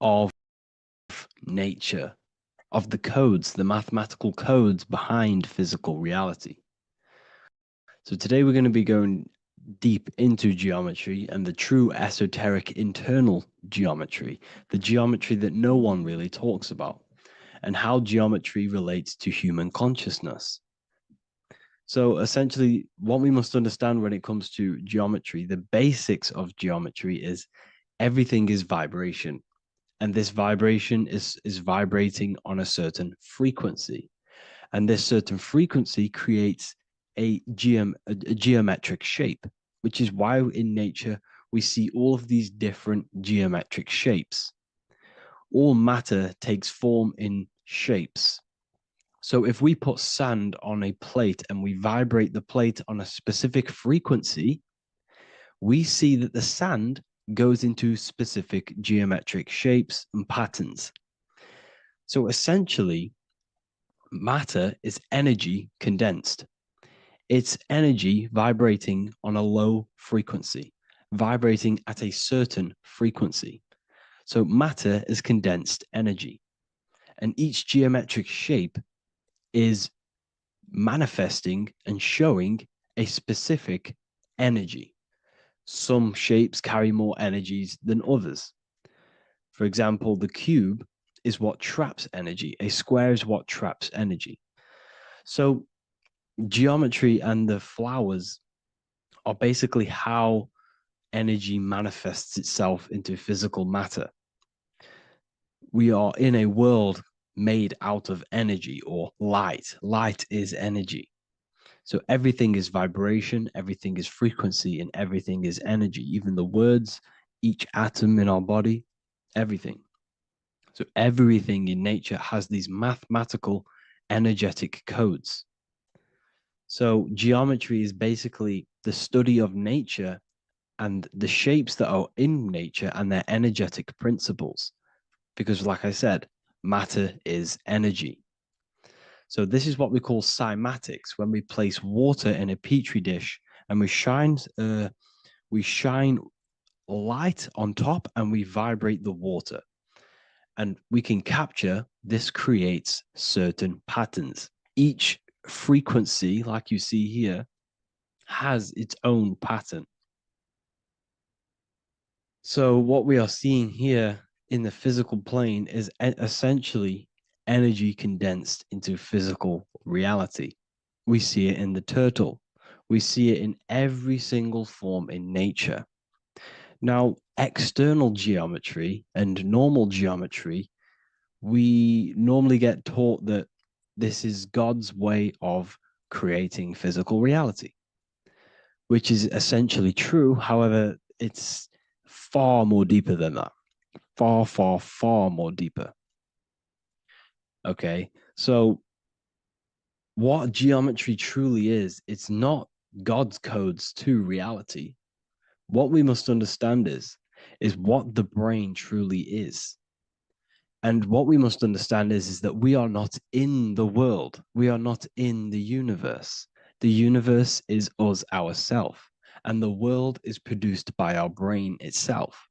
of nature, of the codes, the mathematical codes behind physical reality. So today we're going to be going deep into geometry and the true esoteric internal geometry, the geometry that no one really talks about, and how geometry relates to human consciousness. So essentially, what we must understand when it comes to geometry, the basics of geometry is everything is vibration. And this vibration is vibrating on a certain frequency. And this certain frequency creates a geometric shape, which is why in nature we see all of these different geometric shapes. All matter takes form in shapes. So if we put sand on a plate and we vibrate the plate on a specific frequency, we see that the sand goes into specific geometric shapes and patterns. So essentially, matter is energy condensed. It's energy vibrating on a low frequency, vibrating at a certain frequency. So matter is condensed energy. And each geometric shape is manifesting and showing a specific energy. Some shapes carry more energies than others. For example, the cube is what traps energy. A square is what traps energy. So geometry and the flowers are basically how energy manifests itself into physical matter. We are in a world made out of energy or light. Light is energy. So everything is vibration, everything is frequency, and everything is energy. Even the words, each atom in our body, everything. So everything in nature has these mathematical energetic codes. So geometry is basically the study of nature and the shapes that are in nature and their energetic principles. Because like I said, matter is energy. So this is what we call cymatics, when we place water in a petri dish and we shine light on top and we vibrate the water. And we can capture, this creates certain patterns. Each frequency, like you see here, has its own pattern. So what we are seeing here in the physical plane is essentially energy condensed into physical reality. We see it in the turtle. We see it in every single form in nature. Now, external geometry and normal geometry, we normally get taught that this is God's way of creating physical reality, which is essentially true. However, it's far more deeper than that. Far, far, far more deeper. Okay, so what geometry truly is, it's not God's codes to reality. What we must understand is what the brain truly is. And what we must understand is that we are not in the world. We are not in the universe. The universe is us ourselves, and the world is produced by our brain itself.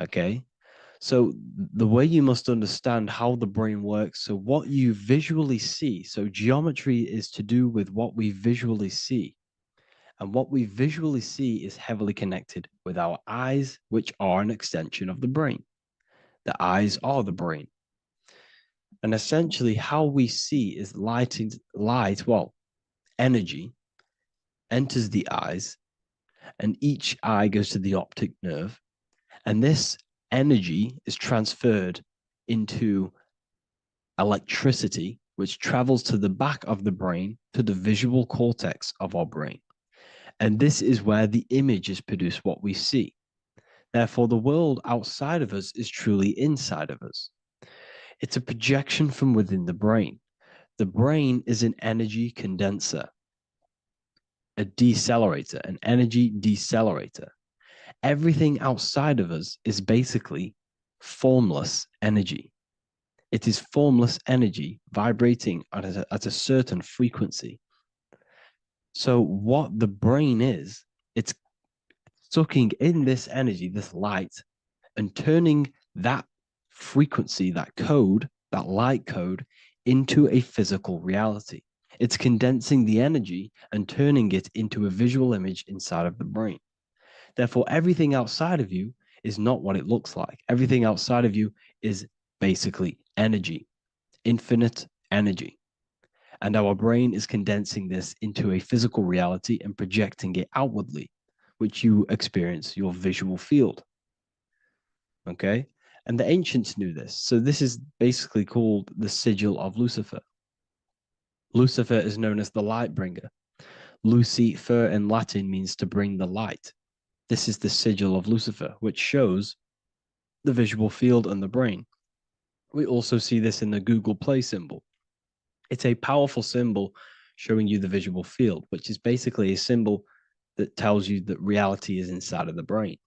Okay? So the way you must understand how the brain works, so what you visually see, so geometry is to do with what we visually see. And what we visually see is heavily connected with our eyes, which are an extension of the brain. The eyes are the brain. And essentially how we see is energy enters the eyes, and each eye goes to the optic nerve. And this energy is transferred into electricity, which travels to the back of the brain, to the visual cortex of our brain. And this is where the image is produced, what we see. Therefore, the world outside of us is truly inside of us. It's a projection from within the brain. The brain is an energy condenser, a decelerator, an energy decelerator. Everything outside of us is basically formless energy. It is formless energy vibrating at a certain frequency. So what the brain is, it's sucking in this energy, this light, and turning that frequency, that code, that light code, into a physical reality. It's condensing the energy and turning it into a visual image inside of the brain. Therefore, everything outside of you is not what it looks like. Everything outside of you is basically energy, infinite energy. And our brain is condensing this into a physical reality and projecting it outwardly, which you experience your visual field. Okay? And the ancients knew this. So this is basically called the sigil of Lucifer. Lucifer is known as the light bringer. Lucifer in Latin means to bring the light. This is the sigil of Lucifer, which shows the visual field and the brain. We also see this in the Google Play symbol. It's a powerful symbol showing you the visual field, which is basically a symbol that tells you that reality is inside of the brain.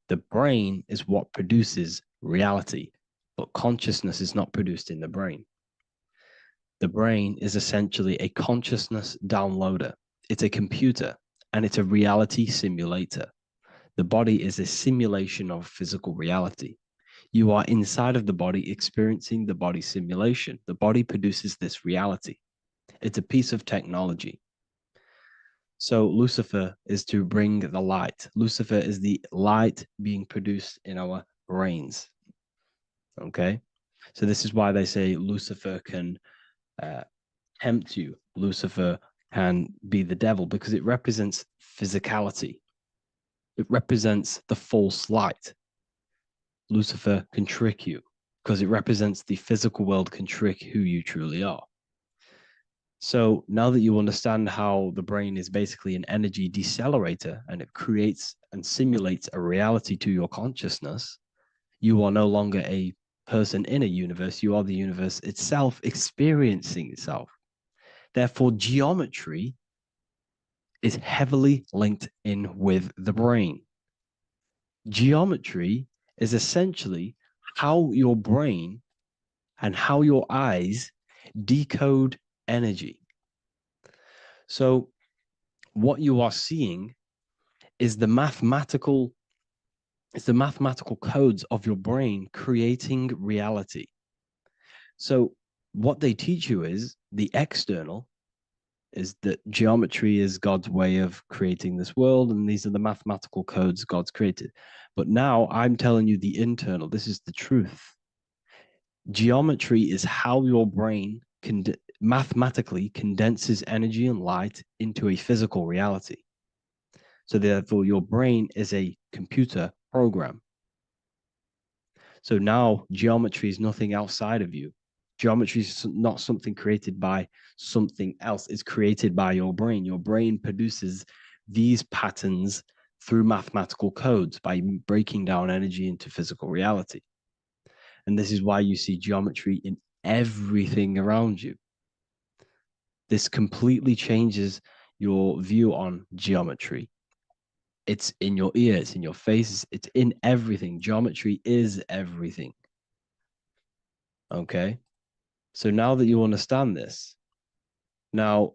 The brain is what produces reality, but consciousness is not produced in the brain. The brain is essentially a consciousness downloader. It's a computer and it's a reality simulator. The body is a simulation of physical reality. You are inside of the body experiencing the body simulation. The body produces this reality. It's a piece of technology. So Lucifer is to bring the light. Lucifer is the light being produced in our brains. Okay. So this is why they say Lucifer can tempt you. Lucifer can be the devil because it represents physicality. It represents the false light. Lucifer can trick you because it represents the physical world can trick who you truly are. So now that you understand how the brain is basically an energy decelerator and it creates and simulates a reality to your consciousness, you are no longer a person in a universe. You are the universe itself experiencing itself. Therefore, geometry is heavily linked in with the brain. Geometry is essentially how your brain and how your eyes decode energy. So what you are seeing is the mathematical codes of your brain creating reality. So what they teach you is the external is that geometry is God's way of creating this world, and these are the mathematical codes God's created. But now I'm telling you the internal. This is the truth. Geometry is how your brain mathematically condenses energy and light into a physical reality. So therefore, your brain is a computer program. So now geometry is nothing outside of you. Geometry is not something created by something else. It's created by your brain. Your brain produces these patterns through mathematical codes by breaking down energy into physical reality. And this is why you see geometry in everything around you. This completely changes your view on geometry. It's in your ear, it's in your face, it's in everything. Geometry is everything. Okay? So now that you understand this, now,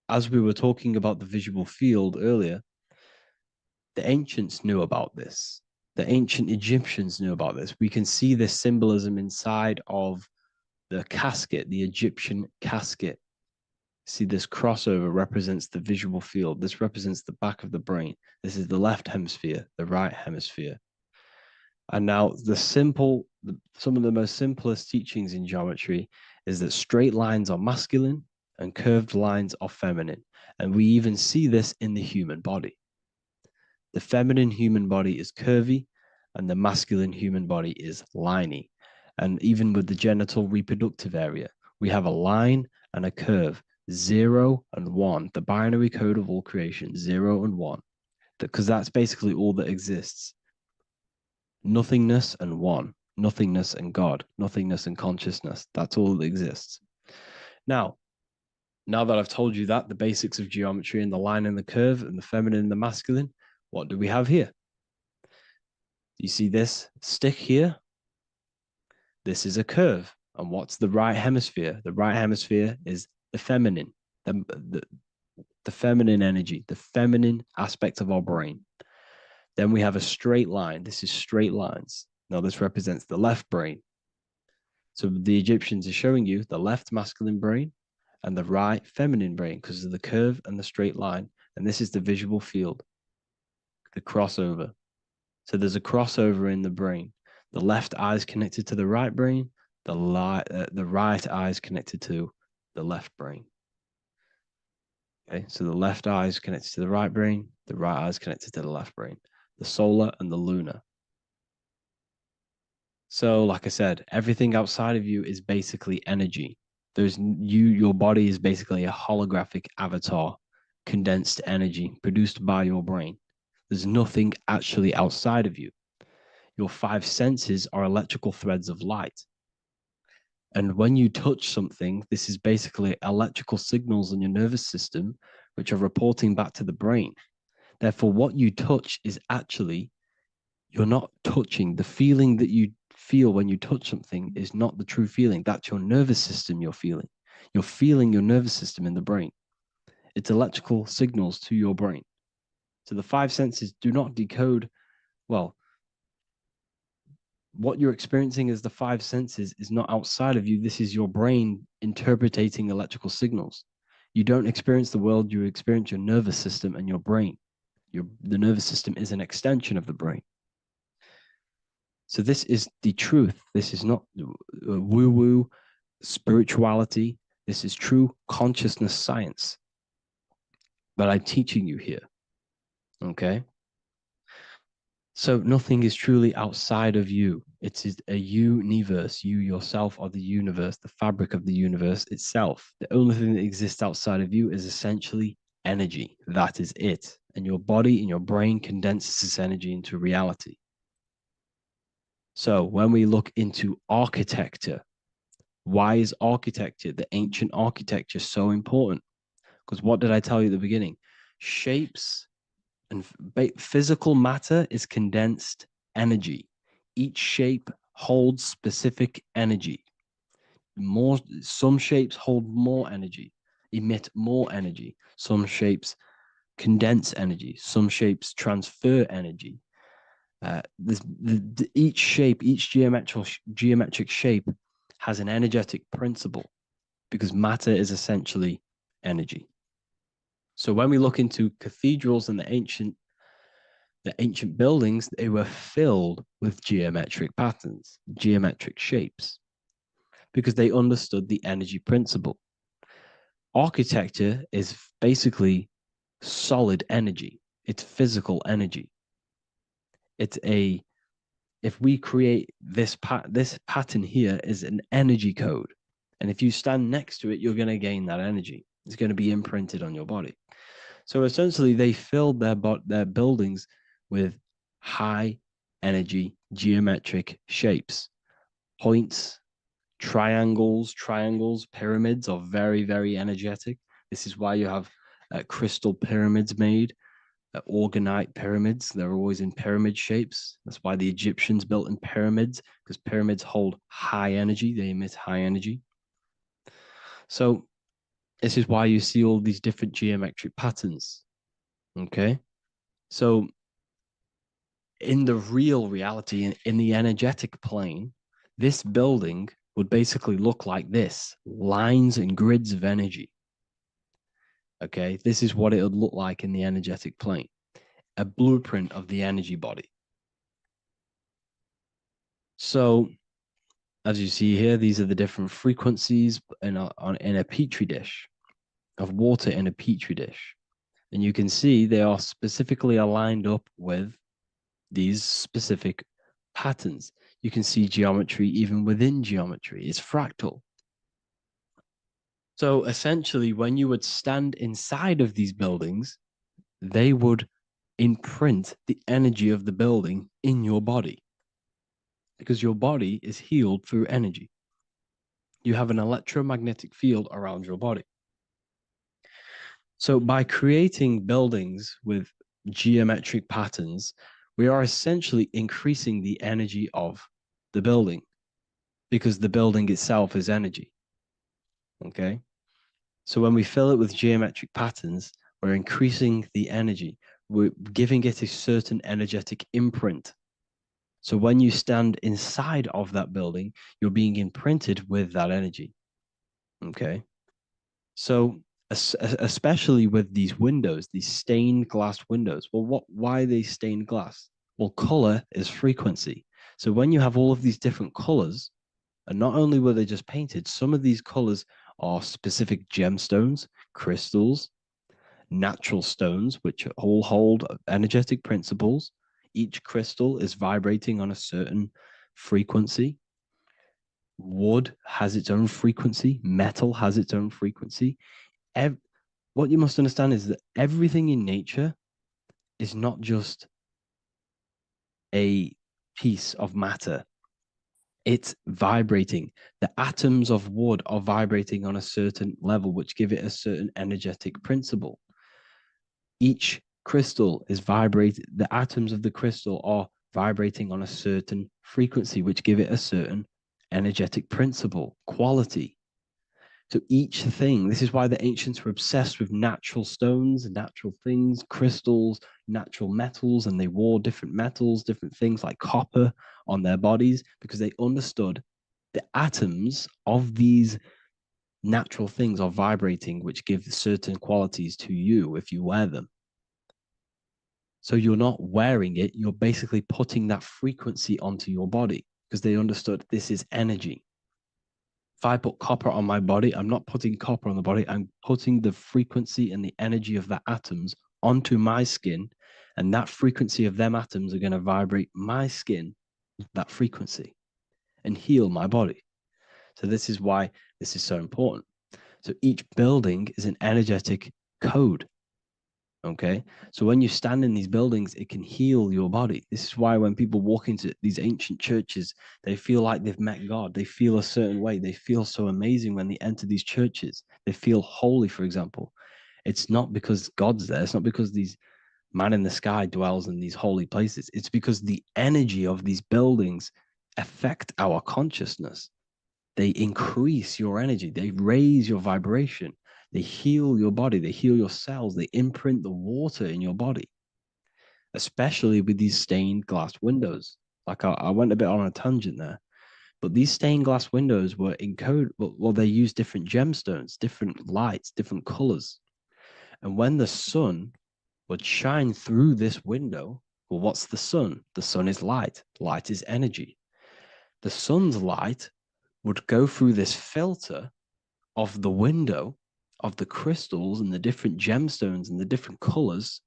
as we were talking about the visual field earlier, the ancients knew about this. The ancient Egyptians knew about this. We can see this symbolism inside of the casket, the Egyptian casket. See, this crossover represents the visual field. This represents the back of the brain. This is the left hemisphere, the right hemisphere. And now some of the most simplest teachings in geometry is that straight lines are masculine and curved lines are feminine. And we even see this in the human body. The feminine human body is curvy and the masculine human body is liney. And even with the genital reproductive area, we have a line and a curve, 0 and 1, the binary code of all creation, 0 and 1, because that's basically all that exists. Nothingness and one, nothingness and God, nothingness and consciousness. That's all that exists. Now that I've told you that, the basics of geometry and the line and the curve and the feminine and the masculine, what do we have here? You see this stick here? This is a curve. And what's the right hemisphere? The right hemisphere is the feminine, the feminine energy, the feminine aspect of our brain. Then we have a straight line. This is straight lines. Now, this represents the left brain. So the Egyptians are showing you the left masculine brain and the right feminine brain because of the curve and the straight line. And this is the visual field, the crossover. So there's a crossover in the brain. The left eye is connected to the right brain. The right eye is connected to the left brain. Okay, so the left eye is connected to the right brain. The right eye is connected to the left brain. The solar and the lunar. So, like I said, everything outside of you is basically energy. Your body is basically a holographic avatar, condensed energy produced by your brain. There's nothing actually outside of you. Your five senses are electrical threads of light. And when you touch something, this is basically electrical signals in your nervous system, which are reporting back to the brain. Therefore, what you touch is actually, you're not touching. The feeling that you feel when you touch something is not the true feeling. That's your nervous system you're feeling. You're feeling your nervous system in the brain. It's electrical signals to your brain. So the five senses do not decode, well, what you're experiencing as the five senses is not outside of you. This is your brain interpreting electrical signals. You don't experience the world, you experience your nervous system and your brain. The nervous system is an extension of the brain. So this is the truth. This is not woo-woo spirituality. This is true consciousness science that I'm teaching you here. Okay? So nothing is truly outside of you. It is a universe. You yourself are the universe, the fabric of the universe itself. The only thing that exists outside of you is essentially energy. That is it. And your body and your brain condenses this energy into reality. So when we look into architecture, why is architecture, the ancient architecture, so important? Because what did I tell you at the beginning? Shapes and physical matter is condensed energy. Each shape holds specific energy. Some shapes hold more energy, emit more energy. Some shapes condense energy. Some shapes transfer energy. Each shape, each geometric shape has an energetic principle because matter is essentially energy. So when we look into cathedrals and the ancient buildings, they were filled with geometric patterns, geometric shapes, because they understood the energy principle. Architecture is basically solid energy. It's physical energy. If we create this pattern here is an energy code. And if you stand next to it, you're going to gain that energy. It's going to be imprinted on your body. So essentially, they filled their buildings with high energy geometric shapes. Points, triangles, pyramids are very, very energetic. This is why you have crystal pyramids made, orgonite pyramids. They're always in pyramid shapes. That's why the Egyptians built in pyramids, because pyramids hold high energy. They emit high energy. So this is why you see all these different geometric patterns. Okay. So in the real reality, in the energetic plane, this building would basically look like this: lines and grids of energy. Okay. This is what it would look like in the energetic plane, a blueprint of the energy body. So as you see here, these are the different frequencies in a petri dish, of water in a petri dish. And you can see they are specifically aligned up with these specific patterns. You can see geometry even within geometry. It's fractal. So essentially, when you would stand inside of these buildings, they would imprint the energy of the building in your body, because your body is healed through energy. You have an electromagnetic field around your body. So by creating buildings with geometric patterns, we are essentially increasing the energy of the building, because the building itself is energy. Okay. So when we fill it with geometric patterns, we're increasing the energy. We're giving it a certain energetic imprint. So when you stand inside of that building, you're being imprinted with that energy. Okay. So especially with these windows, these stained glass windows. Well, why are they stained glass? Well, color is frequency. So when you have all of these different colors, and not only were they just painted, some of these colors are specific gemstones, crystals, natural stones, which all hold energetic principles. Each crystal is vibrating on a certain frequency. Wood has its own frequency, metal has its own frequency. What you must understand is that everything in nature is not just a piece of matter. It's vibrating. The atoms of wood are vibrating on a certain level, which give it a certain energetic principle. Each crystal is vibrating, the atoms of the crystal are vibrating on a certain frequency, which give it a certain energetic principle, quality. So each thing, this is why the ancients were obsessed with natural stones, natural things, crystals, natural metals, and they wore different metals, different things like copper on their bodies because they understood the atoms of these natural things are vibrating, which give certain qualities to you if you wear them. So you're not wearing it, you're basically putting that frequency onto your body because they understood this is energy. If I put copper on my body, I'm not putting copper on the body, I'm putting the frequency and the energy of the atoms onto my skin. And that frequency of them atoms are going to vibrate my skin, that frequency, and heal my body. So this is why this is so important. So each building is an energetic code. Okay. So when you stand in these buildings, it can heal your body. This is why when people walk into these ancient churches, they feel like they've met God. They feel a certain way. They feel so amazing when they enter these churches. They feel holy, for example. It's not because God's there. It's not because these man in the sky dwells in these holy places. It's because the energy of these buildings affect our consciousness. They increase your energy. They raise your vibration. They heal your body. They heal your cells. They imprint the water in your body, especially with these stained glass windows. Like I went a bit on a tangent there, but these stained glass windows were encoded. Well, they use different gemstones, different lights, different colors. And when the sun would shine through this window, well, what's the sun? The sun is light. Light is energy. The sun's light would go through this filter of the window of the crystals and the different gemstones and the different colors,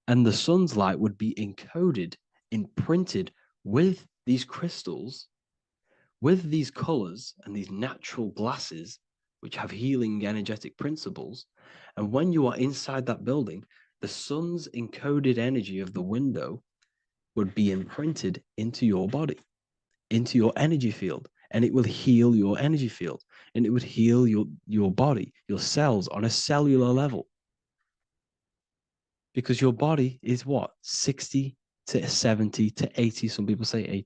and the sun's light would be encoded, imprinted with these crystals, with these colors and these natural glasses, which have healing energetic principles. And when you are inside that building, the sun's encoded energy of the window would be imprinted into your body, into your energy field, and it will heal your energy field, and it would heal your body, your cells on a cellular level. Because your body is what? 60 to 70 to 80, some people say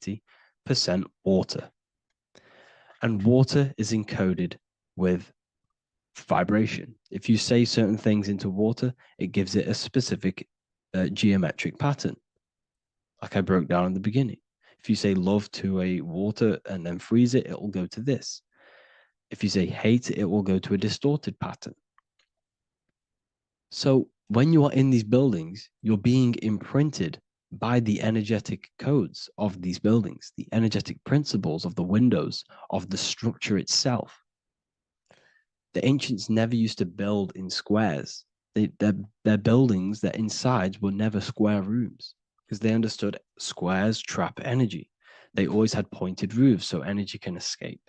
80% water. And water is encoded with vibration. If you say certain things into water, it gives it a specific geometric pattern, like I broke down in the beginning. If you say love to a water and then freeze it, it will go to this. If you say hate, it will go to a distorted pattern. So when you are in these buildings, you're being imprinted by the energetic codes of these buildings, the energetic principles of the windows, of the structure itself. The ancients never used to build in squares. Their buildings, their insides were never square rooms because they understood squares trap energy. They always had pointed roofs so energy can escape.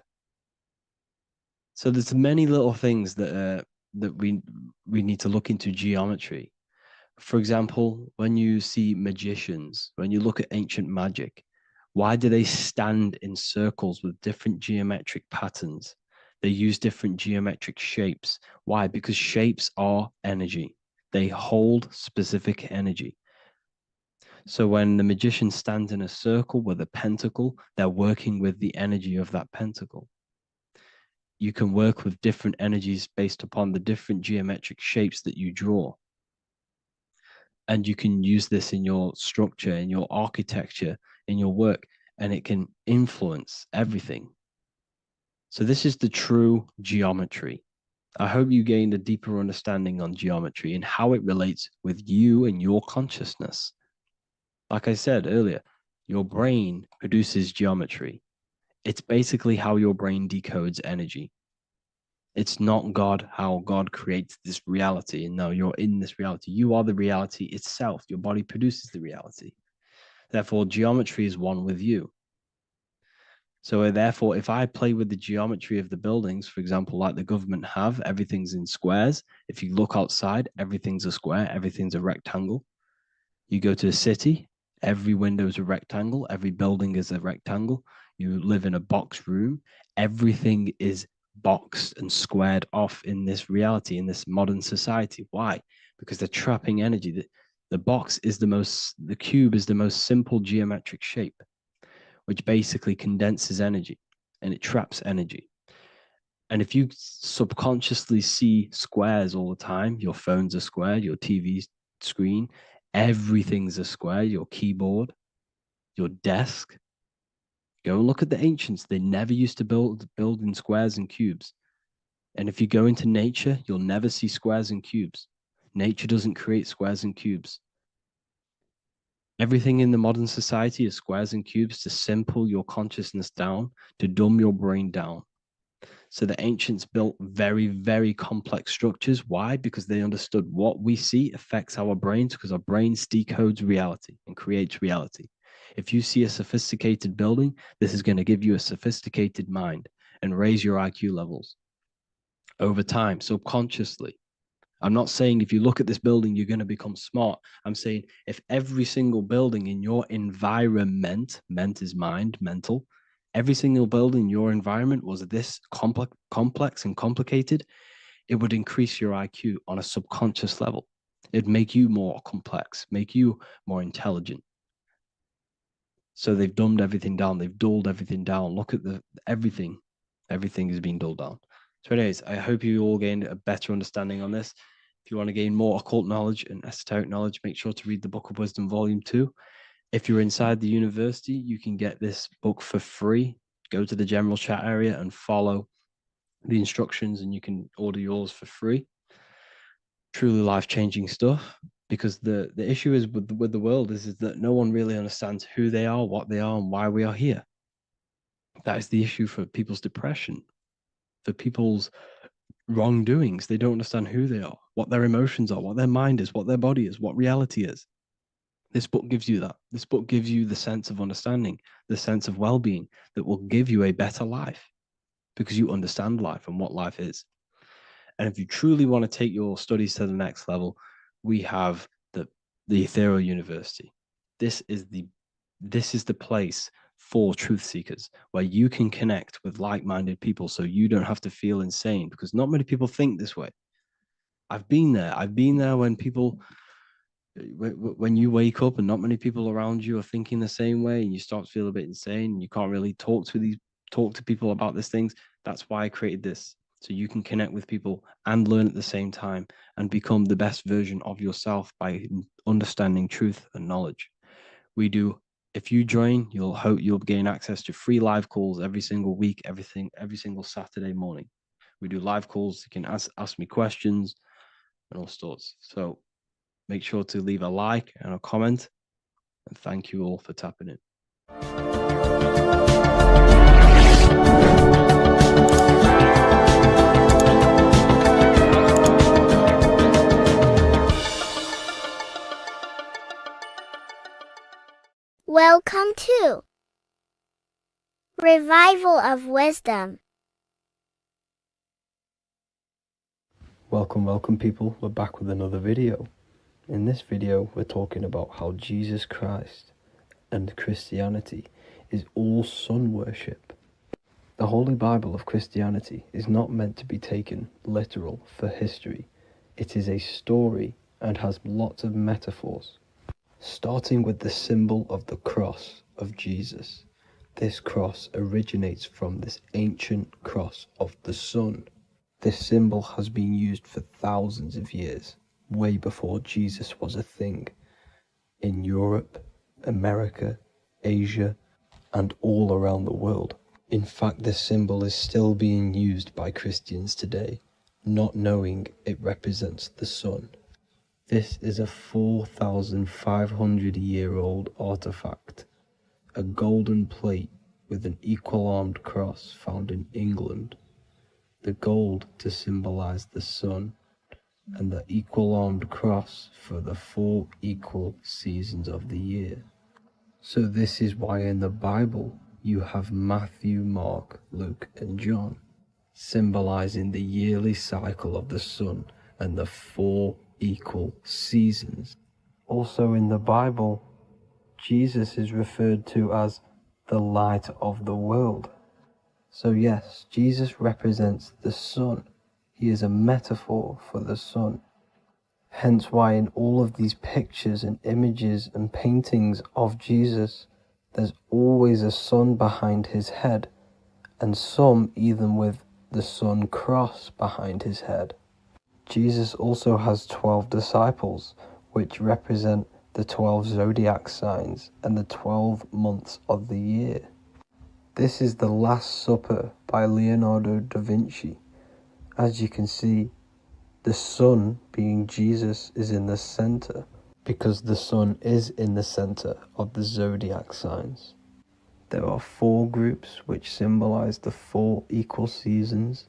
So there's many little things that we need to look into geometry. For example, when you see magicians, when you look at ancient magic, why do they stand in circles with different geometric patterns? They use different geometric shapes. Why? Because shapes are energy. They hold specific energy. So when the magician stands in a circle with a pentacle, they're working with the energy of that pentacle. You can work with different energies based upon the different geometric shapes that you draw. And you can use this in your structure, in your architecture, in your work, and it can influence everything. So this is the true geometry. I hope you gained a deeper understanding on geometry and how it relates with you and your consciousness. Like I said earlier, your brain produces geometry. It's basically how your brain decodes energy. It's not God, how God creates this reality. And no, you're in this reality. You are the reality itself. Your body produces the reality. Therefore, geometry is one with you. So therefore, if I play with the geometry of the buildings, for example, like the government have, everything's in squares. If you look outside, everything's a square, everything's a rectangle. You go to a city, every window is a rectangle, every building is a rectangle. You live in a box room, everything is boxed and squared off in this reality, in this modern society. Why? Because they're trapping energy. The cube is the most simple geometric shape, which basically condenses energy and it traps energy. And if you subconsciously see squares all the time, your phone's a square, your TV screen, everything's a square, your keyboard, your desk. Go and look at the ancients. They never used to build in squares and cubes. And if you go into nature, you'll never see squares and cubes. Nature doesn't create squares and cubes. Everything in the modern society is squares and cubes to simple your consciousness down, to dumb your brain down. So the ancients built very, very complex structures. Why? Because they understood what we see affects our brains, because our brains decodes reality and creates reality. If you see a sophisticated building, this is going to give you a sophisticated mind and raise your IQ levels over time, subconsciously. I'm not saying if you look at this building, you're going to become smart. I'm saying if every single building in your environment, ment is mind, mental, every single building in your environment was this complex and complicated, it would increase your IQ on a subconscious level. It'd make you more complex, make you more intelligent. So they've dumbed everything down. They've dulled everything down. Look at everything. Everything is being dulled down. So anyways, I hope you all gained a better understanding on this. If you want to gain more occult knowledge and esoteric knowledge, make sure to read the Book of Wisdom, Volume 2. If you're inside the university, you can get this book for free. Go to the general chat area and follow the instructions, and you can order yours for free. Truly life-changing stuff. Because the issue is with the world is that no one really understands who they are, what they are, and why we are here. That is the issue for people's depression, for people's wrongdoings. They don't understand who they are, what their emotions are, what their mind is, what their body is, what reality is. This book gives you that. This book gives you the sense of understanding, the sense of well-being that will give you a better life because you understand life and what life is. And if you truly want to take your studies to the next level, we have the Ethereal University. This is the place for truth seekers where you can connect with like-minded people so you don't have to feel insane, because not many people think this way. I've been there when you wake up and not many people around you are thinking the same way, and you start to feel a bit insane and you can't really talk to people about these things. That's why I created this, so you can connect with people and learn at the same time and become the best version of yourself by understanding truth and knowledge. If you join, you'll gain access to free live calls every single week, every single Saturday morning. We do live calls. You can ask me questions and all sorts. So make sure to leave a like and a comment. And thank you all for tapping in. Welcome to Revival of Wisdom. Welcome people. We're back with another video. In this video, we're talking about how Jesus Christ and Christianity is all sun worship. The Holy Bible of Christianity is not meant to be taken literal for history. It is a story and has lots of metaphors. Starting with the symbol of the cross of Jesus. This cross originates from this ancient cross of the sun. This symbol has been used for thousands of years, way before Jesus was a thing. In Europe, America, Asia, and all around the world. In fact, this symbol is still being used by Christians today, not knowing it represents the sun. This is a 4,500-year-old artifact, a golden plate with an equal-armed cross found in England. The gold to symbolize the sun, and the equal-armed cross for the 4 equal seasons of the year. So this is why in the Bible you have Matthew, Mark, Luke, and John, symbolizing the yearly cycle of the sun and the 4 equal seasons. Also in the Bible, Jesus is referred to as the light of the world. So yes, Jesus represents the sun. He is a metaphor for the sun. Hence why in all of these pictures and images and paintings of Jesus, there's always a sun behind his head, and some even with the sun cross behind his head. Jesus also has 12 disciples, which represent the 12 zodiac signs and the 12 months of the year. This is the Last Supper by Leonardo da Vinci. As you can see, the sun, being Jesus, is in the center, because the sun is in the center of the zodiac signs. There are 4 groups which symbolize the 4 equal seasons.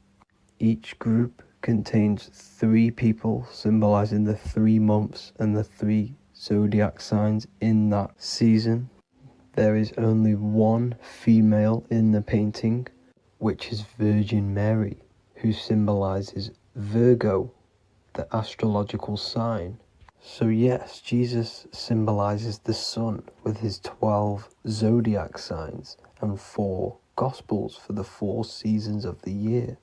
Each group contains 3 people symbolizing the 3 months and the 3 zodiac signs in that season. There is only 1 female in the painting, which is Virgin Mary, who symbolizes Virgo, the astrological sign. So yes, Jesus symbolizes the sun with his 12 zodiac signs and 4 gospels for the 4 seasons of the year.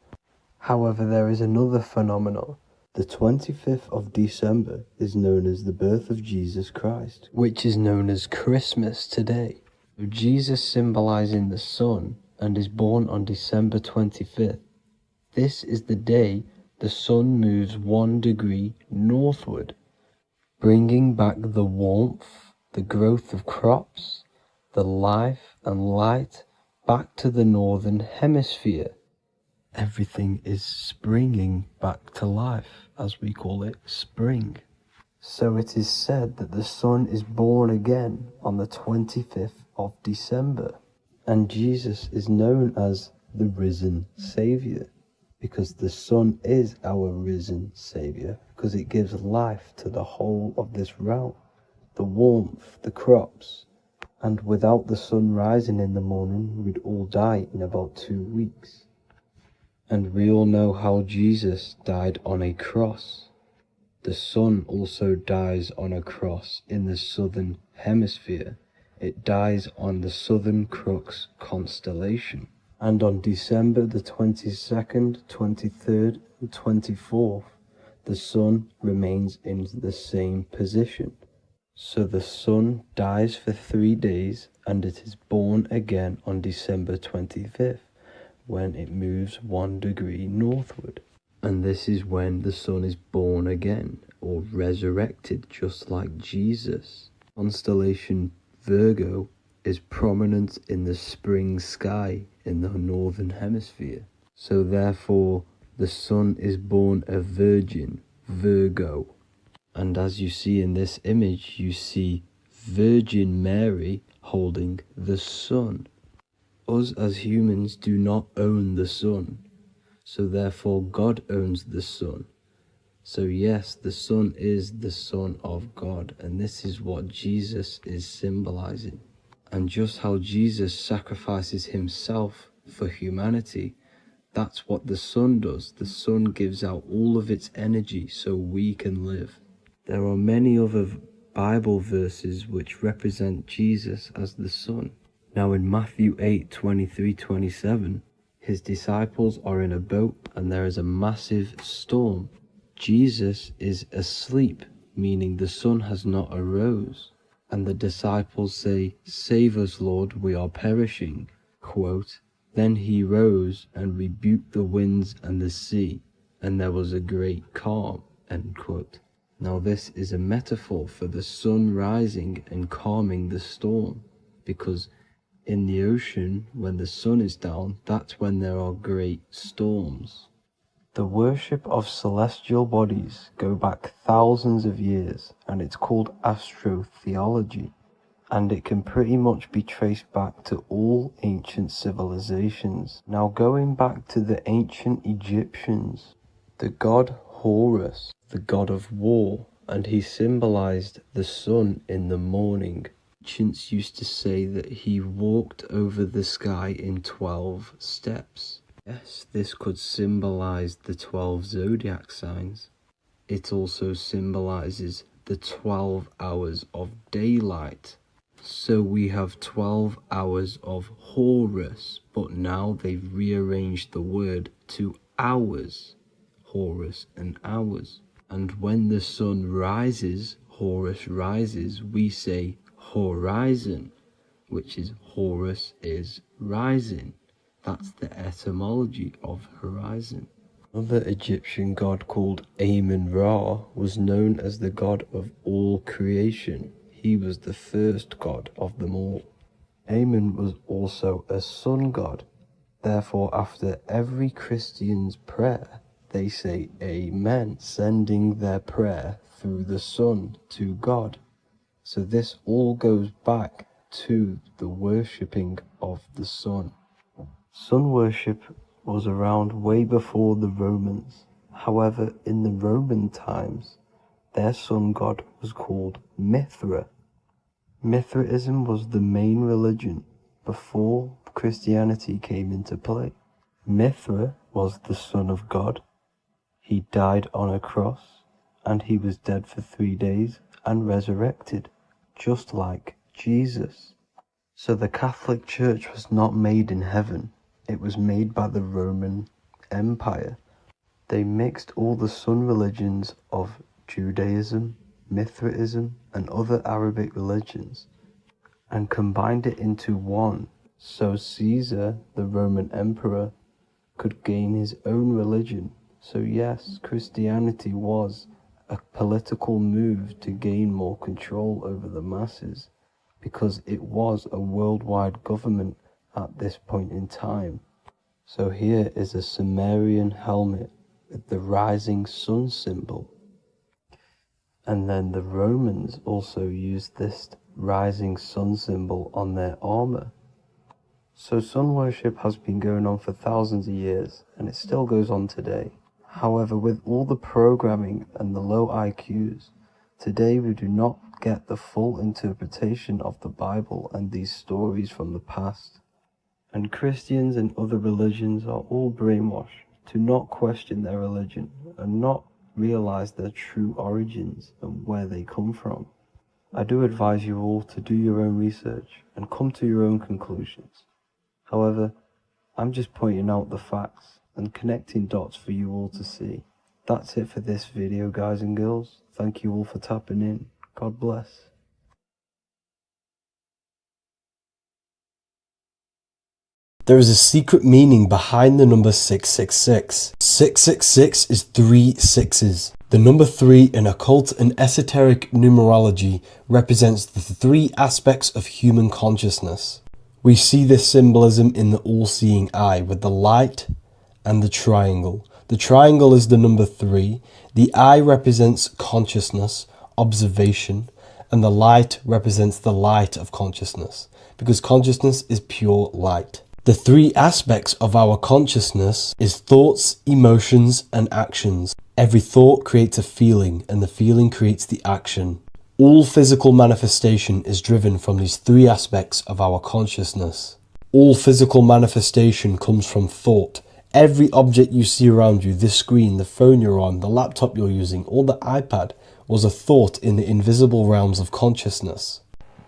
However, there is another phenomenon. The 25th of December is known as the birth of Jesus Christ, which is known as Christmas today. Jesus symbolizing the sun and is born on December 25th. This is the day the sun moves 1 degree northward, bringing back the warmth, the growth of crops, the life and light back to the northern hemisphere. Everything is springing back to life, as we call it, spring. So it is said that the sun is born again on the 25th of December, and Jesus is known as the risen Saviour, because the sun is our risen Saviour, because it gives life to the whole of this realm, the warmth, the crops, and without the sun rising in the morning, we'd all die in about 2 weeks. And we all know how Jesus died on a cross. The sun also dies on a cross in the southern hemisphere. It dies on the Southern Crux constellation. And on December the 22nd, 23rd, and 24th, the sun remains in the same position. So the sun dies for 3 days, and it is born again on December 25th, when it moves 1 degree northward. And this is when the sun is born again, or resurrected, just like Jesus. Constellation Virgo is prominent in the spring sky in the northern hemisphere. So therefore, the sun is born a virgin, Virgo. And as you see in this image, you see Virgin Mary holding the sun. Us as humans do not own the sun, so therefore God owns the sun. So yes, the sun is the Son of God, and this is what Jesus is symbolizing. And just how Jesus sacrifices himself for humanity, that's what the sun does. The sun gives out all of its energy so we can live. There are many other Bible verses which represent Jesus as the sun. Now in Matthew 8:23-27, his disciples are in a boat and there is a massive storm. Jesus is asleep, meaning the sun has not arose. And the disciples say, "Save us, Lord, we are perishing." Quote, "Then he rose and rebuked the winds and the sea, and there was a great calm." End quote. Now this is a metaphor for the sun rising and calming the storm, because in the ocean, when the sun is down, that's when there are great storms. The worship of celestial bodies go back thousands of years, and it's called astrotheology, and it can pretty much be traced back to all ancient civilizations. Now, going back to the ancient Egyptians, the god Horus, the god of war, and he symbolized the sun in the morning. Ancients used to say that he walked over the sky in 12 steps. Yes, this could symbolize the 12 zodiac signs. It also symbolizes the 12 hours of daylight. So we have 12 hours of Horus, but now they've rearranged the word to hours. Horus and hours. And when the sun rises, Horus rises, we say horizon, which is Horus is rising. That's the etymology of horizon. Another Egyptian god called Amun-Ra was known as the god of all creation. He was the first god of them all. Amun was also a sun god. Therefore, after every Christian's prayer, they say Amen, sending their prayer through the sun to God. So this all goes back to the worshipping of the sun. Sun worship was around way before the Romans. However, in the Roman times, their sun god was called Mithra. Mithraism was the main religion before Christianity came into play. Mithra was the son of God. He died on a cross, and he was dead for 3 days and resurrected, just like Jesus. So the Catholic Church was not made in heaven. It was made by the Roman Empire. They mixed all the sun religions of Judaism, Mithraism, and other Arabic religions and combined it into one, so Caesar, the Roman emperor, could gain his own religion. So yes, Christianity was a political move to gain more control over the masses, because it was a worldwide government at this point in time. So here is a Sumerian helmet with the rising sun symbol. And then the Romans also used this rising sun symbol on their armor. So sun worship has been going on for thousands of years, and it still goes on today. However, with all the programming and the low IQs, today we do not get the full interpretation of the Bible and these stories from the past. And Christians and other religions are all brainwashed to not question their religion and not realize their true origins and where they come from. I do advise you all to do your own research and come to your own conclusions. However, I'm just pointing out the facts and connecting dots for you all to see. That's it for this video, guys and girls. Thank you all for tapping in. God bless. There is a secret meaning behind the number 666. 666 is 3 sixes. The number 3 in occult and esoteric numerology represents the 3 aspects of human consciousness. We see this symbolism in the all-seeing eye with the light and the triangle. The triangle is the number 3, the eye represents consciousness, observation, and the light represents the light of consciousness, because consciousness is pure light. The 3 aspects of our consciousness is thoughts, emotions, and actions. Every thought creates a feeling, and the feeling creates the action. All physical manifestation is driven from these 3 aspects of our consciousness. All physical manifestation comes from thought. Every object you see around you, this screen, the phone you're on, the laptop you're using, or the iPad, was a thought in the invisible realms of consciousness.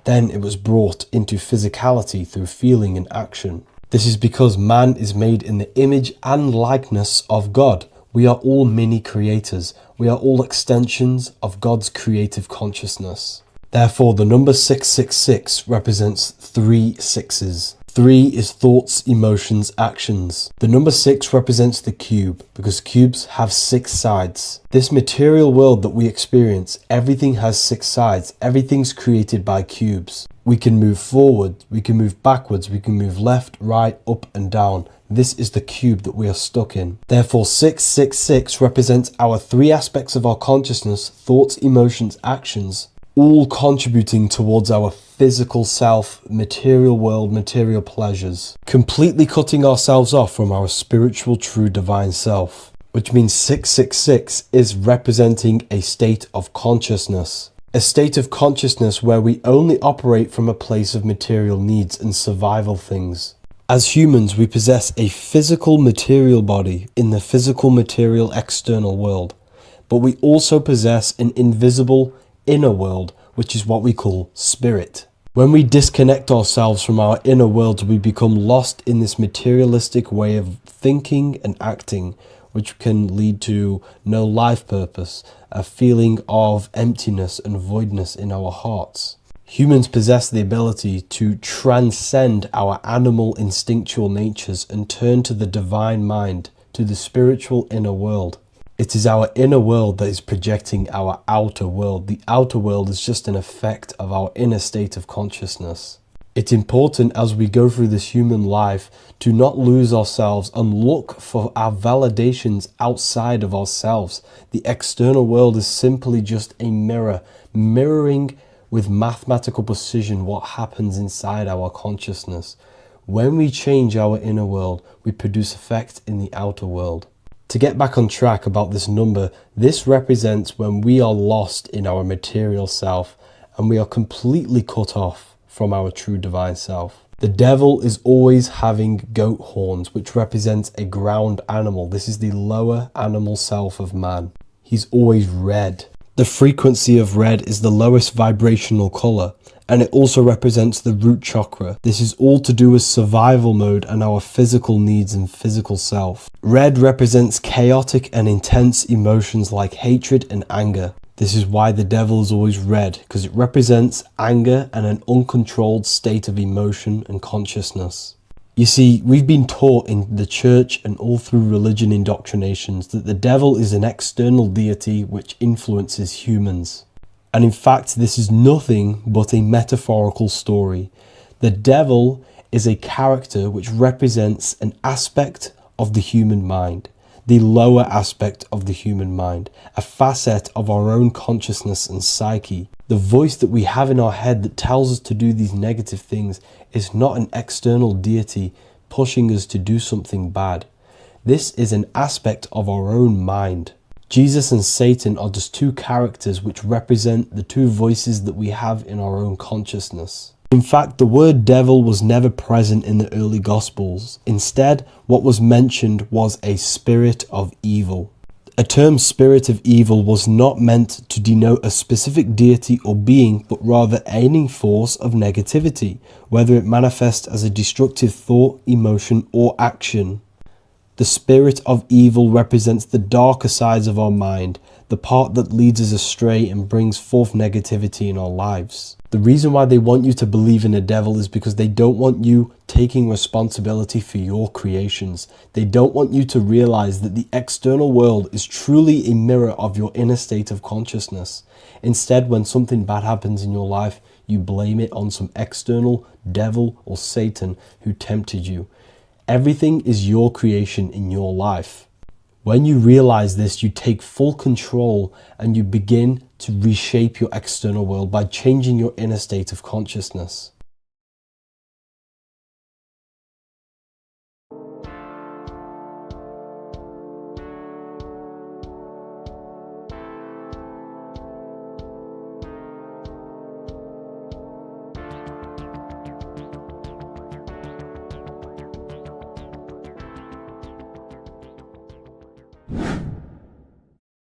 Then it was brought into physicality through feeling and action. This is because man is made in the image and likeness of God. We are all mini creators. We are all extensions of God's creative consciousness. Therefore, the number 666 represents 3 sixes. 3 is thoughts, emotions, actions. The number 6 represents the cube because cubes have 6 sides. This material world that we experience, everything has 6 sides. Everything's created by cubes. We can move forward, we can move backwards, we can move left, right, up and down. This is the cube that we are stuck in. Therefore, 666 represents our 3 aspects of our consciousness, thoughts, emotions, actions, all contributing towards our physical self, material world, material pleasures, completely cutting ourselves off from our spiritual, true, divine self, which means 666 is representing a state of consciousness. A state of consciousness where we only operate from a place of material needs and survival things. As humans, we possess a physical material body in the physical material external world, but we also possess an invisible inner world, which is what we call spirit. When we disconnect ourselves from our inner worlds, we become lost in this materialistic way of thinking and acting, which can lead to no life purpose, a feeling of emptiness and voidness in our hearts. Humans possess the ability to transcend our animal instinctual natures and turn to the divine mind, to the spiritual inner world. It is our inner world that is projecting our outer world. The outer world is just an effect of our inner state of consciousness. It's important as we go through this human life to not lose ourselves and look for our validations outside of ourselves. The external world is simply just a mirror, mirroring with mathematical precision what happens inside our consciousness. When we change our inner world, we produce effect in the outer world. To get back on track about this number, this represents when we are lost in our material self and we are completely cut off from our true divine self. The devil is always having goat horns, which represents a ground animal. This is the lower animal self of man. He's always red. The frequency of red is the lowest vibrational color, and it also represents the root chakra. This is all to do with survival mode and our physical needs and physical self. Red represents chaotic and intense emotions like hatred and anger. This is why the devil is always red, because it represents anger and an uncontrolled state of emotion and consciousness. You see, we've been taught in the church and all through religion indoctrinations that the devil is an external deity which influences humans. And in fact, this is nothing but a metaphorical story. The devil is a character which represents an aspect of the human mind, the lower aspect of the human mind, a facet of our own consciousness and psyche. The voice that we have in our head that tells us to do these negative things is not an external deity pushing us to do something bad. This is an aspect of our own mind. Jesus and Satan are just two characters which represent the two voices that we have in our own consciousness. In fact, the word devil was never present in the early Gospels. Instead, what was mentioned was a spirit of evil. A term spirit of evil was not meant to denote a specific deity or being, but rather any force of negativity, whether it manifests as a destructive thought, emotion, or action. The spirit of evil represents the darker sides of our mind, the part that leads us astray and brings forth negativity in our lives. The reason why they want you to believe in a devil is because they don't want you taking responsibility for your creations. They don't want you to realize that the external world is truly a mirror of your inner state of consciousness. Instead, when something bad happens in your life, you blame it on some external devil or Satan who tempted you. Everything is your creation in your life. When you realize this, you take full control and you begin to reshape your external world by changing your inner state of consciousness.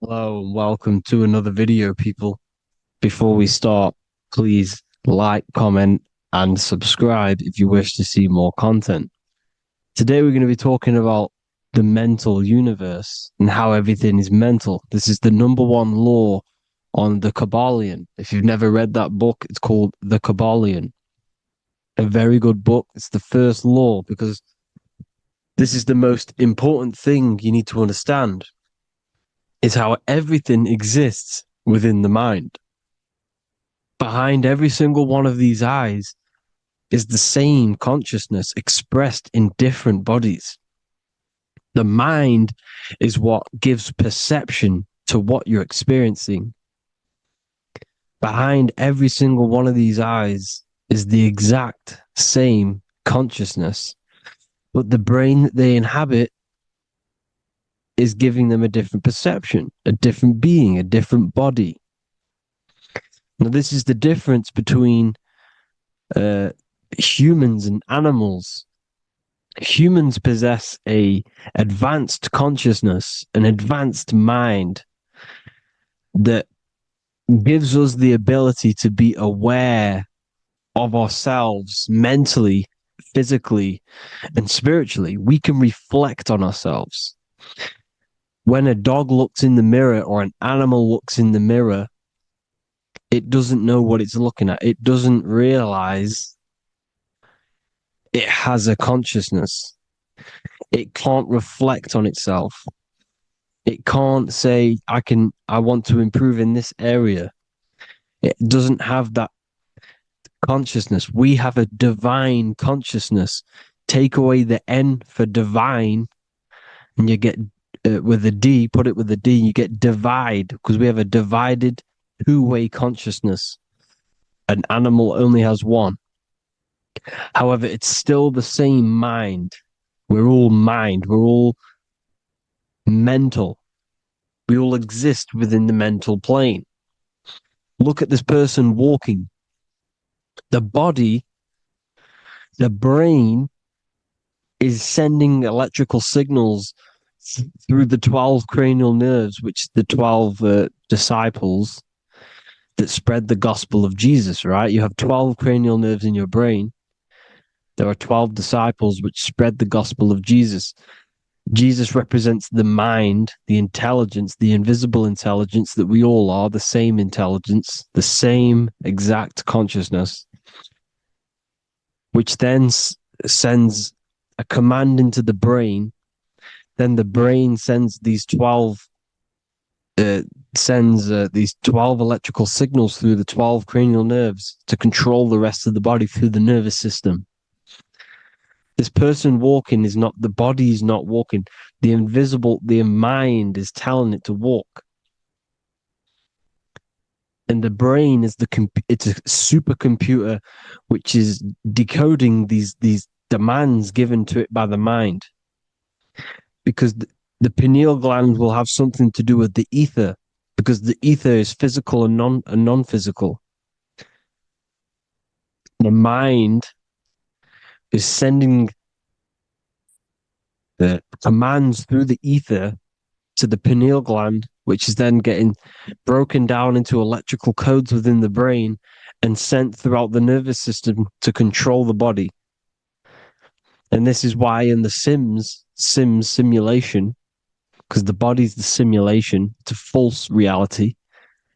Hello and welcome to another video, people. Before we start, please like, comment, and subscribe if you wish to see more content. Today we're going to be talking about the mental universe and how everything is mental. This is the number one law on the Kabbalion. If you've never read that book, it's called The Kabbalion. a very good book. It's the first law, because this is the most important thing you need to understand, is how everything exists within the mind. Behind every single one of these eyes is the same consciousness expressed in different bodies. The mind is what gives perception to what you're experiencing. Behind every single one of these eyes is the exact same consciousness, but the brain that they inhabit is giving them a different perception, a different being, a different body. Now, this is the difference between humans and animals. Humans possess a advanced consciousness, an advanced mind that gives us the ability to be aware of ourselves mentally, physically, and spiritually. We can reflect on ourselves. When a dog looks in the mirror or an animal looks in the mirror, it doesn't know what it's looking at. It doesn't realize it has a consciousness. It can't reflect on itself. It can't say, I want to improve in this area. It doesn't have that consciousness. We have a divine consciousness. Take away the N for divine, and you get with a D, put it with a D, you get divide, because we have a divided two-way consciousness. An animal only has one. However, it's still the same mind. We're all mind. We're all mental. We all exist within the mental plane. Look at this person walking. The body, the brain is sending electrical signals through the 12 cranial nerves, which the 12 disciples that spread the gospel of Jesus, right? You have 12 cranial nerves in your brain. There are 12 disciples which spread the gospel of Jesus. Jesus represents the mind, the intelligence, the invisible intelligence that we all are, the same intelligence, the same exact consciousness, which then sends a command into the brain. Then the brain sends these 12 electrical signals through the 12 cranial nerves to control the rest of the body through the nervous system. This person walking is not, the body is not walking. The mind is telling it to walk. And the brain is it's a supercomputer which is decoding these demands given to it by the mind. Because the pineal gland will have something to do with the ether, because the ether is physical and non-physical. The mind is sending the commands through the ether to the pineal gland, which is then getting broken down into electrical codes within the brain and sent throughout the nervous system to control the body. And this is why in the Sims simulation, because the body's the simulation, it's a false reality.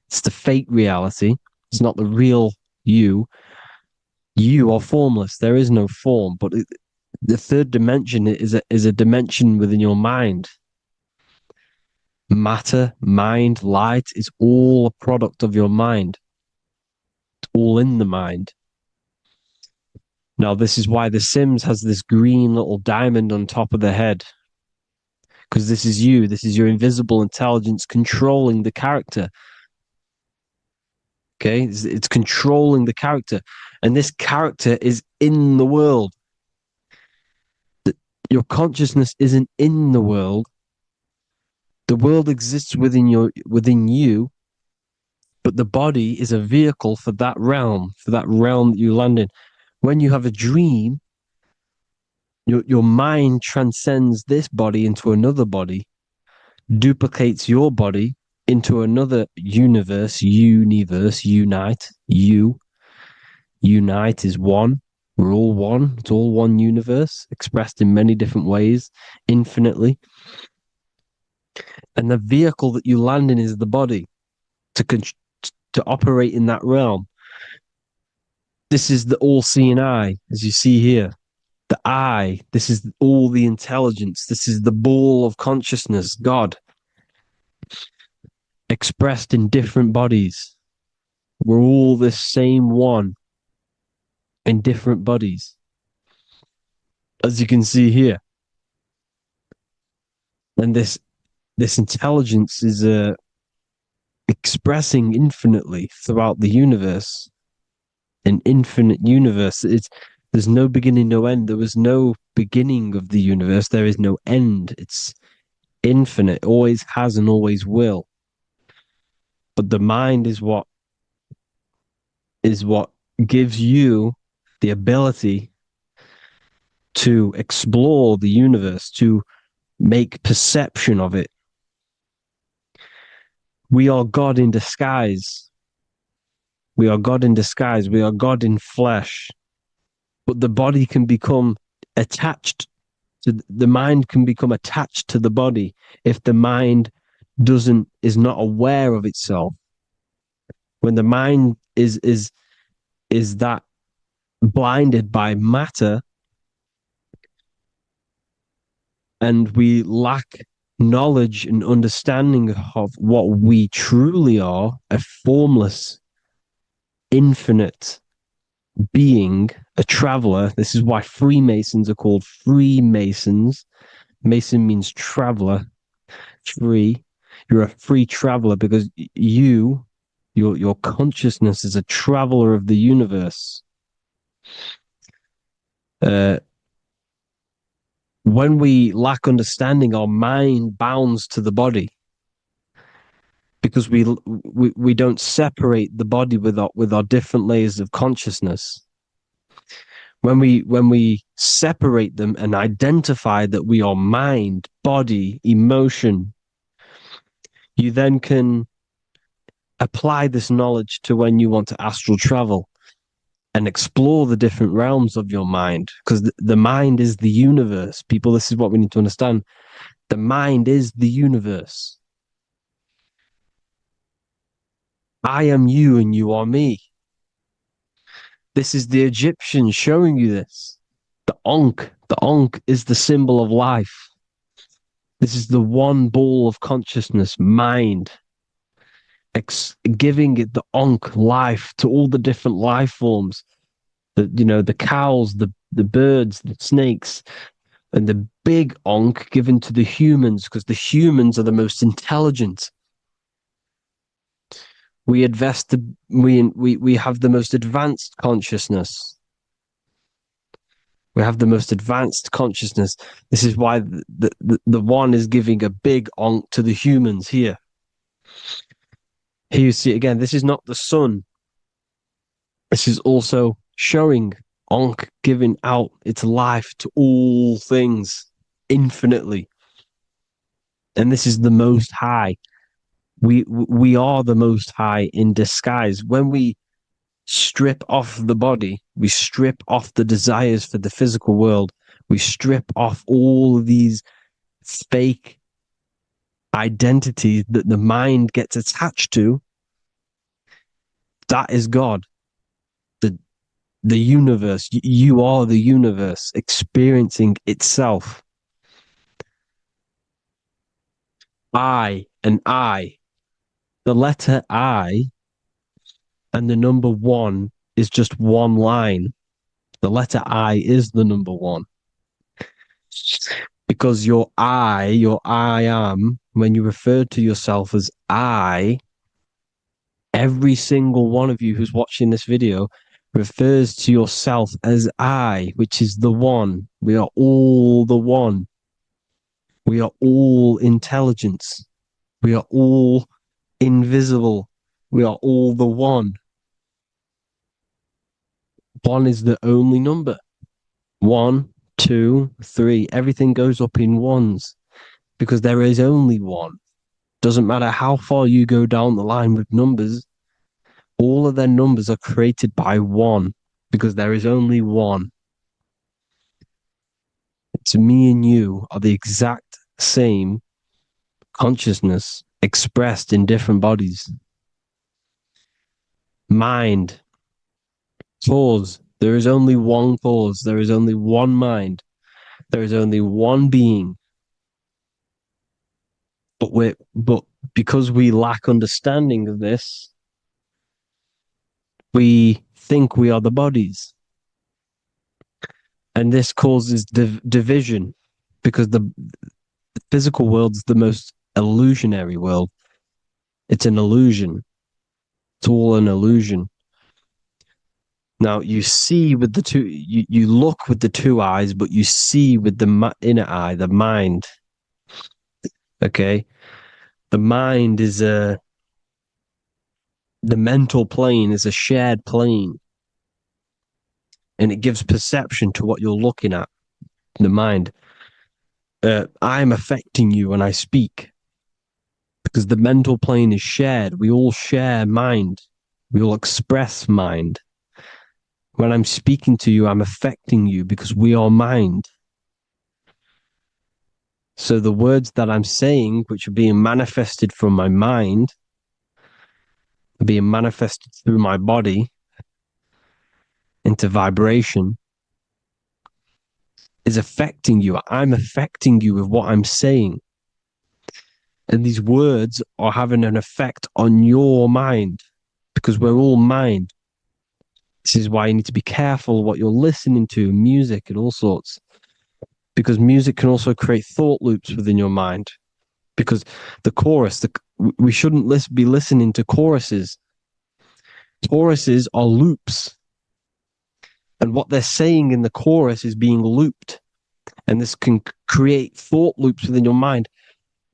It's the fake reality. It's not the real you. You are formless. There is no form, but the third dimension is a dimension within your mind. Matter, mind, light is all a product of your mind. It's all in the mind. Now, this is why The Sims has this green little diamond on top of the head. Because this is you. This is your invisible intelligence controlling the character. Okay? It's controlling the character. And this character is in the world. Your consciousness isn't in the world. The world exists within you, but the body is a vehicle for that realm that you land in. When you have a dream, your mind transcends this body into another body, duplicates your body into another universe, unite. Unite is one. We're all one. It's all one universe, expressed in many different ways, infinitely. And the vehicle that you land in is the body to operate in that realm. This is the all-seeing eye, as you see here. The I, this is all the intelligence. This is the ball of consciousness, God, expressed in different bodies. We're all this same one in different bodies, as you can see here. And this intelligence is expressing infinitely throughout the universe, an infinite universe. There's no beginning, no end. There was no beginning of the universe. There is no end. It's infinite, always has and always will. But the mind is what gives you the ability to explore the universe, to make perception of it. We are God in disguise. We are God in disguise. We are God in flesh. But the body can become attached to the mind, can become attached to the body if the mind is not aware of itself. When the mind is that blinded by matter, and we lack knowledge and understanding of what we truly are, a formless, infinite being, a traveler. This is why Freemasons are called Freemasons. Mason means traveler. Free. You're a free traveler because your consciousness is a traveler of the universe. When we lack understanding, our mind bounds to the body because we don't separate the body with our different layers of consciousness. When we separate them and identify that we are mind, body, emotion, you then can apply this knowledge to when you want to astral travel and explore the different realms of your mind, because the mind is the universe. People, this is what we need to understand. The mind is the universe. I am you and you are me. This is the Egyptians showing you this. The Ankh is the symbol of life. This is the one ball of consciousness, mind, giving it the Ankh life to all the different life forms. The cows, the birds, the snakes, and the big Ankh given to the humans, because the humans are the most intelligent. We have the most advanced consciousness. We have the most advanced consciousness. This is why the one is giving a big Ankh to the humans here. Here you see again, this is not the sun. This is also showing Ankh giving out its life to all things infinitely. And this is the Most High. We are the Most High in disguise. When we strip off the body, we strip off the desires for the physical world, we strip off all of these fake identities that the mind gets attached to. That is God. The universe. You are the universe experiencing itself. I and I. The letter I and the number one is just one line. The letter I is the number one. Because your I am, when you refer to yourself as I, every single one of you who's watching this video refers to yourself as I, which is the one. We are all the one. We are all intelligence. We are all invisible. We are all the one. One is the only number. 1, 2, 3. Everything goes up in ones because there is only one. Doesn't matter how far you go down the line with numbers, all of their numbers are created by one because there is only one. It's me and you are the exact same consciousness expressed in different bodies. Mind Cause. There is only one cause. There is only one mind. There is only one being. But because we lack understanding of this, we think we are the bodies. And this causes division because the physical world's the most illusionary world. It's an illusion. It's all an illusion. Now you see with the two, you look with the two eyes, but you see with the inner eye, the mind. Okay, the mind is the mental plane is a shared plane, and it gives perception to what you're looking at. The mind. I'm affecting you when I speak because the mental plane is shared. We all share mind. We all express mind. When I'm speaking to you, I'm affecting you because we are mind. So the words that I'm saying, which are being manifested from my mind, are being manifested through my body into vibration, is affecting you. I'm affecting you with what I'm saying. And these words are having an effect on your mind because we're all mind. This is why you need to be careful what you're listening to, music and all sorts, because music can also create thought loops within your mind. Because the chorus, we shouldn't be listening to choruses. Choruses are loops. And what they're saying in the chorus is being looped. And this can create thought loops within your mind.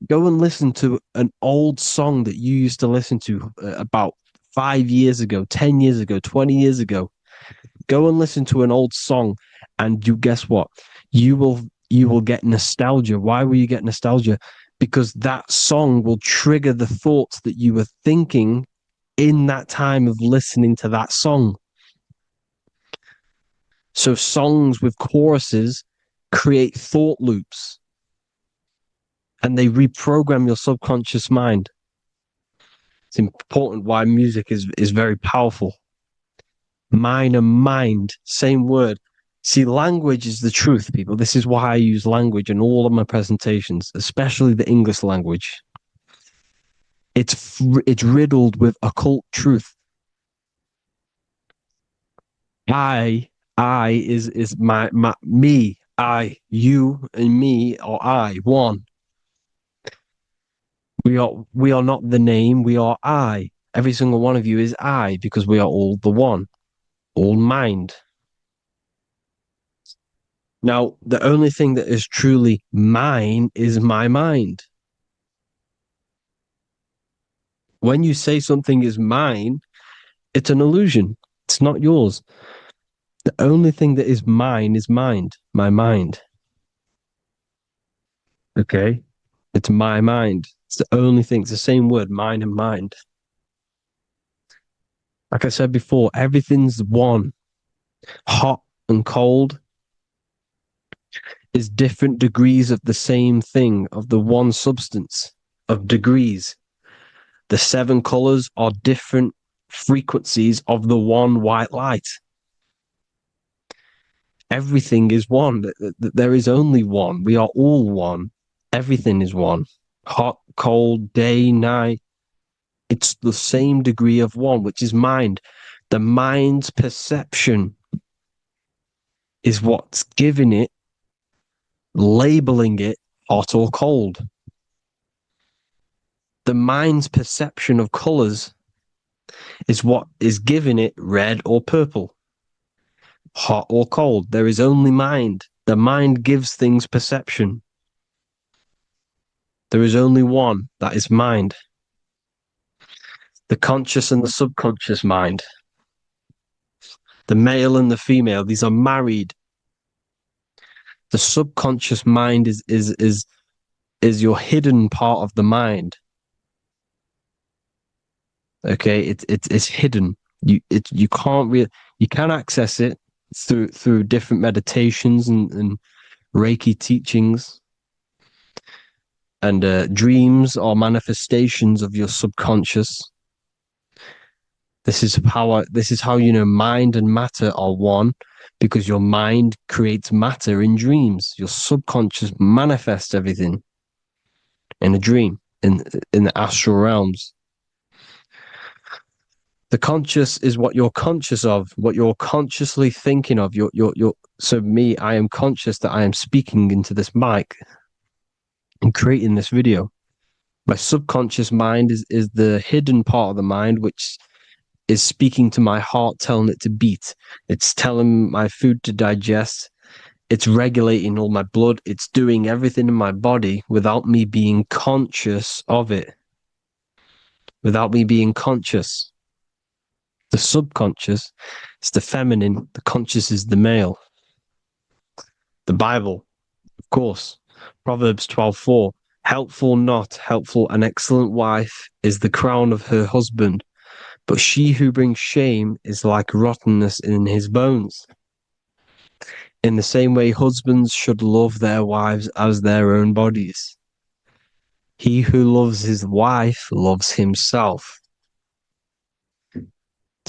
Go and listen to an old song that you used to listen to about 5 years ago, 10 years ago, 20 years ago. Go and listen to an old song, and you guess what? You will get nostalgia. Why will you get nostalgia? Because that song will trigger the thoughts that you were thinking in that time of listening to that song. So songs with choruses create thought loops, and they reprogram your subconscious mind. It's important why music is very powerful. Mind and mind, same word. See, language is the truth, people. This is why I use language in all of my presentations, especially the English language. It's riddled with occult truth. I is my me, I, you, and me, or I, one. We are not the name, we are I. Every single one of you is I because we are all the one, all mind. Now, the only thing that is truly mine is my mind. When you say something is mine, it's an illusion. It's not yours. The only thing that is mine is mind, my mind. Okay? It's my mind. It's the only thing. It's the same word, mind and mind. Like I said before, everything's one. Hot and cold is different degrees of the same thing, of the one substance, of degrees. The 7 colors are different frequencies of the one white light. Everything is one. There is only one. We are all one. Everything is one. Hot, cold, day, night. It's the same degree of one, which is mind. The mind's perception is what's giving it, labeling it hot or cold. The mind's perception of colors is what is giving it red or purple, hot or cold. There is only mind. The mind gives things perception. There is only one, that is mind. The conscious and the subconscious mind. The male and the female, these are married. The subconscious mind is your hidden part of the mind. Okay, it's hidden. You can't really, you can access it through different meditations and Reiki teachings. And dreams are manifestations of your subconscious. This is how you know mind and matter are one, because your mind creates matter in dreams. Your subconscious manifests everything in a dream, in the astral realms. The conscious is what you're conscious of, what you're consciously thinking of. So me, I am conscious that I am speaking into this mic and creating this video. My subconscious mind is the hidden part of the mind, which is speaking to my heart, telling it to beat. It's telling my food to digest. It's regulating all my blood. It's doing everything in my body without me being conscious of it. Without me being conscious. The subconscious is the feminine. The conscious is the male. The Bible, of course. Proverbs 12:4. Helpful, not helpful, an excellent wife is the crown of her husband, but she who brings shame is like rottenness in his bones. In the same way, husbands should love their wives as their own bodies. He who loves his wife loves himself.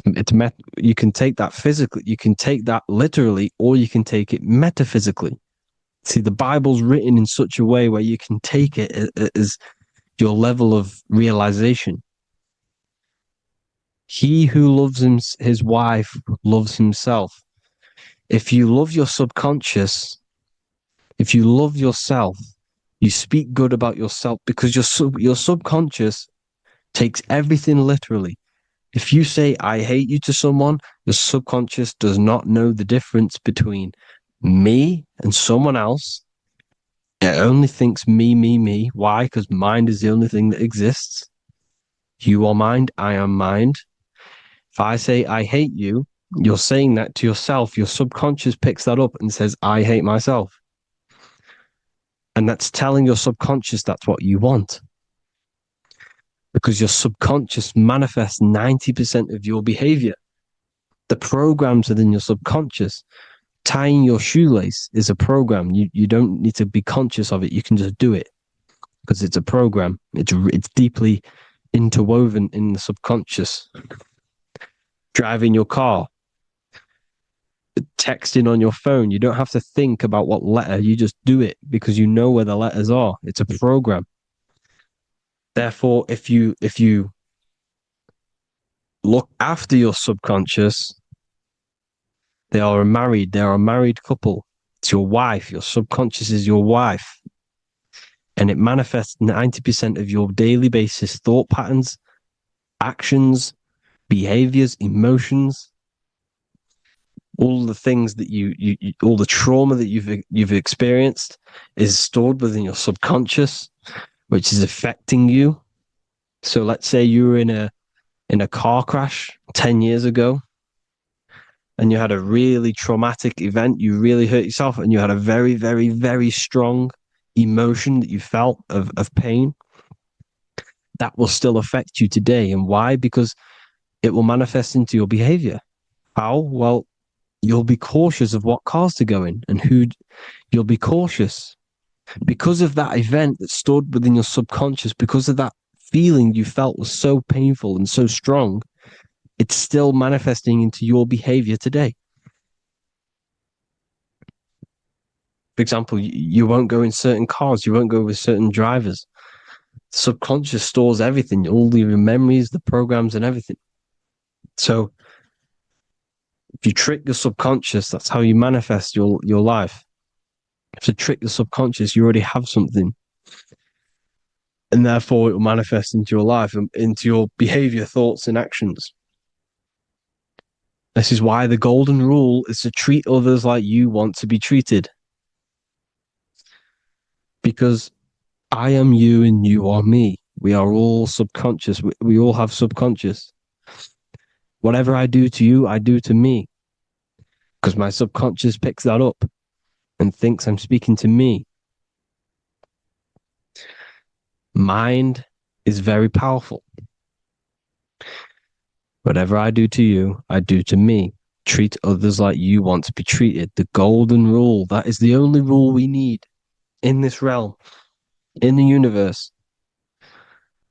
You can take that physically, you can take that literally, or you can take it metaphysically. See, the Bible's written in such a way where you can take it as your level of realization. He who loves his wife loves himself. If you love your subconscious, if you love yourself, you speak good about yourself, because your subconscious takes everything literally. If you say, I hate you to someone, your subconscious does not know the difference between me and someone else. It only thinks me, me, me. Why? Because mind is the only thing that exists. You are mind, I am mind. If I say, I hate you, you're saying that to yourself. Your subconscious picks that up and says, I hate myself. And that's telling your subconscious that's what you want. Because your subconscious manifests 90% of your behavior. The programs within your subconscious. Tying your shoelace is a program. You don't need to be conscious of it. You can just do it because it's a program. It's deeply interwoven in the subconscious. Driving your car, texting on your phone. You don't have to think about what letter. You just do it because you know where the letters are. It's a program. Therefore, if you look after your subconscious, they are a married couple. It's your wife. Your subconscious is your wife. And it manifests 90% of your daily basis thought patterns, actions, behaviors, emotions, all the things that you all the trauma that you've experienced is stored within your subconscious, which is affecting you. So let's say you were in a car crash 10 years ago and you had a really traumatic event, you really hurt yourself, and you had a very, very, very strong emotion that you felt of pain. That will still affect you today. And why? Because it will manifest into your behavior. How? Well, you'll be cautious of what cars to go in and who. You'll be cautious because of that event that's stored within your subconscious, because of that feeling you felt was so painful and so strong. It's still manifesting into your behavior today. For example, you won't go in certain cars, you won't go with certain drivers. The subconscious stores everything, all your memories, the programs, and everything. So if you trick your subconscious, that's how you manifest your life. If you trick the subconscious, you already have something. And therefore it will manifest into your life and into your behavior, thoughts, and actions. This is why the golden rule is to treat others like you want to be treated. Because I am you and you are me. We are all subconscious. We all have subconscious. Whatever I do to you, I do to me. Because my subconscious picks that up and thinks I'm speaking to me. Mind is very powerful. Whatever I do to you, I do to me. Treat others like you want to be treated. The golden rule. That is the only rule we need in this realm, in the universe.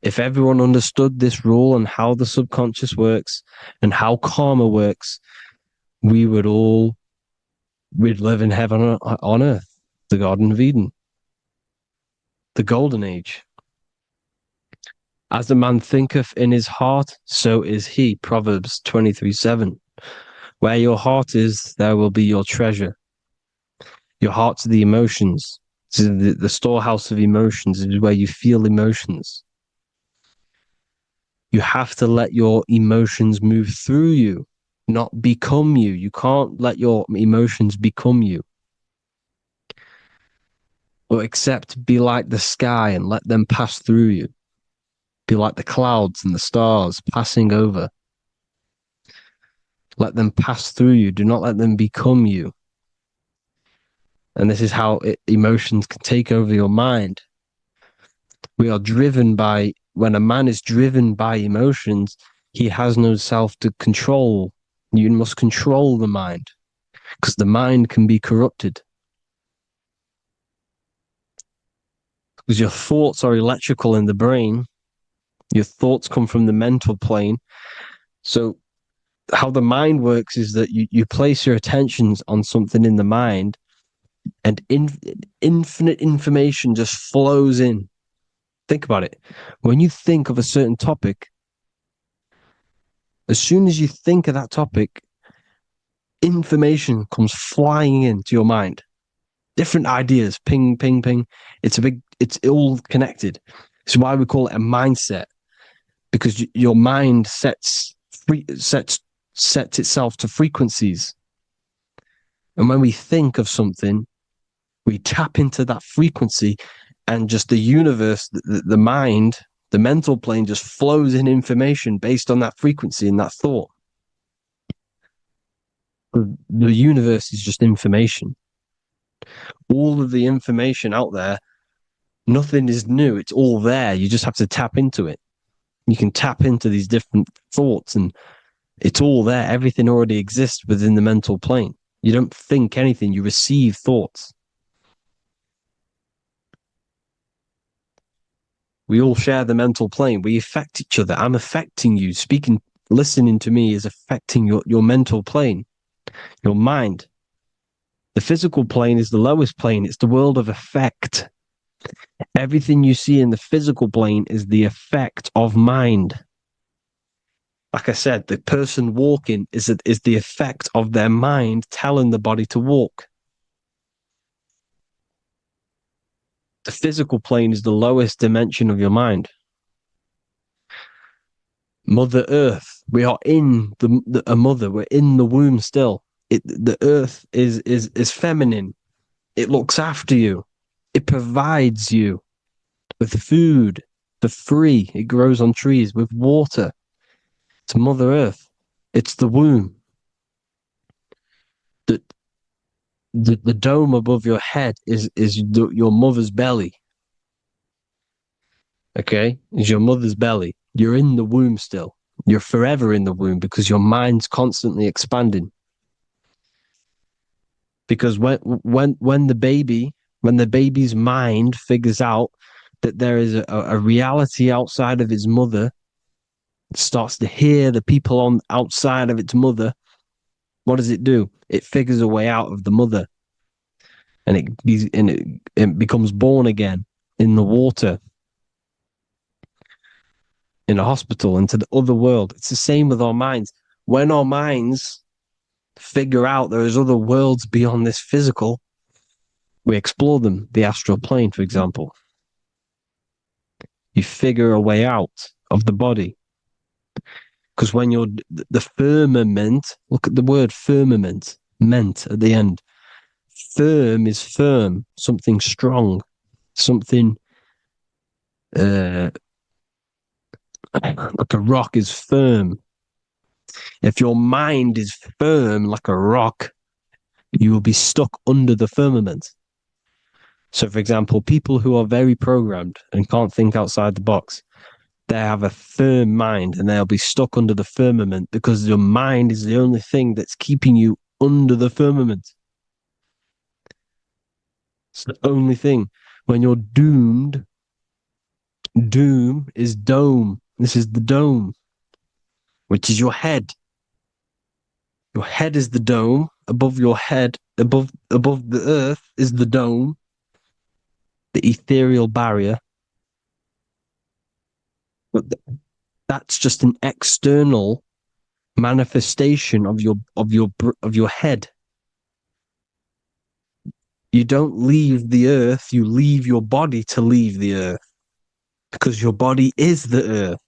If everyone understood this rule and how the subconscious works and how karma works, we'd live in heaven on earth, the Garden of Eden, the golden age. As a man thinketh in his heart, so is he. Proverbs 23:7. Where your heart is, there will be your treasure. Your heart's the emotions. The storehouse of emotions is where you feel emotions. You have to let your emotions move through you, not become you. You can't let your emotions become you. Or accept, be like the sky and let them pass through you. Be like the clouds and the stars passing over. Let them pass through you. Do not let them become you. And this is how emotions can take over your mind. We are driven by, when a man is driven by emotions, he has no self to control. You must control the mind, because the mind can be corrupted. Because your thoughts are electrical in the brain. Your thoughts come from the mental plane. So how the mind works is that you place your attentions on something in the mind, and infinite information just flows in. Think about it. When you think of a certain topic, as soon as you think of that topic, information comes flying into your mind. Different ideas, ping, ping, ping. It's all connected. It's why we call it a mindset, because your mind sets itself to frequencies. And when we think of something, we tap into that frequency, and just the universe, the mind, the mental plane just flows in information based on that frequency and that thought. The universe is just information. All of the information out there, nothing is new. It's all there. You just have to tap into it. You can tap into these different thoughts, and it's all there. Everything already exists within the mental plane. You don't think anything, you receive thoughts. We all share the mental plane. We affect each other. I'm affecting you. Speaking, listening to me is affecting your mental plane, your mind. The physical plane is the lowest plane. It's the world of effect. Everything you see in the physical plane is the effect of mind. Like I said, the person walking is the effect of their mind telling the body to walk. The physical plane is the lowest dimension of your mind. Mother Earth, we are in a mother. We're in the womb still. The Earth is feminine. It looks after you. It provides you with food for free. It grows on trees with water. It's Mother Earth. It's the womb. The dome above your head is your mother's belly. Okay? Is your mother's belly. You're in the womb still. You're forever in the womb because your mind's constantly expanding. Because when the baby's mind figures out that there is a reality outside of its mother, it starts to hear the people on outside of its mother, what does it do? It figures a way out of the mother, and it becomes born again in the water, in a hospital, into the other world. It's the same with our minds. When our minds figure out there is other worlds beyond this physical, we explore them. The astral plane, for example. You figure a way out of the body. Because when you're the firmament, look at the word firmament, meant at the end. Firm is firm, something strong, something like a rock is firm. If your mind is firm like a rock, you will be stuck under the firmament. So, for example, people who are very programmed and can't think outside the box, they have a firm mind and they'll be stuck under the firmament because your mind is the only thing that's keeping you under the firmament. It's the only thing. When you're doomed, Doom is dome. This is the dome, which is your head. Your head is the dome. Above your head, above the earth is the dome, the ethereal barrier. But that's just an external manifestation of your head. You don't leave the earth, you leave your body to leave the earth, because your body is the earth.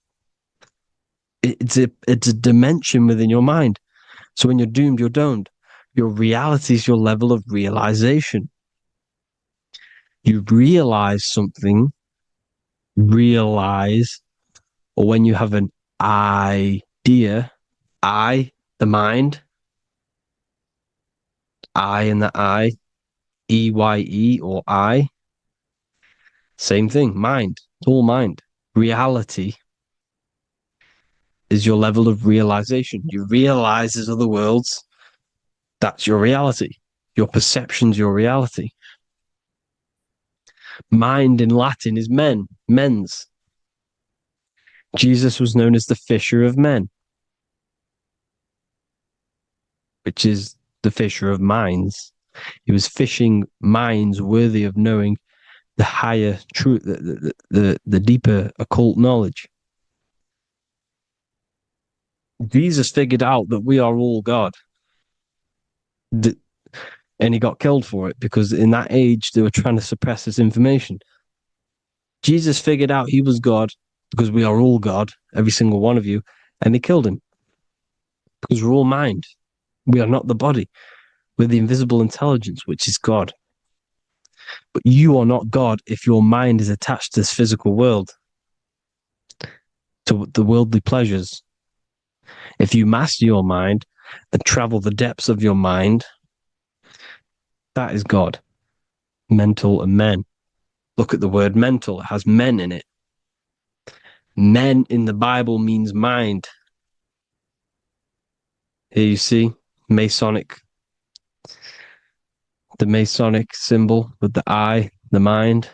It's a dimension within your mind. So when you're doomed, you're domed. Your reality is your level of realization. You realize something, or when you have an idea, the mind, and the EYE or I. Same thing, mind. It's all mind. Reality is your level of realization. You realize there's other worlds. That's your reality. Your perception's your reality. Mind in Latin is mens. Jesus was known as the fisher of men, which is the fisher of minds. He was fishing minds worthy of knowing the higher truth, the deeper occult knowledge. Jesus figured out that we are all God. And he got killed for it, because in that age they were trying to suppress this information. Jesus figured out he was God, because we are all God, every single one of you, and they killed him. Because we're all mind. We are not the body. We're the invisible intelligence, which is God. But you are not God if your mind is attached to this physical world, to the worldly pleasures. If you master your mind and travel the depths of your mind, that is God. Mental and men. Look at the word mental. It has men in it. Men in the Bible means mind. Here you see Masonic. The Masonic symbol with the eye, the mind.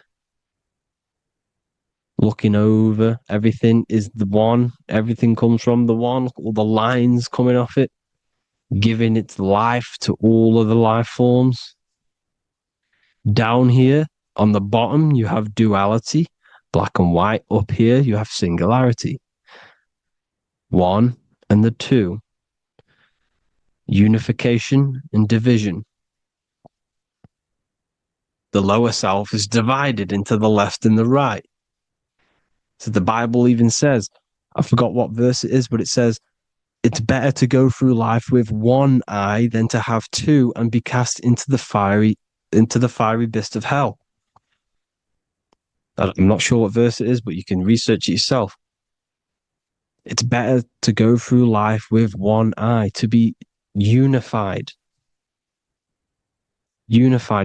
Looking over everything is the one. Everything comes from the one. All the lines coming off it, giving its life to all of the life forms. Down here on the bottom, you have duality, black and white. Up here, you have singularity. One and the two. Unification and division. The lower self is divided into the left and the right. So the Bible even says, I forgot what verse it is, but it says, it's better to go through life with one eye than to have two and be cast into the fiery abyss of hell. I'm not sure what verse it is, but you can research it yourself. It's better to go through life with one eye, to be unified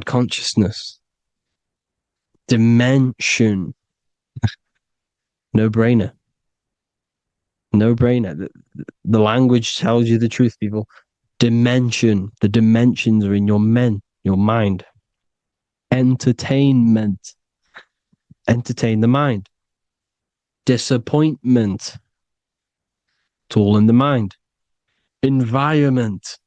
consciousness, dimension. No-brainer. The language tells you the truth, people. Dimension. The dimensions are in your mind. Entertainment. Entertain the mind. Disappointment. It's all in the mind. Environment.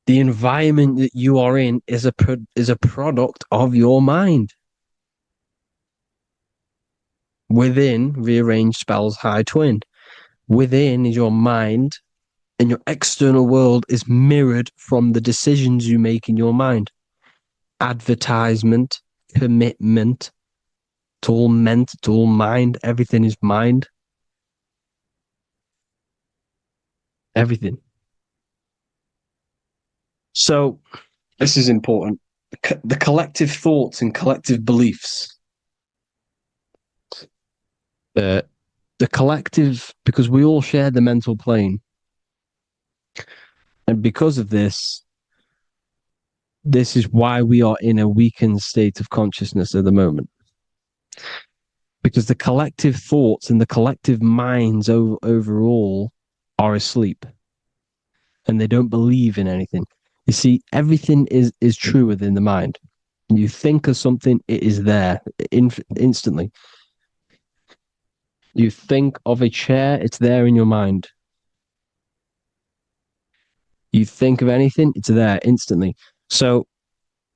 The environment that you are in is a product of your mind. Within, rearrange spells high twin. Within is your mind, and your external world is mirrored from the decisions you make in your mind. Advertisement, commitment, it's all meant, it's all mind. Everything is mind. Everything. So, this is important. The collective thoughts and collective beliefs. The collective, because we all share the mental plane. And because of this is why we are in a weakened state of consciousness at the moment. Because the collective thoughts and the collective minds overall are asleep. And they don't believe in anything. You see, everything is true within the mind. You think of something, it is there instantly. You think of a chair, it's there in your mind. You think of anything, it's there instantly. So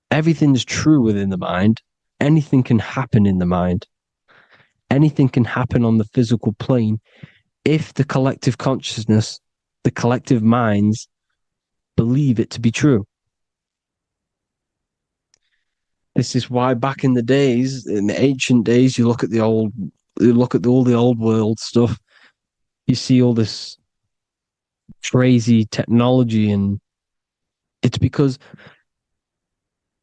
everything's true within the mind. Anything can happen in the mind. Anything can happen on the physical plane if the collective consciousness, the collective minds, believe it to be true. This is why back in the days, in the ancient days, you look at all the old world stuff, you see all this crazy technology, and it's because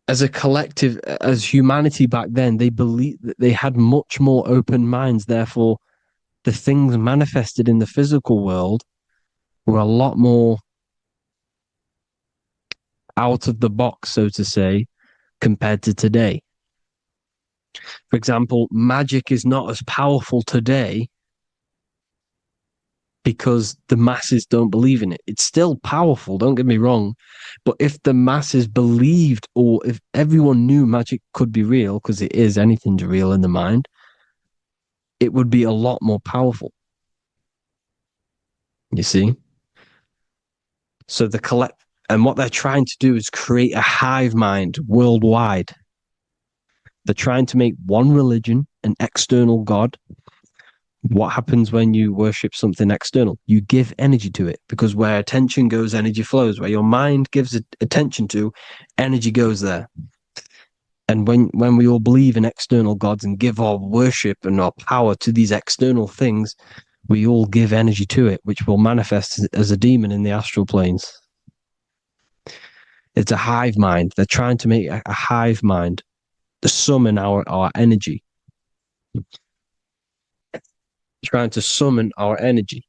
as a collective, as humanity back then, they believed that they had much more open minds. Therefore, the things manifested in the physical world were a lot more out of the box, so to say, compared to today. For example, magic is not as powerful today because the masses don't believe in it. It's still powerful, don't get me wrong. But if the masses believed, or if everyone knew magic could be real, because it is, anything's real in the mind, it would be a lot more powerful. You see? So and what they're trying to do is create a hive mind worldwide. They're trying to make one religion, an external God. What happens when you worship something external? You give energy to it, because where attention goes, energy flows. Where your mind gives attention to, energy goes there. And when we all believe in external gods and give our worship and our power to these external things, we all give energy to it, which will manifest as a demon in the astral planes. It's a hive mind. They're trying to make a hive mind to summon our energy. Trying to summon our energy.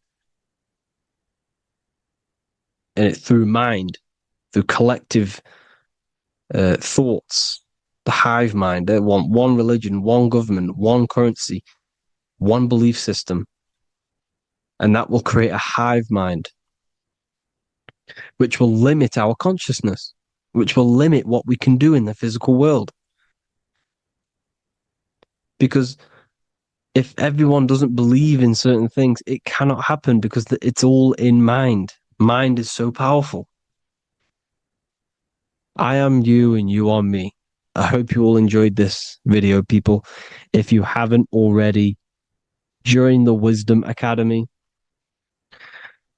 And it through mind, through collective thoughts, the hive mind. They want one religion, one government, one currency, one belief system. And that will create a hive mind, which will limit our consciousness, which will limit what we can do in the physical world. Because if everyone doesn't believe in certain things, it cannot happen, because it's all in mind. Mind is so powerful. I am you and you are me. I hope you all enjoyed this video, people. If you haven't already, join the Wisdom Academy.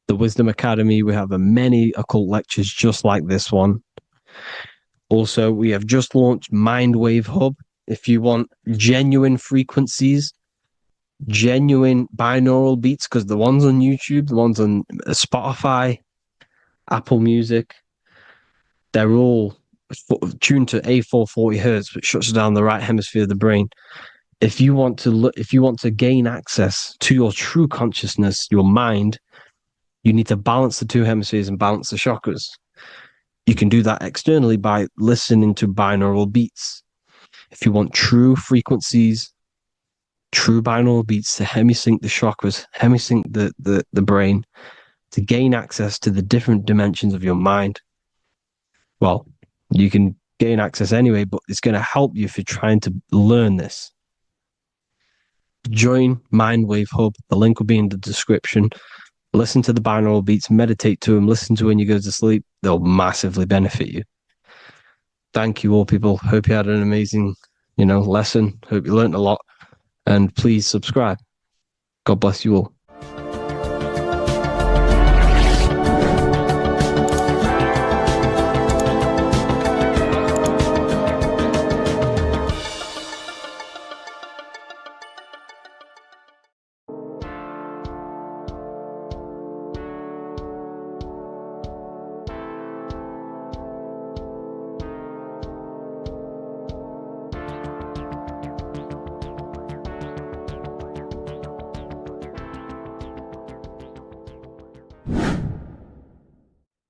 The Wisdom Academy, we have many occult lectures just like this one. Also, we have just launched Mindwave Hub. If you want genuine frequencies, genuine binaural beats, because the ones on YouTube, the ones on Spotify, Apple Music, they're all tuned to A440 hertz, which shuts down the right hemisphere of the brain. If you want to gain access to your true consciousness, your mind, you need to balance the two hemispheres and balance the chakras. You can do that externally by listening to binaural beats. If you want true frequencies, true binaural beats to hemisync the chakras, hemisync the brain, to gain access to the different dimensions of your mind, well, you can gain access anyway, but it's going to help you if you're trying to learn this. Join Mindwave Hub. The link will be in the description. Listen to the binaural beats, meditate to them, listen to when you go to sleep. They'll massively benefit you. Thank you all, people. Hope you had an amazing, lesson. Hope you learned a lot. And please subscribe. God bless you all.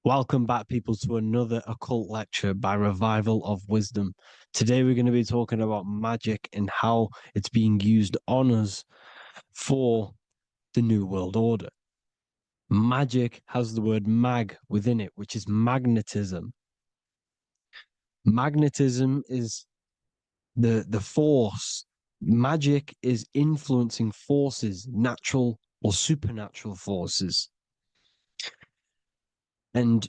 Welcome back, people, to another occult lecture by Revival of Wisdom. Today we're going to be talking about magic and how it's being used on us for the New World Order. Magic has the word mag within it, which is magnetism. Magnetism is the force. Magic is influencing forces, natural or supernatural forces, and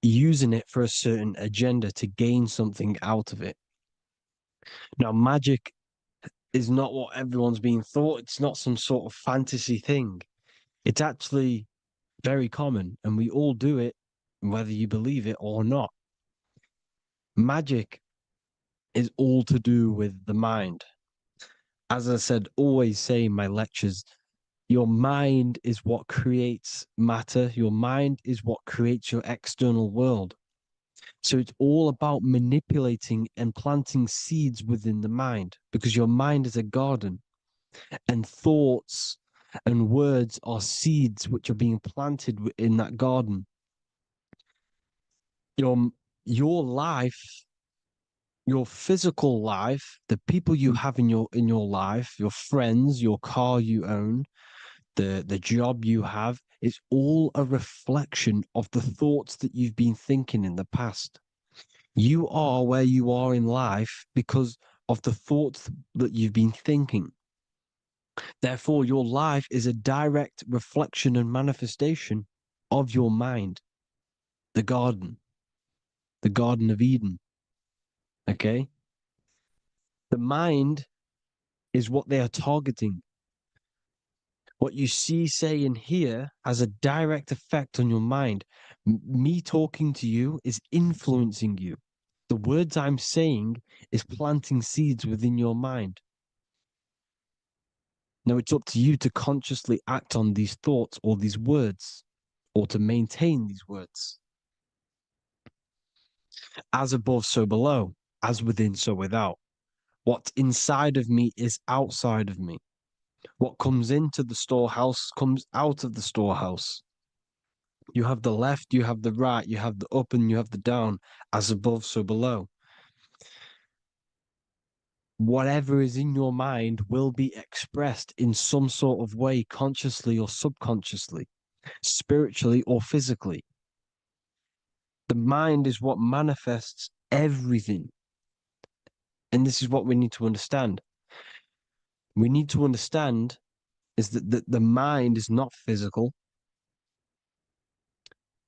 using it for a certain agenda to gain something out of it. Now, magic is not what everyone's being thought. It's not some sort of fantasy thing. It's actually very common, and we all do it, whether you believe it or not. Magic is all to do with the mind. As I said, always say in my lectures, your mind is what creates matter. Your mind is what creates your external world. So it's all about manipulating and planting seeds within the mind, because your mind is a garden, and thoughts and words are seeds which are being planted in that garden. Your life, your physical life, the people you have in your life, your friends, your car you own, the job you have, is all a reflection of the thoughts that you've been thinking in the past. You are where you are in life because of the thoughts that you've been thinking. Therefore, your life is a direct reflection and manifestation of your mind, the Garden of Eden. Okay? The mind is what they are targeting. What you see, say, and hear has a direct effect on your mind. Me talking to you is influencing you. The words I'm saying is planting seeds within your mind. Now it's up to you to consciously act on these thoughts or these words, or to maintain these words. As above, so below. As within, so without. What's inside of me is outside of me. What comes into the storehouse comes out of the storehouse. You have the left, you have the right, you have the up, and you have the down. As above, so below. Whatever is in your mind will be expressed in some sort of way, consciously or subconsciously, spiritually or physically. The mind is what manifests everything. And this is what we need to understand. We need to understand is that the mind is not physical.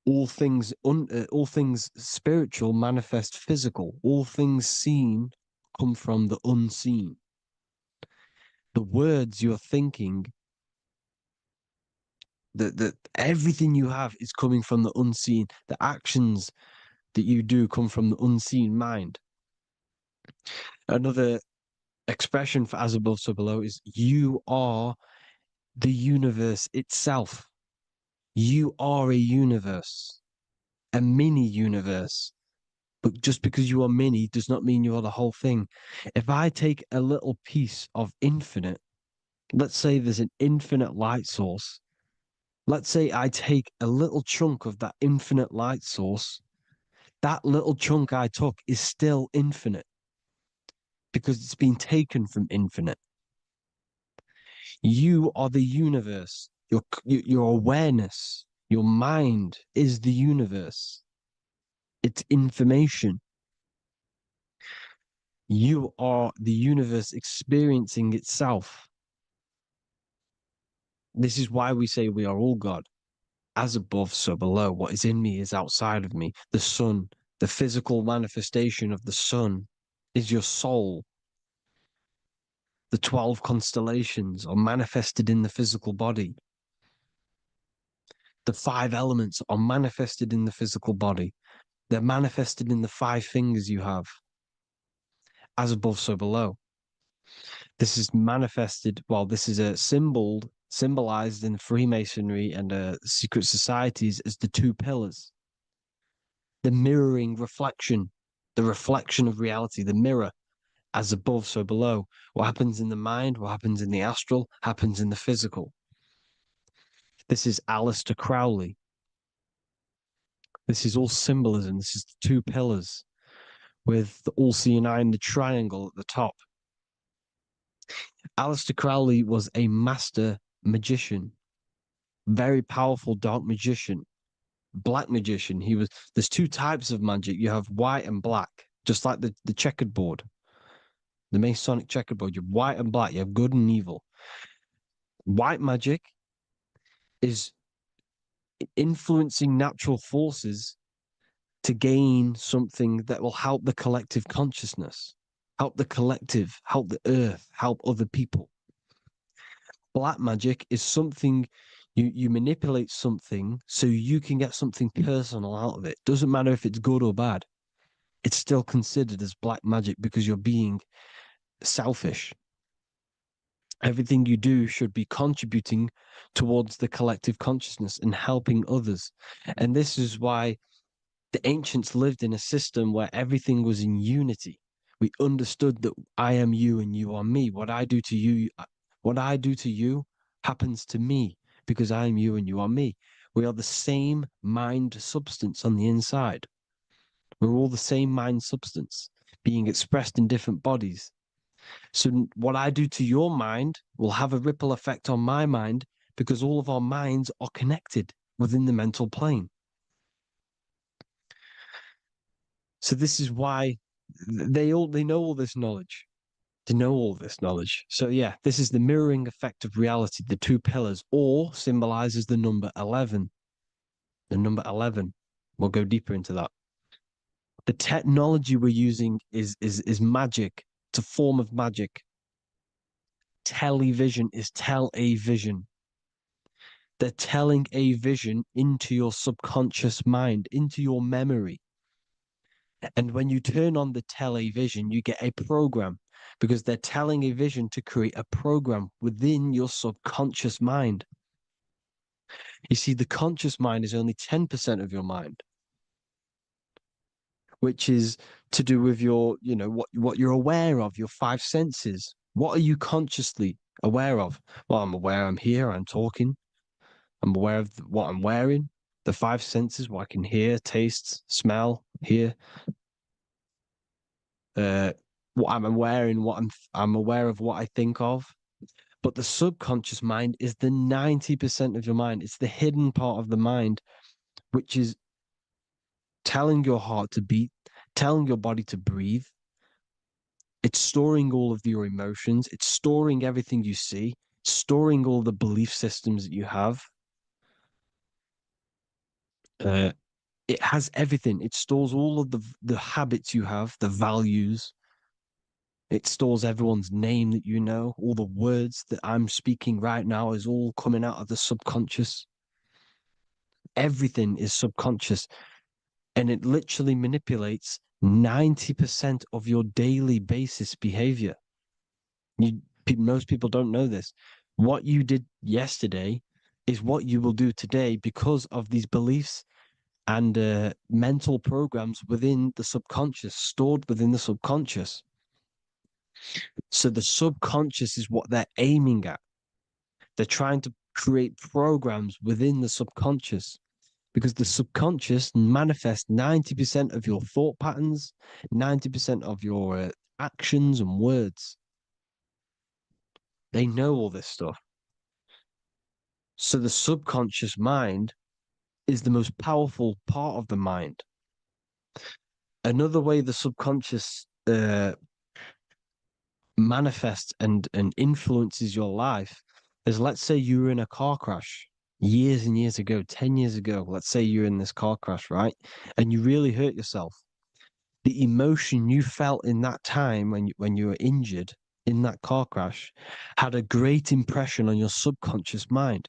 All things spiritual manifest physical. All things seen come from the unseen. The words you're thinking, that everything you have is coming from the unseen. The actions that you do come from the unseen mind. Another expression for as above, so below is you are the universe itself. You are a universe, a mini universe. But just because you are mini does not mean you are the whole thing. If I take a little piece of infinite, let's say there's an infinite light source. Let's say I take a little chunk of that infinite light source. That little chunk I took is still infinite because it's been taken from infinite. You are the universe. Your awareness, your mind is the universe. It's information. You are the universe experiencing itself. This is why we say we are all God. As above, so below. What is in me is outside of me. The sun, the physical manifestation of the sun, is your soul. The 12 constellations are manifested in the physical body. The 5 elements are manifested in the physical body. They're manifested in the 5 fingers you have. As above, so below. This is manifested, well, this is a symbolized in Freemasonry and secret societies as the 2 pillars. The mirroring reflection, the reflection of reality, the mirror, as above, so below. What happens in the mind, what happens in the astral, happens in the physical. This is Aleister Crowley. This is all symbolism. This is the 2 pillars with the all-seeing eye and the triangle at the top. Aleister Crowley was a master magician, very powerful dark magician, black magician. There's 2 types of magic. You have white and black, just like the checkered board. the Masonic checkerboard. You have white and black. You have good and evil. White magic is influencing natural forces to gain something that will help the collective consciousness, help the collective, help the earth, help other people. Black magic is something you manipulate something so you can get something personal out of it. Doesn't matter if it's good or bad. It's still considered as black magic because you're being selfish. Everything you do should be contributing towards the collective consciousness and helping others. And this is why the ancients lived in a system where everything was in unity. We understood that I am you and you are me. What I do to you happens to me because I am you and you are me. We are the same mind substance on the inside. We're all the same mind substance being expressed in different bodies. So what I do to your mind will have a ripple effect on my mind because all of our minds are connected within the mental plane. So this is why they know all this knowledge. They know all this knowledge. So yeah, this is the mirroring effect of reality, the two pillars, or symbolizes the number 11. The number 11. We'll go deeper into that. The technology we're using is magic. It's a form of magic. Television is tell a vision. They're telling a vision into your subconscious mind, into your memory. And when you turn on the television, you get a program because they're telling a vision to create a program within your subconscious mind. You see, the conscious mind is only 10% of your mind, which is to do with your, what you're aware of, your five senses. What are you consciously aware of? Well, I'm aware I'm here, I'm talking. I'm aware of what I'm wearing, the five senses, what I can hear, taste, smell, hear. What I'm wearing, I'm aware of what I think of. But the subconscious mind is the 90% of your mind. It's the hidden part of the mind, which is telling your heart to beat, telling your body to breathe. It's storing all of your emotions. It's storing everything you see, storing all the belief systems that you have. It has everything. It stores all of the habits you have, the values. It stores everyone's name that you know. All the words that I'm speaking right now is all coming out of the subconscious. Everything is subconscious. And it literally manipulates 90% of your daily basis behavior. Most people don't know this. What you did yesterday is what you will do today because of these beliefs and mental programs within the subconscious, stored within the subconscious. So the subconscious is what they're aiming at. They're trying to create programs within the subconscious because the subconscious manifests 90% of your thought patterns, 90% of your actions and words. They know all this stuff. So the subconscious mind is the most powerful part of the mind. Another way the subconscious manifests and influences your life is, let's say you were in a car crash years and years ago, 10 years ago. Let's say you're in this car crash, right? And you really hurt yourself. The emotion you felt in that time when you were injured in that car crash had a great impression on your subconscious mind.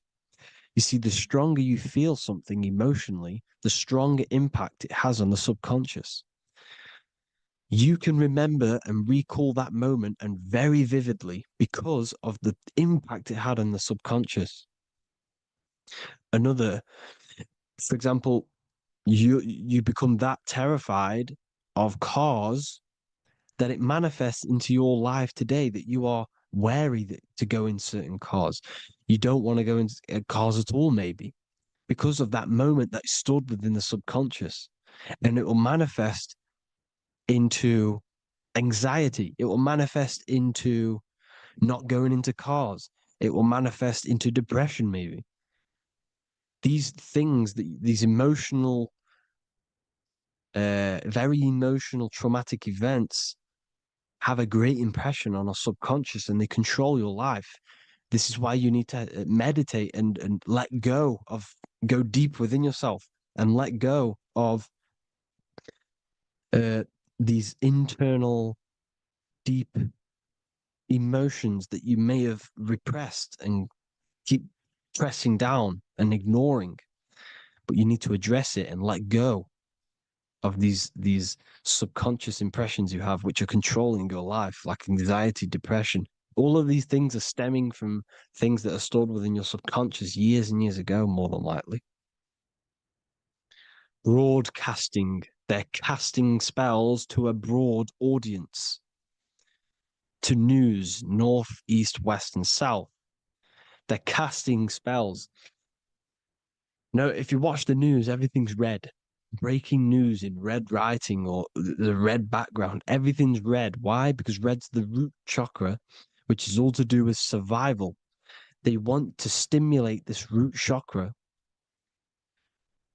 You see, the stronger you feel something emotionally, the stronger impact it has on the subconscious. You can remember and recall that moment and very vividly because of the impact it had on the subconscious. For example, you become that terrified of cars that it manifests into your life today, that you are wary to go in certain cars. You don't want to go into cars at all, maybe, because of that moment that stood within the subconscious. And it will manifest into anxiety. It will manifest into not going into cars. It will manifest into depression, maybe. These things, these emotional, very emotional, traumatic events have a great impression on our subconscious and they control your life. This is why you need to meditate and let go go deep within yourself and let go of these internal deep emotions that you may have repressed and keep pressing down and ignoring. But you need to address it and let go of these subconscious impressions you have, which are controlling your life, like anxiety, depression. All of these things are stemming from things that are stored within your subconscious years and years ago, more than likely. Broadcasting. They're casting spells to a broad audience, to news, north, east, west, and south. They're casting spells. No, if you watch the news, everything's red. Breaking news in red writing or the red background, everything's red. Why? Because red's the root chakra, which is all to do with survival. They want to stimulate this root chakra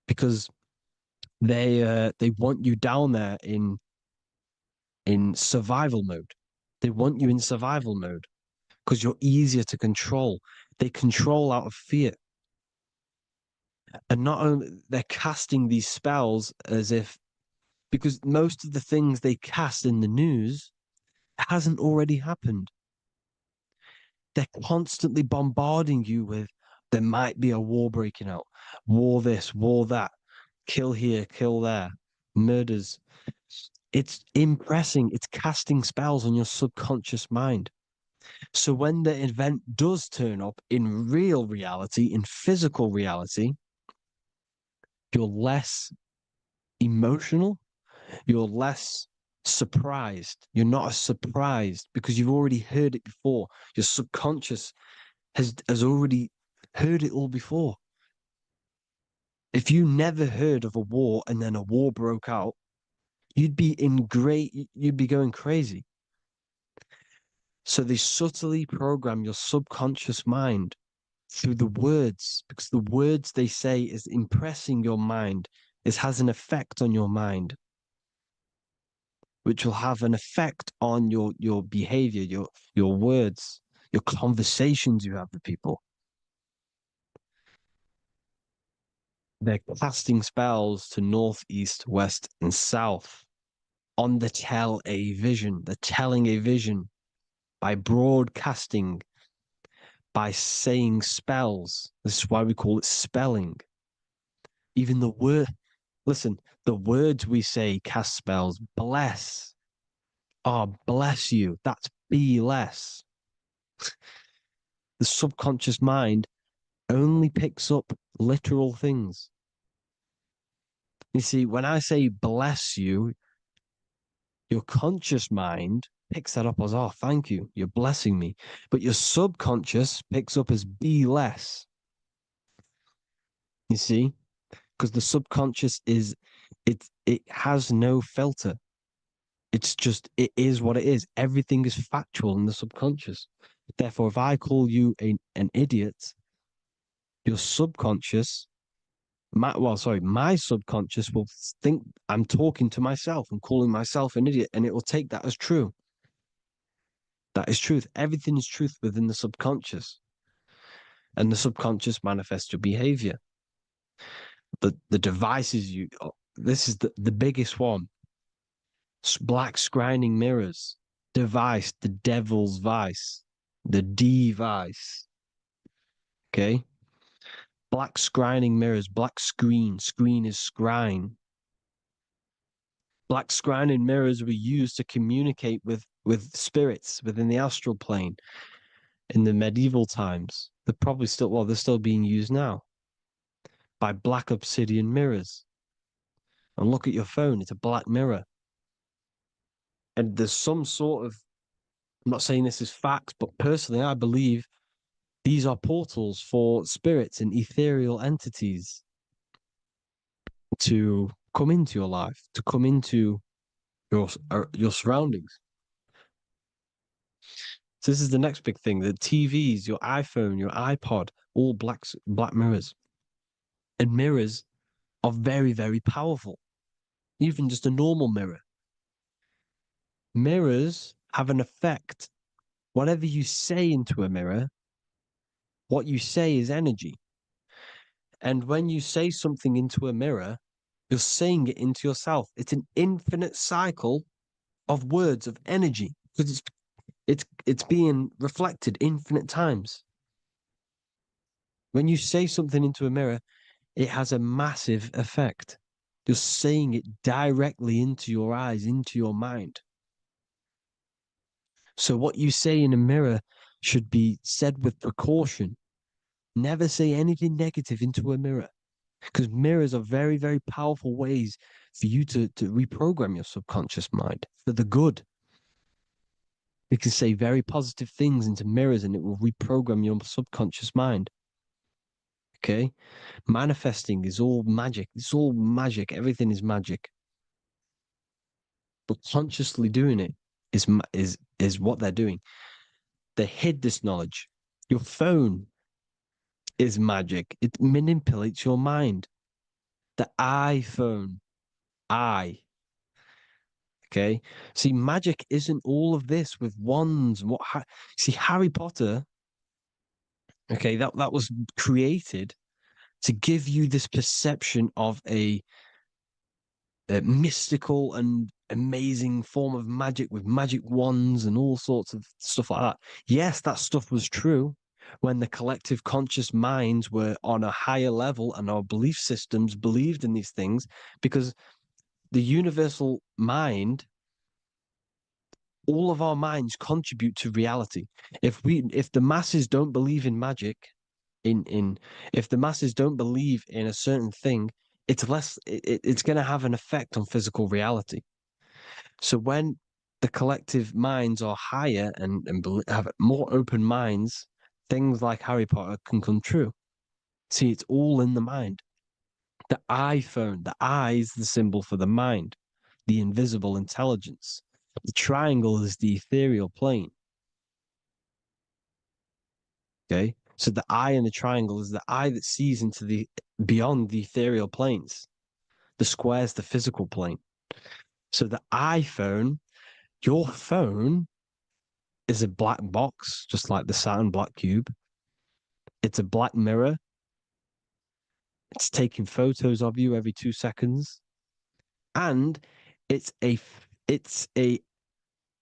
because they want you down there in survival mode. They want you in survival mode because you're easier to control. They control out of fear. And not only they're casting these spells as if, because most of the things they cast in the news hasn't already happened. They're constantly bombarding you with there might be a war breaking out, war this, war that, kill here, kill there, murders. It's impressing, it's casting spells on your subconscious mind. So when the event does turn up in real reality, in physical reality, you're less emotional, you're less surprised. You're not as surprised because you've already heard it before. Your subconscious has already heard it all before. If you never heard of a war and then a war broke out, you'd be going crazy. So they subtly program your subconscious mind through the words, because the words they say is impressing your mind. It has an effect on your mind, which will have an effect on your behavior, your words, your conversations you have with people. They're casting spells to north, east, west, and south on the tell a vision. They're telling a vision by broadcasting, by saying spells. This is why we call it spelling. Even the word, listen, the words we say cast spells. Bless. Oh, bless you. That's be less. The subconscious mind only picks up literal things. You see, when I say bless you, your conscious mind picks that up as, oh, thank you, you're blessing me. But your subconscious picks up as be less. You see? Because the subconscious it has no filter. It's just, it is what it is. Everything is factual in the subconscious. Therefore, if I call you an idiot, your subconscious, my subconscious will think I'm talking to myself and calling myself an idiot, and it will take that as true. That is truth. Everything is truth within the subconscious. And the subconscious manifests your behavior. The devices this is the biggest one. Black scrying mirrors, device, the devil's vice, the device. Okay? Black scrying mirrors, black screen is scrying. Black scrying mirrors were used to communicate with spirits within the astral plane in the medieval times. They're still being used now by black obsidian mirrors. And look at your phone, it's a black mirror. And there's some sort of, I'm not saying this is facts, but personally, I believe these are portals for spirits and ethereal entities to come into your life, to come into your surroundings. So this is the next big thing: the TVs, your iPhone, your iPod, all black mirrors, and mirrors are very, very powerful. Even just a normal mirror. Mirrors have an effect. Whatever you say into a mirror, what you say is energy. And when you say something into a mirror, you're saying it into yourself. It's an infinite cycle of words of energy because it's being reflected infinite times. When you say something into a mirror, it has a massive effect. You're saying it directly into your eyes, into your mind. So what you say in a mirror should be said with precaution. Never say anything negative into a mirror, because mirrors are very, very powerful ways for you to reprogram your subconscious mind for the good. You can say very positive things into mirrors and it will reprogram your subconscious mind. Okay? Manifesting is all magic. It's all magic. Everything is magic. But consciously doing it is what they're doing. They hid this knowledge. Your phone is magic. It manipulates your mind. The iPhone, okay. See, magic isn't all of this with wands. See, Harry Potter, okay, that was created to give you this perception of a mystical and amazing form of magic with magic wands and all sorts of stuff like that. Yes, that stuff was true when the collective conscious minds were on a higher level and our belief systems believed in these things, because the universal mind, all of our minds contribute to reality. If the masses don't believe in magic, in if the masses don't believe in a certain thing, it's going to have an effect on physical reality. So when the collective minds are higher and have more open minds, things like Harry Potter can come true. See, it's all in the mind. The iPhone, the eye is the symbol for the mind, the invisible intelligence. The triangle is the ethereal plane. Okay. So the eye in the triangle is the eye that sees into the beyond the ethereal planes. The square is the physical plane. So the iPhone, your phone is a black box, just like the Saturn black cube. It's a black mirror. It's taking photos of you every 2 seconds. And it's a it's a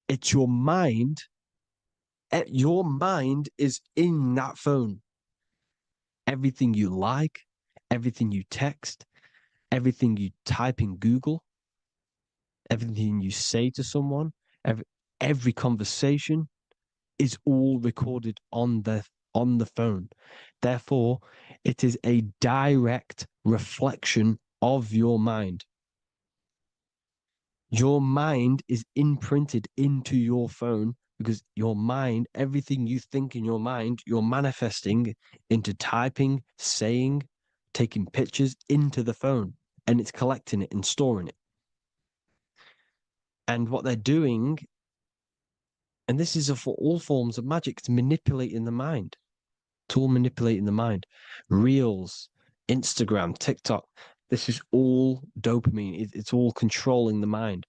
it's your mind. Your mind is in that phone. Everything you like, everything you text, everything you type in Google, everything you say to someone, every conversation is all recorded on the phone. Therefore, it is a direct reflection of your mind. Your mind is imprinted into your phone because your mind, everything you think in your mind, you're manifesting into typing, saying, taking pictures into the phone, and it's collecting it and storing it. And what they're doing, and this is for all forms of magic, it's manipulating the mind. It's all manipulating the mind. Reels, Instagram, TikTok, this is all dopamine. It's all controlling the mind.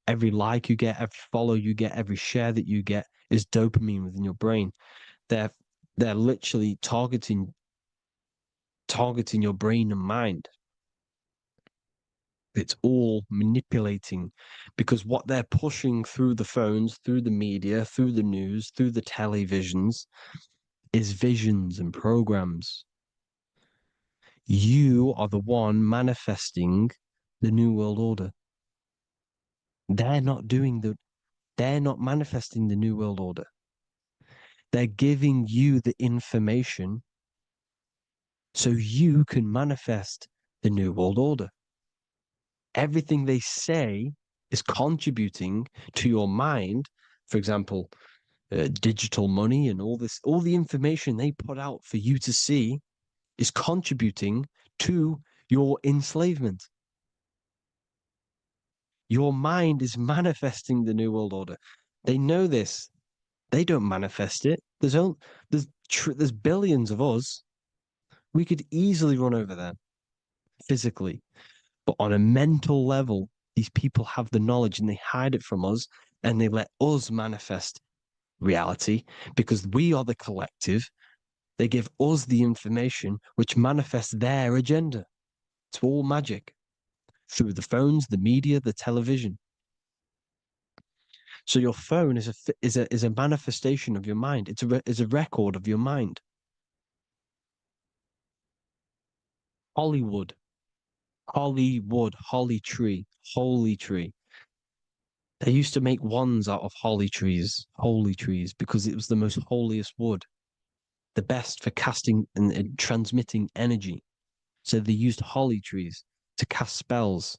Every like you get, every follow you get, every share that you get is dopamine within your brain. They're literally targeting your brain and mind. It's all manipulating, because what they're pushing through the phones, through the media, through the news, through the televisions is visions and programs. You are the one manifesting the New World Order. They're not manifesting the New World Order. They're giving you the information so you can manifest the New World Order. Everything they say is contributing to your mind. For example, digital money and all the information they put out for you to see is contributing to your enslavement. Your mind is manifesting the New World Order. They know this. They don't manifest it. There's billions of us. We could easily run over them physically. But on a mental level, these people have the knowledge and they hide it from us and they let us manifest reality because we are the collective. They give us the information which manifests their agenda. It's all magic through the phones, the media, the television. So your phone is a manifestation of your mind. It's a record of your mind. Hollywood, holly tree, holy tree. They used to make wands out of holly trees, holy trees, because it was the most holiest wood, the best for casting and transmitting energy. So they used holly trees to cast spells.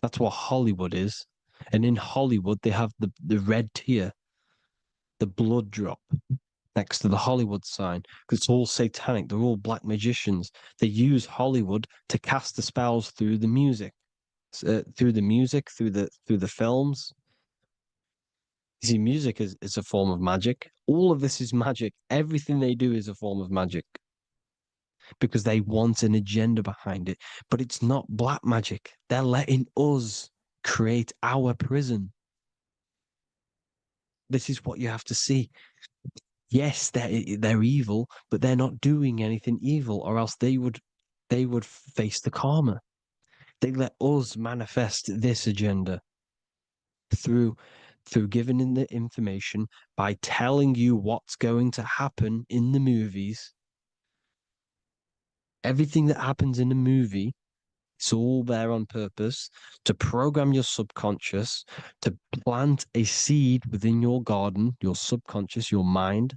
That's what Hollywood is. And in Hollywood, they have the red tear, the blood drop next to the Hollywood sign, because it's all satanic. They're all black magicians. They use Hollywood to cast the spells through the music, through the films. You see, music is a form of magic. All of this is magic. Everything they do is a form of magic because they want an agenda behind it. But it's not black magic. They're letting us create our prison. This is what you have to see. Yes, they're evil, but they're not doing anything evil, or else they would face the karma. They let us manifest this agenda through giving in the information by telling you what's going to happen in the movies. Everything that happens in a movie, it's all there on purpose to program your subconscious, to plant a seed within your garden, your subconscious, your mind.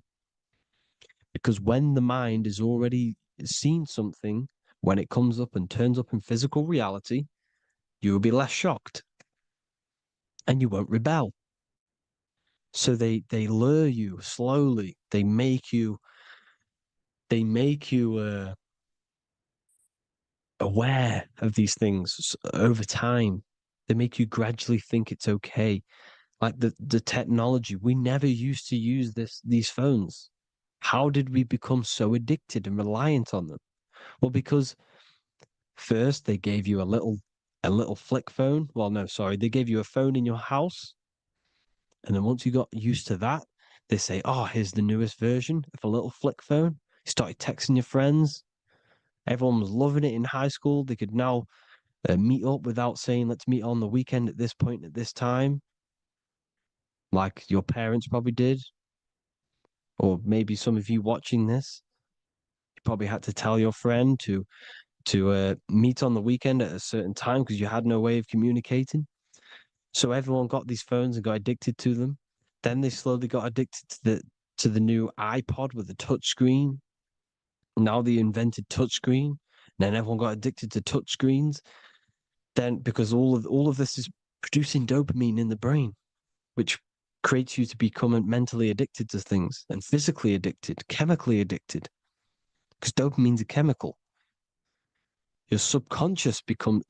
Because when the mind is already seen something, when it comes up and turns up in physical reality, you will be less shocked and you won't rebel. So they lure you slowly. They make you aware of these things over time. They make you gradually think it's okay. Like the technology, we never used to use these phones. How did we become so addicted and reliant on them? Well, because first they gave you a little flick phone. Well, no, sorry, they gave you a phone in your house. And then once you got used to that, they say, oh, here's the newest version of a little flick phone. You started texting your friends. Everyone was loving it in high school. They could now meet up without saying, let's meet on the weekend at this point at this time, like your parents probably did. Or maybe some of you watching this, you probably had to tell your friend to meet on the weekend at a certain time because you had no way of communicating. So everyone got these phones and got addicted to them. Then they slowly got addicted to the new iPod with the touch screen. Now they invented touchscreen. Then everyone got addicted to touchscreens. Then because all of this is producing dopamine in the brain, which creates you to become mentally addicted to things and physically addicted, chemically addicted. Because dopamine's a chemical. Your subconscious becomes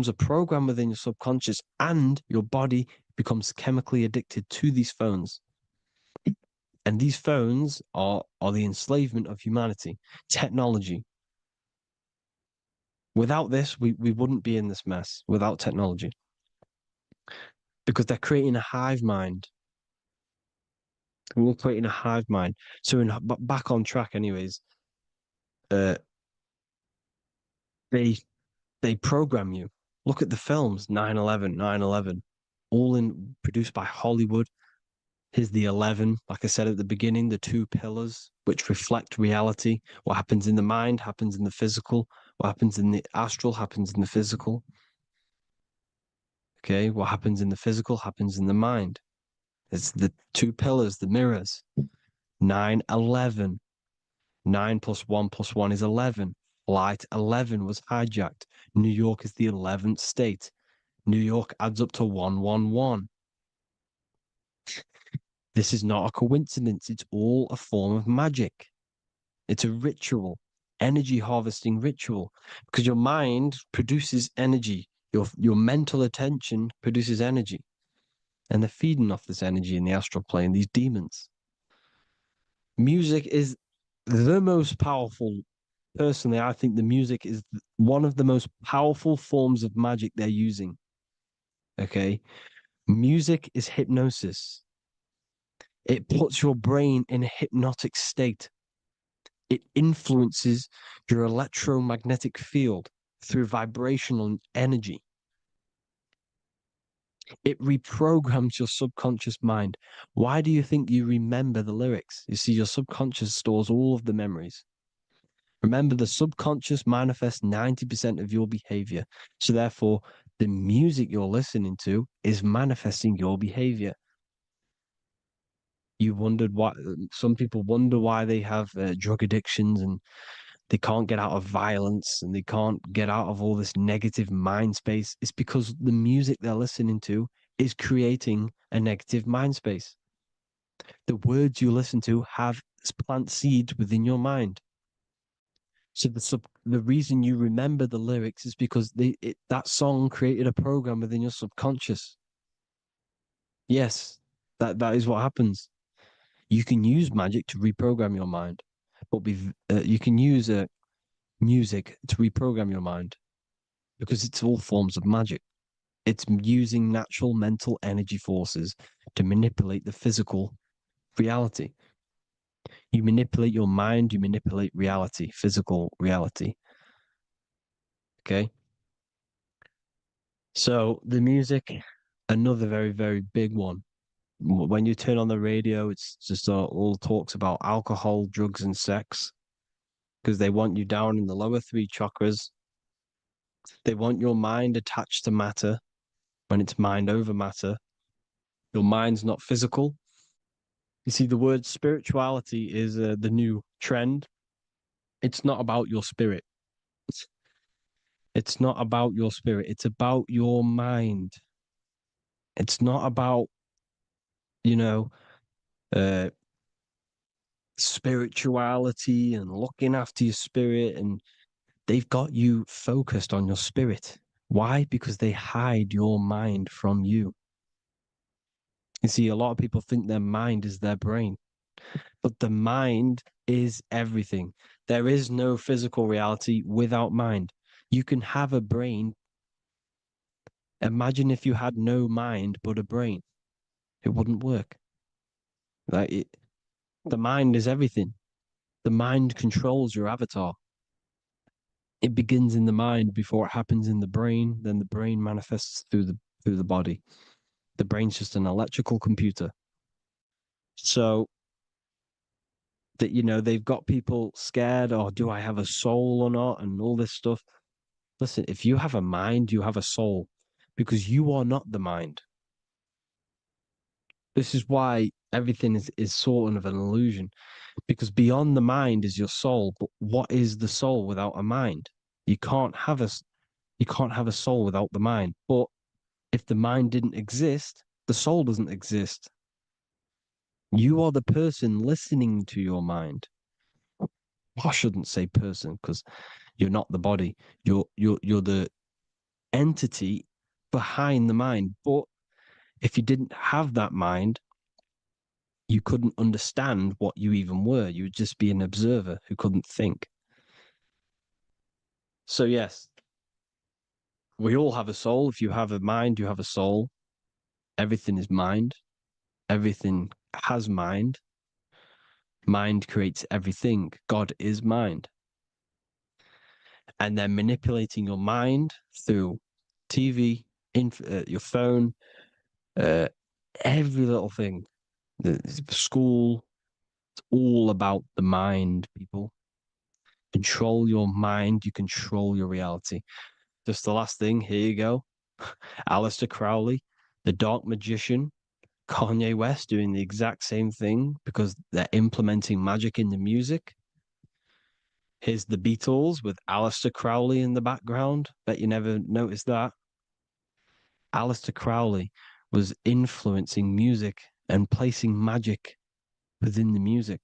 a program within your subconscious, and your body becomes chemically addicted to these phones. And these phones are the enslavement of humanity, technology. Without this, we wouldn't be in this mess without technology. Because they're creating a hive mind. We're creating a hive mind. So back on track anyways, uh they program you. Look at the films, 9/11, 9/11, all produced by Hollywood. Here's the 11, like I said at the beginning, the two pillars which reflect reality. What happens in the mind happens in the physical. What happens in the astral happens in the physical. Okay, what happens in the physical happens in the mind. It's the two pillars, the mirrors. 9/11. 9 plus 1 plus 1 is 11. Flight 11 was hijacked. New York is the 11th state. New York adds up to 111. This is not a coincidence. It's all a form of magic. It's a ritual, energy harvesting ritual, because your mind produces energy. Your mental attention produces energy. And they're feeding off this energy in the astral plane, these demons. Music is the most powerful. Personally, I think the music is one of the most powerful forms of magic they're using. Okay. Music is hypnosis. It puts your brain in a hypnotic state. It influences your electromagnetic field through vibrational energy. It reprograms your subconscious mind. Why do you think you remember the lyrics? You see, your subconscious stores all of the memories. Remember, the subconscious manifests 90% of your behavior. So therefore, the music you're listening to is manifesting your behavior. You wondered why some people wonder why they have drug addictions and they can't get out of violence and they can't get out of all this negative mind space. It's because the music they're listening to is creating a negative mind space. The words you listen to have plant seeds within your mind. So the reason you remember the lyrics is because that song created a program within your subconscious. Yes, that is what happens. You can use magic to reprogram your mind, but you can use music to reprogram your mind because it's all forms of magic. It's using natural mental energy forces to manipulate the physical reality. You manipulate your mind, you manipulate reality, physical reality. Okay. So the music, another very, very big one. When you turn on the radio, it's just all talks about alcohol, drugs, and sex because they want you down in the lower three chakras. They want your mind attached to matter when it's mind over matter. Your mind's not physical. You see, the word spirituality is the new trend. It's not about your spirit. It's not about your spirit. It's about your mind. It's not about, you know, uh, spirituality and looking after your spirit. And they've got you focused on your spirit. Why? Because they hide your mind from you. You see, a lot of people think their mind is their brain, but the mind is everything. There is no physical reality without mind. You can have a brain. Imagine if you had no mind but a brain. It wouldn't work. The mind is everything. The mind controls your avatar. It begins in the mind before it happens in the brain. Then the brain manifests through the body. The brain's just an electrical computer. So that they've got people scared. Or do I have a soul or not? And all this stuff. Listen, if you have a mind, you have a soul, because you are not the mind. This is why everything is sort of an illusion, because beyond the mind is your soul. But what is the soul without a mind? You can't have a soul without the mind. But if the mind didn't exist, the soul doesn't exist. You are the person listening to your mind. I shouldn't say person because you're not the body. You're the entity behind the mind. But if you didn't have that mind, you couldn't understand what you even were. You would just be an observer who couldn't think. So yes, we all have a soul. If you have a mind, you have a soul. Everything is mind. Everything has mind. Mind creates everything. God is mind. And then manipulating your mind through TV, your phone, uh, every little thing. The school, it's all about the mind, people. Control your mind, you control your reality. Just the last thing, here you go. Aleister Crowley, the dark magician, Kanye West doing the exact same thing because they're implementing magic in the music. Here's the Beatles with Aleister Crowley in the background. Bet you never noticed that. Aleister Crowley was influencing music and placing magic within the music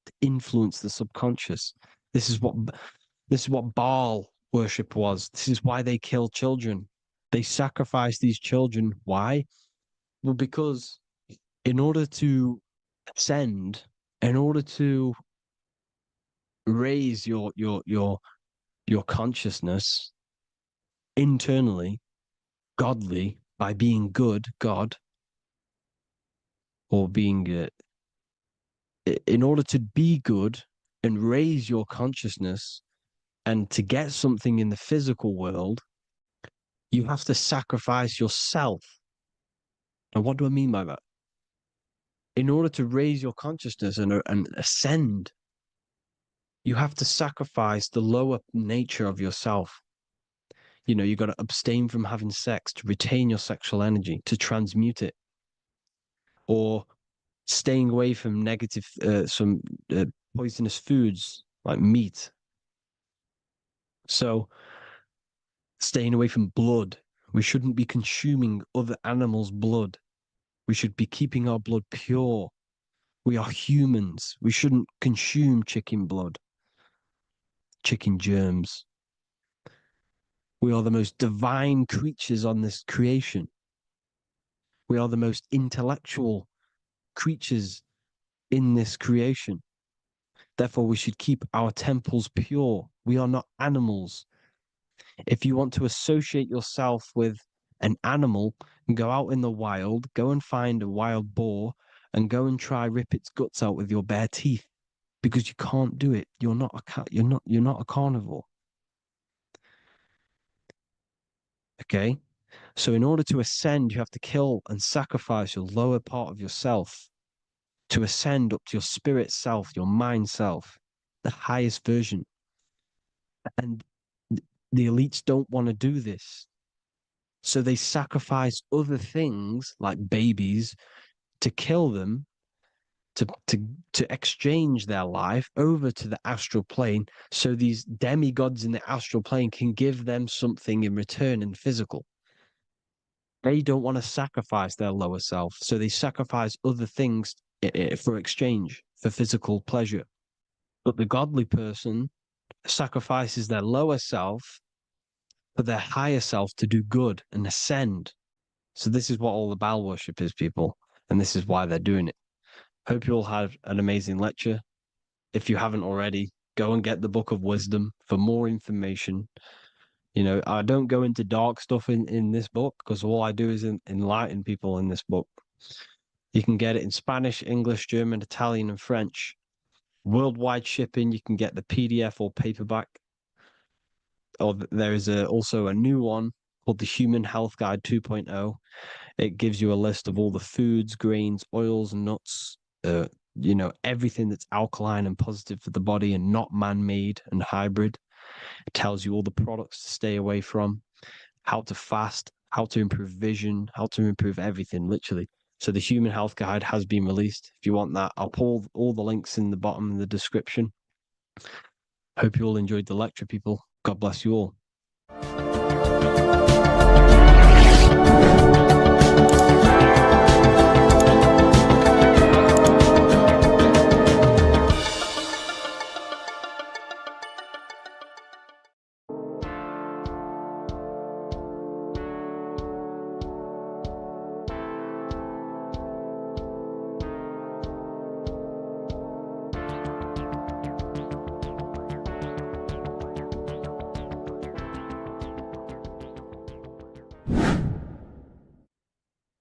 to influence the subconscious. This is what Baal worship was. This is why they kill children. They sacrifice these children. Why? Well, because in order to ascend, in order to raise your consciousness internally, godly, by being good, God, or being in order to be good and raise your consciousness and to get something in the physical world, you have to sacrifice yourself. And what do I mean by that? In order to raise your consciousness and ascend, you have to sacrifice the lower nature of yourself. You know, you got to abstain from having sex to retain your sexual energy, to transmute it, or staying away from some poisonous foods like meat. So, staying away from blood. We shouldn't be consuming other animals' blood. We should be keeping our blood pure. We are humans. We shouldn't consume chicken blood, chicken germs. We are the most divine creatures on this creation. We are the most intellectual creatures in this creation. Therefore, we should keep our temples pure. We are not animals. If you want to associate yourself with an animal and go out in the wild, go and find a wild boar and go and try rip its guts out with your bare teeth, because you can't do it. You're not a cat. You're not a carnivore. Okay? So in order to ascend, you have to kill and sacrifice your lower part of yourself to ascend up to your spirit self, your mind self, the highest version. And the elites don't want to do this. So they sacrifice other things like babies to kill them, to exchange their life over to the astral plane, so these demigods in the astral plane can give them something in return in physical. They don't want to sacrifice their lower self, so they sacrifice other things for exchange, for physical pleasure. But the godly person sacrifices their lower self for their higher self to do good and ascend. So this is what all the Baal worship is, people, and this is why they're doing it. Hope you all had an amazing lecture. If you haven't already, go and get the Book of Wisdom for more information. You know, I don't go into dark stuff in this book, because all I do is enlighten people in this book. You can get it in Spanish, English, German, Italian, and French. Worldwide shipping, you can get the PDF or paperback. Or there is also a new one called the Human Health Guide 2.0. It gives you a list of all the foods, grains, oils, nuts, you know, everything that's alkaline and positive for the body and not man-made and hybrid. It tells you all the products to stay away from, how to fast, how to improve vision, how to improve everything, literally. So the Human Health Guide has been released. If you want that, I'll put all the links in the bottom of the description. Hope you all enjoyed the lecture, people. God bless you all.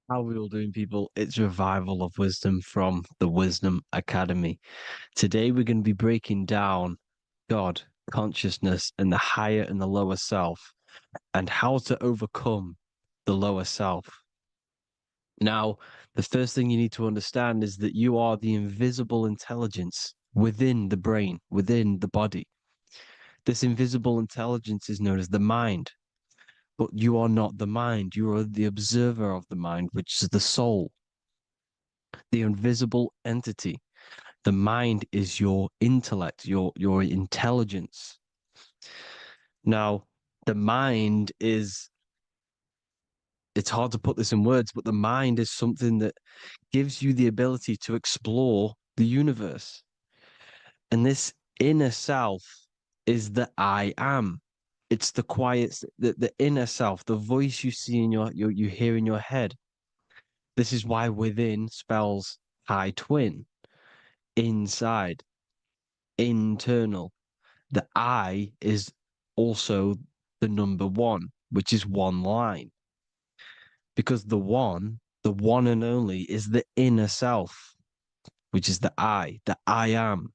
How are we all doing, people? It's Revival of Wisdom from the Wisdom Academy. Today, we're going to be breaking down God, consciousness, and the higher and the lower self, and how to overcome the lower self. Now, the first thing you need to understand is that you are the invisible intelligence within the brain, within the body. This invisible intelligence is known as the mind. But you are not the mind. You are the observer of the mind, which is the soul, the invisible entity. The mind is your intellect, your intelligence. Now, the mind is, it's hard to put this in words, but the mind is something that gives you the ability to explore the universe. And this inner self is the I am. It's the quiet, the inner self, the voice you see in you hear in your head. This is why within spells high twin, inside, internal. The I is also the number one, which is one line. Because the one the one and only, is the inner self, which is the I am.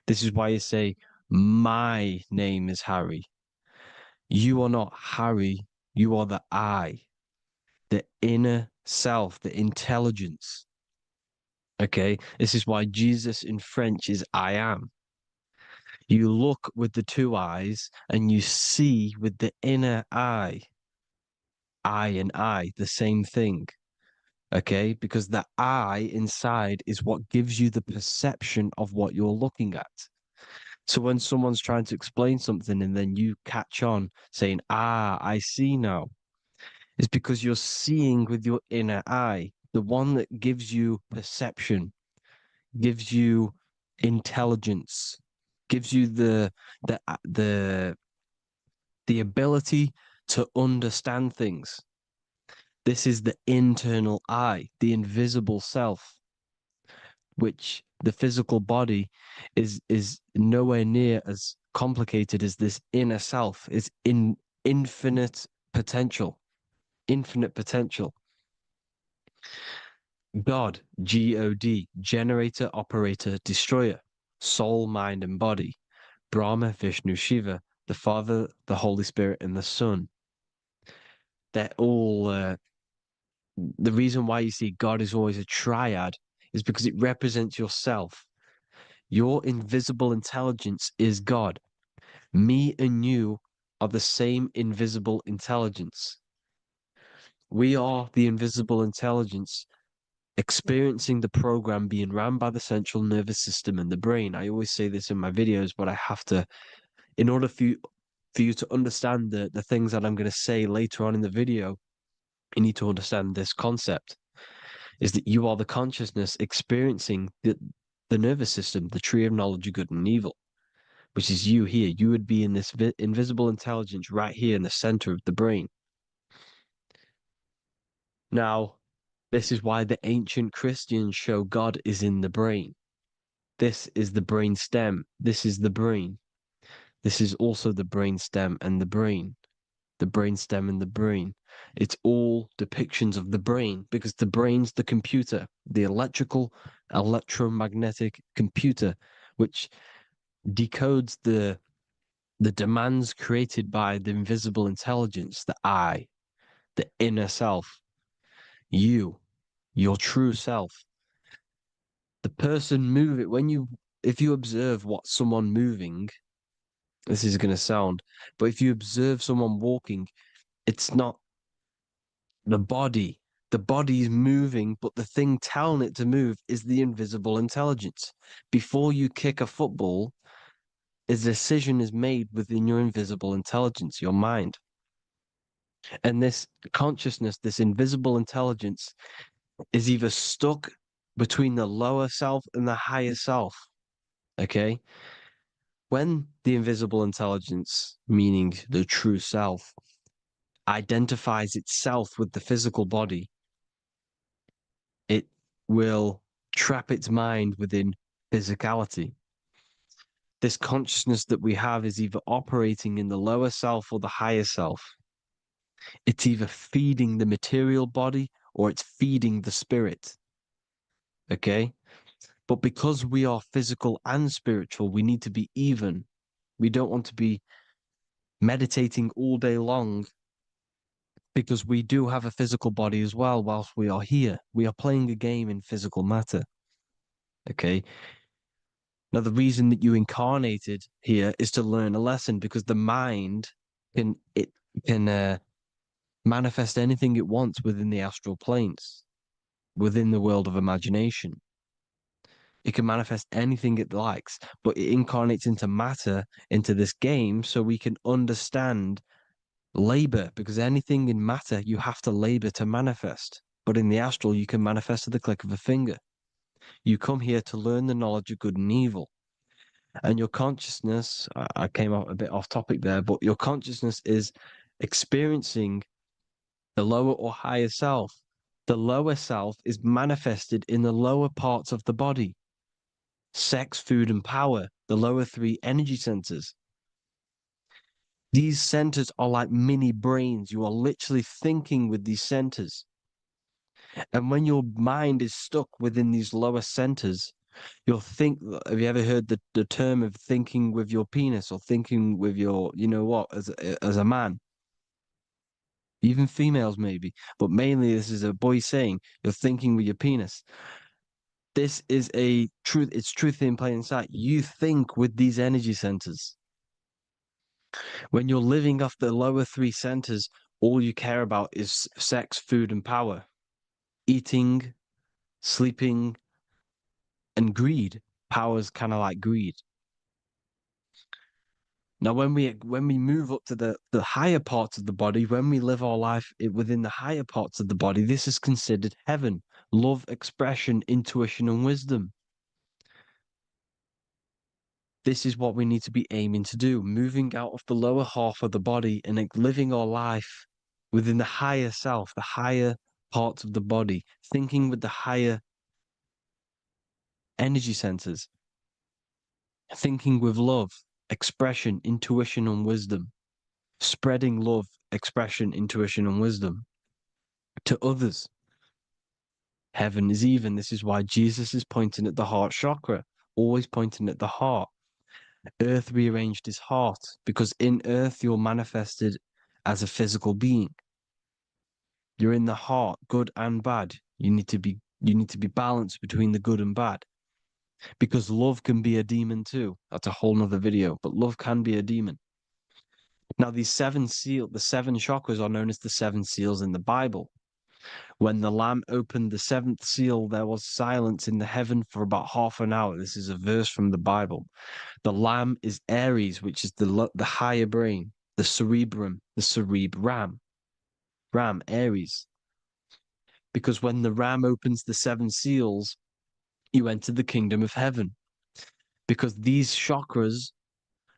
This is why you say, my name is Harry. You are not Harry, you are the I, the inner self, the intelligence. Okay, this is why Jesus in French is I am. You look with the two eyes and you see with the inner eye. I and I, the same thing. Okay, because the I inside is what gives you the perception of what you're looking at. So when someone's trying to explain something and then you catch on saying, I see now, it's because you're seeing with your inner eye, the one that gives you perception, gives you intelligence, gives you the the the ability to understand things. This is the internal eye, the invisible self, which the physical body is nowhere near as complicated as this inner self. Is in infinite potential, infinite potential. God, God, generator, operator, destroyer, soul, mind, and body, Brahma, Vishnu, Shiva, the Father, the Holy Spirit, and the Son. They're all the reason why you see God is always a triad is because it represents yourself. Your invisible intelligence is God. Me and you are the same invisible intelligence. We are the invisible intelligence experiencing the program being run by the central nervous system and the brain. I always say this in my videos, but I have to, in order for you to understand the things that I'm going to say later on in the video, you need to understand this concept, is that you are the consciousness experiencing the nervous system, the tree of knowledge of good and evil, which is you here. You would be in this invisible intelligence right here in the center of the brain. Now, this is why the ancient Christians show God is in the brain. This is the brain stem. This is the brain. This is also the brain stem and the brain. The brain stem and the brain. It's all depictions of the brain because the brain's the computer, the electromagnetic computer, which decodes the demands created by the invisible intelligence, the I, the inner self, you, your true self. The person moving, if you observe what someone moving, this is going to sound, but if you observe someone walking, it's not the body. The body is moving, but the thing telling it to move is the invisible intelligence. Before you kick a football, a decision is made within your invisible intelligence, your mind. And this consciousness, this invisible intelligence, is either stuck between the lower self and the higher self. Okay? When the invisible intelligence, meaning the true self, identifies itself with the physical body, it will trap its mind within physicality. This consciousness that we have is either operating in the lower self or the higher self. It's either feeding the material body or it's feeding the spirit. Okay? But because we are physical and spiritual, we need to be even. We don't want to be meditating all day long because we do have a physical body as well whilst we are here. We are playing a game in physical matter. Okay? Now, the reason that you incarnated here is to learn a lesson because the mind can manifest anything it wants within the astral planes, within the world of imagination. It can manifest anything it likes, but it incarnates into matter, into this game, so we can understand labor, because anything in matter, you have to labor to manifest. But in the astral, you can manifest at the click of a finger. You come here to learn the knowledge of good and evil. And your consciousness, I came out a bit off topic there, but your consciousness is experiencing the lower or higher self. The lower self is manifested in the lower parts of the body. Sex, food, and power, the lower three energy centers. These centers are like mini brains. You are literally thinking with these centers. And when your mind is stuck within these lower centers, you'll think. Have you ever heard the term of thinking with your penis or thinking with your, you know what, as a man? Even females maybe, but mainly this is a boy saying you're thinking with your penis. This is a truth. It's truth in plain sight. You think with these energy centers. When you're living off the lower three centers, all you care about is sex, food, and power. Eating, sleeping, and greed. Power's kind of like greed. Now, when we move up to the higher parts of the body, when we live our life within the higher parts of the body, this is considered heaven. Love, expression, intuition, and wisdom. This is what we need to be aiming to do, moving out of the lower half of the body and living our life within the higher self, the higher parts of the body, thinking with the higher energy centers, thinking with love, expression, intuition, and wisdom, spreading love, expression, intuition, and wisdom to others. Heaven is even. This is why Jesus is pointing at the heart chakra, always pointing at the heart. Earth rearranged his heart because in earth you're manifested as a physical being. You're in the heart, good and bad. You need to be balanced between the good and bad. Because love can be a demon too. That's a whole nother video, but love can be a demon. Now, the seven chakras are known as the seven seals in the Bible. When the Lamb opened the seventh seal, there was silence in the heaven for about half an hour. This is a verse from the Bible. The Lamb is Aries, which is the higher brain, the cerebrum, the cerebram, Aries. Because when the Ram opens the seven seals, you enter the kingdom of heaven. Because these chakras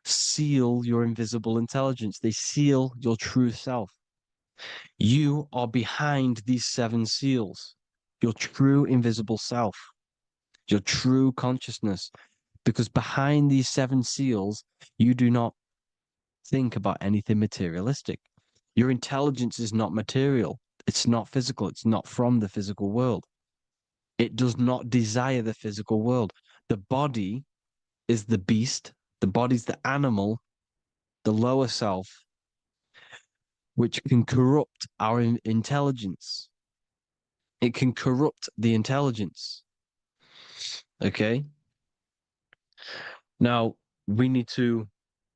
seal your invisible intelligence. They seal your true self. You are behind these seven seals, your true invisible self, your true consciousness. Because behind these seven seals, you do not think about anything materialistic. Your intelligence is not material. It's not physical. It's not from the physical world. It does not desire the physical world. The body is the beast. The body's the animal, the lower self, which can corrupt our intelligence. It can corrupt the intelligence. Okay? Now, we need to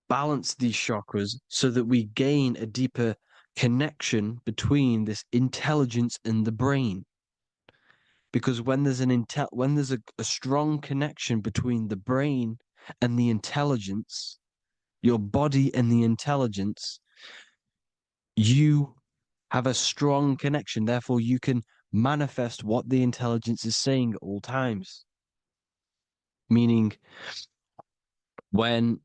balance these chakras so that we gain a deeper connection between this intelligence and the brain. Because when there's a strong connection between the brain and the intelligence, your body and the intelligence, you have a strong connection. Therefore, you can manifest what the intelligence is saying at all times. Meaning, when,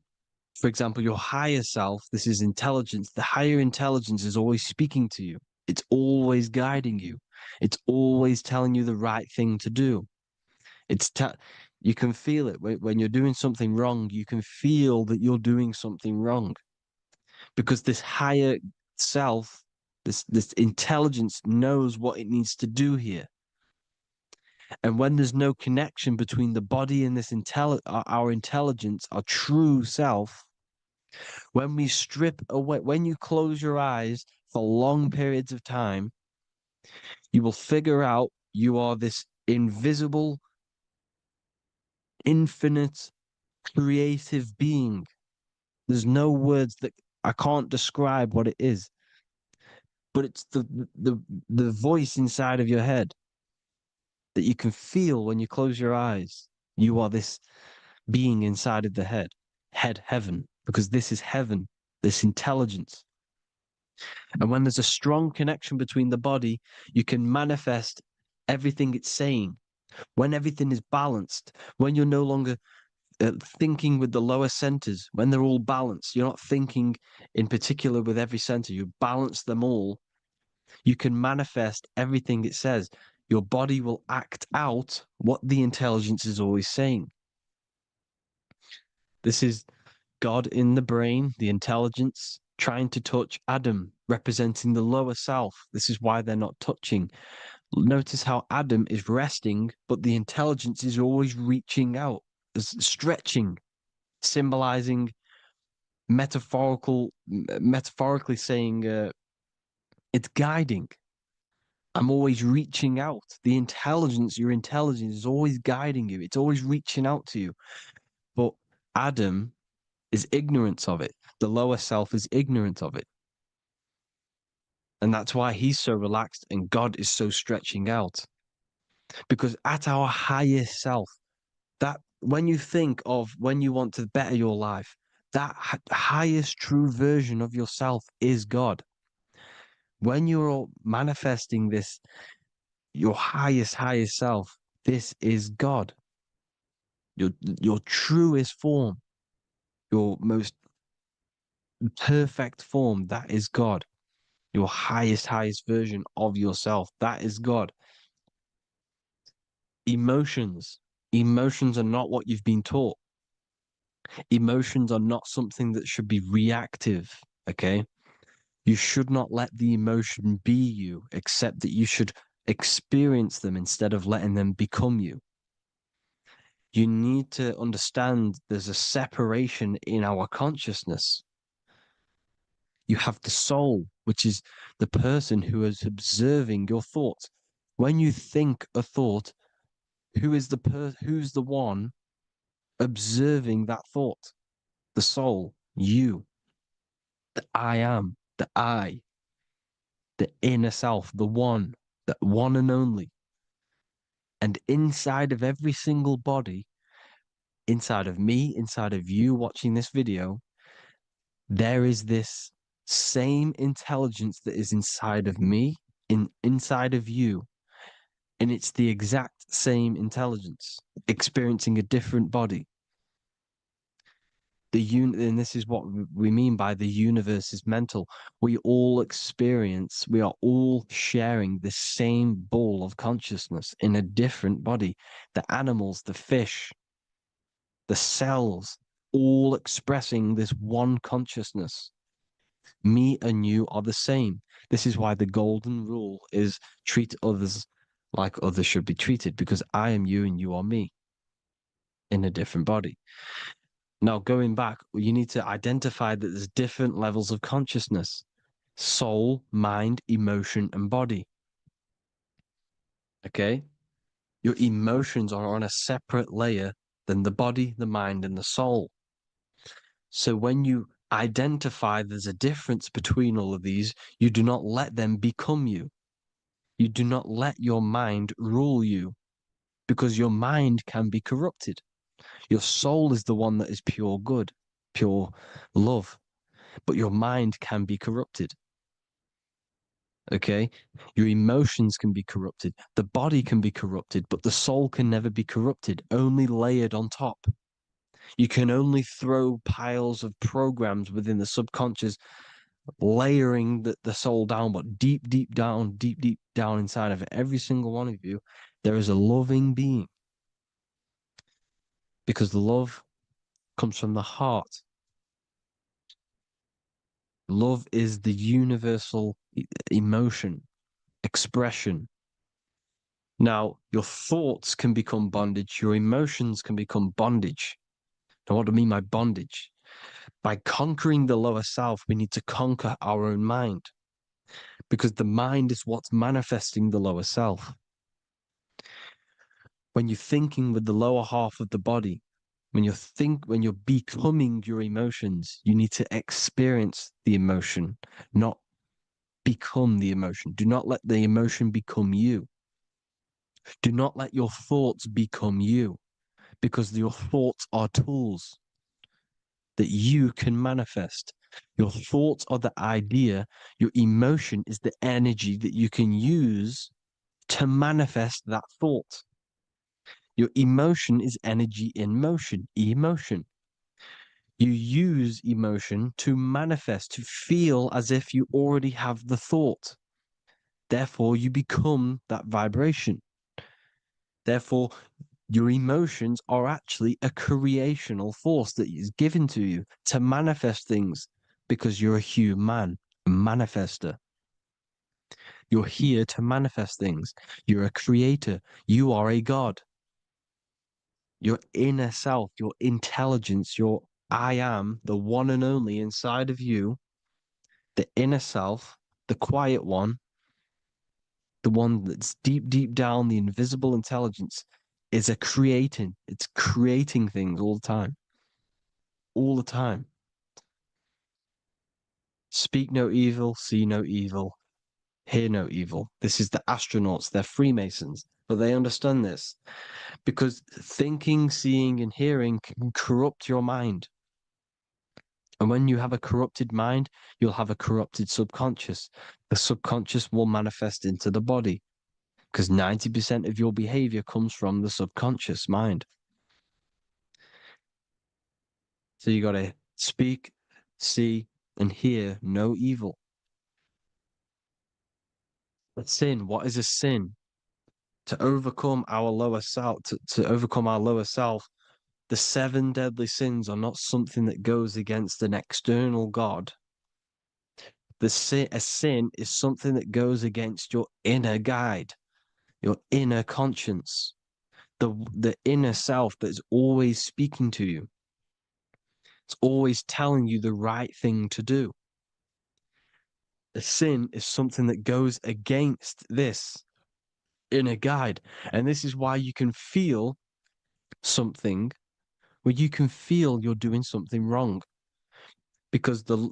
for example, your higher self, this is intelligence, the higher intelligence is always speaking to you. It's always guiding you. It's always telling you the right thing to do. You can feel it when you're doing something wrong. You can feel that you're doing something wrong because this higher self, this intelligence knows what it needs to do here. And when there's no connection between the body and this our intelligence, our true self, when we strip away, when you close your eyes for long periods of time, you will figure out you are this invisible, infinite, creative being. There's no words that I can't describe what it is, but it's the voice inside of your head that you can feel when you close your eyes. You are this being inside of the heaven, because this is heaven, this intelligence. And when there's a strong connection between the body, you can manifest everything it's saying. When everything is balanced, when you're no longer thinking with the lower centers, when they're all balanced, you're not thinking in particular with every center, you balance them all, you can manifest everything it says. Your body will act out what the intelligence is always saying. This is God in the brain, the intelligence, trying to touch Adam, representing the lower self. This is why they're not touching. Notice how Adam is resting, but the intelligence is always reaching out, stretching, symbolizing metaphorically saying it's guiding. I'm always reaching out. The intelligence, your intelligence is always guiding you. It's always reaching out to you. But Adam is ignorant of it. The lower self is ignorant of it. And that's why he's so relaxed and God is so stretching out. Because at our highest self, that when you think of when you want to better your life, that highest true version of yourself is God. When you're manifesting this, your highest self, this is God. Your truest form, your most perfect form, that is God. Your highest version of yourself, that is God. Emotions are not what you've been taught. Emotions are not something that should be reactive. Okay, you should not let the emotion be you, except that you should experience them instead of letting them become you. You need to understand there's a separation in our consciousness. You have the soul, which is the person who is observing your thoughts. When you think a thought, who's the one observing that thought? The soul, you, the I am, the I, the inner self, the one and only. And inside of every single body, inside of me, inside of you watching this video, there is this same intelligence that is inside of me, inside of you. And it's the exact same intelligence, experiencing a different body. And this is what we mean by the universe is mental. We all are all sharing the same ball of consciousness in a different body. The animals, the fish, the cells, all expressing this one consciousness. Me and you are the same. This is why the golden rule is treat others like others should be treated, because I am you and you are me in a different body. Now, going back, you need to identify that there's different levels of consciousness: soul, mind, emotion, and body. Okay? Your emotions are on a separate layer than the body, the mind, and the soul. So when you identify there's a difference between all of these, you do not let them become you. You do not let your mind rule you, because your mind can be corrupted. Your soul is the one that is pure good, pure love, but your mind can be corrupted. Okay? Your emotions can be corrupted. The body can be corrupted, but the soul can never be corrupted, only layered on top. You can only throw piles of programs within the subconscious, layering the soul down, but deep down inside of every single one of you, there is a loving being. Because love comes from the heart. Love is the universal emotion, expression. Now, your thoughts can become bondage, your emotions can become bondage. Now, what do I mean by bondage? By conquering the lower self, we need to conquer our own mind, because the mind is what's manifesting the lower self. When you're thinking with the lower half of the body, when you're becoming your emotions, you need to experience the emotion, not become the emotion. Do not let the emotion become you. Do not let your thoughts become you, because your thoughts are tools that you can manifest. Your thoughts are the idea. Your emotion is the energy that you can use to manifest that thought. Your emotion is energy in motion, emotion. You use emotion to manifest, to feel as if you already have the thought. Therefore, you become that vibration. Therefore, your emotions are actually a creational force that is given to you to manifest things, because you're a human, a manifester. You're here to manifest things. You're a creator. You are a God. Your inner self, your intelligence, your I am, the one and only inside of you, the inner self, the quiet one, the one that's deep, deep down, the invisible intelligence is it's creating things all the time. All the time. Speak no evil, see no evil, hear no evil. This is the astronauts, they're Freemasons, but they understand this because thinking, seeing, and hearing can corrupt your mind. And when you have a corrupted mind, you'll have a corrupted subconscious. The subconscious will manifest into the body because 90% of your behavior comes from the subconscious mind. So you got to speak, see, and hear no evil. But sin, what is a sin? To overcome our lower self, to overcome our lower self, the 7 deadly sins are not something that goes against an external God. A sin is something that goes against your inner guide, your inner conscience, the inner self that's always speaking to you. It's always telling you the right thing to do. A sin is something that goes against this inner guide. And this is why you can feel something where you can feel you're doing something wrong because the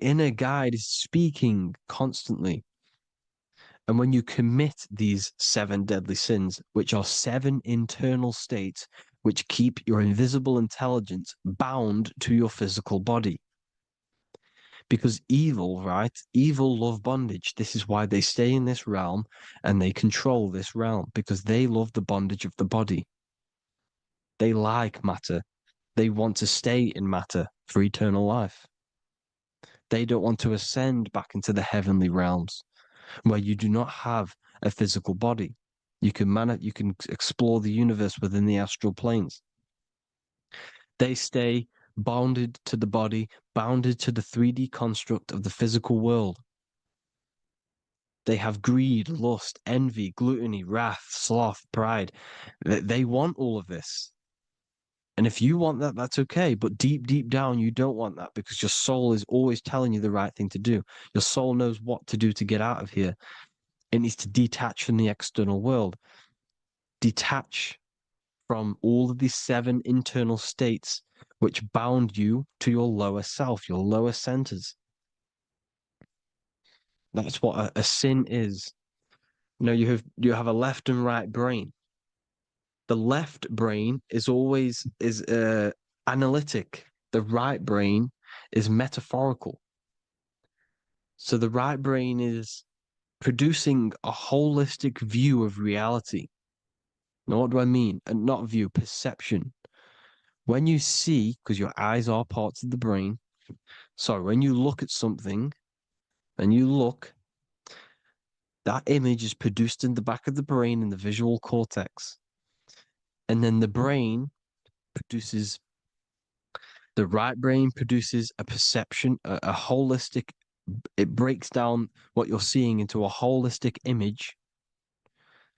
inner guide is speaking constantly. And when you commit these 7 deadly sins, which are 7 internal states which keep your invisible intelligence bound to your physical body. Because evil, right? Evil love bondage. This is why they stay in this realm and they control this realm because they love the bondage of the body. They like matter. They want to stay in matter for eternal life. They don't want to ascend back into the heavenly realms where you do not have a physical body. You can explore the universe within the astral planes. They stay bounded to the body, bounded to the 3D construct of the physical world. They have greed, lust, envy, gluttony, wrath, sloth, pride. They want all of this. And if you want that, that's okay. But deep, deep down, you don't want that because your soul is always telling you the right thing to do. Your soul knows what to do to get out of here. It needs to detach from the external world. Detach from all of these 7 internal states which bound you to your lower self, your lower centers. That's what a sin is. You know, you have a left and right brain. The left brain is always analytic. The right brain is metaphorical. So the right brain is producing a holistic view of reality. Now, what do I mean? And not view, perception. When you see, because your eyes are parts of the brain, so when you look at something and you look, that image is produced in the back of the brain in the visual cortex. And then the right brain produces a perception, a holistic, it breaks down what you're seeing into a holistic image,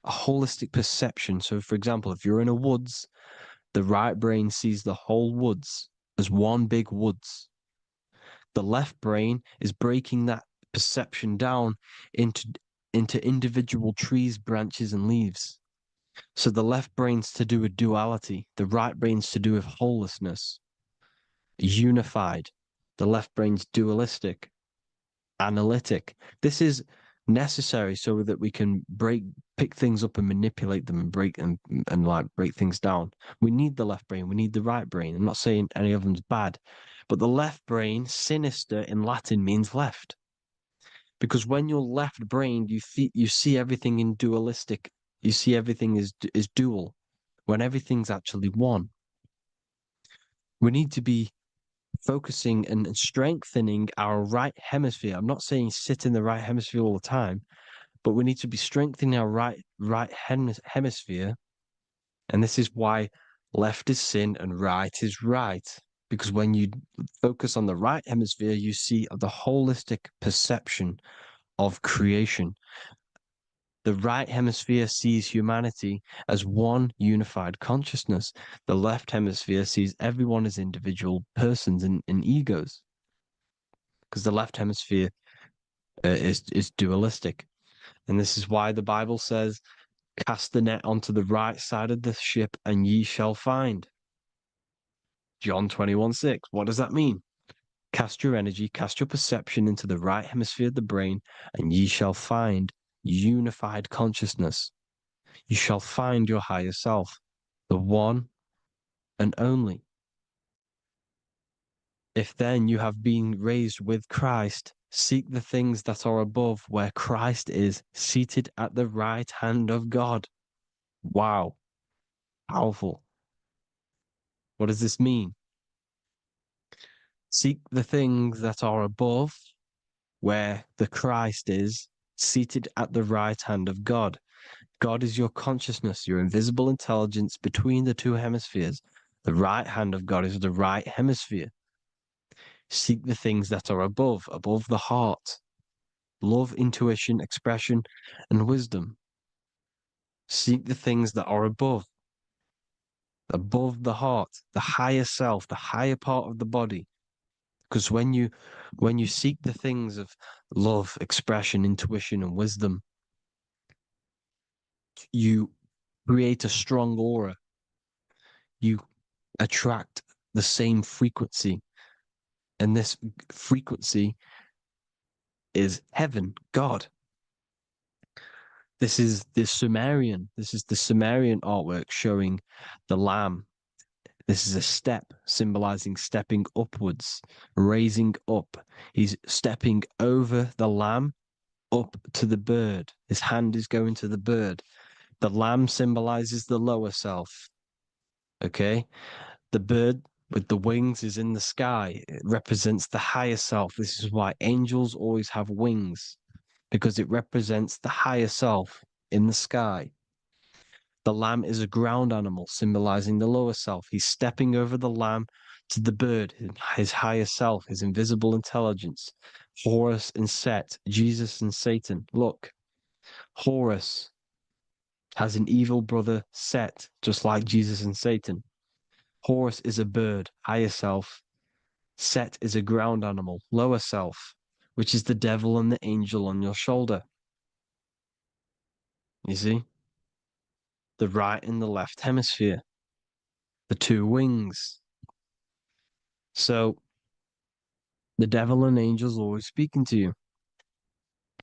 a holistic perception. So, for example, if you're in a woods, the right brain sees the whole woods as one big woods. The left brain is breaking that perception down into individual trees, branches, and leaves. So the left brain's to do with duality, the right brain's to do with wholeness, unified. The left brain's dualistic, analytic. This is necessary so that we can pick things up and manipulate them and break things down. We need the left brain. We need the right brain. I'm not saying any of them's bad, but the left brain, sinister in Latin, means left. Because when you're left-brained, you see everything in dualistic. You see everything is dual, when everything's actually one. We need to be focusing and strengthening our right hemisphere. I'm not saying sit in the right hemisphere all the time, but we need to be strengthening our right hemisphere. And this is why left is sin and right is right. Because when you focus on the right hemisphere, you see the holistic perception of creation. The right hemisphere sees humanity as one unified consciousness. The left hemisphere sees everyone as individual persons and egos, because the left hemisphere is dualistic. And this is why the Bible says, cast the net onto the right side of the ship and ye shall find. John 21:6. What does that mean? Cast your energy, cast your perception into the right hemisphere of the brain, and ye shall find unified consciousness. You shall find your higher self, the one and only. If then you have been raised with Christ, seek the things that are above, where Christ is seated at the right hand of God. Wow. Powerful. What does this mean? Seek the things that are above, where the Christ is seated at the right hand of God. God is your consciousness, your invisible intelligence between the two hemispheres. The right hand of God is the right hemisphere. Seek the things that are above the heart. Love, intuition, expression, and wisdom. Seek the things that are above the heart, the higher self, the higher part of the body. Because when you seek the things of love, expression, intuition, and wisdom, you create a strong aura. You attract the same frequency. And this frequency is heaven, God. This is the Sumerian artwork showing the Lamb. This is a step symbolizing stepping upwards, raising up. He's stepping over the Lamb up to the bird. His hand is going to the bird. The Lamb symbolizes the lower self. Okay? The bird with the wings is in the sky. It represents the higher self. This is why angels always have wings, because it represents the higher self in the sky. The lamb is a ground animal, symbolizing the lower self. He's stepping over the lamb to the bird, his higher self, his invisible intelligence. Horus and Set, Jesus and Satan. Look, Horus has an evil brother, Set, just like Jesus and Satan. Horus is a bird, higher self. Set is a ground animal, lower self, which is the devil and the angel on your shoulder. You see? The right and the left hemisphere, the two wings. So the devil and angels always speaking to you.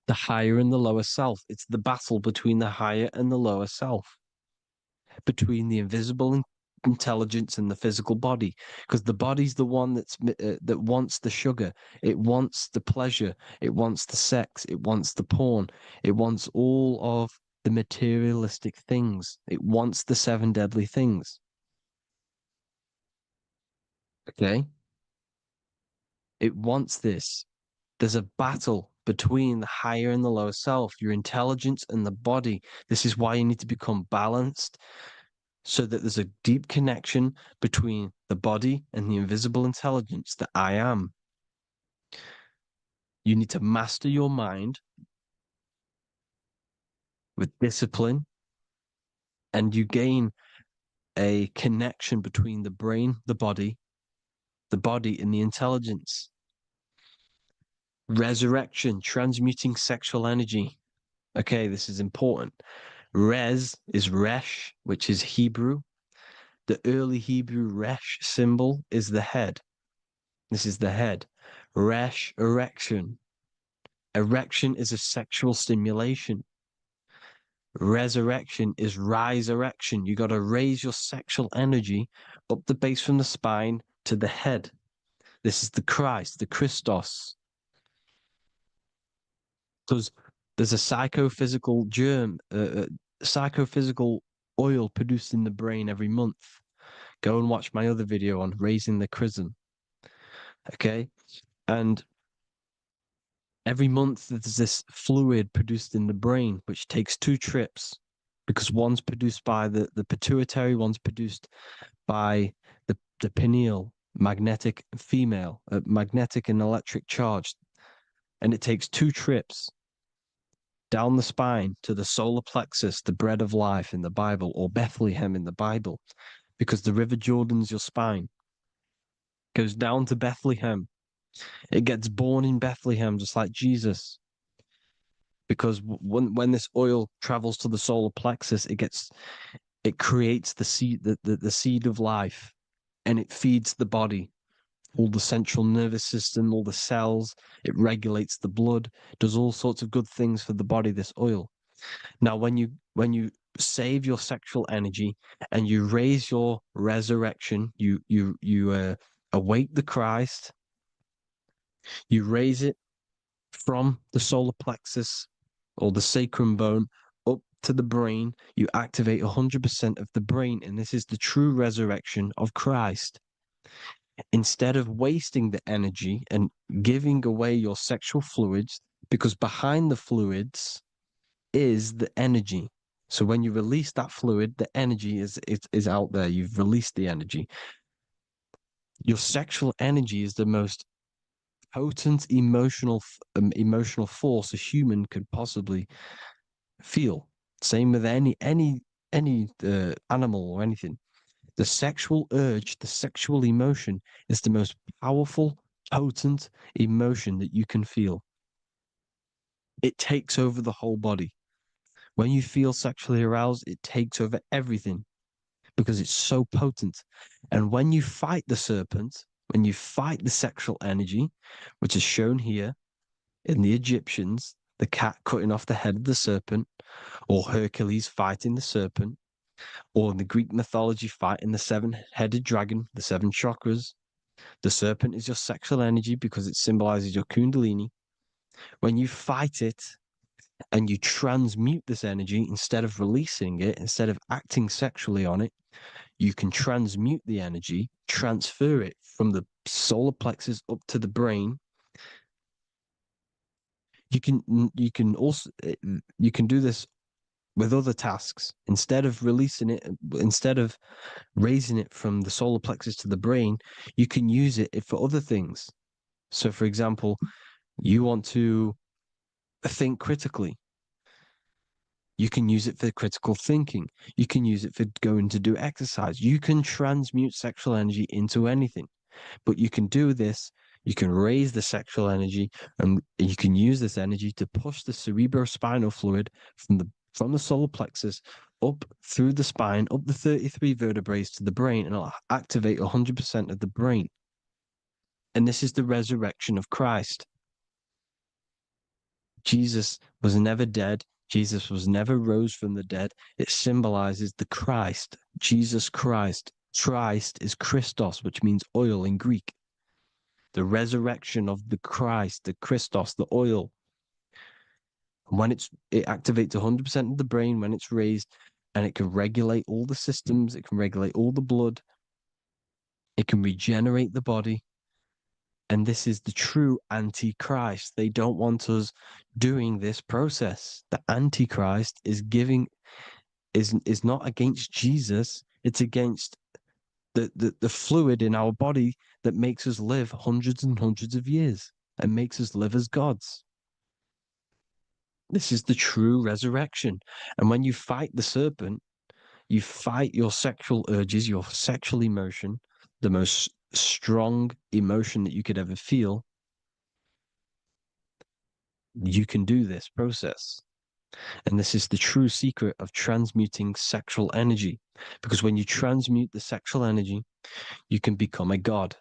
The higher and the lower self. It's the battle between the higher and the lower self, between the invisible intelligence and the physical body, because the body's the one that wants the sugar, it wants the pleasure, it wants the sex, it wants the porn, it wants all of the materialistic things, it wants the 7 deadly things. Okay, it wants this. There's a battle between the higher and the lower self, your intelligence and the body. This is why you need to become balanced, so that there's a deep connection between the body and the invisible intelligence that I am. You need to master your mind with discipline, and you gain a connection between the brain, the body and the intelligence. Resurrection, transmuting sexual energy. Okay, this is important. Res is resh, which is Hebrew. The early Hebrew resh symbol is the head. This is the head. Resh, erection. Erection is a sexual stimulation. Resurrection is rise erection. You got to raise your sexual energy up the base from the spine to the head. This is the Christ, the Christos. Because there's a psychophysical psychophysical oil produced in the brain every month. Go and watch my other video on raising the chrism. Okay? And every month there's this fluid produced in the brain, which takes 2 trips, because one's produced by the pituitary, one's produced by the pineal, magnetic female, magnetic and electric charge. And it takes 2 trips. down the spine to the solar plexus, the bread of life in the Bible, or Bethlehem in the Bible, because the River Jordan's your spine. Goes down to Bethlehem. It gets born in Bethlehem, just like Jesus. Because when this oil travels to the solar plexus, it creates the seed, the seed of life, and it feeds the body, all the central nervous system, all the cells. It regulates the blood, does all sorts of good things for the body, this oil. Now, when you save your sexual energy and you raise your resurrection, you awake the Christ, you raise it from the solar plexus or the sacrum bone up to the brain, you activate 100% of the brain, and this is the true resurrection of Christ. Instead of wasting the energy and giving away your sexual fluids, because behind the fluids is the energy. So when you release that fluid, the energy is out there. You've released the energy. Your sexual energy is the most potent emotional force a human could possibly feel. Same with any animal or anything. The sexual urge, the sexual emotion is the most powerful, potent emotion that you can feel. It takes over the whole body. When you feel sexually aroused, it takes over everything because it's so potent. And when you fight the serpent, when you fight the sexual energy, which is shown here in the Egyptians, the cat cutting off the head of the serpent, or Hercules fighting the serpent, or in the Greek mythology fighting the seven-headed dragon, the seven chakras. The serpent is your sexual energy because it symbolizes your kundalini. When you fight it and you transmute this energy, instead of releasing it, instead of acting sexually on it, you can transmute the energy, transfer it from the solar plexus up to the brain. You can also do this with other tasks. Instead of releasing it, instead of raising it from the solar plexus to the brain, you can use it for other things. So, for example, you want to think critically. You can use it for critical thinking. You can use it for going to do exercise. You can transmute sexual energy into anything. But you can do this. You can raise the sexual energy, and you can use this energy to push the cerebrospinal fluid from the solar plexus up through the spine, up the 33 vertebrae to the brain, and it'll activate 100% of the brain. And this is the resurrection of Christ. Jesus was never dead. Jesus was never rose from the dead. It symbolizes the Christ, Jesus Christ. Christ is Christos, which means oil in Greek. The resurrection of the Christ, the Christos, the oil. And when it activates 100% of the brain when it's raised, and it can regulate all the systems, it can regulate all the blood, it can regenerate the body. And this is the true Antichrist. They don't want us doing this process. The Antichrist is not against Jesus, it's against the fluid in our body that makes us live hundreds and hundreds of years and makes us live as gods. This is the true resurrection. And when you fight the serpent, you fight your sexual urges, your sexual emotion, the most strong emotion that you could ever feel. You can do this process. And this is the true secret of transmuting sexual energy. Because when you transmute the sexual energy, you can become a god.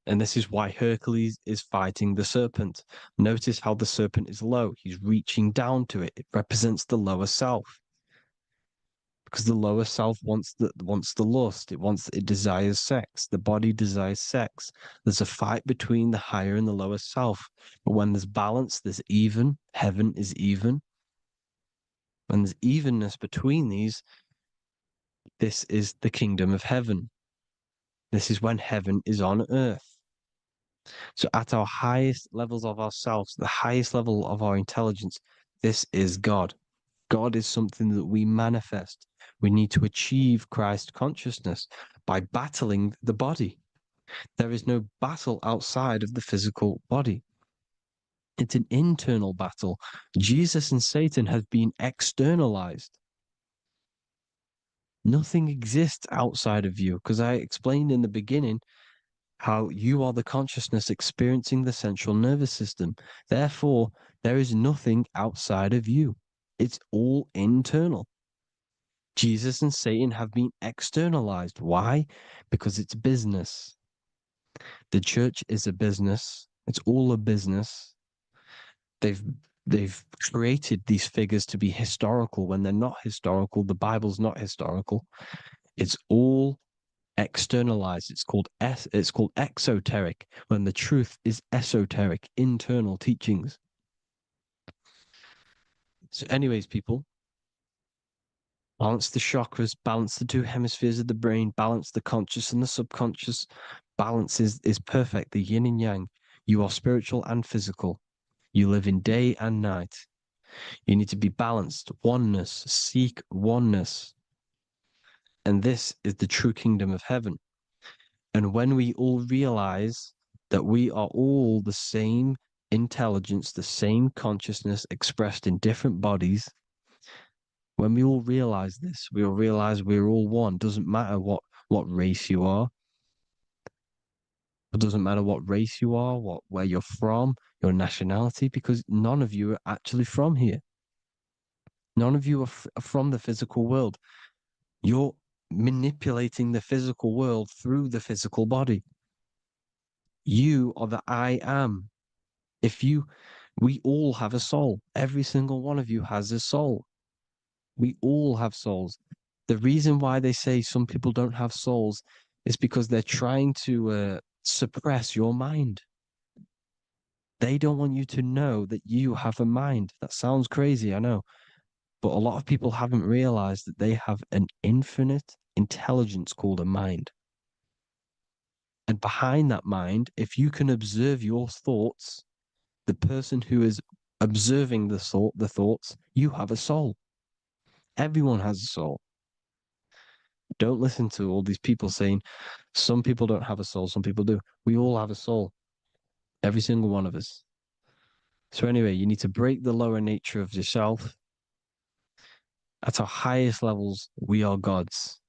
And this is why Hercules is fighting the serpent. Notice how the serpent is low. He's reaching down to it. It represents the lower self. Because the lower self wants the lust. It desires sex. The body desires sex. There's a fight between the higher and the lower self. But when there's balance, there's even. Heaven is even. When there's evenness between these, this is the kingdom of heaven. This is when heaven is on earth. So at our highest levels of ourselves, the highest level of our intelligence, this is God. God is something that we manifest. We need to achieve Christ consciousness by battling the body. There is no battle outside of the physical body. It's an internal battle. Jesus and Satan have been externalized. Nothing exists outside of you, because I explained in the beginning how you are the consciousness experiencing the central nervous system. Therefore, there is nothing outside of you. It's all internal. Jesus and Satan have been externalized. Why? Because it's business. The church is a business. It's all a business. They've created these figures to be historical when they're not historical. The Bible's not historical. It's all externalized. It's called exoteric, when the truth is esoteric, internal teachings. So, anyways, people, balance the chakras, balance the two hemispheres of the brain, balance the conscious and the subconscious. Balance is perfect, the yin and yang. You are spiritual and physical. You live in day and night. You need to be balanced. Oneness. Seek oneness. And this is the true kingdom of heaven. And when we all realize that we are all the same intelligence, the same consciousness expressed in different bodies, when we all realize this, we all realize we're all one. Doesn't matter what race you are. It doesn't matter what race you are, where you're from, your nationality, because none of you are actually from here. None of you are from the physical world. You're manipulating the physical world through the physical body. You are the I am. We all have a soul. Every single one of you has a soul. We all have souls. The reason why they say some people don't have souls is because they're trying to suppress your mind. They don't want you to know that you have a mind. That sounds crazy, I know. But a lot of people haven't realized that they have an infinite intelligence called a mind. And behind that mind, if you can observe your thoughts, the person who is observing the thoughts, you have a soul. Everyone has a soul. Don't listen to all these people saying some people don't have a soul, some people do. We all have a soul. Every single one of us. So anyway, you need to break the lower nature of yourself. At our highest levels, we are gods.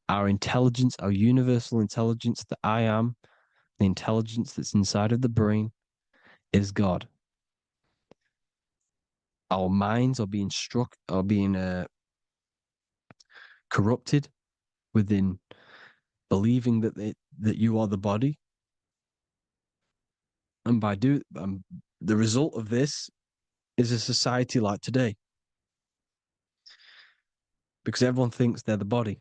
Our intelligence, our universal intelligence, the I am, the intelligence that's inside of the brain, is God. Our minds are being corrupted within believing that you are the body, and the result of this is a society like today, because everyone thinks they're the body,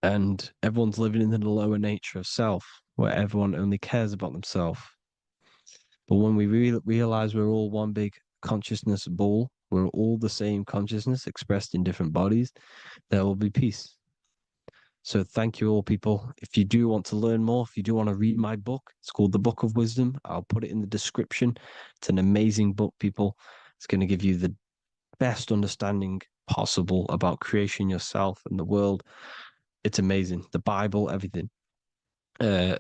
and everyone's living in the lower nature of self, where everyone only cares about themselves. But when we realize we're all one big consciousness ball, we're all the same consciousness expressed in different bodies, there will be peace. So thank you all, people. If you do want to learn more, if you do want to read my book, it's called The Book of Wisdom. I'll put it in the description. It's an amazing book, people. It's going to give you the best understanding possible about creation, yourself, and the world. It's amazing. The Bible, everything. I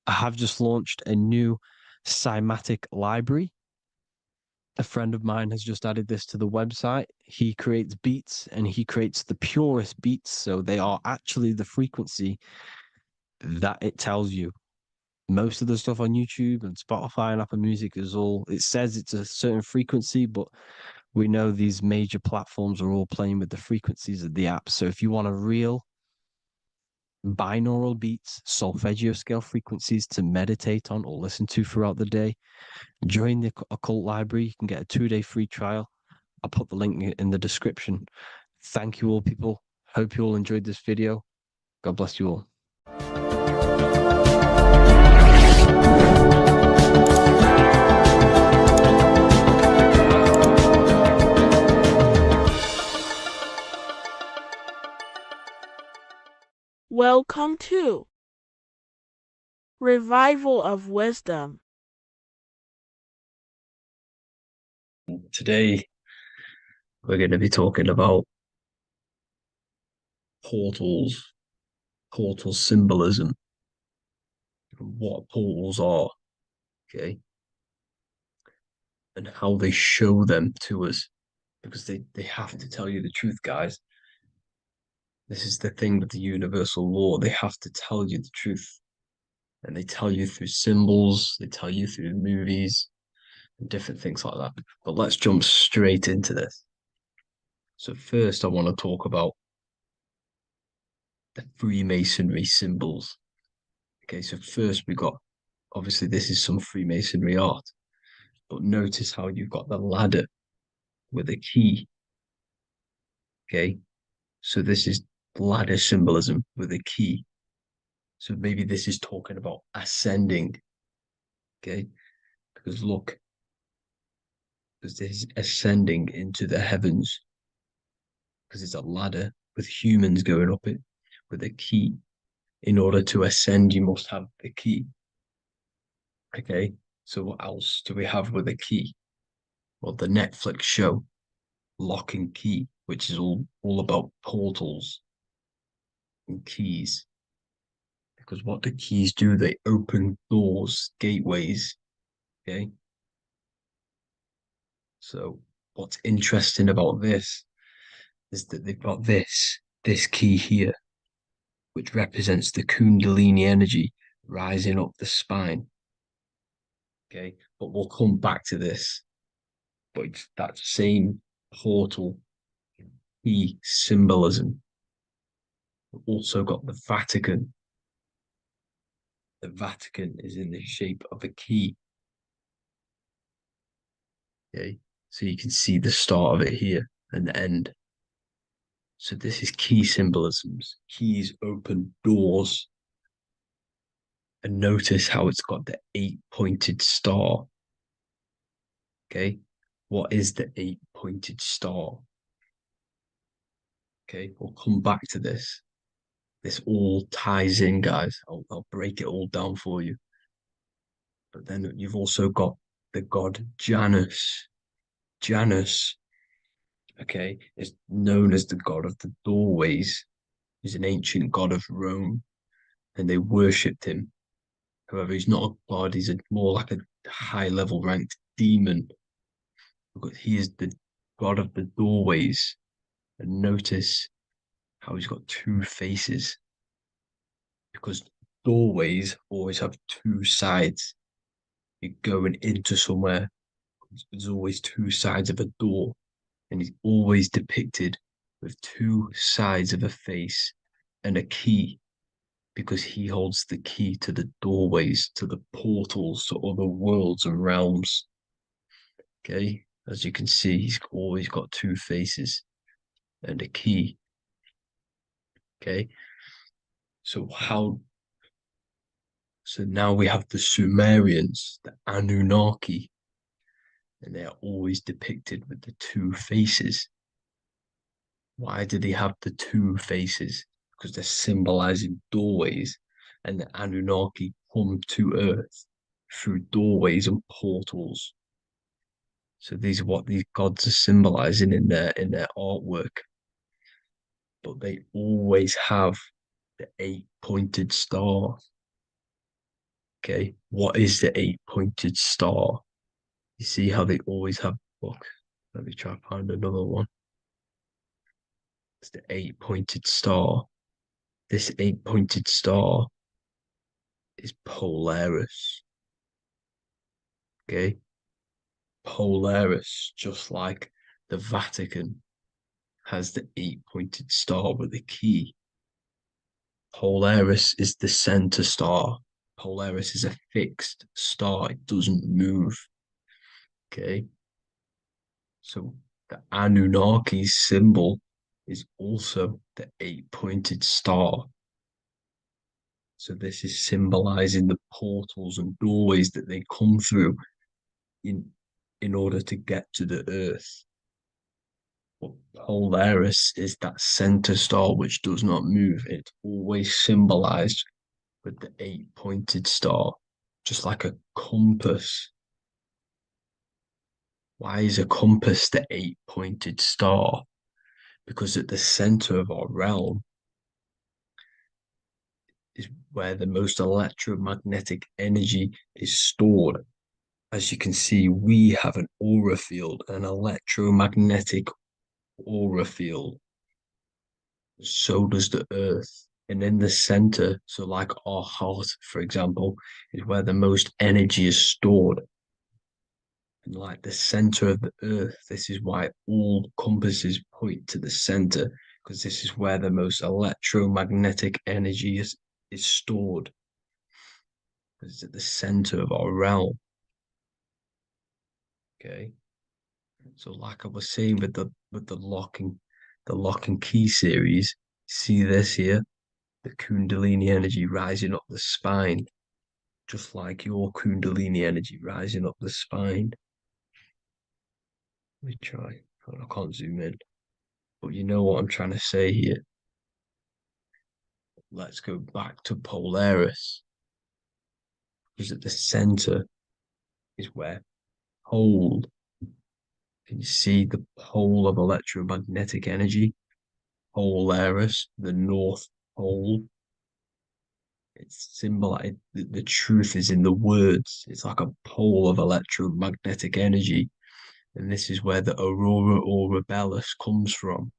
have just launched a new cymatic library. A friend of mine has just added this to the website. He creates beats and he creates the purest beats. So they are actually the frequency that it tells you. Most of the stuff on YouTube and Spotify and Apple Music it says it's a certain frequency, but we know these major platforms are all playing with the frequencies of the app. So if you want a real binaural beats, solfeggio scale frequencies to meditate on or listen to throughout the day, join the Occult Library. You can get a 2-day free trial. I'll put the link in the description. Thank you all, people. Hope you all enjoyed this video. God bless you all. Welcome to Revival of Wisdom. Today, we're going to be talking about portals, portal symbolism, what portals are, okay, and how they show them to us, because they have to tell you the truth, guys. This is the thing with the universal law. They have to tell you the truth. And they tell you through symbols, they tell you through movies, and different things like that. But let's jump straight into this. So first I want to talk about the Freemasonry symbols. Okay, so first we got, obviously this is some Freemasonry art, but notice how you've got the ladder with a key. Okay, so this is ladder symbolism with a key. So maybe this is talking about ascending. Okay, because look, because this is ascending into the heavens, because it's a ladder with humans going up it with a key. In order to ascend, you must have the key. Okay, so what else do we have with a key? Well, the Netflix show Lock and Key, which is all about portals and keys. Because what do keys do? They open doors, gateways. Okay. So what's interesting about this is that they've got this key here, which represents the Kundalini energy rising up the spine. Okay, but we'll come back to this. But it's that same portal key symbolism. We've also got the Vatican. The Vatican is in the shape of a key. Okay, so you can see the start of it here and the end. So this is key symbolisms. Keys open doors. And notice how it's got the 8-pointed star. Okay, what is the 8-pointed star? Okay, we'll come back to this. This all ties in, guys. I'll break it all down for you. But then you've also got the god Janus. Janus, okay, is known as the god of the doorways. He's an ancient god of Rome, and they worshipped him. However, he's not a god, he's more like a high-level ranked demon. Because he is the god of the doorways. And notice how he's got two faces. Because doorways always have two sides. You're going into somewhere, there's always two sides of a door. And he's always depicted with two sides of a face and a key, because he holds the key to the doorways, to the portals, to other worlds and realms. Okay, as you can see, he's always got two faces and a key. Okay, so now we have the Sumerians, the Anunnaki, and they are always depicted with the two faces. Why do they have the two faces? Because they're symbolizing doorways, and the Anunnaki come to Earth through doorways and portals. So these are what these gods are symbolizing in their artwork. But they always have the 8-pointed star. Okay, what is the 8-pointed star? You see how they always have. Look, let me try to find another one. It's the 8-pointed star. This 8-pointed star is Polaris. Okay, Polaris, just like the Vatican has the 8-pointed star with a key. Polaris is the center star. Polaris is a fixed star, it doesn't move. Okay, so the Anunnaki symbol is also the 8-pointed star. So this is symbolizing the portals and doorways that they come through in order to get to the earth. But Polaris is that center star which does not move. It's always symbolized with the 8-pointed star, just like a compass. Why is a compass the 8-pointed star? Because at the center of our realm is where the most electromagnetic energy is stored. as you can see, we have an aura field, an electromagnetic aura field. So does the Earth. And in the center, so like our heart, for example, is where the most energy is stored. And like the center of the Earth, this is why all compasses point to the center, because this is where the most electromagnetic energy is stored. It's at the center of our realm. Okay. So like I was saying with the lock and key series, see this here? The Kundalini energy rising up the spine, just like your Kundalini energy rising up the spine. Let me try. Oh, I can't zoom in, but you know what I'm trying to say here. Let's go back to Polaris, because at the center is where pole. Can you see the pole of electromagnetic energy? Polaris, the North Pole. It's symbolized. The truth is in the words. It's like a pole of electromagnetic energy. And this is where the aurora borealis comes from.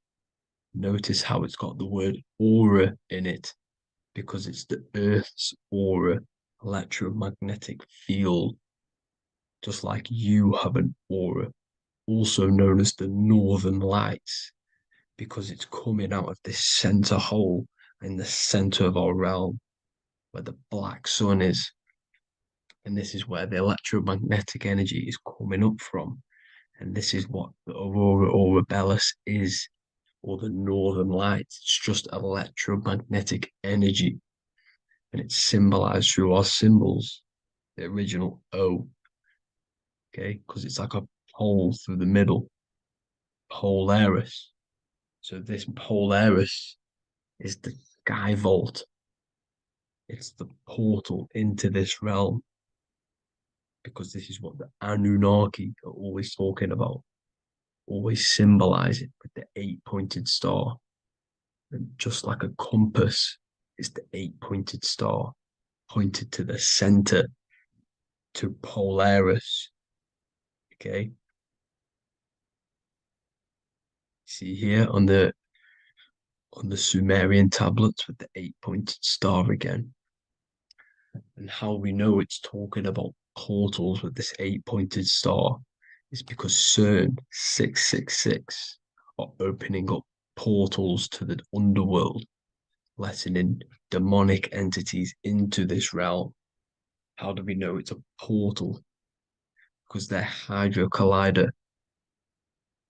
Notice how it's got the word aura in it, because it's the Earth's aura, electromagnetic field. Just like you have an aura, also known as the northern lights, because it's coming out of this center hole in the center of our realm, where the black sun is. And this is where the electromagnetic energy is coming up from. And this is what the aurora borealis is, or the northern lights. It's just electromagnetic energy. And it's symbolized through our symbols, the original O, okay? Because it's like a pole through the middle, Polaris. So this Polaris is the sky vault. It's the portal into this realm, because this is what the Anunnaki are always talking about, always symbolize it with the 8-pointed star. And just like a compass is the 8-pointed star pointed to the center, to Polaris. Okay. See here on the Sumerian tablets with the 8-pointed star again. And how we know it's talking about portals with this 8-pointed star is because CERN 666 are opening up portals to the underworld, letting in demonic entities into this realm. How do we know it's a portal? Because their Hydra Collider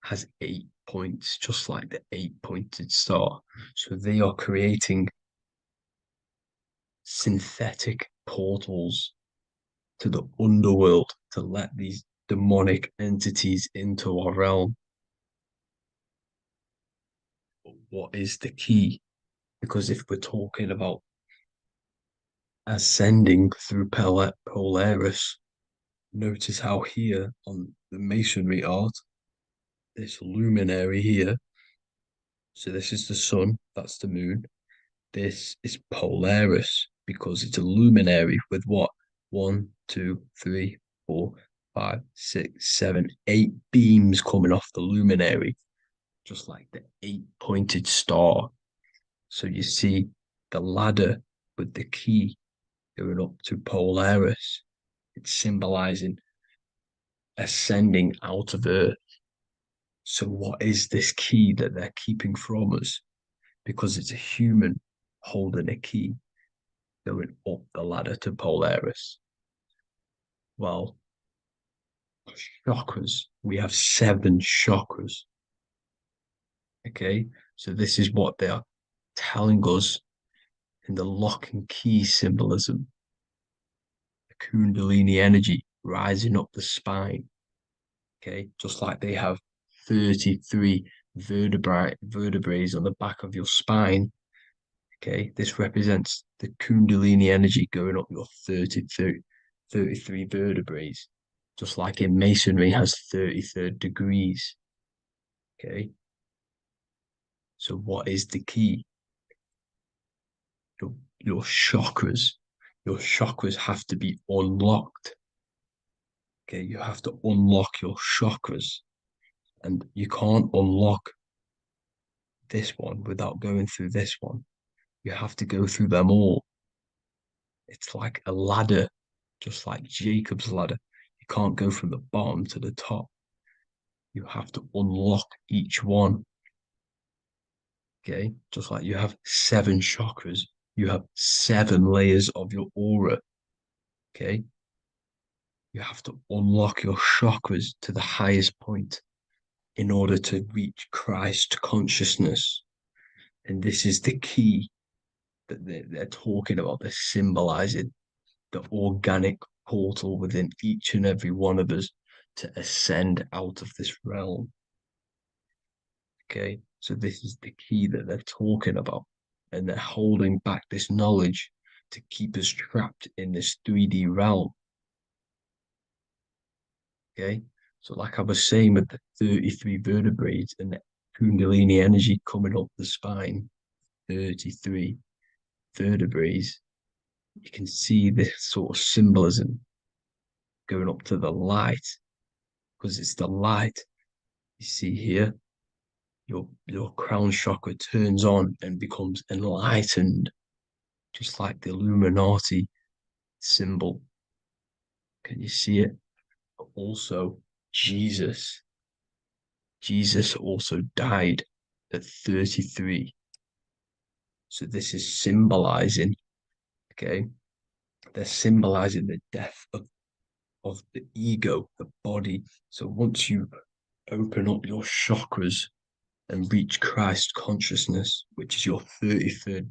has 8 points, just like the 8-pointed star. So they are creating synthetic portals to the underworld to let these demonic entities into our realm. But what is the key? Because if we're talking about ascending through Polaris, notice how here on the masonry art, this luminary here, so this is the sun, that's the moon. This is Polaris because it's a luminary with what? 1, 2, 3, 4, 5, 6, 7, 8 beams coming off the luminary, just like the 8-pointed star. So you see the ladder with the key going up to Polaris. It's symbolizing ascending out of Earth. So what is this key that they're keeping from us? Because it's a human holding a key going up the ladder to Polaris. Well, chakras. We have 7 chakras. Okay, so this is what they are telling us in the lock and key symbolism. The Kundalini energy rising up the spine. Okay, just like they have 33 vertebrae on the back of your spine. Okay, this represents the Kundalini energy going up your 33 vertebrae, just like in masonry has 33rd degrees. Okay, so what is the key? Your chakras. Your chakras have to be unlocked. Okay, you have to unlock your chakras, and you can't unlock this one without going through this one. You have to go through them all. It's like a ladder, just like Jacob's ladder. You can't go from the bottom to the top. You have to unlock each one. Okay, just like you have 7 chakras, you have 7 layers of your aura. Okay, you have to unlock your chakras to the highest point in order to reach Christ consciousness. And this is the key that they're talking about. They're symbolizing the organic portal within each and every one of us to ascend out of this realm. Okay, so this is the key that they're talking about, and they're holding back this knowledge to keep us trapped in this 3D realm. Okay, so like I was saying with the 33 vertebrae and the Kundalini energy coming up the spine, 33 vertebrae, you can see this sort of symbolism going up to the light, because it's the light you see here. Your crown chakra turns on and becomes enlightened, just like the Illuminati symbol. Can you see it? But also, Jesus also died at 33. So this is symbolizing, okay? They're symbolizing the death of the ego, the body. So once you open up your chakras and reach Christ consciousness, which is your 33rd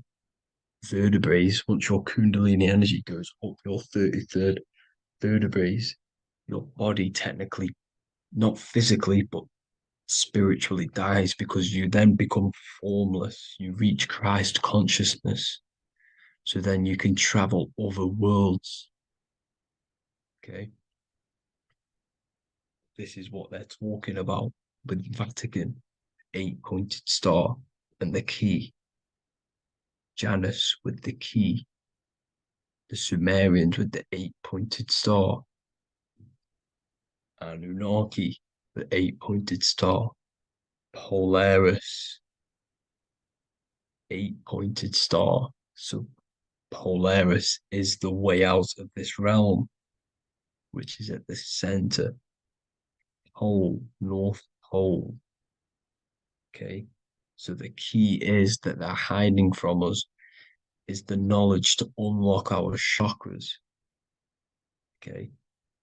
vertebrae, once your Kundalini energy goes up your 33rd vertebrae, your body technically, not physically, but spiritually dies, because you then become formless. You reach Christ consciousness. So then you can travel other worlds. Okay. This is what they're talking about with Vatican, 8-pointed star, and the key. Janus with the key. The Sumerians with the 8-pointed star. Anunnaki, the 8-pointed star. Polaris, 8-pointed star. So Polaris is the way out of this realm, which is at the center. Pole, North Pole. Okay. So the key is that they're hiding from us is the knowledge to unlock our chakras. Okay.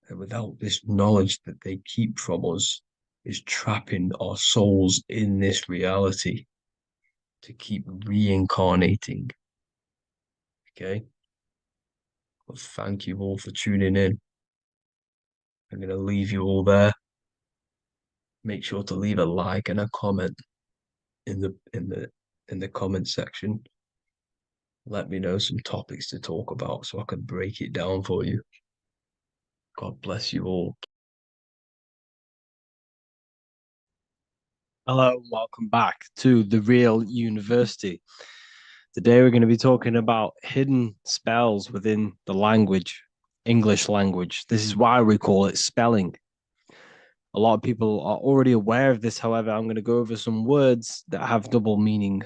And without this knowledge that they keep from us, is trapping our souls in this reality to keep reincarnating. Okay. Well, thank you all for tuning in. I'm going to leave you all there. Make sure to leave a like and a comment in the comment section. Let me know some topics to talk about so I can break it down for you. God bless you all. Hello, and welcome back to The Real University. Today we're going to be talking about hidden spells within the language, English language. This is why we call it spelling. A lot of people are already aware of this. However, I'm going to go over some words that have double meaning,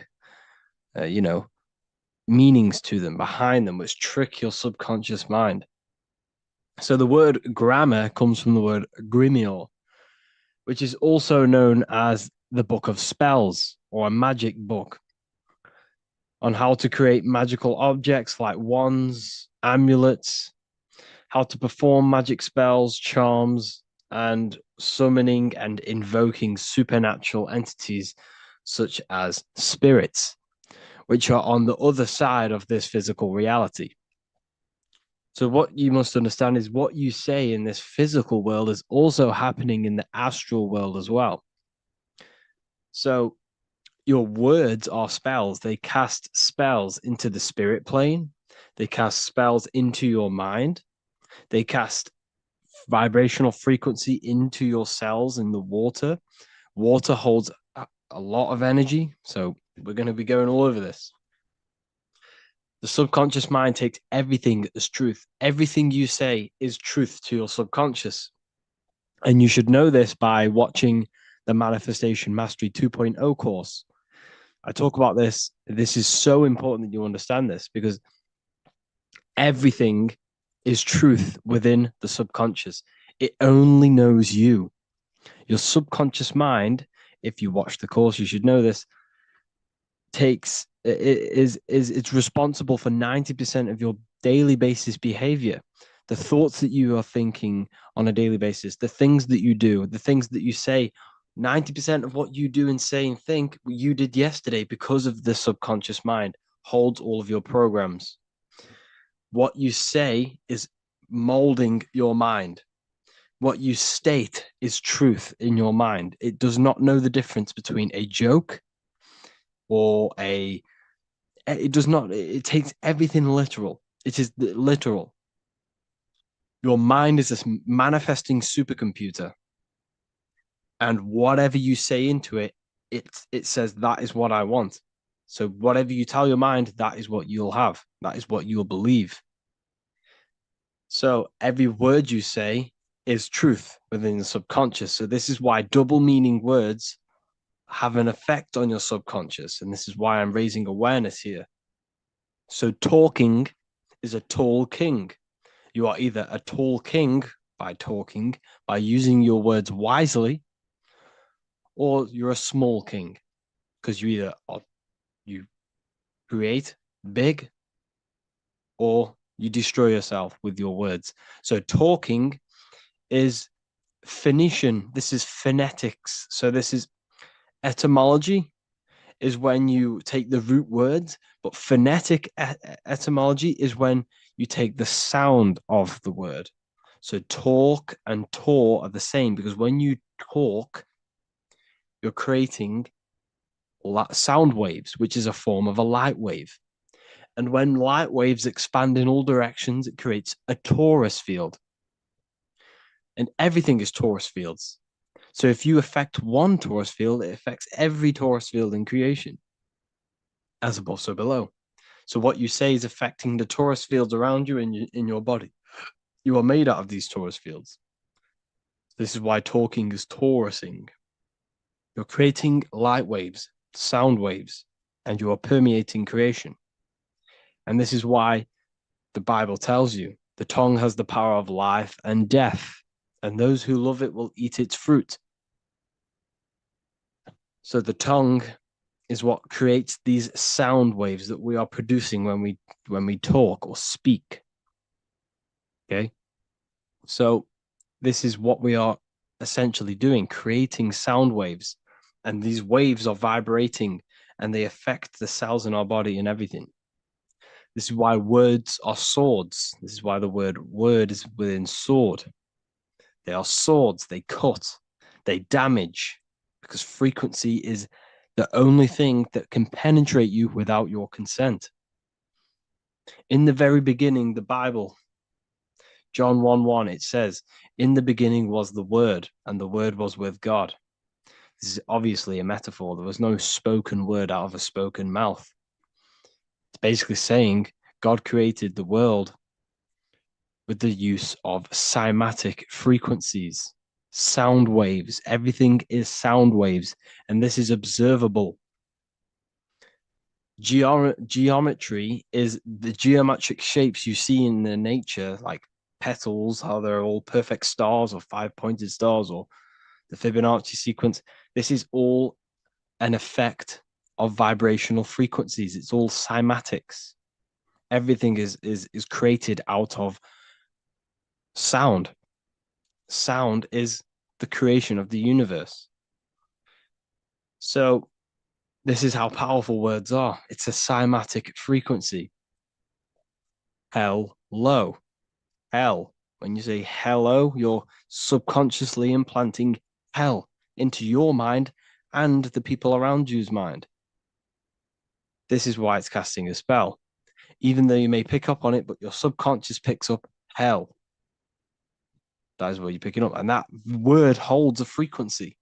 meanings to them, behind them, which trick your subconscious mind. So the word grammar comes from the word grimoire, which is also known as the book of spells or a magic book, on how to create magical objects like wands, amulets, how to perform magic spells, charms, and summoning and invoking supernatural entities such as spirits, which are on the other side of this physical reality. So what you must understand is what you say in this physical world is also happening in the astral world as well. So your words are spells. They cast spells into the spirit plane. They cast spells into your mind. They cast vibrational frequency into your cells in the water. Water holds a lot of energy. So we're going to be going all over this. The subconscious mind takes everything as truth. Everything you say is truth to your subconscious. And you should know this by watching the Manifestation Mastery 2.0 course. I talk about this. This is so important that you understand this, because everything is truth within the subconscious. It only knows you. Your subconscious mind, if you watch the course, you should know this, it's responsible for 90% of your daily basis behavior. The thoughts that you are thinking on a daily basis, the things that you do, the things that you say, 90% of what you do and say and think you did yesterday, because of the subconscious mind holds all of your programs. What you say is molding your mind. What you state is truth in your mind. It does not know the difference between a joke or it takes everything literal. It is literal. Your mind is this manifesting supercomputer, and whatever you say into it, it says that is what I want. So whatever you tell your mind, that is what you'll have. That is what you'll believe. So every word you say is truth within the subconscious. So this is why double meaning words have an effect on your subconscious. And this is why I'm raising awareness here. So talking is a tall king. You are either a tall king by talking, by using your words wisely, or you're a small king, because you create big, or you destroy yourself with your words. So talking is Phoenician. This is phonetics. So this is etymology, is when you take the root words, but phonetic etymology is when you take the sound of the word. So talk and tour are the same, because when you talk, you're creating sound waves, which is a form of a light wave. And when light waves expand in all directions, it creates a torus field. And everything is torus fields. So if you affect one torus field, it affects every torus field in creation, as above, so below. So what you say is affecting the torus fields around you in your body. You are made out of these torus fields. This is why talking is torusing. You're creating light waves, sound waves, and you are permeating creation. And this is why the Bible tells you the tongue has the power of life and death, and those who love it will eat its fruit. So the tongue is what creates these sound waves that we are producing when we talk or speak. Okay. So this is what we are essentially doing, creating sound waves. And these waves are vibrating and they affect the cells in our body and everything. This is why words are swords. This is why the word is within sword. They are swords. They cut, they damage, because frequency is the only thing that can penetrate you without your consent. In the very beginning, the Bible, John 1:1, it says, in the beginning was the Word, and the Word was with God. This is obviously a metaphor. There was no spoken word out of a spoken mouth. It's basically saying God created the world with the use of cymatic frequencies, sound waves. Everything is sound waves, and this is observable. Geometry is the geometric shapes you see in the nature, like petals, how they're all perfect stars or five-pointed stars, or the Fibonacci sequence. This is all an effect of vibrational frequencies. It's all cymatics. Everything is created out of sound. Sound is the creation of the universe. So this is how powerful words are. It's a cymatic frequency. Hello. Hell. When you say hello, you're subconsciously implanting hell into your mind and the people around you's mind. This is why it's casting a spell. Even though you may pick up on it, but your subconscious picks up hell. That is what you're picking up. And that word holds a frequency.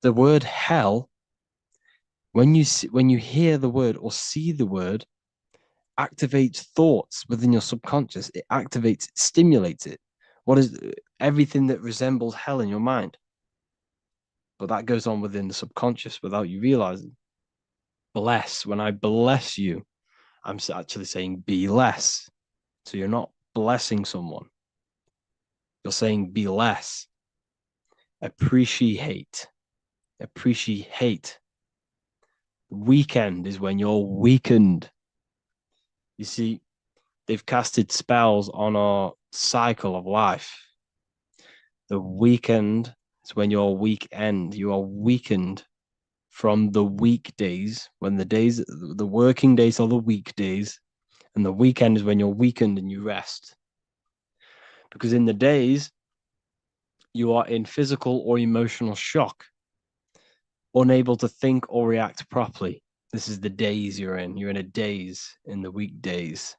The word hell, when you hear the word or see the word, activates thoughts within your subconscious. It activates, it stimulates it. What is everything that resembles hell in your mind? But that goes on within the subconscious without you realizing. Bless, when I bless you, I'm actually saying be less. So you're not blessing someone. You're saying be less. Appreciate. Appreciate. Weekend is when you're weakened. You see, they've casted spells on our cycle of life. The weekend is when you're weekend. You are weakened from the weekdays, when the working days are the weekdays, and the weekend is when you're weakened and you rest. Because in the days, you are in physical or emotional shock, unable to think or react properly. This is the days you're in. You're in a daze in the weekdays.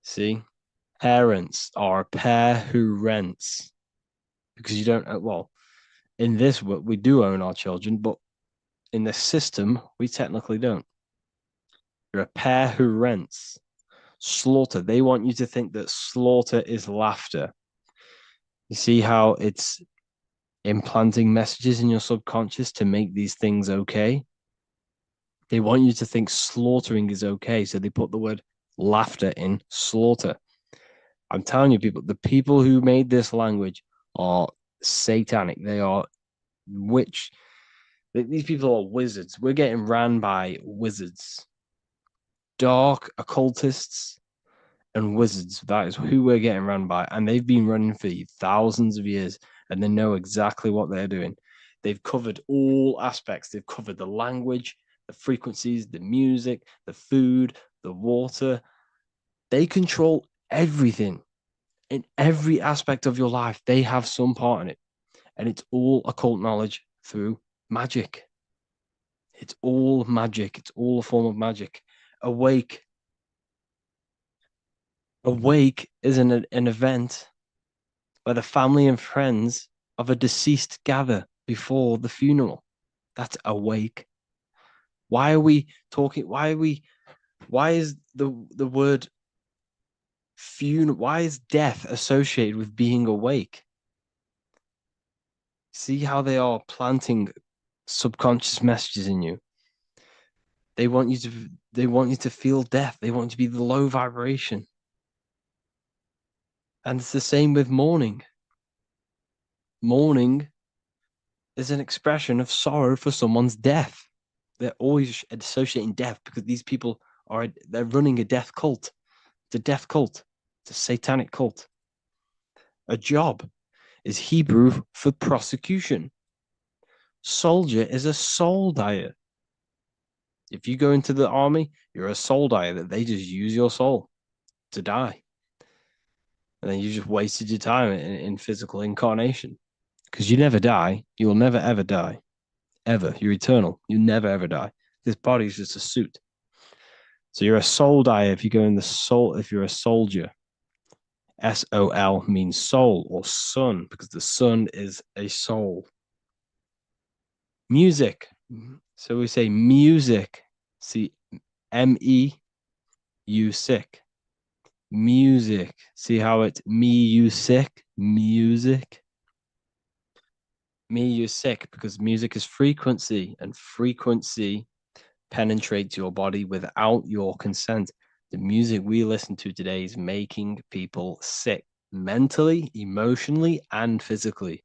See? Parents are a pair who rents. Because you don't, well, in this, we do own our children, but in the system, we technically don't. You're a pair who rents. Slaughter. They want you to think that slaughter is laughter. You see how it's implanting messages in your subconscious to make these things okay? They want you to think slaughtering is okay. So they put the word laughter in slaughter. I'm telling you, people, the people who made this language are satanic. They are witch. These people are wizards. We're getting ran by wizards, dark occultists, and wizards. That is who we're getting run by. And they've been running for thousands of years, and they know exactly what they're doing. They've covered all aspects. They've covered the language, the frequencies, the music, the food, the water. They control everything in every aspect of your life. They have some part in it. And it's all occult knowledge through magic. It's all magic. It's all a form of magic. Awake. Awake is an event where the family and friends of a deceased gather before the funeral. That's awake. Why are we talking? Why is the word funeral? Why is death associated with being awake? See how they are planting subconscious messages in you. They want you to feel death. They want you to be the low vibration. And it's the same with mourning. Mourning is an expression of sorrow for someone's death. They're always associating death because these people they're running a death cult. It's a death cult. It's a satanic cult. A job is Hebrew for prosecution. Soldier is a soul dyer. If you go into the army, you're a soul dyer that they just use your soul to die. And then you just wasted your time in physical incarnation. Because you never die. You will never, ever die. Ever. You're eternal. You never, ever die. This body is just a suit. So you're a soul dyer if you go in the soul, if you're a soldier. SOL means soul or sun, because the sun is a soul. Music. So we say music. See, MEU sick. Music. See how it's me, you sick? Music. Me, you sick, because music is frequency, and frequency penetrates your body without your consent. The music we listen to today is making people sick, mentally, emotionally, and physically.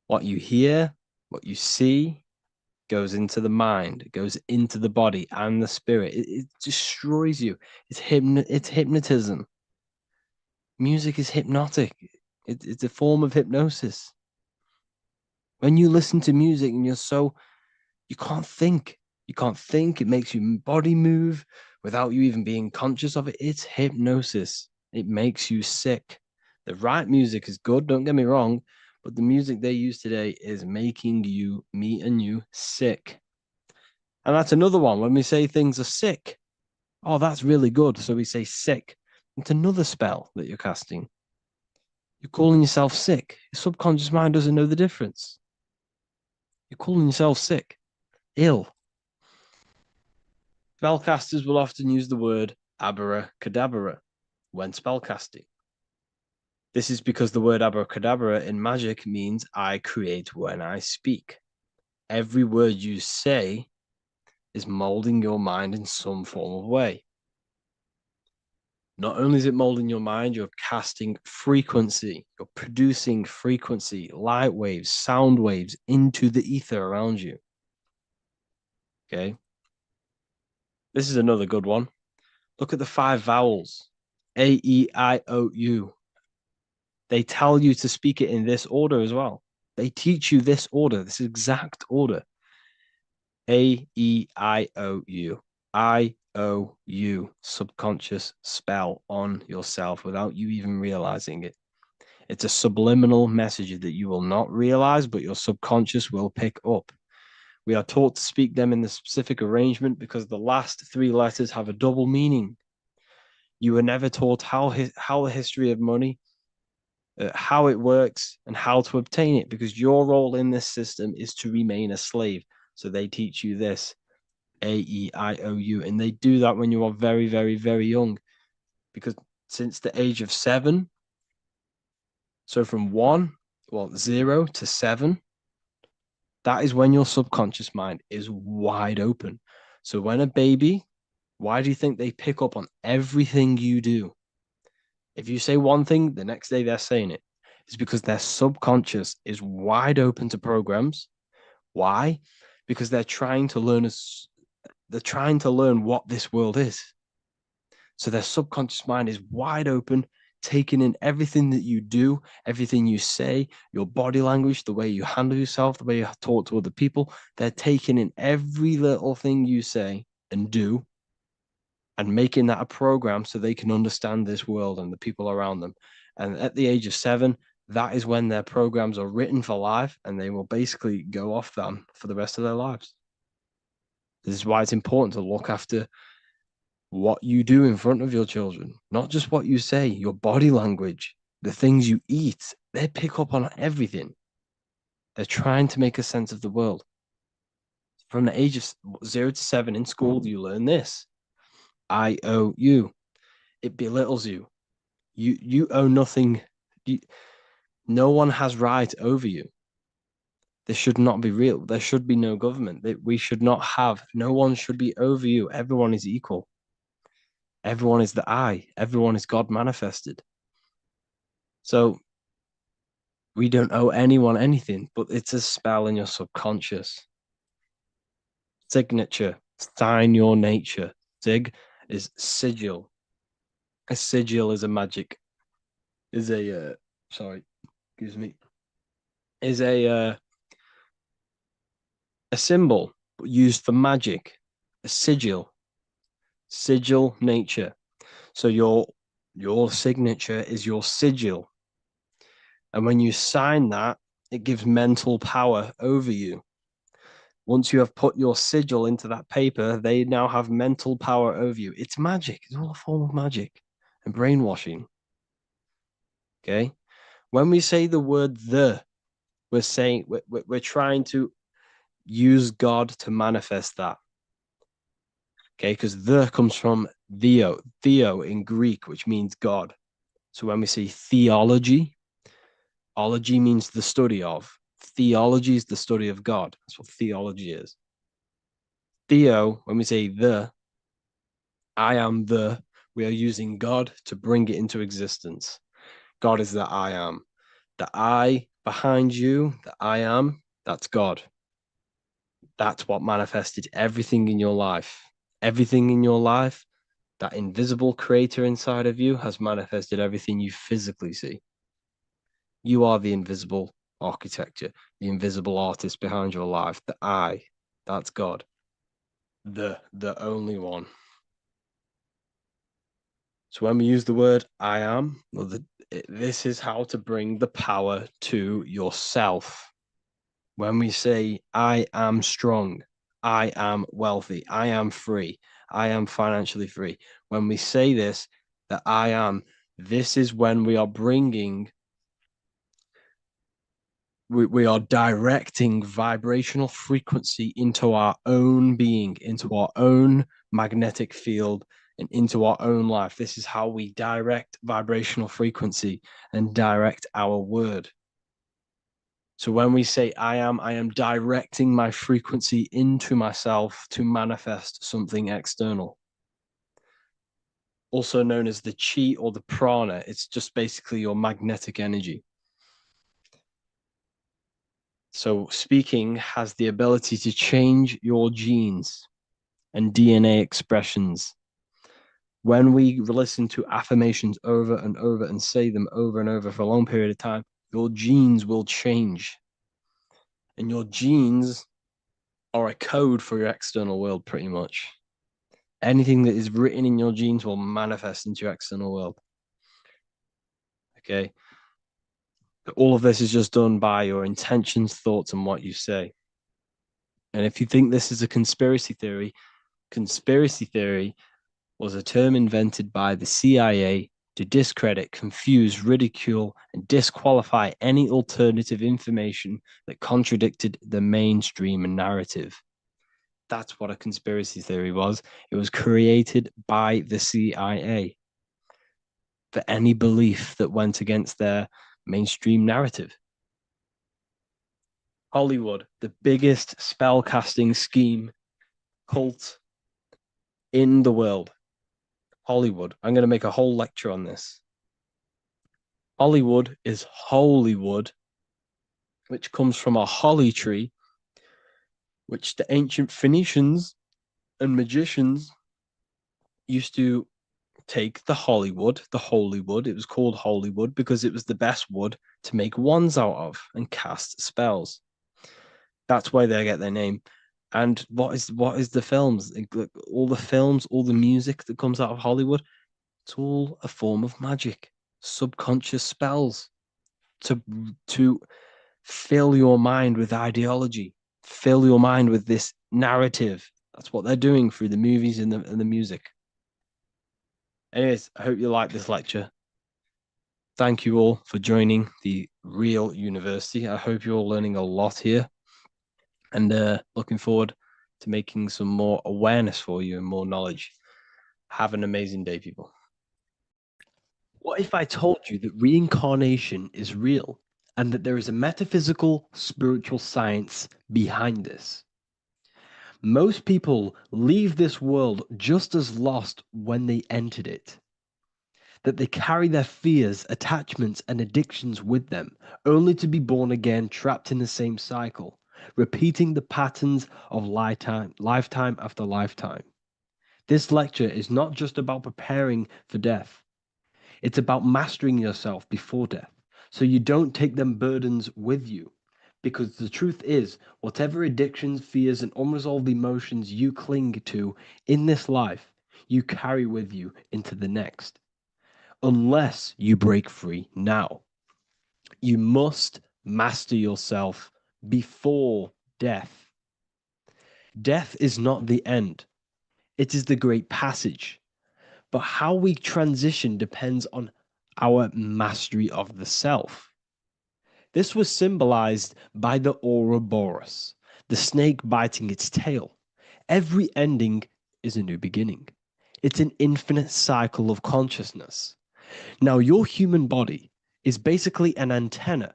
What you hear, what you see, goes into the mind, it goes into the body and the spirit. It destroys you. It's hypnotism. Music is hypnotic. It's a form of hypnosis. When you listen to music and you can't think. You can't think. It makes your body move without you even being conscious of it. It's hypnosis. It makes you sick. The right music is good, don't get me wrong, but the music they use today is making you, me and you, sick. And that's another one. When we say things are sick, oh, that's really good. So we say sick. It's another spell that you're casting. You're calling yourself sick. Your subconscious mind doesn't know the difference. You're calling yourself sick, ill. Spellcasters will often use the word abracadabra when spellcasting. This is because the word abracadabra in magic means I create when I speak. Every word you say is molding your mind in some form of way. Not only is it molding your mind, you're casting frequency, you're producing frequency, light waves, sound waves into the ether around you. Okay. This is another good one. Look at the 5 vowels. A, E, I, O, U. They tell you to speak it in this order as well. They teach you this order, this exact order. A, E, I, O, U. I, O, U. Subconscious spell on yourself without you even realizing it. It's a subliminal message that you will not realize, but your subconscious will pick up. We are taught to speak them in the specific arrangement because the last 3 letters have a double meaning. You were never taught how the history of money, how it works, and how to obtain it, because your role in this system is to remain a slave. So they teach you this, A, E, I, O, U, and they do that when you are very, very, very young, because since the age of 7, so from 0 to 7, that is when your subconscious mind is wide open. So when a baby, why do you think they pick up on everything you do? If you say one thing, the next day they're saying it. It's because their subconscious is wide open to programs. Why? Because they're trying to learn what this world is. So their subconscious mind is wide open, taking in everything that you do, everything you say, your body language, the way you handle yourself, the way you talk to other people. They're taking in every little thing you say and do and making that a program so they can understand this world and the people around them. And at the age of 7, that is when their programs are written for life, and they will basically go off them for the rest of their lives. This is why it's important to look after what you do in front of your children, not just what you say, your body language, the things you eat. They pick up on everything. They're trying to make a sense of the world. From the age of 0 to 7 in school, you learn this. I owe you. It belittles you. You owe nothing. No one has right over you. This should not be real. There should be no government. We should not have. No one should be over you. Everyone is equal. Everyone is the I. Everyone is God manifested. So we don't owe anyone anything, but it's a spell in your subconscious. Signature. Sign your nature. Sig is sigil. A sigil is a magic. Is a is a symbol used for magic. A sigil nature. So your signature is your sigil, and when you sign that, it gives mental power over you. Once you have put your sigil into that paper, they now have mental power over you. It's magic. It's all a form of magic and brainwashing. Okay, when we say the word we're saying we're trying to use God to manifest that. Okay, because the comes from theo in Greek, which means God. So when we say theology, ology means the study of. Theology is the study of God. That's what theology is. Theo, when we say I am we are using God to bring it into existence. God is the I am. The I behind you, the I am, that's God. That's what manifested everything in your life. Everything in your life, that invisible creator inside of you has manifested everything you physically see. You are the invisible architecture, the invisible artist behind your life. The I, that's God. The only one. So when we use the word I am, this is how to bring the power to yourself. When we say I am strong, I am wealthy, I am free, I am financially free. When we say this, that I am, this is when we are bringing, we are directing vibrational frequency into our own being, into our own magnetic field, and into our own life. This is how we direct vibrational frequency and direct our word. So when we say I am directing my frequency into myself to manifest something external. Also known as the chi or the prana. It's just basically your magnetic energy. So speaking has the ability to change your genes and DNA expressions. When we listen to affirmations over and over and say them over and over for a long period of time, your genes will change. And your genes are a code for your external world, pretty much. Anything that is written in your genes will manifest into your external world. Okay. All of this is just done by your intentions, thoughts, and what you say. And if you think this is a conspiracy theory was a term invented by the CIA to discredit, confuse, ridicule, and disqualify any alternative information that contradicted the mainstream narrative. That's what a conspiracy theory was. It was created by the CIA for any belief that went against their mainstream narrative. Hollywood, the biggest spellcasting scheme cult in the world. Hollywood. I'm going to make a whole lecture on this. Hollywood is Holywood, which comes from a holly tree, which the ancient Phoenicians and magicians used to take the Hollywood, the holy wood. It was called Holywood because it was the best wood to make wands out of and cast spells. That's why they get their name. And what is the films? All the films, all the music that comes out of Hollywood, it's all a form of magic, subconscious spells to fill your mind with ideology, fill your mind with this narrative. That's what they're doing through the movies and the music. Anyways, I hope you like this lecture. Thank you all for joining the Real University. I hope you're all learning a lot here, and looking forward to making some more awareness for you and more knowledge. Have an amazing day, people. What if I told you that reincarnation is real and that there is a metaphysical, spiritual science behind this? Most people leave this world just as lost when they entered it. That they carry their fears, attachments, and addictions with them, only to be born again, trapped in the same cycle, repeating the patterns of lifetime after lifetime. This lecture is not just about preparing for death. It's about mastering yourself before death, so you don't take them burdens with you. Because the truth is, whatever addictions, fears, and unresolved emotions you cling to in this life, you carry with you into the next. Unless you break free now. You must master yourself before death. Death is not the end. It is the great passage. But how we transition depends on our mastery of the self. This was symbolized by the Ouroboros, the snake biting its tail. Every ending is a new beginning. It's an infinite cycle of consciousness. Now, your human body is basically an antenna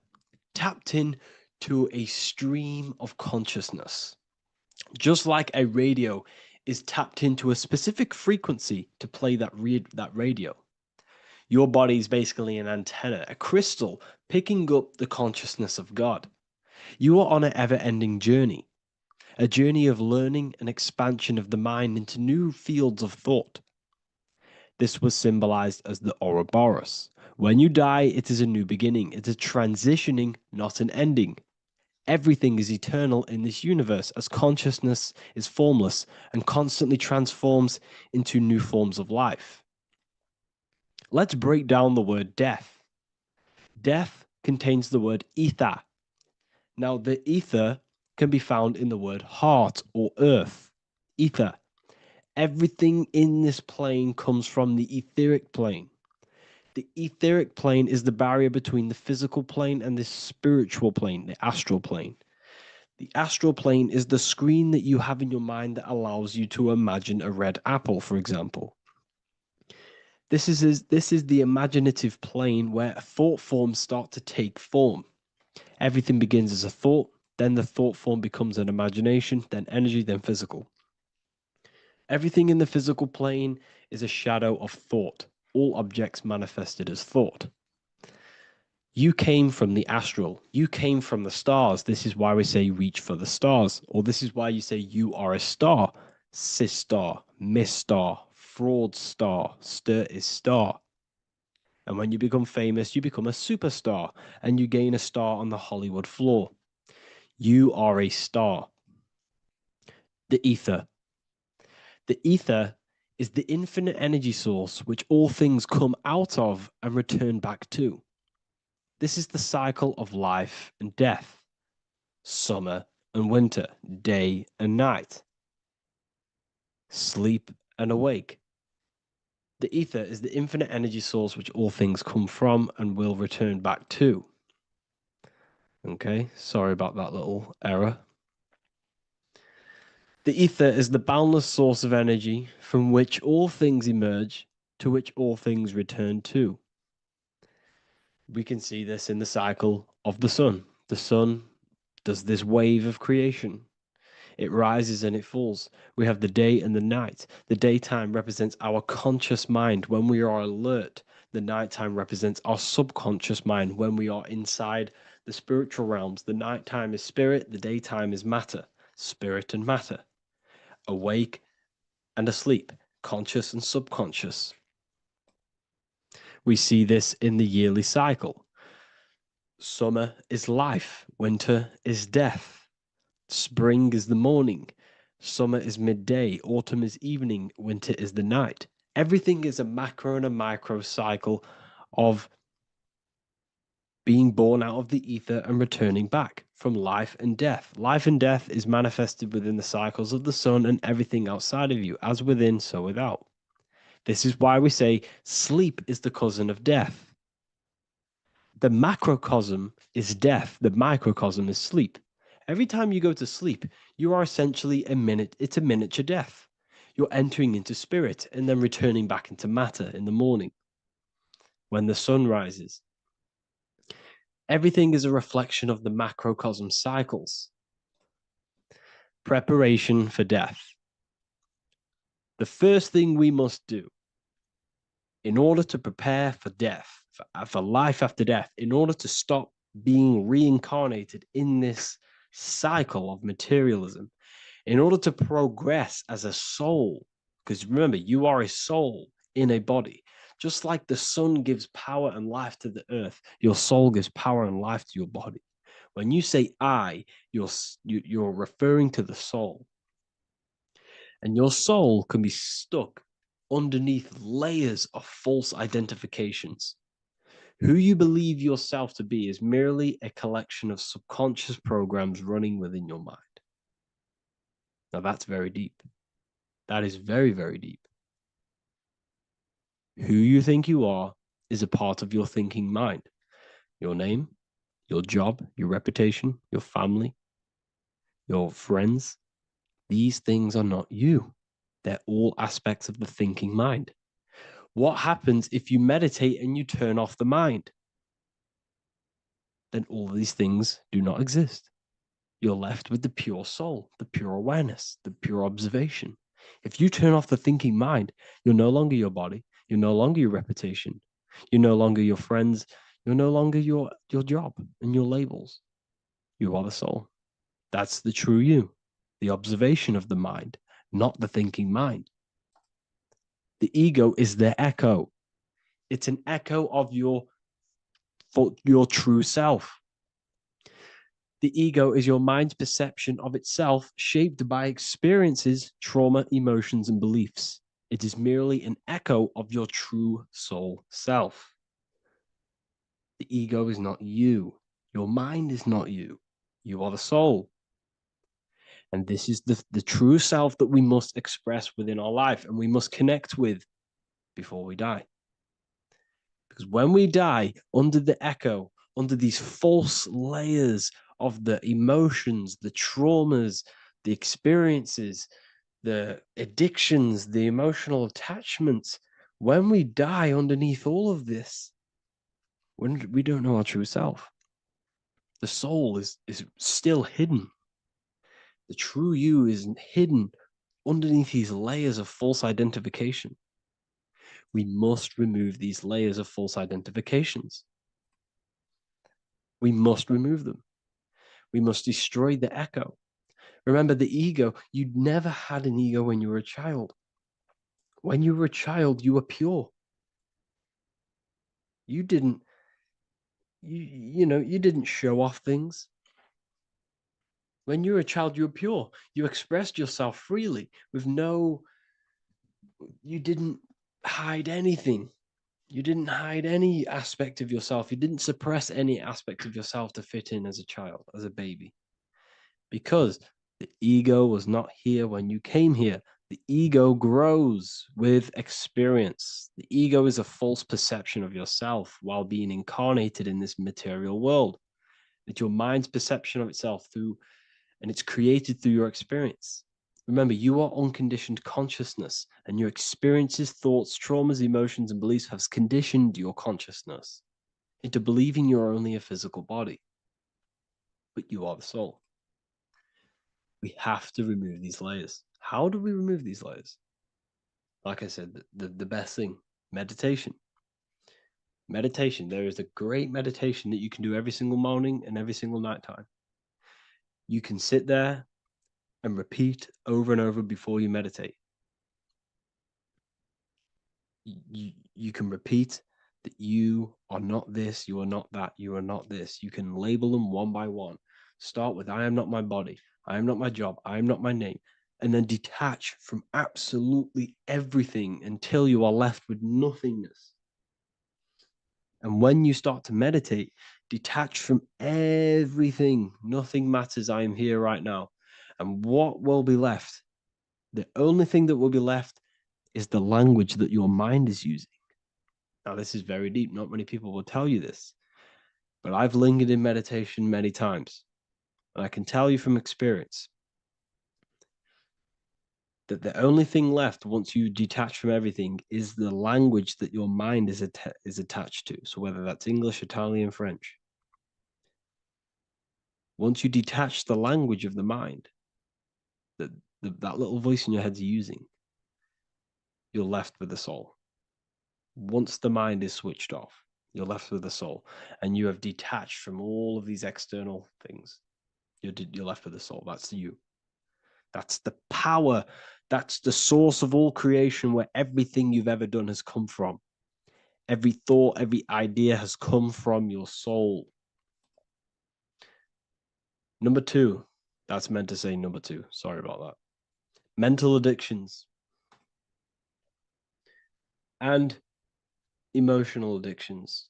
tapped in to a stream of consciousness. Just like a radio is tapped into a specific frequency to play that radio. Your body is basically an antenna, a crystal picking up the consciousness of God. You are on an ever-ending journey, a journey of learning and expansion of the mind into new fields of thought. This was symbolized as the Ouroboros. When you die, it is a new beginning. It's a transitioning, not an ending. Everything is eternal in this universe as consciousness is formless and constantly transforms into new forms of life. Let's break down the word death. Death contains the word ether. Now, the ether can be found in the word heart or earth. Ether. Everything in this plane comes from the etheric plane. The etheric plane is the barrier between the physical plane and the spiritual plane, the astral plane. The astral plane is the screen that you have in your mind that allows you to imagine a red apple, for example. This is the imaginative plane where thought forms start to take form. Everything begins as a thought, then the thought form becomes an imagination, then energy, then physical. Everything in the physical plane is a shadow of thought, all objects manifested as thought. You came from the astral, you came from the stars. This is why we say reach for the stars, or this is why you say you are a star. Cis star, miss star, fraud star, stir is star. And when you become famous, you become a superstar and you gain a star on the Hollywood floor. You are a star. The ether. The ether is the infinite energy source which all things come out of and return back to. This is the cycle of life and death, summer and winter, day and night, sleep and awake. The ether is the infinite energy source which all things come from and will return back to. Okay, sorry about that little error. The ether is the boundless source of energy from which all things emerge, to which all things return to. We can see this in the cycle of the sun. The sun does this wave of creation. It rises and it falls. We have the day and the night. The daytime represents our conscious mind when we are alert. The nighttime represents our subconscious mind when we are inside the spiritual realms. The nighttime is spirit, the daytime is matter, spirit and matter, awake and asleep, conscious and subconscious. We see this in the yearly cycle. Summer is life, winter is death. Spring is the morning, summer is midday, autumn is evening, winter is the night. Everything is a macro and a micro cycle of being born out of the ether and returning back from life and death. Life and death is manifested within the cycles of the sun and everything outside of you, as within, so without. This is why we say sleep is the cousin of death. The macrocosm is death, the microcosm is sleep. Every time you go to sleep, you are essentially it's a miniature death. You're entering into spirit and then returning back into matter in the morning when the sun rises. Everything is a reflection of the macrocosm cycles. Preparation for death. The first thing we must do in order to prepare for death, for life after death, in order to stop being reincarnated in this cycle of materialism, in order to progress as a soul, because remember, you are a soul in a body. Just like the sun gives power and life to the earth, your soul gives power and life to your body. When you say I, you're referring to the soul. And your soul can be stuck underneath layers of false identifications. Who you believe yourself to be is merely a collection of subconscious programs running within your mind. Now that's very deep. That is very, very deep. Who you think you are is a part of your thinking mind. Your name, your job, your reputation, your family, your friends. These things are not you. They're all aspects of the thinking mind. What happens if you meditate and you turn off the mind? Then all these things do not exist. You're left with the pure soul, the pure awareness, the pure observation. If you turn off the thinking mind, you're no longer your body, you're no longer your reputation, you're no longer your friends, you're no longer your job and your labels. You are the soul. That's the true you, the observation of the mind, not the thinking mind. The ego is the echo. It's an echo of your true self. The ego is your mind's perception of itself shaped by experiences, trauma, emotions, and beliefs. It is merely an echo of your true soul self. The ego is not you. Your mind is not you. You are the soul. And this is the true self that we must express within our life and we must connect with before we die. Because when we die under the echo, under these false layers of the emotions, the traumas, the experiences, the addictions, the emotional attachments, When we die underneath all of this, when we don't know our true self, the soul is still hidden. The true you is hidden underneath these layers of false identification. We must remove these layers of false identifications. We must remove them. We must destroy the echo. Remember, the ego, you never had an ego when you were a child. When you were a child, you were pure. You didn't, you didn't show off things. When you were a child, you were pure. You expressed yourself freely with you didn't hide anything. You didn't hide any aspect of yourself. You didn't suppress any aspect of yourself to fit in as a child, as a baby. Because the ego was not here when you came here. The ego grows with experience. The ego is a false perception of yourself while being incarnated in this material world. It's your mind's perception of itself and it's created through your experience. Remember, you are unconditioned consciousness, and your experiences, thoughts, traumas, emotions, and beliefs have conditioned your consciousness into believing you're only a physical body, but you are the soul. We have to remove these layers. How do we remove these layers? Like I said, the best thing, meditation. Meditation. There is a great meditation that you can do every single morning and every single nighttime. You can sit there and repeat over and over before you meditate. You can repeat that you are not this, you are not that, you are not this. You can label them one by one. Start with, I am not my body, I am not my job, I am not my name, and then detach from absolutely everything until you are left with nothingness. And when you start to meditate, detach from everything. Nothing matters. I am here right now. And what will be left? The only thing that will be left is the language that your mind is using. Now, this is very deep. Not many people will tell you this, but I've lingered in meditation many times. And I can tell you from experience that the only thing left once you detach from everything is the language that your mind is attached to. So whether that's English, Italian, French. Once you detach the language of the mind that that little voice in your head's using, you're left with the soul. Once the mind is switched off, you're left with the soul, and you have detached from all of these external things. You're left with the soul. That's you. That's the power. That's the source of all creation, where everything you've ever done has come from. Every thought, every idea has come from your soul. Number two, that's meant to say number two. Sorry about that. Mental addictions and emotional addictions.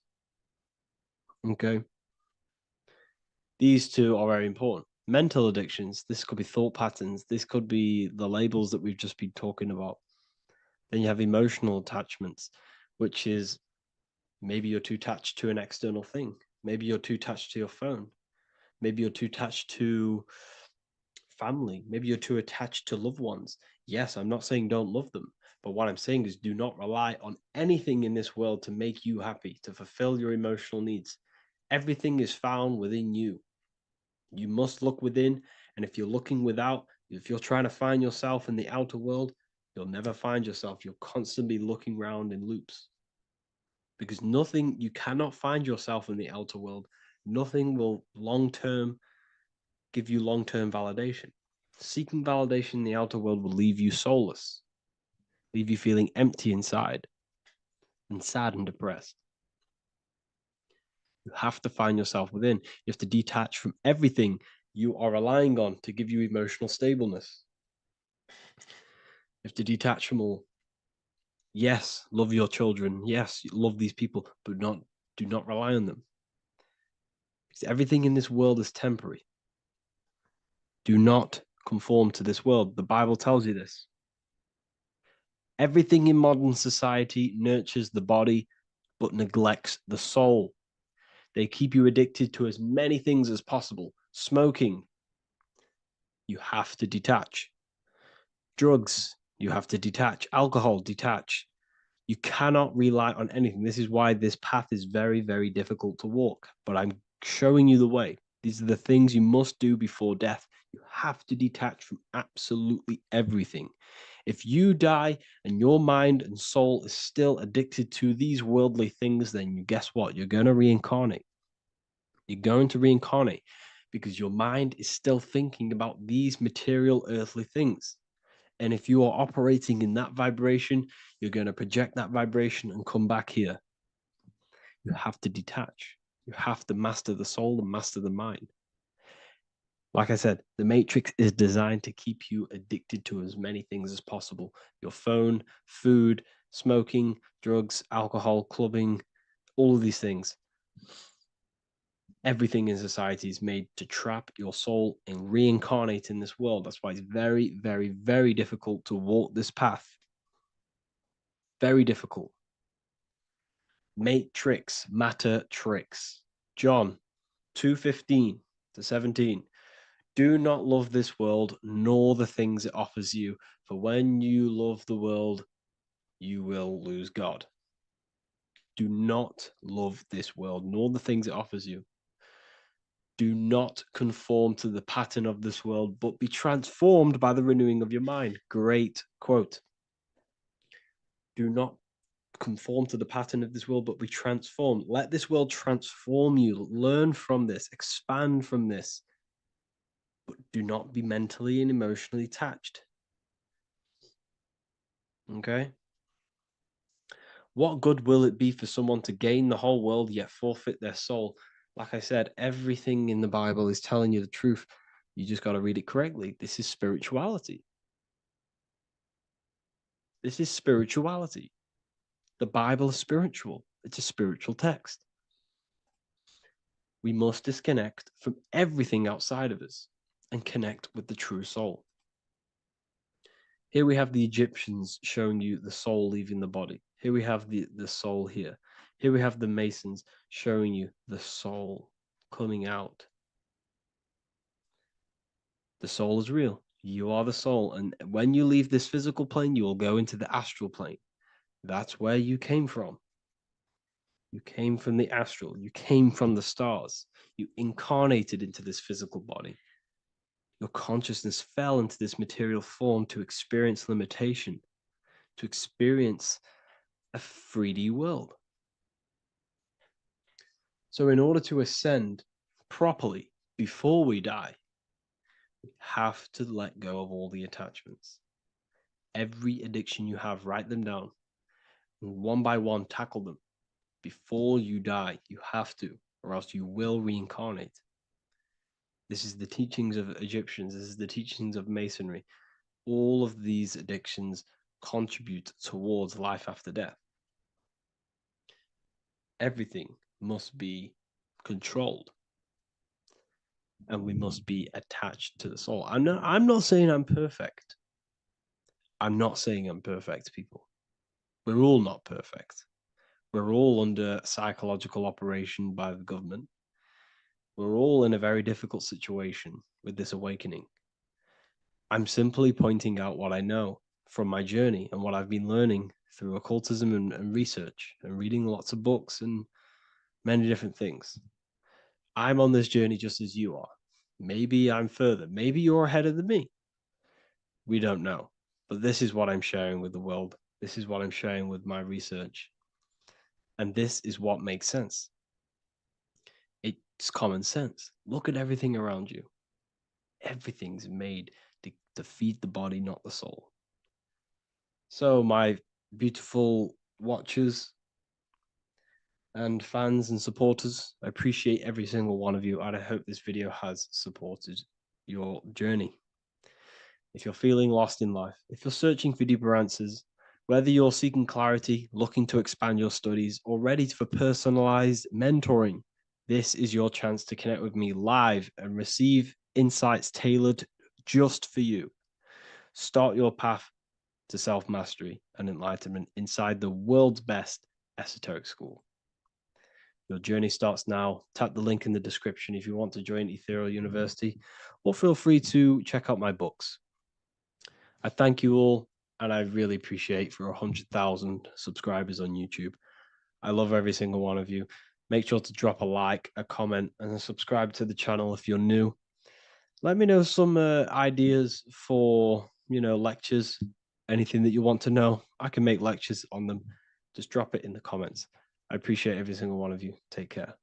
Okay. These two are very important. Mental addictions, this could be thought patterns. This could be the labels that we've just been talking about. Then you have emotional attachments, which is maybe you're too attached to an external thing. Maybe you're too attached to your phone. Maybe you're too attached to family. Maybe you're too attached to loved ones. Yes, I'm not saying don't love them, but what I'm saying is do not rely on anything in this world to make you happy, to fulfill your emotional needs. Everything is found within you. You must look within, and if you're looking without, if you're trying to find yourself in the outer world, you'll never find yourself. You'll constantly be looking around in loops. Because you cannot find yourself in the outer world. Nothing will give you long-term validation. Seeking validation in the outer world will leave you soulless, leave you feeling empty inside and sad and depressed. You have to find yourself within. You have to detach from everything you are relying on to give you emotional stableness. You have to detach from all. Yes, love your children. Yes, love these people, but do not rely on them. Because everything in this world is temporary. Do not conform to this world. The Bible tells you this. Everything in modern society nurtures the body, but neglects the soul. They keep you addicted to as many things as possible. Smoking, you have to detach. Drugs, you have to detach. Alcohol, detach. You cannot rely on anything. This is why this path is very, very difficult to walk, but I'm showing you the way. These are the things you must do before death. You have to detach from absolutely everything. If you die and your mind and soul is still addicted to these worldly things, then guess what? You're going to reincarnate. You're going to reincarnate because your mind is still thinking about these material earthly things. And if you are operating in that vibration, you're going to project that vibration and come back here. You have to detach. You have to master the soul and master the mind. Like I said, the matrix is designed to keep you addicted to as many things as possible. Your phone, food, smoking, drugs, alcohol, clubbing, all of these things. Everything in society is made to trap your soul and reincarnate in this world. That's why it's very, very, very difficult to walk this path. Very difficult. Matrix, matter tricks. John 2:15 to 17. Do not love this world, nor the things it offers you. For when you love the world, you will lose God. Do not love this world, nor the things it offers you. Do not conform to the pattern of this world, but be transformed by the renewing of your mind. Great quote. Do not conform to the pattern of this world, but be transformed. Let this world transform you. Learn from this, expand from this, but do not be mentally and emotionally attached. Okay? What good will it be for someone to gain the whole world yet forfeit their soul? Like I said, everything in the Bible is telling you the truth. You just got to read it correctly. This is spirituality. This is spirituality. The Bible is spiritual. It's a spiritual text. We must disconnect from everything outside of us and connect with the true soul. Here we have the Egyptians showing you the soul leaving the body. Here we have the soul here. Here we have the Masons showing you the soul coming out. The soul is real. You are the soul. And when you leave this physical plane, you will go into the astral plane. That's where you came from. You came from the astral. You came from the stars. You incarnated into this physical body. Your consciousness fell into this material form to experience limitation, to experience a 3D world. So in order to ascend properly before we die, we have to let go of all the attachments. Every addiction you have, write them down. And one by one, tackle them. Before you die, you have to, or else you will reincarnate. This is the teachings of Egyptians. This is the teachings of Masonry. All of these addictions contribute towards life after death. Everything must be controlled. And we must be attached to the soul. I'm not saying I'm perfect. I'm not saying I'm perfect, people. We're all not perfect. We're all under psychological operation by the government. We're all in a very difficult situation with this awakening. I'm simply pointing out what I know from my journey and what I've been learning through occultism and research and reading lots of books and many different things. I'm on this journey just as you are. Maybe I'm further. Maybe you're ahead of me. We don't know. But this is what I'm sharing with the world. This is what I'm sharing with my research. And this is what makes sense. It's common sense. Look at everything around you. Everything's made to feed the body, not the soul. So, my beautiful watchers and fans and supporters, I appreciate every single one of you, and I hope this video has supported your journey. If you're feeling lost in life, if you're searching for deeper answers, whether you're seeking clarity, looking to expand your studies, or ready for personalized mentoring, this is your chance to connect with me live and receive insights tailored just for you. Start your path to self-mastery and enlightenment inside the world's best esoteric school. Your journey starts now. Tap the link in the description if you want to join Ethereal University, or feel free to check out my books. I thank you all. and I really appreciate for 100,000 subscribers on YouTube. I love every single one of you. Make sure to drop a like, a comment, and subscribe to the channel if you're new. Let me know some ideas for, lectures, anything that you want to know. I can make lectures on them. Just drop it in the comments. I appreciate every single one of you. Take care.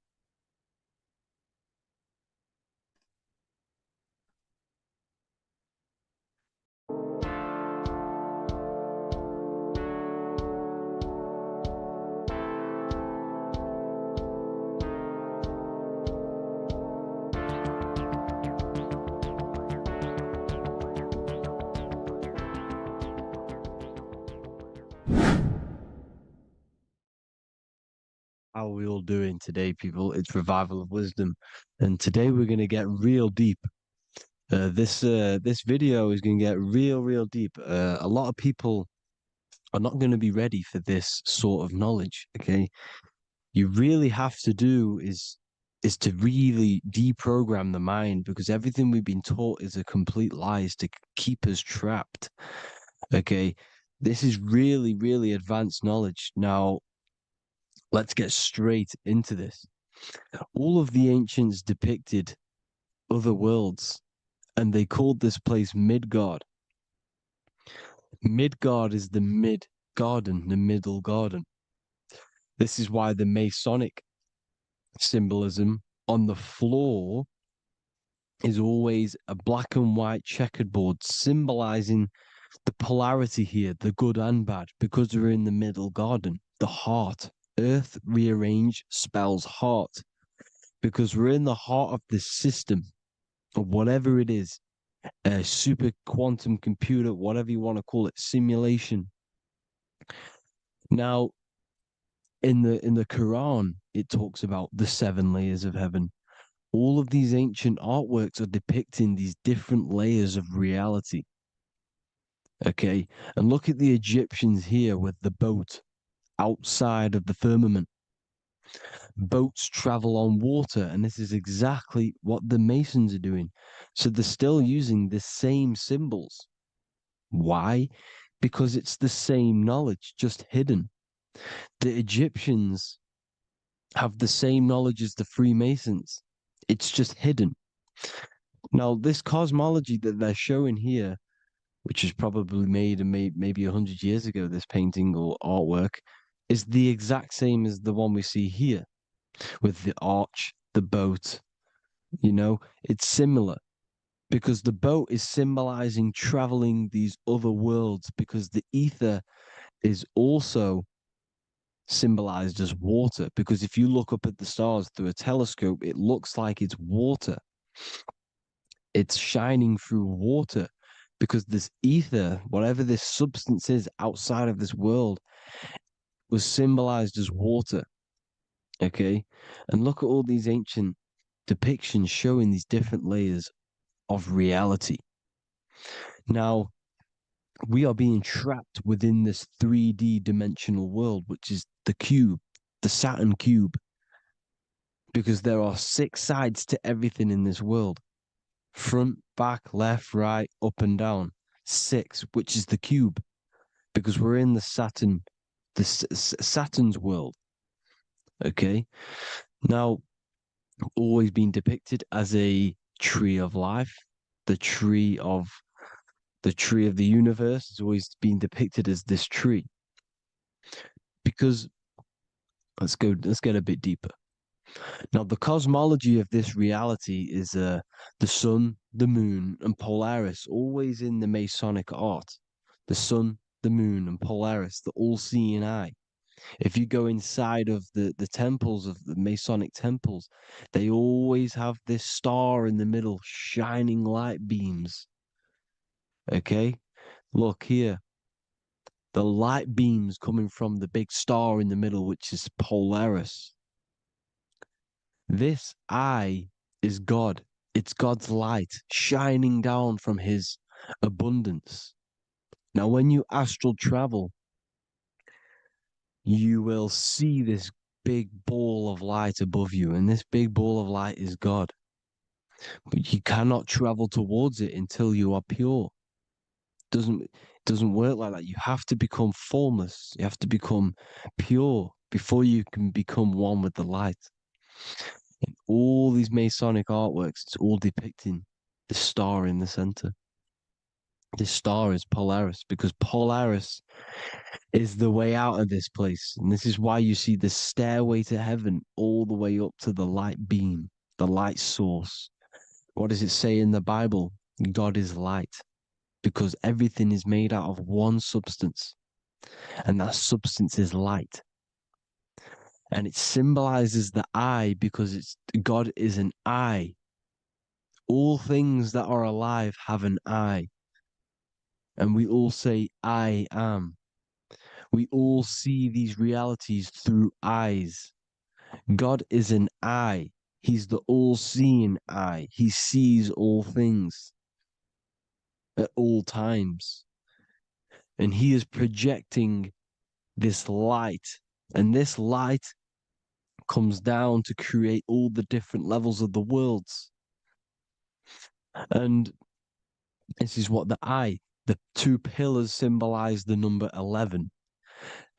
How are we all doing today, people? It's Revival of Wisdom, and today we're going to get real deep. This video is going to get real deep. A lot of people are not going to be ready for this sort of knowledge. Okay, you really have to do is to really deprogram the mind, because everything we've been taught is a complete lie, is to keep us trapped. Okay, this is really advanced knowledge. Now, let's get straight into this. All of the ancients depicted other worlds, and they called this place Midgard. Midgard is the mid garden, the middle garden. This is why the Masonic symbolism on the floor is always a black and white checkered board, symbolizing the polarity here, the good and bad, because we're in the middle garden, the heart. Earth rearranged spells heart, because we're in the heart of this system, of whatever it is, a super quantum computer, whatever you want to call it, simulation. Now, in the Quran, it talks about the 7 layers of heaven. All of these ancient artworks are depicting these different layers of reality. Okay, and look at the Egyptians here with the boat outside of the firmament. Boats travel on water, and this is exactly what the Masons are doing. So they're still using the same symbols. Why? Because it's the same knowledge, just hidden. The Egyptians have the same knowledge as the Freemasons. It's just hidden. Now, this cosmology that they're showing here, which is probably made maybe 100 years ago, this painting or artwork, is the exact same as the one we see here, with the arch, the boat. It's similar, because the boat is symbolizing traveling these other worlds, because the ether is also symbolized as water, because if you look up at the stars through a telescope, it looks like it's water. It's shining through water, because this ether, whatever this substance is outside of this world, was symbolized as water. Okay, and look at all these ancient depictions showing these different layers of reality. Now, we are being trapped within this 3D dimensional world, which is the cube, the Saturn cube, because there are 6 sides to everything in this world: front, back, left, right, up and down. 6, which is the cube, because we're in the Saturn's world. Okay, now, always been depicted as a tree of life, the tree of the universe has always been depicted as this tree. Because let's get a bit deeper. Now, the cosmology of this reality is the sun, the moon, and Polaris, always in the Masonic art. The sun, the moon, and Polaris, the all-seeing eye. If you go inside of the temples, of the Masonic temples, they always have this star in the middle, shining light beams. Okay? Look here. The light beams coming from the big star in the middle, which is Polaris. This eye is God. It's God's light shining down from his abundance. Now, when you astral travel, you will see this big ball of light above you, and this big ball of light is God. But you cannot travel towards it until you are pure. Doesn't work like that. You have to become formless. You have to become pure before you can become one with the light. In all these Masonic artworks, it's all depicting the star in the center. This star is Polaris because Polaris is the way out of this place. And this is why you see the stairway to heaven all the way up to the light beam, the light source. What does it say in the Bible? God is light because everything is made out of one substance, and that substance is light. And it symbolizes the eye because God is an eye. All things that are alive have an eye. And we all say, I am. We all see these realities through eyes. God is an eye. He's the all-seeing eye. He sees all things at all times. And he is projecting this light. And this light comes down to create all the different levels of the worlds. And this is what the two pillars symbolize the number 11.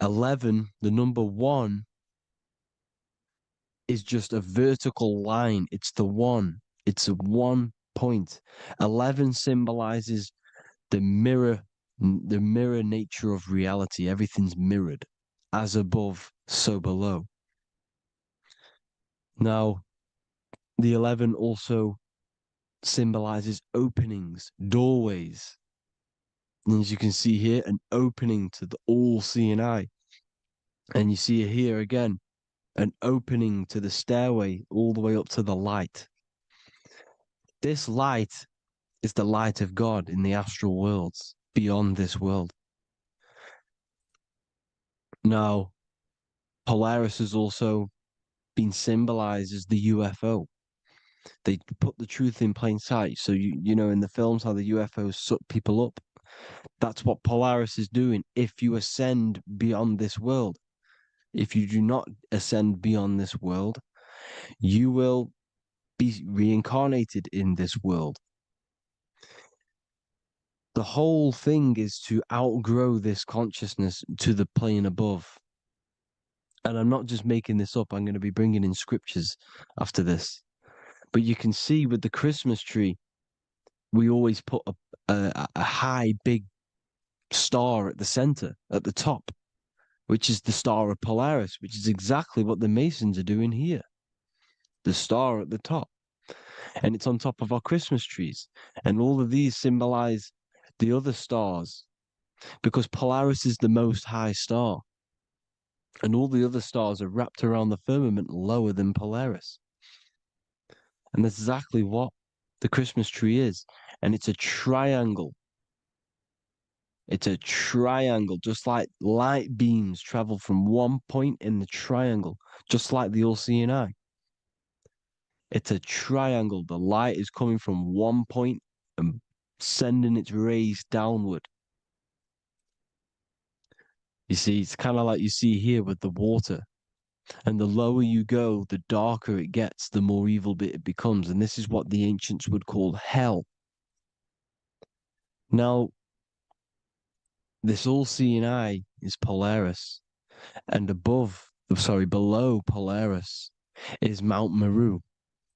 11, the number 1, is just a vertical line. It's the one. It's a 1 point. 11 symbolizes the mirror nature of reality. Everything's mirrored. As above, so below. Now, the 11 also symbolizes openings, doorways. And as you can see here, an opening to the all-seeing eye. And you see it here again, an opening to the stairway all the way up to the light. This light is the light of God in the astral worlds, beyond this world. Now, Polaris has also been symbolized as the UFO. They put the truth in plain sight. So, you know, in the films, how the UFOs suck people up. That's what Polaris is doing. If you ascend beyond this world, if you do not ascend beyond this world, you will be reincarnated in this world. The whole thing is to outgrow this consciousness to the plane above. And I'm not just making this up. I'm going to be bringing in scriptures after this. But you can see with the Christmas tree, we always put a high, big star at the center, at the top, which is the star of Polaris, which is exactly what the Masons are doing here. The star at the top. And it's on top of our Christmas trees. And all of these symbolize the other stars because Polaris is the most high star. And all the other stars are wrapped around the firmament lower than Polaris. And that's exactly what the Christmas tree is. And it's a triangle. It's a triangle, just like light beams travel from one point in the triangle, just like the all-seeing eye. It's a triangle. The light is coming from one point and sending its rays downward. You see, it's kind of like you see here with the water. And the lower you go, the darker it gets, the more evil it becomes. And this is what the ancients would call hell. Now, this all-seeing eye is Polaris. And below Polaris is Mount Meru,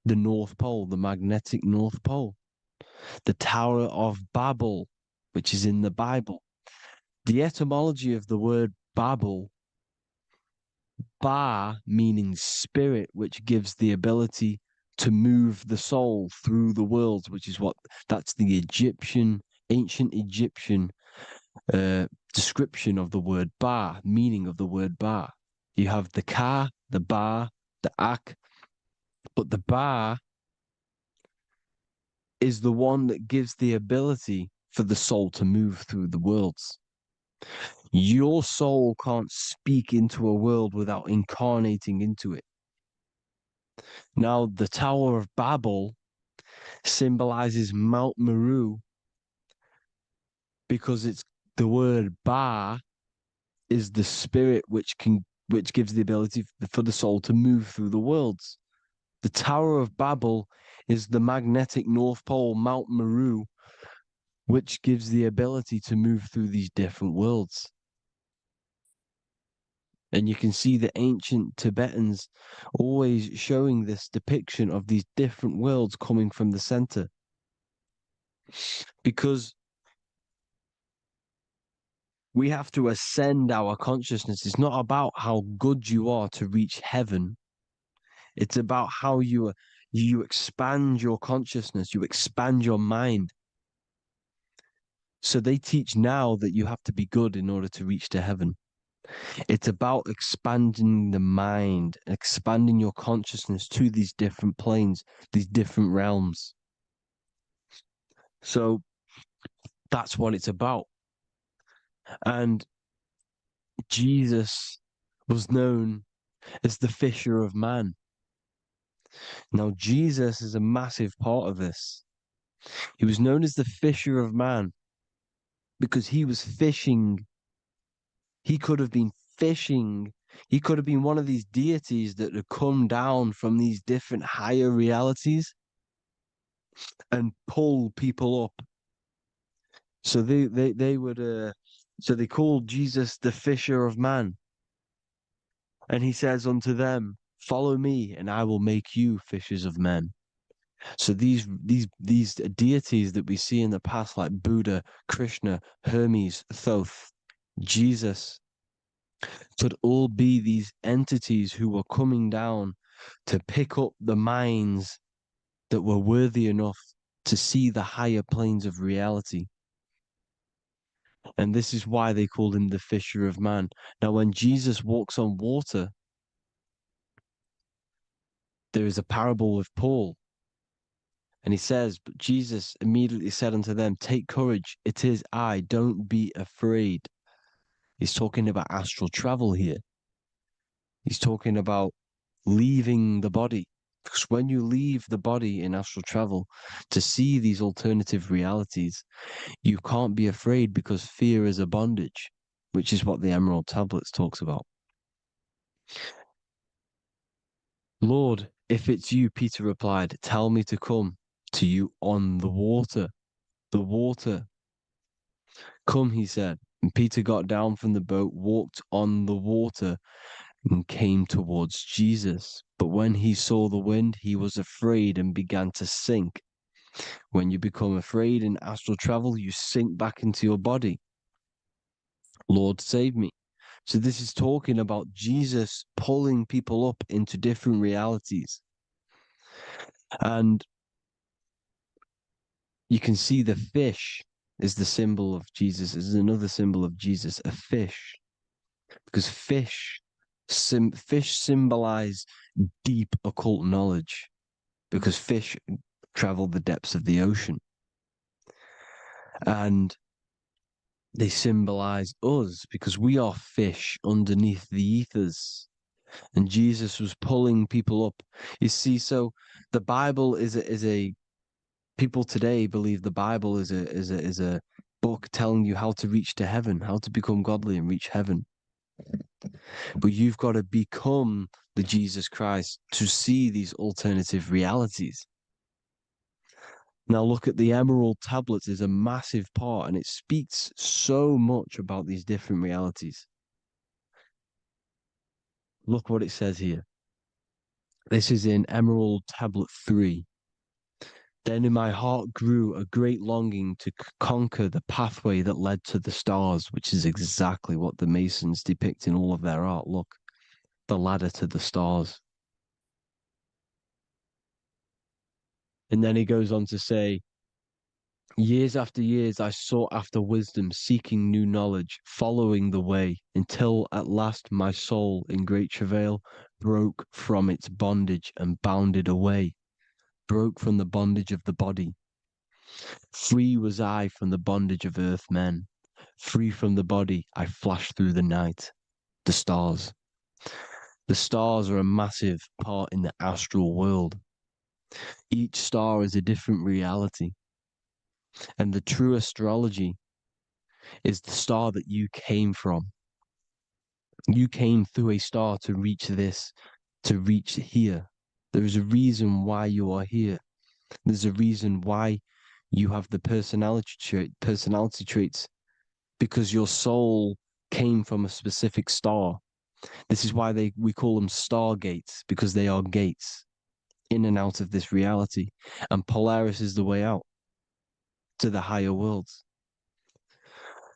the North Pole, the magnetic North Pole. The Tower of Babel, which is in the Bible. The etymology of the word Babel, Ba meaning spirit, which gives the ability to move the soul through the worlds, which is that's the ancient Egyptian description of the word Ba, meaning of the word Ba. You have the Ka, the Ba, the Ak, but the Ba is the one that gives the ability for the soul to move through the worlds. Your soul can't speak into a world without incarnating into it. Now, the Tower of Babel symbolizes Mount Meru because it's the word Ba is the spirit which gives the ability for the soul to move through the worlds. The Tower of Babel is the magnetic North Pole, Mount Meru, which gives the ability to move through these different worlds. And you can see the ancient Tibetans always showing this depiction of these different worlds coming from the center. Because we have to ascend our consciousness. It's not about how good you are to reach heaven. It's about how you expand your consciousness, you expand your mind. So they teach now that you have to be good in order to reach to heaven. It's about expanding the mind, expanding your consciousness to these different planes, these different realms. So that's what it's about. And Jesus was known as the fisher of man. Now, Jesus is a massive part of this. He was known as the fisher of man because he was fishing. He could have been fishing. He could have been one of these deities that had come down from these different higher realities and pull people up. So they would so they called Jesus the fisher of man. And he says unto them, follow me and I will make you fishers of men. So these deities that we see in the past, like Buddha, Krishna, Hermes, Thoth, Jesus, could all be these entities who were coming down to pick up the minds that were worthy enough to see the higher planes of reality. And this is why they called him the fisher of man. Now, when Jesus walks on water, there is a parable with Paul. And he says, but Jesus immediately said unto them, take courage, it is I, don't be afraid. He's talking about astral travel here. He's talking about leaving the body. Because when you leave the body in astral travel to see these alternative realities, you can't be afraid because fear is a bondage, which is what the Emerald Tablets talks about. Lord, if it's you, Peter replied, tell me to come to you on the water. The water. Come, he said. And Peter got down from the boat, walked on the water, and came towards Jesus. But when he saw the wind, he was afraid and began to sink. When you become afraid in astral travel, you sink back into your body. Lord, save me. So this is talking about Jesus pulling people up into different realities. And you can see the fish is the symbol of Jesus. Is another symbol of Jesus, a fish. Because fish symbolize deep occult knowledge. Because fish travel the depths of the ocean. And they symbolize us because we are fish underneath the ethers. And Jesus was pulling people up. You see, so the Bible is a people today believe the Bible is a book telling you how to reach to heaven, how to become godly and reach heaven. But you've got to become the Jesus Christ to see these alternative realities. Now look at the Emerald Tablets is a massive part, and it speaks so much about these different realities. Look what it says here. This is in Emerald Tablet 3. Then in my heart grew a great longing to conquer the pathway that led to the stars, which is exactly what the Masons depict in all of their art. Look, the ladder to the stars. And then he goes on to say, years after years, I sought after wisdom, seeking new knowledge, following the way, until at last my soul, in great travail, broke from its bondage and bounded away, broke from the bondage of the body. Free was I from the bondage of earth men. Free from the body, I flashed through the night. The stars. The stars are a massive part in the astral world. Each star is a different reality. And the true astrology is the star that you came from. You came through a star to reach this, to reach here. There is a reason why you are here. There's a reason why You have the personality traits because your soul came from a specific star. This is why we call them stargates, because they are gates in and out of this reality. And Polaris is the way out to the higher worlds.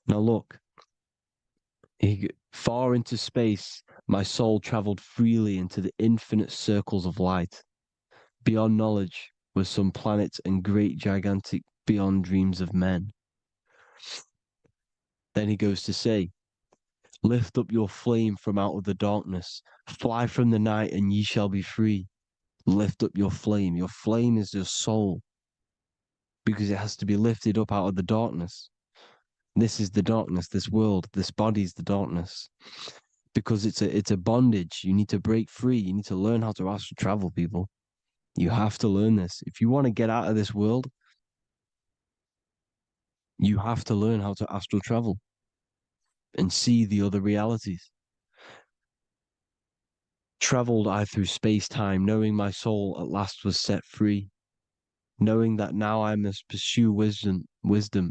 Now look, far into space, my soul traveled freely into the infinite circles of light. Beyond knowledge were some planets and great gigantic beyond dreams of men. Then he goes to say, lift up your flame from out of the darkness, fly from the night and ye shall be free. Lift up your flame. Your flame is your soul, because it has to be lifted up out of the darkness. This is the darkness, this world, this body is the darkness. Because it's a bondage. You need to break free. You need to learn how to astral travel, people. You have to learn this. If you want to get out of this world, you have to learn how to astral travel and see the other realities. Traveled I through space-time, knowing my soul at last was set free, knowing that now I must pursue wisdom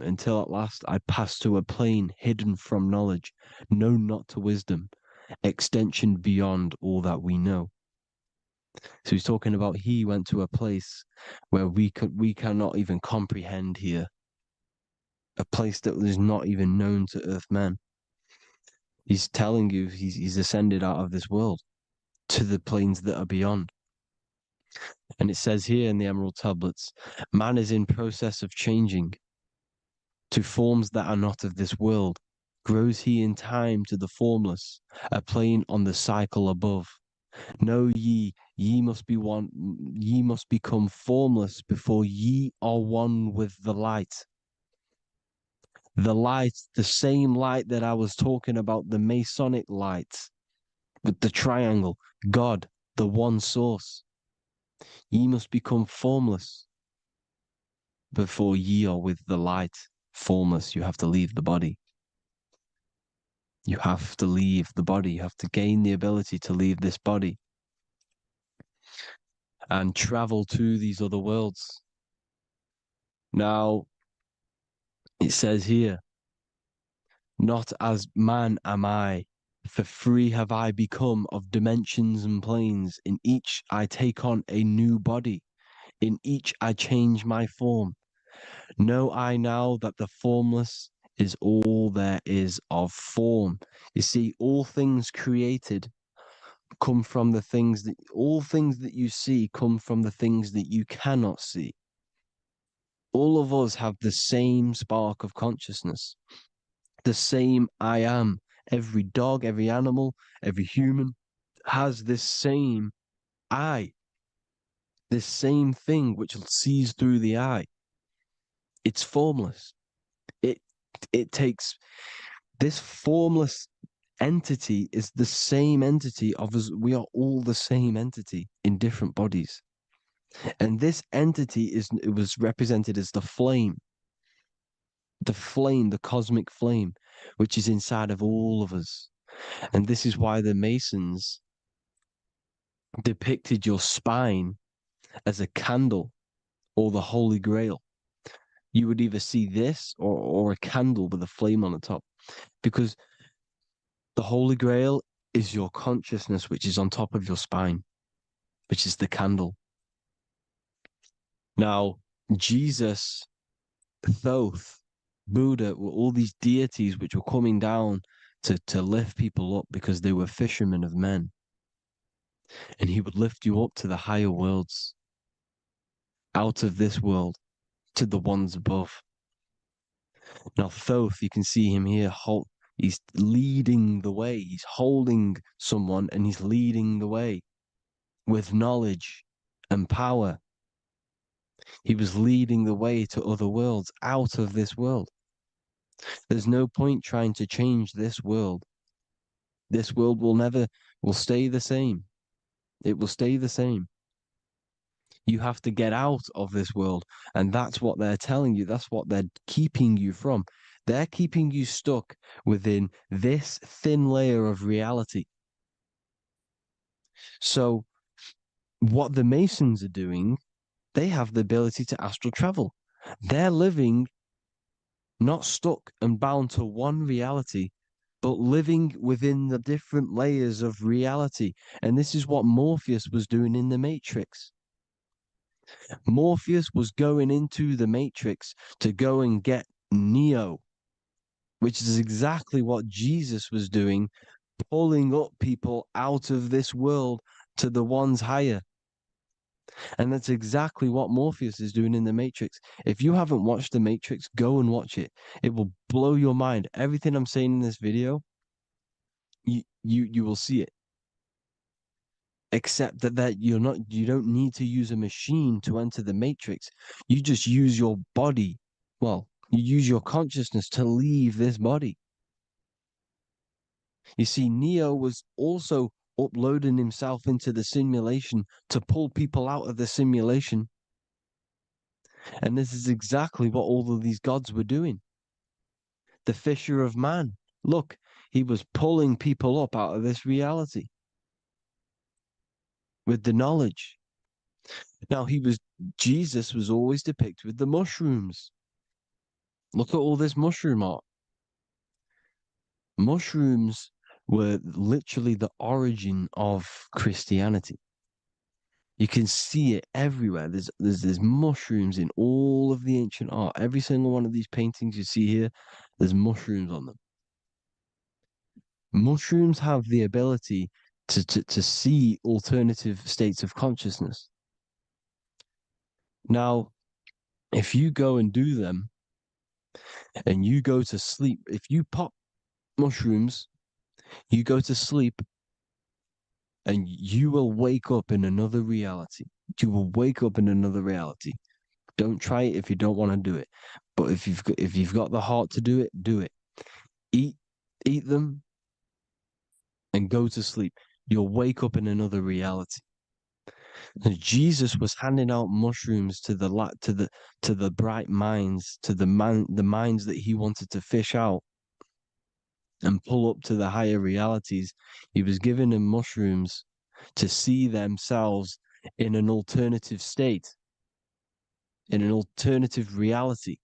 until at last I pass to a plane hidden from knowledge, known not to wisdom, extension beyond all that we know. So he's talking about he went to a place where we cannot even comprehend here, a place that is not even known to earthmen. He's telling you he's ascended out of this world to the planes that are beyond. And it says here in the Emerald Tablets, man is in process of changing to forms that are not of this world. Grows he in time to the formless, a plane on the cycle above. Know ye, ye must be one, ye must become formless before ye are one with the light. The light, the same light that I was talking about, the Masonic light, with the triangle, God, the one source. Ye must become formless before ye are with the light. Formless, you have to leave the body. You have to leave the body. You have to gain the ability to leave this body and travel to these other worlds. Now, it says here, not as man am I, for free have I become of dimensions and planes. In each I take on a new body. In each I change my form. Know I now that the formless is all there is of form. You see, all things created come from the things that, all things that you see come from the things that you cannot see. All of us have the same spark of consciousness, the same I am. Every dog, every animal, every human has this same I, this same thing which sees through the eye. It's formless. It takes this formless entity is the same entity of us. We are all the same entity in different bodies. And this entity it was represented as the flame, the cosmic flame, which is inside of all of us. And this is why the Masons depicted your spine as a candle or the Holy Grail. You would either see this or a candle with a flame on the top, because the Holy Grail is your consciousness, which is on top of your spine, which is the candle. Now, Jesus, Thoth, Buddha were all these deities which were coming down to lift people up because they were fishermen of men. And he would lift you up to the higher worlds, out of this world, to the ones above. Now, Thoth, you can see him here, he's leading the way. He's holding someone and he's leading the way with knowledge and power. He was leading the way to other worlds, out of this world. There's no point trying to change this world. This world will stay the same. It will stay the same. You have to get out of this world. And that's what they're telling you. That's what they're keeping you from. They're keeping you stuck within this thin layer of reality. So what the Masons are doing, they have the ability to astral travel. They're living not stuck and bound to one reality, but living within the different layers of reality. And this is what Morpheus was doing in the Matrix. Morpheus was going into the Matrix to go and get Neo, which is exactly what Jesus was doing, pulling up people out of this world to the ones higher. And that's exactly what Morpheus is doing in the Matrix. If you haven't watched the Matrix, go and watch it. It will blow your mind. Everything I'm saying in this video, you will see it. Except that you don't need to use a machine to enter the Matrix. You just use your body. Well, you use your consciousness to leave this body. You see, Neo was also uploading himself into the simulation to pull people out of the simulation. And this is exactly what all of these gods were doing. The Fisher of Man. Look, he was pulling people up out of this reality with the knowledge. Now, Jesus was always depicted with the mushrooms. Look at all this mushroom art. Mushrooms were literally the origin of Christianity. You can see it everywhere. There's mushrooms in all of the ancient art. Every single one of these paintings you see here, there's mushrooms on them. Mushrooms have the ability to see alternative states of consciousness. Now, if you go and do them and you go to sleep, if you pop mushrooms, you go to sleep and you will wake up in another reality. You will wake up in another reality. Don't try it if you don't want to do it. But if you've got the heart to do it, do it. Eat them and go to sleep. You'll wake up in another reality. And Jesus was handing out mushrooms to the bright minds, to the minds that he wanted to fish out and pull up to the higher realities. He was giving them mushrooms to see themselves in an alternative state, in an alternative reality.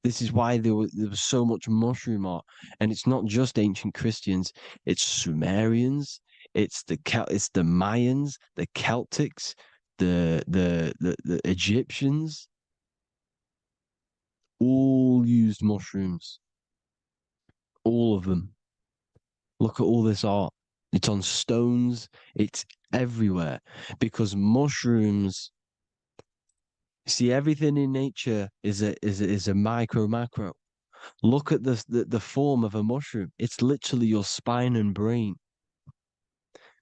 This is why there was so much mushroom art, and it's not just ancient Christians; it's Sumerians, it's the Mayans, the Celtics, the Egyptians, all used mushrooms. All of them. Look at all this art. It's on stones. It's everywhere because mushrooms. See, everything in nature is a micro macro. Look at the form of a mushroom. It's literally your spine and brain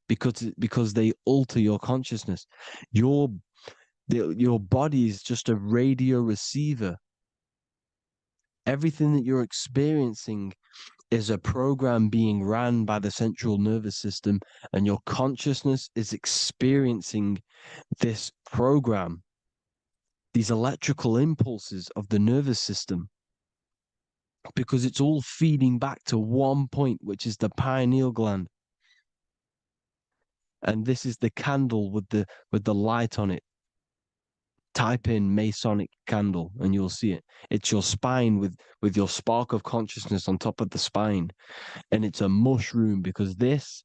because they alter your consciousness. Your body is just a radio receiver. Everything that you're experiencing is a program being ran by the central nervous system, and your consciousness is experiencing this program, these electrical impulses of the nervous system, because it's all feeding back to one point, which is the pineal gland. And this is the candle with the light on it. Type in Masonic candle and you'll see it. It's your spine with your spark of consciousness on top of the spine. And it's a mushroom because this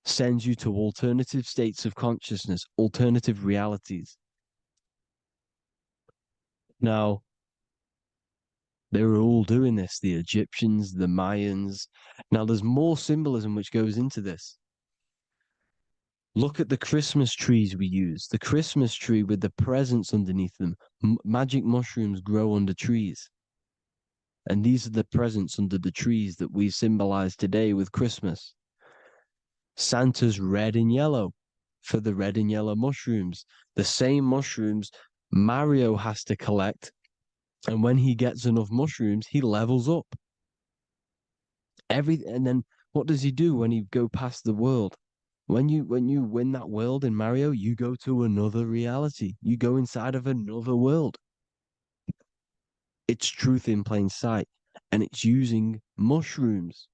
sends you to alternative states of consciousness, alternative realities. Now, they were all doing this, the Egyptians, the Mayans. Now, there's more symbolism which goes into this. Look at the Christmas trees we use. The Christmas tree with the presents underneath them. Magic mushrooms grow under trees. And these are the presents under the trees that we symbolize today with Christmas. Santa's red and yellow for the red and yellow mushrooms. The same mushrooms Mario has to collect. And when he gets enough mushrooms, he levels up. And then what does he do when he go past the world? When you win that world in Mario, you go to another reality. You go inside of another world. It's truth in plain sight. And it's using mushrooms.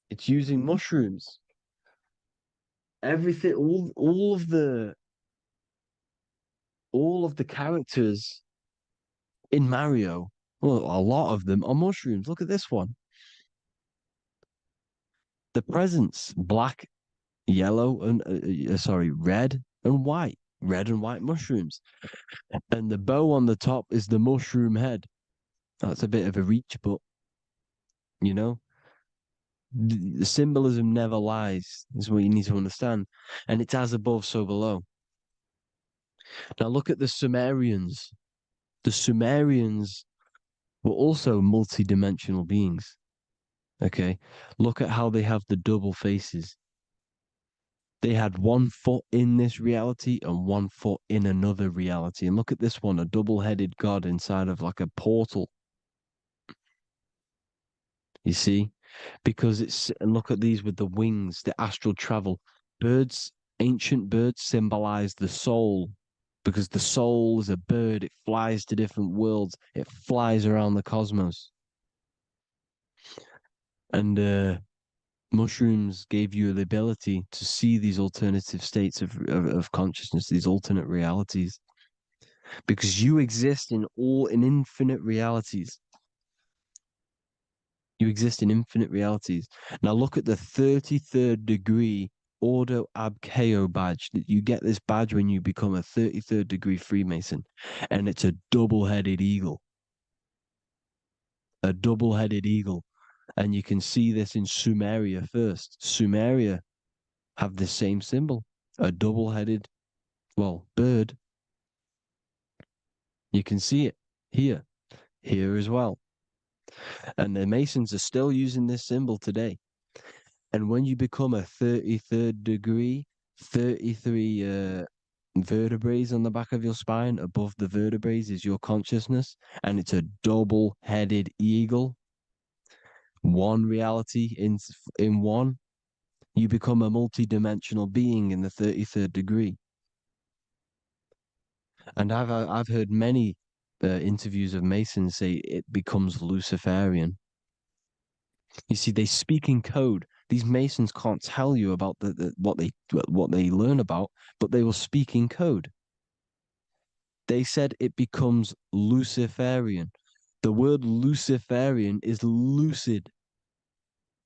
It's using mushrooms. Everything, all of the all of the characters in Mario, well, a lot of them are mushrooms. Look at this one. The presents, black, yellow, and red and white. Red and white mushrooms. And the bow on the top is the mushroom head. That's a bit of a reach, but you know, the symbolism never lies, is what you need to understand. And it's as above, so below. Now look at the Sumerians. The Sumerians were also multi-dimensional beings. Okay, look at how they have the double faces. They had 1 foot in this reality and 1 foot in another reality. And look at this one, a double-headed god inside of like a portal. You see? Because and look at these with the wings, the astral travel. Birds, ancient birds symbolize the soul. Because the soul is a bird, it flies to different worlds, it flies around the cosmos. And mushrooms gave you the ability to see these alternative states of consciousness, these alternate realities, because you exist in infinite realities. You exist in infinite realities. Now look at the 33rd degree Ordo Ab Chao badge. You get this badge when you become a 33rd degree Freemason, and it's a double-headed eagle. A double-headed eagle. And you can see this in Sumeria first. Sumeria have the same symbol, a double-headed, well, bird. You can see it here as well. And the Masons are still using this symbol today. And when you become a 33rd degree, 33 vertebrae on the back of your spine, above the vertebrae is your consciousness, and it's a double-headed eagle. One reality in one. You become a multi-dimensional being in the 33rd degree. And I've heard many interviews of Masons say it becomes Luciferian. You see, they speak in code. These Masons can't tell you about what they learn about, but they will speak in code. They said it becomes Luciferian. The word Luciferian is lucid.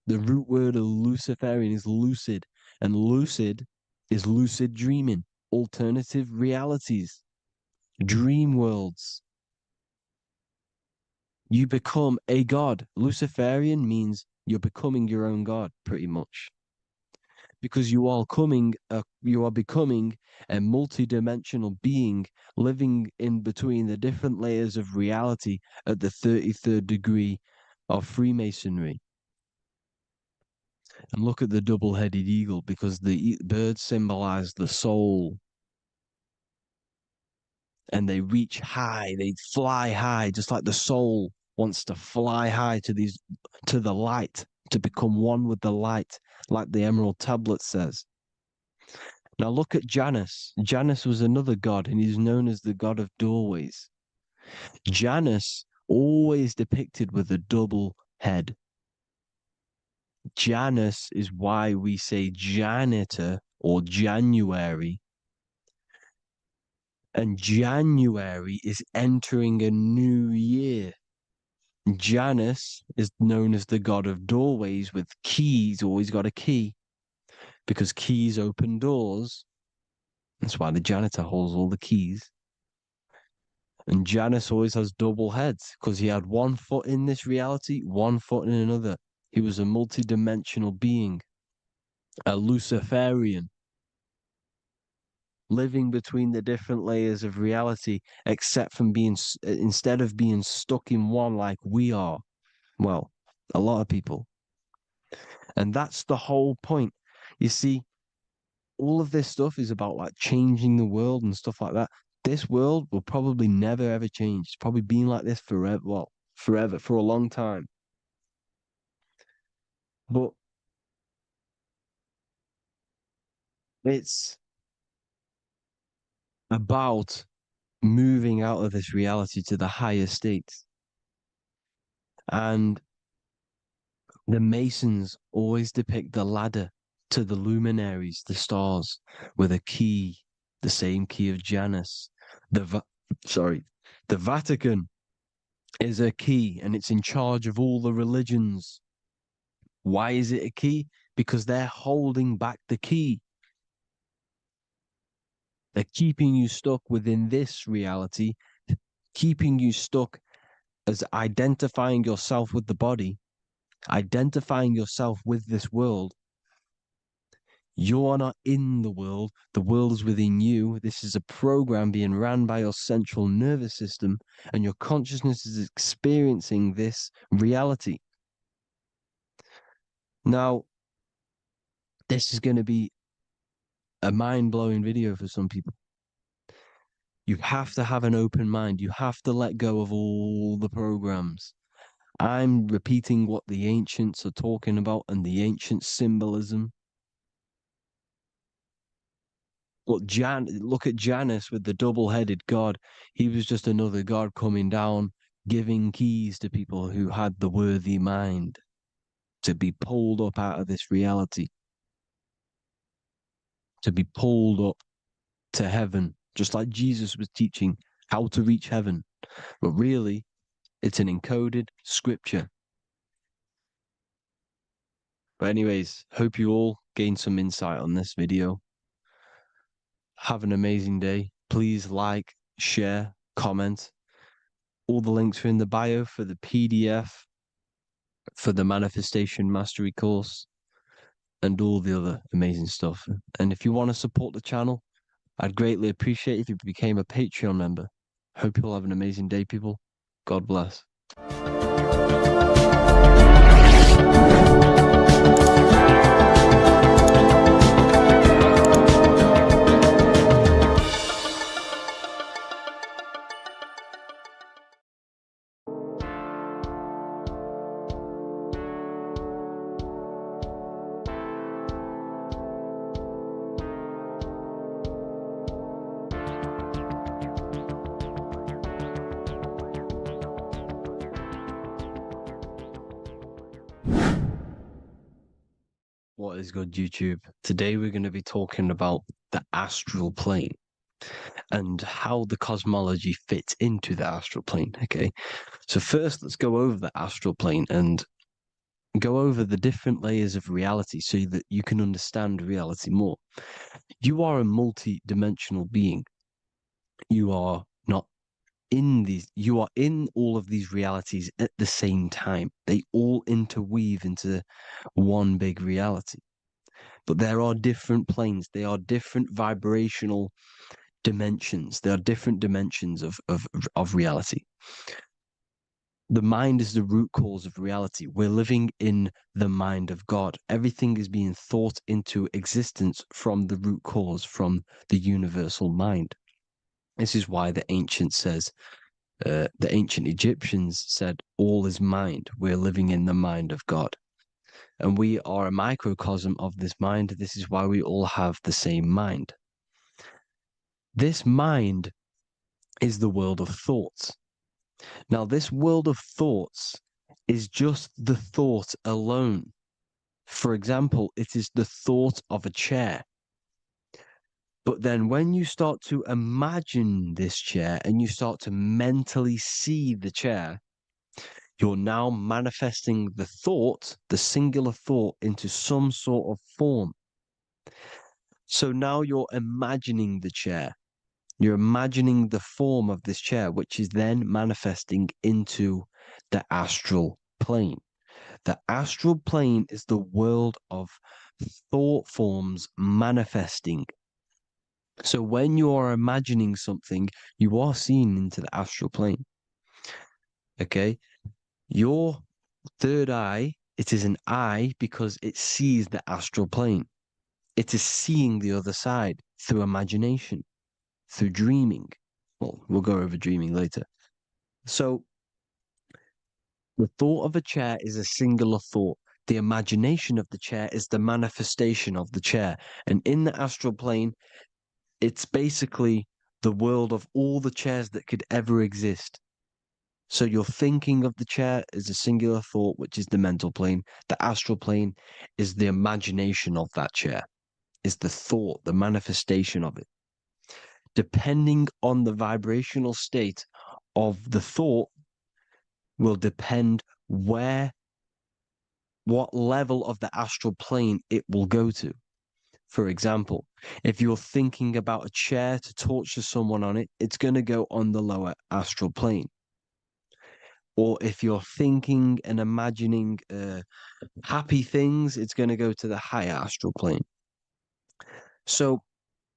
The root word of Luciferian is lucid, and lucid is lucid dreaming, alternative realities, dream worlds. You become a god. Luciferian means you're becoming your own god, pretty much. Because you are becoming a multi-dimensional being living in between the different layers of reality at the 33rd degree of Freemasonry. And look at the double-headed eagle, because the birds symbolize the soul. And they reach high, they fly high, just like the soul wants to fly high to the light, to become one with the light, like the Emerald Tablet says. Now look at Janus. Janus was another god, and he's known as the god of doorways. Janus always depicted with a double head. Janus is why we say janitor or January. And January is entering a new year. Janus is known as the god of doorways with keys, always got a key, because keys open doors. That's why the janitor holds all the keys. And Janus always has double heads, because he had 1 foot in this reality, 1 foot in another. He was a multi-dimensional being, a Luciferian, living between the different layers of reality, instead of being stuck in one like we are. Well, a lot of people. And that's the whole point. You see, all of this stuff is about like changing the world and stuff like that. This world will probably never ever change. It's probably been like this forever. Well, forever, for a long time. But it's about moving out of this reality to the higher states. And the Masons always depict the ladder to the luminaries, the stars, with a key, the same key of Janus. The Vatican is a key, and it's in charge of all the religions. Why is it a key? Because they're holding back the key. They're keeping you stuck within this reality, keeping you stuck as identifying yourself with the body, identifying yourself with this world. You are not in the world is within you. This is a program being ran by your central nervous system, and your consciousness is experiencing this reality. Now, this is going to be a mind-blowing video for some people. You have to have an open mind. You have to let go of all the programs. I'm repeating what the ancients are talking about and the ancient symbolism. Look at Janus with the double-headed god. He was just another god coming down, giving keys to people who had the worthy mind to be pulled up out of this reality, to be pulled up to heaven, just like Jesus was teaching how to reach heaven. But really, it's an encoded scripture. But anyways, hope you all gained some insight on this video. Have an amazing day. Please like, share, comment. All the links are in the bio for the PDF, for the Manifestation Mastery course, and all the other amazing stuff. And if you want to support the channel, I'd greatly appreciate if you became a Patreon member. Hope you'll have an amazing day, people. God bless. What is good, YouTube? Today we're going to be talking about the astral plane and how the cosmology fits into the astral plane. Okay, so first let's go over the astral plane and go over the different layers of reality so that you can understand reality more. You are a multi-dimensional being. You are not you are in all of these realities at the same time. They all interweave into one big reality. But there are different planes. They are different vibrational dimensions. There are different dimensions of reality. The mind is the root cause of reality. We're living in the mind of God. Everything is being thought into existence from the root cause, from the universal mind. This is why the ancient Egyptians said, all is mind. We're living in the mind of God. And we are a microcosm of this mind. This is why we all have the same mind. This mind is the world of thoughts. Now, this world of thoughts is just the thought alone. For example, it is the thought of a chair. But then when you start to imagine this chair and you start to mentally see the chair, you're now manifesting the thought, the singular thought, into some sort of form. So now you're imagining the chair. You're imagining the form of this chair, which is then manifesting into the astral plane. The astral plane is the world of thought forms manifesting. So when you are imagining something, you are seeing into the astral plane. Okay? Your third eye, it is an eye because it sees the astral plane. It is seeing the other side through imagination, through dreaming. Well, we'll go over dreaming later. So the thought of a chair is a singular thought. The imagination of the chair is the manifestation of the chair. And in the astral plane, it's basically the world of all the chairs that could ever exist. So you're thinking of the chair as a singular thought, which is the mental plane. The astral plane is the imagination of that chair, is the thought, the manifestation of it. depending on the vibrational state of the thought, will depend what level of the astral plane it will go to. For example, if you're thinking about a chair to torture someone on it, it's going to go on the lower astral plane. Or if you're thinking and imagining happy things, it's going to go to the higher astral plane. So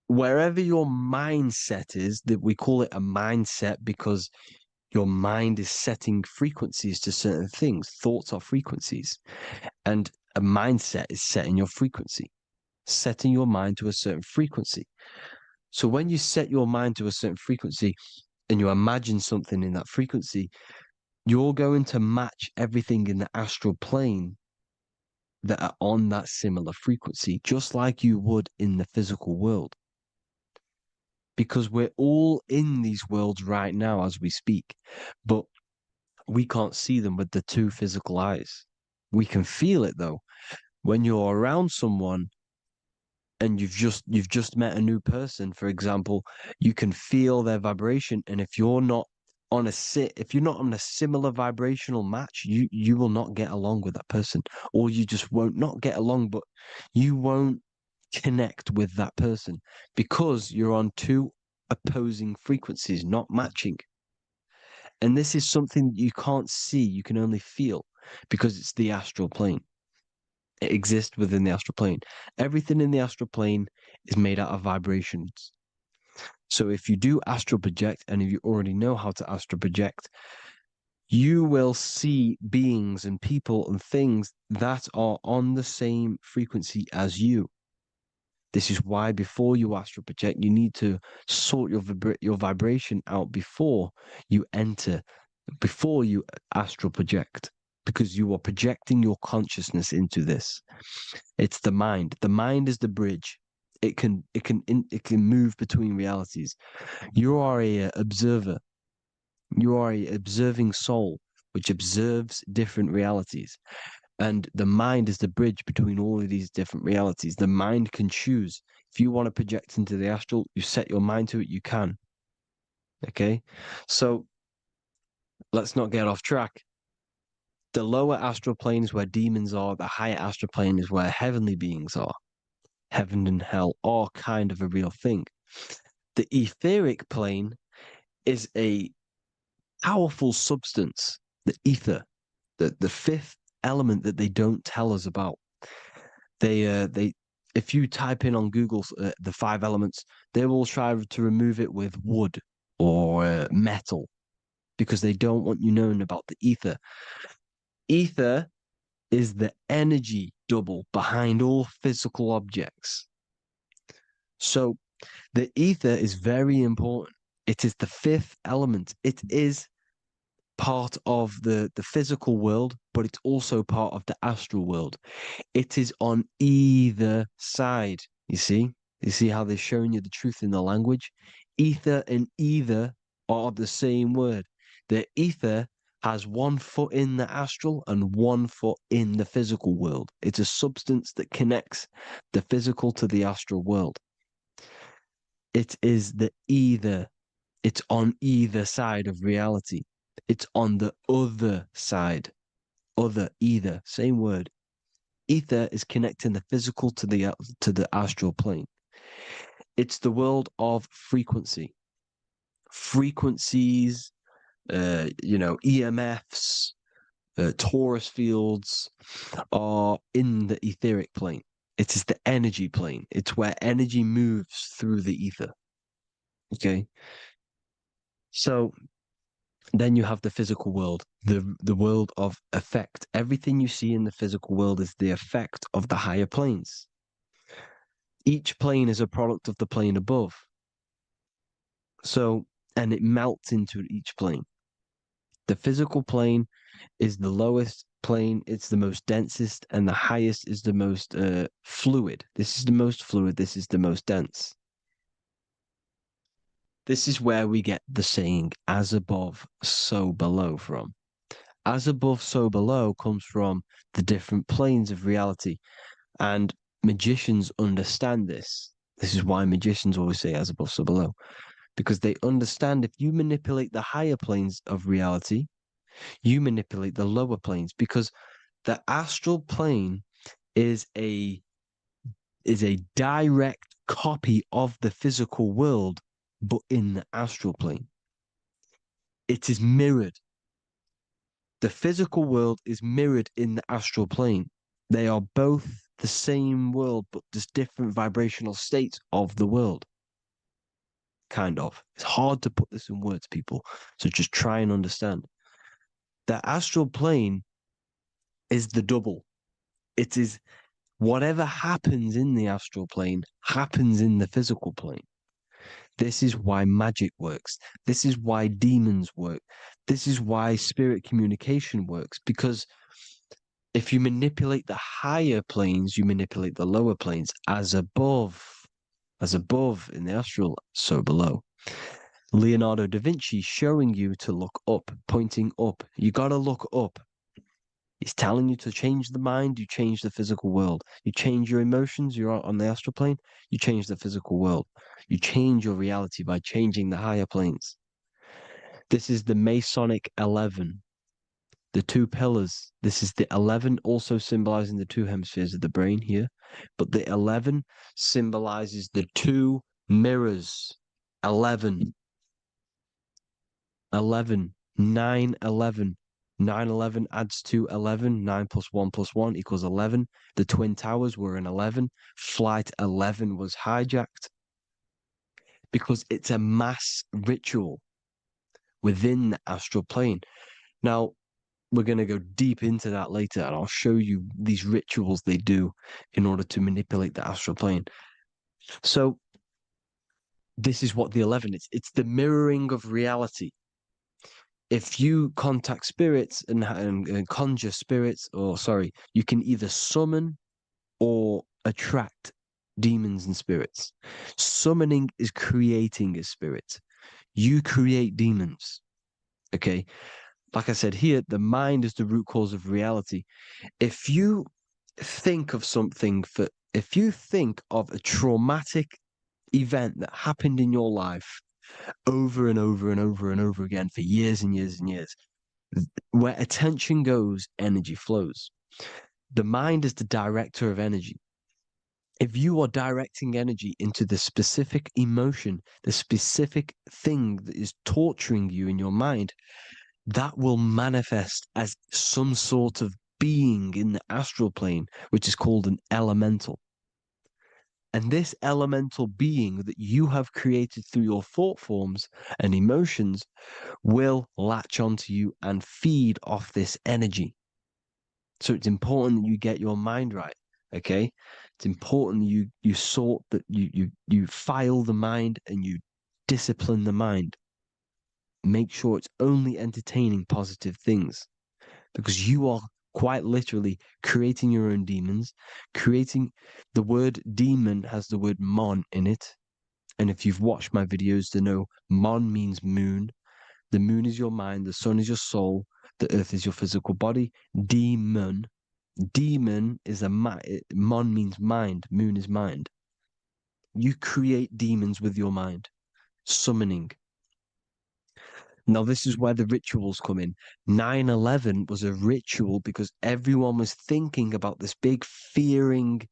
wherever your mindset is, that we call it a mindset because your mind is setting frequencies to certain things. Thoughts are frequencies. And a mindset is setting your frequency, setting your mind to a certain frequency. So when you set your mind to a certain frequency and you imagine something in that frequency, you're going to match everything in the astral plane that are on that similar frequency, just like you would in the physical world. Because we're all in these worlds right now as we speak, but we can't see them with the two physical eyes. We can feel it though. When you're around someone and you've just met a new person, for example, you can feel their vibration. And if you're not on a similar vibrational match, you will not get along with that person, or you just won't not get along, but you won't connect with that person because you're on two opposing frequencies, not matching. And this is something you can't see, you can only feel because it's the astral plane. It exists within the astral plane. Everything in the astral plane is made out of vibrations. So if you do astral project, and if you already know how to astral project, you will see beings and people and things that are on the same frequency as you. This is why before you astral project, you need to sort your vibration out before you astral project, because you are projecting your consciousness into this. It's the mind. The mind is the bridge. It can move between realities. You are a observer. You are a observing soul which observes different realities. And the mind is the bridge between all of these different realities. The mind can choose. If you want to project into the astral, you set your mind to it, you can. Okay? So let's not get off track. The lower astral plane is where demons are. The higher astral plane is where heavenly beings are. Heaven and hell are kind of a real thing. The etheric plane is a powerful substance, the ether, the fifth element that they don't tell us about. If you type in on Google the 5 elements, they will try to remove it with wood or metal because they don't want you knowing about the ether. Ether is the energy double behind all physical objects. So the ether is very important. It is the 5th element. It is part of the physical world, but it's also part of the astral world. It is on either side. You see how they're showing you the truth in the language? Ether and either are the same word. The ether has 1 foot in the astral and 1 foot in the physical world. It's a substance that connects the physical to the astral world. It is the either. It's on either side of reality. It's on the other side. Other, either, same word. Ether is connecting the physical to the astral plane. It's the world of frequency. Frequencies, EMFs, torus fields are in the etheric plane. It is the energy plane. It's where energy moves through the ether. Okay. So then you have the physical world, the world of effect. Everything you see in the physical world is the effect of the higher planes. Each plane is a product of the plane above. So, and it melts into each plane. The physical plane is the lowest plane, it's the most densest, and the highest is the most fluid. This is the most fluid, this is the most dense. This is where we get the saying, as above, so below from. As above, so below comes from the different planes of reality. And magicians understand this. This is why magicians always say as above, so below. because they understand if you manipulate the higher planes of reality, you manipulate the lower planes, because the astral plane is a direct copy of the physical world, but in the astral plane. It is mirrored. The physical world is mirrored in the astral plane. They are both the same world, but just different vibrational states of the world. Kind of. It's hard to put this in words, people. So just try and understand. The astral plane is the double. It is whatever happens in the astral plane happens in the physical plane. This is why magic works. This is why demons work. This is why spirit communication works. Because if you manipulate the higher planes, you manipulate the lower planes. As above in the astral, so below. Leonardo da Vinci showing you to look up, pointing up. You got to look up. He's telling you to change the mind, you change the physical world. You change your emotions, you're on the astral plane, you change the physical world. You change your reality by changing the higher planes. This is the Masonic 11, the two pillars. This is the 11, also symbolizing the two hemispheres of the brain here. But the 11 symbolizes the two mirrors. 11, 11, 9, 11. 9, 11 adds to 11. 9 plus 1 plus 1 equals 11. The Twin Towers were an 11. Flight 11 was hijacked because it's a mass ritual within the astral plane. Now, we're going to go deep into that later, and I'll show you these rituals they do in order to manipulate the astral plane. So, this is what the 11 is. It's the mirroring of reality. If you contact spirits and conjure spirits, you can either summon or attract demons and spirits. Summoning is creating a spirit. You create demons. Okay? Like I said here, the mind is the root cause of reality. If you think of if you think of a traumatic event that happened in your life over and over and over and over again for years and years and years, where attention goes, energy flows. The mind is the director of energy. If you are directing energy into the specific emotion, the specific thing that is torturing you in your mind, that will manifest as some sort of being in the astral plane, which is called an elemental. And this elemental being that you have created through your thought forms and emotions will latch onto you and feed off this energy. So it's important that you get your mind right, okay? It's important that you sort that you file the mind and you discipline the mind. Make sure it's only entertaining positive things, because you are quite literally creating your own demons. The word demon has the word mon in it. And if you've watched my videos to know, mon means moon. The moon is your mind, the sun is your soul, the earth is your physical body. Demon is mon means mind, moon is mind. You create demons with your mind. Summoning. Now, this is where the rituals come in. 9/11 was a ritual because everyone was thinking about this big fearing,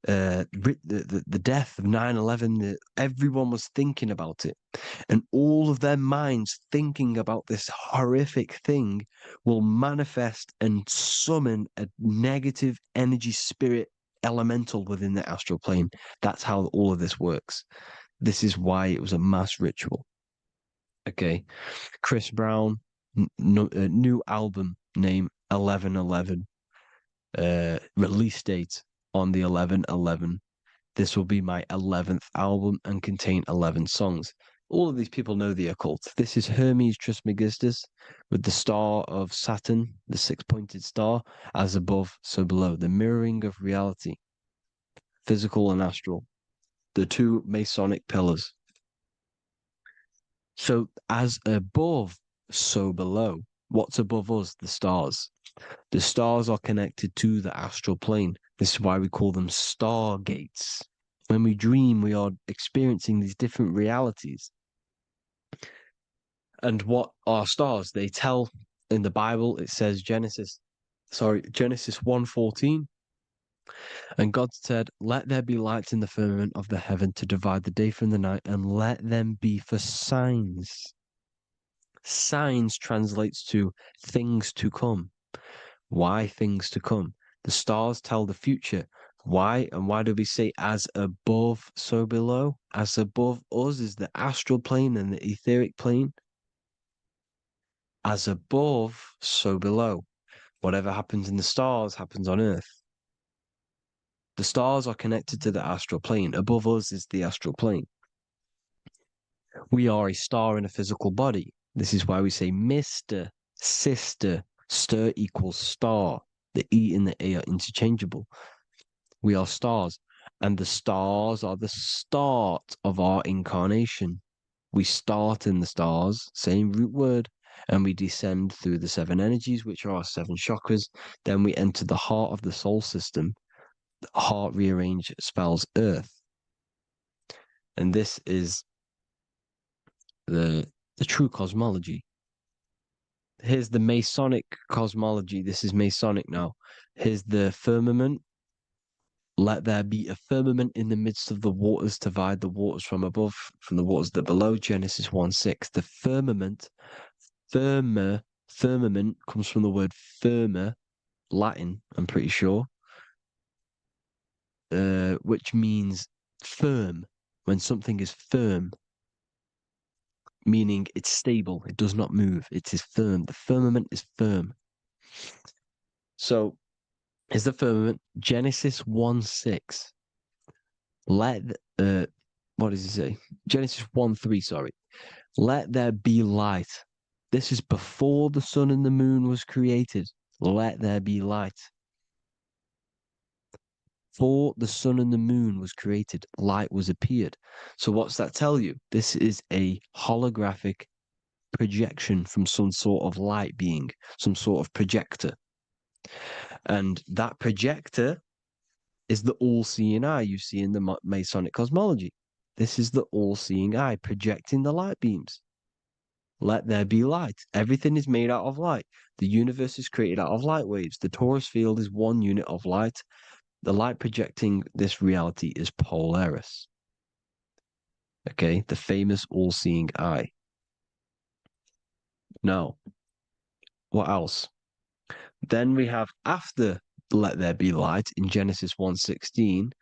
the death of 9/11. Everyone was thinking about it. And all of their minds thinking about this horrific thing will manifest and summon a negative energy spirit elemental within the astral plane. That's how all of this works. This is why it was a mass ritual. Okay, Chris Brown, new album name 11/11, release date on the 11/11. This will be my 11th album and contain 11 songs. All of these people know the occult. This is Hermes Trismegistus with the star of Saturn, the six-pointed star, as above, so below. The mirroring of reality, physical and astral, the two Masonic pillars. So as above, so below. What's above us? The stars. The stars are connected to the astral plane. This is why we call them stargates. When we dream, we are experiencing these different realities. And what are stars? They tell in the Bible, it says Genesis 1:14. And God said, "Let there be lights in the firmament of the heaven to divide the day from the night, and let them be for signs." Signs translates to things to come. Why things to come? The stars tell the future. Why? And why do we say as above, so below? As above us is the astral plane and the etheric plane. As above, so below. Whatever happens in the stars happens on Earth. The stars are connected to the astral plane. Above us is the astral plane. We are a star in a physical body. This is why we say Mr., sister, stir equals star. The E and the A are interchangeable. We are stars, and the stars are the start of our incarnation. We start in the stars, same root word, and we descend through the seven energies, which are our seven chakras. Then we enter the heart of the soul system. The heart rearranged spells earth. And this is the true cosmology. Here's the Masonic cosmology. This is Masonic now. Here's the firmament. Let there be a firmament in the midst of the waters to divide the waters from above, from the waters that below. Genesis 1:6. The firmament, firmament comes from the word firma, Latin, I'm pretty sure, which means firm. When something is firm, meaning it's stable, it does not move, it is firm. The firmament is firm. So, is the firmament Genesis 1:6. What does it say? Genesis 1:3, sorry. Let there be light. This is before the sun and the moon was created. Let there be light. Before the sun and the moon was created, light was appeared. So what's that tell you? This is a holographic projection from some sort of light being, some sort of projector. And that projector is the all-seeing eye you see in the Masonic cosmology. This is the all-seeing eye projecting the light beams. Let there be light. Everything is made out of light. The universe is created out of light waves. The torus field is one unit of light. The light projecting this reality is Polaris. Okay, the famous all-seeing eye. Now, what else? Then we have after let there be light in Genesis 1:16,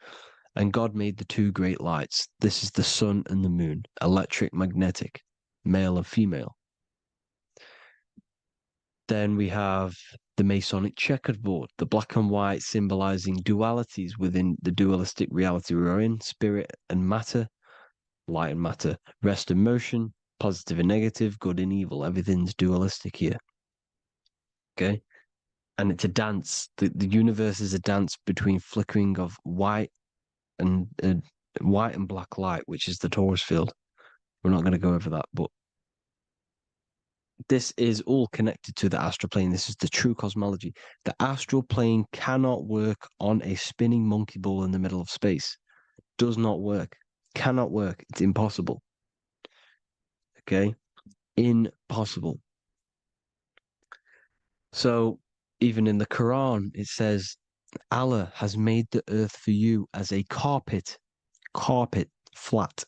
and God made the two great lights. This is the sun and the moon, electric, magnetic, male and female. Then we have the Masonic checkerboard, the black and white symbolizing dualities within the dualistic reality we're in, spirit and matter, light and matter, rest and motion, positive and negative, good and evil. Everything's dualistic here. Okay? And it's a dance. The universe is a dance between flickering of white and black light, which is the torus field. We're not going to go over that, but this is all connected to the astral plane. This is the true cosmology. The astral plane cannot work on a spinning monkey ball in the middle of space. Does not work. Cannot work. It's impossible. Okay? Impossible. So, even in the Quran, it says, Allah has made the earth for you as a carpet, flat.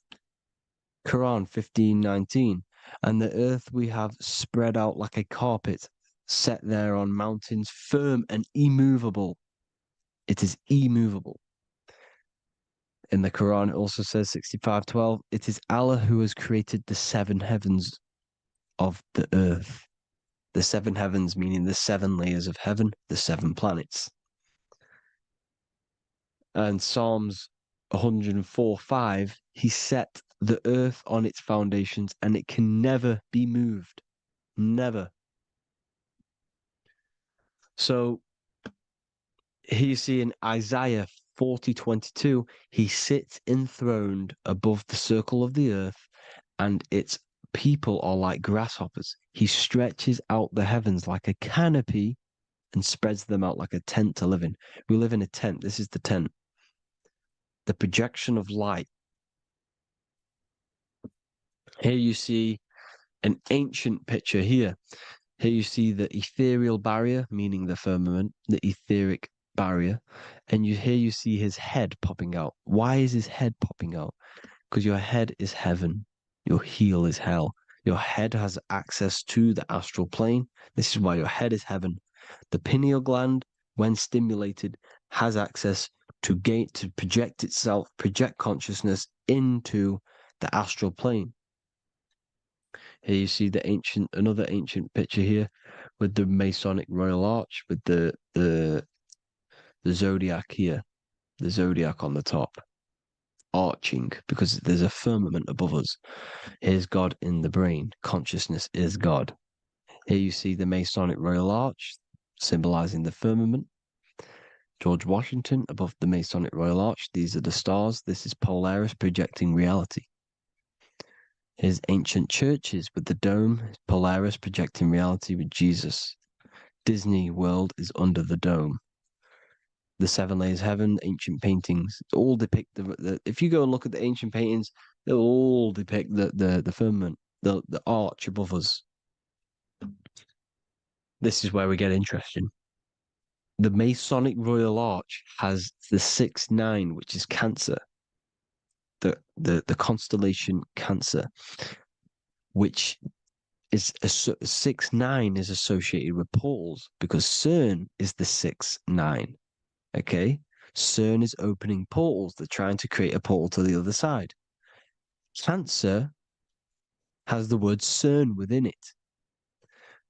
Quran 15:19. And the earth we have spread out like a carpet, set there on mountains, firm and immovable. It is immovable. In the Quran, it also says 65:12, it is Allah who has created the seven heavens of the earth. The seven heavens meaning the seven layers of heaven, the seven planets. And Psalms 104:5, he set the earth on its foundations and it can never be moved. Never. So here you see in Isaiah 40:22, he sits enthroned above the circle of the earth and its people are like grasshoppers. He stretches out the heavens like a canopy and spreads them out like a tent to live in. We live in a tent. This is the tent. The projection of light. Here you see an ancient picture here. Here you see the ethereal barrier, meaning the firmament, the etheric barrier, and here you see his head popping out. Why is his head popping out? Because your head is heaven, your heel is hell. Your head has access to the astral plane. This is why your head is heaven. The pineal gland, when stimulated, has access to project itself, project consciousness into the astral plane. Here you see another ancient picture here with the Masonic Royal Arch, with the zodiac here, the zodiac on the top, arching, because there's a firmament above us. Here's God in the brain. Consciousness is God. Here you see the Masonic Royal Arch, symbolizing the firmament. George Washington above the Masonic Royal Arch. These are the stars. This is Polaris projecting reality. Here's ancient churches with the dome. Polaris projecting reality with Jesus. Disney World is under the dome. The seven layers of heaven, ancient paintings, all depict if you go and look at the ancient paintings, they'll all depict the firmament, the arch above us. This is where we get interesting. The Masonic Royal Arch has the 6-9, which is Cancer. The constellation Cancer, which is 6-9 is associated with portals, because CERN is the 6-9. Okay, CERN is opening portals. They're trying to create a portal to the other side. Cancer has the word CERN within it,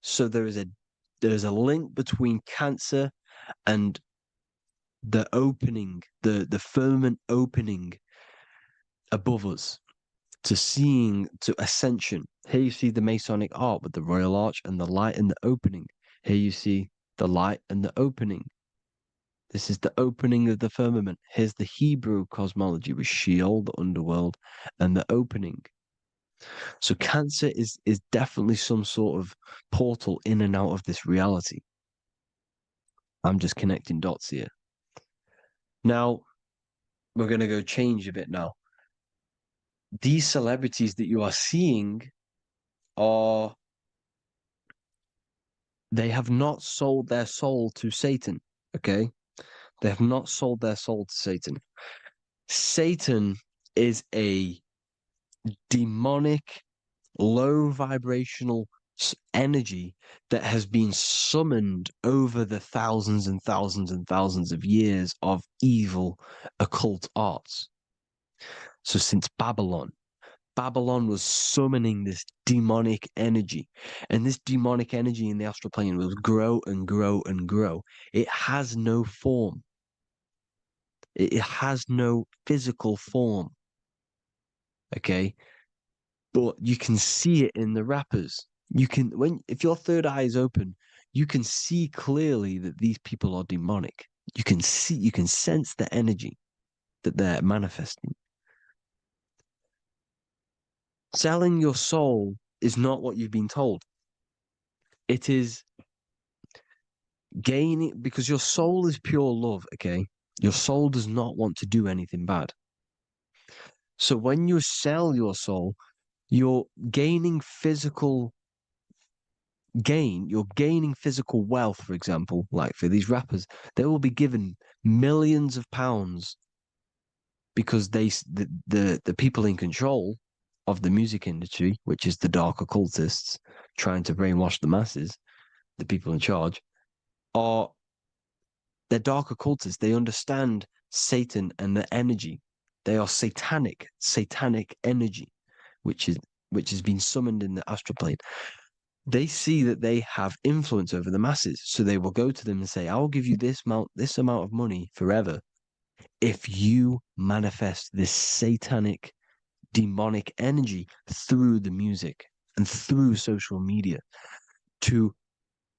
so there's a link between Cancer and the opening, the firmament opening above us, to ascension. Here you see the Masonic art with the Royal Arch and the light and the opening. Here you see the light and the opening. This is the opening of the firmament. Here's the Hebrew cosmology with Sheol, the underworld, and the opening. So Cancer is definitely some sort of portal in and out of this reality. I'm just connecting dots here. Now, we're going to go change a bit now. These celebrities that you are seeing they have not sold their soul to Satan, okay? They have not sold their soul to Satan. Satan is a demonic, low vibrational energy that has been summoned over the thousands and thousands and thousands of years of evil occult arts. So since Babylon was summoning this demonic energy, and this demonic energy in the astral plane will grow and grow and grow. It has no form. It has no physical form. Okay, but you can see it in the rappers. If your third eye is open, you can see clearly that these people are demonic. You can sense the energy that they're manifesting. Selling your soul is not what you've been told. It is gaining, because your soul is pure love, okay? Your soul does not want to do anything bad. So when you sell your soul, you're gaining physical wealth, for example. Like for these rappers, they will be given millions of pounds because the people in control of the music industry, which is the dark occultists trying to brainwash the masses, the people in charge, they're dark occultists. They understand Satan and the energy. They are satanic energy, which has been summoned in the astral plane. They see that they have influence over the masses, so they will go to them and say, "I will give you this amount of money forever if you manifest this satanic, demonic energy through the music and through social media to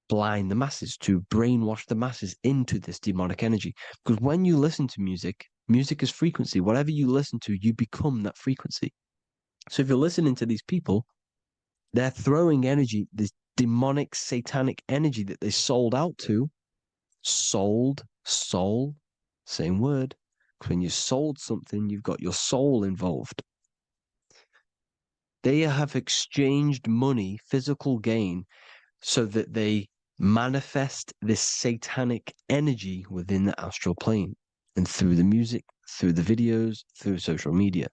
blind the masses, to brainwash the masses into this demonic energy." Because when you listen to music is frequency. Whatever you listen to, you become that frequency. So if you're listening to these people, they're throwing energy, this demonic, satanic energy that they sold out to. Soul, same word. When you sold something, you've got your soul involved. They have exchanged money, physical gain, so that they manifest this satanic energy within the astral plane and through the music, through the videos, through social media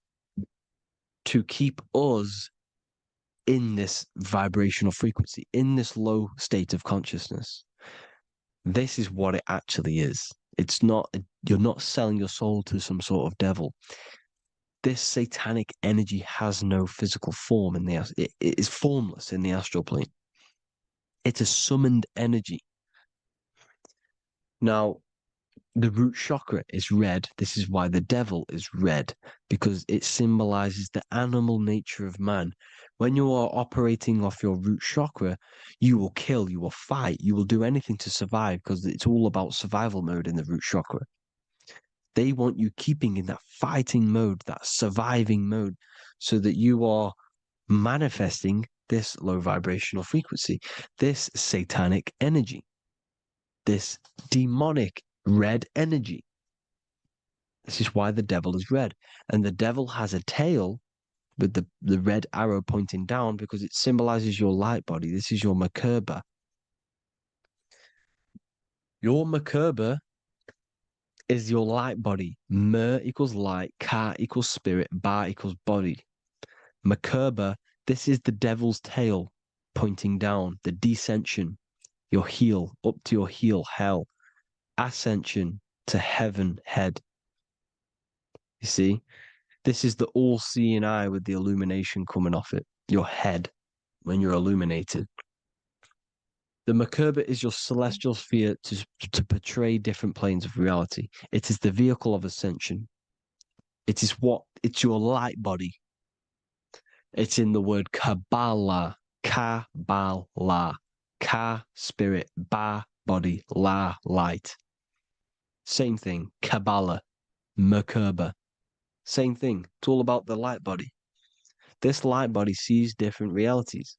to keep us in this vibrational frequency, in this low state of consciousness. This is what it actually is. It's not, you're not selling your soul to some sort of devil. This satanic energy has no physical form it is formless in the astral plane. It's a summoned energy. Now, the root chakra is red. This is why the devil is red, because it symbolizes the animal nature of man. When you are operating off your root chakra, you will kill, you will fight, you will do anything to survive, because it's all about survival mode in the root chakra. They want you keeping in that fighting mode, that surviving mode, so that you are manifesting this low vibrational frequency, this satanic energy, this demonic red energy. This is why the devil is red. And the devil has a tail with the red arrow pointing down because it symbolizes your light body. This is your Merkaba. Your Merkaba is your light body. Mer equals light, Ka equals spirit, Ba equals body. Merkaba, this is the devil's tail pointing down, the descension, your heel, up to your heel, hell. Ascension to heaven, head. You see? This is the all-seeing eye with the illumination coming off it, your head, when you're illuminated. The Merkaba is your celestial sphere to portray different planes of reality. It is the vehicle of ascension. It's your light body. It's in the word Kabbalah, Kabbalah, Ka, spirit, Ba, body, La, light. Same thing, Kabbalah, Merkaba. Same thing. It's all about the light body. This light body sees different realities.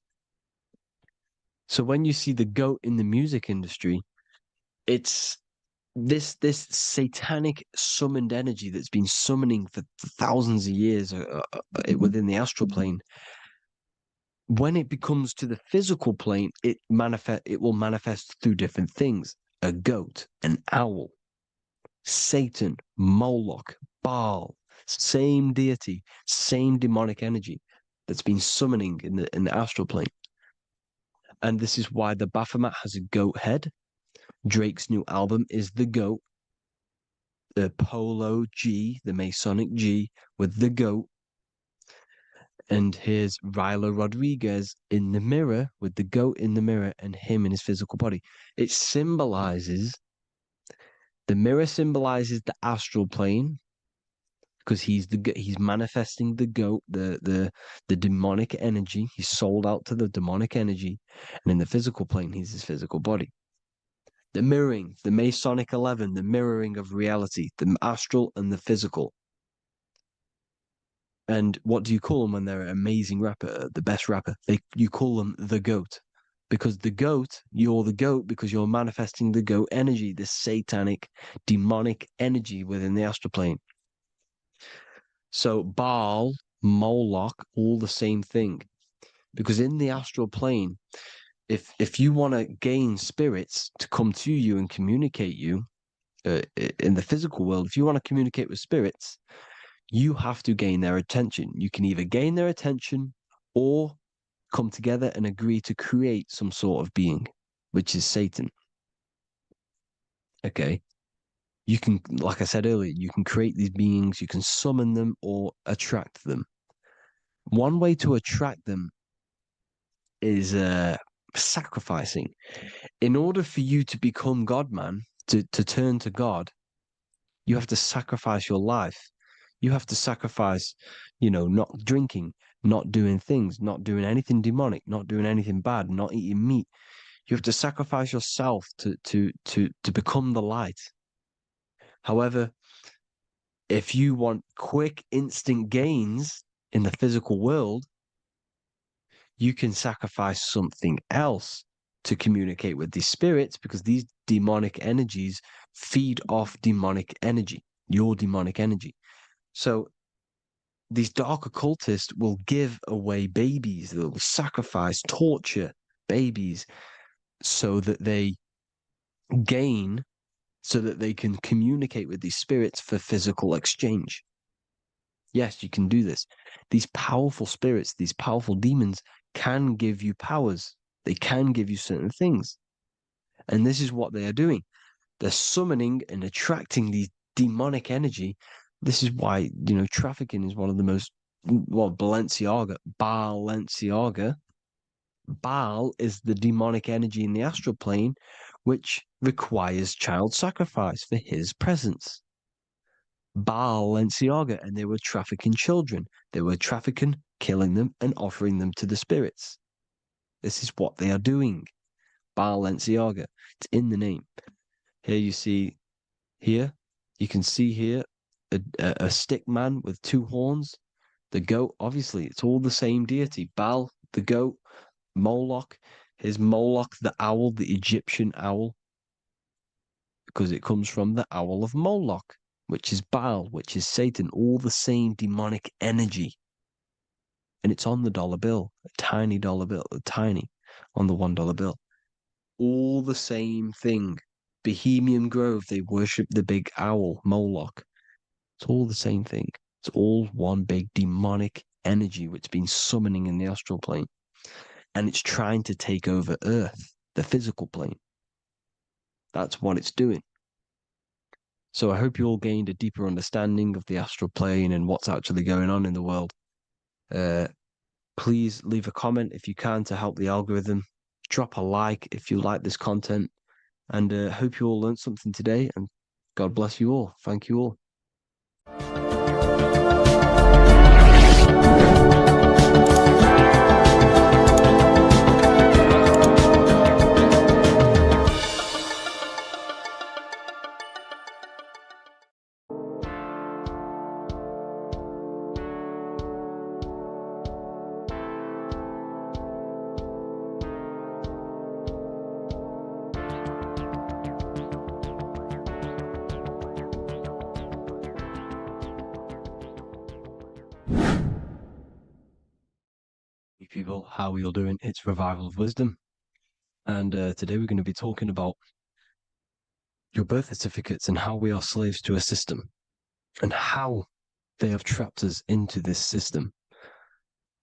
So when you see the goat in the music industry, it's this satanic summoned energy that's been summoning for thousands of years within the astral plane. When it becomes to the physical plane, it will manifest through different things. A goat, an owl, Satan, Moloch, Baal, same deity, same demonic energy that's been summoning in the astral plane. And this is why the Baphomet has a goat head. Drake's new album is the goat. The Polo G, the Masonic G, with the goat. And here's Rylo Rodriguez in the mirror with the goat in the mirror and him in his physical body. It symbolizes, the mirror symbolizes the astral plane, because he's manifesting the goat, the demonic energy. He's sold out to the demonic energy, and in the physical plane, he's his physical body. The mirroring, the Masonic 11, the mirroring of reality, the astral and the physical. And what do you call them when they're an amazing rapper, the best rapper? You call them the goat, because you're the goat because you're manifesting the goat energy, this satanic, demonic energy within the astral plane. So Baal, Moloch, all the same thing. Because in the astral plane, if you want to gain spirits to come to you and communicate you in the physical world, if you want to communicate with spirits, you have to gain their attention. You can either gain their attention or come together and agree to create some sort of being, which is Satan. Okay. You can, like I said earlier, you can create these beings, you can summon them or attract them. One way to attract them is sacrificing. In order for you to become God, man, to turn to God, you have to sacrifice your life. You have to sacrifice, not drinking, not doing things, not doing anything demonic, not doing anything bad, not eating meat. You have to sacrifice yourself to become the light. However, if you want quick, instant gains in the physical world, you can sacrifice something else to communicate with these spirits, because these demonic energies feed off demonic energy, your demonic energy. So these dark occultists will give away babies, they'll sacrifice, torture babies so that they gain, so that they can communicate with these spirits for physical exchange. Yes, you can do this. These powerful spirits, these powerful demons can give you powers. They can give you certain things. And this is what they are doing. They're summoning and attracting these demonic energy. This is why, trafficking is one of the most, Balenciaga. Baal is the demonic energy in the astral plane, which requires child sacrifice for his presence. Balenciaga, and they were trafficking children. They were trafficking, killing them, and offering them to the spirits. This is what they are doing. Balenciaga. It's in the name. Here you see, you can see here a stick man with two horns. The goat, obviously, it's all the same deity. Baal, the goat, Moloch, Moloch, the owl, the Egyptian owl, because it comes from the owl of Moloch, which is Baal, which is Satan, all the same demonic energy. And it's on the dollar bill, a tiny dollar bill, on the $1 bill. All the same thing. Bohemian Grove, they worship the big owl, Moloch. It's all the same thing. It's all one big demonic energy which has been summoning in the astral plane. And it's trying to take over Earth, the physical plane. That's what it's doing. So I hope you all gained a deeper understanding of the astral plane and what's actually going on in the world. Please leave a comment if you can to help the algorithm. Drop a like if you like this content. And hope you all learned something today. And God bless you all. Thank you all. People, how are you all doing? It's Revival of Wisdom, and today we're going to be talking about your birth certificates and how we are slaves to a system and how they have trapped us into this system.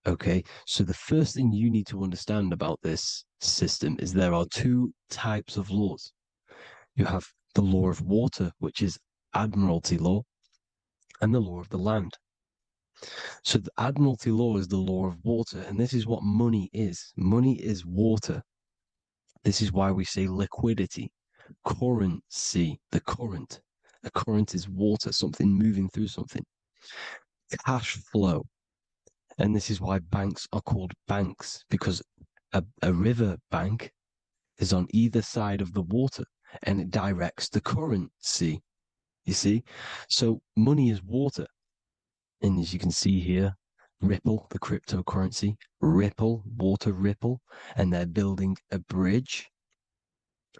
Okay, so the first thing you need to understand about this system is there are two types of laws. You have the law of water, which is admiralty law, and the law of the land. So the admiralty law is the law of water, and this is what money is. Money is water. This is why we say liquidity, currency, the current. A current is water, something moving through something. Cash flow. And this is why banks are called banks, because a river bank is on either side of the water, and it directs the currency. You see? So money is water. And as you can see here, Ripple, the cryptocurrency, Ripple, water Ripple, and they're building a bridge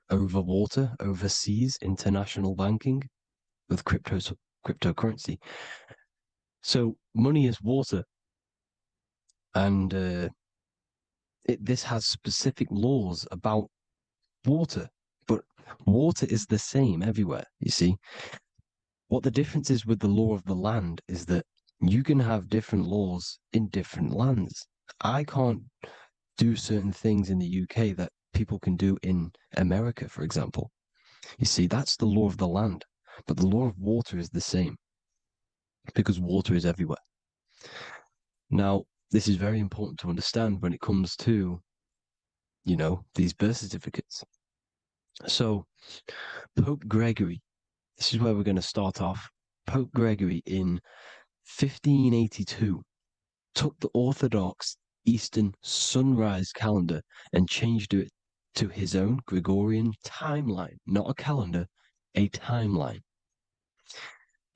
over water, overseas, international banking with cryptocurrency. So money is water, and this has specific laws about water, but water is the same everywhere, you see. What the difference is with the law of the land is that you can have different laws in different lands. I can't do certain things in the UK that people can do in America, for example. You see, that's the law of the land, but the law of water is the same because water is everywhere. Now, this is very important to understand when it comes to, these birth certificates. So, Pope Gregory, this is where we're going to start off. Pope Gregory in 1582 took the Orthodox Eastern sunrise calendar and changed it to his own Gregorian timeline, not a calendar, a timeline.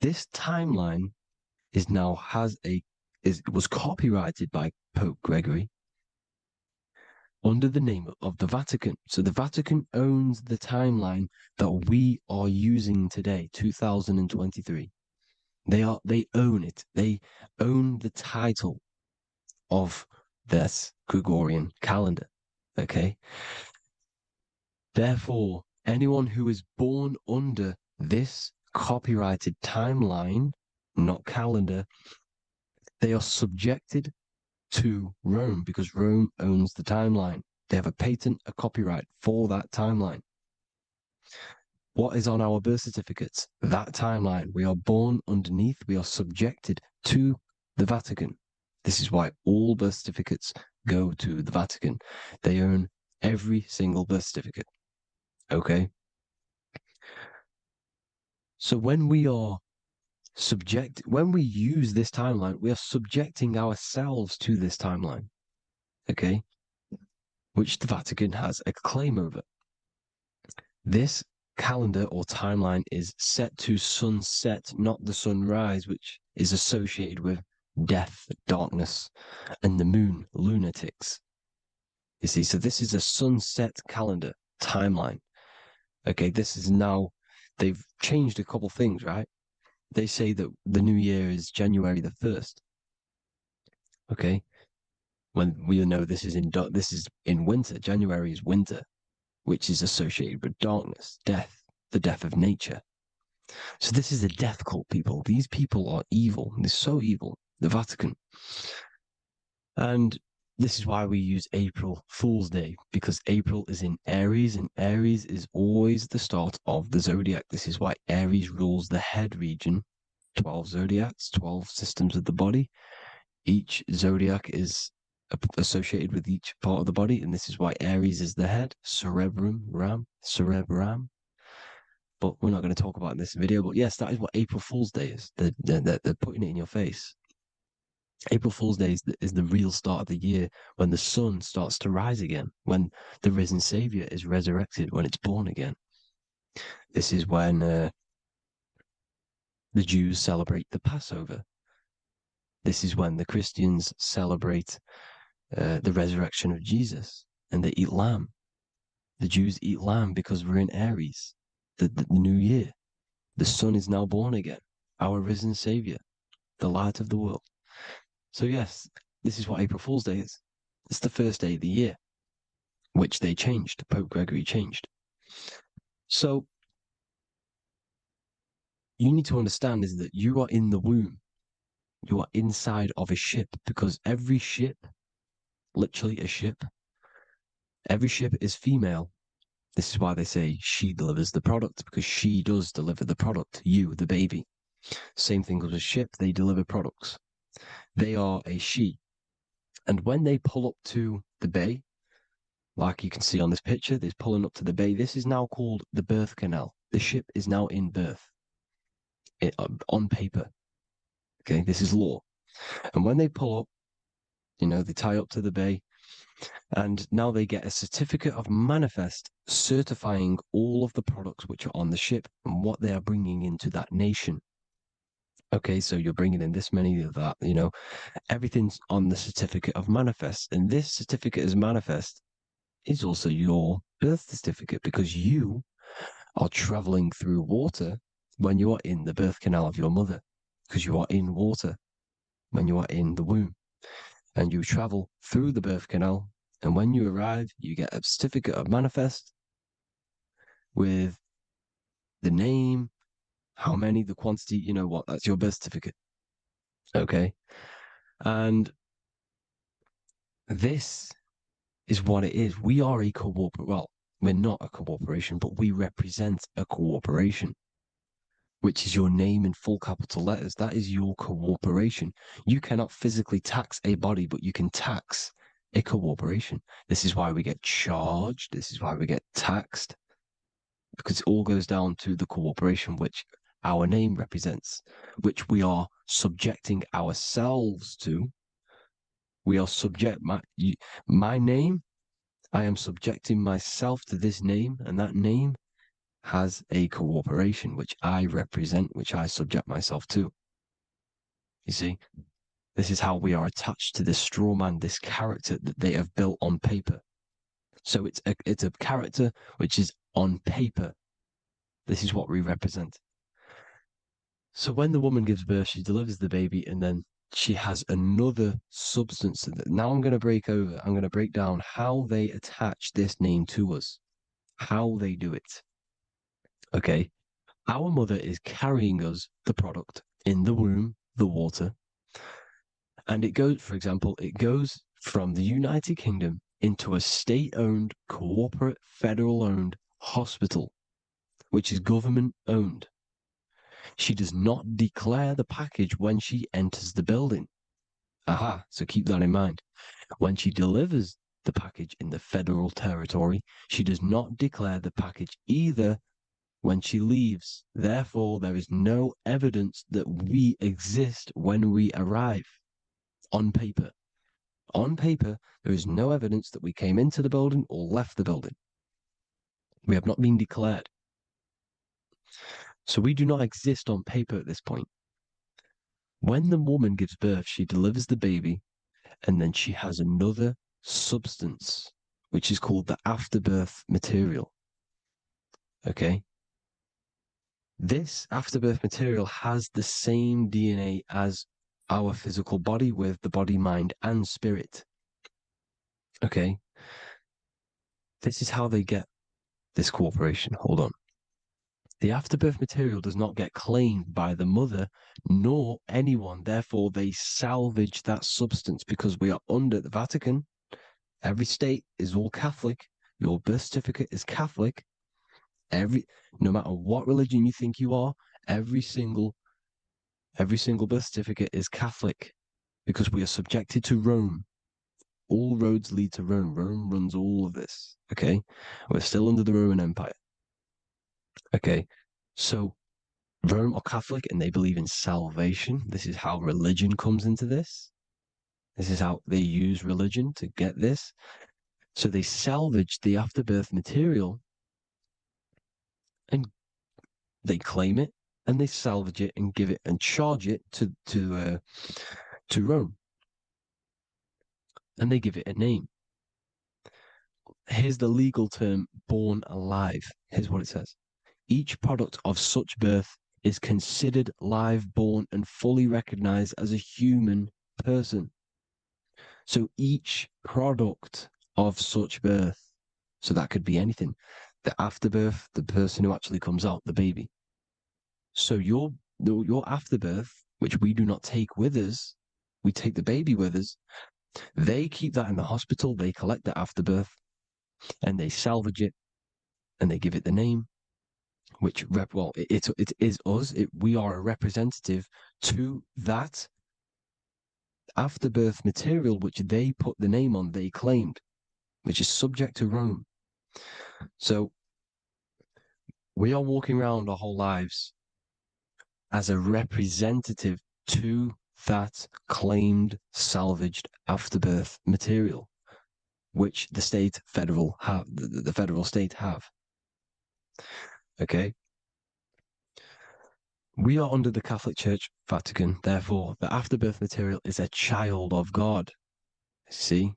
This timeline was copyrighted by Pope Gregory under the name of the Vatican. So the Vatican owns the timeline that we are using today, 2023. They own it. They own the title of this Gregorian calendar. Okay. Therefore, anyone who is born under this copyrighted timeline, not calendar, they are subjected to Rome because Rome owns the timeline. They have a patent, a copyright for that timeline. What is on our birth certificates? That timeline. We are born underneath, we are subjected to the Vatican. This is why all birth certificates go to the Vatican. They own every single birth certificate. Okay? So when we use this timeline, we are subjecting ourselves to this timeline. Okay? Which the Vatican has a claim over. This calendar or timeline is set to sunset, not the sunrise, which is associated with death, darkness, and the moon, lunatics. You see, so this is a sunset calendar timeline. Okay, this is now, they've changed a couple things, right? They say that the new year is January the 1st. Okay, when we know this is in winter. January is winter, which is associated with darkness, death, the death of nature. So this is a death cult, people. These people are evil. They're so evil. The Vatican. And this is why we use April Fool's Day, because April is in Aries, and Aries is always the start of the zodiac. This is why Aries rules the head region. 12 zodiacs, 12 systems of the body. Each zodiac is associated with each part of the body, and this is why Aries is the head, cerebrum. But we're not going to talk about in this video. But yes, that is what April Fool's Day is. They're putting it in your face. April Fool's Day is the real start of the year, when the sun starts to rise again, when the risen Savior is resurrected, when it's born again. This is when the Jews celebrate the Passover. This is when the Christians celebrate the resurrection of Jesus, and they eat lamb. The Jews eat lamb because we're in Aries, the new year. The sun is now born again, our risen Savior, the light of the world. So yes, this is what April Fool's Day is. It's the first day of the year, which they changed. Pope Gregory changed. So you need to understand is that you are in the womb. You are inside of a ship, because every ship, literally a ship, every ship is female. This is why they say she delivers the product, because she does deliver the product, you, the baby. Same thing with a ship, they deliver products. They are a she. And when they pull up to the bay, like you can see on this picture, they're pulling up to the bay. This is now called the birth canal. The ship is now in birth on paper. Okay, this is law. And when they pull up, they tie up to the bay, and now they get a certificate of manifest certifying all of the products which are on the ship and what they are bringing into that nation. Okay, so you're bringing in this many of that, everything's on the certificate of manifest. And this certificate as manifest is also your birth certificate, because you are traveling through water when you are in the birth canal of your mother, because you are in water when you are in the womb. And you travel through the birth canal, and when you arrive, you get a certificate of manifest with the name, how many, the quantity, that's your birth certificate. Okay. And this is what it is. We are a we're not a corporation, but we represent a corporation, which is your name in full capital letters. That is your corporation. You cannot physically tax a body, but you can tax a corporation. This is why we get charged. This is why we get taxed, because it all goes down to the corporation, which our name represents, which we are subjecting ourselves to. We are my name. I am subjecting myself to this name, and that name has a corporation which I represent, which I subject myself to. You see, this is how we are attached to this straw man, this character that they have built on paper. So it's a character which is on paper. This is what we represent. So when the woman gives birth, she delivers the baby, and then she has another substance. Now I'm going to break down how they attach this name to us, how they do it. Okay. Our mother is carrying us the product in the womb, the water. And it goes, for example, it goes from the United Kingdom into a state-owned, corporate, federal-owned hospital, which is government-owned. She does not declare the package when she enters the building. Aha, so keep that in mind. When she delivers the package in the federal territory, she does not declare the package either when she leaves. Therefore, there is no evidence that we exist when we arrive on paper. On paper, there is no evidence that we came into the building or left the building. We have not been declared. So we do not exist on paper at this point. When the woman gives birth, she delivers the baby, and then she has another substance, which is called the afterbirth material. Okay? This afterbirth material has the same DNA as our physical body with the body, mind, and spirit. Okay? This is how they get this cooperation. Hold on. The afterbirth material does not get claimed by the mother nor anyone. Therefore, they salvage that substance because we are under the Vatican. Every state is all Catholic. Your birth certificate is Catholic. No matter what religion you think you are, every single birth certificate is Catholic because we are subjected to Rome. All roads lead to Rome. Rome runs all of this. Okay, we're still under the Roman Empire. Okay, so Rome are Catholic and they believe in salvation. This is how religion comes into this. This is how they use religion to get this. So they salvage the afterbirth material and they claim it and they salvage it and give it and charge it to Rome. And they give it a name. Here's the legal term, born alive. Here's what it says. Each product of such birth is considered live, born, and fully recognized as a human person. So each product of such birth, so that could be anything, the afterbirth, the person who actually comes out, the baby. So your afterbirth, which we do not take with us, we take the baby with us, they keep that in the hospital, they collect the afterbirth, and they salvage it, and they give it the name, which, it is us. We are a representative to that afterbirth material, which they put the name on, they claimed, which is subject to Rome. So we are walking around our whole lives as a representative to that claimed salvaged afterbirth material, which the federal state have. Okay. We are under the Catholic Church, Vatican. Therefore, the afterbirth material is a child of God. See,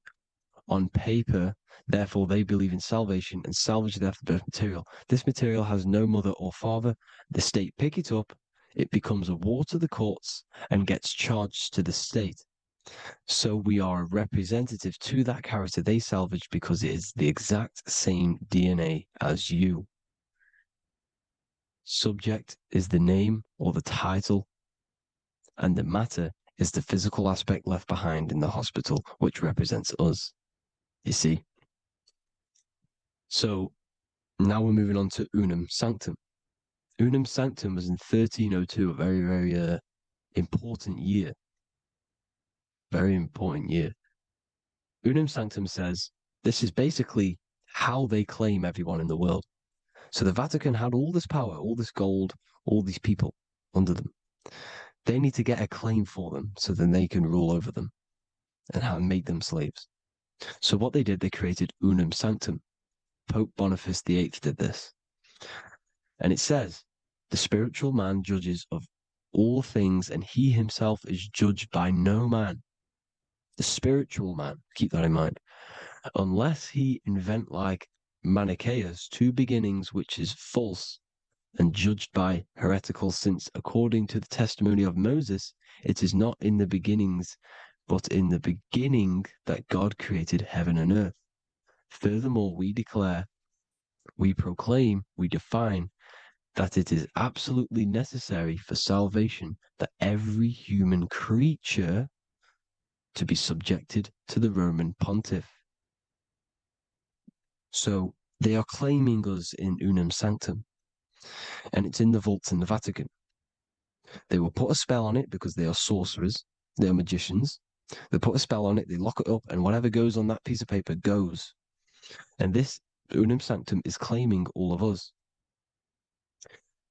on paper, therefore, they believe in salvation and salvage the afterbirth material. This material has no mother or father. The state pick it up. It becomes a war to the courts and gets charged to the state. So we are a representative to that character they salvaged because it is the exact same DNA as you. Subject is the name or the title, and the matter is the physical aspect left behind in the hospital, which represents us. You see? So now we're moving on to Unum Sanctum. Unum Sanctum was in 1302, a very, very important year. Very important year. Unum Sanctum says this is basically how they claim everyone in the world. So the Vatican had all this power, all this gold, all these people under them. They need to get a claim for them so then they can rule over them and make them slaves. So what they did, they created Unum Sanctum. Pope Boniface VIII did this. And it says, the spiritual man judges of all things and he himself is judged by no man. The spiritual man, keep that in mind, unless he invent like Manichaeus, two beginnings, which is false, and judged by heretical, since according to the testimony of Moses, it is not in the beginnings, but in the beginning that God created heaven and earth. Furthermore, we declare, we proclaim, we define that it is absolutely necessary for salvation that every human creature to be subjected to the Roman pontiff. So they are claiming us in unum sanctum, and it's in the vaults in the Vatican. They will put a spell on it because they are sorcerers, they are magicians. They put a spell on it, they lock it up, and whatever goes on that piece of paper goes. And this unum sanctum is claiming all of us.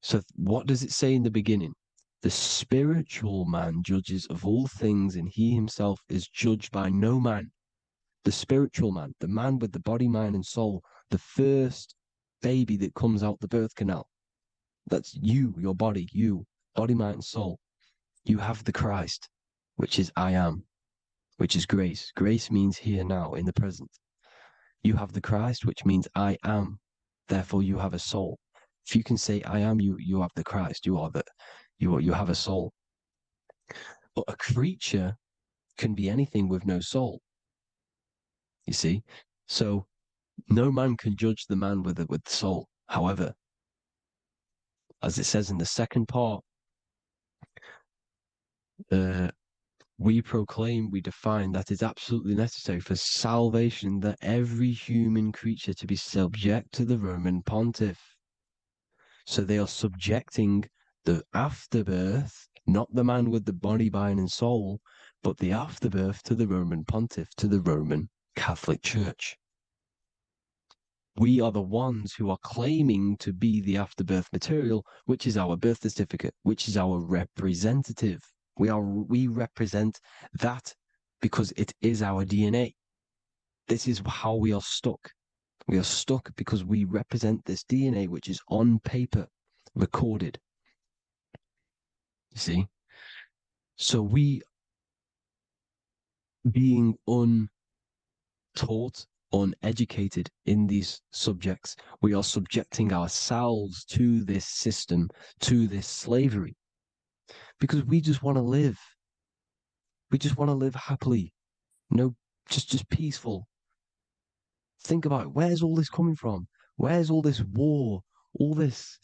So what does it say in the beginning? The spiritual man judges of all things, and he himself is judged by no man. The spiritual man, the man with the body, mind, and soul, the first baby that comes out the birth canal. That's you, your body, you, body, mind, and soul. You have the Christ, which is I am, which is grace. Grace means here now, in the present. You have the Christ, which means I am. Therefore, you have a soul. If you can say I am, you have the Christ. You have a soul. But a creature can be anything with no soul. You see, so no man can judge the man with the soul. However, as it says in the second part, we proclaim, we define that it's absolutely necessary for salvation that every human creature to be subject to the Roman pontiff. So they are subjecting the afterbirth, not the man with the body, mind, and soul, but the afterbirth to the Roman pontiff, to the Roman Catholic Church. We are the ones who are claiming to be the afterbirth material, which is our birth certificate, which is our representative. We represent that because it is our DNA. This is how we are stuck. We are stuck because we represent this DNA, which is on paper, recorded. You see? So we, being untaught, uneducated in these subjects, we are subjecting ourselves to this system, to this slavery, because we just want to live. We just want to live happily, just peaceful. Think about it. Where's all this coming from? Where's all this war, all this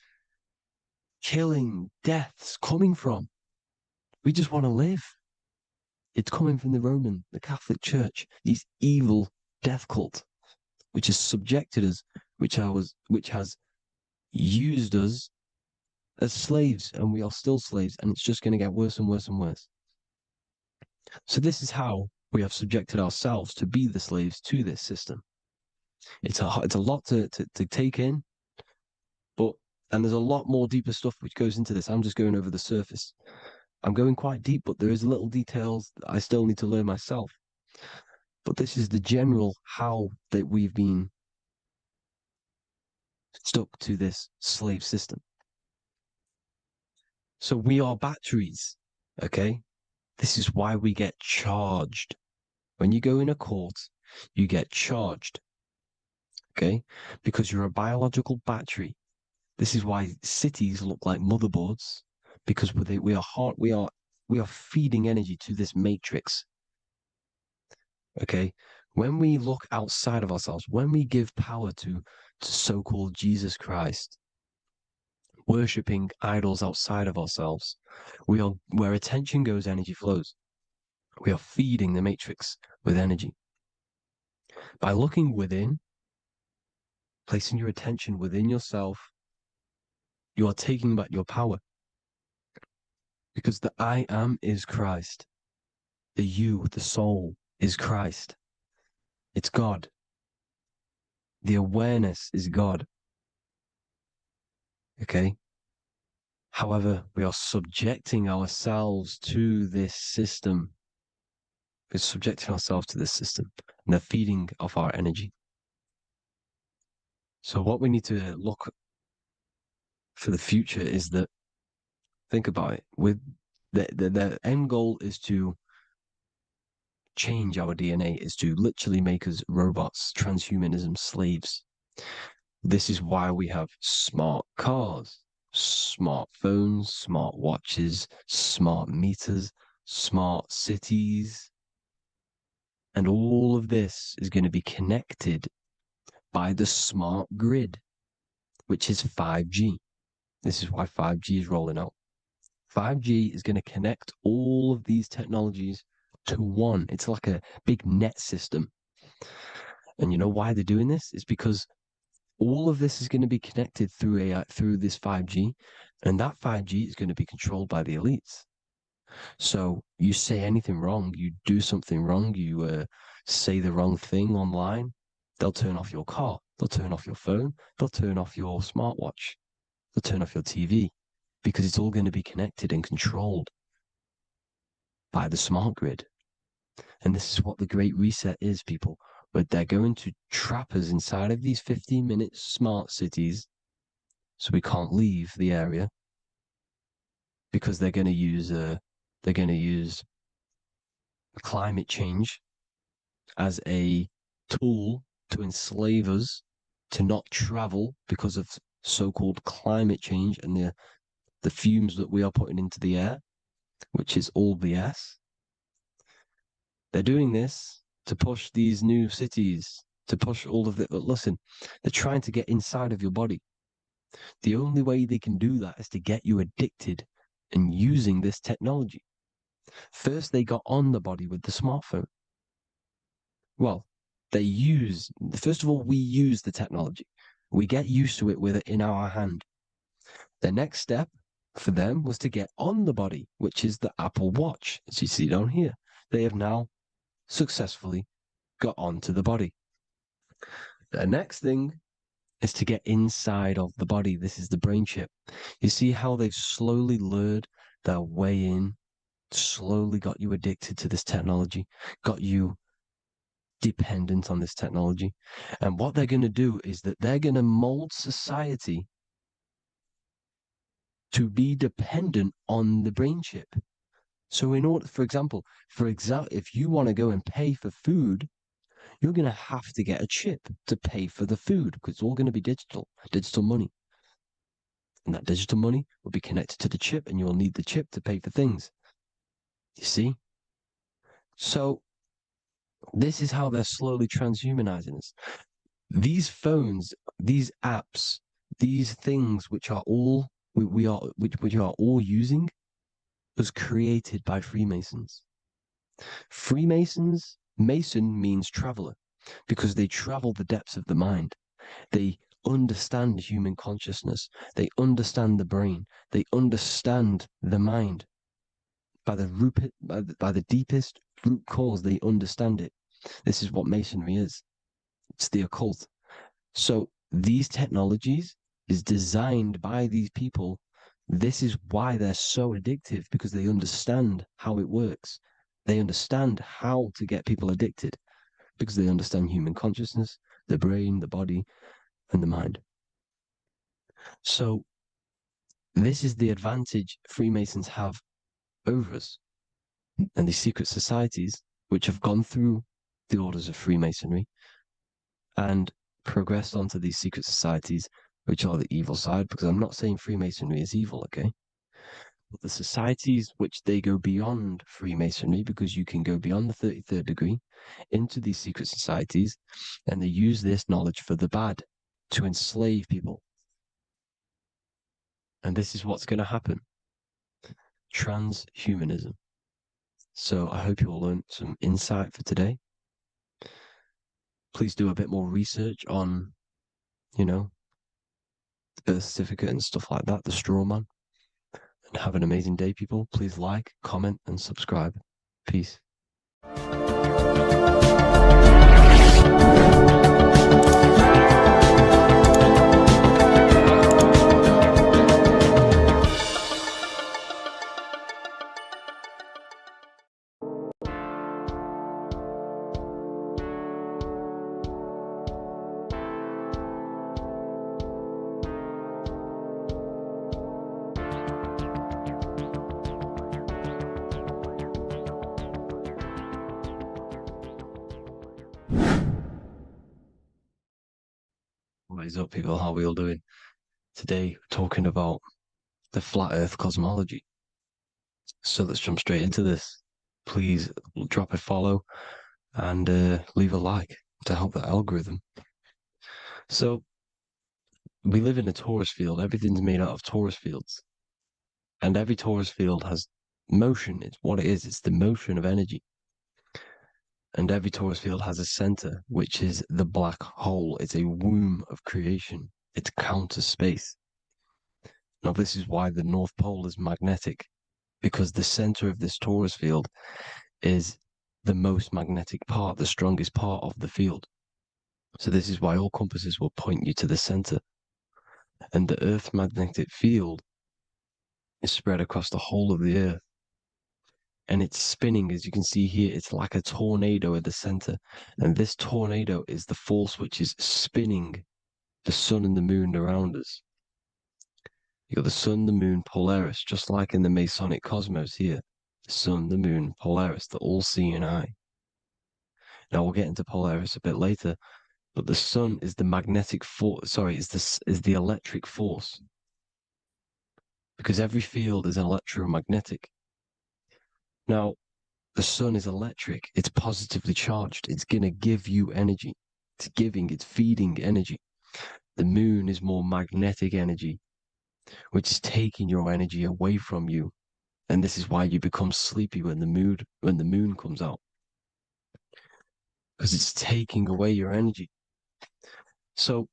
killing, deaths coming from? We just want to live. It's coming from the Catholic Church, these evil death cult, which has subjected us, which has used us as slaves, and we are still slaves, and it's just going to get worse and worse and worse. So this is how we have subjected ourselves to be the slaves to this system. It's a lot to take in, and there's a lot more deeper stuff which goes into this. I'm just going over the surface. I'm going quite deep, but there is little details that I still need to learn myself. But this is the general how that we've been stuck to this slave system. So we are batteries, okay? This is why we get charged. When you go in a court, you get charged, okay? Because you're a biological battery. This is why cities look like motherboards, because we are feeding energy to this matrix. Okay, when we look outside of ourselves, when we give power to so-called Jesus Christ, worshipping idols outside of ourselves, where attention goes, energy flows. We are feeding the matrix with energy. By looking within, placing your attention within yourself, you are taking back your power. Because the I am is Christ. The you, the soul, is Christ. It's God. The awareness is God. Okay? However, we are subjecting ourselves to this system. We're subjecting ourselves to this system and the feeding of our energy. So what we need to look for the future is that, think about it, with the end goal is to change our DNA, is to literally make us robots, transhumanism, slaves. This is why we have smart cars. smartphones, smart watches, smart meters, smart cities. And all of this is going to be connected by the smart grid, which is 5G. This is why 5G is rolling out. 5G is going to connect all of these technologies to one. It's like a big net system. And you know why they're doing this? It's because all of this is going to be connected through AI, through this 5G, and that 5G is going to be controlled by the elites. So you say anything wrong, you do something wrong, you say the wrong thing online, they'll turn off your car, they'll turn off your phone, they'll turn off your smartwatch, they'll turn off your TV, because it's all going to be connected and controlled by the smart grid. And this is what the Great Reset is, people. But they're going to trap us inside of these 15-minute smart cities so we can't leave the area, because they're going to use climate change as a tool to enslave us to not travel because of so-called climate change and the fumes that we are putting into the air, which is all BS. They're doing this to push these new cities, to push all of it. But listen, they're trying to get inside of your body. The only way they can do that is to get you addicted and using this technology. First, they got on the body with the smartphone. Well, first of all, we use the technology. We get used to it with it in our hand. The next step for them was to get on the body, which is the Apple Watch, as you see down here. They have now successfully got onto the body. The next thing is to get inside of the body. This is the brain chip. You see how they've slowly lured their way in, slowly got you addicted to this technology, got you dependent on this technology. And what they're going to do is that they're going to mold society to be dependent on the brain chip. So in order, for example, if you want to go and pay for food, you're going to have to get a chip to pay for the food, because it's all going to be digital money. And that digital money will be connected to the chip, and you'll need the chip to pay for things. You see? So this is how they're slowly transhumanizing us. These phones, these apps, these things which are all we are all using was created by Freemasons. Mason means traveler, because they travel the depths of the mind. They understand human consciousness. They understand the brain. They understand the mind. By the deepest root cause, they understand it. This is what Masonry is. It's the occult. So these technologies is designed by these people. This is why they're so addictive, because they understand how it works. They understand how to get people addicted, because they understand human consciousness, the brain, the body, and the mind. So this is the advantage Freemasons have over us. And these secret societies, which have gone through the orders of Freemasonry and progressed onto these secret societies, which are the evil side, because I'm not saying Freemasonry is evil, okay? But the societies which they go beyond Freemasonry, because you can go beyond the 33rd degree into these secret societies, and they use this knowledge for the bad, to enslave people. And this is what's going to happen. Transhumanism. So I hope you all learned some insight for today. Please do a bit more research on, the birth certificate and stuff like that, the straw man. And have an amazing day, people. Please like, comment, and subscribe. Peace. What is up, people? How are we all doing? Today, we're talking about the flat earth cosmology. So let's jump straight into this. Please drop a follow and leave a like to help the algorithm. So we live in a torus field. Everything's made out of torus fields. And every torus field has motion. It's what it is. It's the motion of energy. And every torus field has a center, which is the black hole. It's a womb of creation. It's counter space. Now, this is why the North Pole is magnetic, because the center of this torus field is the most magnetic part, the strongest part of the field. So this is why all compasses will point you to the center. And the Earth's magnetic field is spread across the whole of the Earth. And it's spinning, as you can see here, it's like a tornado at the center. And this tornado is the force which is spinning the sun and the moon around us. You got the sun, the moon, Polaris, just like in the Masonic cosmos here. The sun, the moon, Polaris, the all-seeing eye. Now we'll get into Polaris a bit later, but the sun is the magnetic force. Sorry, is the electric force, because every field is electromagnetic. Now, the sun is electric. It's positively charged. It's gonna give you energy. It's feeding energy. The moon is more magnetic energy, which is taking your energy away from you. And this is why you become sleepy when the moon comes out. Because it's taking away your energy. So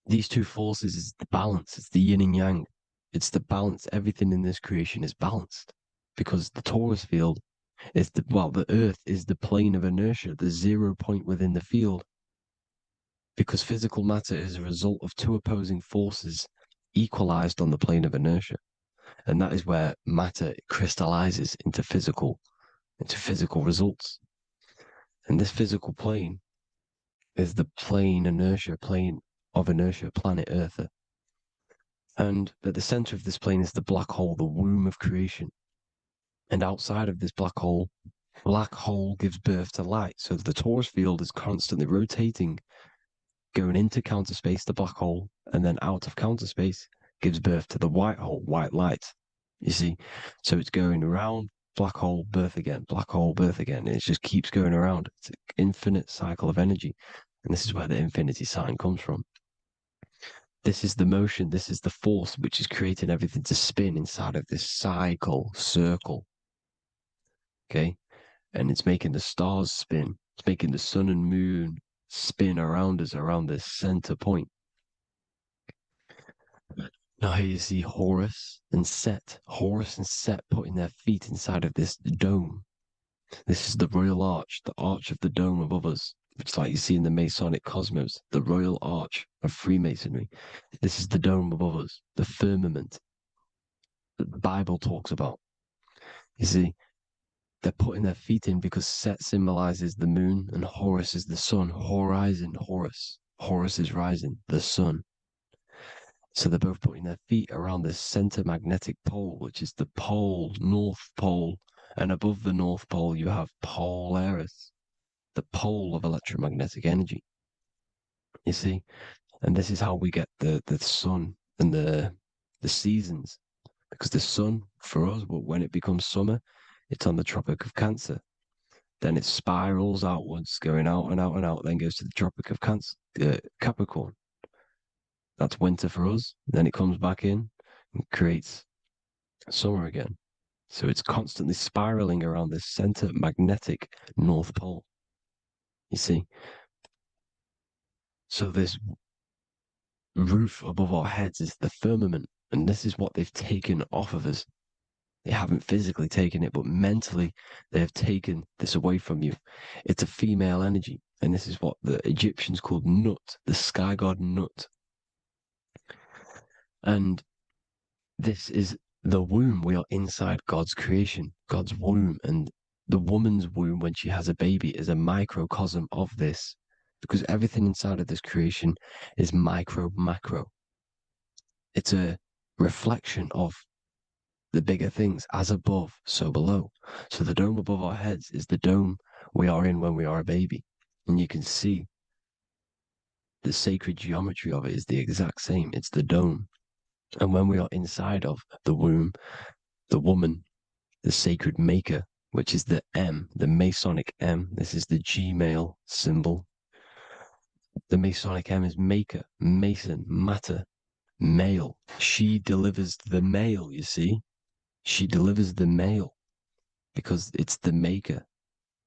these two forces is the balance. It's the yin and yang. It's the balance. Everything in this creation is balanced. Because the torus field is the Earth is the plane of inertia, the 0 point within the field. Because physical matter is a result of two opposing forces equalized on the plane of inertia. And that is where matter crystallizes into physical results. And this physical plane is the plane of inertia, planet Earth. And at the center of this plane is the black hole, the womb of creation. And outside of this black hole gives birth to light. So the torus field is constantly rotating, going into counter space, the black hole, and then out of counter space gives birth to the white hole, white light. You see? So it's going around, black hole, birth again, black hole, birth again. And it just keeps going around. It's an infinite cycle of energy. And this is where the infinity sign comes from. This is the motion, this is the force which is creating everything to spin inside of this circle. Okay? And it's making the stars spin. It's making the sun and moon spin around us, around this center point. Now here you see Horus and Set. Horus and Set putting their feet inside of this dome. This is the royal arch, the arch of the dome above us, which is like you see in the Masonic cosmos, the royal arch of Freemasonry. This is the dome above us, the firmament that the Bible talks about. You see, they're putting their feet in because Set symbolizes the moon and Horus is the sun. Horizon, Horus. Horus is rising, the sun. So they're both putting their feet around this center magnetic pole, which is the pole, North Pole. And above the North Pole, you have Polaris, the pole of electromagnetic energy. You see? And this is how we get the sun and the seasons. Because the sun, for us, when it becomes summer, it's on the Tropic of Cancer. Then it spirals outwards, going out and out and out, then goes to the Tropic of Capricorn. That's winter for us. Then it comes back in and creates summer again. So it's constantly spiraling around this center magnetic North Pole. You see? So this roof above our heads is the firmament. And this is what they've taken off of us. They haven't physically taken it, but mentally they have taken this away from you. It's a female energy. And this is what the Egyptians called Nut, the sky god Nut. And this is the womb. We are inside God's creation, God's womb. And the woman's womb, when she has a baby, is a microcosm of this, because everything inside of this creation is macro. It's a reflection of the bigger things, as above, so below. So the dome above our heads is the dome we are in when we are a baby. And you can see the sacred geometry of it is the exact same. It's the dome. And when we are inside of the womb, the woman, the sacred maker, which is the M, the Masonic M, this is the G male symbol. The Masonic M is maker, mason, matter, male. She delivers the male, you see. She delivers the male because it's the maker,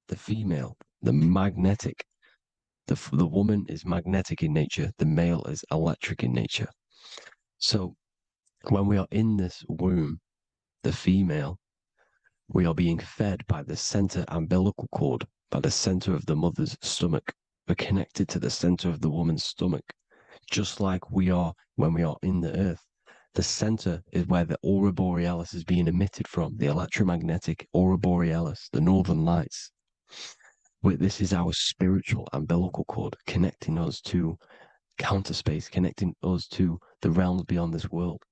the female, the magnetic. The woman is magnetic in nature, the male is electric in nature. So when we are in this womb, the female, we are being fed by the center umbilical cord, by the center of the mother's stomach. We're connected to the center of the woman's stomach, just like we are when we are in the earth. The center is where the aurora borealis is being emitted from, the electromagnetic aurora borealis, the northern lights. This is our spiritual umbilical cord connecting us to counter space, connecting us to the realms beyond this world.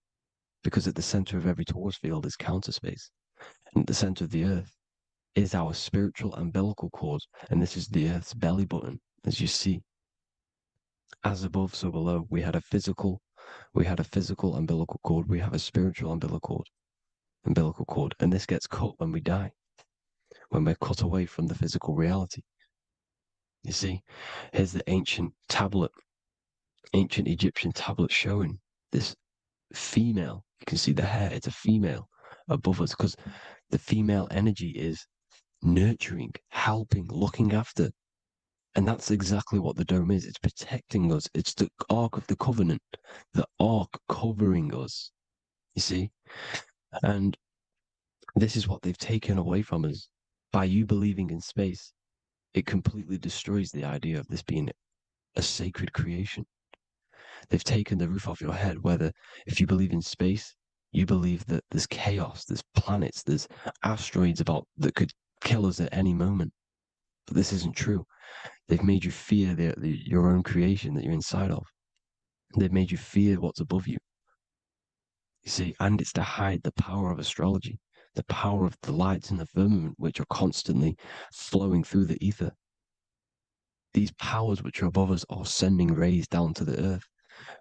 Because at the center of every torus field is counter space. And at the center of the earth is our spiritual umbilical cord. And this is the earth's belly button, as you see. As above, so below. We had a physical umbilical cord. We have a spiritual umbilical cord. And this gets cut when we die, when we're cut away from the physical reality. You see, here's the ancient Egyptian tablet showing this female. You can see the hair, it's a female above us because the female energy is nurturing, helping, looking after. And that's exactly what the dome is. It's protecting us. It's the Ark of the Covenant, the Ark covering us, you see? And this is what they've taken away from us. By you believing in space, it completely destroys the idea of this being a sacred creation. They've taken the roof off your head, whether if you believe in space, you believe that there's chaos, there's planets, there's asteroids that could kill us at any moment. But this isn't true. They've made you fear your own creation that you're inside of. They've made you fear what's above you. You see, and it's to hide the power of astrology, the power of the lights in the firmament, which are constantly flowing through the ether. These powers which are above us are sending rays down to the earth,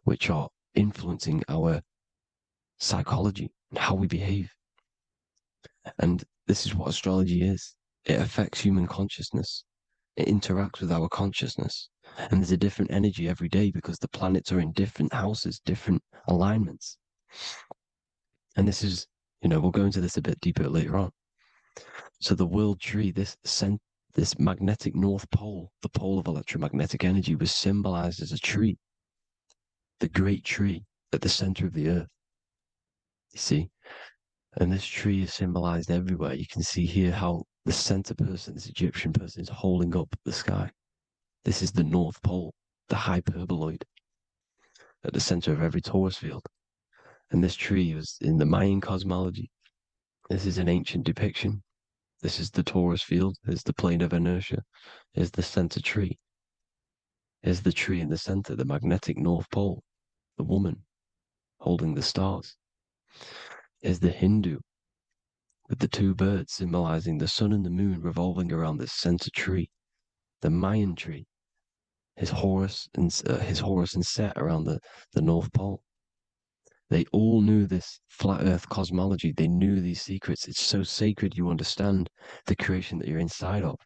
which are influencing our psychology and how we behave. And this is what astrology is. It affects human consciousness. It interacts with our consciousness. And there's a different energy every day because the planets are in different houses, different alignments. And this is, we'll go into this a bit deeper later on. So the world tree, this magnetic north pole, the pole of electromagnetic energy, was symbolized as a tree, the great tree at the center of the earth. You see? And this tree is symbolized everywhere. You can see here how the center person, this Egyptian person, is holding up the sky. This is the North Pole, the hyperboloid, at the center of every torus field. And this tree was in the Mayan cosmology. This is an ancient depiction. This is the torus field. There's the plane of inertia. Here's the center tree. Here's the tree in the center, the magnetic North Pole, the woman holding the stars. Here's the Hindu with the two birds symbolizing the sun and the moon revolving around this center tree. The Mayan tree, his Horus and Set around the North Pole. They all knew this flat earth cosmology. They knew these secrets. It's so sacred you understand the creation that you're inside of.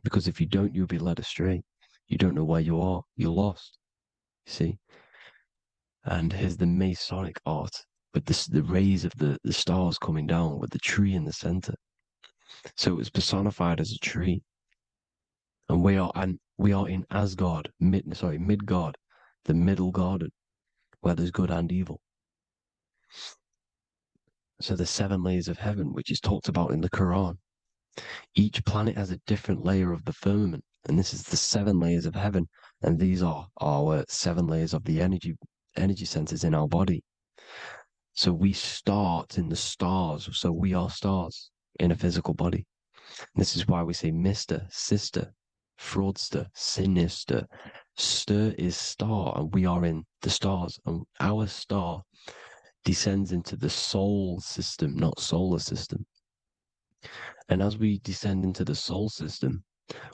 Because if you don't, you'll be led astray. You don't know where you are. You're lost. You see? And here's the Masonic art with the rays of the stars coming down with the tree in the center. So it was personified as a tree. And we are in Asgard, Midgard, the middle garden, where there's good and evil. So the 7 layers of heaven, which is talked about in the Quran. Each planet has a different layer of the firmament, and this is the 7 layers of heaven, and these are our 7 layers of the energy centers in our body. So we start in the stars, so we are stars in a physical body. And this is why we say Mr., sister, fraudster, sinister. Stir is star, and we are in the stars, and our star descends into the soul system, not solar system. And as we descend into the soul system,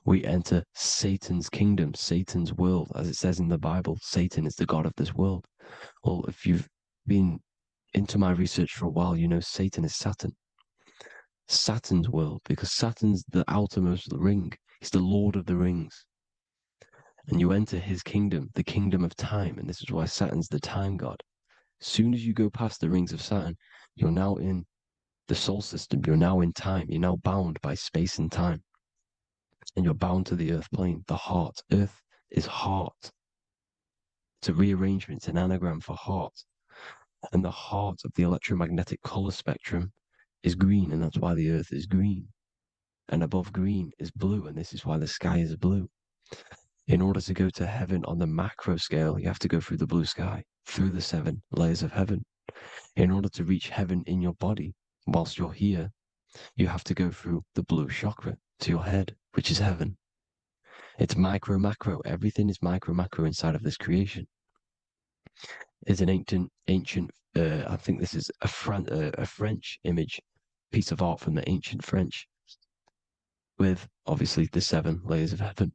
we enter Satan's kingdom, Satan's world. As it says in the Bible, Satan is the god of this world. Well, if you've been into my research for a while, you know Satan is Saturn. Saturn's world, because Saturn's the outermost ring. He's the Lord of the Rings. And you enter his kingdom, the kingdom of time, and this is why Saturn's the time god. As soon as you go past the rings of Saturn, you're now in the solar system, you're now in time, you're now bound by space and time. And you're bound to the earth plane, the heart. Earth is heart. It's a rearrangement, it's an anagram for heart. And the heart of the electromagnetic color spectrum is green, and that's why the earth is green. And above green is blue, and this is why the sky is blue. In order to go to heaven on the macro scale, you have to go through the blue sky, through the 7 layers of heaven. In order to reach heaven in your body, whilst you're here, you have to go through the blue chakra to your head, which is heaven. It's micro, macro. Everything is micro, macro inside of this creation. It's an ancient. I think this is a French image, piece of art from the ancient French, with obviously the 7 layers of heaven,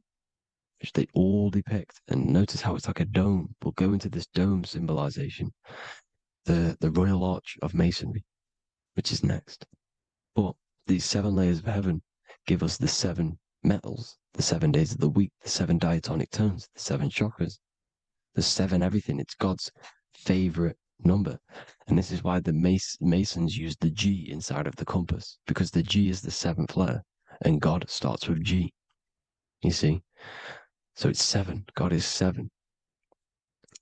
which they all depict. And notice how it's like a dome. We'll go into this dome symbolization, the Royal Arch of Masonry, which is next. But these 7 layers of heaven give us the 7 metals, the 7 days of the week, the 7 diatonic tones, the 7 chakras, the 7 everything. It's God's favorite number. And this is why the Masons use the G inside of the compass, because the G is the 7th letter and God starts with G. You see? So it's 7. God is 7.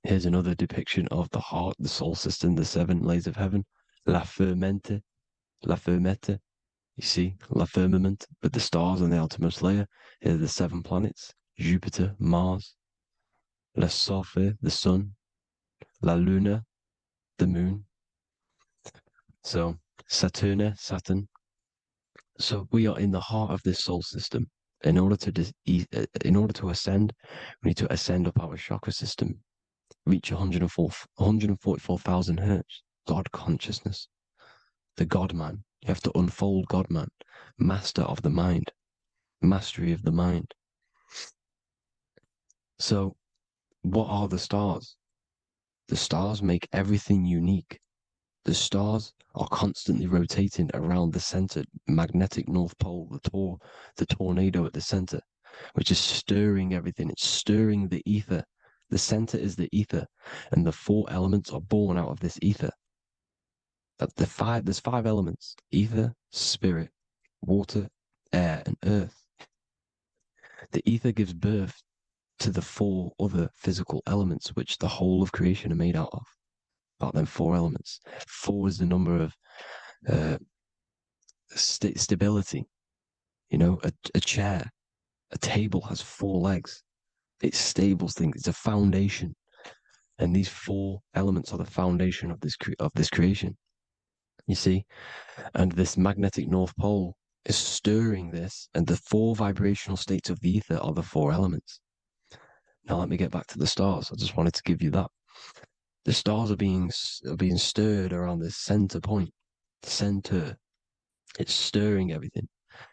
Here's another depiction of the heart, the soul system, the 7 layers of heaven. La fermente, la fermette. You see, la firmament, with the stars on the outermost layer. Here are the 7 planets: Jupiter, Mars, la Sophie, the sun, la Luna, the moon. So Saturn. So we are in the heart of this soul system. In order to ascend, we need to ascend up our chakra system, reach 144,000 hertz, God consciousness, the God man. You have to unfold God man, master of the mind, mastery of the mind. So what are the stars? The stars make everything unique. The stars are constantly rotating around the center, magnetic North Pole, the tornado at the center, which is stirring everything. It's stirring the ether. The center is the ether, and the 4 elements are born out of this ether. There's 5 elements: ether, spirit, water, air, and earth. The ether gives birth to the 4 other physical elements, which the whole of creation are made out of. About them 4 elements. 4 is the number of stability. You know, a chair, a table has 4 legs. It stables things. It's a foundation, and these 4 elements are the foundation of this creation. You see, and this magnetic North Pole is stirring this, and the 4 vibrational states of the ether are the 4 elements. Now let me get back to the stars. I just wanted to give you that. The stars are being stirred around this center point, center. It's stirring everything,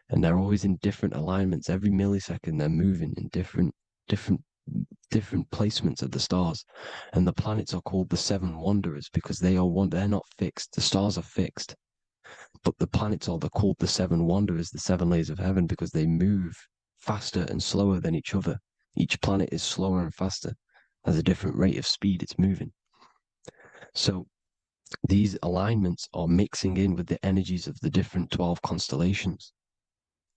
and they're always in different alignments. Every millisecond, they're moving in different placements of the stars. And the planets are called the 7 wanderers because they're not fixed. The stars are fixed, but the planets they're called the 7 wanderers, the 7 layers of heaven, because they move faster and slower than each other. Each planet is slower and faster, has a different rate of speed it's moving. So these alignments are mixing in with the energies of the different 12 constellations.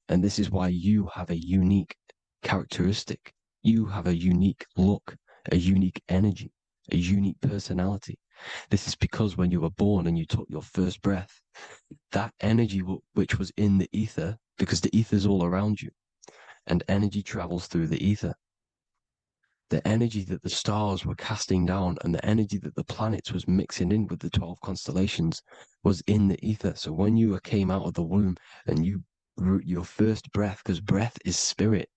And this is why you have a unique characteristic. You have a unique look, a unique energy, a unique personality. This is because when you were born and you took your first breath, that energy which was in the ether, because the ether is all around you, and energy travels through the ether. The energy that the stars were casting down and the energy that the planets was mixing in with the 12 constellations was in the ether. So when you came out of the womb and your first breath, because breath is spirit,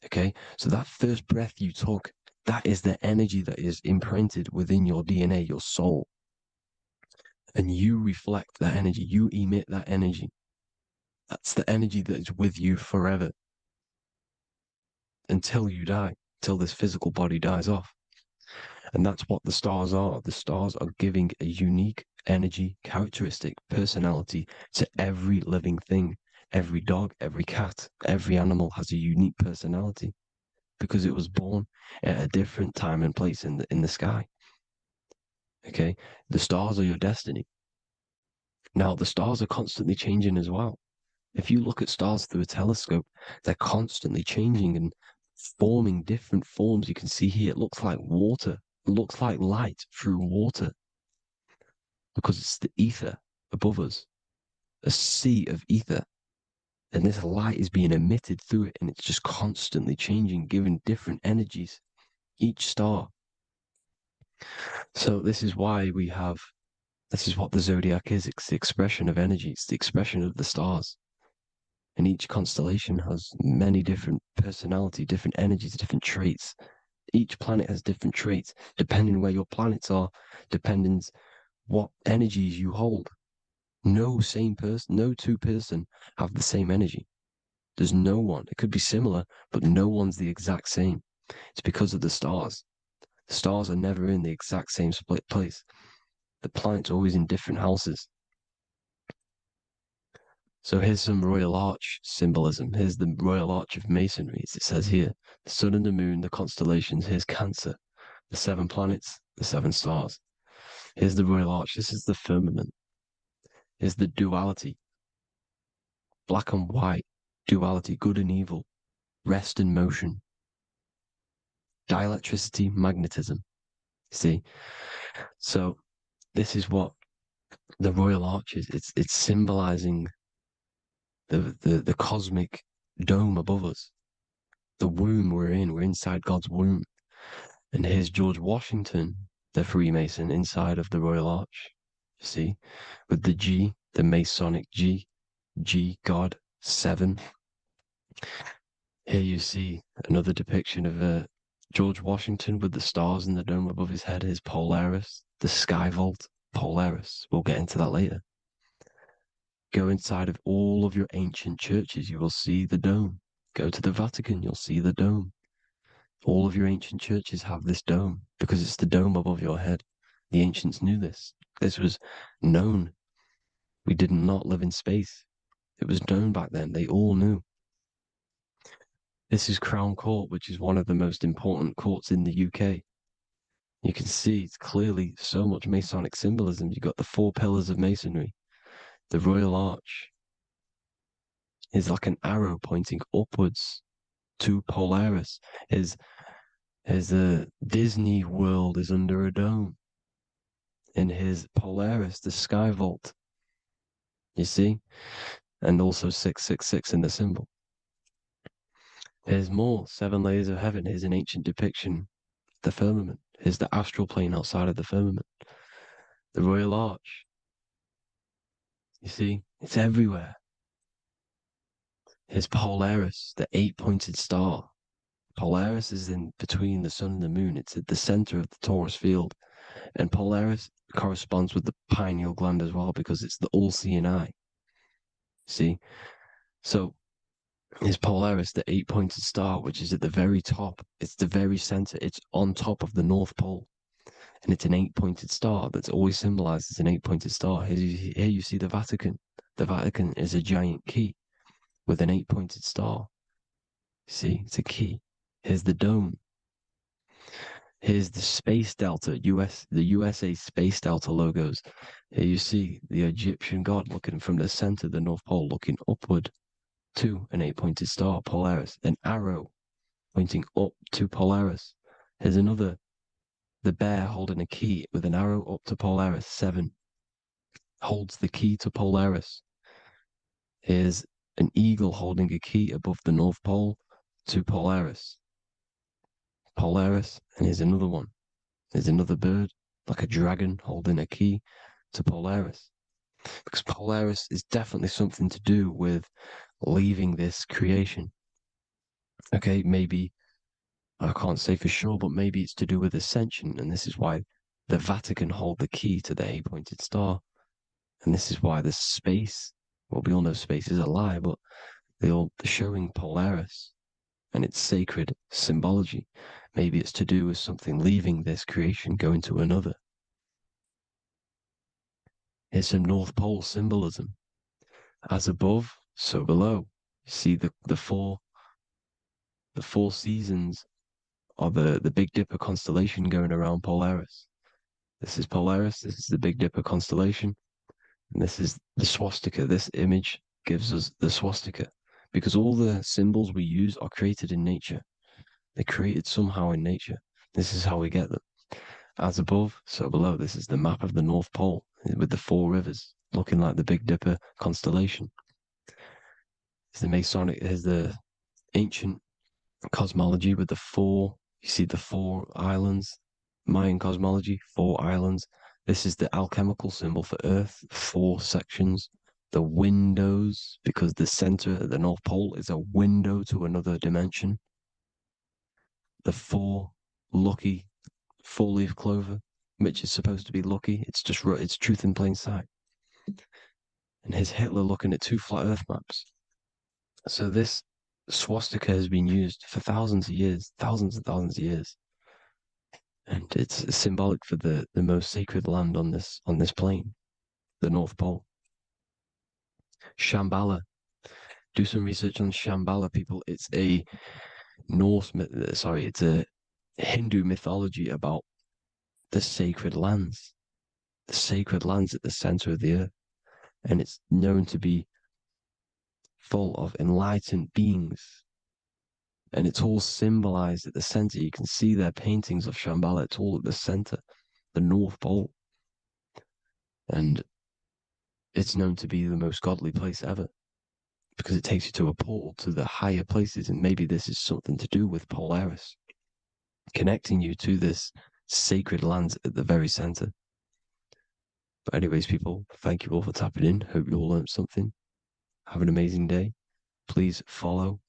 okay? So that first breath you took, that is the energy that is imprinted within your DNA, your soul. And you reflect that energy, you emit that energy. That's the energy that is with you forever until you die, till this physical body dies off. And that's what the stars are. The stars are giving a unique energy, characteristic, personality to every living thing. Every dog, every cat, every animal has a unique personality because it was born at a different time and place in the sky. Okay, the stars are your destiny. Now, the stars are constantly changing as well. If you look at stars through a telescope, they're constantly changing and forming different forms. You can see here, it looks like water. It looks like light through water because it's the ether above us, a sea of ether. And this light is being emitted through it, and it's just constantly changing, giving different energies, each star. So this is why this is what the zodiac is. It's the expression of energy. It's the expression of the stars. And each constellation has many different personality, different energies, different traits. Each planet has different traits, depending where your planets are, depending what energies you hold. No same person, no two person have the same energy. There's no one. It could be similar, but no one's the exact same. It's because of the stars. The stars are never in the exact same split place. The planets are always in different houses. So here's some Royal Arch symbolism. Here's the Royal Arch of Masonry, as it says here. The sun and the moon, the constellations. Here's Cancer, the 7 planets, the 7 stars. Here's the Royal Arch. This is the firmament. Here's the duality. Black and white, duality, good and evil, rest and motion, dielectricity, magnetism. See? So this is what the Royal Arch is. It's symbolizing the cosmic dome above us. The womb we're in. We're inside God's womb. And here's George Washington, the Freemason, inside of the Royal Arch. You see? With the G, the Masonic G, God, 7. Here you see another depiction of George Washington with the stars in the dome above his head, his Polaris, the sky vault, Polaris. We'll get into that later. Go inside of all of your ancient churches, you will see the dome. Go to the Vatican, you'll see the dome. All of your ancient churches have this dome because it's the dome above your head. The ancients knew this. This was known. We did not live in space. It was known back then. They all knew. This is Crown Court, which is one of the most important courts in the UK. You can see it's clearly so much Masonic symbolism. You've got the 4 pillars of Masonry. The Royal Arch is like an arrow pointing upwards to Polaris. Is the Disney World is under a dome. In his Polaris, the sky vault. You see? And also 666 in the symbol. Here's more 7 layers of heaven. Here's an ancient depiction of the firmament. Here's the astral plane outside of the firmament. The Royal Arch. You see, it's everywhere. Here's Polaris, the 8-pointed star. Polaris is in between the sun and the moon. It's at the center of the Taurus field. And Polaris corresponds with the pineal gland as well because it's the all-seeing eye. See? So, here's Polaris, the 8-pointed star, which is at the very top. It's the very center. It's on top of the North Pole. And it's an 8-pointed star that's always symbolized as an 8-pointed star. Here you see the Vatican. The Vatican is a giant key with an 8-pointed star. See, it's a key. Here's the dome. Here's the Space Delta, the USA Space Delta logos. Here you see the Egyptian god looking from the center of the North Pole, looking upward to an 8-pointed star, Polaris. An arrow pointing up to Polaris. Here's another. The bear holding a key with an arrow up to Polaris, 7. Holds the key to Polaris. Here's an eagle holding a key above the North Pole to Polaris. Polaris, and here's another one. There's another bird, like a dragon, holding a key to Polaris. Because Polaris is definitely something to do with leaving this creation. Okay, maybe I can't say for sure, but maybe it's to do with ascension, and this is why the Vatican hold the key to the 8-pointed star. And this is why the space, well, we all know space is a lie, but they're showing Polaris and its sacred symbology. Maybe it's to do with something leaving this creation, going to another. Here's some North Pole symbolism. As above, so below. You see the four seasons of the Big Dipper constellation going around Polaris. This is Polaris, this is the Big Dipper constellation, and this is the swastika. This image gives us the swastika, because all the symbols we use are created in nature. They're created somehow in nature. This is how we get them. As above, so below. This is the map of the North Pole with the four rivers looking like the Big Dipper constellation. It's the Masonic, here's the ancient cosmology with the four, you see the four islands, Mayan cosmology, four islands. This is the alchemical symbol for Earth, four sections. The windows, because the center at the North Pole is a window to another dimension. The four lucky four-leaf clover, which is supposed to be lucky. It's just, it's truth in plain sight. And here's Hitler looking at two flat Earth maps. So this swastika has been used for thousands of years, thousands and thousands of years. And it's symbolic for the most sacred land on this plane, the North Pole. Shambhala. Do some research on Shambhala, people. It's a it's a Hindu mythology about the sacred lands at the center of the earth. And it's known to be full of enlightened beings. And it's all symbolized at the center. You can see their paintings of Shambhala. It's all at the center, the North Pole. And it's known to be the most godly place ever, because it takes you to a portal to the higher places. And maybe this is something to do with Polaris, connecting you to this sacred land at the very center. But anyways, people, thank you all for tapping in. Hope you all learned something. Have an amazing day. Please follow,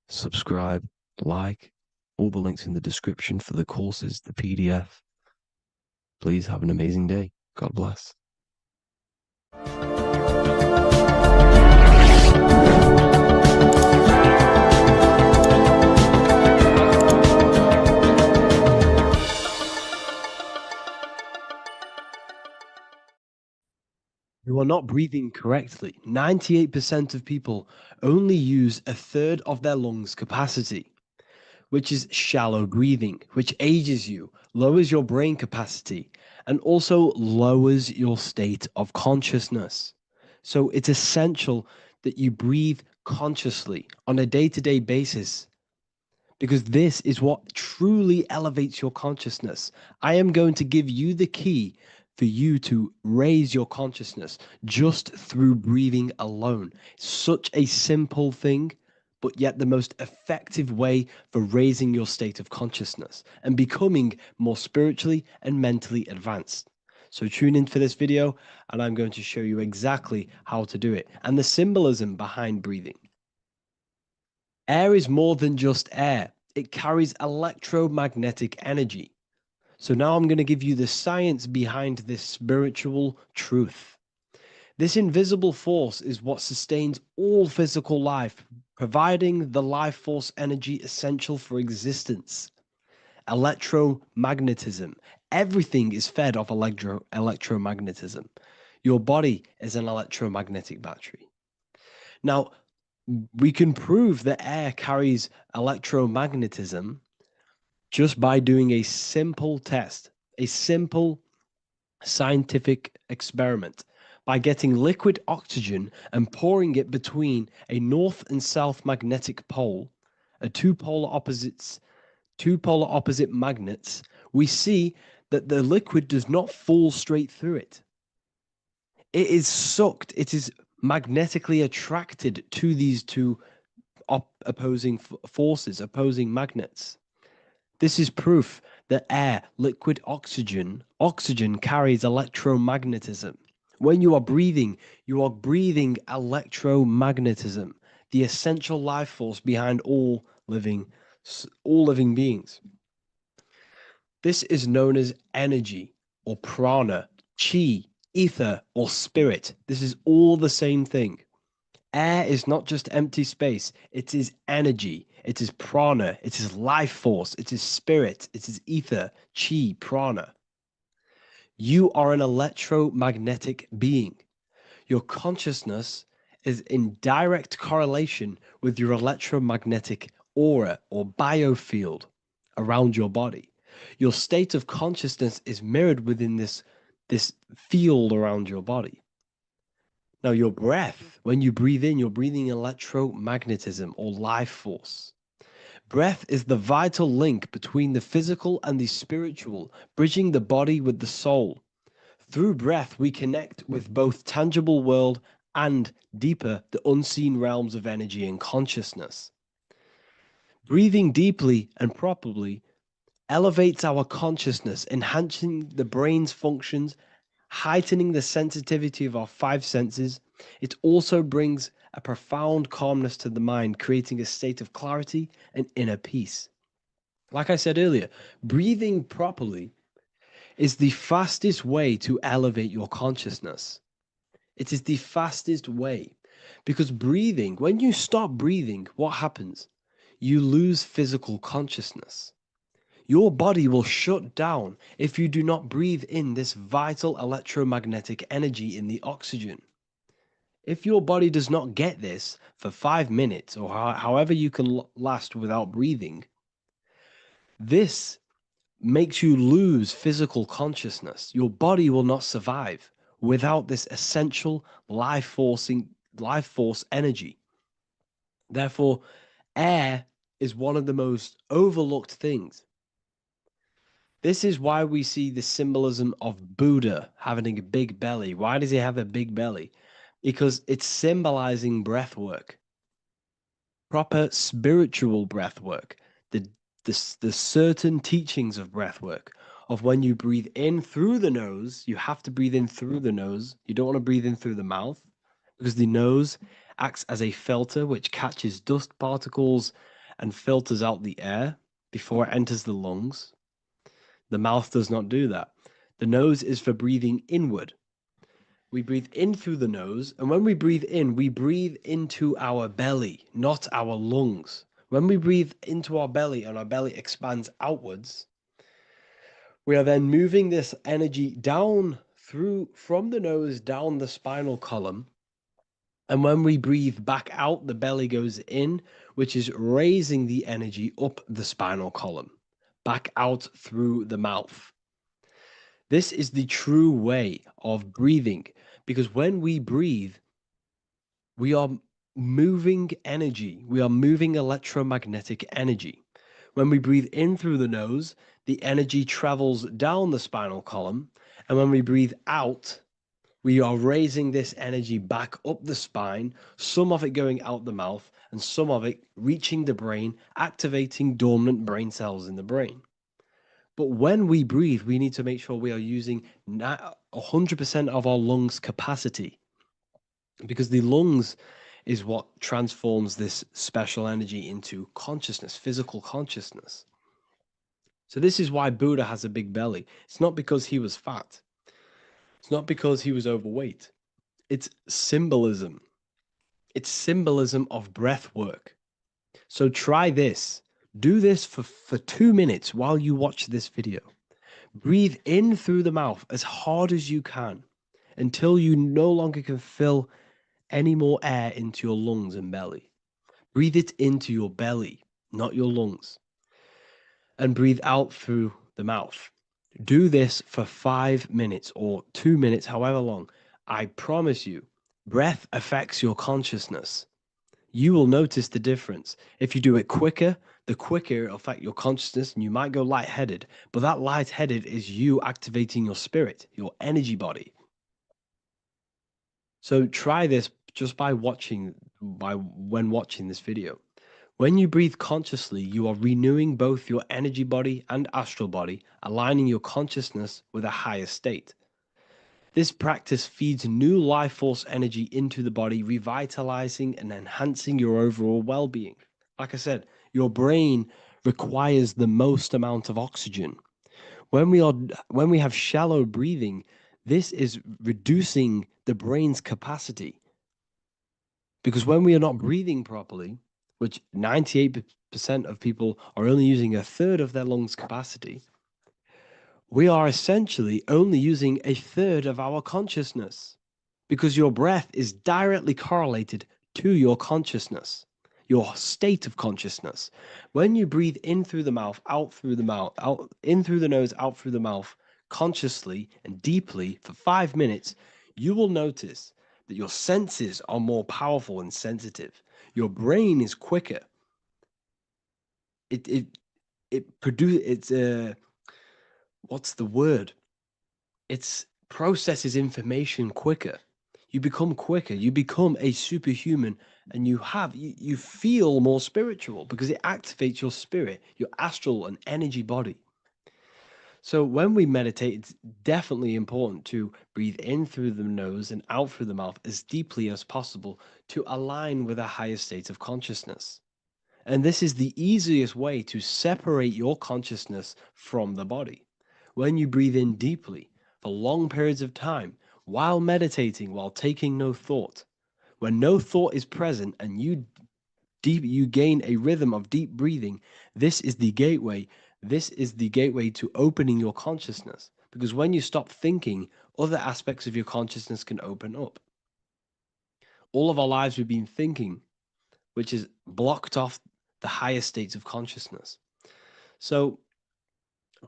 subscribe, like, all the links in the description for the courses, the PDF. Please have an amazing day. God bless. You are not breathing correctly. 98% of people only use a third of their lungs capacity, which is shallow breathing, which ages you, lowers your brain capacity, and also lowers your state of consciousness. So it's essential that you breathe consciously on a day-to-day basis, because this is what truly elevates your consciousness. I am going to give you the key for you to raise your consciousness just through breathing alone. Such a simple thing, but yet the most effective way for raising your state of consciousness and becoming more spiritually and mentally advanced. So tune in for this video, and I'm going to show you exactly how to do it and the symbolism behind breathing. Air is more than just air. It carries electromagnetic energy. So now I'm going to give you the science behind this spiritual truth. This invisible force is what sustains all physical life, providing the life force energy essential for existence. Electromagnetism. Everything is fed off electromagnetism. Your body is an electromagnetic battery. Now, we can prove that air carries electromagnetism just by doing a simple test, a simple scientific experiment, by getting liquid oxygen and pouring it between a north and south magnetic pole, two polar opposite magnets. We see that the liquid does not fall straight through it. It is sucked, it is magnetically attracted to these two opposing forces, opposing magnets. This is proof that air, liquid oxygen carries electromagnetism. When you are breathing electromagnetism, the essential life force behind all living beings. This is known as energy or prana, chi, ether, or spirit. This is all the same thing. Air is not just empty space, it is energy, it is prana, it is life force, it is spirit, it is ether, chi, prana. You are an electromagnetic being. Your consciousness is in direct correlation with your electromagnetic aura or biofield around your body. Your state of consciousness is mirrored within this field around your body. Now, your breath, when you breathe in, you're breathing electromagnetism or life force. Breath is the vital link between the physical and the spiritual, bridging the body with the soul. Through breath, we connect with both tangible world and deeper, the unseen realms of energy and consciousness. Breathing deeply and properly elevates our consciousness, enhancing the brain's functions, heightening the sensitivity of our five senses. It also brings a profound calmness to the mind, creating a state of clarity and inner peace. Like I said earlier, breathing properly is the fastest way to elevate your consciousness. It is the fastest way because breathing, when you stop breathing, what happens? You lose physical consciousness. Your body will shut down if you do not breathe in this vital electromagnetic energy in the oxygen. If your body does not get this for 5 minutes or however you can last without breathing, this makes you lose physical consciousness. Your body will not survive without this essential life force energy. Therefore, air is one of the most overlooked things. This is why we see the symbolism of Buddha having a big belly. Why does he have a big belly? Because it's symbolizing breath work, proper spiritual breath work, the certain teachings of breath work, of when you breathe in through the nose, you have to breathe in through the nose. You don't want to breathe in through the mouth because the nose acts as a filter which catches dust particles and filters out the air before it enters the lungs. The mouth does not do that. The nose is for breathing inward. We breathe in through the nose, and when we breathe in, we breathe into our belly, not our lungs. When we breathe into our belly and our belly expands outwards, we are then moving this energy down from the nose down the spinal column. And when we breathe back out, the belly goes in, which is raising the energy up the spinal column, back out through the mouth. This is the true way of breathing, because when we breathe, we are moving energy. We are moving electromagnetic energy. When we breathe in through the nose, the energy travels down the spinal column. And when we breathe out, we are raising this energy back up the spine, some of it going out the mouth, and some of it reaching the brain, activating dormant brain cells in the brain. But when we breathe, we need to make sure we are using 100% of our lungs' capacity, because the lungs is what transforms this special energy into consciousness, physical consciousness. So this is why Buddha has a big belly. It's not because he was fat. It's not because he was overweight. It's symbolism. It's symbolism of breath work. So try this. Do this for 2 minutes while you watch this video. Breathe in through the mouth as hard as you can until you no longer can fill any more air into your lungs and belly. Breathe it into your belly, not your lungs. And breathe out through the mouth. Do this for 5 minutes or 2 minutes, however long. I promise you, breath affects your consciousness. You will notice the difference. If you do it quicker, the quicker it'll affect your consciousness and you might go lightheaded. But that lightheaded is you activating your spirit, your energy body. So try this just when watching this video. When you breathe consciously, you are renewing both your energy body and astral body, aligning your consciousness with a higher state. This practice feeds new life force energy into the body, revitalizing and enhancing your overall well-being. Like I said, your brain requires the most amount of oxygen. When we have shallow breathing, this is reducing the brain's capacity. Because when we are not breathing properly, which 98% of people are only using a third of their lungs capacity, we are essentially only using a third of our consciousness, because your breath is directly correlated to your consciousness, your state of consciousness. When you breathe in through the mouth, out through the mouth, out in through the nose, out through the mouth, consciously and deeply for 5 minutes, you will notice that your senses are more powerful and sensitive. Your brain is quicker. What's the word? It processes information quicker. You become quicker. You become a superhuman, and you feel more spiritual because it activates your spirit, your astral and energy body. So when we meditate, it's definitely important to breathe in through the nose and out through the mouth as deeply as possible to align with a higher state of consciousness. And this is the easiest way to separate your consciousness from the body. When you breathe in deeply for long periods of time, while meditating, while taking no thought, when no thought is present and you gain a rhythm of deep breathing, this is the gateway. This is the gateway to opening your consciousness. Because when you stop thinking, other aspects of your consciousness can open up. All of our lives we've been thinking, which is blocked off the higher states of consciousness. So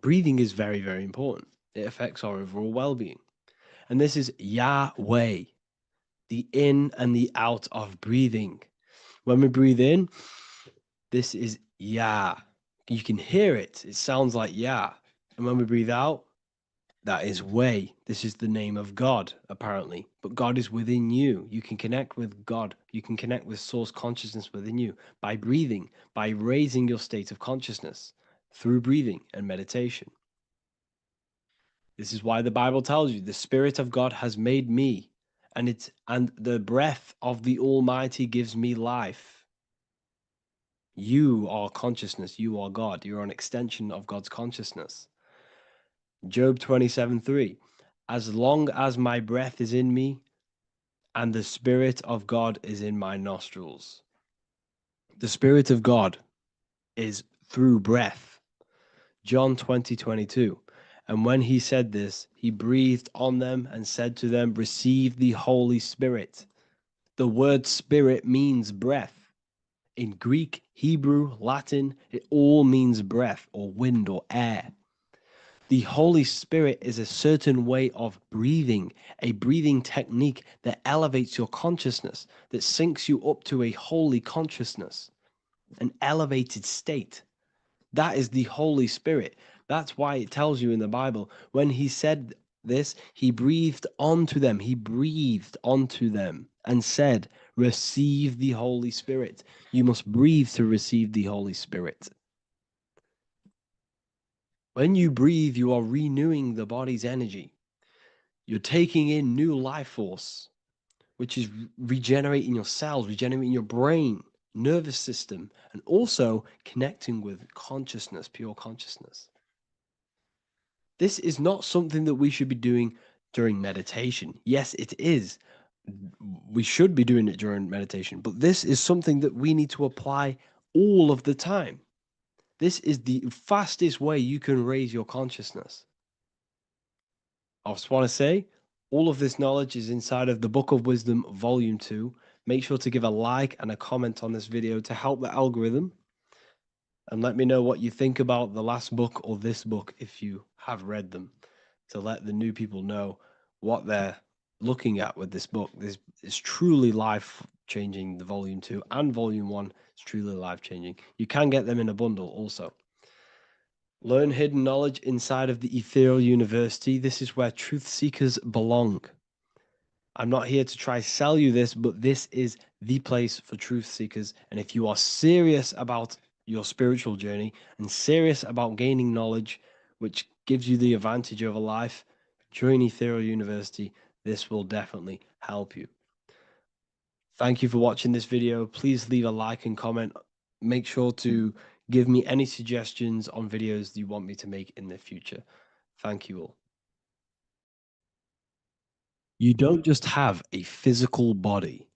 breathing is very, very important. It affects our overall well-being. And this is Yahweh, the in and the out of breathing. When we breathe in, this is Yah. You can hear it. It sounds like Yah. And when we breathe out, that is Way. This is the name of God, apparently. But God is within you. You can connect with God. You can connect with source consciousness within you by breathing, by raising your state of consciousness through breathing and meditation. This is why the Bible tells you the Spirit of God has made me, and the breath of the Almighty gives me life. You are consciousness. You are God. You're an extension of God's consciousness. Job 27:3. As long as my breath is in me and the Spirit of God is in my nostrils. The Spirit of God is through breath. John 20:22. And when he said this, he breathed on them and said to them, receive the Holy Spirit. The word spirit means breath. In Greek, Hebrew, Latin, it all means breath or wind or air. The Holy Spirit is a certain way of breathing, a breathing technique that elevates your consciousness, that syncs you up to a holy consciousness, an elevated state. That is the Holy Spirit. That's why it tells you in the Bible, when he said this, he breathed onto them. He breathed onto them and said, receive the Holy Spirit. You must breathe to receive the Holy Spirit. When you breathe, you are renewing the body's energy. You're taking in new life force, which is regenerating your cells, regenerating your brain, nervous system, and also connecting with consciousness, pure consciousness. This is not something that we should be doing during meditation. Yes, it is. We should be doing it during meditation, but this is something that we need to apply all of the time. This is the fastest way you can raise your consciousness. I just want to say, all of this knowledge is inside of the Book of Wisdom, Volume 2. Make sure to give a like and a comment on this video to help the algorithm. And let me know what you think about the last book or this book if you have read them, to let the new people know what they're looking at with this book. This is truly life-changing, the Volume 2 and Volume 1 is truly life-changing. You can get them in a bundle also. Learn hidden knowledge inside of the Ethereal University. This is where truth seekers belong. I'm not here to try sell you this, but this is the place for truth seekers. And if you are serious about your spiritual journey and serious about gaining knowledge, which gives you the advantage over life, join Ethereal University. This will definitely help you. Thank you for watching this video. Please leave a like and comment. Make sure to give me any suggestions on videos you want me to make in the future. Thank you all. You don't just have a physical body.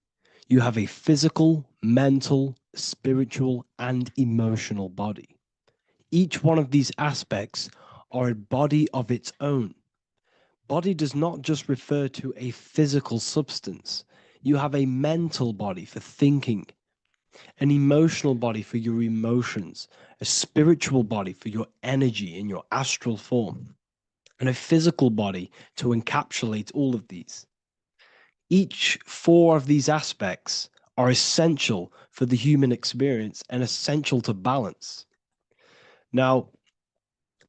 You have a physical, mental, spiritual, and emotional body. Each one of these aspects are a body of its own. Body does not just refer to a physical substance. You have a mental body for thinking, an emotional body for your emotions, a spiritual body for your energy in your astral form, and a physical body to encapsulate all of these. Each four of these aspects are essential for the human experience and essential to balance. Now,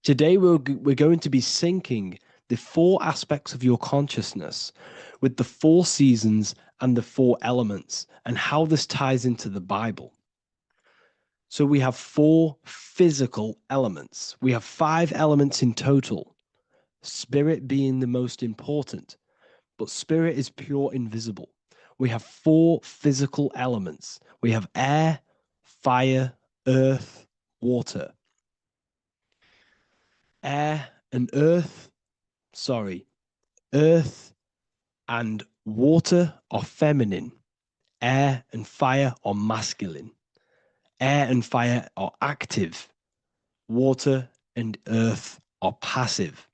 today we're going to be syncing the four aspects of your consciousness with the four seasons and the four elements and how this ties into the Bible. So we have four physical elements. We have 5 elements in total, spirit being the most important, but spirit is pure invisible. We have 4 physical elements. We have air, fire, earth, water. Air and earth, earth and water are feminine. Air and fire are masculine. Air and fire are active. Water and earth are passive.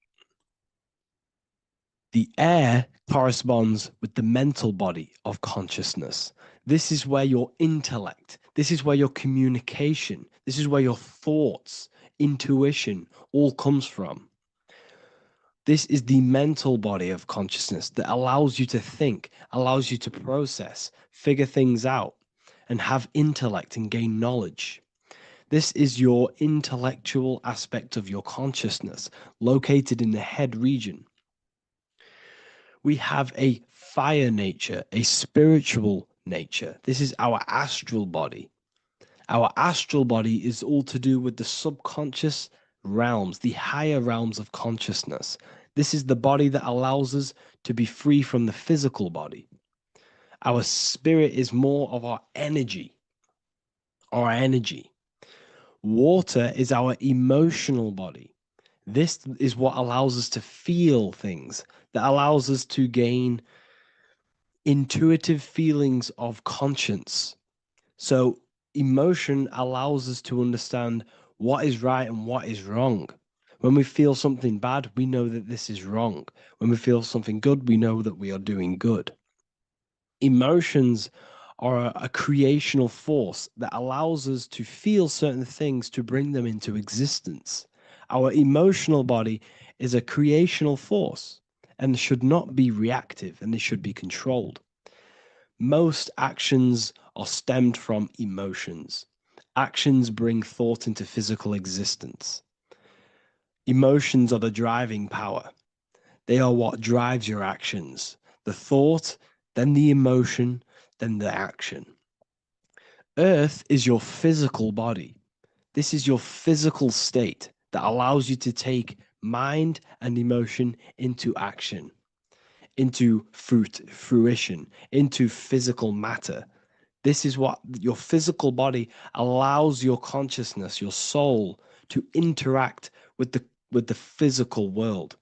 The air corresponds with the mental body of consciousness. This is where your intellect, this is where your communication, this is where your thoughts, intuition all comes from. This is the mental body of consciousness that allows you to think, allows you to process, figure things out, and have intellect and gain knowledge. This is your intellectual aspect of your consciousness, located in the head region. We have a fire nature, a spiritual nature. This is our astral body. Our astral body is all to do with the subconscious realms, the higher realms of consciousness. This is the body that allows us to be free from the physical body. Our spirit is more of our energy. Water is our emotional body. This is what allows us to feel things, that allows us to gain intuitive feelings of conscience. So emotion allows us to understand what is right and what is wrong. When we feel something bad, we know that this is wrong. When we feel something good, we know that we are doing good. Emotions are a creational force that allows us to feel certain things to bring them into existence. Our emotional body is a creational force and should not be reactive, and they should be controlled. Most actions are stemmed from emotions. Actions bring thought into physical existence. Emotions are the driving power. They are what drives your actions. The thought, then the emotion, then the action. Earth is your physical body. This is your physical state that allows you to take mind and emotion into action, into fruition, into physical matter. This is what your physical body allows your consciousness, your soul, to interact with the physical world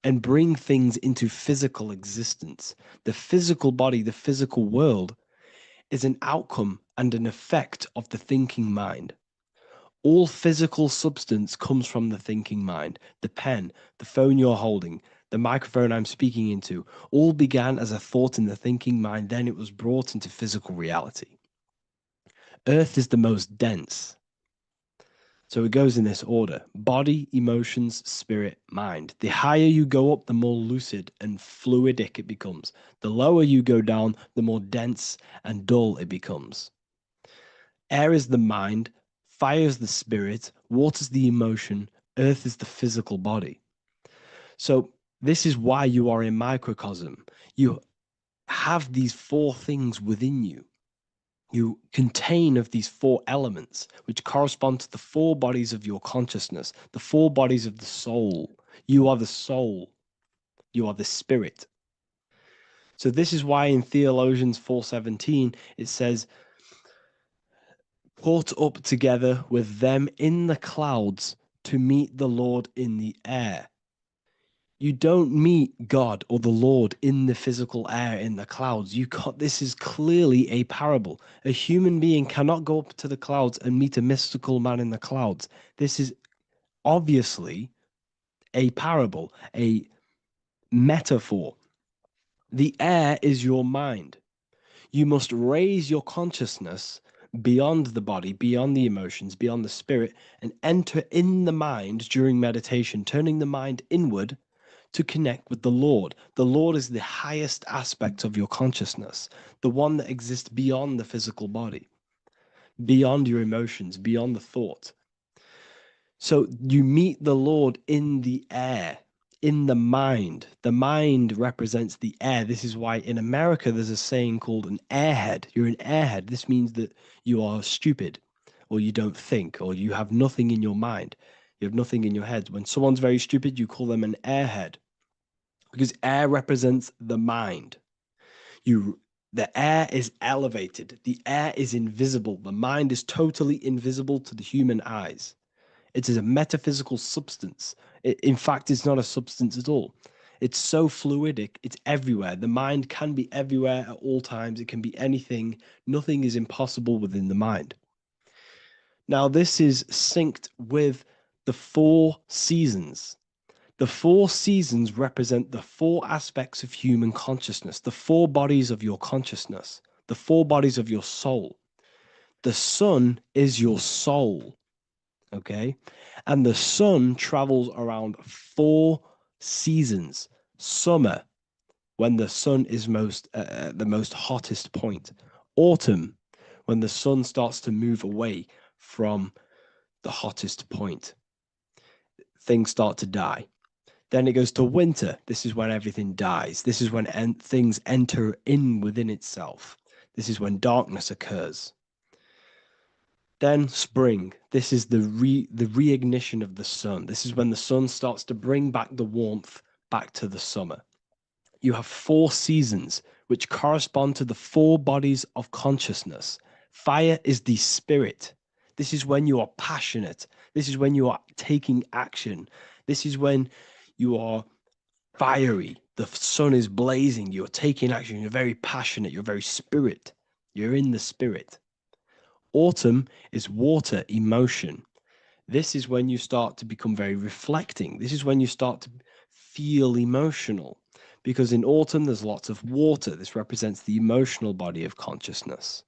and bring things into physical existence. The physical body, the physical world, is an outcome and an effect of the thinking mind. All physical substance comes from the thinking mind. The pen, the phone you're holding, the microphone I'm speaking into, all began as a thought in the thinking mind, then it was brought into physical reality. Earth is the most dense. So it goes in this order: body, emotions, spirit, mind. The higher you go up, the more lucid and fluidic it becomes. The lower you go down, the more dense and dull it becomes. Air is the mind, fire is the spirit, water is the emotion, earth is the physical body. So this is why you are a microcosm. You have these 4 things within you. You contain of these 4 elements, which correspond to the 4 bodies of your consciousness, the 4 bodies of the soul. You are the soul. You are the spirit. So this is why in Theologians 4:17 it says, "Caught up together with them in the clouds to meet the Lord in the air." You don't meet God or the Lord in the physical air, in the clouds. This is clearly a parable. A human being cannot go up to the clouds and meet a mystical man in the clouds. This is obviously a parable, a metaphor. The air is your mind. You must raise your consciousness beyond the body, beyond the emotions, beyond the spirit, and enter in the mind during meditation, turning the mind inward to connect with the Lord. The Lord is the highest aspect of your consciousness, the one that exists beyond the physical body, beyond your emotions, beyond the thought. So you meet the Lord in the air, in the mind. The mind represents the air. This is why in America there's a saying called an airhead. You're an airhead. This means that you are stupid, or you don't think, or you have nothing in your mind. You have nothing in your head. When someone's very stupid, you call them an airhead, because air represents the mind. The air is elevated. The air is invisible. The mind is totally invisible to the human eyes. It is a metaphysical substance. In fact, it's not a substance at all. It's so fluidic, it's everywhere. The mind can be everywhere at all times. It can be anything. Nothing is impossible within the mind. Now, this is synced with the 4 seasons. The 4 seasons represent the 4 aspects of human consciousness, the 4 bodies of your consciousness, the 4 bodies of your soul. The sun is your soul, okay? And the sun travels around 4 seasons. Summer, when the sun is the most hottest point. Autumn, when the sun starts to move away from the hottest point. Things start to die. Then it goes to winter. This is when everything dies. This is when things enter in within itself. This is when darkness occurs. Then spring. This is the reignition of the sun. This is when the sun starts to bring back the warmth back to the summer. You have 4 seasons, which correspond to the 4 bodies of consciousness. Fire is the spirit. This is when you are passionate. This is when you are taking action. This is when you are fiery. The sun is blazing. You're taking action. You're very passionate. You're very spirit. You're in the spirit. Autumn is water, emotion. This is when you start to become very reflecting. This is when you start to feel emotional. Because in autumn, there's lots of water. This represents the emotional body of consciousness.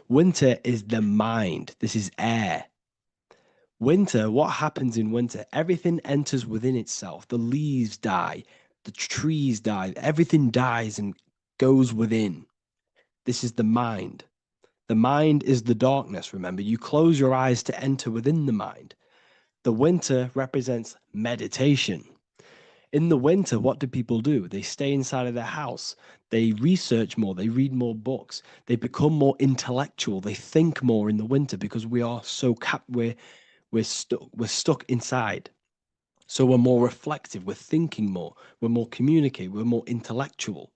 Winter is the mind. This is air. Winter, what happens in winter? Everything enters within itself. The leaves die, the trees die, everything dies and goes within. This is the mind. The mind is the darkness, remember. You close your eyes to enter within the mind. The winter represents meditation. In the winter, what do people do? They stay inside of their house. They research more. They read more books. They become more intellectual. They think more in the winter because we are so we're stuck inside. So we're more reflective. We're thinking more. We're more communicative. We're more intellectual.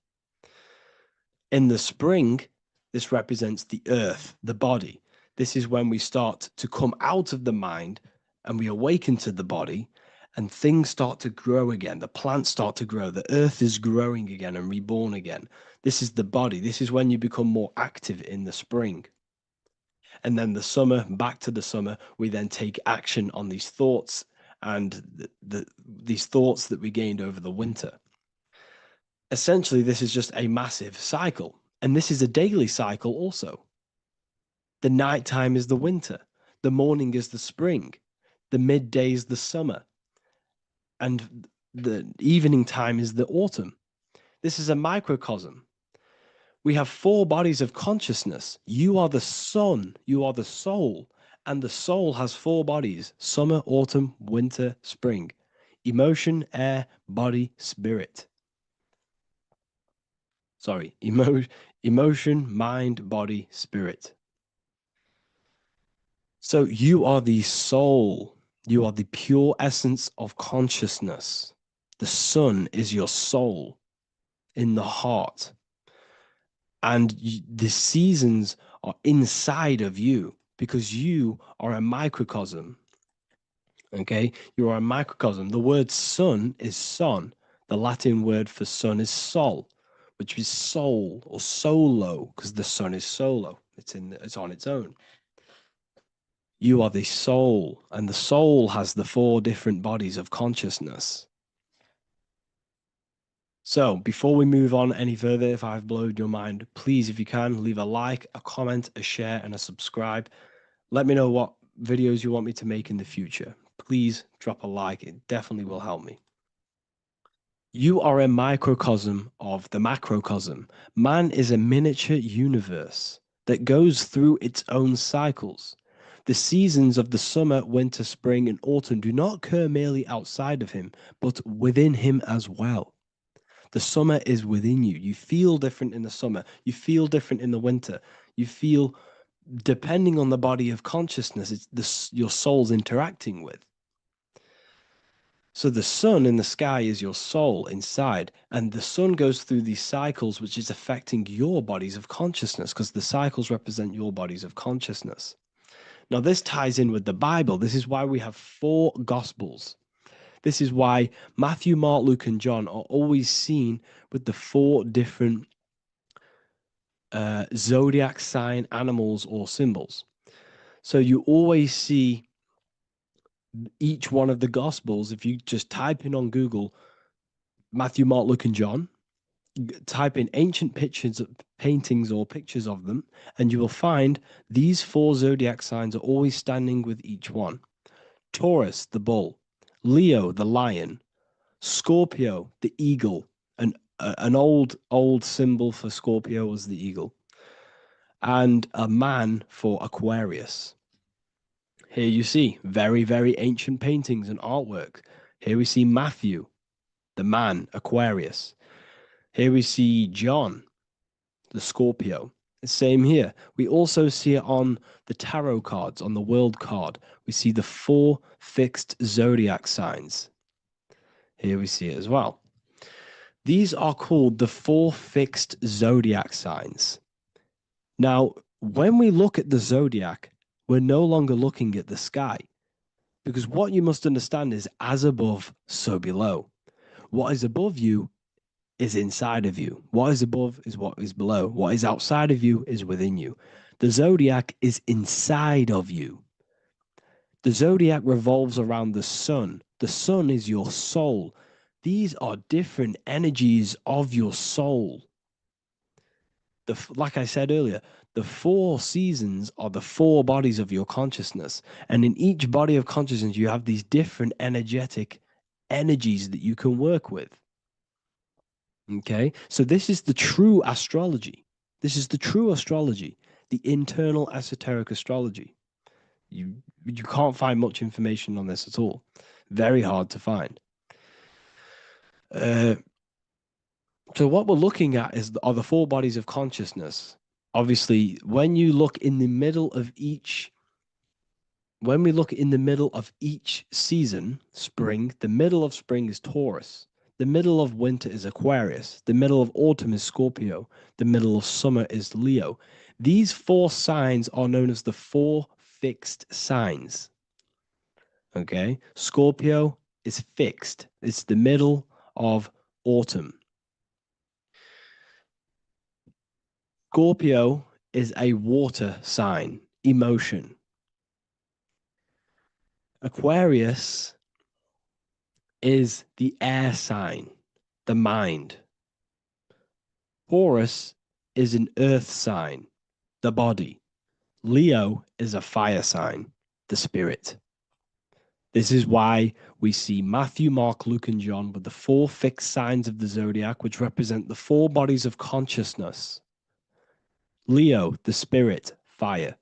In the spring, this represents the earth, the body. This is when we start to come out of the mind and we awaken to the body, and things start to grow again. The plants start to grow. The earth is growing again and reborn again. This is the body. This is when you become more active in the spring. And then the summer, back to the summer, we then take action on these thoughts and these thoughts that we gained over the winter. Essentially, this is just a massive cycle. And this is a daily cycle also. The nighttime is the winter. The morning is the spring. The midday is the summer. And the evening time is the autumn. This is a microcosm. We have 4 bodies of consciousness. You are the sun, you are the soul, and the soul has 4 bodies: summer, autumn, winter, spring. Emotion, air, body, spirit. Sorry, emotion, mind, body, spirit. So you are the soul. You are the pure essence of consciousness. The sun is your soul in the heart. And the seasons are inside of you because you are a microcosm. Okay? You are a microcosm. The word sun is son. The Latin word for sun is sol, which is soul or solo, because the sun is solo. It's on its own. You are the soul, and the soul has the 4 different bodies of consciousness. So before we move on any further, if I've blown your mind, please, if you can, leave a like, a comment, a share, and a subscribe. Let me know what videos you want me to make in the future. Please drop a like. It definitely will help me. You are a microcosm of the macrocosm. Man is a miniature universe that goes through its own cycles. The seasons of the summer, winter, spring, and autumn do not occur merely outside of him, but within him as well. The summer is within you. You feel different in the summer. You feel different in the winter. You feel, depending on the body of consciousness, it's your soul's interacting with. So the sun in the sky is your soul inside, and the sun goes through these cycles, which is affecting your bodies of consciousness, because the cycles represent your bodies of consciousness. Now, this ties in with the Bible. This is why we have 4 Gospels. This is why Matthew, Mark, Luke, and John are always seen with the 4 different zodiac sign animals or symbols. So you always see each one of the Gospels. If you just type in on Google Matthew, Mark, Luke, and John, type in ancient pictures, paintings, or pictures of them, and you will find these 4 zodiac signs are always standing with each one. Taurus, the bull; Leo, the lion; Scorpio, the eagle. An old symbol for Scorpio was the eagle, and a man for Aquarius. Here you see very, very ancient paintings and artwork. Here we see Matthew, the man, Aquarius. Here we see John, the Scorpio. Same here. We also see it on the tarot cards, on the world card. We see the 4 fixed zodiac signs. Here we see it as well. These are called the 4 fixed zodiac signs. Now, when we look at the zodiac, we're no longer looking at the sky, because what you must understand is as above, so below. What is above you is inside of you. What is above is what is below. What is outside of you is within you. The zodiac is inside of you. The zodiac revolves around the sun. The sun is your soul. These are different energies of your soul. Like I said earlier, the 4 seasons are the 4 bodies of your consciousness. And in each body of consciousness, you have these different energetic energies that you can work with. Okay, so this is the true astrology. This is the true astrology, the internal esoteric astrology. You can't find much information on this at all. Very hard to find. So what we're looking at are the 4 bodies of consciousness. Obviously, when we look in the middle of each season, spring, the middle of spring is Taurus. The middle of winter is Aquarius. The middle of autumn is Scorpio. The middle of summer is Leo. These 4 signs are known as the 4 fixed signs. Okay, Scorpio is fixed. It's the middle of autumn. Scorpio is a water sign, emotion. Aquarius is the air sign, the mind. Taurus is an earth sign, the body. Leo is a fire sign, the spirit. This is why we see Matthew, Mark, Luke, and John with the 4 fixed signs of the zodiac, which represent the 4 bodies of consciousness. Leo, the spirit, fire.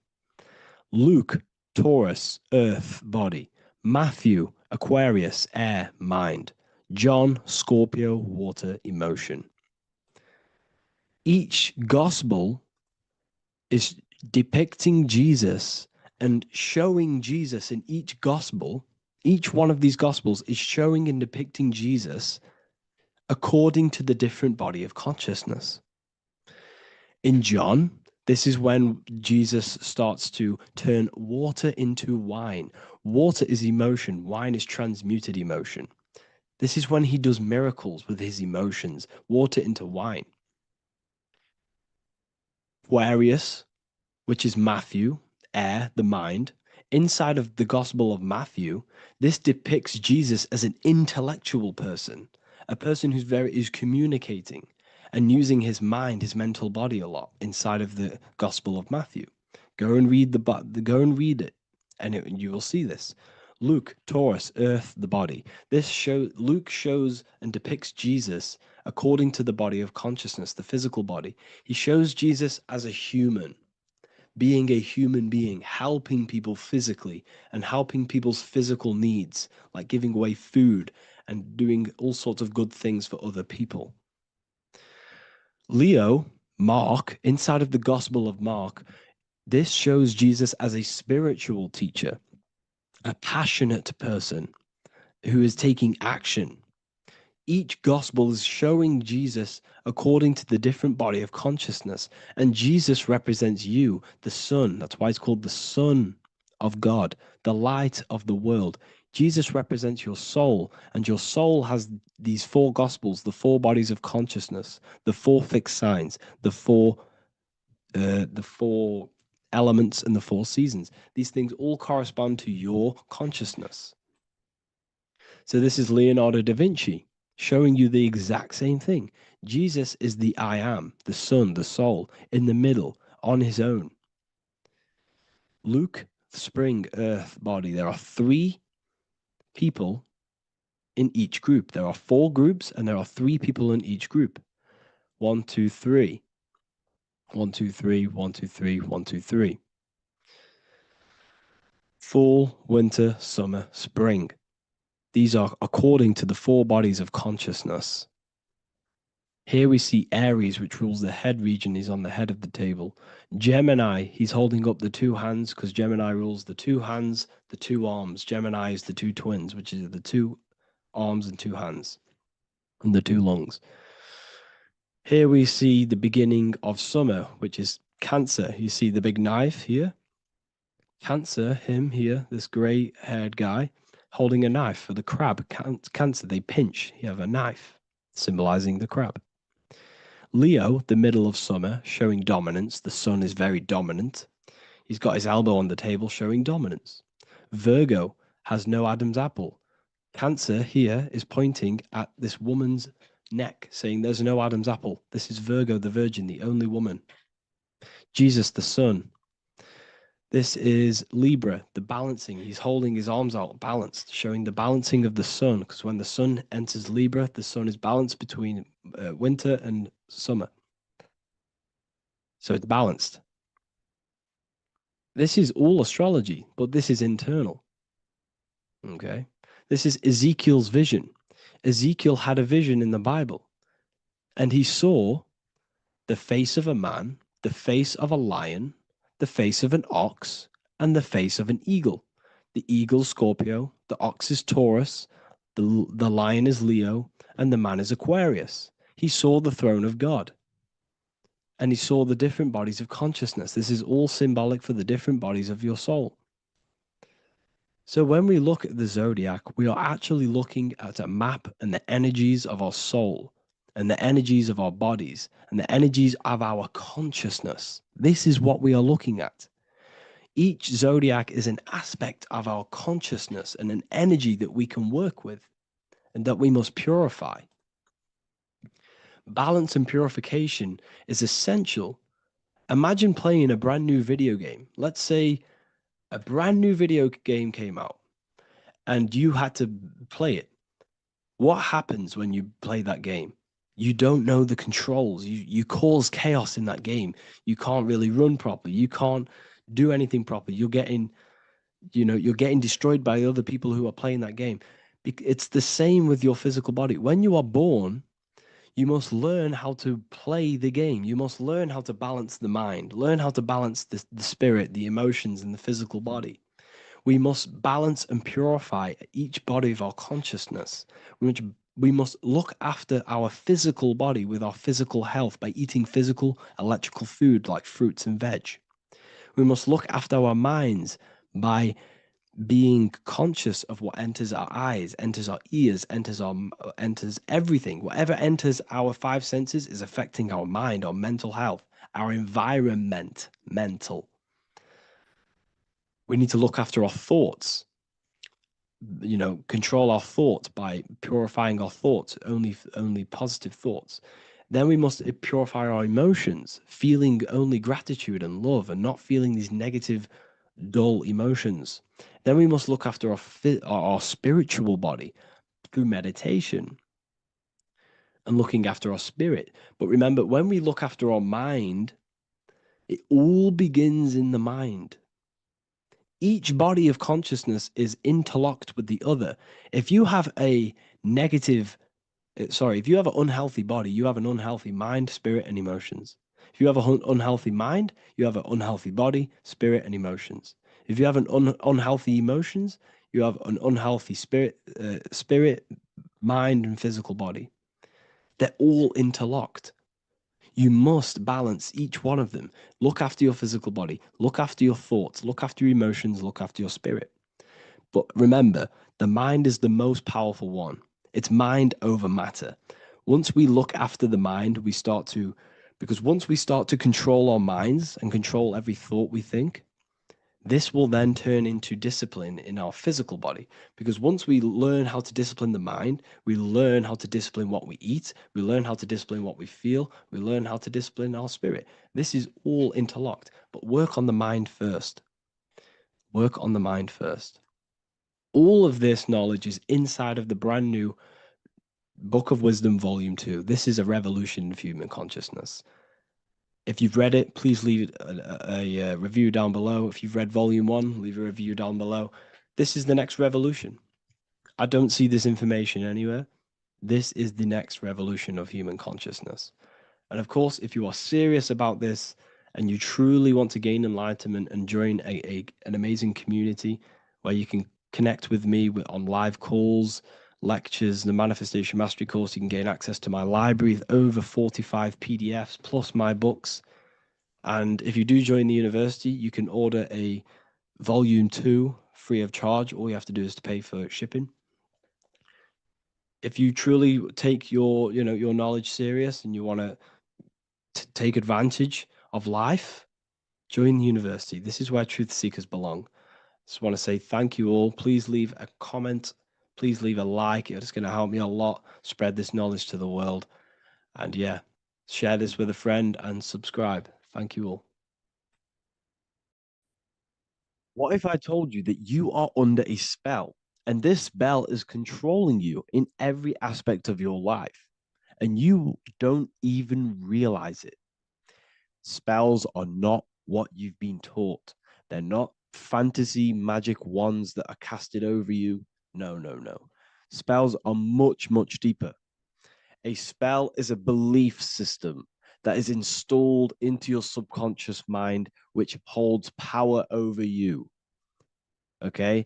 Luke, Taurus, earth, body. Matthew, Aquarius, air, mind. John, Scorpio, water, emotion. Each gospel is depicting Jesus and showing Jesus in each gospel. Each one of these gospels is showing and depicting Jesus according to the different body of consciousness. In John, this is when Jesus starts to turn water into wine. Water is emotion. Wine is transmuted emotion. This is when he does miracles with his emotions, water into wine. Aquarius, which is Matthew, air, the mind. Inside of the Gospel of Matthew, this depicts Jesus as an intellectual person, a person who's communicating and using his mind, his mental body a lot inside of the Gospel of Matthew. Go and read it, and you will see this. Luke, Taurus, earth, the body. Luke shows and depicts Jesus according to the body of consciousness, the physical body. He shows Jesus as a human, being a human being, helping people physically and helping people's physical needs, like giving away food and doing all sorts of good things for other people. Leo, Mark, inside of the Gospel of Mark, this shows Jesus as a spiritual teacher, a passionate person who is taking action. Each gospel is showing Jesus according to the different body of consciousness. And Jesus represents you, the Son. That's why it's called the Son of God, the light of the world. Jesus represents your soul, and your soul has these four gospels, the four bodies of consciousness, the four fixed signs, the four elements, and the four seasons. These things all correspond to your consciousness. So this is Leonardo da Vinci showing you the exact same thing. Jesus is the I am, the Son, the soul, in the middle, on his own. Luke, spring, earth, body. There are three people in each group. There are four groups, and there are three people in each group. 1, 2, 3. 1, 2, 3, 1, 2, 3, 1, 2, 3. Fall, winter, summer, spring. These are according to the four bodies of consciousness. Here we see Aries, which rules the head region. He's on the head of the table. Gemini, he's holding up the two hands because Gemini rules the two hands, the two arms. Gemini is the two twins, which is the two arms and two hands, and the two lungs. Here we see the beginning of summer, which is Cancer. You see the big knife here. Cancer, him here, this gray-haired guy, holding a knife for the crab. Cancer, they pinch. You have a knife, symbolizing the crab. Leo, the middle of summer, showing dominance. The sun is very dominant. He's got his elbow on the table, showing dominance. Virgo has no Adam's apple. Cancer here is pointing at this woman's neck, saying there's no Adam's apple. This is Virgo, the virgin, the only woman. Jesus, the sun. This is Libra, the balancing. He's holding his arms out, balanced, showing the balancing of the sun. Because when the sun enters Libra, the sun is balanced between winter and summer. So it's balanced. This is all astrology, but this is internal. Okay. This is Ezekiel's vision. Ezekiel had a vision in the Bible, and he saw the face of a man, the face of a lion, the face of an ox, and the face of an eagle. The eagle, Scorpio, the ox is Taurus, the lion is Leo, and the man is Aquarius. He saw the throne of God, and he saw the different bodies of consciousness. This is all symbolic for the different bodies of your soul. So when we look at the zodiac, we are actually looking at a map and the energies of our soul, and the energies of our bodies, and the energies of our consciousness. This is what we are looking at. Each zodiac is an aspect of our consciousness and an energy that we can work with and that we must purify. Balance and purification is essential. Imagine playing a brand new video game. Let's say a brand new video game came out and you had to play it. What happens when you play that game? You don't know the controls. You cause chaos in that game. You can't really run properly. You can't do anything properly. You're getting destroyed by other people who are playing that game. It's the same with your physical body. When you are born, you must learn how to play the game. You must learn how to balance the mind, learn how to balance the spirit, the emotions, and the physical body. We must balance and purify each body of our consciousness. We must look after our physical body with our physical health by eating physical, electrical food like fruits and veg. We must look after our minds by being conscious of what enters our eyes, enters our ears, enters everything. Whatever enters our five senses is affecting our mind, our mental health, our environment, mental. We need to look after our thoughts, control our thoughts by purifying our thoughts, only positive thoughts. Then we must purify our emotions, feeling only gratitude and love and not feeling these negative, dull emotions. Then we must look after our spiritual body through meditation and looking after our spirit. But remember, when we look after our mind, it all begins in the mind. Each body of consciousness is interlocked with the other. If you have a negative, if you have an unhealthy body, you have an unhealthy mind, spirit, and emotions. If you have an unhealthy mind, you have an unhealthy body, spirit, and emotions. If you have an unhealthy emotions, you have an unhealthy spirit, mind, and physical body. They're all interlocked. You must balance each one of them. Look after your physical body, look after your thoughts, look after your emotions, look after your spirit. But remember, the mind is the most powerful one. It's mind over matter. Once we look after the mind, because once we start to control our minds and control every thought we think, this will then turn into discipline in our physical body. Because once we learn how to discipline the mind, we learn how to discipline what we eat, we learn how to discipline what we feel, we learn how to discipline our spirit. This is all interlocked, but work on the mind first. Work on the mind first. All of this knowledge is inside of the brand new Book of Wisdom, Volume 2. This is a revolution of human consciousness. If you've read it, please leave a review down below. If you've read Volume 1, leave a review down below. This is the next revolution. I don't see this information anywhere. This is the next revolution of human consciousness. And of course, if you are serious about this and you truly want to gain enlightenment and join an amazing community where you can connect with me on live calls, lectures, the Manifestation Mastery course, you can gain access to my library with over 45 PDFs plus my books. And if you do join the university, you can order a volume 2 free of charge. All you have to do is to pay for shipping. If you truly take your knowledge serious and you want to take advantage of life, join the university. This is where truth seekers belong. Just want to say thank you all. Please leave a comment. Please leave a like. It's going to help me a lot spread this knowledge to the world. And yeah, share this with a friend and subscribe. Thank you all. What if I told you that you are under a spell and this spell is controlling you in every aspect of your life and you don't even realize it? Spells are not what you've been taught. They're not fantasy magic wands that are casted over you. No, no, no. Spells are much, much deeper. A spell is a belief system that is installed into your subconscious mind, which holds power over you. Okay?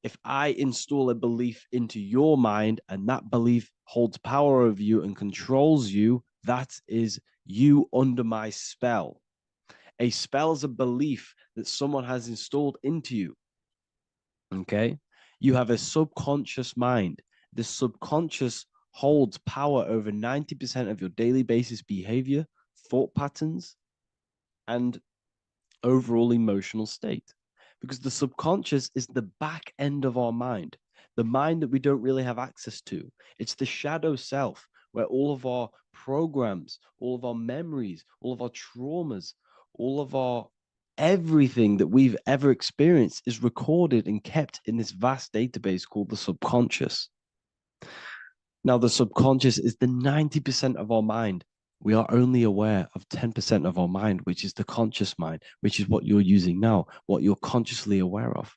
If I install a belief into your mind and that belief holds power over you and controls you, that is you under my spell. A spell is a belief that someone has installed into you. Okay? You have a subconscious mind. The subconscious holds power over 90% of your daily basis behavior, thought patterns, and overall emotional state. Because the subconscious is the back end of our mind, the mind that we don't really have access to. It's the shadow self where all of our programs, all of our memories, all of our traumas, all of our everything that we've ever experienced is recorded and kept in this vast database called the subconscious. Now, the subconscious is the 90% of our mind. We are only aware of 10% of our mind, which is the conscious mind, which is what you're using now, what you're consciously aware of.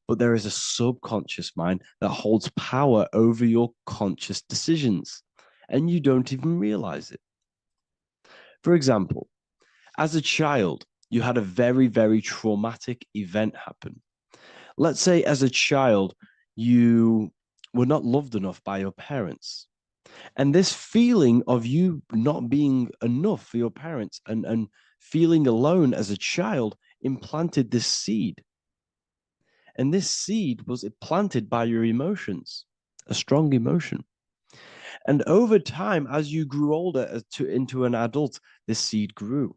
But there is a subconscious mind that holds power over your conscious decisions, and you don't even realize it. For example, as a child, you had a very, very traumatic event happen. Let's say as a child, you were not loved enough by your parents. And this feeling of you not being enough for your parents and feeling alone as a child implanted this seed. And this seed was planted by your emotions, a strong emotion. And over time, as you grew older into an adult, this seed grew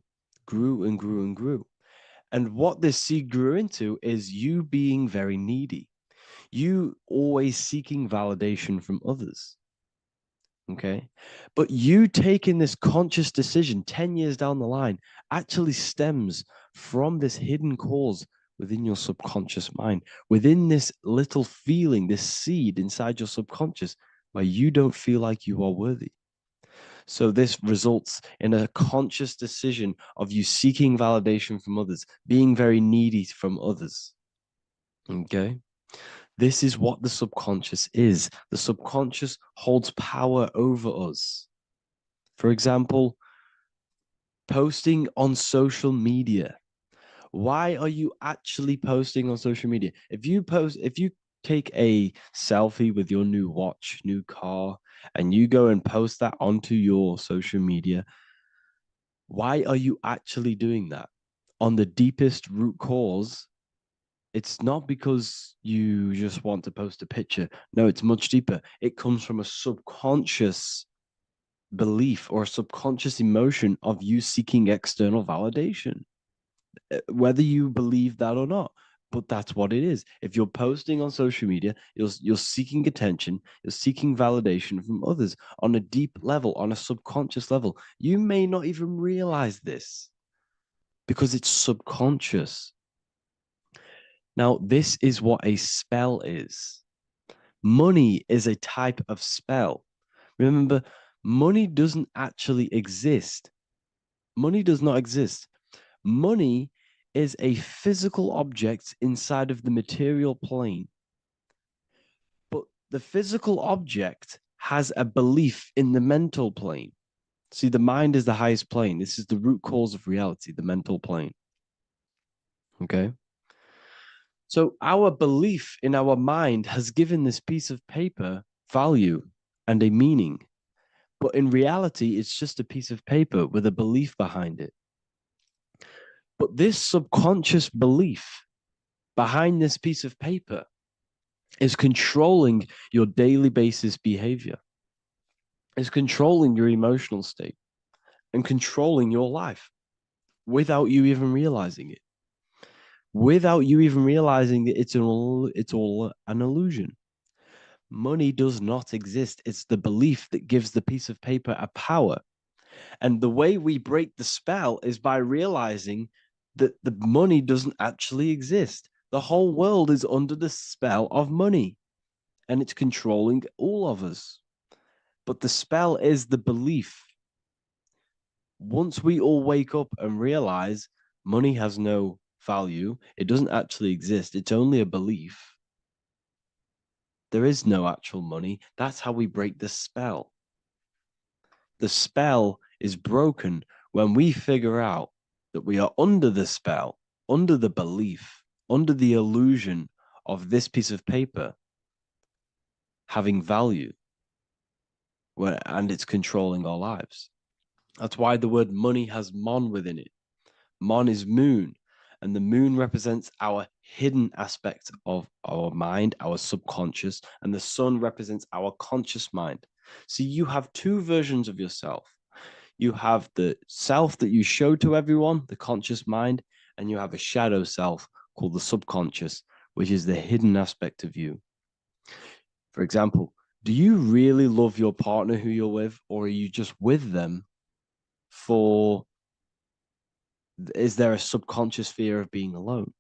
and grew and grew. And what this seed grew into is you being very needy, you always seeking validation from others. Okay. But you taking this conscious decision 10 years down the line actually stems from this hidden cause within your subconscious mind, within this little feeling, this seed inside your subconscious where you don't feel like you are worthy. So this results in a conscious decision of you seeking validation from others, being very needy from others. Okay. This is what the subconscious is. The subconscious holds power over us. For example, posting on social media. Why are you actually posting on social media? If you take a selfie with your new watch, new car, and you go and post that onto your social media, why are you actually doing that? On the deepest root cause, it's not because you just want to post a picture. No, it's much deeper. It comes from a subconscious belief or a subconscious emotion of you seeking external validation, whether you believe that or not. But that's what it is. If you're posting on social media, you're seeking attention, you're seeking validation from others on a deep level, on a subconscious level. You may not even realize this because it's subconscious. Now, this is what a spell is. Money is a type of spell. Remember, money doesn't actually exist. Money does not exist. Money is a physical object inside of the material plane. But the physical object has a belief in the mental plane. See, the mind is the highest plane. This is the root cause of reality, the mental plane. Okay? So our belief in our mind has given this piece of paper value and a meaning. But in reality, it's just a piece of paper with a belief behind it. But this subconscious belief behind this piece of paper is controlling your daily basis behavior, is controlling your emotional state and controlling your life without you even realizing it. Without you even realizing that it's all an illusion. Money does not exist. It's the belief that gives the piece of paper a power. And the way we break the spell is by realizing that the money doesn't actually exist. The whole world is under the spell of money and it's controlling all of us. But the spell is the belief. Once we all wake up and realize money has no value, it doesn't actually exist, it's only a belief. There is no actual money. That's how we break the spell. The spell is broken when we figure out that we are under the spell, under the belief, under the illusion of this piece of paper having value, and it's controlling our lives. That's why the word money has mon within it. Mon is moon, and the moon represents our hidden aspect of our mind, our subconscious, and the sun represents our conscious mind. So you have two versions of yourself. You have the self that you show to everyone, the conscious mind, and you have a shadow self called the subconscious, which is the hidden aspect of you. For example, do you really love your partner who you're with, or are you just with them for, is there a subconscious fear of being alone?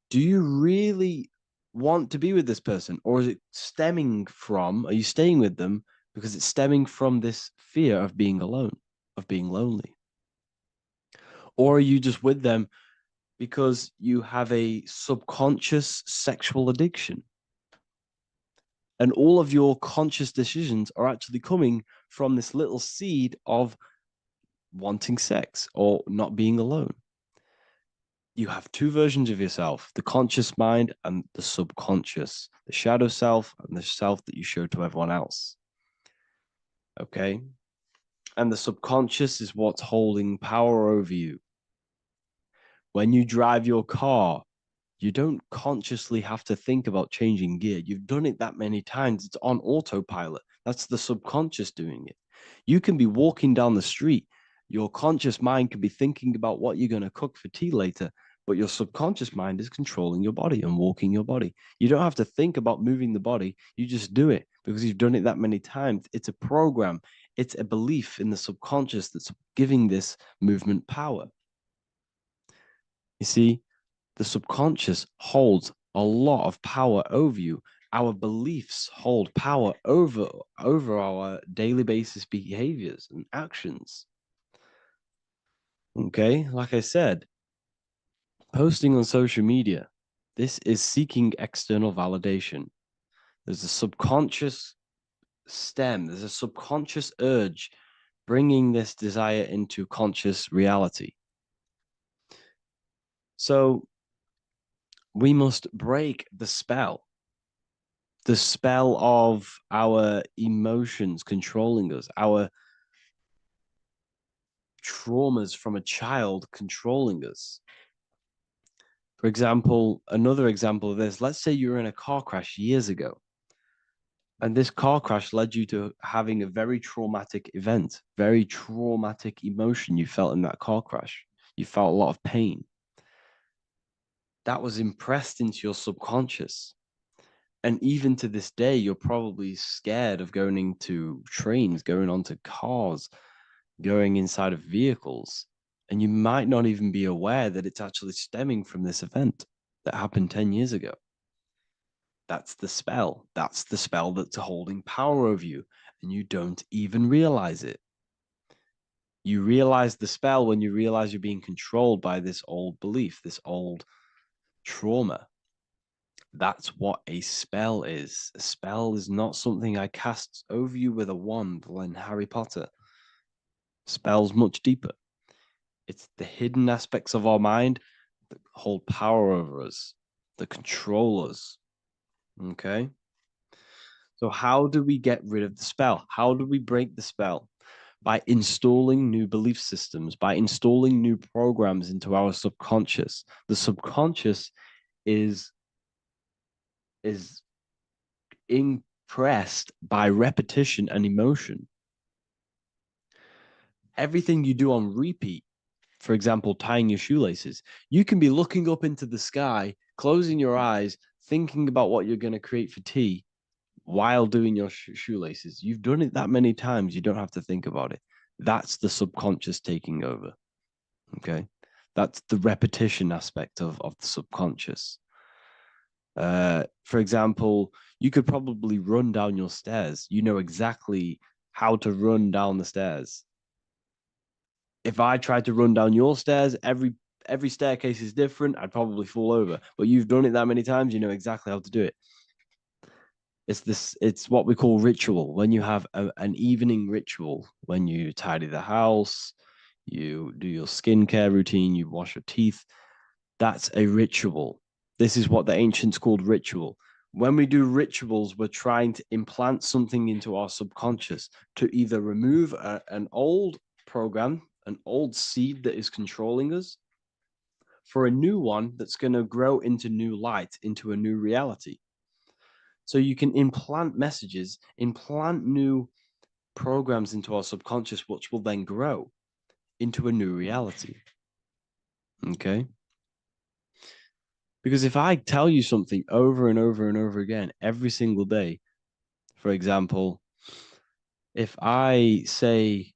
Do you really want to be with this person, or is it stemming from, are you staying with them because it's stemming from this fear of being alone, of being lonely? Or are you just with them because you have a subconscious sexual addiction? And all of your conscious decisions are actually coming from this little seed of wanting sex or not being alone. You have two versions of yourself, the conscious mind and the subconscious, the shadow self and the self that you show to everyone else. Okay? And the subconscious is what's holding power over you. When you drive your car, You don't consciously have to think about changing gear. You've done it that many times. It's on autopilot. That's the subconscious doing it. You can be walking down the street. Your conscious mind can be thinking about what you're going to cook for tea later, but your subconscious mind is controlling your body and walking your body. You don't have to think about moving the body. You just do it because you've done it that many times. It's a program. It's a belief in the subconscious that's giving this movement power. You see, the subconscious holds a lot of power over you. Our beliefs hold power over our daily basis behaviors and actions. Okay, like I said, posting on social media, this is seeking external validation. There's a subconscious stem, there's a subconscious urge bringing this desire into conscious reality. So we must break the spell of our emotions controlling us, our traumas from a child controlling us. For example, another example of this, let's say you were in a car crash years ago, and this car crash led you to having a very traumatic event, very traumatic emotion you felt in that car crash. You felt a lot of pain. That was impressed into your subconscious. And even to this day, you're probably scared of going into trains, going onto cars, going inside of vehicles. And you might not even be aware that it's actually stemming from this event that happened 10 years ago. That's the spell. That's the spell that's holding power over you. And you don't even realize it. You realize the spell when you realize you're being controlled by this old belief, this old trauma. That's what a spell is. A spell is not something I cast over you with a wand like Harry Potter. Spell's much deeper. It's the hidden aspects of our mind that hold power over us, that control us. Okay? So how do we get rid of the spell? How do we break the spell? By installing new belief systems, by installing new programs into our subconscious. The subconscious is impressed by repetition and emotion. Everything you do on repeat, for example, tying your shoelaces, you can be looking up into the sky, closing your eyes, thinking about what you're going to create for tea while doing your shoelaces. You've done it that many times, you don't have to think about it. That's the subconscious taking over. Okay. That's the repetition aspect of the subconscious. For example, you could probably run down your stairs. You know exactly how to run down the stairs. If I tried to run down your stairs, every staircase is different. I'd probably fall over. But you've done it that many times, you know exactly how to do it. It's what we call ritual. When you have an evening ritual, when you tidy the house, you do your skincare routine, you wash your teeth, that's a ritual. This is what the ancients called ritual. When we do rituals, we're trying to implant something into our subconscious to either remove an old program, an old seed that is controlling us, for a new one that's going to grow into new light, into a new reality. So you can implant messages, implant new programs into our subconscious, which will then grow into a new reality. Okay? Because if I tell you something over and over and over again every single day, for example, if I say,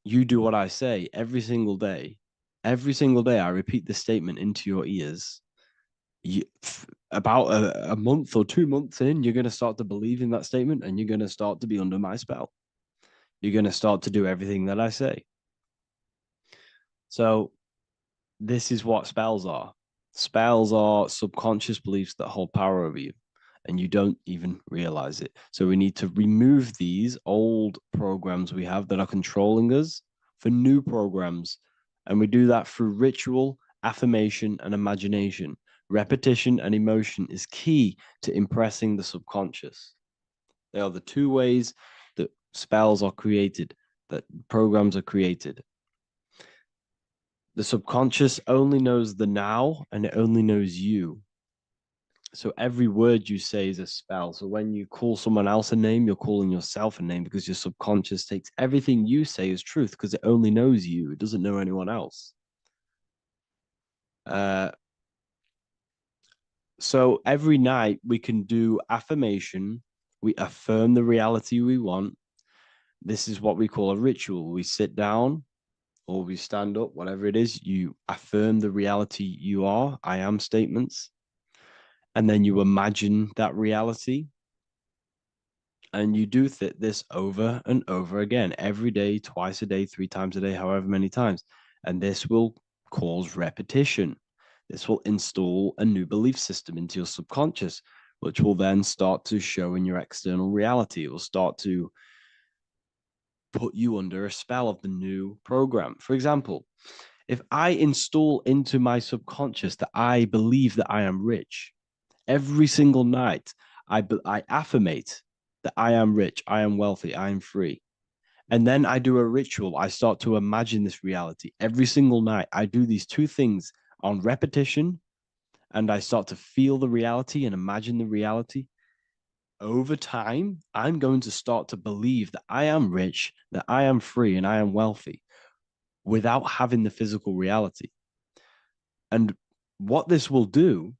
you do what I say every single day I repeat this statement into your ears, about a month or 2 months in, you're going to start to believe in that statement and you're going to start to be under my spell. You're going to start to do everything that I say. So this is what spells are. Spells are subconscious beliefs that hold power over you, and you don't even realize it. So we need to remove these old programs we have that are controlling us for new programs. And we do that through ritual, affirmation, and imagination. Repetition and emotion is key to impressing the subconscious. They are the two ways that spells are created, that programs are created. The subconscious only knows the now, and it only knows you. So every word you say is a spell. So when you call someone else a name, you're calling yourself a name, because your subconscious takes everything you say as truth, because it only knows you. It doesn't know anyone else. So every night we can do affirmation. We affirm the reality we want. This is what we call a ritual. We sit down or we stand up, whatever it is. You affirm the reality you are, I am statements. And then you imagine that reality. And you do this over and over again, every day, twice a day, 3 times a day, however many times. And this will cause repetition. This will install a new belief system into your subconscious, which will then start to show in your external reality. It will start to put you under a spell of the new program. For example, if I install into my subconscious that I believe that I am rich, every single night I affirmate that I am rich, I am wealthy, I am free. And then I do a ritual. I start to imagine this reality every single night. I do these two things on repetition, and I start to feel the reality and imagine the reality. Over time, I'm going to start to believe that I am rich, that I am free, and I am wealthy without having the physical reality. And what this will do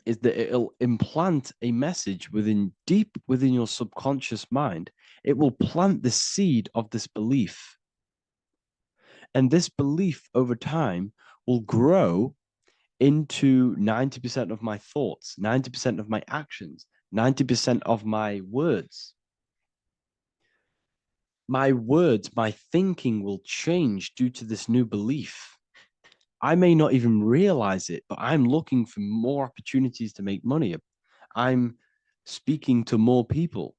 is that it'll implant a message deep within your subconscious mind. It will plant the seed of this belief. And this belief over time will grow into 90% of my thoughts, 90% of my actions, 90% of my words. My words, my thinking will change due to this new belief. I may not even realize it, but I'm looking for more opportunities to make money. I'm speaking to more people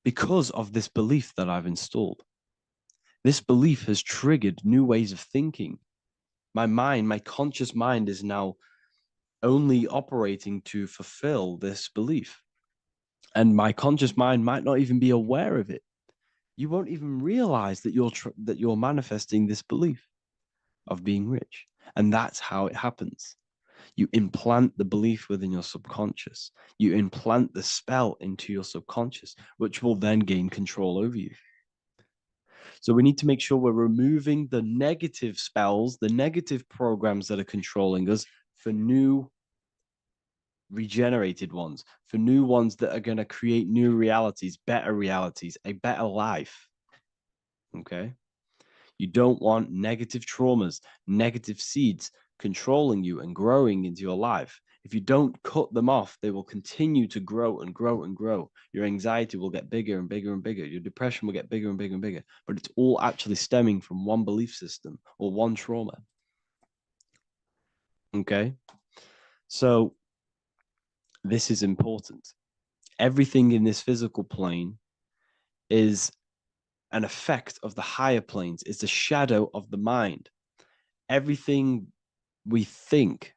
because of this belief that I've installed. This belief has triggered new ways of thinking. My mind, my conscious mind, is now only operating to fulfill this belief. And my conscious mind might not even be aware of it. You won't even realize that you're manifesting this belief of being rich. And that's how it happens. You implant the belief within your subconscious. You implant the spell into your subconscious, which will then gain control over you. So we need to make sure we're removing the negative spells, the negative programs that are controlling us, for new regenerated ones, for new ones that are going to create new realities, a better life. Okay? You don't want negative traumas, negative seeds controlling you and growing into your life. If you don't cut them off, they will continue to grow and grow and grow. Your anxiety will get bigger and bigger and bigger. Your depression will get bigger and bigger and bigger. But it's all actually stemming from one belief system or one trauma. Okay? So this is important. Everything in this physical plane is an effect of the higher planes. It's a shadow of the mind. Everything we think,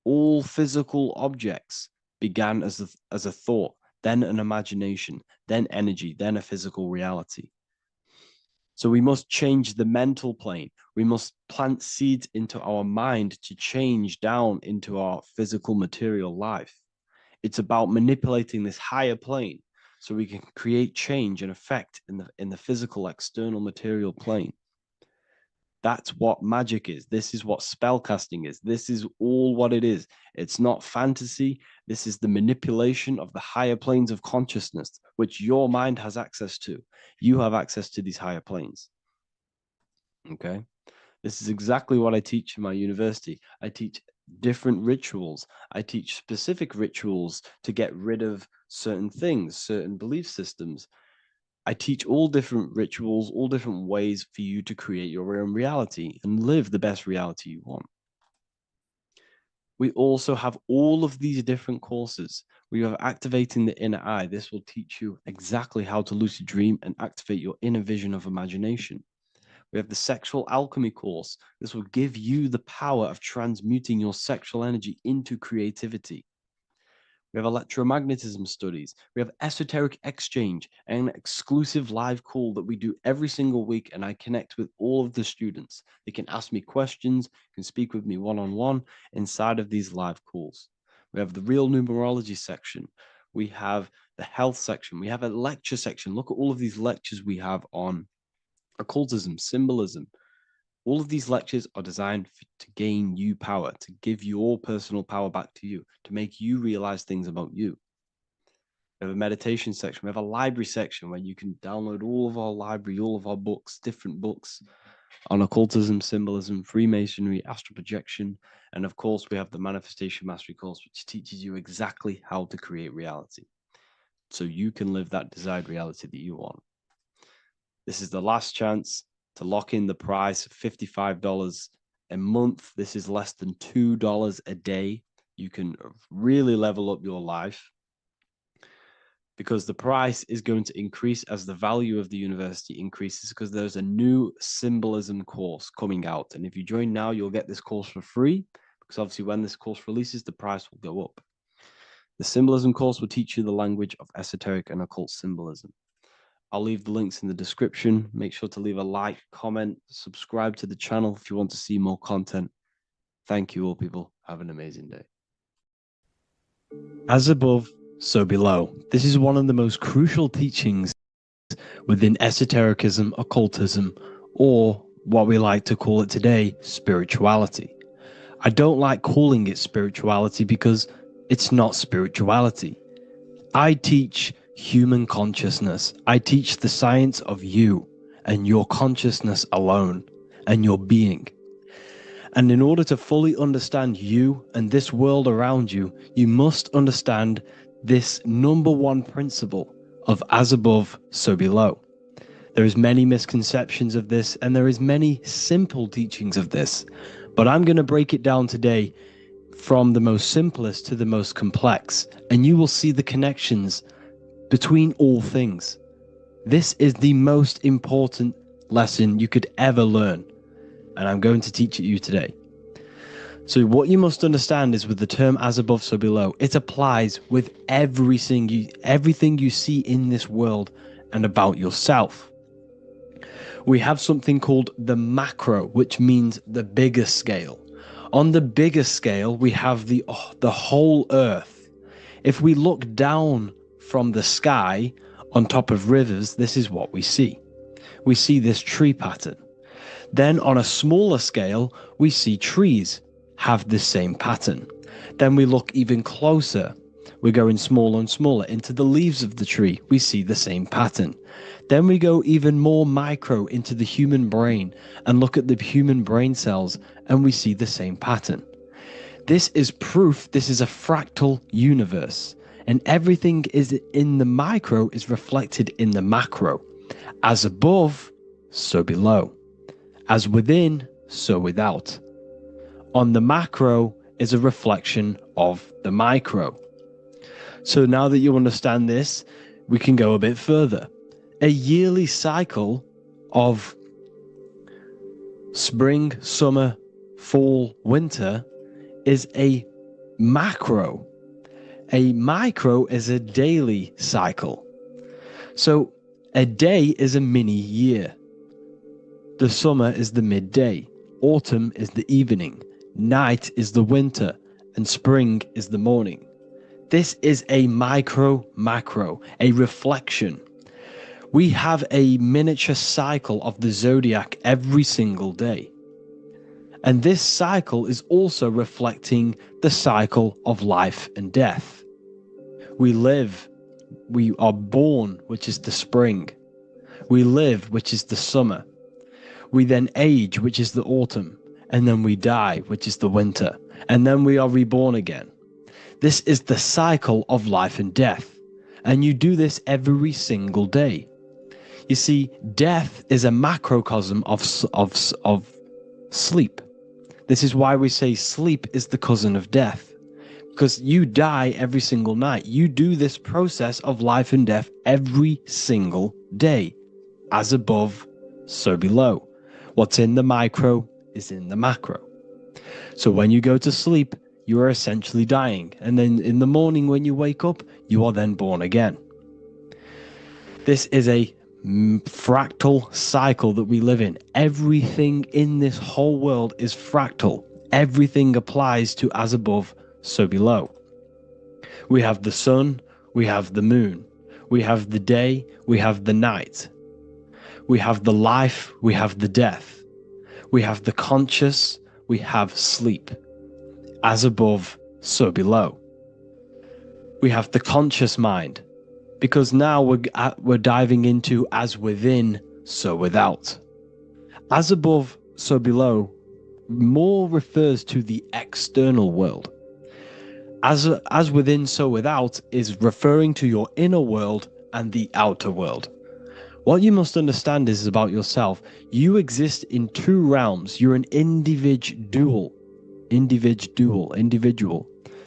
all physical objects, began as a thought, then an imagination, then energy, then a physical reality. So we must change the mental plane. We must plant seeds into our mind to change down into our physical material life. It's about manipulating this higher plane so we can create change and effect in the physical external material plane. That's what magic is. This is what spellcasting is. This is all what it is. It's not fantasy. This is the manipulation of the higher planes of consciousness, which your mind has access to. You have access to these higher planes. Okay? This is exactly what I teach in my university. I teach different rituals. I teach specific rituals to get rid of certain things, certain belief systems. I teach all different rituals, all different ways for you to create your own reality and live the best reality you want. We also have all of these different courses. We have activating the inner eye. This will teach you exactly how to lucid dream and activate your inner vision of imagination. We have the sexual alchemy course. This will give you the power of transmuting your sexual energy into creativity. We have electromagnetism studies. We have esoteric exchange, an exclusive live call that we do every single week, and I connect with all of the students. They can ask me questions, can speak with me one-on-one inside of these live calls. We have the real numerology section. We have the health section. We have a lecture section. Look at all of these lectures we have on occultism, symbolism. All of these lectures are designed to gain you power, to give your personal power back to you, to make you realize things about you. We have a meditation section. We have a library section where you can download all of our library, all of our books, different books on occultism, symbolism, Freemasonry, astral projection. And of course, we have the Manifestation Mastery course, which teaches you exactly how to create reality so you can live that desired reality that you want. This is the last chance to lock in the price of $55 a month. This is less than $2 a day. You can really level up your life because the price is going to increase as the value of the university increases, because there's a new symbolism course coming out. And if you join now, you'll get this course for free, because obviously when this course releases, the price will go up. The symbolism course will teach you the language of esoteric and occult symbolism. I'll leave the links in the description. Make sure to leave a like, comment, subscribe to the channel if you want to see more content. Thank you all, people. Have an amazing day. As above, so below. This is one of the most crucial teachings within esotericism, occultism, or what we like to call it today, spirituality. I don't like calling it spirituality because it's not spirituality. I teach human consciousness. I teach the science of you and your consciousness alone and your being. And in order to fully understand you and this world around you, you must understand this number one principle of as above, so below. There is many misconceptions of this, and there is many simple teachings of this, but I'm going to break it down today from the most simplest to the most complex, and you will see the connections between all things. This is the most important lesson you could ever learn, and I'm going to teach it you today. So what you must understand is, with the term as above, so below, it applies with everything you see in this world and about yourself. We have something called the macro, which means the bigger scale. On the bigger scale, we have the whole earth. If we look down from the sky on top of rivers, this is what we see. We see this tree pattern. Then on a smaller scale, we see trees have the same pattern. Then we look even closer. We're going smaller and smaller into the leaves of the tree. We see the same pattern. Then we go even more micro into the human brain and look at the human brain cells, and we see the same pattern. This is proof this is a fractal universe, and everything is in the micro is reflected in the macro. As above, so below. As within, so without. On the macro is a reflection of the micro. So now that you understand this, we can go a bit further. A yearly cycle of spring, summer, fall, winter is a macro. A micro is a daily cycle. So a day is a mini year. The summer is the midday. Autumn is the evening. Night is the winter, and spring is the morning. This is a macro, a reflection. We have a miniature cycle of the zodiac every single day. And this cycle is also reflecting the cycle of life and death. We live, we are born, which is the spring. We live, which is the summer. We then age, which is the autumn. And then we die, which is the winter, and then we are reborn again. This is the cycle of life and death, and you do this every single day. You see, death is a macrocosm of sleep. This is why we say sleep is the cousin of death, because you die every single night. You do this process of life and death every single day. As above, so below. What's in the micro is in the macro. So when you go to sleep, you are essentially dying. And then in the morning when you wake up, you are then born again. This is a fractal cycle that we live in. Everything in this whole world is fractal. Everything applies to as above, so below. We have the sun, we have the moon, we have the day, we have the night. We have the life, we have the death. We have the conscious, we have sleep. As above, so below. We have the conscious mind, because now we're diving into as within, so without. As above, so below more refers to the external world. As within, so without is referring to your inner world and the outer world. What you must understand is about yourself. You exist in two realms. You're an individual.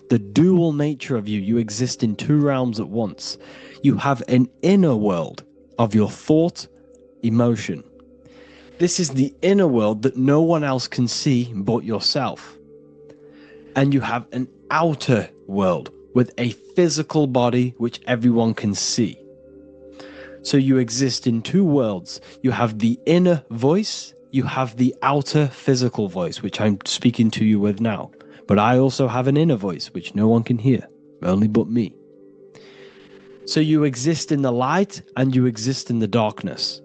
The dual nature of you exist in two realms at once. You have an inner world of your thought, emotion. This is the inner world that no one else can see but yourself. And you have an outer world with a physical body which everyone can see. So you exist in two worlds. You have the inner voice, you have the outer physical voice, which I'm speaking to you with now. But I also have an inner voice, which no one can hear, only but me. So you exist in the light and you exist in the darkness.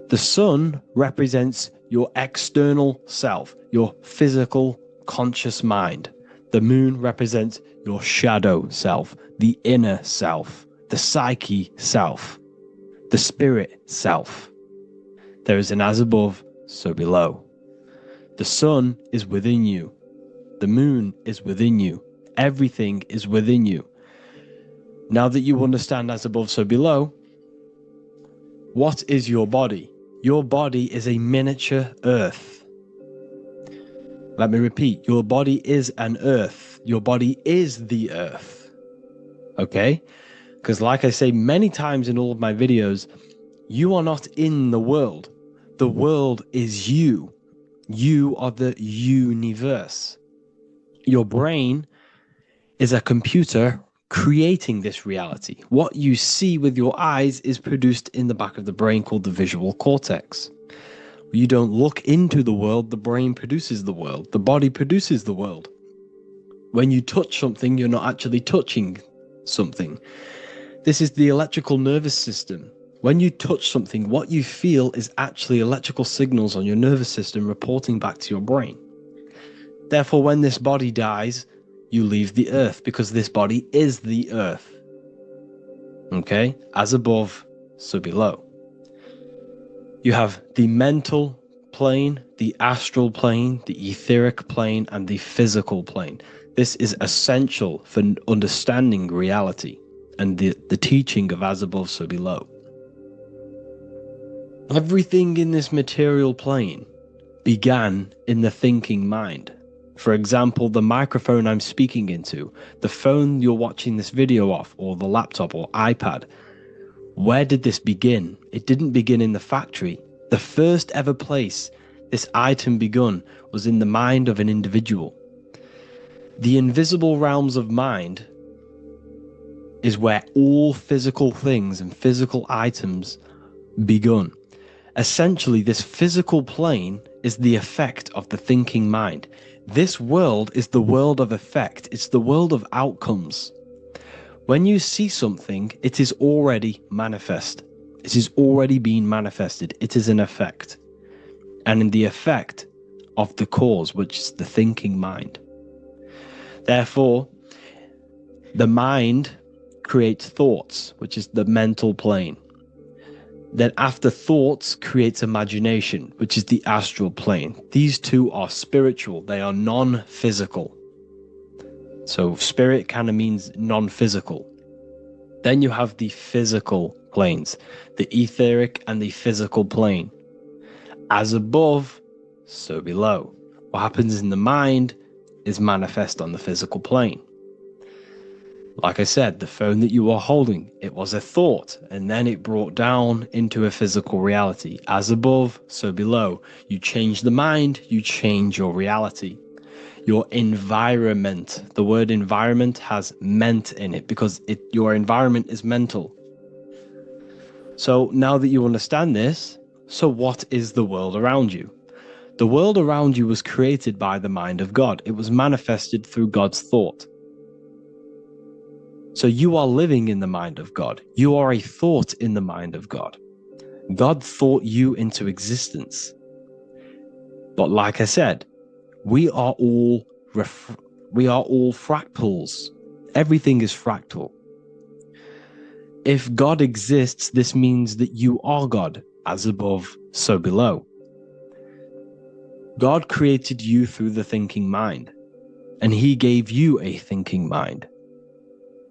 The sun represents your external self, your physical, conscious mind. The moon represents your shadow self, the inner self, the psyche self, the spirit self. There is an as above, so below. The sun is within you. The moon is within you. Everything is within you. Now that you understand as above, so below, what is your body? Your body is a miniature earth. Let me repeat, your body is an earth. Your body is the earth. Okay? Because like I say many times in all of my videos, you are not in the world. The world is you. You are the universe. Your brain is a computer creating this reality. What you see with your eyes is produced in the back of the brain called the visual cortex. You don't look into the world, the brain produces the world. The body produces the world. When you touch something, you're not actually touching something. This is the electrical nervous system. When you touch something, what you feel is actually electrical signals on your nervous system reporting back to your brain. Therefore, when this body dies, you leave the earth because this body is the earth. Okay? As above, so below. You have the mental plane, the astral plane, the etheric plane, and the physical plane. This is essential for understanding reality and the teaching of as above, so below. Everything in this material plane began in the thinking mind. For example, the microphone I'm speaking into, the phone you're watching this video off, or the laptop or iPad. Where did this begin? It didn't begin in the factory. The first ever place this item begun was in the mind of an individual. The invisible realms of mind is where all physical things and physical items begun. Essentially, this physical plane is the effect of the thinking mind. This world is the world of effect. It's the world of outcomes. When you see something, it is already manifest. It is already being manifested. It is an effect. And in the effect of the cause, which is the thinking mind. Therefore, the mind creates thoughts, which is the mental plane. Then after thoughts creates imagination, which is the astral plane. These two are spiritual. They are non-physical. So spirit kind of means non-physical. Then you have the physical planes, the etheric and the physical plane. As above, so below. What happens in the mind is manifest on the physical plane. Like I said, the phone that you are holding, it was a thought, and then it brought down into a physical reality. As above, so below. You change the mind, you change your reality. your environment. The word environment has ment in it because your environment is mental. So now that you understand this, so what is the world around you? The world around you was created by the mind of God. It was manifested through God's thought. So you are living in the mind of God. You are a thought in the mind of God. God thought you into existence. But like I said, we are all fractals. Everything is fractal. If God exists, this means that you are God, as above, so below. God created you through the thinking mind, and he gave you a thinking mind.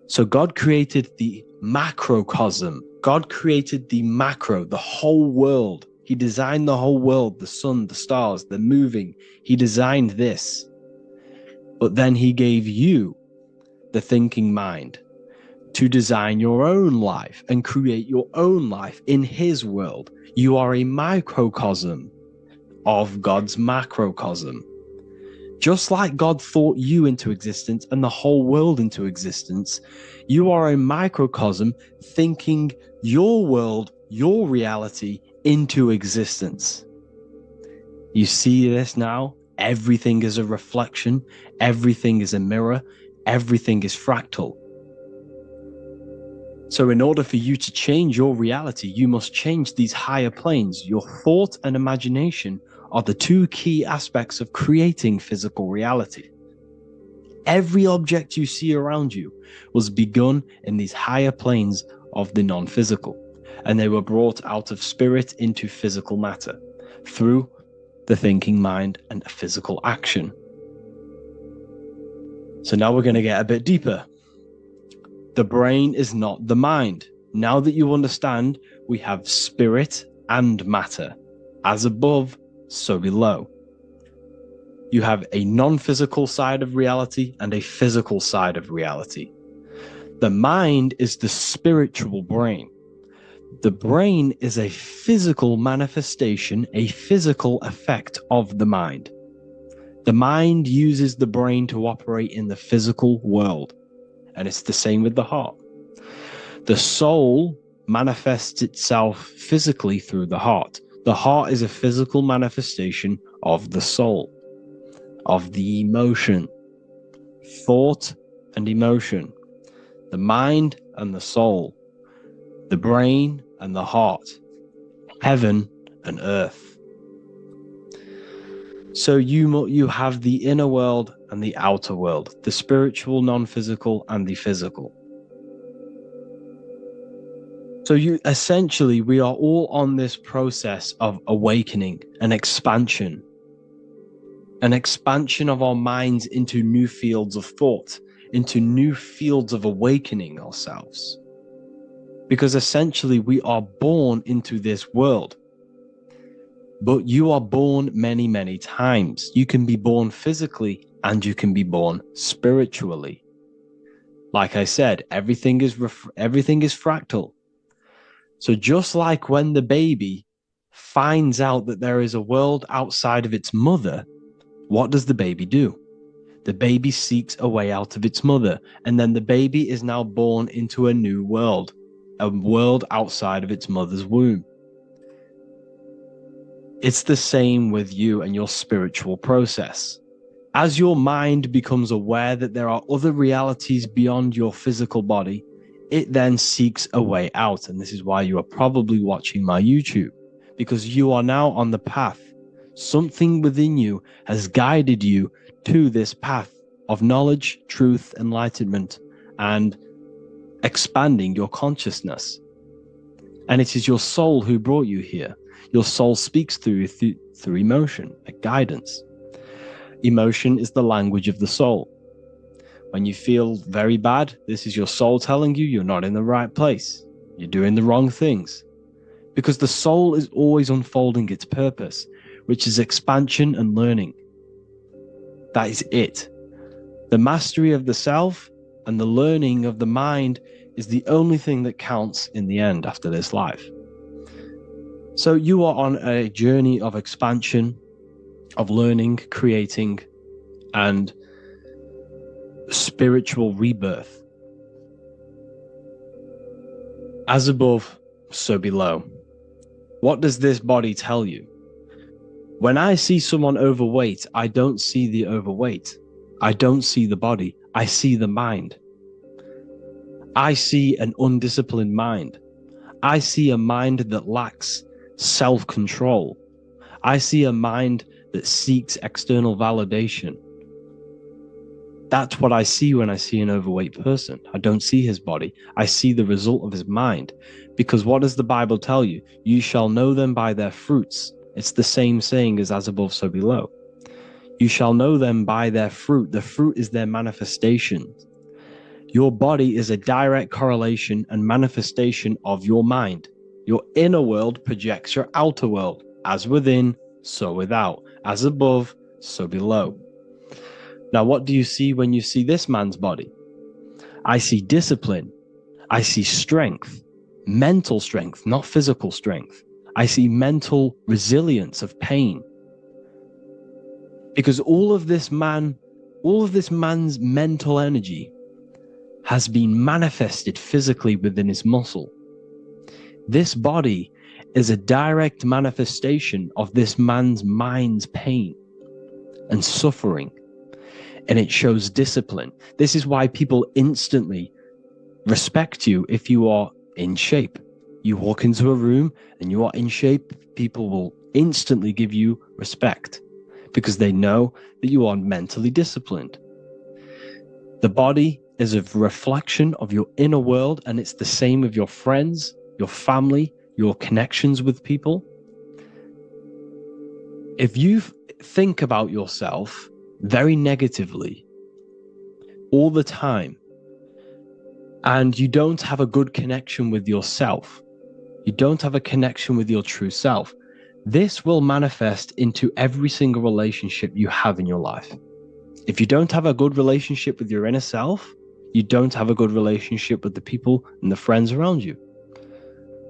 So God created the macrocosm. God created the macro, the whole world. He designed the whole world, the sun, the stars, the moving. He designed this. But then he gave you the thinking mind to design your own life and create your own life in his world. You are a microcosm of God's macrocosm. Just like God thought you into existence and the whole world into existence, you are a microcosm thinking your world, your reality into existence. You see this now? Everything is a reflection. Everything is a mirror. Everything is fractal. So in order for you to change your reality, you must change these higher planes. Your thought and imagination are the two key aspects of creating physical reality. Every object you see around you was begun in these higher planes of the non-physical, and they were brought out of spirit into physical matter through the thinking mind and physical action. So now we're going to get a bit deeper. The brain is not the mind. Now that you understand, we have spirit and matter, as above, so below. You have a non-physical side of reality and a physical side of reality. The mind is the spiritual brain. The brain is a physical manifestation, a physical effect of the mind. The mind uses the brain to operate in the physical world, and it's the same with the heart. The soul manifests itself physically through the heart. The heart is a physical manifestation of the soul, of the emotion, thought and emotion, the mind and the soul, the brain and the heart, heaven and earth. So you have the inner world and the outer world, the spiritual, non-physical, and the physical. So we are all on this process of awakening, an expansion of our minds into new fields of thought, into new fields of awakening ourselves. Because essentially we are born into this world, but you are born many, many times. You can be born physically and you can be born spiritually. Like I said, everything is fractal. So just like when the baby finds out that there is a world outside of its mother, what does the baby do? The baby seeks a way out of its mother, and then the baby is now born into a new world, a world outside of its mother's womb. It's the same with you and your spiritual process. As your mind becomes aware that there are other realities beyond your physical body, it then seeks a way out. And this is why you are probably watching my YouTube, because you are now on the path. Something within you has guided you to this path of knowledge, truth, enlightenment, and expanding your consciousness. And it is your soul who brought you here. Your soul speaks through emotion, a guidance. Emotion is the language of the soul. When you feel very bad, this is your soul telling you you're not in the right place. You're doing the wrong things. Because the soul is always unfolding its purpose, which is expansion and learning. That is it. The mastery of the self and the learning of the mind is the only thing that counts in the end after this life. So you are on a journey of expansion, of learning, creating, and spiritual rebirth. As above, so below. What does this body tell you? When I see someone overweight, I don't see the overweight. I don't see the body. I see the mind. I see an undisciplined mind. I see a mind that lacks self-control. I see a mind that seeks external validation. That's what I see when I see an overweight person. I don't see his body. I see the result of his mind. Because what does the Bible tell you? You shall know them by their fruits. It's the same saying as above, so below. You shall know them by their fruit. The fruit is their manifestation. Your body is a direct correlation and manifestation of your mind. Your inner world projects your outer world. As within, so without. As above, so below. Now, what do you see when you see this man's body? I see discipline. I see strength, mental strength, not physical strength. I see mental resilience of pain. Because all of this man's mental energy has been manifested physically within his muscle. This body is a direct manifestation of this man's mind's pain and suffering. And it shows discipline. This is why people instantly respect you if you are in shape. You walk into a room and you are in shape, people will instantly give you respect because they know that you are mentally disciplined. The body is a reflection of your inner world, and it's the same with your friends, your family, your connections with people. If you think about yourself very negatively all the time, and you don't have a good connection with yourself, you don't have a connection with your true self, this will manifest into every single relationship you have in your life. If you don't have a good relationship with your inner self, you don't have a good relationship with the people and the friends around you.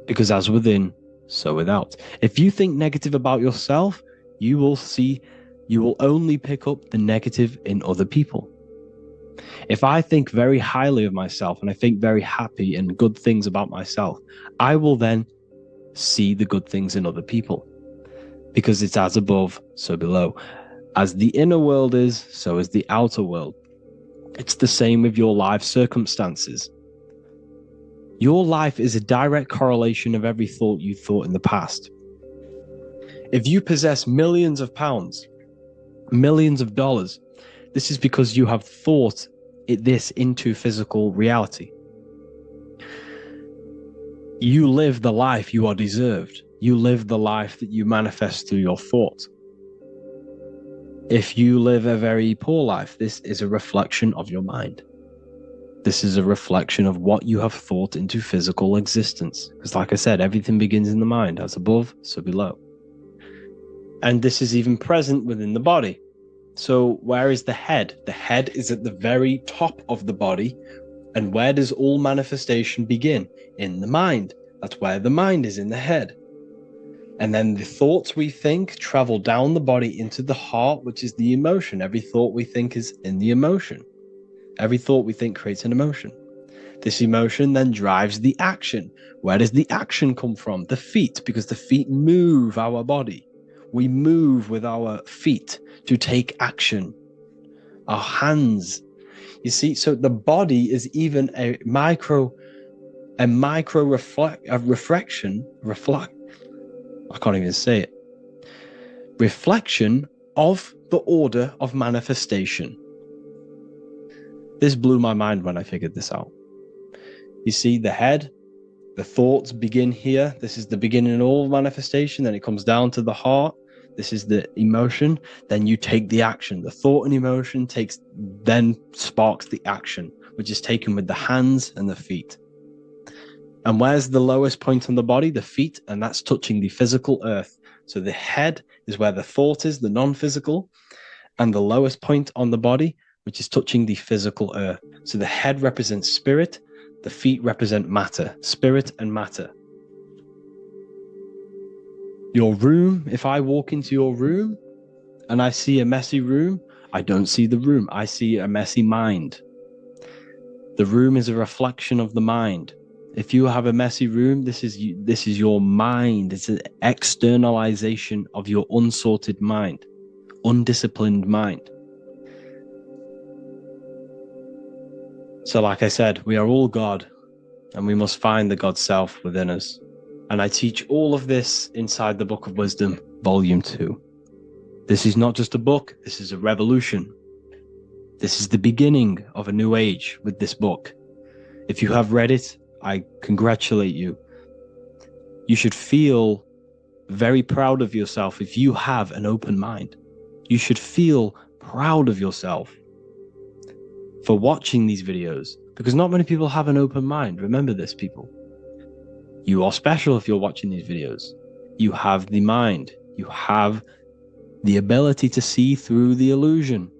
Because as within, so without. If you think negative about yourself, you will only pick up the negative in other people. If I think very highly of myself and I think very happy and good things about myself, I will then see the good things in other people. Because it's as above, so below. As the inner world is, so is the outer world. It's the same with your life circumstances. Your life is a direct correlation of every thought you thought in the past. If you possess millions of pounds, millions of dollars, this is because you have thought this into physical reality. You live the life you are deserved. You live the life that you manifest through your thought. If you live a very poor life, this is a reflection of your mind. This is a reflection of what you have thought into physical existence. Because like I said, everything begins in the mind. As above, so below. And this is even present within the body. So where is the head? The head is at the very top of the body. And where does all manifestation begin? In the mind. That's where the mind is, in the head. And then the thoughts we think travel down the body into the heart, which is the emotion. Every thought we think is in the emotion. Every thought we think creates an emotion. This emotion then drives the action. Where does the action come from? The feet, because the feet move our body. We move with our feet to take action. Our hands. You see, so the body is even a micro reflection. I can't even say it. Reflection of the order of manifestation. This blew my mind when I figured this out. You see, the head, the thoughts begin here. This is the beginning of all manifestation. Then it comes down to the heart. This is the emotion. Then you take the action. The thought and emotion then sparks the action, which is taken with the hands and the feet. And where's the lowest point on the body? The feet, and that's touching the physical earth. So the head is where the thought is, the non-physical, and the lowest point on the body, which is touching the physical earth. So the head represents spirit, the feet represent matter, spirit and matter. Your room, if I walk into your room and I see a messy room, I don't see the room. I see a messy mind. The room is a reflection of the mind. If you have a messy room, this is your mind. It's an externalization of your unsorted mind, undisciplined mind. So like I said, we are all God, and we must find the God self within us. And I teach all of this inside the Book of Wisdom, Volume 2. This is not just a book, this is a revolution. This is the beginning of a new age with this book. If you have read it, I congratulate you. You should feel very proud of yourself if you have an open mind. You should feel proud of yourself for watching these videos, because not many people have an open mind. Remember this, people. You are special if you're watching these videos. You have the mind. You have the ability to see through the illusion.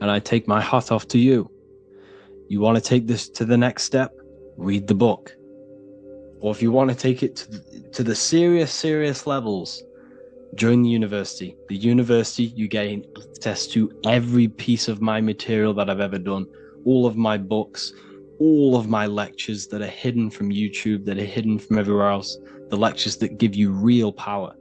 And I take my hat off to you. You want to take this to the next step? Read the book. Or if you want to take it to the serious levels, join the university. The university, you gain access to every piece of my material that I've ever done, all of my books, all of my lectures that are hidden from YouTube, that are hidden from everywhere else, the lectures that give you real power.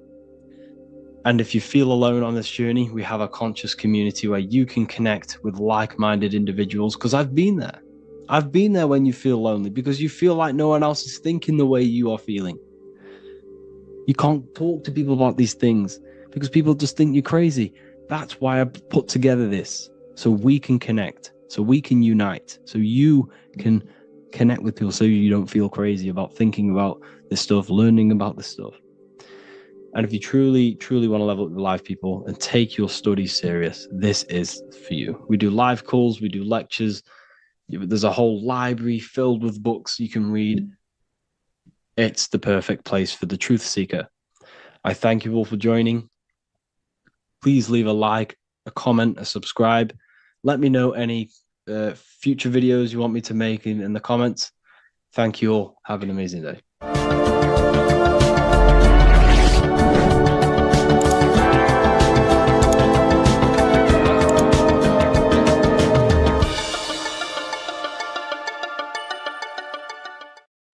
And if you feel alone on this journey, we have a conscious community where you can connect with like-minded individuals, because I've been there. I've been there when you feel lonely, because you feel like no one else is thinking the way you are feeling. You can't talk to people about these things because people just think you're crazy. That's why I put together this, so we can connect, so we can unite, so you can connect with people, so you don't feel crazy about thinking about this stuff, learning about this stuff. And if you truly want to level up your life, people, and take your studies serious, this is for you. We do live calls, we do lectures. There's a whole library filled with books you can read. It's the perfect place for the truth seeker. I thank you all for joining. Please leave a like, a comment, a subscribe. Let me know any future videos you want me to make in the comments. Thank you all. Have an amazing day.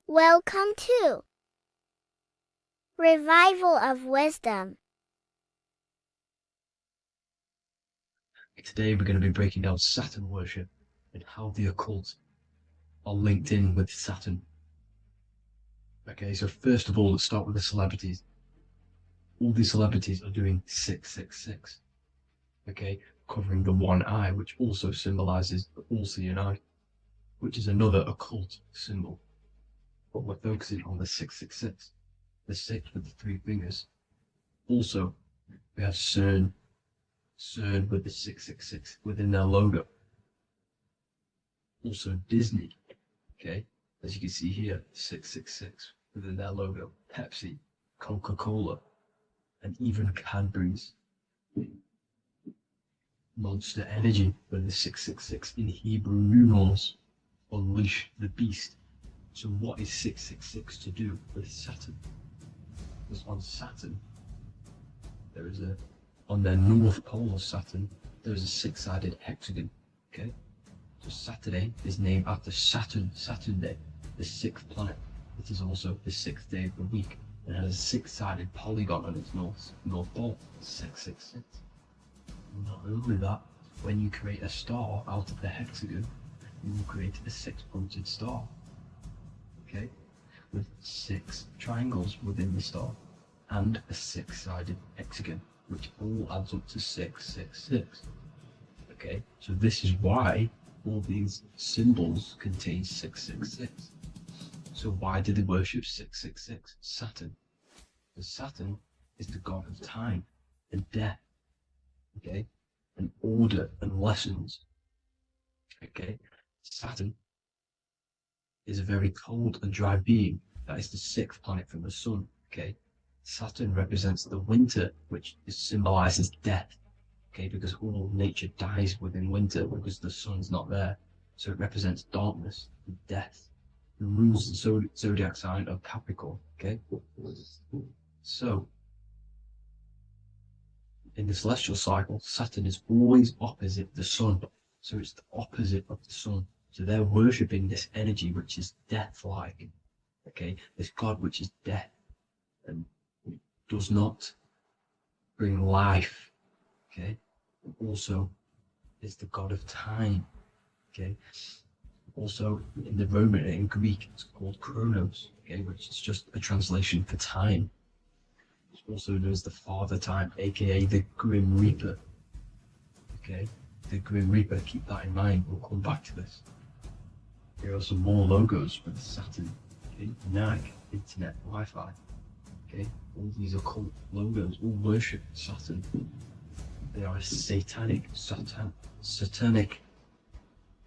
Welcome to Revival of Wisdom. Today we're going to be breaking down Saturn worship and how the occult are linked in with Saturn. Okay, so first of all, let's start with the celebrities. All these celebrities are doing 666. Okay, covering the one eye, which also symbolizes the all-seeing eye, which is another occult symbol. But we're focusing on the 666, the 6 with the 3 fingers. Also, we have CERN with the 666 within their logo. Also Disney, okay, as you can see here, 666 within their logo. Pepsi, Coca-Cola, and even Cadbury's. Monster Energy with the 666 in Hebrew numerals. Unleash the beast. So what is 666 to do with Saturn? Because on Saturn, on their north pole of Saturn, there is a 6-sided hexagon, okay? So Saturday is named after Saturn Day, the 6th planet. It is also the 6th day of the week, and has a 6-sided polygon on its north pole, 666. Not only that, when you create a star out of the hexagon, you will create a 6-pointed star. Okay, with 6 triangles within the star and a 6-sided hexagon, which all adds up to 666. Okay, so this is why all these symbols contain 666. So why do they worship 666? Saturn. Because Saturn is the god of time and death. Okay, and order and lessons. Okay, Saturn is a very cold and dry being. That is the 6th planet from the sun. Okay, Saturn represents the winter, which symbolizes death. Okay, because all nature dies within winter because the sun's not there. So it represents darkness and death. It rules the zodiac sign of Capricorn. Okay, so in the celestial cycle, Saturn is always opposite the sun. So it's the opposite of the sun. So they're worshipping this energy which is death-like. Okay, this God which is death and does not bring life. Okay, also is the God of time. Okay, also in the Roman and in Greek it's called Chronos. Okay, which is just a translation for time. It's also known as the Father Time, aka the Grim Reaper. Okay, the Grim Reaper. Keep that in mind. We'll come back to this. Here are some more logos for the Saturn. Okay, NAG, Internet, Wi-Fi. Okay, all these occult logos all worship Saturn. They are a satanic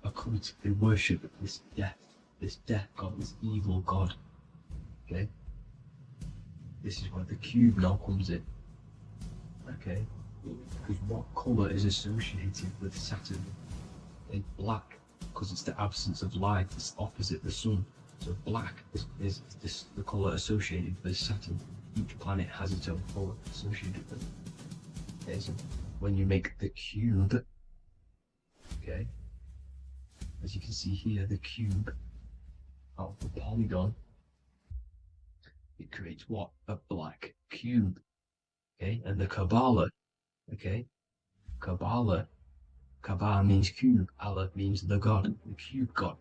occult. They worship this death god, this evil god. Okay, this is where the cube now comes in. Okay, because what colour is associated with Saturn? It's black, because it's the absence of light. It's opposite the sun. So black is the colour associated with Saturn. Each planet has its own colour associated with it. Okay, so when you make the cube, okay, as you can see here, the cube out of the polygon, it creates what? A black cube. Okay, and the Kabbalah, okay, Kabbalah means cube, Allah means the God, the cube God.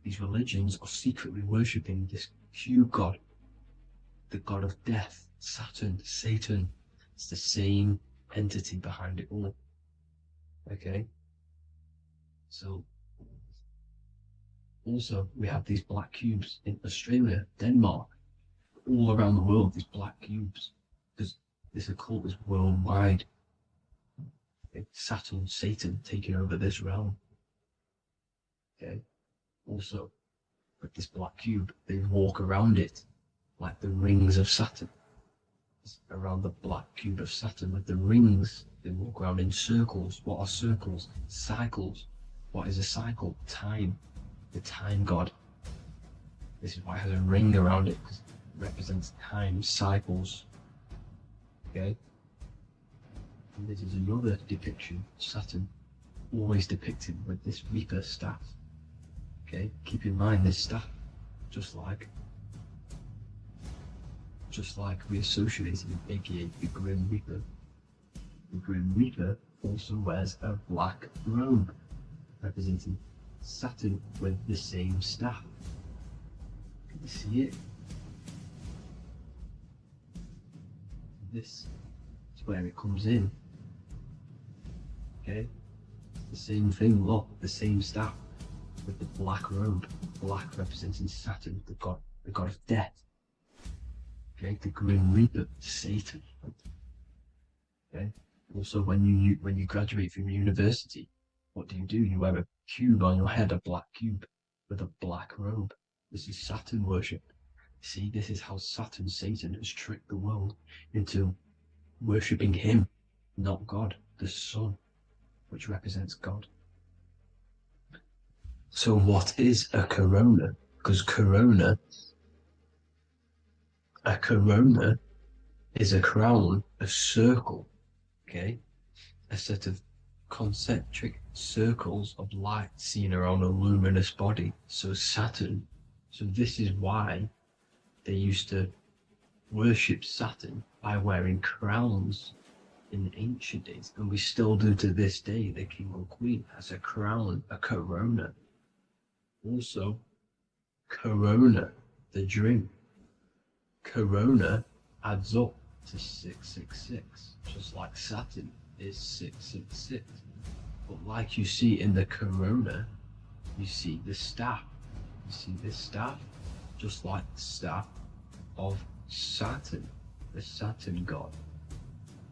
These religions are secretly worshipping this cube God, the God of death, Saturn, Satan. It's the same entity behind it all. Okay, so also we have these black cubes in Australia, Denmark, all around the world, these black cubes, because this occult is worldwide. It's Saturn, Satan taking over this realm. Okay, also with this black cube, they walk around it like the rings of Saturn. Around the black cube of Saturn with the rings, they walk around in circles. What are circles? Cycles. What is a cycle? Time. The time god. This is why it has a ring around it, because it represents time, cycles. Okay, and this is another depiction. Saturn, always depicted with this Reaper staff. Okay, keep in mind this staff, just like we associated with aka the Grim Reaper. The Grim Reaper also wears a black robe, representing Saturn with the same staff. Can you see it? This is where it comes in. Okay, the same thing. Look, the same staff with the black robe. Black representing Saturn, the god of death. Okay, the Grim Reaper, Satan. Okay. Also, when you graduate from university, what do? You wear a cube on your head, a black cube with a black robe. This is Saturn worship. See, this is how Saturn, Satan, has tricked the world into worshipping him, not God, the sun, which represents God. So what is a corona? Because a corona is a crown, a circle, okay? A set of concentric circles of light seen around a luminous body. So Saturn. So this is why they used to worship Saturn by wearing crowns in ancient days, and we still do to this day. The king or queen has a crown, a corona. Also, corona, the drink. Corona adds up to 666, just like Saturn is 666. But like you see in the corona, you see the staff. You see this staff, just like the staff of Saturn, the Saturn god,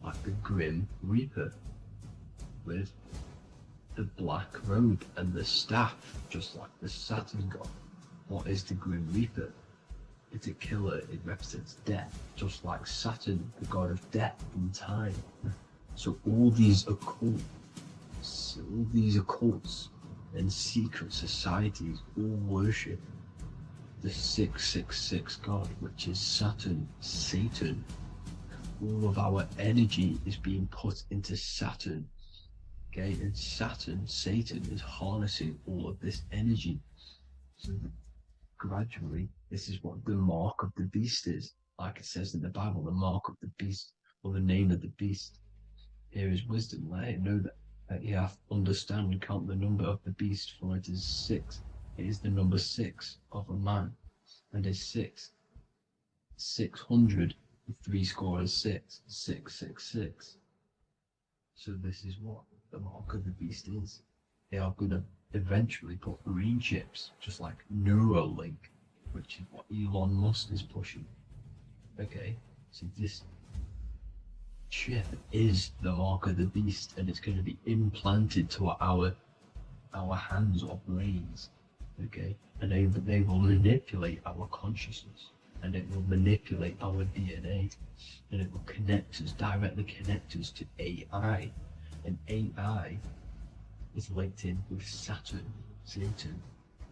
like the Grim Reaper, with the black robe and the staff, just like the Saturn god. What is the Grim Reaper? It's a killer. It represents death, just like Saturn, the god of death and time. So all these occults and secret societies all worship the 666 god, which is Saturn, Satan. all of our energy is being put into Saturn. Okay, and Saturn, Satan, is harnessing all of this energy. So gradually, this is what the mark of the beast is. Like it says in the Bible, the mark of the beast, or the name of the beast. Here is wisdom. Let it know that you have to understand and count the number of the beast, for it is 6. It is the number 6 of a man, and is 600, 3 score is 6, 666. So this is what the mark of the beast is. They are going to eventually put green chips, just like Neuralink, which is what Elon Musk is pushing. Okay, so this chip is the mark of the beast, and it's going to be implanted to our hands or brains. Okay, and they will manipulate our consciousness, and it will manipulate our DNA, and it will directly connect us to AI, and AI is linked in with Satan,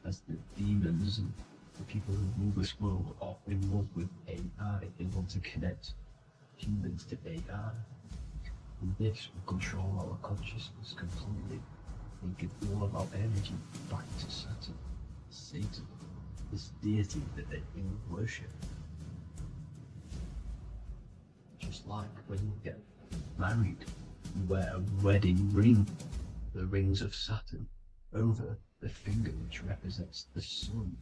as the demons and the people who rule this world are in love with AI. They want to connect humans to AI, and this will control our consciousness completely and give all of our energy back to Satan, this deity that they all worship. Just like when you get married, you wear a wedding ring, the rings of Saturn, over the finger, which represents the sun.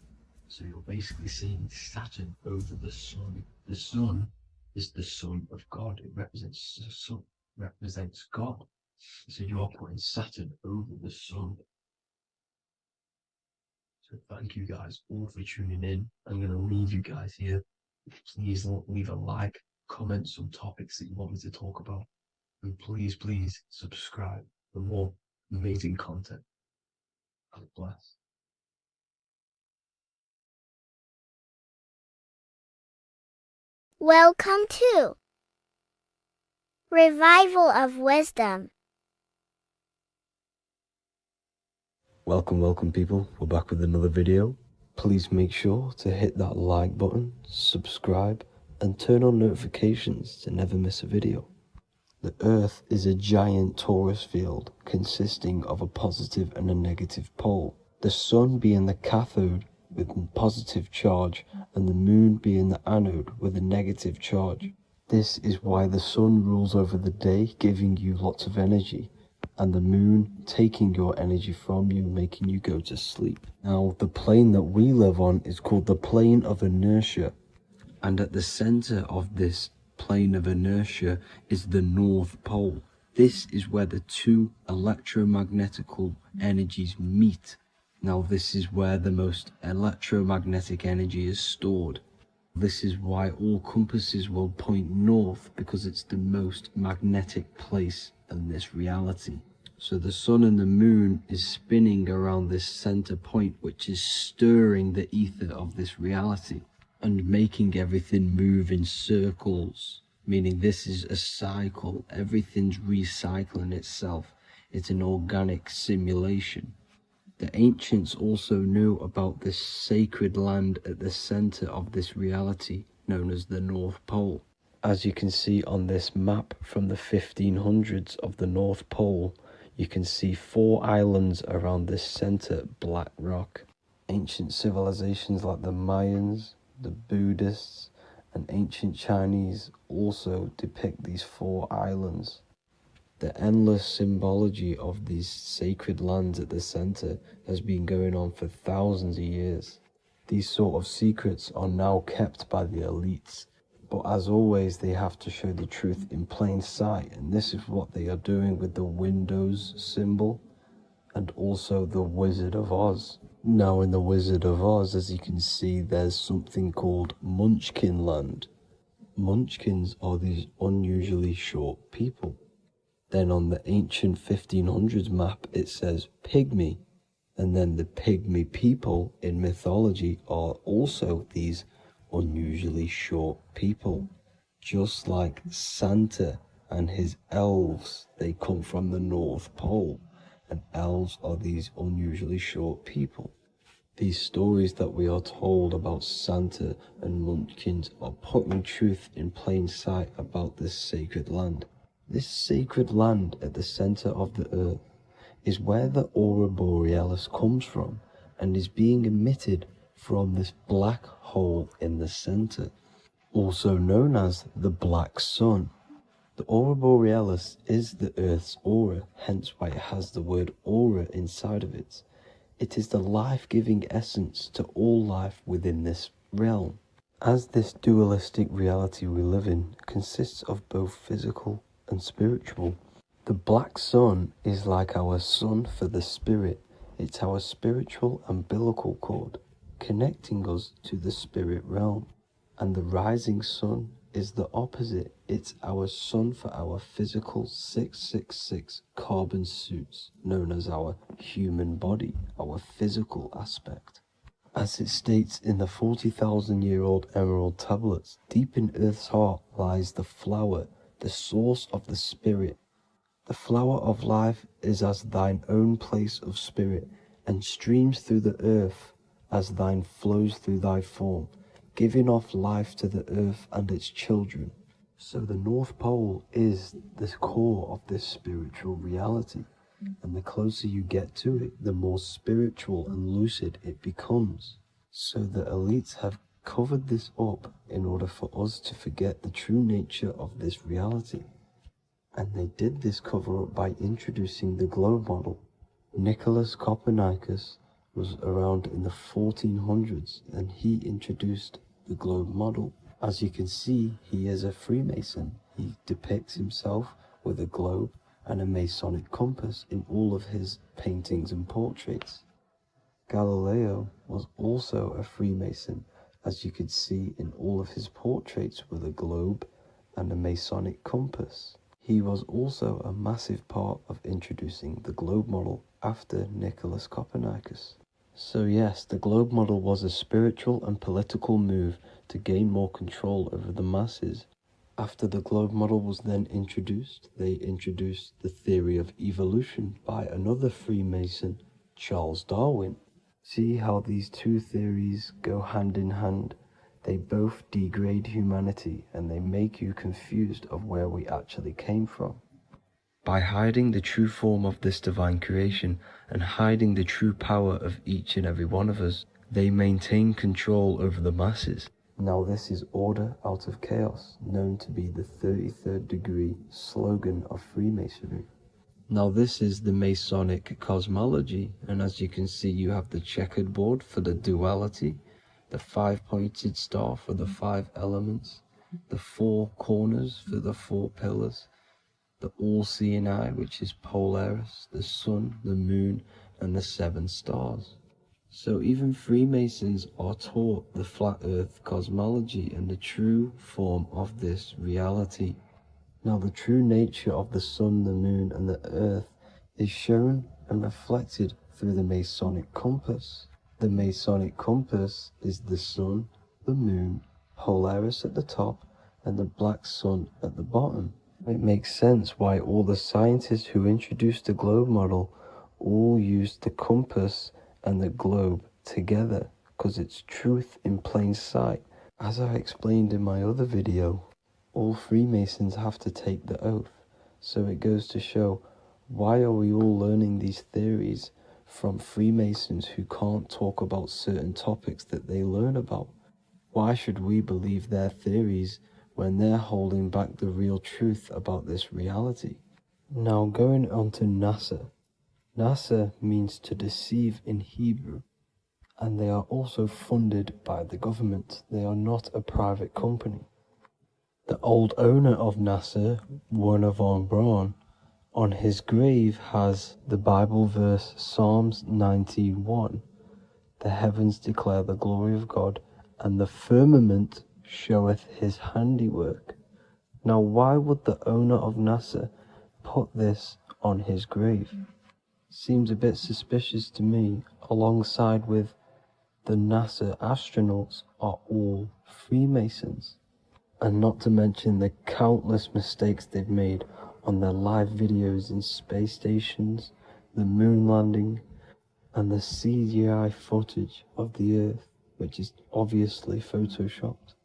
So you're basically seeing Saturn over the sun. The sun is the son of God. It represents the sun, represents God. So you're putting Saturn over the sun. So thank you guys all for tuning in. I'm going to leave you guys here. Please leave a like, comment some topics that you want me to talk about. And please subscribe for more amazing content. God bless. Welcome to Revival of Wisdom. Welcome people, we're back with another video. Please make sure to hit that like button, subscribe, and turn on notifications to never miss a video. The Earth is a giant torus field consisting of a positive and a negative pole. The Sun being the cathode with a positive charge and the Moon being the anode with a negative charge. This is why the Sun rules over the day, giving you lots of energy, and the Moon taking your energy from you, making you go to sleep. Now, the plane that we live on is called the plane of inertia, and at the center of this plane of inertia is the North Pole. This is where the two electromagnetical energies meet. Now, this is where the most electromagnetic energy is stored. This is why all compasses will point north, because it's the most magnetic place in this reality. So the sun and the moon is spinning around this center point, which is stirring the ether of this reality and making everything move in circles, meaning this is a cycle. Everything's recycling itself. It's an organic simulation. The ancients also knew about this sacred land at the center of this reality, known as the North Pole. As you can see on this map from the 1500s of the North Pole, you can see 4 islands around this center black rock. Ancient civilizations like the Mayans, the Buddhists, and ancient Chinese also depict these 4 islands. The endless symbology of these sacred lands at the center has been going on for thousands of years. These sort of secrets are now kept by the elites, but as always they have to show the truth in plain sight, and this is what they are doing with the Windows symbol and also the Wizard of Oz. Now in the Wizard of Oz, as you can see, there's something called Munchkin Land. Munchkins are these unusually short people. Then on the ancient 1500s map it says pygmy, and then the pygmy people in mythology are also these unusually short people. Just like Santa and his elves, they come from the North Pole, and elves are these unusually short people. These stories that we are told about Santa and Munchkins are putting truth in plain sight about this sacred land. This sacred land at the center of the earth is where the aurora borealis comes from and is being emitted from this black hole in the center, also known as the black sun. The aurora borealis is the Earth's aura, hence why it has the word aura inside of it. It is the life-giving essence to all life within this realm. As this dualistic reality we live in consists of both physical and spiritual, the black sun is like our sun for the spirit. It's our spiritual umbilical cord, connecting us to the spirit realm. And the rising sun is the opposite. It's our sun for our physical 666 carbon suits, known as our human body, our physical aspect. As it states in the 40,000-year-old emerald tablets, deep in Earth's heart lies the flower, the source of the spirit. The flower of life is as thine own place of spirit, and streams through the earth as thine flows through thy form, giving off life to the earth and its children. So the North Pole is the core of this spiritual reality, and the closer you get to it, the more spiritual and lucid it becomes. So the elites have covered this up in order for us to forget the true nature of this reality. And they did this cover up by introducing the globe model. Nicholas Copernicus was around in the 1400s and he introduced the globe model. As you can see, he is a Freemason. He depicts himself with a globe and a Masonic compass in all of his paintings and portraits. Galileo was also a Freemason, as you could see in all of his portraits with a globe and a Masonic compass. He was also a massive part of introducing the globe model after Nicholas Copernicus. So yes, the globe model was a spiritual and political move to gain more control over the masses. After the globe model was then introduced, they introduced the theory of evolution by another Freemason, Charles Darwin. See how these two theories go hand in hand? They both degrade humanity and they make you confused of where we actually came from. By hiding the true form of this divine creation and hiding the true power of each and every one of us, they maintain control over the masses. Now this is order out of chaos, known to be the 33rd degree slogan of Freemasonry. Now this is the Masonic cosmology, and as you can see you have the checkered board for the duality, the 5-pointed star for the 5 elements, the 4 corners for the 4 pillars, the all-seeing eye, which is Polaris, the sun, the moon, and the 7 stars. So even Freemasons are taught the flat earth cosmology and the true form of this reality. Now the true nature of the sun, the moon, and the earth is shown and reflected through the Masonic compass. The Masonic compass is the sun, the moon, Polaris at the top, and the black sun at the bottom. It makes sense why all the scientists who introduced the globe model all used the compass and the globe together, because it's truth in plain sight. As I explained in my other video, all Freemasons have to take the oath, so it goes to show, why are we all learning these theories from Freemasons who can't talk about certain topics that they learn about? Why should we believe their theories when they're holding back the real truth about this reality? Now going on to NASA. NASA means to deceive in Hebrew, and they are also funded by the government. They are not a private company. The old owner of NASA, Werner von Braun, on his grave has the Bible verse Psalms 91. The heavens declare the glory of God, and the firmament showeth his handiwork. Now why would the owner of NASA put this on his grave? Seems a bit suspicious to me, alongside with the NASA astronauts are all Freemasons. And not to mention the countless mistakes they've made on their live videos in space stations, the moon landing, and the CGI footage of the Earth, which is obviously photoshopped.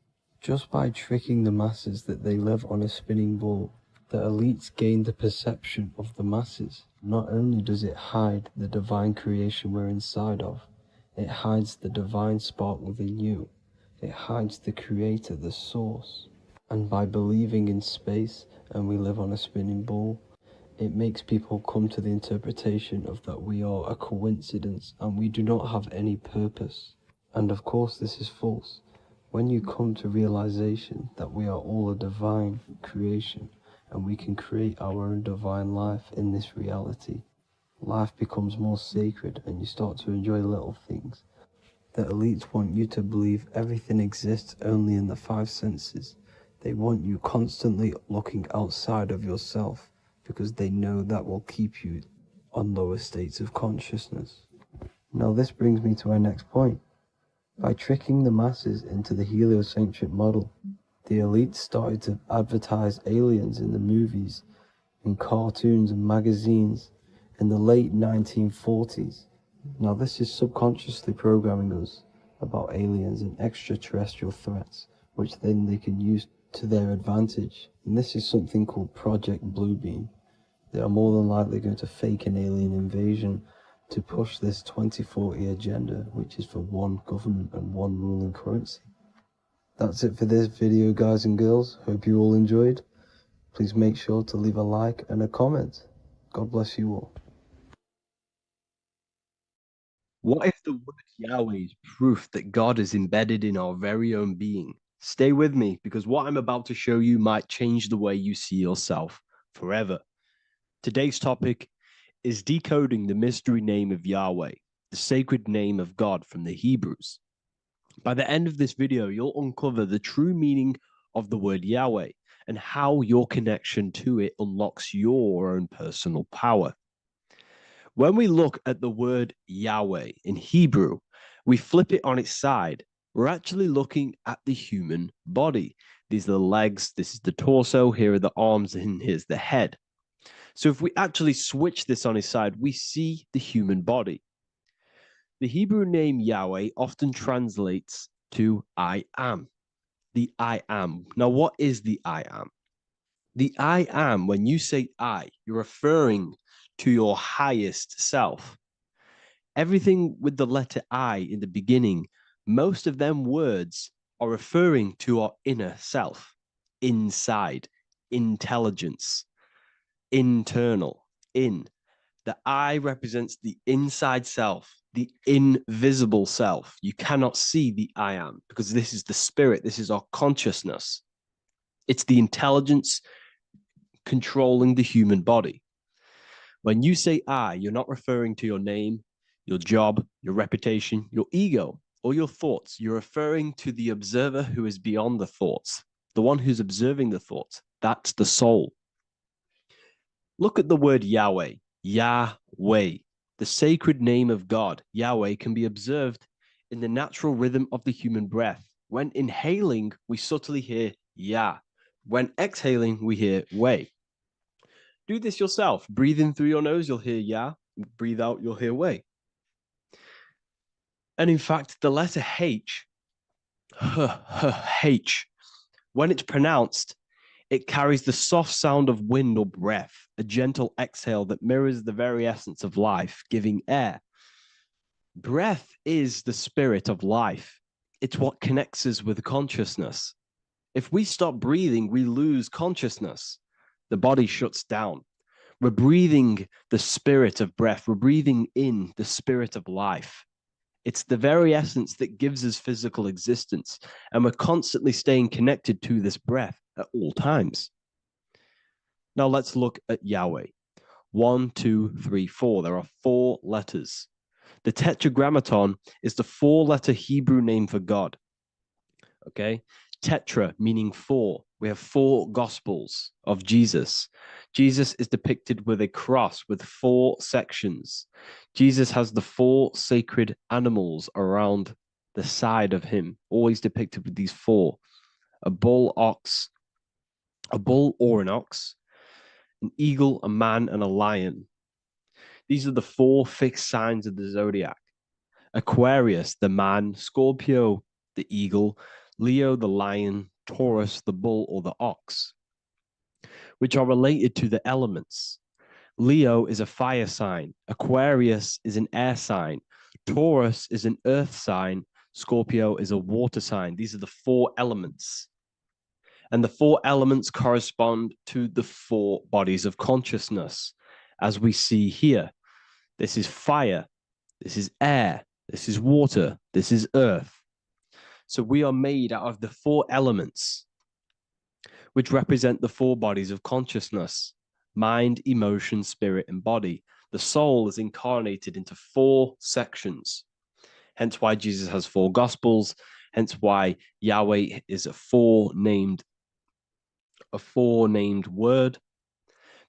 Just by tricking the masses that they live on a spinning ball, the elites gain the perception of the masses. Not only does it hide the divine creation we're inside of, it hides the divine spark within you. It hides the creator, the source. And by believing in space and we live on a spinning ball, it makes people come to the interpretation of that we are a coincidence and we do not have any purpose. And of course this is false. When you come to realization that we are all a divine creation and we can create our own divine life in this reality, life becomes more sacred and you start to enjoy little things. The elites want you to believe everything exists only in the five senses. They want you constantly looking outside of yourself because they know that will keep you on lower states of consciousness. Now this brings me to our next point. By tricking the masses into the heliocentric model, the elites started to advertise aliens in the movies, in cartoons and magazines in the late 1940s. Now this is subconsciously programming us about aliens and extraterrestrial threats, which then they can use to their advantage. And this is something called Project Bluebeam. They are more than likely going to fake an alien invasion to push this 2040 agenda, which is for one government and one ruling currency. That's it for this video, guys and girls. Hope you all enjoyed. Please make sure to leave a like and a comment. God bless you all. What if the word Yahweh is proof that God is embedded in our very own being? Stay with me, because what I'm about to show you might change the way you see yourself forever. Today's topic is decoding the mystery name of Yahweh, the sacred name of God from the Hebrews. By the end of this video, you'll uncover the true meaning of the word Yahweh and how your connection to it unlocks your own personal power. When we look at the word Yahweh in Hebrew, we flip it on its side. We're actually looking at the human body. These are the legs, this is the torso, here are the arms, and here's the head. So if we actually switch this on its side, we see the human body. The Hebrew name Yahweh often translates to I am. The I am. Now, what is the I am? The I am, when you say I, you're referring to your highest self. Everything with the letter I in the beginning, most of them words are referring to our inner self, inside, intelligence, internal, in. The I represents the inside self, the invisible self. You cannot see the I am because this is the spirit, this is our consciousness. It's the intelligence controlling the human body. When you say I, you're not referring to your name, your job, your reputation, your ego, or your thoughts. You're referring to the observer who is beyond the thoughts, the one who's observing the thoughts. That's the soul. Look at the word Yahweh, Yahweh, the sacred name of God. Yahweh can be observed in the natural rhythm of the human breath. When inhaling, we subtly hear Yah. When exhaling, we hear Way. Do this yourself. Breathe in through your nose, you'll hear Yah. Breathe out, you'll hear Way. And in fact, the letter H, H, when it's pronounced, it carries the soft sound of wind or breath, a gentle exhale that mirrors the very essence of life, giving air. Breath is the spirit of life. It's what connects us with consciousness. If we stop breathing, we lose consciousness. The body shuts down. We're breathing the spirit of breath. We're breathing in the spirit of life. It's the very essence that gives us physical existence, and we're constantly staying connected to this breath at all times. Now let's look at Yahweh. 1, 2, 3, 4. There are 4 letters. The tetragrammaton is the 4-letter Hebrew name for God. Okay? Tetra meaning 4. We have 4 gospels of Jesus. Jesus is depicted with a cross with 4 sections. Jesus has the 4 sacred animals around the side of him, always depicted with these 4. A bull or an ox, an eagle, a man, and a lion. These are the 4 fixed signs of the zodiac. Aquarius, the man; Scorpio, the eagle; Leo, the lion; Taurus, the bull or the ox, which are related to the elements. Leo is a fire sign. Aquarius is an air sign. Taurus is an earth sign. Scorpio is a water sign. These are the 4 elements. And the 4 elements correspond to the 4 bodies of consciousness, as we see here. This is fire. This is air. This is water. This is earth. So we are made out of the 4 elements, which represent the 4 bodies of consciousness: mind, emotion, spirit, and body. The soul is incarnated into 4 sections. Hence why Jesus has 4 gospels. Hence why Yahweh is a four-named word,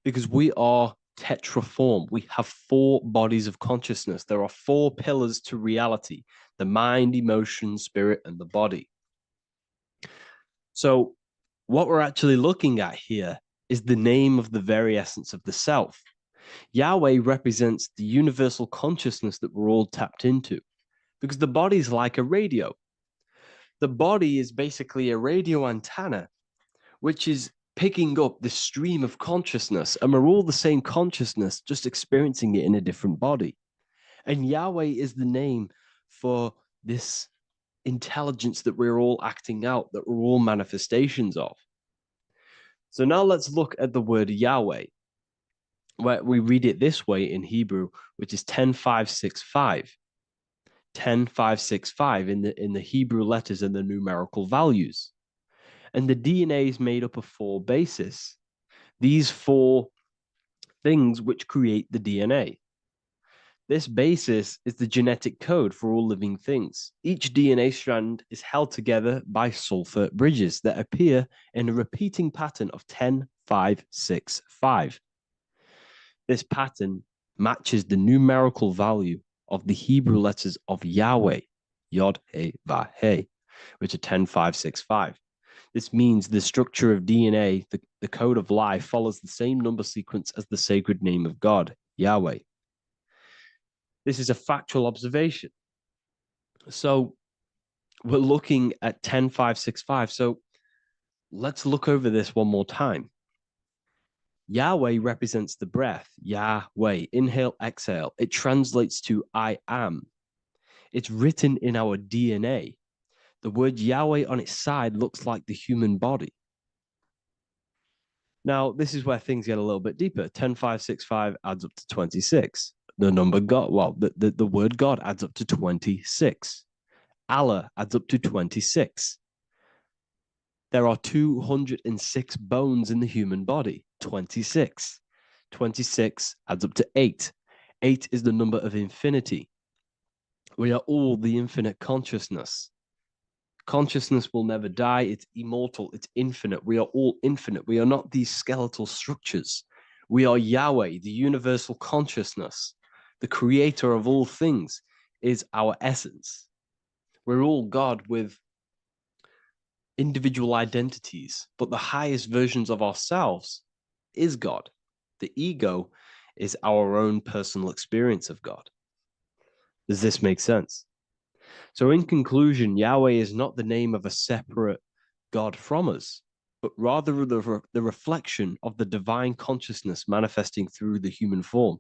because we are tetraform. We have 4 bodies of consciousness. There are 4 pillars to reality: the mind, emotion, spirit, and the body. So what we're actually looking at here is the name of the very essence of the self. Yahweh represents the universal consciousness that we're all tapped into, because the body is like a radio. The body is basically a radio antenna, which is picking up the stream of consciousness, and we're all the same consciousness, just experiencing it in a different body. And Yahweh is the name for this intelligence that we're all acting out, that we're all manifestations of. So now let's look at the word Yahweh, where we read it this way in Hebrew, which is 10565. 10565 in the Hebrew letters and the numerical values. And the DNA is made up of 4 bases. These 4 things which create the DNA. This basis is the genetic code for all living things. Each DNA strand is held together by sulfur bridges that appear in a repeating pattern of 10565. This pattern matches the numerical value of the Hebrew letters of Yahweh, Yod, He, Vah, He, which are 10565. This means the structure of DNA, the code of life, follows the same number sequence as the sacred name of God, Yahweh. This is a factual observation. So we're looking at 10565. So let's look over this one more time. Yahweh represents the breath, Yahweh, inhale, exhale. It translates to I am. It's written in our DNA. The word Yahweh on its side looks like the human body. Now, this is where things get a little bit deeper. 10565 adds up to 26. The number God, well, the word God adds up to 26. Allah adds up to 26. There are 206 bones in the human body, 26. 26 adds up to 8. 8 is the number of infinity. We are all the infinite consciousness. Consciousness will never die. It's immortal. It's infinite. We are all infinite. We are not these skeletal structures. We are Yahweh, the universal consciousness. The creator of all things is our essence. We're all God with individual identities, but the highest versions of ourselves is God. The ego is our own personal experience of God. Does this make sense? So in conclusion, Yahweh is not the name of a separate God from us, but rather the reflection of the divine consciousness manifesting through the human form.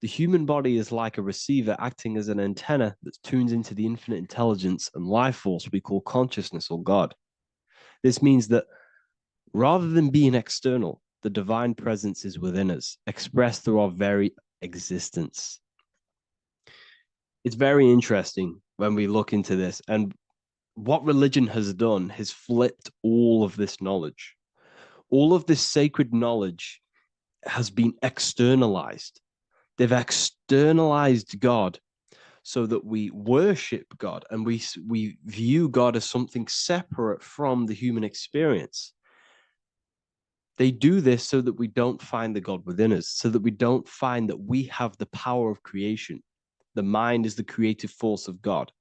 The human body is like a receiver acting as an antenna that tunes into the infinite intelligence and life force we call consciousness or God. This means that rather than being external, the divine presence is within us, expressed through our very existence. It's very interesting when we look into this, and what religion has done has flipped all of this knowledge. All of this sacred knowledge has been externalized. They've externalized God so that we worship God and we view God as something separate from the human experience. They do this so that we don't find the God within us, so that we don't find that we have the power of creation. The mind is the creative force of God.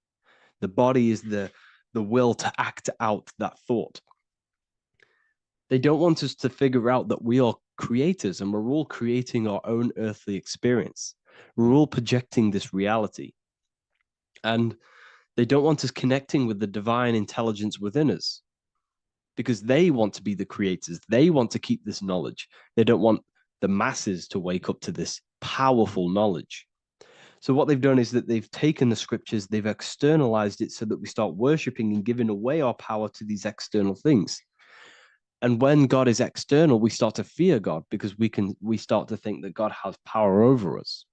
The body is the will to act out that thought. They don't want us to figure out that we are creators and we're all creating our own earthly experience. We're all projecting this reality. And they don't want us connecting with the divine intelligence within us because they want to be the creators. They want to keep this knowledge. They don't want the masses to wake up to this powerful knowledge. So what they've done is that they've taken the scriptures, they've externalized it so that we start worshiping and giving away our power to these external things. And when God is external, we start to fear God because we start to think that God has power over us.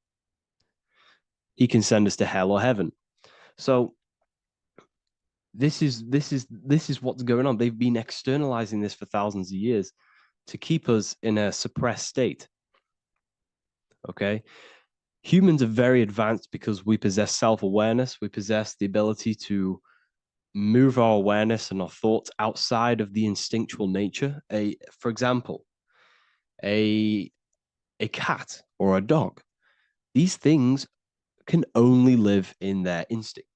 He can send us to hell or heaven. So this is what's going on. They've been externalizing this for thousands of years to keep us in a suppressed state. Okay. Humans are very advanced because we possess self-awareness. We possess the ability to move our awareness and our thoughts outside of the instinctual nature. For example, a cat or a dog. These things can only live in their instinct.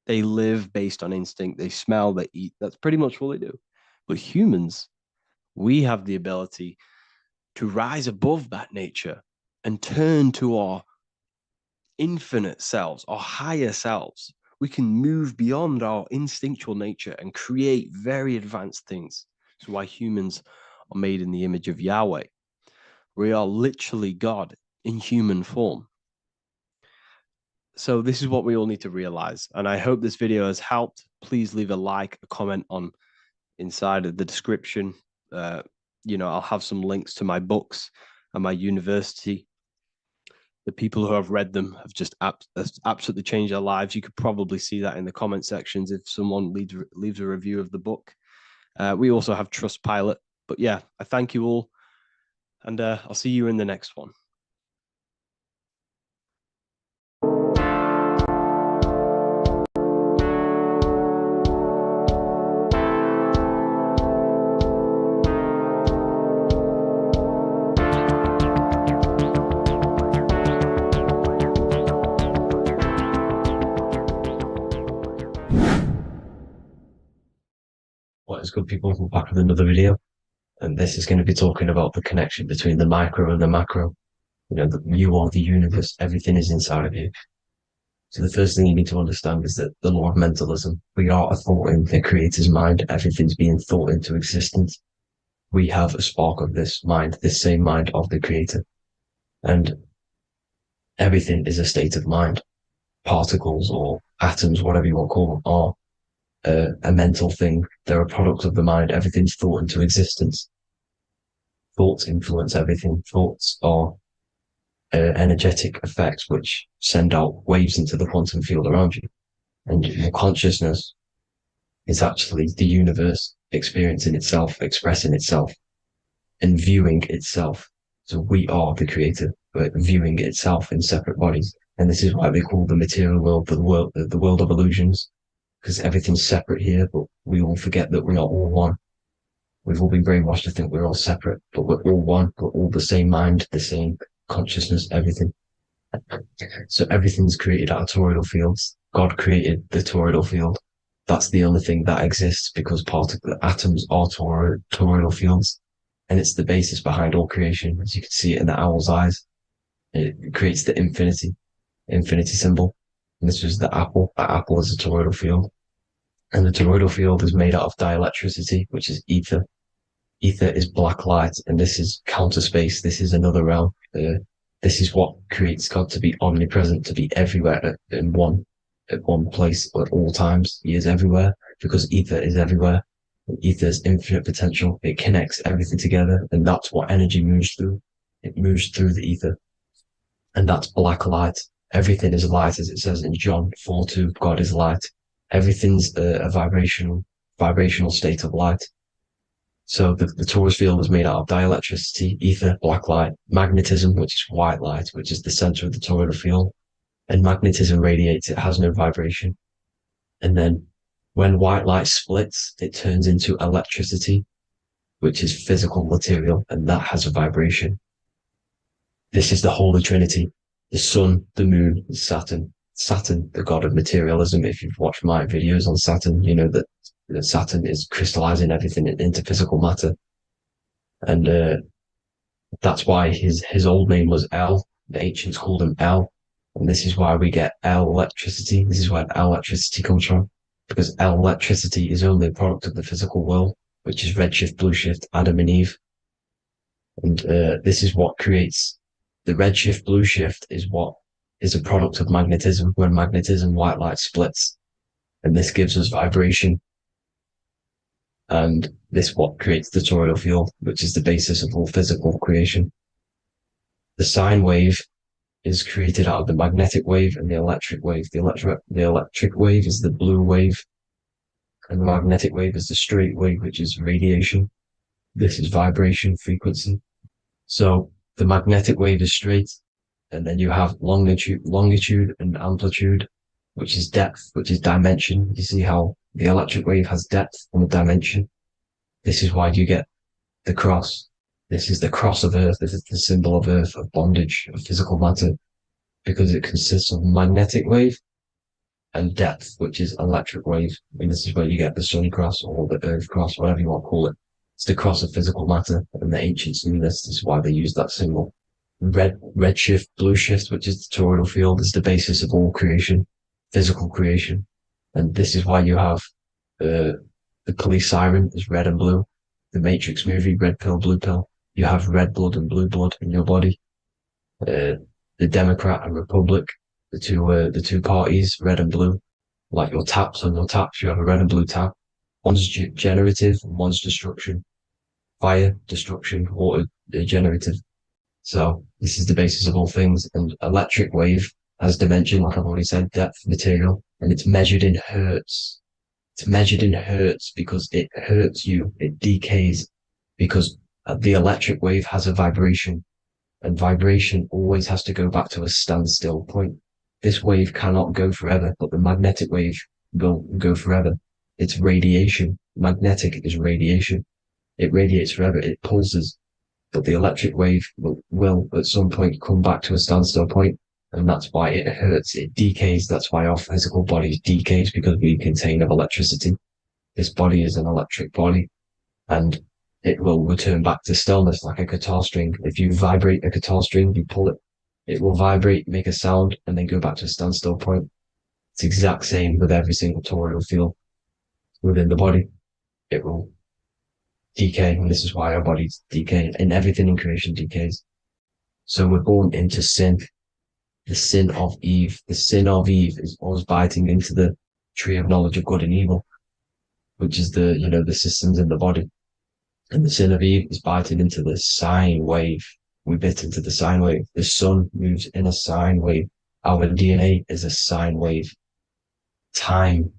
They live based on instinct. They smell, they eat. That's pretty much all they do. But humans, we have the ability to rise above that nature and turn to our infinite selves, our higher selves. We can move beyond our instinctual nature and create very advanced things. That's why humans are made in the image of Yahweh. We are literally God in human form. So this is what we all need to realize. And I hope this video has helped. Please leave a like, a comment on inside of the description. I'll have some links to my books and my university. The people who have read them have just absolutely changed their lives. You could probably see that in the comment sections if someone leaves a review of the book. We also have Trustpilot. But yeah, I thank you all. And I'll see you in the next one. What is good, people? We're back with another video, and this is going to be talking about the connection between the micro and the macro. You are the universe, everything is inside of you. So the first thing you need to understand is that the law of mentalism, we are a thought in the creator's mind, everything's being thought into existence. We have a spark of this mind, this same mind of the creator. And everything is a state of mind. Particles or atoms, whatever you want to call them, are a mental thing. They're a product of the mind. Everything's thought into existence. Thoughts influence everything. Thoughts are energetic effects which send out waves into the quantum field around you. And your consciousness is actually the universe experiencing itself, expressing itself, and viewing itself. So we are the creator, but viewing itself in separate bodies. And this is why they call the material world the world of illusions, because everything's separate here, but we all forget that we are all one. We've all been brainwashed to think we're all separate, but we're all one. We're all the same mind, the same consciousness, everything. So everything's created out of toroidal fields. God created the toroidal field. That's the only thing that exists because atoms are toroidal fields. And it's the basis behind all creation. As you can see it in the owl's eyes, it creates the infinity symbol. And this was the apple. That apple is a toroidal field. And the toroidal field is made out of dielectricity, which is ether. Ether is black light, and this is counter space. This is another realm. This is what creates God to be omnipresent, to be everywhere at one place at all times. He is everywhere because ether is everywhere. Ether is infinite potential. It connects everything together, and that's what energy moves through. It moves through the ether, and that's black light. Everything is light, as it says in John 4:2. God is light. Everything's a vibrational state of light. So the torus field is made out of dielectricity, ether, black light, magnetism, which is white light, which is the center of the toroidal field. And magnetism radiates, it has no vibration. And then when white light splits, it turns into electricity, which is physical material, and that has a vibration. This is the Holy Trinity, the sun, the moon, and Saturn. Saturn, the god of materialism. If you've watched my videos on Saturn, you know that Saturn is crystallizing everything into physical matter. And that's why his old name was El, The ancients called them L, and this is why we get L electricity. This is where L electricity comes from, because L electricity is only a product of the physical world, which is redshift, blueshift, Adam and Eve. And this is what creates the redshift, blueshift is what is a product of magnetism. When magnetism, white light splits, and this gives us vibration. And this what creates the toroidal field, which is the basis of all physical creation. The sine wave is created out of the magnetic wave and the electric wave. The electric wave is the blue wave, and the magnetic wave is the straight wave, which is radiation. This is vibration frequency. So the magnetic wave is straight, and then you have longitude and amplitude, which is depth, which is dimension. You see how the electric wave has depth and a dimension. This is why you get the cross. This is the cross of Earth. This is the symbol of Earth, of bondage, of physical matter, because it consists of magnetic wave and depth, which is electric wave. And this is where you get the sun cross or the Earth cross, whatever you want to call it. It's the cross of physical matter, and the ancients knew this. This is why they used that symbol. Redshift, blueshift, which is the toroidal field, is the basis of all creation, physical creation. And this is why you have the police siren is red and blue. The Matrix movie, red pill, blue pill. You have red blood and blue blood in your body. The Democrat and Republic, the two parties, red and blue. Like your taps on your taps, you have a red and blue tap. One's generative, one's destruction. Fire, destruction, water, generative. So this is the basis of all things. And electric wave has dimension, like I've already said, depth, material, and it's measured in hertz. It's measured in hertz because it hurts you. It decays because the electric wave has a vibration, and vibration always has to go back to a standstill point. This wave cannot go forever, but the magnetic wave will go forever. It's radiation. Magnetic is radiation. It radiates forever. It pulses. But the electric wave will at some point come back to a standstill point, and that's why it hurts. It decays. That's why our physical body decays, because we contain of electricity. This body is an electric body, and it will return back to stillness like a guitar string. If you vibrate a guitar string, you pull it, it will vibrate, make a sound, and then go back to a standstill point. It's the exact same with every single toroidal field within the body. It will decay, and this is why our bodies decay, and everything in creation decays. So we're born into sin, the sin of Eve. The sin of Eve is us biting into the tree of knowledge of good and evil, which is the systems in the body. And the sin of Eve is biting into the sine wave. We bit into the sine wave. The sun moves in a sine wave. Our DNA is a sine wave. Time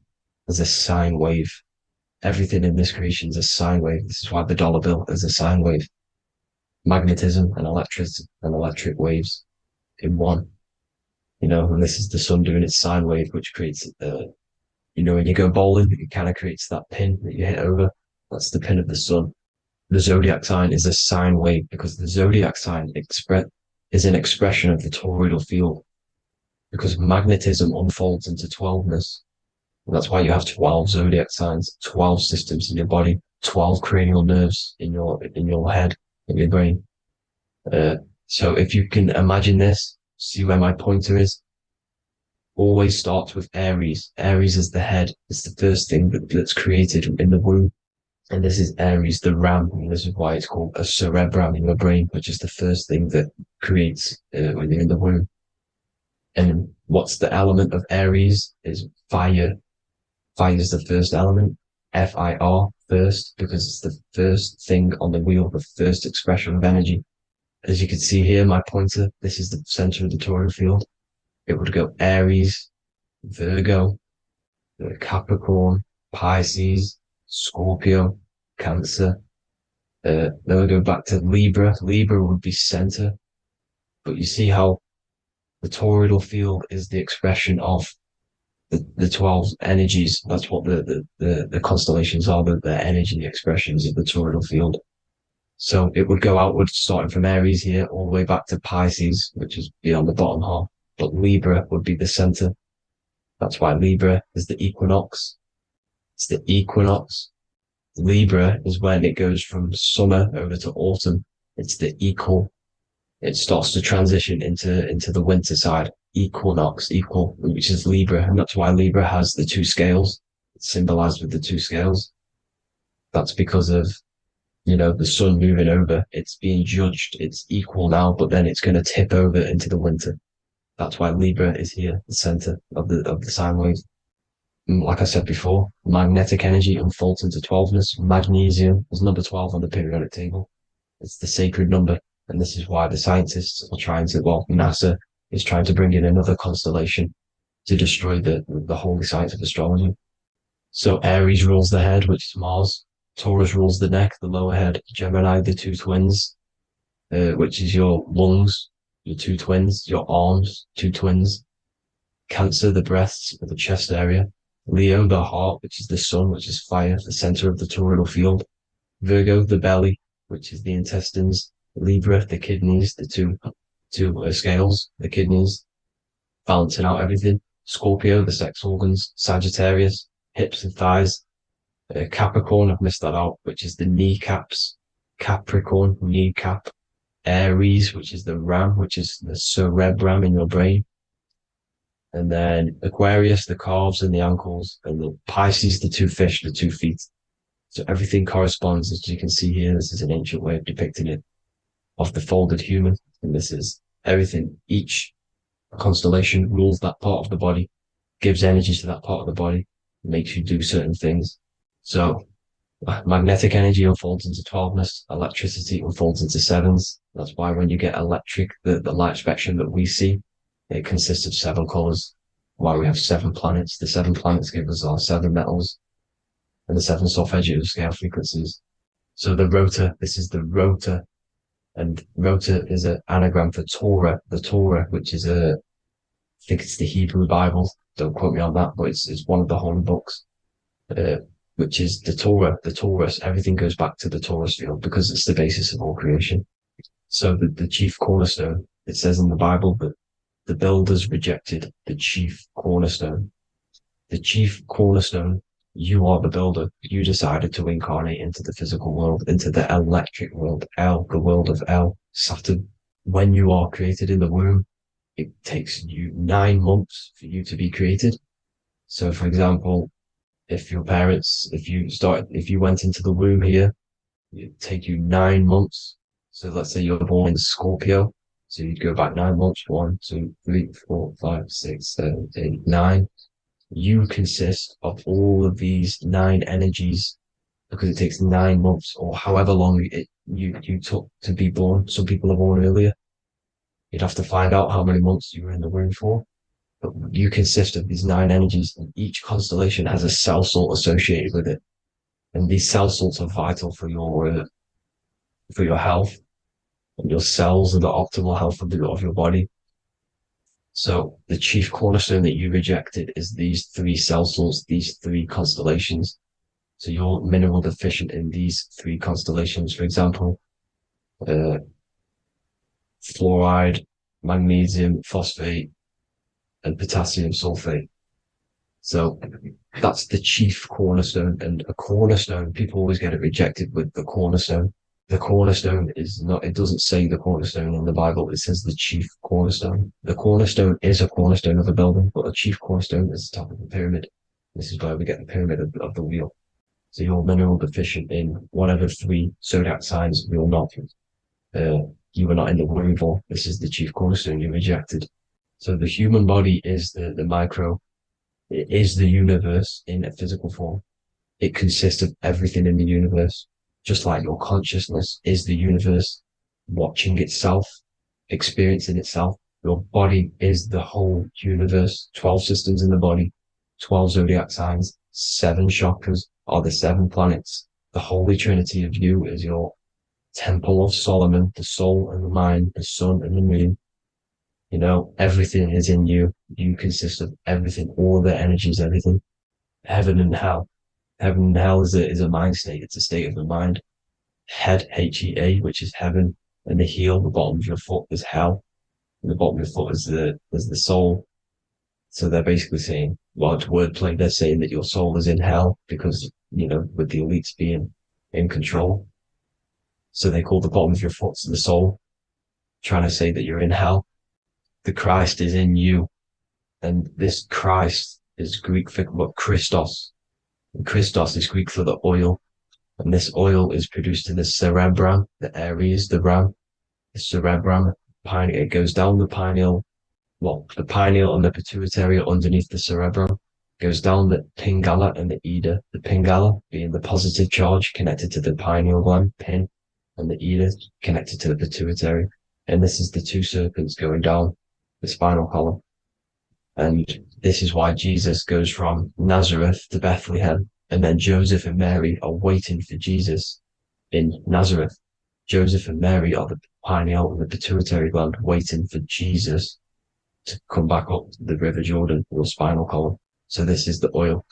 is a sine wave. Everything in this creation is a sine wave. This is why the dollar bill is a sine wave. Magnetism and electric waves in one. And this is the sun doing its sine wave, which creates, when you go bowling, it kind of creates that pin that you hit over. That's the pin of the sun. The zodiac sign is a sine wave, because the zodiac sign is an expression of the toroidal field, because magnetism unfolds into 12ness. And that's why you have 12 zodiac signs, 12 systems in your body, 12 cranial nerves in your head, in your brain. So if you can imagine this, see where my pointer is. Always starts with Aries. Aries is the head. It's the first thing that's created in the womb. And this is Aries, the ram. And this is why it's called a cerebrum in your brain, which is the first thing that creates when you're in the womb. And what's the element of Aries is fire. Fire is the first element. Fire, first, because it's the first thing on the wheel, the first expression of energy. As you can see here, my pointer, this is the center of the toroidal field. It would go Aries, Virgo, Capricorn, Pisces, Scorpio, Cancer. Then we go back to Libra. Libra would be center. But you see how the toroidal field is the expression of the 12 energies. That's what the constellations are, the energy expressions of the toroidal field. So it would go outwards, starting from Aries here, all the way back to Pisces, which is beyond the bottom half. But Libra would be the center. That's why Libra is the equinox. It's the equinox. Libra is when it goes from summer over to autumn. It's the equal. it starts to transition into the winter side, equinox, equal, which is Libra, and that's why Libra has the two scales. It's symbolized with the two scales. That's because of the sun moving over. It's being judged. It's equal now, but then it's going to tip over into the winter. That's why Libra is here, the center of the sine wave. And like I said before, magnetic energy unfolds into 12ness. Magnesium is number 12 on the periodic table. It's the sacred number. And this is why the scientists are trying to, NASA is trying to bring in another constellation to destroy the holy science of astrology. So Aries rules the head, which is Mars. Taurus rules the neck, the lower head. Gemini, the two twins, which is your lungs, your two twins, your arms, two twins. Cancer, the breasts, or the chest area. Leo, the heart, which is the sun, which is fire, the center of the toroidal field. Virgo, the belly, which is the intestines. Libra, the kidneys, the two scales, the kidneys, balancing out everything. Scorpio, the sex organs. Sagittarius, hips and thighs. Capricorn, I've missed that out, which is the kneecaps. Capricorn, kneecap. Aries, which is the ram, which is the cerebrum in your brain. And then Aquarius, the calves and the ankles. And the Pisces, the two fish, the 2 feet. So everything corresponds, as you can see here. This is an ancient way of depicting it, of the folded human. And this is everything. Each constellation rules that part of the body, gives energy to that part of the body, makes you do certain things. So magnetic energy unfolds into 12ness, electricity unfolds into 7s. That's why when you get electric, the light spectrum that we see, it consists of 7 colors. Why we have 7 planets. The 7 planets give us our 7 metals and the 7 solfeggio scale frequencies. So the rotor, this is the rotor, and rotor is an anagram for Torah, the Torah, which is I think it's the Hebrew Bible. Don't quote me on that, but it's one of the holy books, which is the Torah, the Taurus. Everything goes back to the Taurus field because it's the basis of all creation. So the chief cornerstone, it says in the Bible that the builders rejected the chief cornerstone. The chief cornerstone, you are the builder. You decided to incarnate into the physical world, into the electric world, El, the world of El, Saturn. When you are created in the womb, it takes you 9 months for you to be created. So, for example, if you went into the womb here, it'd take you 9 months. So let's say you're born in Scorpio. So you'd go back 9 months, 1, 2, 3, 4, 5, 6, 7, 8, 9. You consist of all of these 9 energies because it takes 9 months or however long you took to be born. Some people are born earlier. You'd have to find out how many months you were in the womb for. But you consist of these 9 energies, and each constellation has a cell salt associated with it. And these cell salts are vital for your health. And your cells and the optimal health of your body. So the chief cornerstone that you rejected is these 3 cell salts, these 3 constellations. So you're mineral deficient in these 3 constellations. For example, fluoride, magnesium, phosphate, and potassium sulfate. So that's the chief cornerstone. And a cornerstone, people always get it rejected with the cornerstone. The cornerstone is not, it doesn't say the cornerstone in the Bible. It says the chief cornerstone. The cornerstone is a cornerstone of a building, but the chief cornerstone is the top of the pyramid. This is where we get the pyramid of the wheel. So you're mineral deficient in whatever 3 zodiac signs you're not. You were not in the womb for. This is the chief cornerstone you rejected. So the human body is the micro. It is the universe in a physical form. It consists of everything in the universe. Just like your consciousness is the universe watching itself, experiencing itself. Your body is the whole universe. 12 systems in the body, 12 zodiac signs, 7 chakras are the 7 planets. The Holy Trinity of you is your Temple of Solomon, the soul and the mind, the sun and the moon. Everything is in you. You consist of everything, all the energies, everything. Heaven and hell. Heaven and hell is a mind state. It's a state of the mind. Head, H-E-A, which is heaven, and the heel, the bottom of your foot, is hell. And the bottom of your foot is the soul. So they're basically saying, well, it's wordplay. They're saying that your soul is in hell because, with the elites being in control. So they call the bottom of your foot the soul. trying to say that you're in hell. The Christ is in you. And this Christ is Greek for what? Christos. And Christos is Greek for the oil. And this oil is produced in the cerebrum, the Aries, the ram, the cerebrum. It goes down the pineal. Well, the pineal and the pituitary are underneath the cerebrum. Goes down the pingala and the ida. The pingala being the positive charge connected to the pineal gland, pin, and the ida connected to the pituitary. And this is the two serpents going down the spinal column. And this is why Jesus goes from Nazareth to Bethlehem, and then Joseph and Mary are waiting for Jesus in Nazareth. Joseph and Mary are the pineal and the pituitary gland waiting for Jesus to come back up the River Jordan, or spinal column. So this is the oil.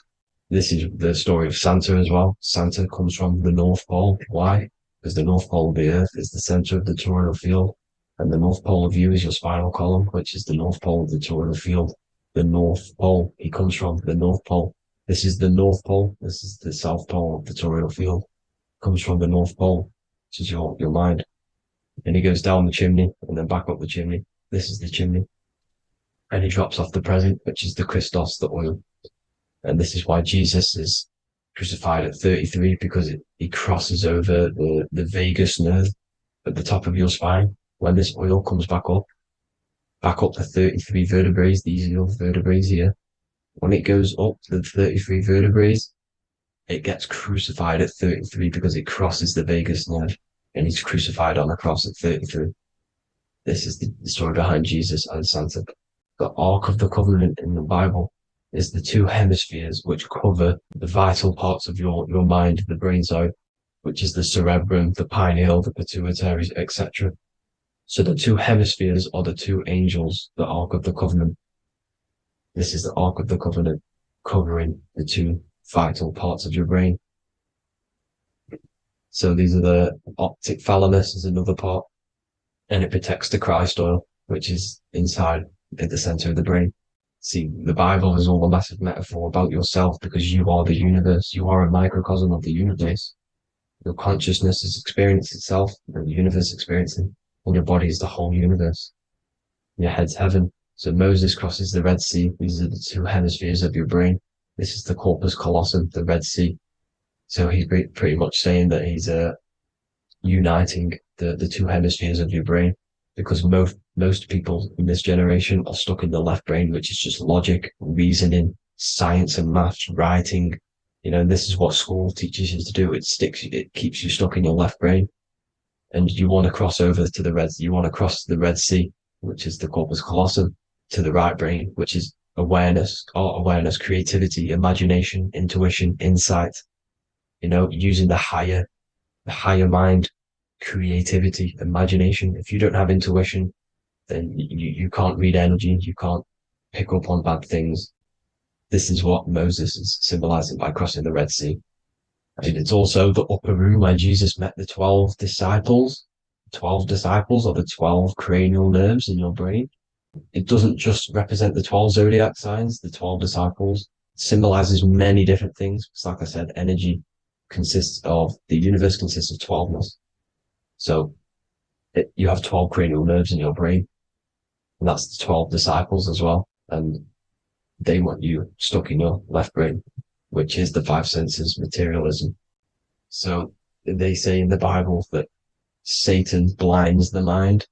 This is the story of Santa as well. Santa comes from the North Pole. Why? Because the North Pole of the Earth is the center of the toroidal field, and the North Pole of you is your spinal column, which is the North Pole of the toroidal field. The North Pole. He comes from the North Pole. This is the North Pole. This is the South Pole of the toroidal field. Comes from the North Pole, which is your mind. And he goes down the chimney and then back up the chimney. This is the chimney. And he drops off the present, which is the Christos, the oil. And this is why Jesus is crucified at 33, because he crosses over the vagus nerve at the top of your spine. When this oil comes back up the 33 vertebrae, these are your vertebrae here. When it goes up the 33 vertebrae, it gets crucified at 33 because it crosses the vagus nerve, and he's crucified on a cross at 33. This is the story behind Jesus and Santa. The Ark of the Covenant in the Bible is the two hemispheres which cover the vital parts of your mind, the brain side, which is the cerebrum, the pineal, the pituitary, etc. So the two hemispheres are the two angels, the Ark of the Covenant. This is the Ark of the Covenant covering the two vital parts of your brain. So these are the optic thalamus is another part, and it protects the Christ oil, which is inside at the center of the brain. See, the Bible is all a massive metaphor about yourself, because you are the universe. You are a microcosm of the universe. Your consciousness is experiencing itself, and the universe experiencing, and your body is the whole universe. Your head's heaven. So Moses crosses the Red Sea. These are the two hemispheres of your brain. This is the corpus callosum, the Red Sea. So he's pretty much saying that he's uniting the two hemispheres of your brain, because most people in this generation are stuck in the left brain, which is just logic, reasoning, science and maths, writing. And this is what school teaches you to do. It keeps you stuck in your left brain. And you want to cross over to you want to cross the Red Sea, which is the corpus callosum, to the right brain, which is awareness, art awareness, creativity, imagination, intuition, insight, using the higher mind, creativity, imagination. If you don't have intuition, then you can't read energy, you can't pick up on bad things. This is what Moses is symbolizing by crossing the Red Sea. And it's also the upper room where Jesus met the 12 disciples. 12 disciples are the 12 cranial nerves in your brain. It doesn't just represent the 12 zodiac signs, the 12 disciples. It symbolizes many different things. It's like I said, energy the universe consists of 12ness. So you have 12 cranial nerves in your brain, and that's the 12 disciples as well. And they want you stuck in your left brain, which is the five senses, materialism. So they say in the Bible that Satan blinds the mind.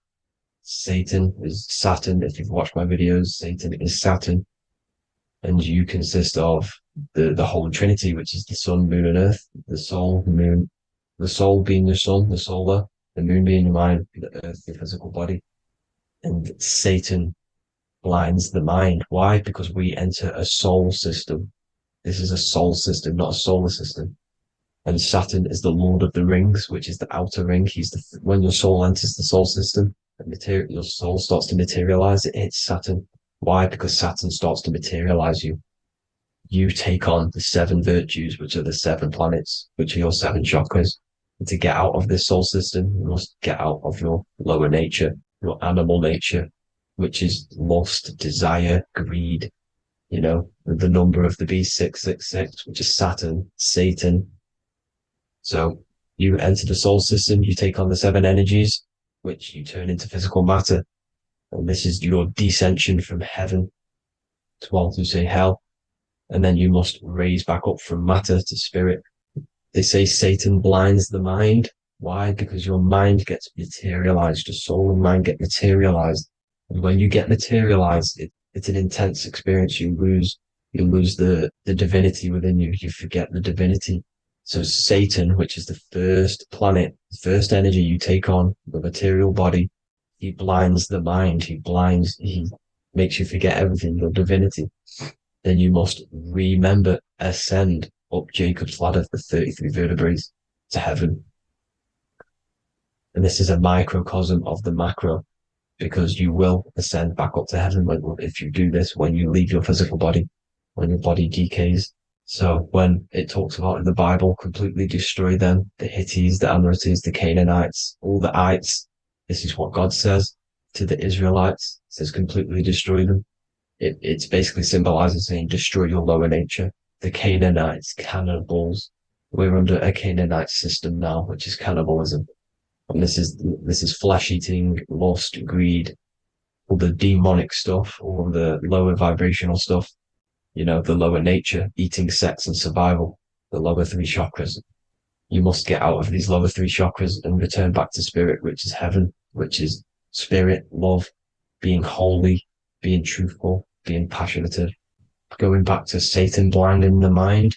Satan is Saturn. If you've watched my videos, Satan is Saturn. And you consist of the Holy Trinity, which is the sun, moon, and earth. The soul, moon, the soul being your sun, the solar, the moon being your mind, the earth, your physical body. And Satan blinds the mind. Why? Because we enter a soul system. This is a soul system, not a solar system. And Saturn is the Lord of the Rings, which is the outer ring. When your soul enters the soul system, your soul starts to materialize. It hits Saturn. Why? Because Saturn starts to materialize you. You take on the 7 virtues, which are the 7 planets, which are your 7 chakras. And to get out of this soul system, you must get out of your lower nature, your animal nature, which is lust, desire, greed. The number of the beast 666, which is Saturn, Satan. So you enter the soul system, you take on the 7 energies, which you turn into physical matter. And this is your descension from heaven to, well, to say hell. And then you must raise back up from matter to spirit. They say Satan blinds the mind. Why? Because your mind gets materialized. Your soul and mind get materialized. And when you get materialized, it's an intense experience. You lose the divinity within you. You forget the divinity. So Satan, which is the first planet, the first energy you take on, the material body, he blinds the mind. He makes you forget everything, your divinity. Then you must remember, ascend up Jacob's ladder, the 33 vertebrae, to heaven. And this is a microcosm of the macro, because you will ascend back up to heaven if you do this, when you leave your physical body, when your body decays. So when it talks about in the Bible, completely destroy them, the Hittites, the Amorites, the Canaanites, all the ites, this is what God says to the Israelites. It says completely destroy them. It's basically symbolizing saying destroy your lower nature. The Canaanites, cannibals. We're under a Canaanite system now, which is cannibalism. And this is flesh eating, lust, greed, all the demonic stuff, all the lower vibrational stuff, the lower nature, eating, sex, and survival, the lower three chakras. You must get out of these lower three chakras and return back to spirit, which is heaven, which is spirit, love, being holy, being truthful, being passionate. Going back to Satan blinding the mind,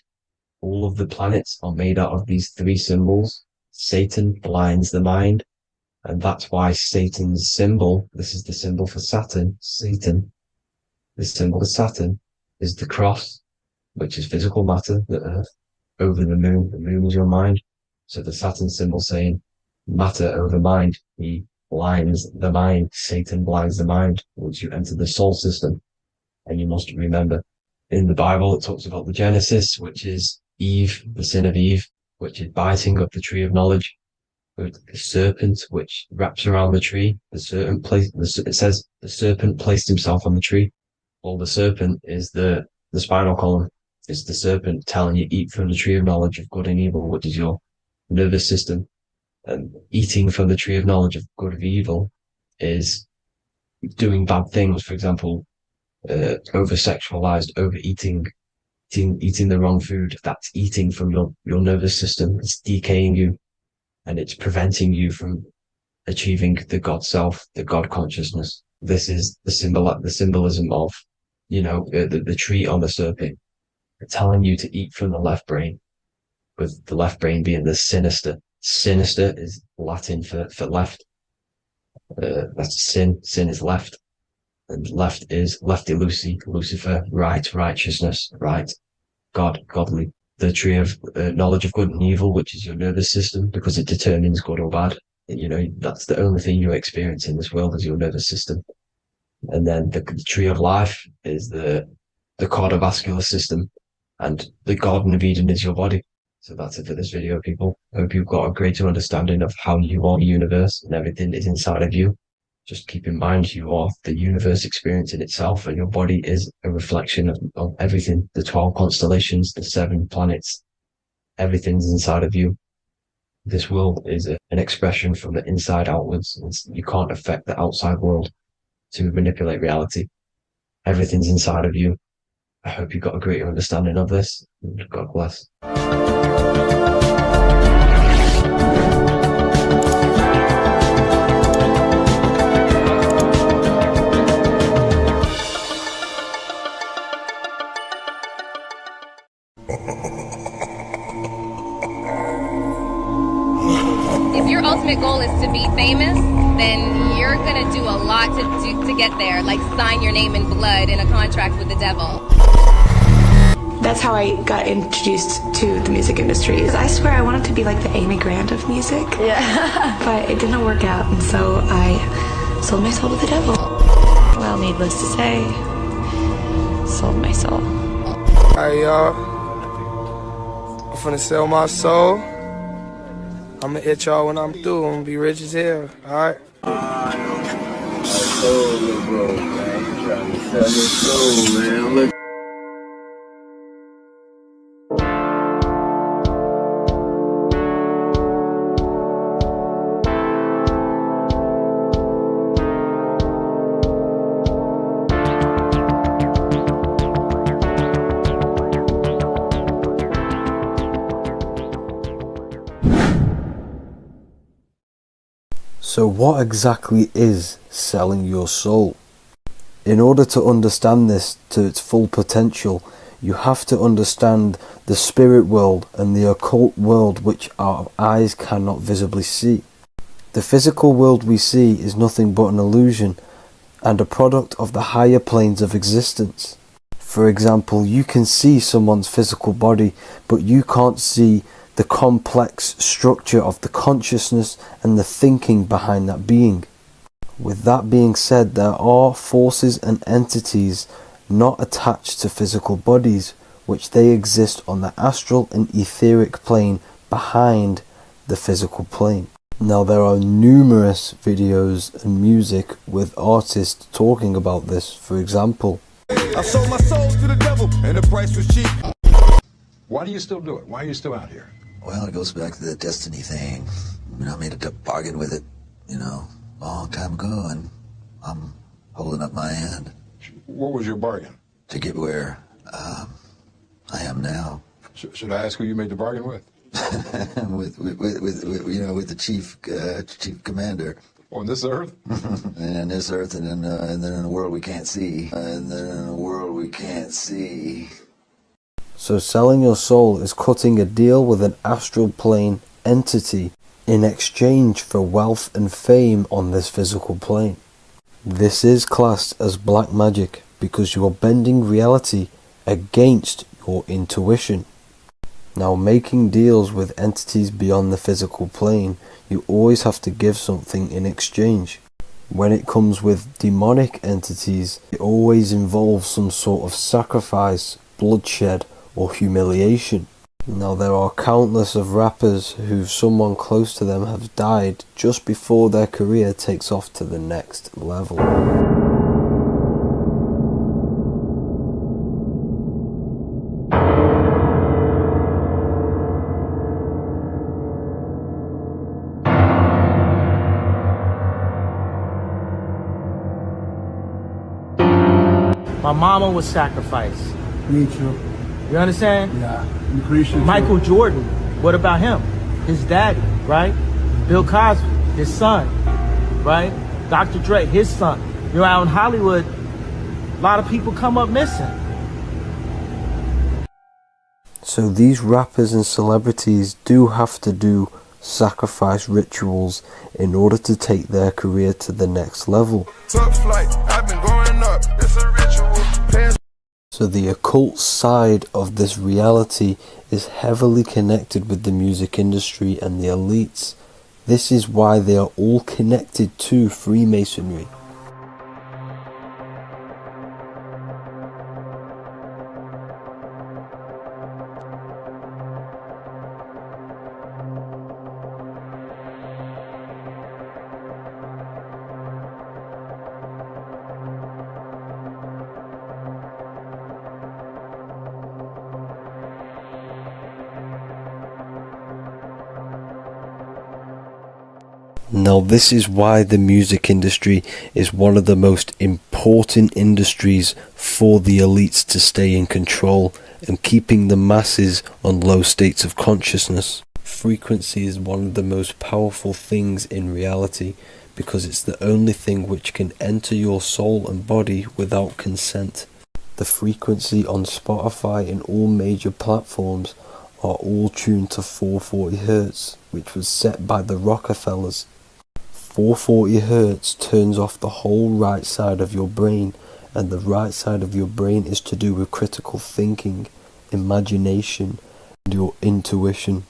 all of the planets are made out of these three symbols. Satan blinds the mind, and that's why Satan's symbol, this is the symbol for Saturn, Satan, the symbol of Saturn is the cross, which is physical matter, the earth, over the moon is your mind. So the Saturn symbol saying matter over mind, he blinds the mind, Satan blinds the mind once you enter the soul system. And you must remember, in the Bible, it talks about the Genesis, which is Eve, the sin of Eve, which is biting of the tree of knowledge. The serpent, which wraps around the tree. It says the serpent placed himself on the tree. Well, the serpent is the spinal column. It's the serpent telling you eat from the tree of knowledge of good and evil, which is your nervous system. And eating from the tree of knowledge of good and evil is doing bad things. For example, over-sexualized, overeating, eating the wrong food. That's eating from your nervous system. It's decaying you, and it's preventing you from achieving the God self, the God consciousness. This is the symbolism of, the tree on the serpent, telling you to eat from the left brain, with the left brain being the sinister. Sinister is Latin for left. That's sin. Sin is left. And left is lefty Lucy, Lucifer, right, righteousness, right, God, godly. The tree of knowledge of good and evil, which is your nervous system, because it determines good or bad. That's the only thing you experience in this world is your nervous system. And then the tree of life is the cardiovascular system, and the Garden of Eden is your body. So that's it for this video, people. Hope you've got a greater understanding of how you are the universe and everything is inside of you. Just keep in mind you are the universe experience in itself, and your body is a reflection of everything. The 12 constellations, the 7 planets, everything's inside of you. This world is an expression from the inside outwards. You can't affect the outside world to manipulate reality. Everything's inside of you. I hope you got a greater understanding of this. God bless. If your ultimate goal is to be famous, then you're gonna do a lot to get there, like sign your name in blood in a contract with the devil. That's how I got introduced to the music industry. I swear I wanted to be like the Amy Grant of music. Yeah. But it didn't work out, and so I sold my soul to the devil. Well, needless to say, sold my soul. Alright, y'all. I'm finna sell my soul. I'ma hit y'all when I'm through. I'm gonna be rich as hell, alright? My soul, little bro, man. You trying to sell your soul, man. Look. So what exactly is selling your soul? In order to understand this to its full potential, you have to understand the spirit world and the occult world which our eyes cannot visibly see. The physical world we see is nothing but an illusion and a product of the higher planes of existence. For example, you can see someone's physical body, but you can't see the complex structure of the consciousness and the thinking behind that being. With that being said, there are forces and entities not attached to physical bodies, which they exist on the astral and etheric plane behind the physical plane. Now there are numerous videos and music with artists talking about this. For example, I sold my soul to the devil and the price was cheap. Why do you still do it? Why are you still out here? Well, it goes back to the destiny thing. I made a bargain with it, a long time ago, and I'm holding up my hand. What was your bargain? To get where I am now. Should I ask who you made the bargain with? with the chief commander. On this earth? And on this earth, and then in a world we can't see. So selling your soul is cutting a deal with an astral plane entity in exchange for wealth and fame on this physical plane. This is classed as black magic because you are bending reality against your intuition. Now, making deals with entities beyond the physical plane, you always have to give something in exchange. When it comes with demonic entities, it always involves some sort of sacrifice, bloodshed, or humiliation. Now, there are countless of rappers who someone close to them have died just before their career takes off to the next level. My mama was sacrificed. Me too. You understand? Yeah. Appreciate Michael Jordan, what about him? His daddy, right? Bill Cosby, his son, right? Dr. Dre, his son. Out in Hollywood, a lot of people come up missing. So these rappers and celebrities do have to do sacrifice rituals in order to take their career to the next level. Top flight, I've been going up, it's a ritual. So the occult side of this reality is heavily connected with the music industry and the elites. This is why they are all connected to Freemasonry. Now this is why the music industry is one of the most important industries for the elites to stay in control and keeping the masses on low states of consciousness. Frequency is one of the most powerful things in reality because it's the only thing which can enter your soul and body without consent. The frequency on Spotify and all major platforms are all tuned to 440 Hz, which was set by the Rockefellers. 440 Hz turns off the whole right side of your brain, and the right side of your brain is to do with critical thinking, imagination, and your intuition.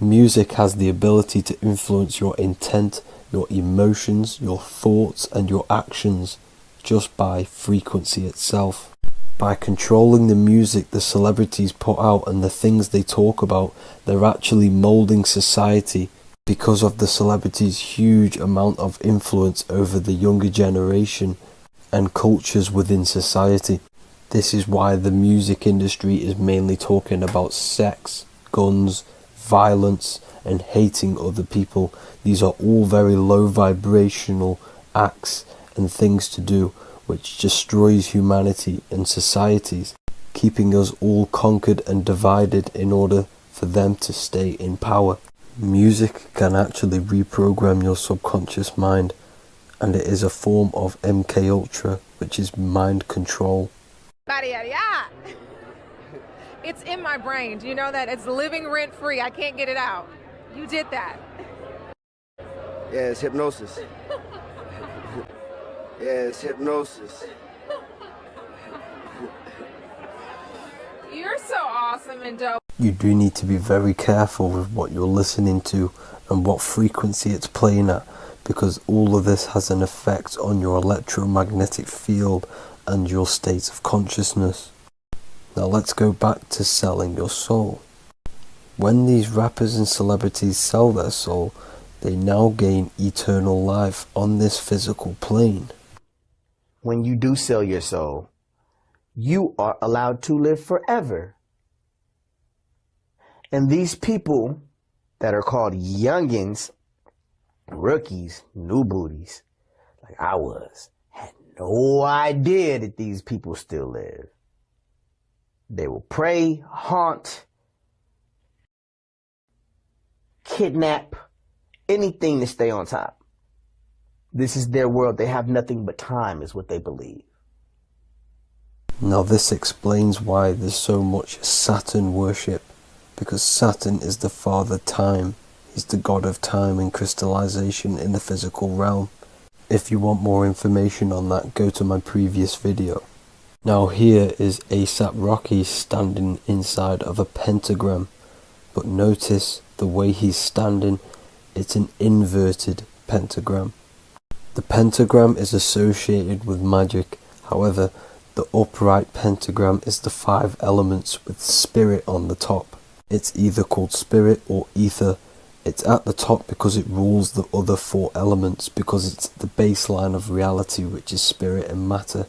Music has the ability to influence your intent, your emotions, your thoughts, and your actions just by frequency itself. By controlling the music the celebrities put out and the things they talk about, they're actually molding society because of the celebrities' huge amount of influence over the younger generation and cultures within society. This is why the music industry is mainly talking about sex, guns, violence, and hating other people. These are all very low vibrational acts and things to do which destroys humanity and societies, keeping us all conquered and divided in order for them to stay in power. Music can actually reprogram your subconscious mind, and it is a form of MK Ultra, which is mind control. It's in my brain. Do you know that? It's living rent free. I can't get it out. You did that. Yeah, it's hypnosis. Yeah, it's hypnosis. You're so awesome and dope. You do need to be very careful with what you're listening to and what frequency it's playing at, because all of this has an effect on your electromagnetic field and your state of consciousness. Now let's go back to selling your soul. When these rappers and celebrities sell their soul, they now gain eternal life on this physical plane. When you do sell your soul, you are allowed to live forever. And these people that are called youngins, rookies, new booties, like I was, had no idea that these people still live. They will prey, haunt, kidnap, anything to stay on top. This is their world. They have nothing but time, is what they believe. Now this explains why there's so much Saturn worship, because Saturn is the father time. He's the god of time and crystallization in the physical realm. If you want more information on that, go to my previous video. Now here is ASAP Rocky standing inside of a pentagram, but notice the way he's standing, it's an inverted pentagram. The pentagram is associated with magic, however, the upright pentagram is the 5 elements with spirit on the top. It's either called spirit or ether. It's at the top because it rules the other 4 elements, because it's the baseline of reality, which is spirit and matter.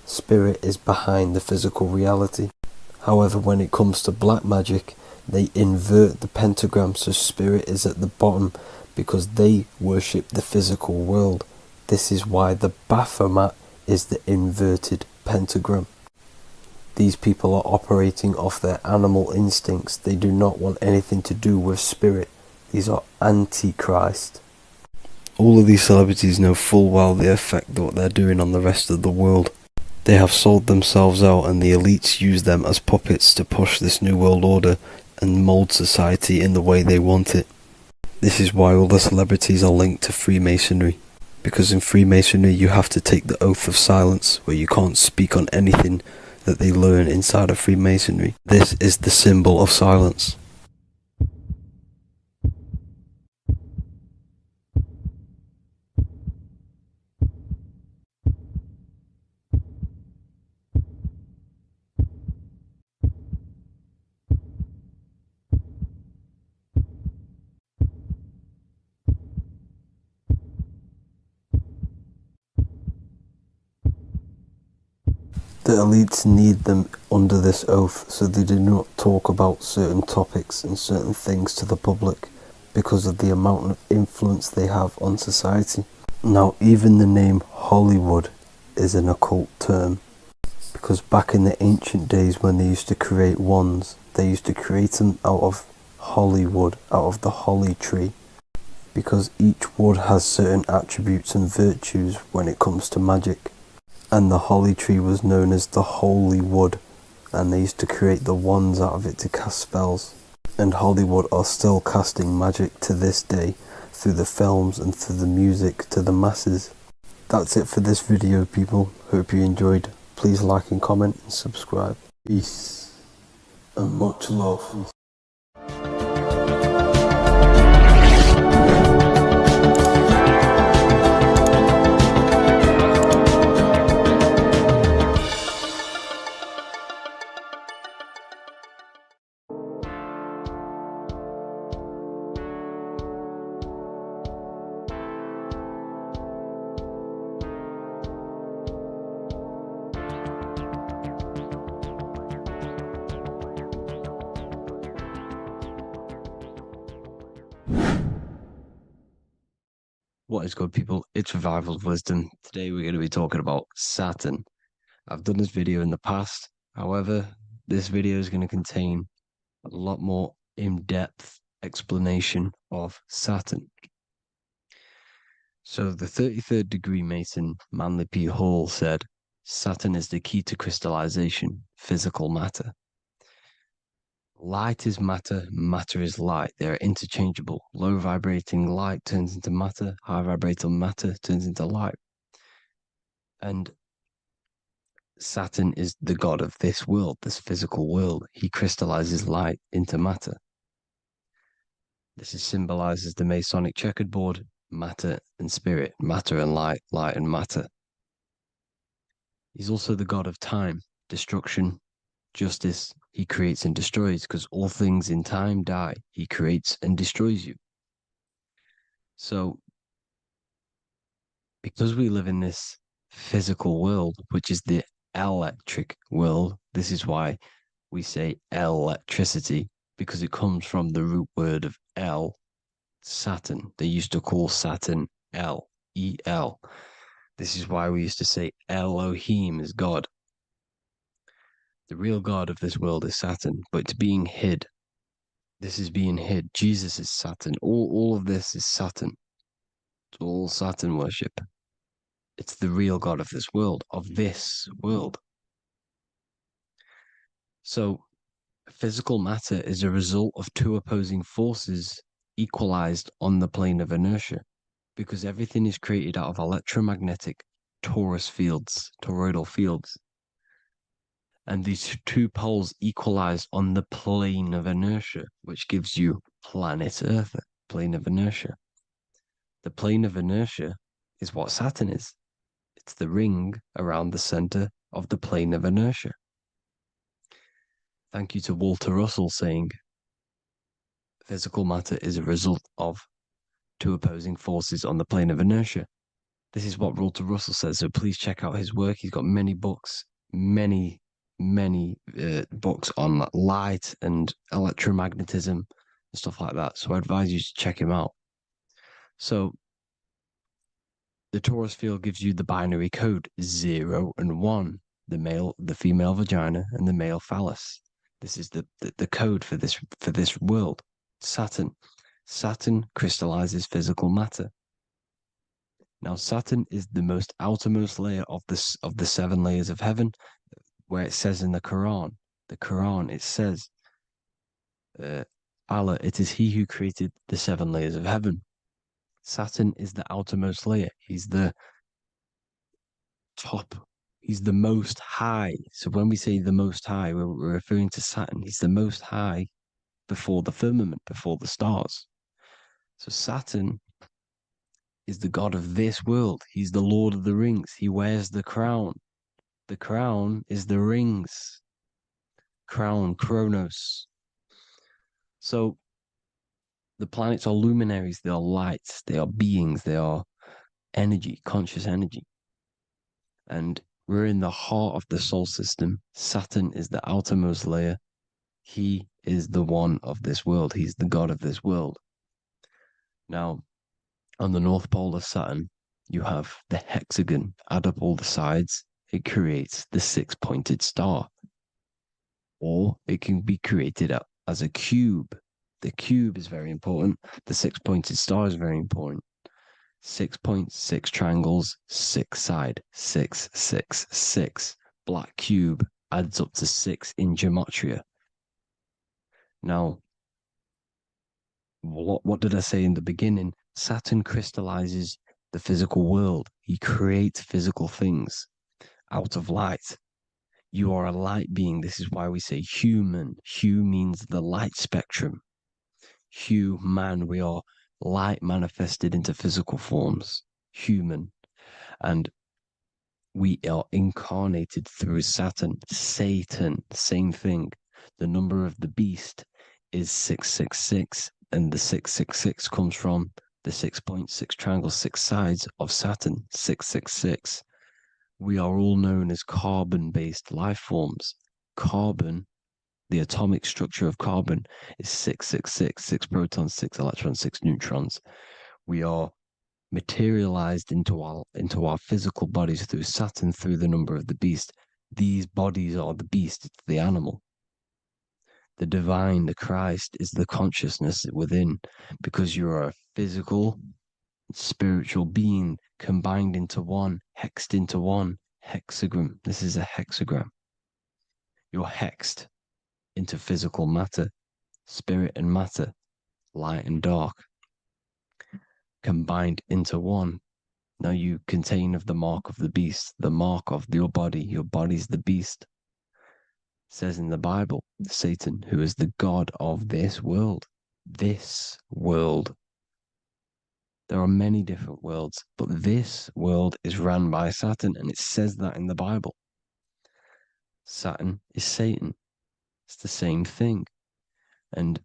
Spirit is behind the physical reality. However, when it comes to black magic, they invert the pentagram, so spirit is at the bottom because they worship the physical world. This is why the Baphomet is the inverted pentagram. These people are operating off their animal instincts. They do not want anything to do with spirit. These are antichrist. All of these celebrities know full well the effect that what they're doing on the rest of the world. They have sold themselves out, and the elites use them as puppets to push this new world order and mold society in the way they want it. This is why all the celebrities are linked to Freemasonry, because in Freemasonry you have to take the oath of silence, where you can't speak on anything that they learn inside of Freemasonry. This is the symbol of silence. The elites need them under this oath, so they do not talk about certain topics and certain things to the public, because of the amount of influence they have on society. Now, even the name Hollywood is an occult term, because back in the ancient days when they used to create wands, they used to create them out of Hollywood, out of the holly tree, because each wood has certain attributes and virtues when it comes to magic. And the holly tree was known as the holy wood, and they used to create the wands out of it to cast spells. And Hollywood are still casting magic to this day through the films and through the music to the masses. That's it for this video, people. Hope you enjoyed. Please like and comment and subscribe. Peace and much love. What is good, people? It's Revival of Wisdom. Today we're going to be talking about Saturn. I've done this video in the past. However, this video is going to contain a lot more in-depth explanation of Saturn. So the 33rd degree Mason, Manly P. Hall, said, Saturn is the key to crystallization, physical matter. Light is matter, matter is light. They are interchangeable. Low vibrating light turns into matter, high vibrating matter turns into light. And Saturn is the god of this world, this physical world. He crystallizes light into matter. This is symbolized as the Masonic checkerboard, matter and spirit, matter and light, light and matter. He's also the god of time, destruction, justice. He creates and destroys, because all things in time die. He creates and destroys you. So, because we live in this physical world, which is the electric world, this is why we say electricity, because it comes from the root word of El, Saturn. They used to call Saturn El, E-L. This is why we used to say Elohim is God. The real God of this world is Saturn, but it's being hid. This is being hid. Jesus is Saturn. All of this is Saturn. It's all Saturn worship. It's the real God of this world, So, physical matter is a result of two opposing forces equalized on the plane of inertia, because everything is created out of electromagnetic toroidal fields. And these two poles equalize on the plane of inertia, which gives you planet Earth, plane of inertia. The plane of inertia is what Saturn is. It's the ring around the center of the plane of inertia. Thank you to Walter Russell saying, physical matter is a result of two opposing forces on the plane of inertia. This is what Walter Russell says, so please check out his work. He's got many books, many books on light and electromagnetism and stuff like that. So I advise you to check him out. So the torus field gives you the binary code 0 and 1, the female vagina and the male phallus. This is the code for this world. Saturn crystallizes physical matter. Now Saturn is the most outermost layer of the 7 layers of heaven, where it says in the Quran, it says, Allah, it is He who created the 7 layers of heaven. Saturn is the outermost layer. He's the top. He's the most high. So when we say the most high, we're referring to Saturn. He's the most high before the firmament, before the stars. So Saturn is the god of this world. He's the Lord of the Rings. He wears the crown. The crown is the rings. Crown, Chronos. So the planets are luminaries. They are lights. They are beings. They are energy, conscious energy. And we're in the heart of the solar system. Saturn is the outermost layer. He is the one of this world. He's the god of this world. Now, on the North Pole of Saturn, you have the hexagon. Add up all the sides. It creates the 6-pointed star. Or it can be created as a cube. The cube is very important. The 6-pointed star is very important. 6 points, 6 triangles, 6 side, 6, 6, 6. Black cube adds up to 6 in gematria. Now, what did I say in the beginning? Saturn crystallizes the physical world. He creates physical things out of light. You are a light being. This is why we say human. Hue means the light spectrum. Hue, man, we are light manifested into physical forms. Human. And we are incarnated through Saturn. Satan, same thing. The number of the beast is 666. And the 666 comes from the 6.6 triangles, 6 sides of Saturn, 666. We are all known as carbon-based life forms. Carbon, the atomic structure of carbon, is 666, 6 protons, 6 electrons, 6 neutrons. We are materialized into our physical bodies through Saturn, through the number of the beast. These bodies are the beast, it's the animal. The divine, the Christ, is the consciousness within, because you are a physical, spiritual being combined into one, hexed into one, hexagram. This is a hexagram. You're hexed into physical matter, spirit and matter, light and dark, combined into one. Now you contain of the mark of the beast, the mark of your body. Your body's the beast. It says in the Bible, Satan, who is the god of this world. This world. There are many different worlds, but this world is run by Saturn, and it says that in the Bible. Saturn is Satan. It's the same thing. And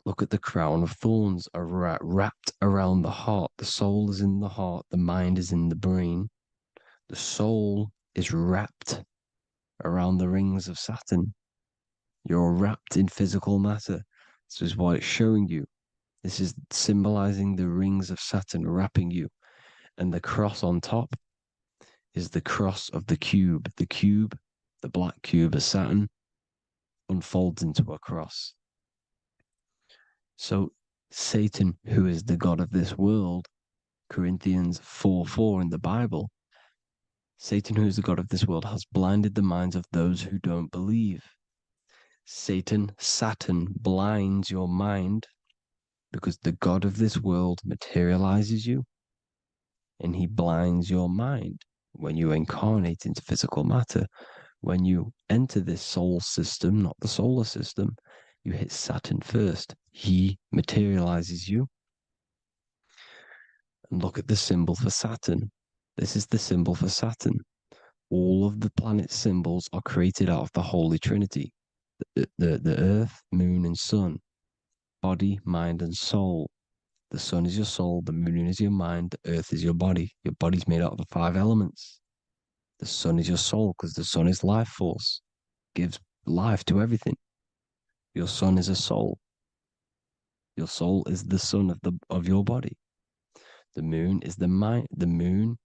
look at the crown of thorns are wrapped around the heart. The soul is in the heart. The mind is in the brain. The soul is wrapped around the rings of Saturn. You're wrapped in physical matter. This is what it's showing you. This is symbolizing the rings of Saturn wrapping you. And the cross on top is the cross of the cube. The cube, the black cube of Saturn, unfolds into a cross. So Satan, who is the god of this world, Corinthians 4:4 in the Bible, Satan, who is the god of this world, has blinded the minds of those who don't believe. Satan blinds your mind because the god of this world materializes you and he blinds your mind when you incarnate into physical matter. When you enter this soul system, not the solar system, you hit Saturn first. He materializes you. And look at the symbol for Saturn. This is the symbol for Saturn. All of the planet symbols are created out of the Holy Trinity. The Earth, Moon, and Sun. Body, mind, and soul. The Sun is your soul, the Moon is your mind, the Earth is your body. Your body's made out of the 5 elements. The Sun is your soul because the Sun is life force. Gives life to everything. Your Sun is a soul. Your soul is the sun of your body. The Moon is the mind. The Moon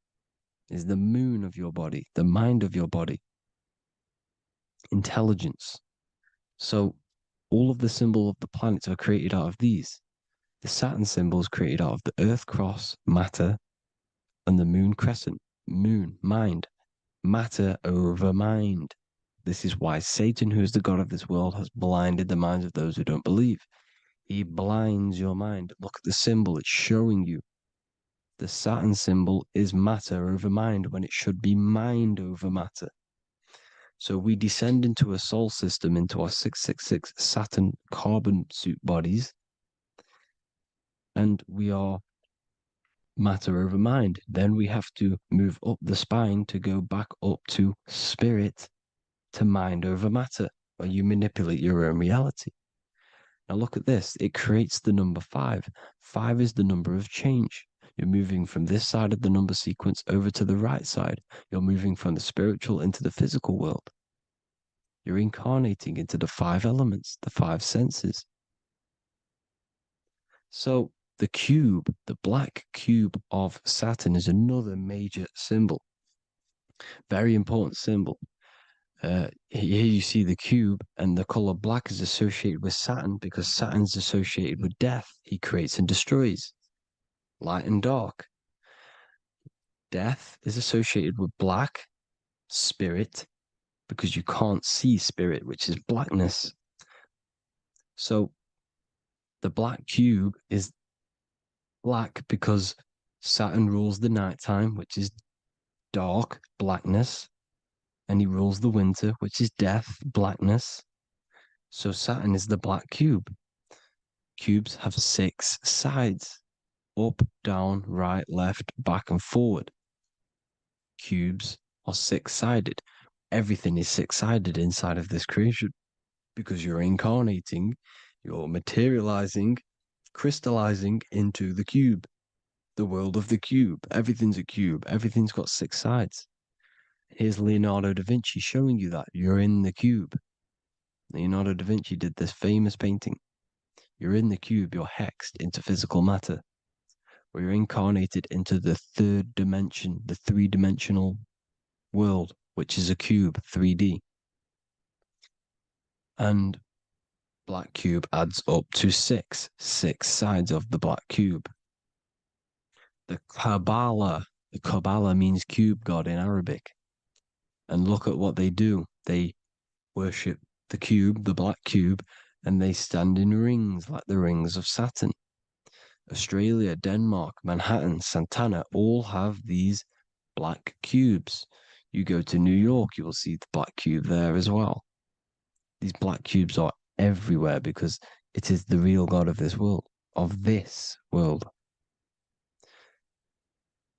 is the moon of your body, the mind of your body. Intelligence. So all of the symbols of the planets are created out of these. The Saturn symbol is created out of the Earth cross, matter, and the Moon crescent, moon, mind, matter over mind. This is why Satan, who is the god of this world, has blinded the minds of those who don't believe. He blinds your mind. Look at the symbol, it's showing you. The Saturn symbol is matter over mind when it should be mind over matter. So we descend into a soul system, into our 666 Saturn carbon suit bodies, and we are matter over mind. Then we have to move up the spine to go back up to spirit, to mind over matter, where you manipulate your own reality. Now look at this. It creates the number 5. 5 is the number of change. You're moving from this side of the number sequence over to the right side. You're moving from the spiritual into the physical world. You're incarnating into the 5 elements, the 5 senses. So the cube, the black cube of Saturn, is another major symbol. Very important symbol. Here you see the cube, and the color black is associated with Saturn because Saturn's associated with death. He creates and destroys. Light and dark. Death is associated with black, spirit, because you can't see spirit, which is blackness. So the black cube is black because Saturn rules the nighttime, which is dark, blackness, and he rules the winter, which is death, blackness. So Saturn is the black cube. Cubes have 6 sides. Up, down, right, left, back, and forward. Cubes are 6-sided. Everything is 6-sided inside of this creation because you're incarnating, you're materializing, crystallizing into the cube, the world of the cube. Everything's a cube. Everything's got 6 sides. Here's Leonardo da Vinci showing you that you're in the cube. Leonardo da Vinci did this famous painting. You're in the cube, you're hexed into physical matter, where you're incarnated into the 3rd dimension, the 3-dimensional world, which is a cube, 3D. And black cube adds up to 6 sides of the black cube. The Kabbalah means cube god in Arabic. And look at what they do. They worship the cube, the black cube, and they stand in rings like the rings of Saturn. Australia, Denmark, Manhattan, Santana all have these black cubes. You go to New York, you will see the black cube there as well. These black cubes are everywhere because it is the real God of this world,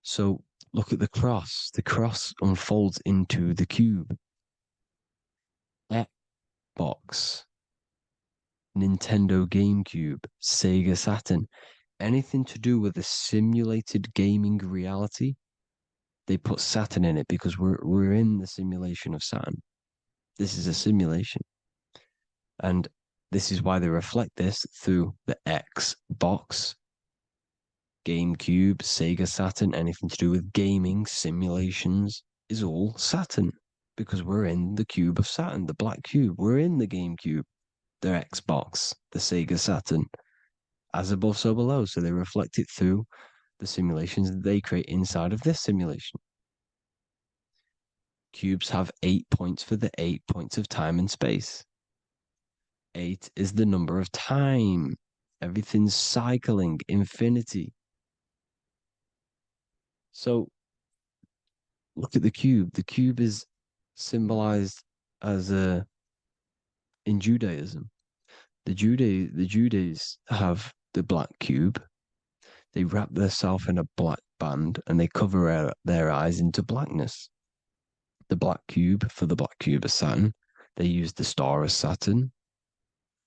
So look at the cross. The cross unfolds into the cube. Xbox, Nintendo GameCube, Sega Saturn, anything to do with a simulated gaming reality, they put Saturn in it because we're in the simulation of Saturn. This is a simulation. And this is why they reflect this through the Xbox, GameCube, Sega Saturn, anything to do with gaming, simulations, is all Saturn. Because we're in the cube of Saturn, the black cube. We're in the GameCube, the Xbox, the Sega Saturn. As above, so below. So they reflect it through the simulations that they create inside of this simulation. Cubes have 8 points for the 8 points of time and space. 8 is the number of time. Everything's cycling, infinity. So look at the cube. The cube is symbolized as in Judaism. The Judees have the black cube. They wrap themselves in a black band and they cover their eyes into blackness. The black cube, for the black cube of Saturn, they use the star of Saturn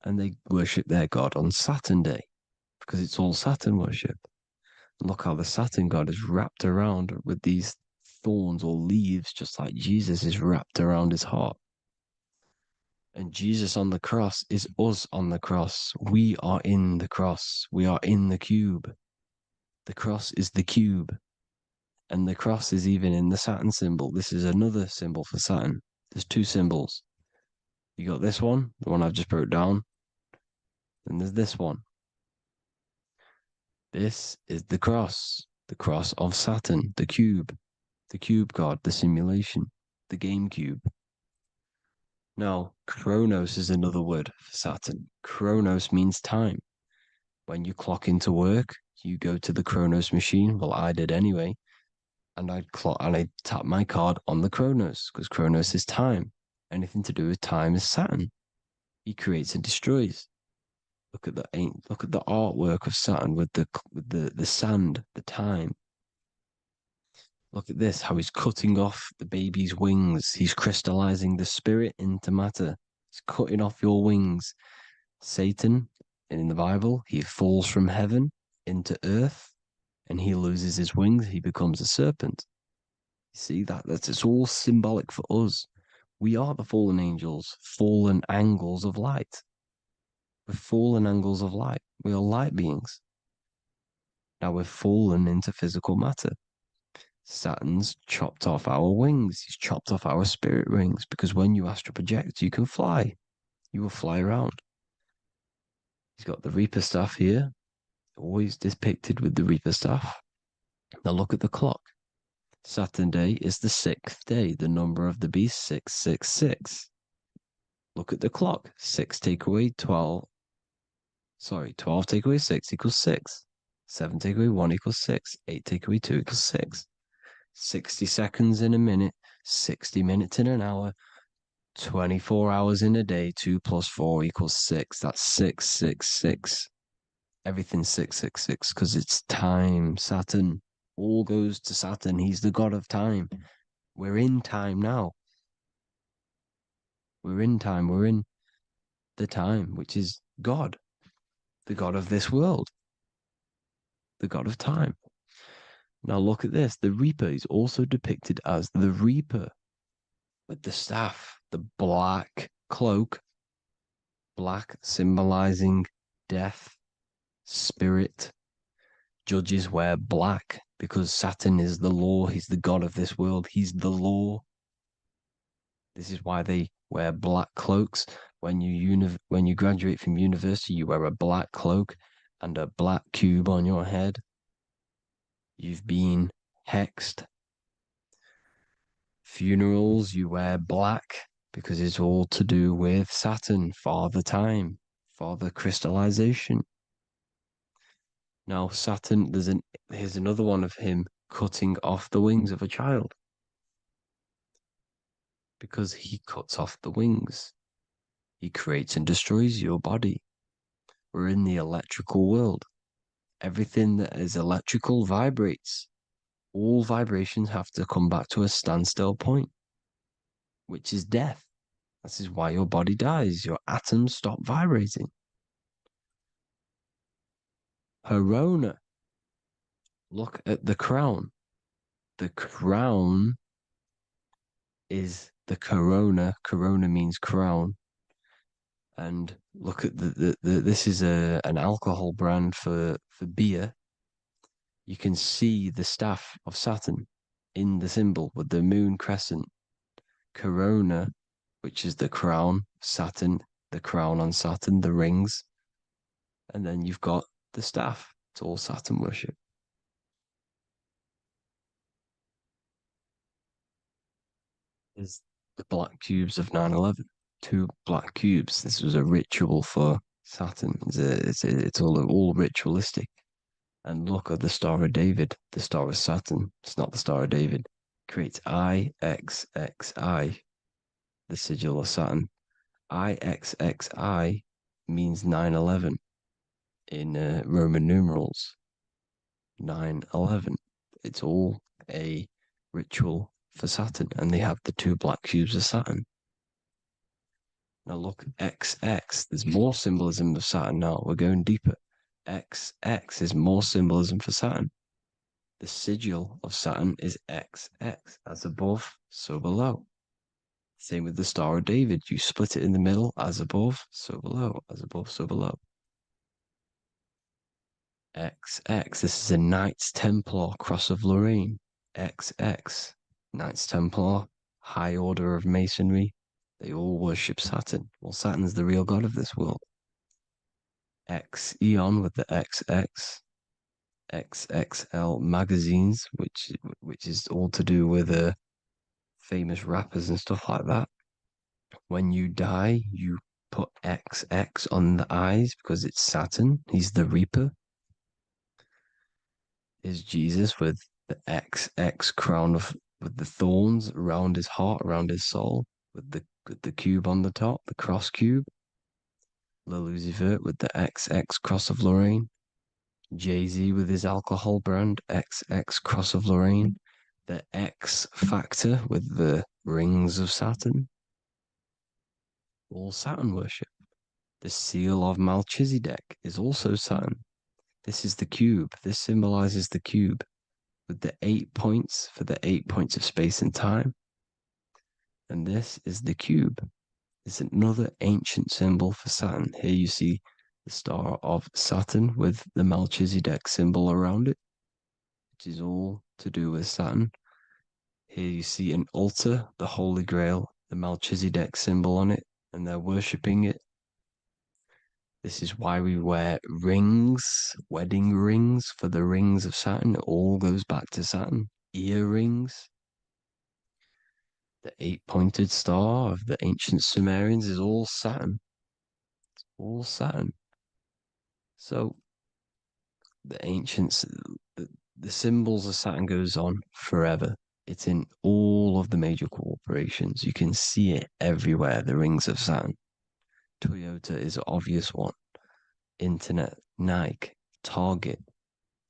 and they worship their god on Saturn Day because it's all Saturn worship. And look how the Saturn god is wrapped around with these thorns or leaves, just like Jesus is wrapped around his heart. And Jesus on the cross is us on the cross. We are in the cross. We are in the cube. The cross is the cube. And the cross is even in the Saturn symbol. This is another symbol for Saturn. There's 2 symbols. You got this one, the one I've just broke down. And there's this one. This is the cross of Saturn, the cube god, the simulation, the game cube. Now, Chronos is another word for Saturn. Chronos means time. When you clock into work, you go to the Chronos machine. Well, I did anyway. And I tap my card on the Chronos because Chronos is time. Anything to do with time is Saturn. He creates and destroys. Look at the artwork of Saturn with the sand, the time. Look at this, how he's cutting off the baby's wings. He's crystallizing the spirit into matter. He's cutting off your wings. Satan, in the Bible, he falls from heaven into earth and he loses his wings. He becomes a serpent. You see, it's all symbolic for us. We are the fallen angels, fallen angles of light. We're fallen angles of light. We are light beings. Now we're fallen into physical matter. Saturn's chopped off our wings. He's chopped off our spirit wings because when you astral project, you can fly. You will fly around. He's got the Reaper staff here, always depicted with the Reaper staff. Now look at the clock. Saturn Day is the 6th day, the number of the beast 666. Look at the clock. 6 take away 12. 12 take away 6 equals 6. 7 take away 1 equals 6. 8 take away 2 equals 6. 60 seconds in a minute, 60 minutes in an hour, 24 hours in a day, 2 plus 4 equals 6. That's 666. Everything's 666 because it's time. Saturn all goes to Saturn. He's the god of time. We're in time now. We're in time. We're in the time, which is God, the god of this world, the god of time. Now look at this. The Reaper is also depicted as the Reaper with the staff, the black cloak, black symbolizing death, spirit. Judges wear black because Saturn is the law. He's the god of this world. He's the law. This is why they wear black cloaks. When you graduate from university, you wear a black cloak and a black cube on your head. You've been hexed. Funerals, you wear black because it's all to do with Saturn, Father Time, Father Crystallization. Now, Saturn, here's another one of him cutting off the wings of a child. Because he cuts off the wings. He creates and destroys your body. We're in the electrical world. Everything that is electrical vibrates. All vibrations have to come back to a standstill point, which is death. This is why your body dies. Your atoms stop vibrating. Corona. Look at the crown. The crown is the corona. Corona means crown. And look at this is an alcohol brand for beer. You can see the staff of Saturn in the symbol with the moon crescent. Corona, which is the crown, Saturn, the crown on Saturn, the rings. And then you've got the staff. It's all Saturn worship. Is the black cubes of 9/11. 2 black cubes. This was a ritual for Saturn. It's all ritualistic. And look at the Star of David, the Star of Saturn. It's not the Star of David. Creates IXXI, the sigil of Saturn. IXXI means 9/11 in Roman numerals. 9/11. It's all a ritual for Saturn, and they have the 2 black cubes of Saturn. Now look, XX. There's more symbolism of Saturn now. We're going deeper. XX is more symbolism for Saturn. The sigil of Saturn is XX, as above, so below. Same with the Star of David. You split it in the middle, as above, so below, as above, so below. XX, this is a Knights Templar Cross of Lorraine. XX, Knights Templar, high order of Masonry. They all worship Saturn. Well, Saturn's the real god of this world. X Eon with the XX, XXL magazines, which is all to do with famous rappers and stuff like that. When you die, you put XX on the eyes because it's Saturn. He's the Reaper. Is Jesus with the XX crown with the thorns around his heart, around his soul, with the cube on the top, the cross cube. Le Lucifer with the XX Cross of Lorraine. Jay-Z with his alcohol brand, XX Cross of Lorraine. The X Factor with the rings of Saturn. All Saturn worship. The seal of Melchizedek is also Saturn. This is the cube. This symbolizes the cube with the 8 points for the 8 points of space and time. And this is the cube. It's another ancient symbol for Saturn. Here you see the star of Saturn with the Melchizedek symbol around it, which is all to do with Saturn. Here you see an altar, the Holy Grail, the Melchizedek symbol on it, and they're worshipping it. This is why we wear rings, wedding rings for the rings of Saturn. It all goes back to Saturn. Earrings. The 8-pointed star of the ancient Sumerians is all Saturn. It's all Saturn. So the ancients, the symbols of Saturn goes on forever. It's in all of the major corporations. You can see it everywhere, the rings of Saturn. Toyota is an obvious one. Internet, Nike, Target,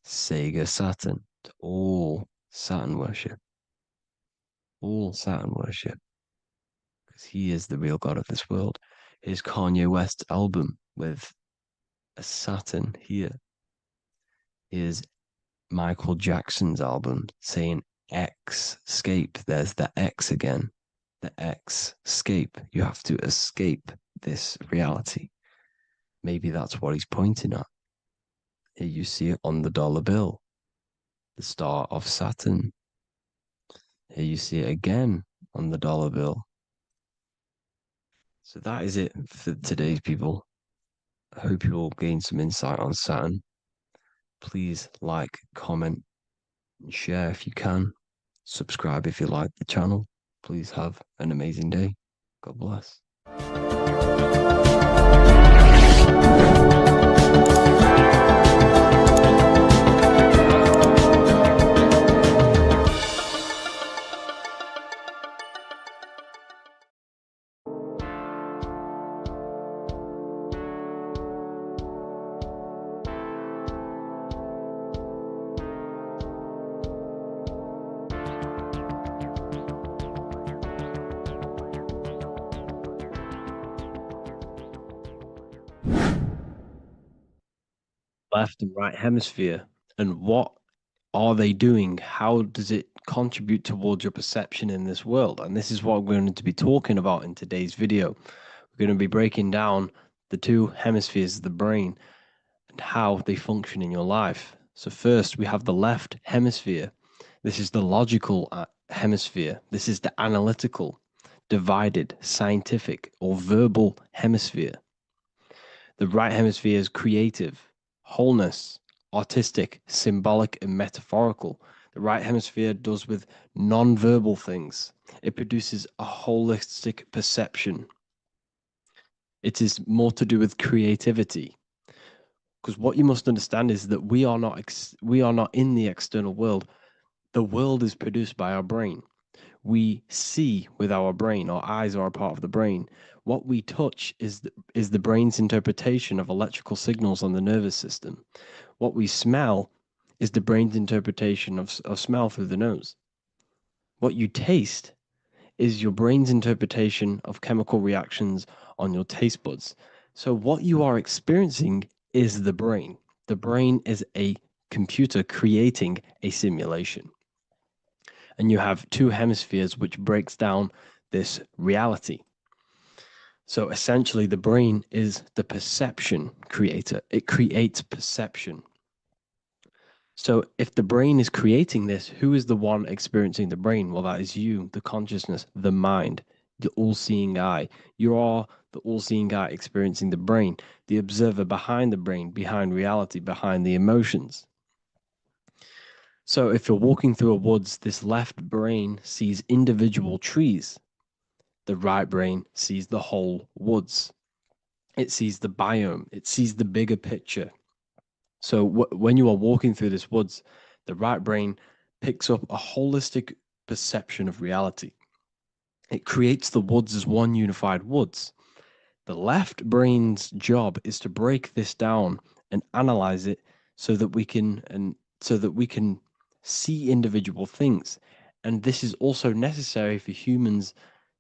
Sega, Saturn. It's all Saturn worship. All Saturn worship. Because he is the real god of this world. Here's Kanye West's album with a Saturn here. Here's Michael Jackson's album saying escape. There's the X again. The X, escape. You have to escape this reality. Maybe that's what he's pointing at. Here you see it on the dollar bill. The star of Saturn. Here you see it again on the dollar bill. So that is it for today's people. I hope you all gained some insight on Saturn. Please like, comment, and share if you can. Subscribe if you like the channel. Please have an amazing day. God bless. Left and right hemisphere, and what are they doing? How does it contribute towards your perception in this world? And this is what we're going to be talking about in today's video. We're going to be breaking down the two hemispheres of the brain and how they function in your life. So first, we have the left hemisphere. This is the logical hemisphere. This is the analytical, divided, scientific, or verbal hemisphere. The right hemisphere is creative, wholeness, artistic, symbolic, and metaphorical. The right hemisphere does with non-verbal things. It produces a holistic perception. It is more to do with creativity. Because what you must understand is that we are not in the external world. The world is produced by our brain. We see with our brain. Our eyes are a part of the brain. What we touch is the brain's interpretation of electrical signals on the nervous system. What we smell is the brain's interpretation of smell through the nose. What you taste is your brain's interpretation of chemical reactions on your taste buds. So what you are experiencing is the brain. The brain is a computer creating a simulation. And you have two hemispheres which breaks down this reality. So essentially, the brain is the perception creator. It creates perception. So if the brain is creating this, who is the one experiencing the brain? Well, that is you, the consciousness, the mind, the all-seeing eye. You are the all-seeing eye experiencing the brain, the observer behind the brain, behind reality, behind the emotions. So if you're walking through a woods, this left brain sees individual trees. The right brain sees the whole woods. It sees the biome. It sees the bigger picture. So when you are walking through this woods, the right brain picks up a holistic perception of reality. It creates the woods as one unified woods. The left brain's job is to break this down and analyze it so that we can see individual things. And this is also necessary for humans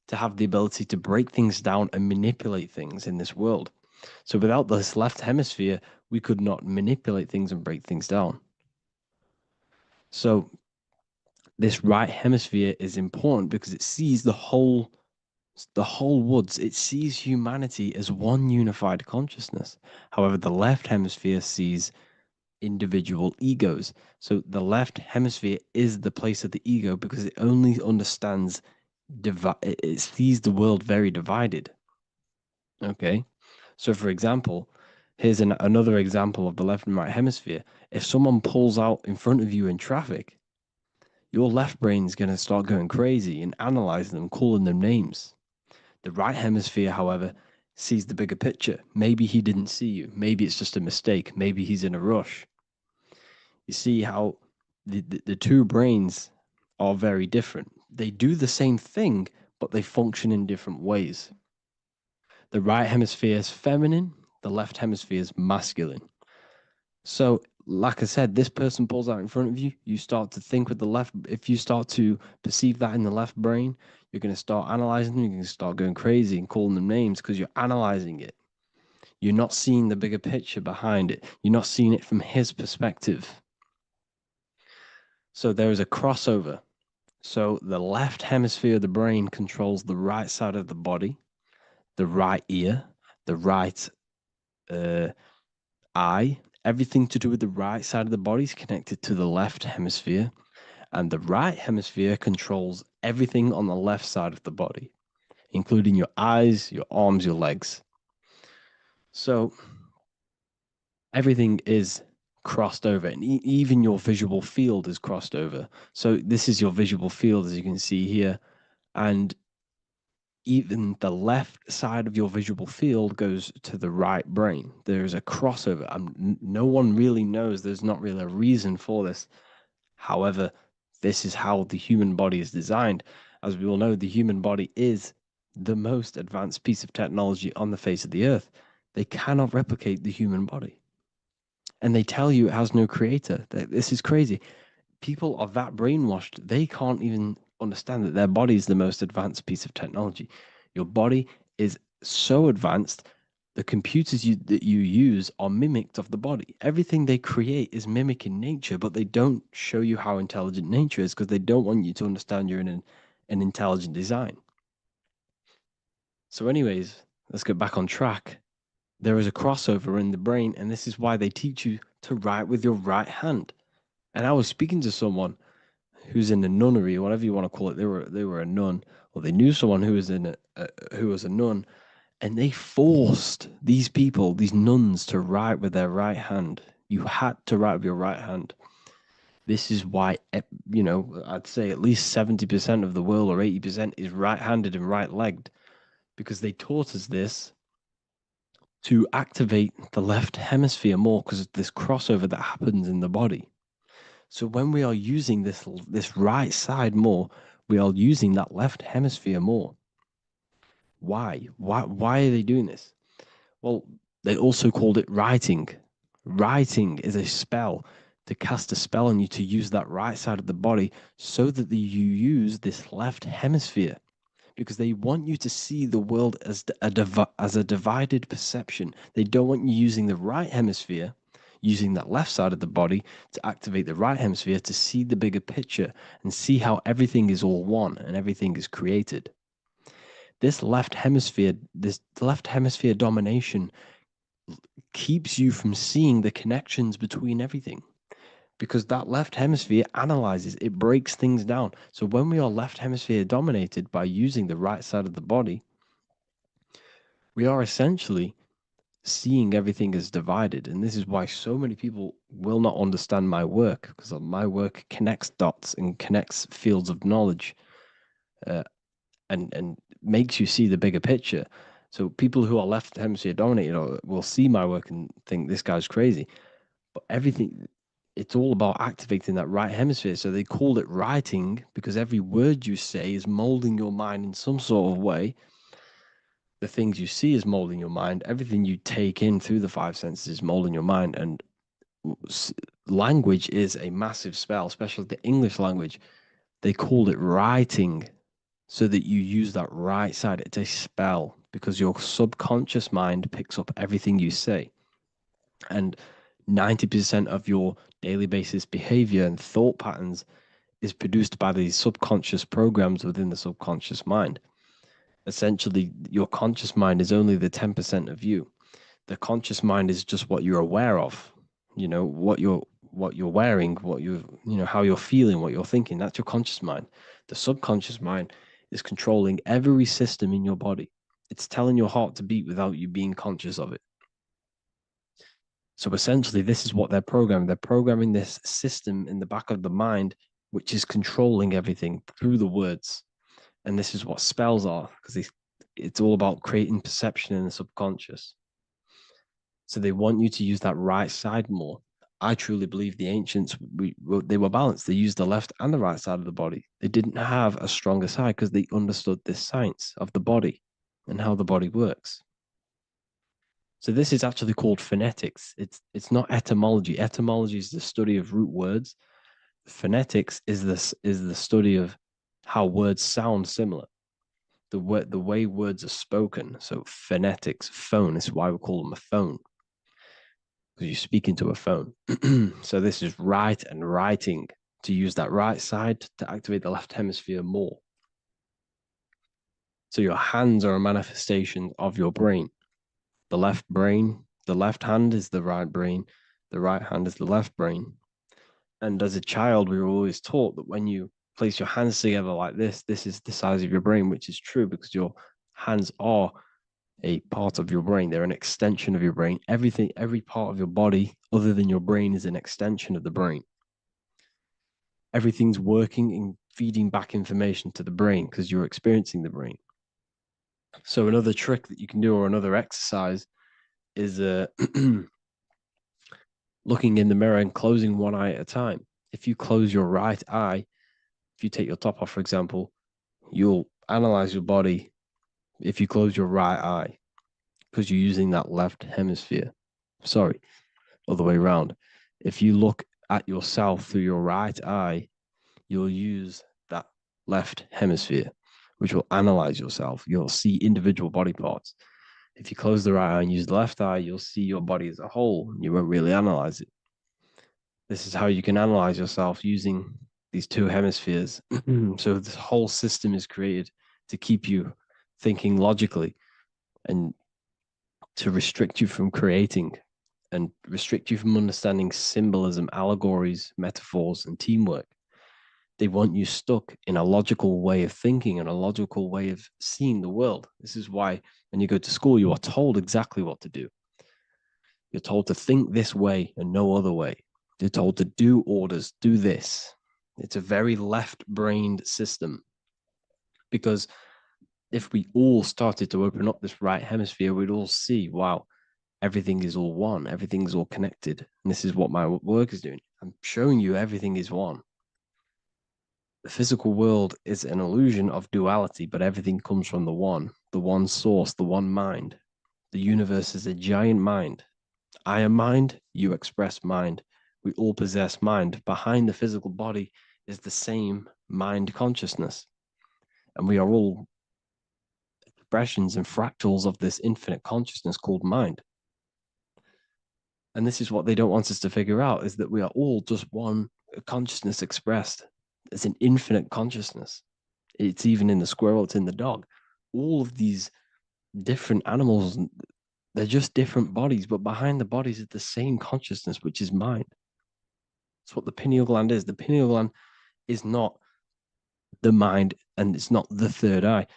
to have the ability to break things down and manipulate things in this world. So without this left hemisphere, we could not manipulate things and break things down. So this right hemisphere is important because it sees the whole woods. It sees humanity as one unified consciousness. However, the left hemisphere sees individual egos. So the left hemisphere is the place of the ego because it only understands it sees the world very divided. Okay, so for example, here's another example of the left and right hemisphere. If someone pulls out in front of you in traffic, your left brain's going to start going crazy and analyzing them, calling them names. The right hemisphere, however, sees the bigger picture. Maybe he didn't see you. Maybe it's just a mistake. Maybe he's in a rush. You see how the two brains are very different. They do the same thing, but they function in different ways. The right hemisphere is feminine, the left hemisphere is masculine. So, like I said, this person pulls out in front of you, you start to think with the left. If you start to perceive that in the left brain, you're going to start analyzing them, you're going to start going crazy and calling them names because you're analyzing it. You're not seeing the bigger picture behind it. You're not seeing it from his perspective. So there is a crossover. So the left hemisphere of the brain controls the right side of the body, the right ear, the right eye. Everything to do with the right side of the body is connected to the left hemisphere, and the right hemisphere controls everything on the left side of the body, including your eyes, your arms, your legs. So everything is crossed over, and even your visual field is crossed over. So this is your visual field, as you can see here, and even the left side of your visual field goes to the right brain. There's a crossover. No one really knows. There's not really a reason for this. However, this is how the human body is designed. As we all know, the human body is the most advanced piece of technology on the face of the earth. They cannot replicate the human body. And they tell you it has no creator. This is crazy. People are that brainwashed, they can't even understand that their body is the most advanced piece of technology. Your body is so advanced, the computers that you use are mimicked of the body. Everything they create is mimicking nature, but they don't show you how intelligent nature is because they don't want you to understand you're in an intelligent design. So anyways, let's get back on track. There is a crossover in the brain, and this is why they teach you to write with your right hand. And I was speaking to someone who's in a nunnery, or whatever you want to call it. They were a nun, or they knew someone who was who was a nun, and they forced these people, these nuns, to write with their right hand. You had to write with your right hand. This is why, I'd say at least 70% of the world, or 80%, is right-handed and right-legged, because they taught us this to activate the left hemisphere more, because of this crossover that happens in the body. So when we are using this right side more, we are using that left hemisphere more. Why? Why are they doing this? Well, they also called it writing. Writing is a spell, to cast a spell on you to use that right side of the body so that you use this left hemisphere, because they want you to see the world as a divided perception. They don't want you using the right hemisphere, using that left side of the body to activate the right hemisphere to see the bigger picture and see how everything is all one and everything is created. This left hemisphere domination keeps you from seeing the connections between everything, because that left hemisphere analyzes, it breaks things down. So when we are left hemisphere dominated by using the right side of the body, we are essentially seeing everything as divided. And this is why so many people will not understand my work, because my work connects dots and connects fields of knowledge, and makes you see the bigger picture. So people who are left hemisphere dominated will see my work and think this guy's crazy. But it's all about activating that right hemisphere. So they called it writing because every word you say is molding your mind in some sort of way. The things you see is molding your mind. Everything you take in through the five senses is molding your mind. And language is a massive spell, especially the English language. They called it writing so that you use that right side. It's a spell because your subconscious mind picks up everything you say. And 90% of your daily basis behavior and thought patterns is produced by these subconscious programs within the subconscious mind. Essentially, your conscious mind is only the 10% of you. The conscious mind is just what you're aware of, what you're wearing, how you're feeling, what you're thinking. That's your conscious mind. The subconscious mind is controlling every system in your body. It's telling your heart to beat without you being conscious of it. So essentially, this is what they're programming. They're programming this system in the back of the mind, which is controlling everything through the words. And this is what spells are, because it's all about creating perception in the subconscious. So they want you to use that right side more. I truly believe the ancients, they were balanced. They used the left and the right side of the body. They didn't have a stronger side because they understood this science of the body and how the body works. So this is actually called phonetics. It's not etymology. Etymology is the study of root words. Phonetics is the study of how words sound similar. The way words are spoken. So phonetics, phone, is why we call them a phone, because you speak into a phone. So this is write and writing, to use that right side to activate the left hemisphere more. So your hands are a manifestation of your brain. The left hand is the right brain, the right hand is the left brain. And as a child, we were always taught that when you place your hands together like this is the size of your brain, which is true because your Hands are a part of your brain. They're an extension of your brain. Everything, every part of your body other than your brain is an extension of the brain. Everything's working and feeding back information to the brain because you're experiencing the brain. So another trick that you can do, or another exercise, is looking in the mirror and closing one eye at a time. If you close your right eye, if you take your top off, for example, you'll analyze your body if you close your right eye because you're using that left hemisphere. Sorry, other way around. If you look at yourself through your right eye, you'll use that left hemisphere, which will analyze yourself. You'll see individual body parts. If you close the right eye and use the left eye, you'll see your body as a whole. You won't really analyze it. This is how you can analyze yourself using these two hemispheres. So this whole system is created to keep you thinking logically and to restrict you from creating and restrict you from understanding symbolism, allegories, metaphors, and teamwork. They want you stuck in a logical way of thinking and a logical way of seeing the world. This is why when you go to school, you are told exactly what to do. You're told to think this way and no other way. You're told to do orders, do this. It's a very left-brained system because if we all started to open up this right hemisphere, we'd all see, wow, everything is all one, everything's all connected. And this is what my work is doing. I'm showing you everything is one. The physical world is an illusion of duality, but everything comes from the one source, the one mind. The universe is a giant mind. I am mind, you express mind. We all possess mind. Behind the physical body is the same mind consciousness. And we are all expressions and fractals of this infinite consciousness called mind. And this is what they don't want us to figure out, is that we are all just one consciousness expressed. It's an infinite consciousness. It's even in the squirrel, it's in the dog. All of these different animals, they're just different bodies, but behind the bodies is the same consciousness, which is mind. That's what the pineal gland is. The pineal gland is not the mind, and it's not the third eye.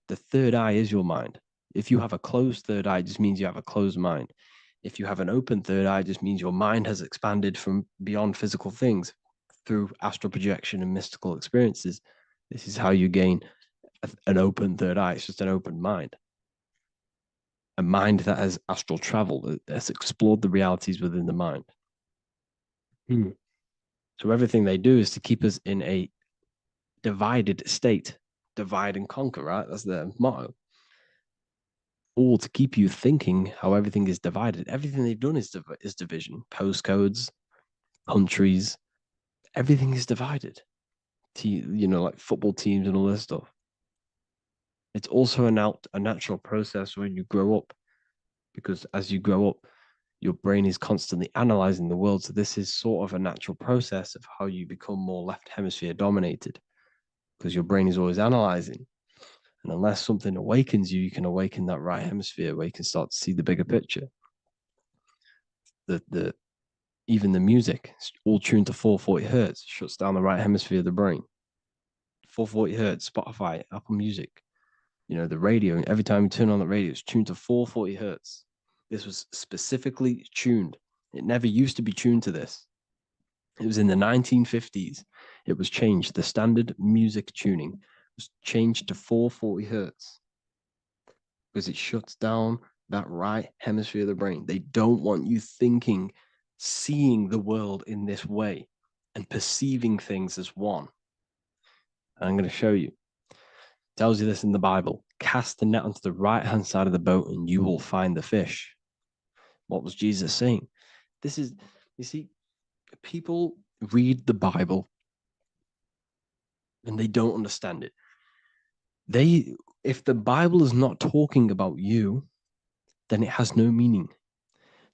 The third eye is your mind. If you have a closed third eye, it just means you have a closed mind. If you have an open third eye, it just means your mind has expanded from beyond physical things through astral projection and mystical experiences. This is how you gain an open third eye. It's just an open mind. A mind that has astral traveled, has explored the realities within the mind. So everything they do is to keep us in a divided state. Divide and conquer, right? That's their motto. All to keep you thinking how everything is divided. Everything they've done is division. Postcodes, countries, everything is divided. Like football teams and all this stuff. It's also a natural process when you grow up, because as you grow up, your brain is constantly analyzing the world. So this is sort of a natural process of how you become more left hemisphere dominated, because your brain is always analyzing. And unless something awakens you, you can awaken that right hemisphere where you can start to see the bigger picture. Even the music, all tuned to 440 hertz, shuts down the right hemisphere of the brain. 440 hertz, Spotify, Apple Music, the radio. Every time you turn on the radio, it's tuned to 440 hertz. This was specifically tuned. It never used to be tuned to this. It was in the 1950s. It was changed. The standard music tuning was changed to 440 hertz because it shuts down that right hemisphere of the brain. They don't want you thinking, seeing the world in this way and perceiving things as one. And I'm going to show you. It tells you this in the Bible. Cast the net onto the right-hand side of the boat and you will find the fish. What was Jesus saying? You see, people read the Bible and they don't understand it. If the Bible is not talking about you, then it has no meaning.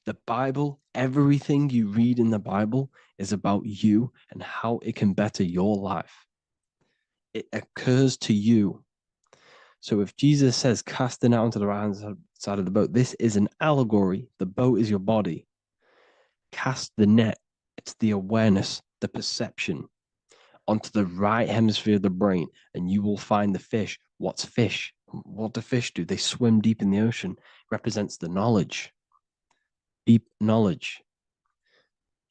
The Bible, everything you read in the Bible is about you and how it can better your life. It occurs to you. So if Jesus says, cast the net onto the right-hand side of the boat, this is an allegory. The boat is your body. Cast the net. It's the awareness, the perception onto the right hemisphere of the brain, and you will find the fish. What's fish? What do fish do? They swim deep in the ocean. It represents the knowledge, deep knowledge.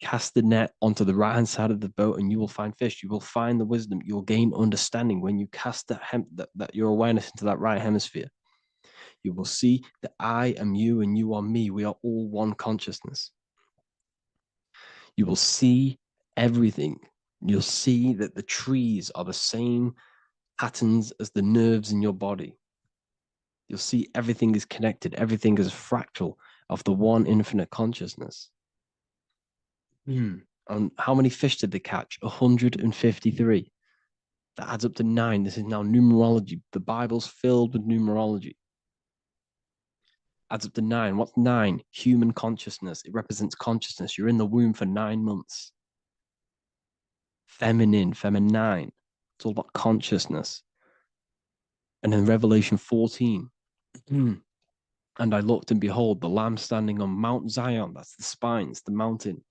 Cast the net onto the right-hand side of the boat and you will find fish. You will find the wisdom. You will gain understanding when you cast that your awareness into that right hemisphere. You will see that I am you and you are me. We are all one consciousness. You will see everything. You'll see that the trees are the same patterns as the nerves in your body. You'll see everything is connected. Everything is a fractal of the one infinite consciousness. And how many fish did they catch? 153. That adds up to 9. This is now numerology. The Bible's filled with numerology. Adds up to 9. What's 9? Human consciousness. It represents consciousness. You're in the womb for 9 months. Feminine. It's all about consciousness. And in Revelation 14, and I looked and behold, the Lamb standing on Mount Zion. That's the spines, the mountain.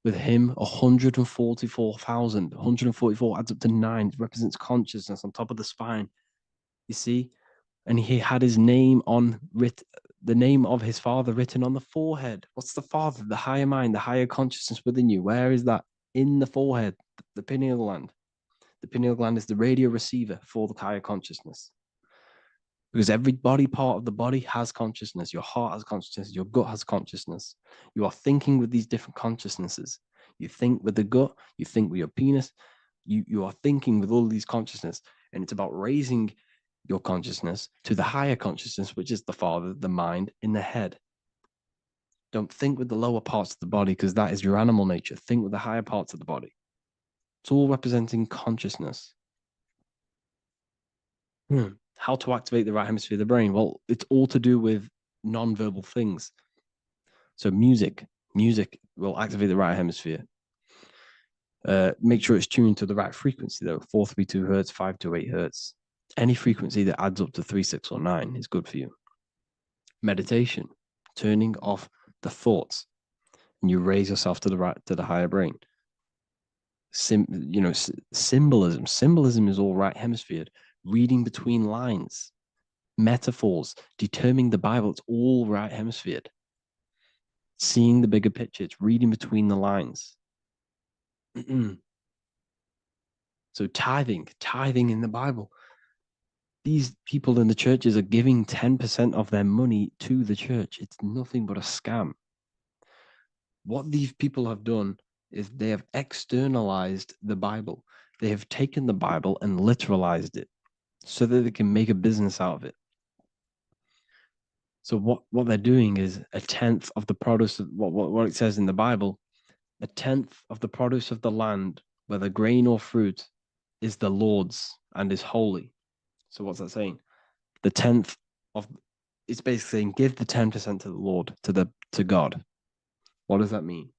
With him, 144,000. 144 adds up to 9. It represents consciousness on top of the spine. You see? And he had his name the name of his Father written on the forehead. What's the Father? The higher mind, the higher consciousness within you. Where is that? In the forehead, the pineal gland. The pineal gland is the radio receiver for the higher consciousness. Because every body part of the body has consciousness. Your heart has consciousness. Your gut has consciousness. You are thinking with these different consciousnesses. You think with the gut. You think with your penis. You are thinking with all these consciousness. And it's about raising your consciousness to the higher consciousness, which is the Father, the mind in the head. Don't think with the lower parts of the body because that is your animal nature. Think with the higher parts of the body. It's all representing consciousness. How to activate the right hemisphere of the brain? Well, it's all to do with non-verbal things. So music will activate the right hemisphere. Make sure it's tuned to the right frequency though, 432 hertz, 528 hertz. Any frequency that adds up to 3, 6, or 9 is good for you. Meditation, turning off the thoughts, and you raise yourself to the higher brain. Symbolism. Symbolism is all right hemisphered. Reading between lines, metaphors, determining the Bible, it's all right hemisphered. Seeing the bigger picture, it's reading between the lines. So tithing in the Bible. These people in the churches are giving 10% of their money to the church. It's nothing but a scam. What these people have done is they have externalized the Bible. They have taken the Bible and literalized it so that they can make a business out of it. So what they're doing is 1/10 of the produce of what it says in the Bible, 1/10 of the produce of the land, whether grain or fruit, is the Lord's and is holy. So what's that saying? The 10th of it's basically saying give the 10% to the Lord, to God. What does that mean?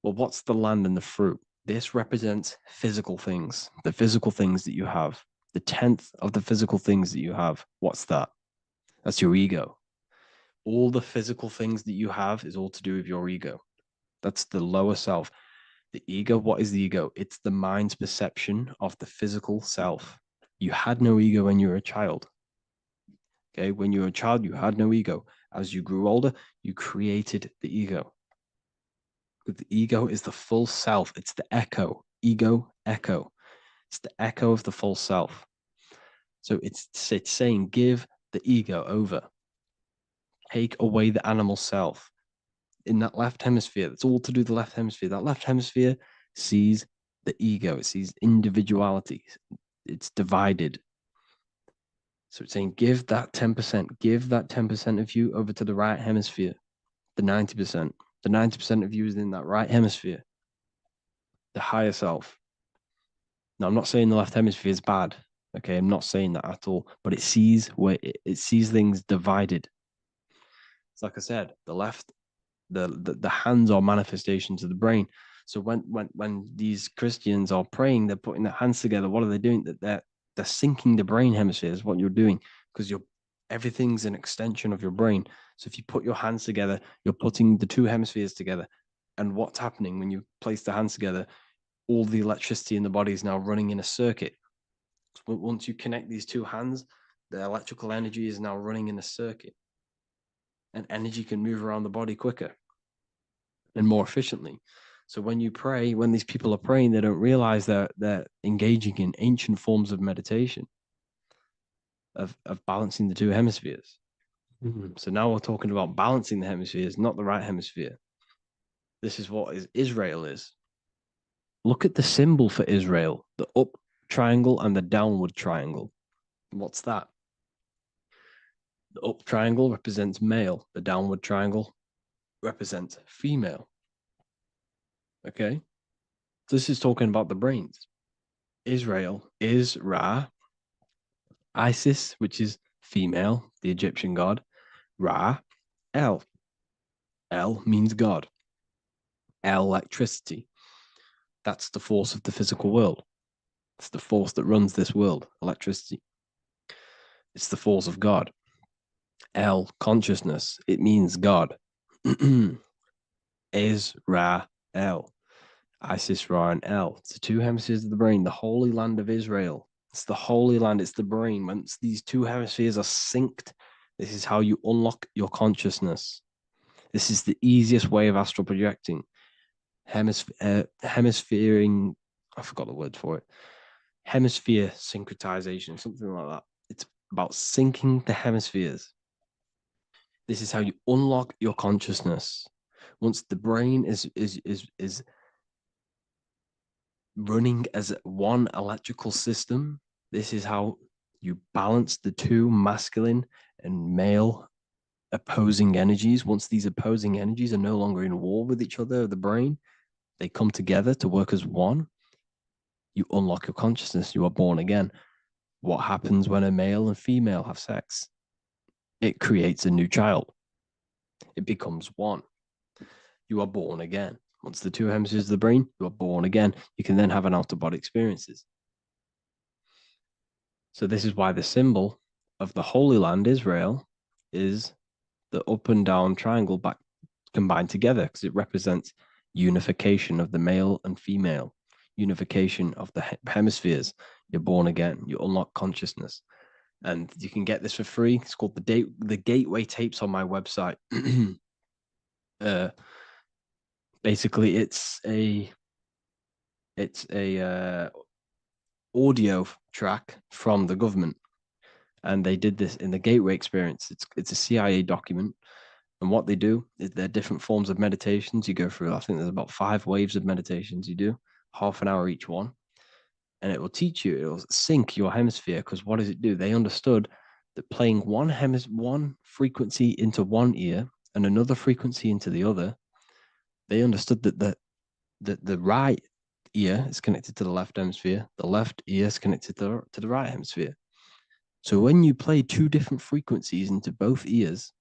Well, what's the land and the fruit? This represents physical things, the physical things that you have. The 10th of the physical things that you have. What's that? That's your ego. All the physical things that you have is all to do with your ego. That's the lower self. The ego, what is the ego? It's the mind's perception of the physical self. You had no ego when you were a child. Okay, when you were a child, you had no ego. As you grew older, you created the ego. The ego is the full self. It's the echo. Ego, echo. It's the echo of the full self. So it's saying, give the ego over. Take away the animal self. In that left hemisphere, that's all to do with the left hemisphere. That left hemisphere sees the ego. It sees individuality. It's divided. So it's saying, give that 10%. Give that 10% of you over to the right hemisphere. The 90%. The 90% of you is in that right hemisphere. The higher self. Now, I'm not saying the left hemisphere is bad. Okay, I'm not saying that at all. But it sees things divided. It's like I said, the left, the hands are manifestations of the brain. So when these Christians are praying, they're putting their hands together. What are they doing? They're syncing the brain hemispheres. What you're doing, because everything's an extension of your brain. So if you put your hands together, you're putting the two hemispheres together. And what's happening when you place the hands together? All the electricity in the body is now running in a circuit. So once you connect these two hands, The electrical energy is now running in a circuit, and energy can move around the body quicker and more efficiently. So when you pray, when these people are praying, they don't realize that they're engaging in ancient forms of meditation, of balancing the two hemispheres. So now we're talking about balancing the hemispheres, not the right hemisphere. This is what Israel is. Look at the symbol for Israel, the up triangle and the downward triangle. What's that? The up triangle represents male. The downward triangle represents female. Okay? This is talking about the brains. Israel is Ra. Isis, which is female, the Egyptian god. Ra, El. El means God. Electricity. That's the force of the physical world. It's the force that runs this world, electricity. It's the force of God. El, consciousness. It means God. Is Ra, El. Isis, Ra, and El. It's the two hemispheres of the brain, the holy land of Israel. It's the holy land, it's the brain. Once these two hemispheres are synced, this is how you unlock your consciousness. This is the easiest way of astral projecting. Hemisphering, I forgot the word for it. Hemisphere syncretization, something like that. It's about syncing the hemispheres. This is how you unlock your consciousness. Once the brain is running as one electrical system, this is how you balance the two masculine and male opposing energies. Once these opposing energies are no longer in war with each other, the brain, they come together to work as one. You unlock your consciousness. You are born again. What happens when a male and female have sex? It creates a new child. It becomes one. You are born again. Once the two hemispheres of the brain, you are born again. You can then have an out-of-body experiences. So this is why the symbol of the Holy Land, Israel, is the up and down triangle back combined together, because it represents unification of the male and female, unification of the hemispheres. You're born again. You unlock consciousness. And you can get this for free. It's called the Gateway Tapes on my website. Basically, it's a audio track from the government, and they did this in the Gateway Experience. It's a CIA document, and what they do is there are different forms of meditations you go through. I think there's about 5 waves of meditations you do, half an hour each one, and it will teach you. It will sync your hemisphere, because what does it do? They understood that playing one frequency into one ear and another frequency into the other, they understood that the right ear is connected to the left hemisphere, the left ear is connected to the right hemisphere. So when you play 2 different frequencies into both ears,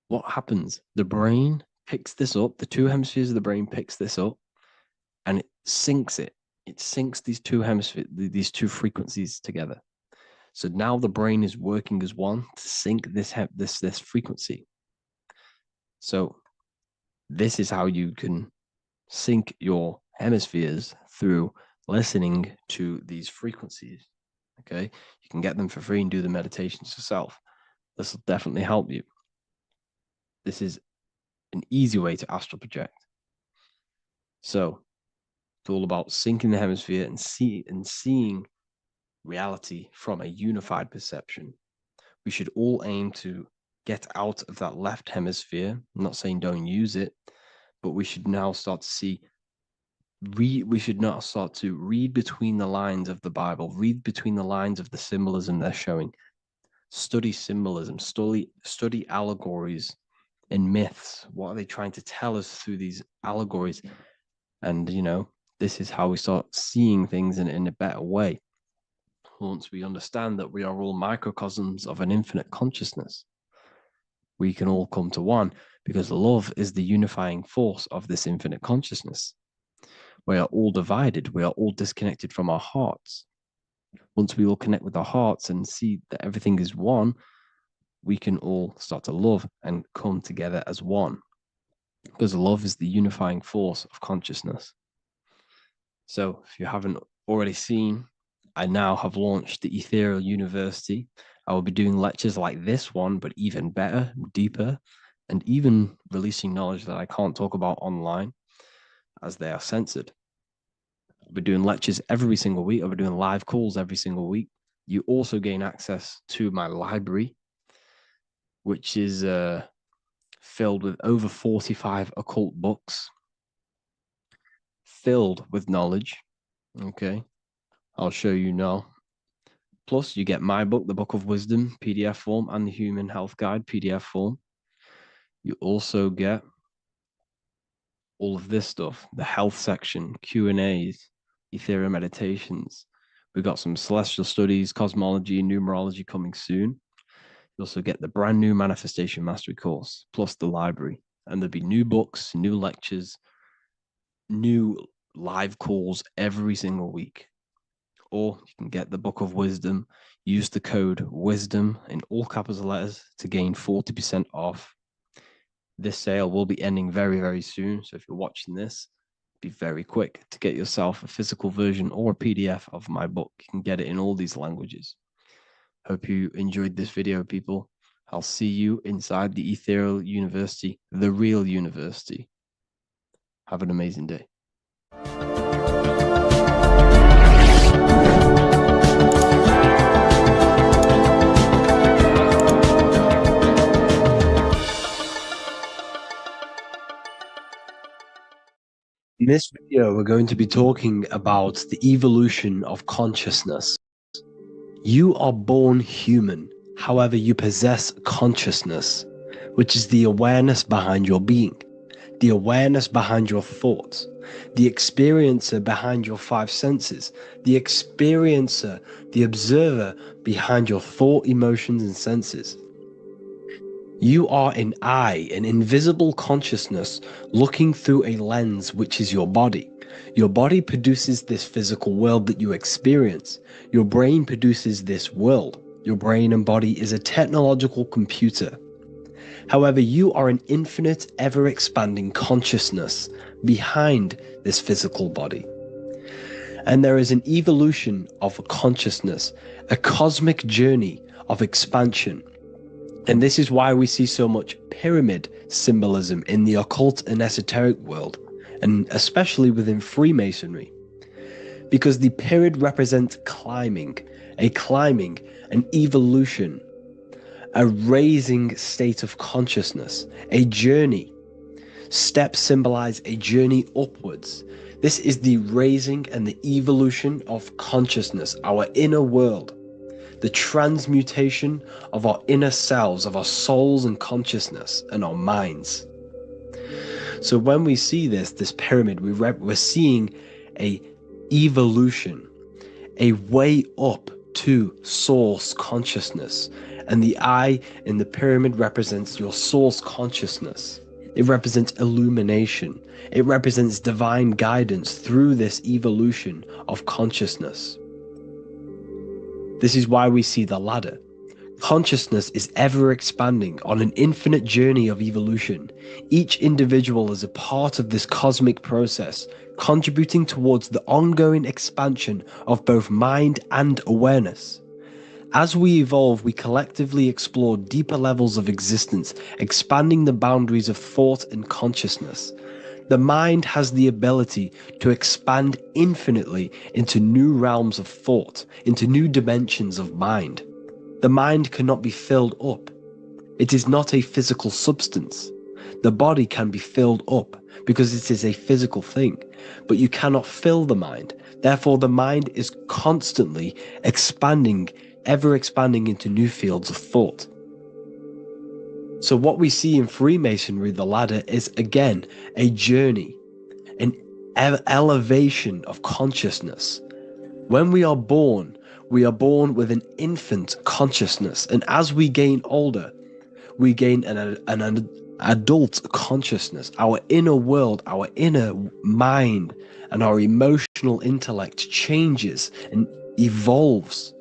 what happens? The brain picks this up, the 2 hemispheres of the brain picks this up, and it syncs it. It syncs these 2 hemispheres, these 2 frequencies together. So now the brain is working as one to sync this frequency. So this is how you can sync your hemispheres, through listening to these frequencies. Okay, you can get them for free and do the meditations yourself. This will definitely help you. This is an easy way to astral project. So it's all about syncing the hemisphere and seeing reality from a unified perception. We should all aim to get out of that left hemisphere. I'm not saying don't use it, but we should now start to see. We should now start to read between the lines of the Bible, read between the lines of the symbolism they're showing. Study symbolism, study allegories and myths. What are they trying to tell us through these allegories? And, this is how we start seeing things in a better way. Once we understand that we are all microcosms of an infinite consciousness, we can all come to one, because love is the unifying force of this infinite consciousness. We are all divided. We are all disconnected from our hearts. Once we all connect with our hearts and see that everything is one, we can all start to love and come together as one. Because love is the unifying force of consciousness. So if you haven't already seen, I now have launched the Ethereal University. I will be doing lectures like this one, but even better, deeper, and even releasing knowledge that I can't talk about online as they are censored. I'll be doing lectures every single week. I'll be doing live calls every single week. You also gain access to my library, which is filled with over 45 occult books, filled with knowledge. Okay, I'll show you now. Plus, you get my book, The Book of Wisdom, PDF form, and the Human Health Guide, PDF form. You also get all of this stuff, the health section, Q&As, Ethereum meditations. We've got some celestial studies, cosmology, numerology coming soon. You also get the brand new Manifestation Mastery course, plus the library. And there'll be new books, new lectures, new live calls every single week. Or you can get the Book of Wisdom, use the code WISDOM in all capital letters to gain 40% off. This sale will be ending very, very soon. So if you're watching this, be very quick to get yourself a physical version or a PDF of my book. You can get it in all these languages. Hope you enjoyed this video, people. I'll see you inside the Ethereal University, the real university. Have an amazing day. In this video, we're going to be talking about the evolution of consciousness. You are born human, however, you possess consciousness, which is the awareness behind your being, the awareness behind your thoughts, the experiencer behind your five senses, the experiencer, the observer behind your thought, emotions, and senses. You are an eye, an invisible consciousness looking through a lens, which is your body. Your body produces this physical world that you experience. Your brain produces this world. Your brain and body is a technological computer. However, you are an infinite, ever-expanding consciousness behind this physical body. And there is an evolution of consciousness, a cosmic journey of expansion. And this is why we see so much pyramid symbolism in the occult and esoteric world, and especially within Freemasonry. Because the pyramid represents climbing, an evolution, a raising state of consciousness, a journey. Steps symbolize a journey upwards. This is the raising and the evolution of consciousness, our inner world. The transmutation of our inner selves, of our souls and consciousness and our minds. So when we see this pyramid, we're seeing a evolution, a way up to source consciousness. And the eye in the pyramid represents your source consciousness. It represents illumination. It represents divine guidance through this evolution of consciousness. This is why we see the ladder. Consciousness is ever expanding on an infinite journey of evolution. Each individual is a part of this cosmic process, contributing towards the ongoing expansion of both mind and awareness. As we evolve, we collectively explore deeper levels of existence, expanding the boundaries of thought and consciousness. The mind has the ability to expand infinitely into new realms of thought, into new dimensions of mind. The mind cannot be filled up. It is not a physical substance. The body can be filled up because it is a physical thing, but you cannot fill the mind. Therefore, the mind is constantly expanding, ever expanding into new fields of thought. So what we see in Freemasonry, the ladder, is again a journey, an elevation of consciousness. When we are born with an infant consciousness, and as we gain older, we gain an adult consciousness. Our inner world, our inner mind, and our emotional intellect changes and evolves.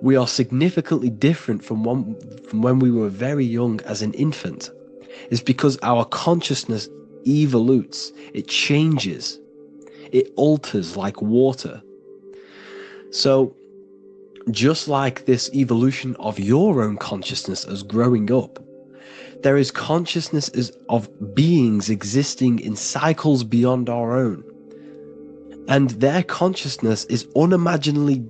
We are significantly different from when we were very young as an infant. It's because our consciousness evolutes, it changes, it alters like water. So, just like this evolution of your own consciousness as growing up, there is consciousness of beings existing in cycles beyond our own. And their consciousness is unimaginably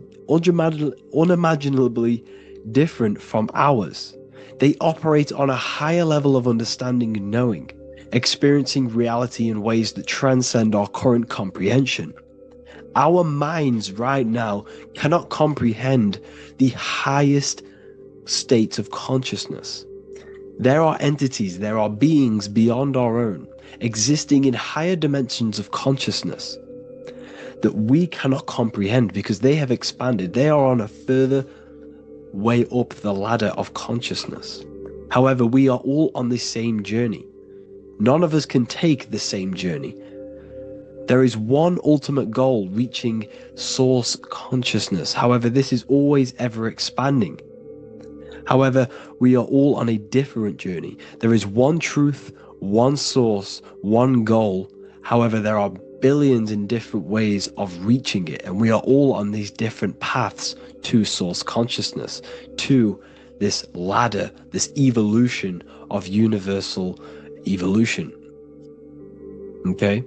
different from ours. They operate on a higher level of understanding and knowing, experiencing reality in ways that transcend our current comprehension. Our minds right now cannot comprehend the highest states of consciousness. There are entities, there are beings beyond our own, existing in higher dimensions of consciousness that we cannot comprehend because they have expanded. They are on a further way up the ladder of consciousness. However, we are all on the same journey. None of us can take the same journey. There is one ultimate goal, reaching source consciousness. However, this is always ever expanding. However, we are all on a different journey. There is one truth, one source, one goal. However, there are billions in different ways of reaching it, and we are all on these different paths to source consciousness, to this ladder, this evolution of universal evolution. Okay?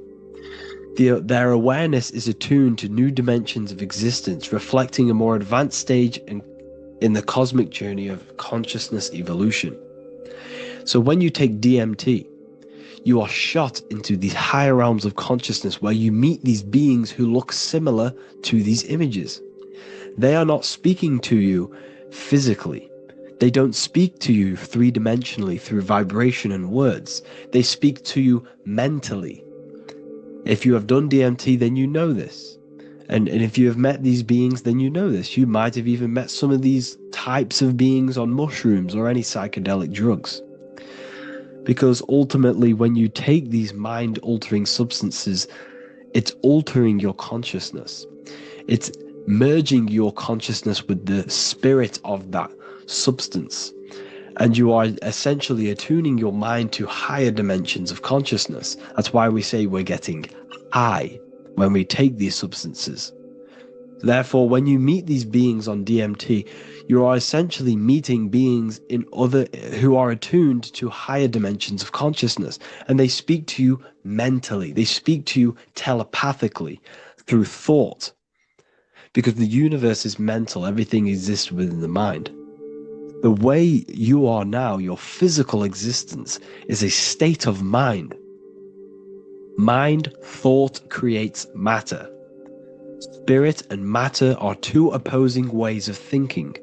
Their awareness is attuned to new dimensions of existence, reflecting a more advanced stage in the cosmic journey of consciousness evolution. So when you take DMT, you are shot into these higher realms of consciousness where you meet these beings who look similar to these images. They are not speaking to you physically. They don't speak to you three-dimensionally through vibration and words. They speak to you mentally. If you have done DMT, then you know this. And if you have met these beings, then you know this. You might have even met some of these types of beings on mushrooms or any psychedelic drugs. Because ultimately, when you take these mind-altering substances, it's altering your consciousness. It's merging your consciousness with the spirit of that substance. And you are essentially attuning your mind to higher dimensions of consciousness. That's why we say we're getting high when we take these substances. Therefore, when you meet these beings on DMT, you are essentially meeting beings who are attuned to higher dimensions of consciousness, and they speak to you mentally. They speak to you telepathically through thought, because the universe is mental. Everything exists within the mind. The way you are now, your physical existence, is a state of mind. Mind, thought creates matter. Spirit and matter are two opposing ways of thinking.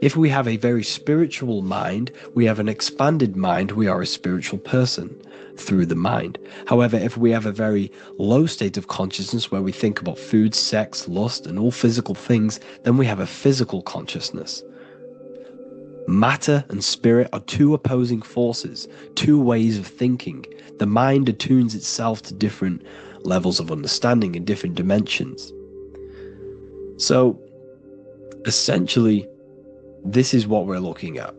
If we have a very spiritual mind, we have an expanded mind, we are a spiritual person through the mind. However, if we have a very low state of consciousness where we think about food, sex, lust, and all physical things, then we have a physical consciousness. Matter and spirit are two opposing forces, two ways of thinking. The mind attunes itself to different levels of understanding in different dimensions. So, essentially, this is what we're looking at.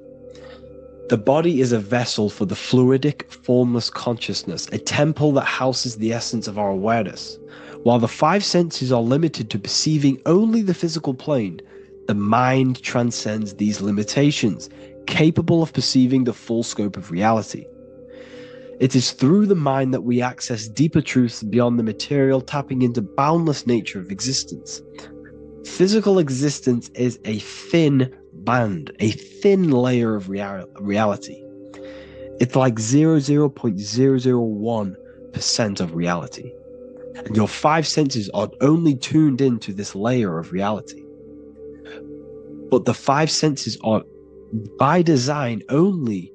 The body is a vessel for the fluidic, formless consciousness, a temple that houses the essence of our awareness. While the five senses are limited to perceiving only the physical plane, the mind transcends these limitations, capable of perceiving the full scope of reality. It is through the mind that we access deeper truths beyond the material, tapping into boundless nature of existence. Physical existence is a thin band, a thin layer of reality. It's like 0.001% of reality. And your five senses are only tuned into this layer of reality. But the five senses are, by design, only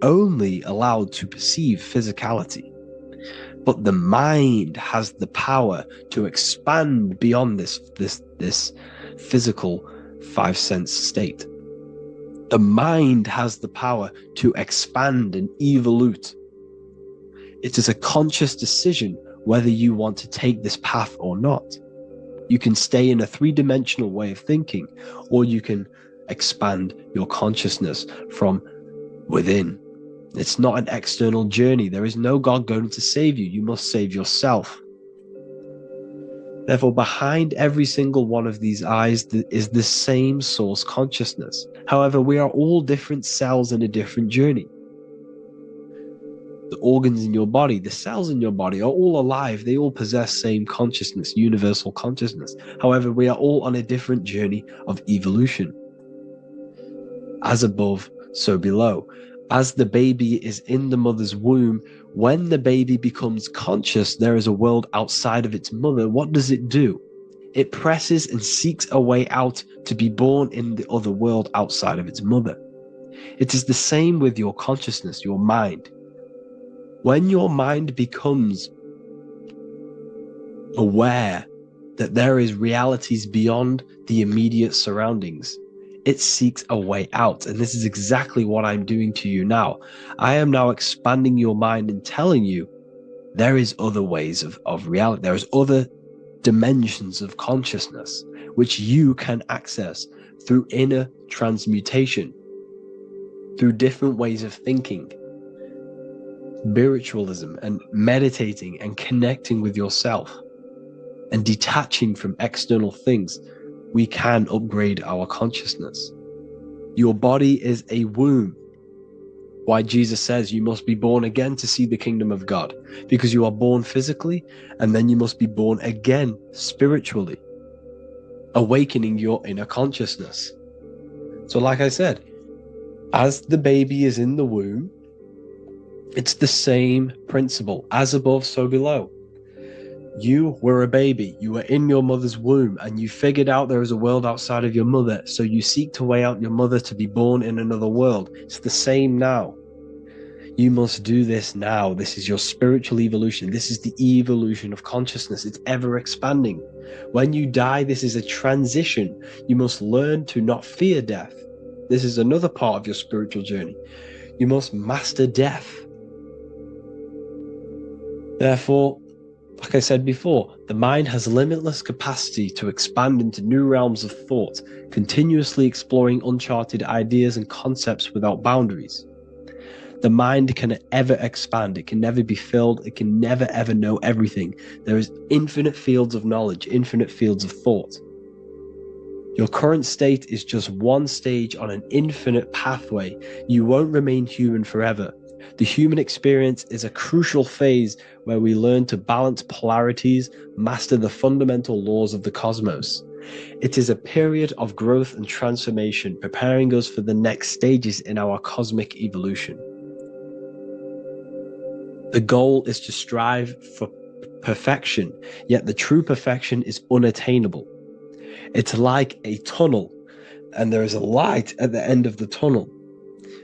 allowed to perceive physicality. But the mind has the power to expand beyond this physical five sense state. The mind has the power to expand and evolute. It is a conscious decision whether you want to take this path or not. You can stay in a three-dimensional way of thinking, or you can expand your consciousness from within. It's not an external journey. There is no God going to save you. You must save yourself. Therefore, behind every single one of these eyes is the same source consciousness. However, we are all different cells in a different journey. The organs in your body, the cells in your body are all alive. They all possess same consciousness, universal consciousness. However, we are all on a different journey of evolution. As above, so below. As the baby is in the mother's womb, when the baby becomes conscious, there is a world outside of its mother. What does it do? It presses and seeks a way out to be born in the other world outside of its mother. It is the same with your consciousness, your mind. When your mind becomes aware that there is realities beyond the immediate surroundings, it seeks a way out. And this is exactly what I'm doing to you now. I am now expanding your mind and telling you there is other ways of reality. There's other dimensions of consciousness which you can access through inner transmutation, through different ways of thinking, spiritualism, and meditating and connecting with yourself and detaching from external things. We can upgrade our consciousness. Your body is a womb. Why Jesus says you must be born again to see the kingdom of God, because you are born physically and then you must be born again spiritually, awakening your inner consciousness. So like I said, as the baby is in the womb, it's the same principle. As above, so below. You were a baby, you were in your mother's womb, and you figured out there is a world outside of your mother, so you seek to weigh out your mother to be born in another world. It's the same now. You must do this now. This is your spiritual evolution. This is the evolution of consciousness. It's ever expanding. When you die, this is a transition. You must learn to not fear death. This is another part of your spiritual journey. You must master death. Therefore, like I said before, the mind has limitless capacity to expand into new realms of thought, continuously exploring uncharted ideas and concepts without boundaries. The mind can ever expand. It can never be filled. It can never ever know everything. There is infinite fields of knowledge, infinite fields of thought. Your current state is just one stage on an infinite pathway. You won't remain human forever. The human experience is a crucial phase where we learn to balance polarities, master the fundamental laws of the cosmos. It is a period of growth and transformation, preparing us for the next stages in our cosmic evolution. The goal is to strive for perfection, yet the true perfection is unattainable. It's like a tunnel, and there is a light at the end of the tunnel.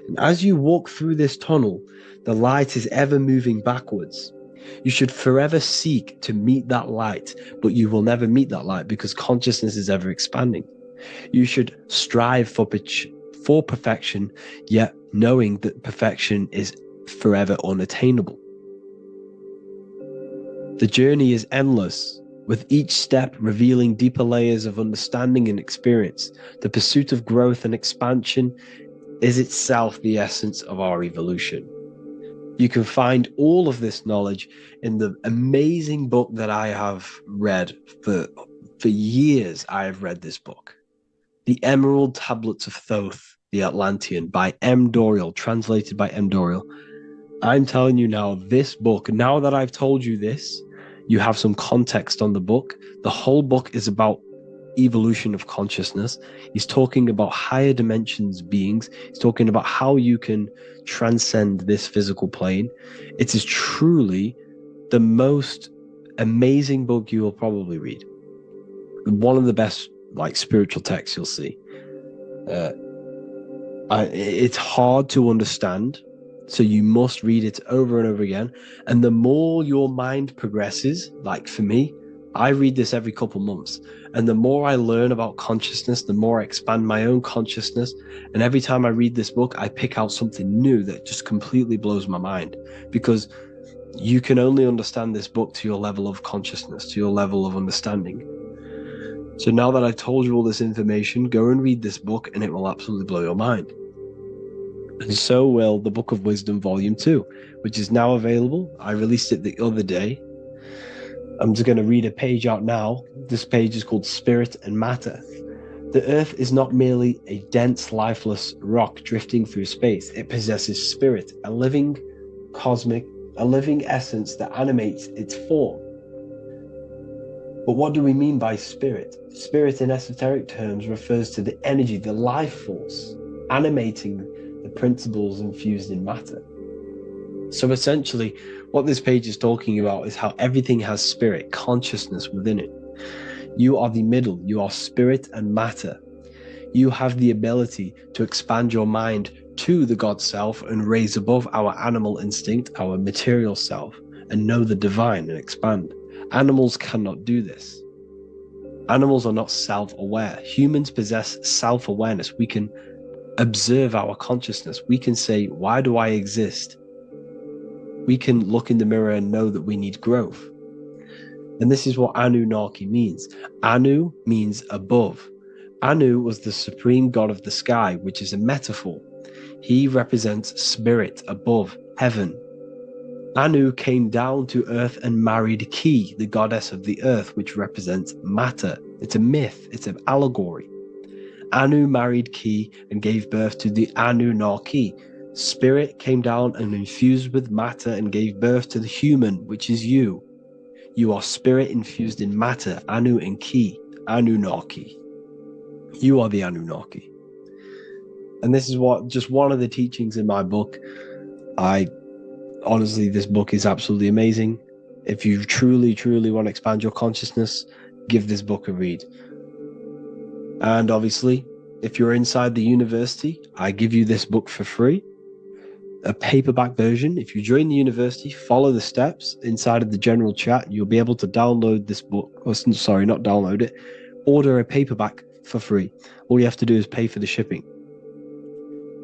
And as you walk through this tunnel, the light is ever moving backwards. You should forever seek to meet that light, but you will never meet that light because consciousness is ever expanding. You should strive for perfection, yet knowing that perfection is forever unattainable. The journey is endless, with each step revealing deeper layers of understanding and experience. The pursuit of growth and expansion is itself the essence of our evolution. You can find all of this knowledge in the amazing book that I have read for years. I have read this book, The Emerald Tablets of Thoth, the Atlantean, by M. Dorial, translated by M. Dorial. I'm telling you now, this book, now that I've told you this, you have some context on the book. The whole book is about evolution of consciousness. He's talking about higher dimensions beings. He's talking about how you can transcend this physical plane. It is truly the most amazing book you will probably read. One of the best spiritual texts you'll see. It's hard to understand, so you must read it over and over again. And the more your mind progresses, like for me, I read this every couple months. And the more I learn about consciousness, the more I expand my own consciousness. And every time I read this book, I pick out something new that just completely blows my mind, because you can only understand this book to your level of consciousness, to your level of understanding. So now that I've told you all this information, go and read this book and it will absolutely blow your mind. And so will the Book of Wisdom Volume 2, which is now available. I released it the other day. I'm just going to read a page out now. This page is called Spirit and Matter. The Earth is not merely a dense, lifeless rock drifting through space. It possesses spirit, a living essence that animates its form. But what do we mean by spirit? Spirit in esoteric terms refers to the energy, the life force, animating the principles infused in matter. So essentially, what this page is talking about is how everything has spirit, consciousness within it. You are the middle, you are spirit and matter. You have the ability to expand your mind to the God self and raise above our animal instinct, our material self, and know the divine and expand. Animals cannot do this. Animals are not self-aware. Humans possess self-awareness. We can observe our consciousness. We can say, why do I exist? We can look in the mirror and know that we need growth. And this is what Anunnaki means. Anu means above. Anu was the supreme god of the sky, which is a metaphor. He represents spirit above, heaven. Anu came down to earth and married Ki, the goddess of the earth, which represents matter. It's a myth, it's an allegory. Anu married Ki and gave birth to the Anunnaki. Spirit came down and infused with matter and gave birth to the human, which is you. You are spirit infused in matter, Anu and Ki, Anunnaki. You are the Anunnaki. And this is just one of the teachings in my book. Honestly, this book is absolutely amazing. If you truly, truly want to expand your consciousness, give this book a read. And obviously, if you're inside the university, I give you this book for free. A paperback version. If you join the university, follow the steps inside of the general chat, you'll be able to download this book. Sorry, not download it. Order a paperback for free. All you have to do is pay for the shipping.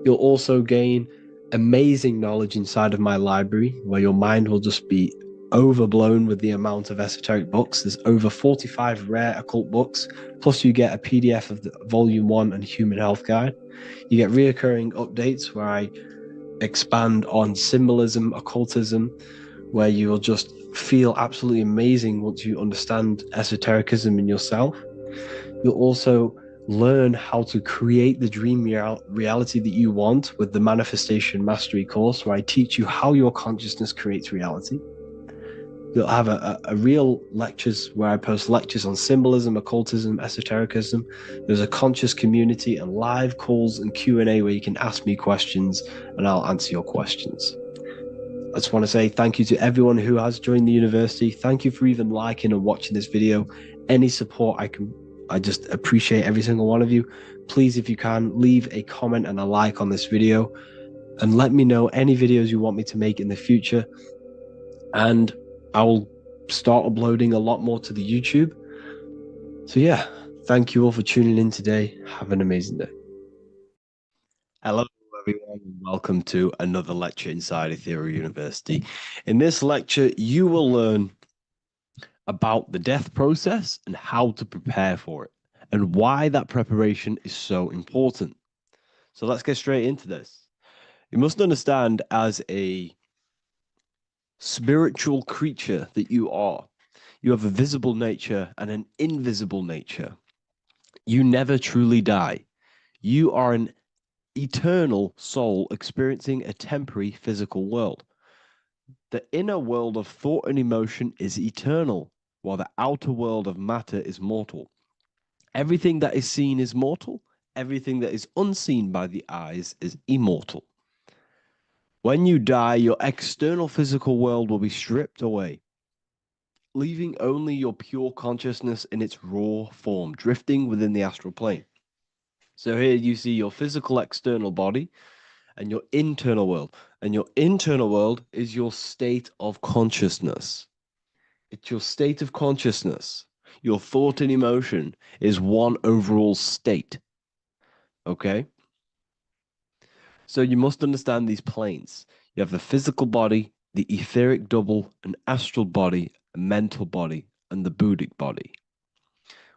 You'll also gain amazing knowledge inside of my library, where your mind will just be overblown with the amount of esoteric books. There's over 45 rare occult books, plus you get a PDF of the Volume 1 and Human Health Guide. You get reoccurring updates where I expand on symbolism, occultism, where you will just feel absolutely amazing once you understand esotericism in yourself. You'll also learn how to create the dream reality that you want with the Manifestation Mastery course, where I teach you how your consciousness creates reality. You'll have a real lectures where I post lectures on symbolism, occultism, esotericism. There's a conscious community and live calls and Q&A where you can ask me questions and I'll answer your questions. I just want to say thank you to everyone who has joined the university. Thank you for even liking and watching this video. Any support I just appreciate every single one of you. Please, if you can, leave a comment and a like on this video and let me know any videos you want me to make in the future. And I will start uploading a lot more to the YouTube. So yeah, thank you all for tuning in today. Have an amazing day. Hello everyone, and welcome to another lecture inside Ethereal University. In this lecture, you will learn about the death process and how to prepare for it, and why that preparation is so important. So let's get straight into this. You must understand, as a spiritual creature that you are, you have a visible nature and an invisible nature. You never truly die. You are an eternal soul experiencing a temporary physical world. The inner world of thought and emotion is eternal, while the outer world of matter is mortal. Everything that is seen is mortal. Everything that is unseen by the eyes is immortal. When you die, your external physical world will be stripped away, leaving only your pure consciousness in its raw form, drifting within the astral plane. So here you see your physical external body and your internal world. And your internal world is your state of consciousness. It's your state of consciousness. Your thought and emotion is one overall state. Okay? So you must understand these planes. You have the physical body, the etheric double, an astral body, a mental body, and the Buddhic body.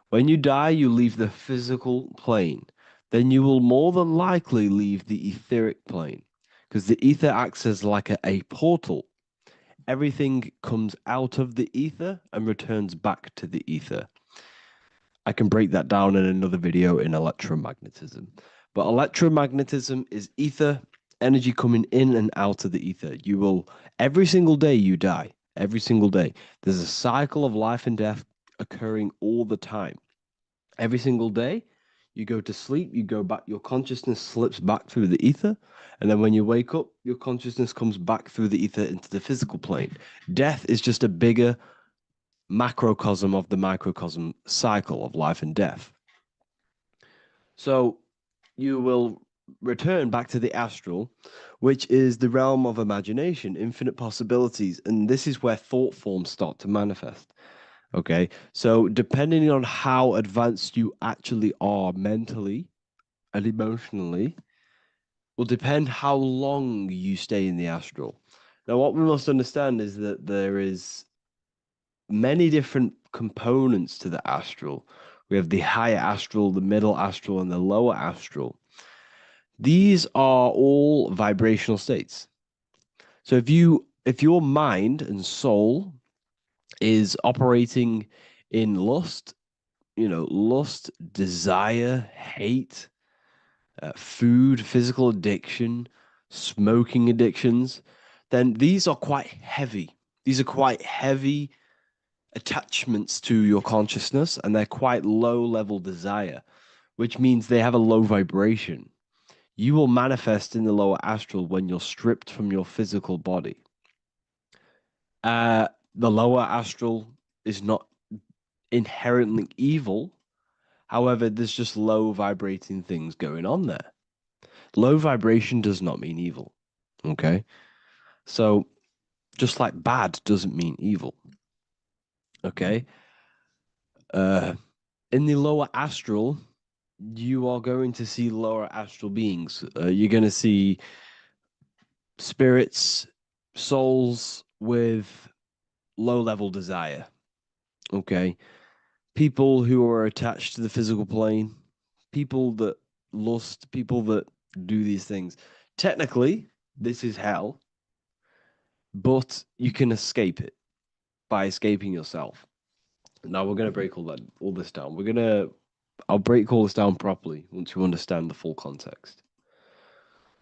When you die, you leave the physical plane. Then you will more than likely leave the etheric plane, because the ether acts as like a portal. everything comes out of the ether and returns back to the ether. I can break that down in another video in electromagnetism. But electromagnetism is ether, energy coming in and out of the ether. You will, every single day you die, every single day. There's a cycle of life and death occurring all the time. Every single day, you go to sleep, you go back, your consciousness slips back through the ether. And then when you wake up, your consciousness comes back through the ether into the physical plane. Death is just a bigger macrocosm of the microcosm cycle of life and death. So you will return back to the astral, which is the realm of imagination, infinite possibilities. And this is where thought forms start to manifest. Okay, so depending on how advanced you actually are mentally and emotionally, will depend how long you stay in the astral. Now, what we must understand is that there is many different components to the astral. We have the higher astral, the middle astral, and the lower astral. These are all vibrational states. So if your mind and soul is operating in lust, lust, desire, hate, food, physical addiction, smoking addictions, then these are quite heavy. These are quite heavy attachments to your consciousness, and they're quite low level desire, which means they have a low vibration. You will manifest in the lower astral when you're stripped from your physical body. The lower astral is not inherently evil. However, there's just low vibrating things going on there. Low vibration does not mean evil. Okay? So, just like bad doesn't mean evil. Okay? In the lower astral, you are going to see lower astral beings. You're going to see spirits, souls with low level desire. Okay. People who are attached to the physical plane, people that lust, people that do these things. Technically, this is hell, but you can escape it by escaping yourself. Now we're going to break all this down. I'll break all this down properly once you understand the full context.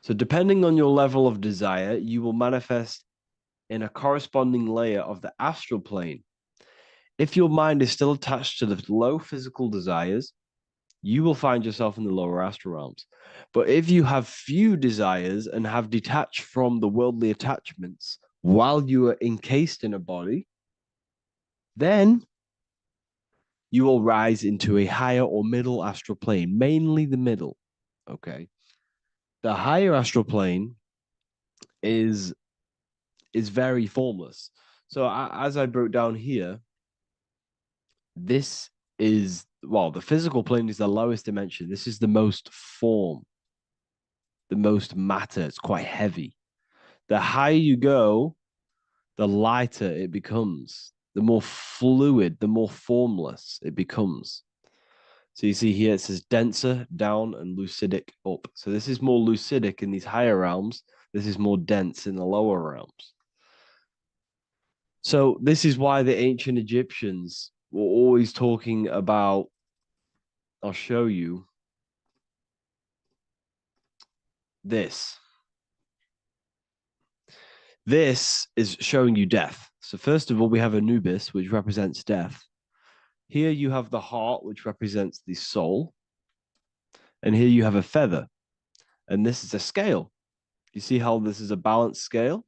So depending on your level of desire, you will manifest in a corresponding layer of the astral plane. If your mind is still attached to the low physical desires, you will find yourself in the lower astral realms. But if you have few desires and have detached from the worldly attachments while you are encased in a body, then you will rise into a higher or middle astral plane, mainly the middle. Okay. The higher astral plane is very formless. So as I broke down here, this is, the physical plane is the lowest dimension. This is the most form, the most matter. It's quite heavy. The higher you go, the lighter it becomes, the more fluid, the more formless it becomes. So you see here, it says denser down and lucidic up. So this is more lucidic in these higher realms. This is more dense in the lower realms. So this is why the ancient Egyptians were always talking about, I'll show you this. This is showing you death. So first of all, we have Anubis, which represents death. Here you have the heart, which represents the soul. And here you have a feather. And this is a scale. You see how this is a balanced scale?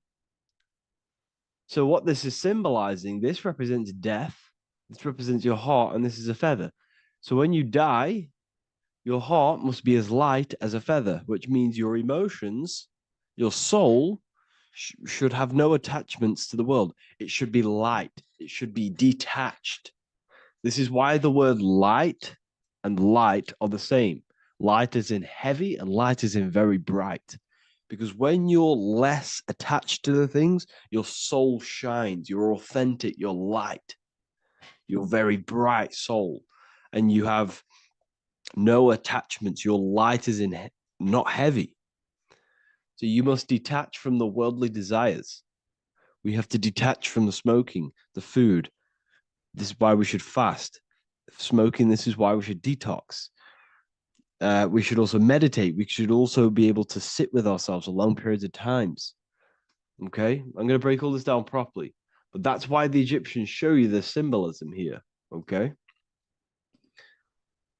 So what this is symbolizing, this represents death. This represents your heart, and this is a feather. So when you die, your heart must be as light as a feather, which means your emotions, your soul, should have no attachments to the world. It should be light. It should be detached. This is why the word light and light are the same. Light is in heavy and light is in very bright. Because when you're less attached to the things, your soul shines. You're authentic. You're light. You're very bright soul. And you have no attachments. Your light is in not heavy. So you must detach from the worldly desires. We have to detach from the smoking, the food. This is why we should fast. Smoking, this is why we should detox. We should also meditate. We should also be able to sit with ourselves for long periods of times. Okay, I'm going to break all this down properly, but that's why the Egyptians show you the symbolism here. Okay,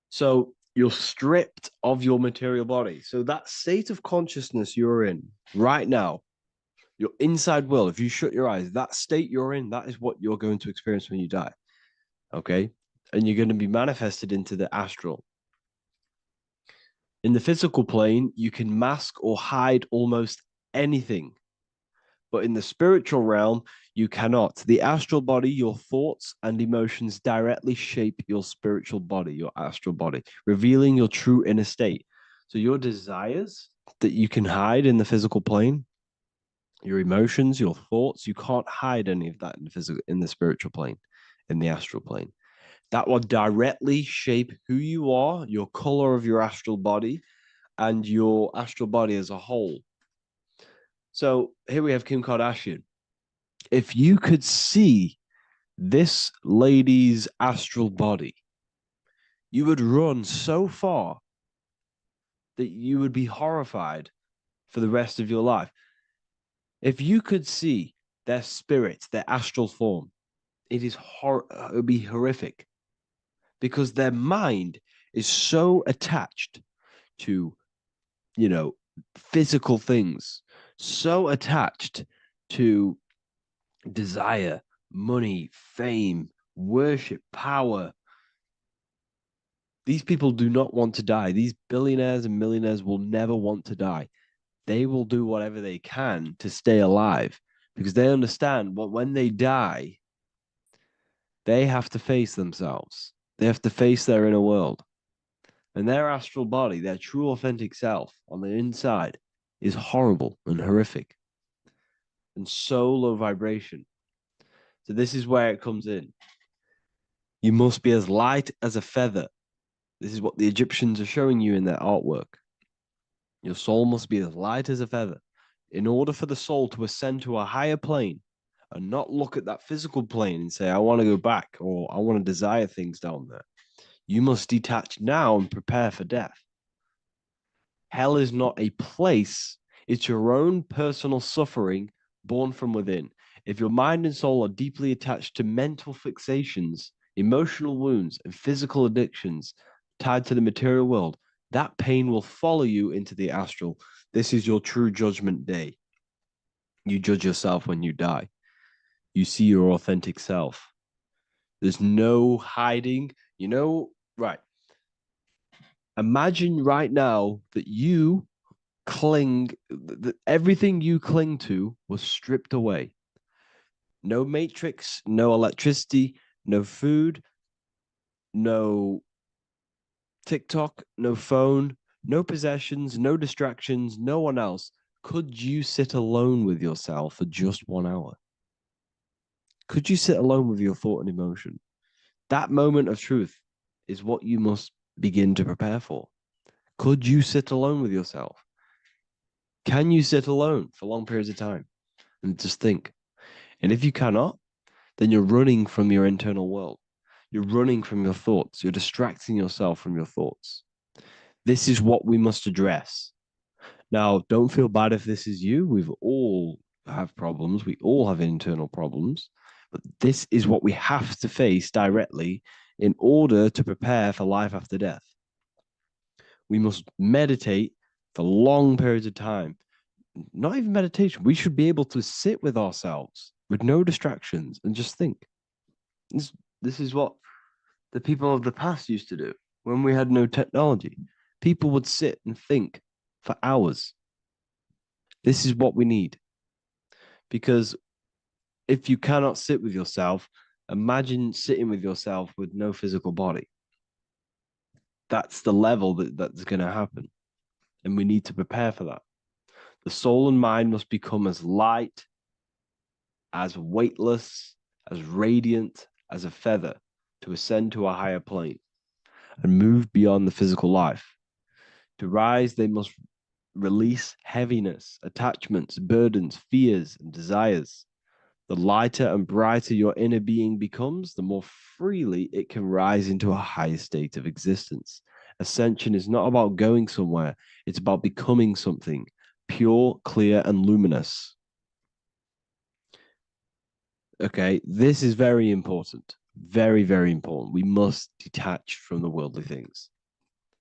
so you're stripped of your material body. So that state of consciousness you're in right now, your inside world, if you shut your eyes, that state you're in, that is what you're going to experience when you die. Okay, and you're going to be manifested into the astral. In the physical plane, you can mask or hide almost anything. But in the spiritual realm, you cannot. The astral body, your thoughts and emotions directly shape your spiritual body, your astral body, revealing your true inner state. So your desires that you can hide in the physical plane, your emotions, your thoughts, you can't hide any of that in the spiritual plane, in the astral plane. That will directly shape who you are, your color of your astral body, and your astral body as a whole. So here we have Kim Kardashian. If you could see this lady's astral body, you would run so far that you would be horrified for the rest of your life. If you could see their spirit, their astral form, it would be horrific, because their mind is so attached to, physical things, so attached to desire, money, fame, worship, power. These people do not want to die. These billionaires and millionaires will never want to die. They will do whatever they can to stay alive, because they understand what when they die, they have to face themselves. They have to face their inner world. And their astral body, their true authentic self on the inside, is horrible and horrific and so low vibration. So this is where it comes in. You must be as light as a feather. This is what the Egyptians are showing you in their artwork. Your soul must be as light as a feather. In order for the soul to ascend to a higher plane and not look at that physical plane and say, I want to go back, or I want to desire things down there, you must detach now and prepare for death. Hell is not a place. It's your own personal suffering born from within. If your mind and soul are deeply attached to mental fixations, emotional wounds, and physical addictions tied to the material world, that pain will follow you into the astral. This is your true judgment day. You judge yourself when you die. You see your authentic self. There's no hiding. Right. Imagine right now that you that everything you cling to was stripped away. No matrix, no electricity, no food, no TikTok, no phone, no possessions, no distractions, no one else. Could you sit alone with yourself for just 1 hour? Could you sit alone with your thought and emotion? That moment of truth is what you must begin to prepare for. Could you sit alone with yourself? Can you sit alone for long periods of time and just think? And if you cannot, then you're running from your internal world. You're running from your thoughts. You're distracting yourself from your thoughts. This is what we must address. Now, don't feel bad if this is you. We've all have problems. We all have internal problems. But this is what we have to face directly in order to prepare for life after death. We must meditate for long periods of time. Not even meditation. We should be able to sit with ourselves with no distractions and just think. This is what the people of the past used to do when we had no technology. People would sit and think for hours. This is what we need. Because if you cannot sit with yourself, imagine sitting with yourself with no physical body. That's the level that's going to happen. And we need to prepare for that. The soul and mind must become as light, as weightless, as radiant as a feather to ascend to a higher plane and move beyond the physical life. To rise, they must release heaviness, attachments, burdens, fears, and desires. The lighter and brighter your inner being becomes, the more freely it can rise into a higher state of existence. Ascension is not about going somewhere, it's about becoming something pure, clear, and luminous. Okay, this is very important. Very, very important. We must detach from the worldly things.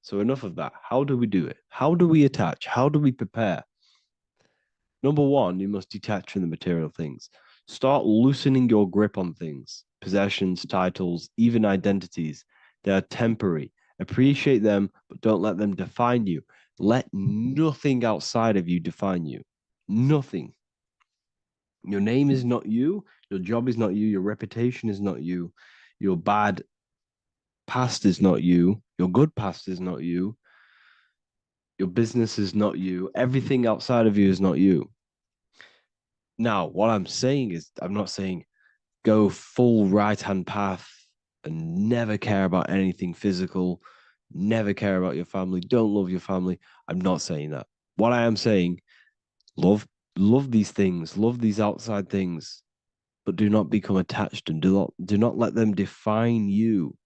So enough of that. How do we do it? How do we attach? How do we prepare? Number one, you must detach from the material things. Start loosening your grip on things, possessions, titles, even identities. They are temporary. Appreciate them, but don't let them define you. Let nothing outside of you define you. Nothing. Your name is not you. Your job is not you. Your reputation is not you. Your bad past is not you. Your good past is not you. Your business is not you. Everything outside of you is not you. Now, what I'm saying is, I'm not saying go full right-hand path and never care about anything physical, never care about your family, don't love your family. I'm not saying that. What I am saying, love these things, love these outside things, but do not become attached and do not let them define you.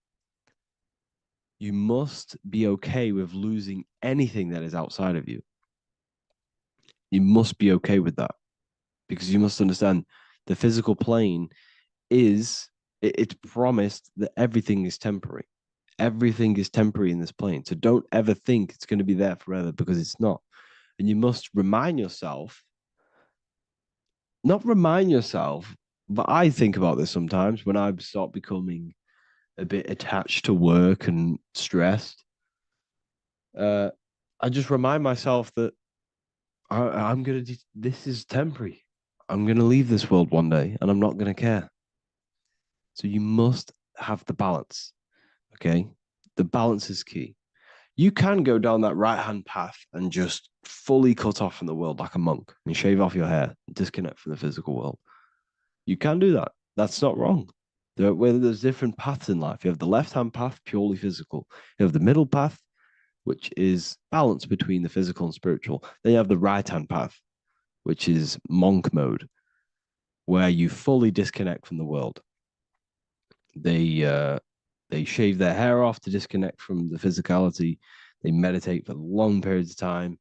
You must be okay with losing anything that is outside of you. You must be okay with that, because you must understand the physical plane it's promised that everything is temporary. Everything is temporary in this plane. So don't ever think it's going to be there forever, because it's not. And you must remind yourself, not remind yourself, but I think about this sometimes when I start becoming a bit attached to work and stressed. I just remind myself that I'm going to, this is temporary. I'm going to leave this world one day and I'm not going to care. So you must have the balance. Okay. The balance is key. You can go down that right-hand path and just fully cut off from the world like a monk and shave off your hair and disconnect from the physical world. You can do that. That's not wrong. There's different paths in life. You have the left-hand path, purely physical. You have the middle path, which is balance between the physical and spiritual. Then you have the right-hand path, which is monk mode, where you fully disconnect from the world. They shave their hair off to disconnect from the physicality. They meditate for long periods of time.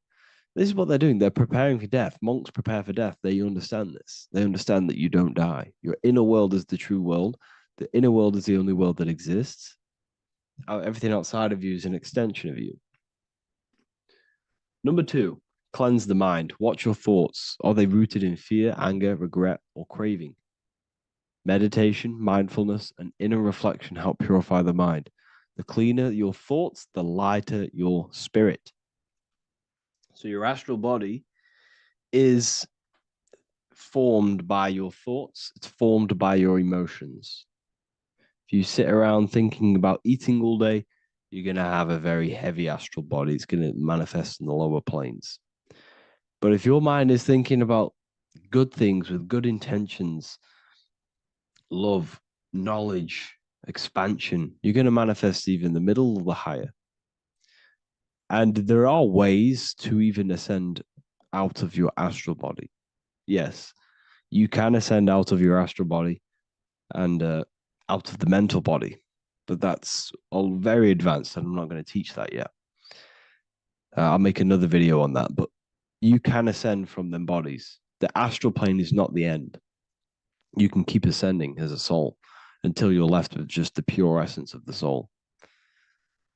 This is what they're doing. They're preparing for death. Monks prepare for death. They understand this. They understand that you don't die. Your inner world is the true world. The inner world is the only world that exists. Everything outside of you is an extension of you. Number two, cleanse the mind. Watch your thoughts. Are they rooted in fear, anger, regret, or craving? Meditation, mindfulness, and inner reflection help purify the mind. The cleaner your thoughts, the lighter your spirit. So your astral body is formed by your thoughts. It's formed by your emotions. If you sit around thinking about eating all day, you're going to have a very heavy astral body. It's going to manifest in the lower planes. But if your mind is thinking about good things with good intentions, love, knowledge, expansion, you're going to manifest even the middle or the higher. And there are ways to even ascend out of your astral body. Yes, you can ascend out of your astral body and out of the mental body, but that's all very advanced, and I'm not going to teach that yet. I'll make another video on that, but you can ascend from them bodies. The astral plane is not the end. You can keep ascending as a soul until you're left with just the pure essence of the soul.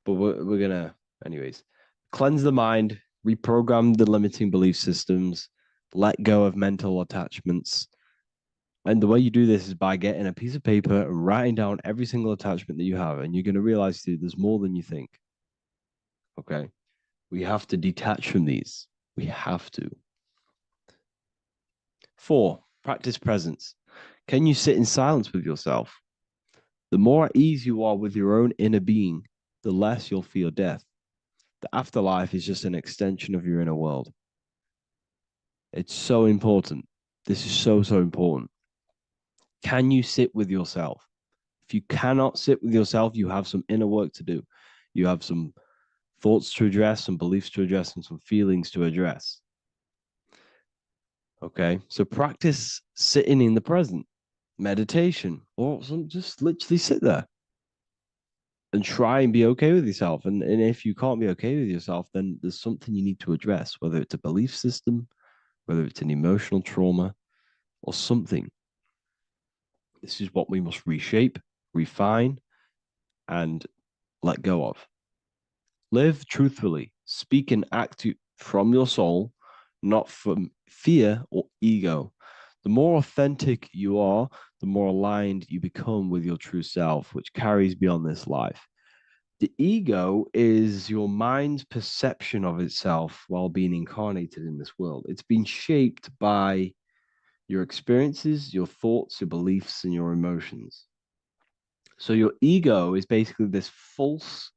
But we're going to, anyways, cleanse the mind, reprogram the limiting belief systems, let go of mental attachments. And the way you do this is by getting a piece of paper and writing down every single attachment that you have. And you're going to realize, dude, there's more than you think. Okay. We have to detach from these. We have to. 4, practice presence. Can you sit in silence with yourself? The more at ease you are with your own inner being, the less you'll feel death. The afterlife is just an extension of your inner world. It's so important. This is so, so important. Can you sit with yourself? If you cannot sit with yourself, you have some inner work to do. You have some thoughts to address, some beliefs to address, and some feelings to address. Okay, so practice sitting in the present. meditation, or just literally sit there and try and be okay with yourself. And if you can't be okay with yourself, then there's something you need to address, whether it's a belief system, whether it's an emotional trauma, or something. This is what we must reshape, refine, and let go of. Live truthfully, speak and act from your soul, not from fear or ego. The more authentic you are, the more aligned you become with your true self, which carries beyond this life. The ego is your mind's perception of itself while being incarnated in this world. It's been shaped by your experiences, your thoughts, your beliefs, and your emotions. So your ego is basically this false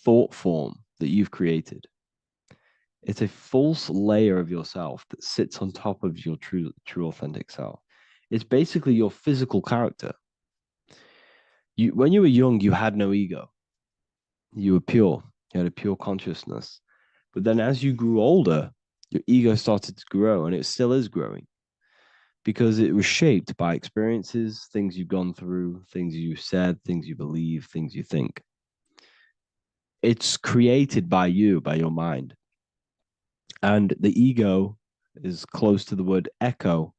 thought form that you've created. It's a false layer of yourself that sits on top of your true authentic self. It's basically your physical character. When you were young, you had no ego. You were pure. You had a pure consciousness. But then as you grew older, your ego started to grow, and it still is growing because it was shaped by experiences, things you've gone through, things you said, things you believe, things you think. It's created by you, by your mind. And the ego is close to the word echo.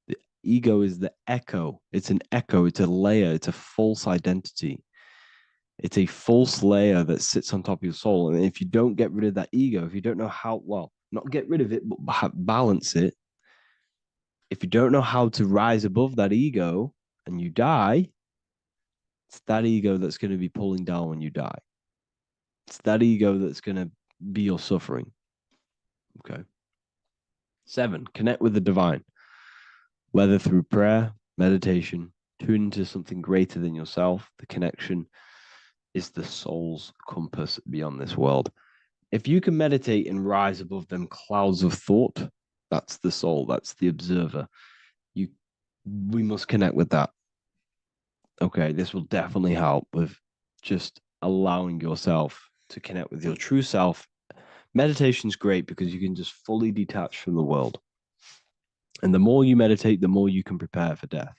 The ego is the echo. It's an echo. It's a layer. It's a false identity. It's a false layer that sits on top of your soul. And if you don't get rid of that ego, if you don't know how, well, not get rid of it, but balance it, if you don't know how to rise above that ego and you die, it's that ego that's going to be pulling down when you die. It's that ego that's going to be your suffering. Okay. 7, connect with the divine, whether through prayer, meditation, tune into something greater than yourself. The connection is the soul's compass beyond this world. If you can meditate and rise above them clouds of thought, that's the soul, that's the observer. We must connect with that. Okay, this will definitely help with just allowing yourself to connect with your true self. Meditation's great because you can just fully detach from the world. And the more you meditate, the more you can prepare for death.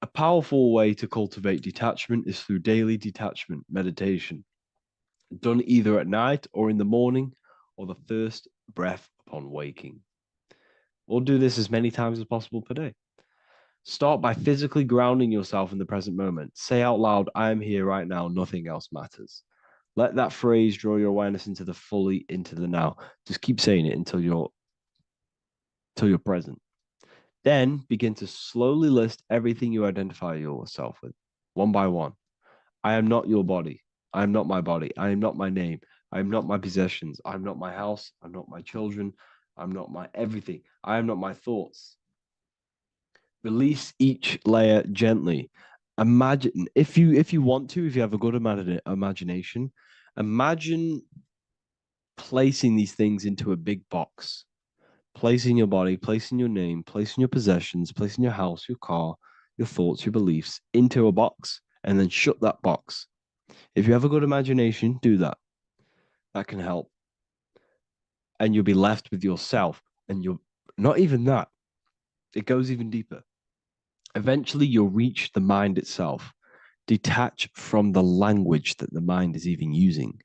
A powerful way to cultivate detachment is through daily detachment meditation, done either at night or in the morning or the first breath upon waking. Or do this as many times as possible per day. Start by physically grounding yourself in the present moment. Say out loud, I am here right now, nothing else matters. Let that phrase draw your awareness into the now. Just keep saying it until you're present. Then begin to slowly list everything you identify yourself with, one by one. I am not your body. I am not my body. I am not my name. I am not my possessions. I am not my house. I'm not my children. I'm not my everything. I am not my thoughts. Release each layer gently. Imagine, if you want to, if you have a good imagination, imagine placing these things into a big box. Placing your body, placing your name, placing your possessions, placing your house, your car, your thoughts, your beliefs into a box, and then shut that box. If you have a good imagination, do that. That can help. And you'll be left with yourself. And you're not even that. It goes even deeper. Eventually, you'll reach the mind itself. Detach from the language that the mind is even using.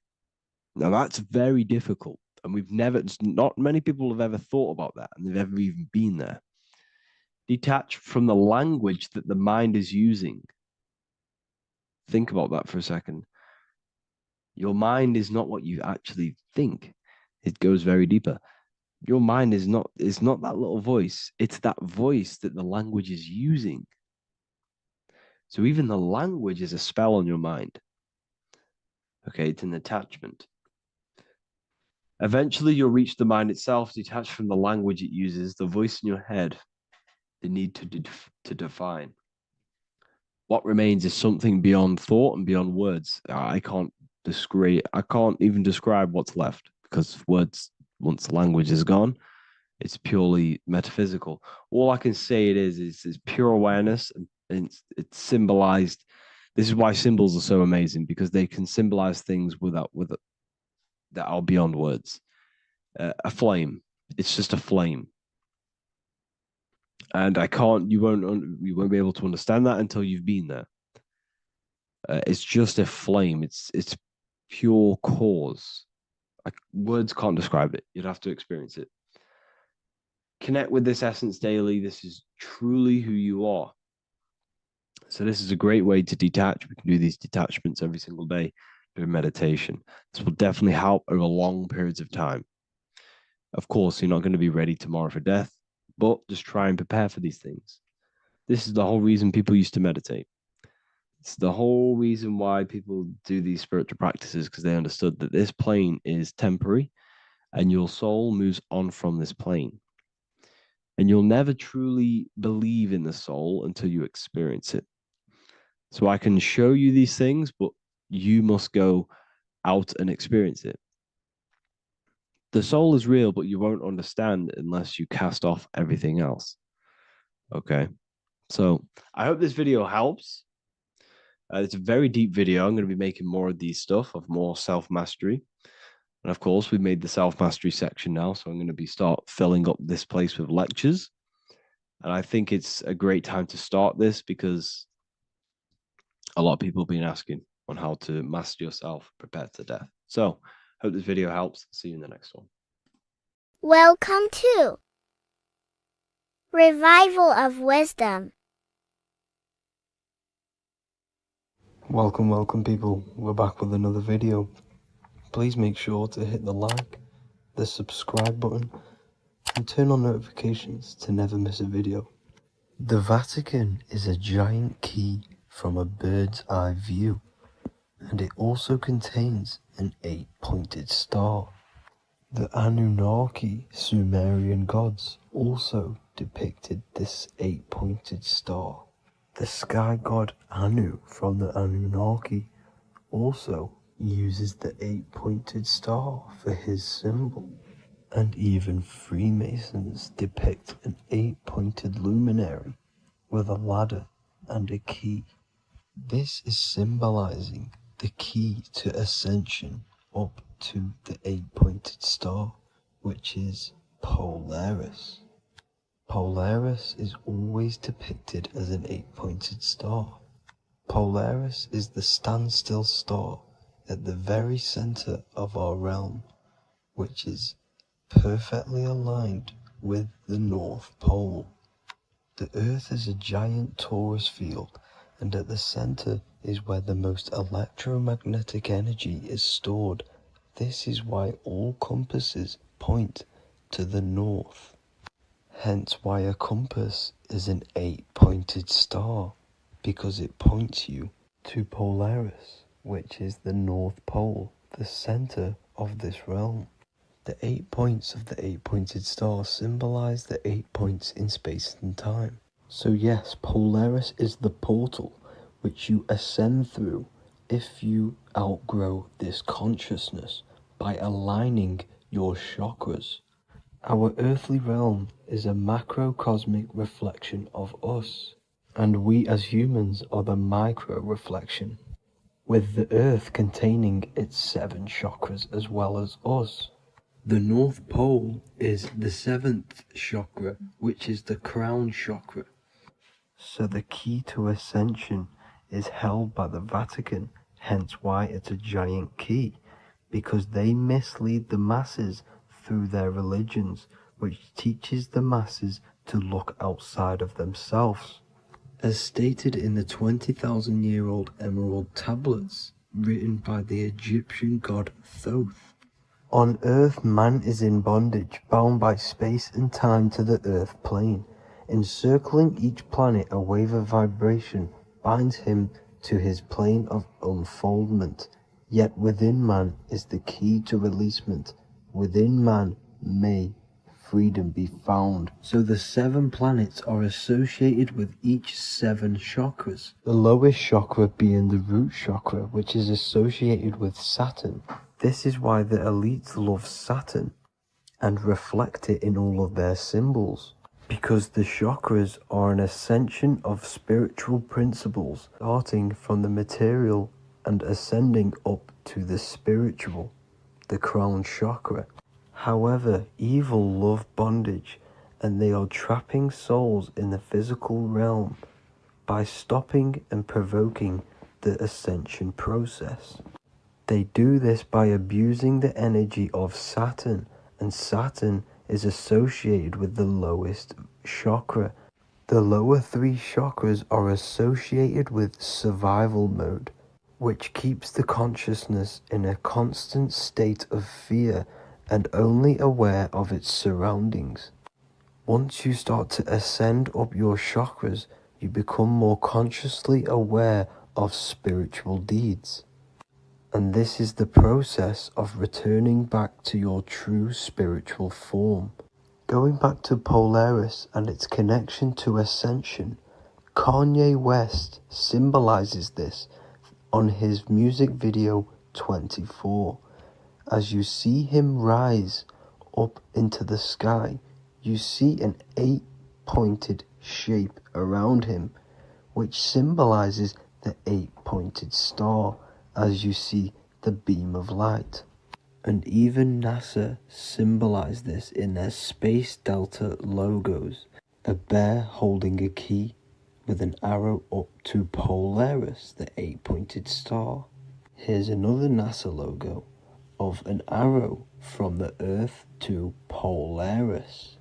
Now, that's very difficult. And not many people have ever thought about that, and they've ever even been there. Detach from the language that the mind is using. Think about that for a second. Your mind is not what you actually think. It goes very deeper. Your mind is not that little voice. It's that voice that the language is using. So even the language is a spell on your mind. Okay, it's an attachment. Eventually, you'll reach the mind itself, detached from the language it uses, the voice in your head, the need to define. What remains is something beyond thought and beyond words. I can't even describe what's left because words, once the language is gone, it's purely metaphysical. All I can say it is pure awareness, and it's symbolized. This is why symbols are so amazing, because they can symbolize things that are beyond words. A flame, it's just a flame. And you won't be able to understand that until you've been there. It's just a flame. It's pure cause. Words can't describe it. You'd have to experience it. Connect with this essence daily. This is truly who you are. So this is a great way to detach. We can do these detachments every single day during meditation. This will definitely help over long periods of time. Of course, you're not going to be ready tomorrow for death, but just try and prepare for these things. This is the whole reason people used to meditate. It's the whole reason why people do these spiritual practices, because they understood that this plane is temporary and your soul moves on from this plane. And you'll never truly believe in the soul until you experience it. So I can show you these things, but you must go out and experience it. The soul is real, but you won't understand unless you cast off everything else. Okay. So I hope this video helps. It's a very deep video. I'm going to be making more of these stuff, of more self-mastery. And of course, we've made the self-mastery section now. So I'm going to start filling up this place with lectures. And I think it's a great time to start this because a lot of people have been asking on how to master yourself, prepare to death. So hope this video helps. See you in the next one. Welcome to Revival of Wisdom. Welcome people, we're back with another video. Please make sure to hit the like, the subscribe button, and turn on notifications to never miss a video. The Vatican is a giant key from a bird's eye view, and it also contains an 8-pointed star. The Anunnaki Sumerian gods also depicted this 8-pointed star. The sky god Anu from the Anunnaki also uses the 8-pointed star for his symbol. And even Freemasons depict an 8-pointed luminary with a ladder and a key. This is symbolizing the key to ascension up to the 8-pointed star, which is Polaris. Polaris is always depicted as an 8-pointed star. Polaris is the standstill star at the very center of our realm, which is perfectly aligned with the North Pole. The Earth is a giant torus field, and at the center is where the most electromagnetic energy is stored. This is why all compasses point to the north. Hence why a compass is an 8-pointed star, because it points you to Polaris, which is the North Pole, the center of this realm. The 8 points of the 8-pointed star symbolize the 8 points in space and time. So yes, Polaris is the portal which you ascend through if you outgrow this consciousness by aligning your chakras. Our earthly realm is a macrocosmic reflection of us, and we as humans are the micro reflection, with the earth containing its 7 chakras as well as us. The North Pole is the 7th chakra, which is the crown chakra. So the key to ascension is held by the Vatican, hence why it's a giant key, because they mislead the masses through their religions, which teaches the masses to look outside of themselves. As stated in the 20,000-year-old emerald tablets, written by the Egyptian god Thoth. On Earth, man is in bondage, bound by space and time to the Earth plane. Encircling each planet, a wave of vibration binds him to his plane of unfoldment. Yet within man is the key to releasement. Within man may freedom be found. So the 7 planets are associated with each 7 chakras. The lowest chakra being the root chakra, which is associated with Saturn. This is why the elites love Saturn and reflect it in all of their symbols. Because the chakras are an ascension of spiritual principles, starting from the material and ascending up to the spiritual, the crown chakra. However, evil love bondage and they are trapping souls in the physical realm by stopping and provoking the ascension process. They do this by abusing the energy of Saturn, and Saturn is associated with the lowest chakra. The lower three chakras are associated with survival mode, which keeps the consciousness in a constant state of fear and only aware of its surroundings. Once you start to ascend up your chakras, you become more consciously aware of spiritual deeds. And this is the process of returning back to your true spiritual form. Going back to Polaris and its connection to ascension, Kanye West symbolizes this on his music video 24. As you see him rise up into the sky, you see an 8-pointed shape around him, which symbolizes the 8-pointed star as you see the beam of light. And even NASA symbolized this in their Space Delta logos, a bear holding a key with an arrow up to Polaris, the 8-pointed star. Here's another NASA logo of an arrow from the Earth to Polaris.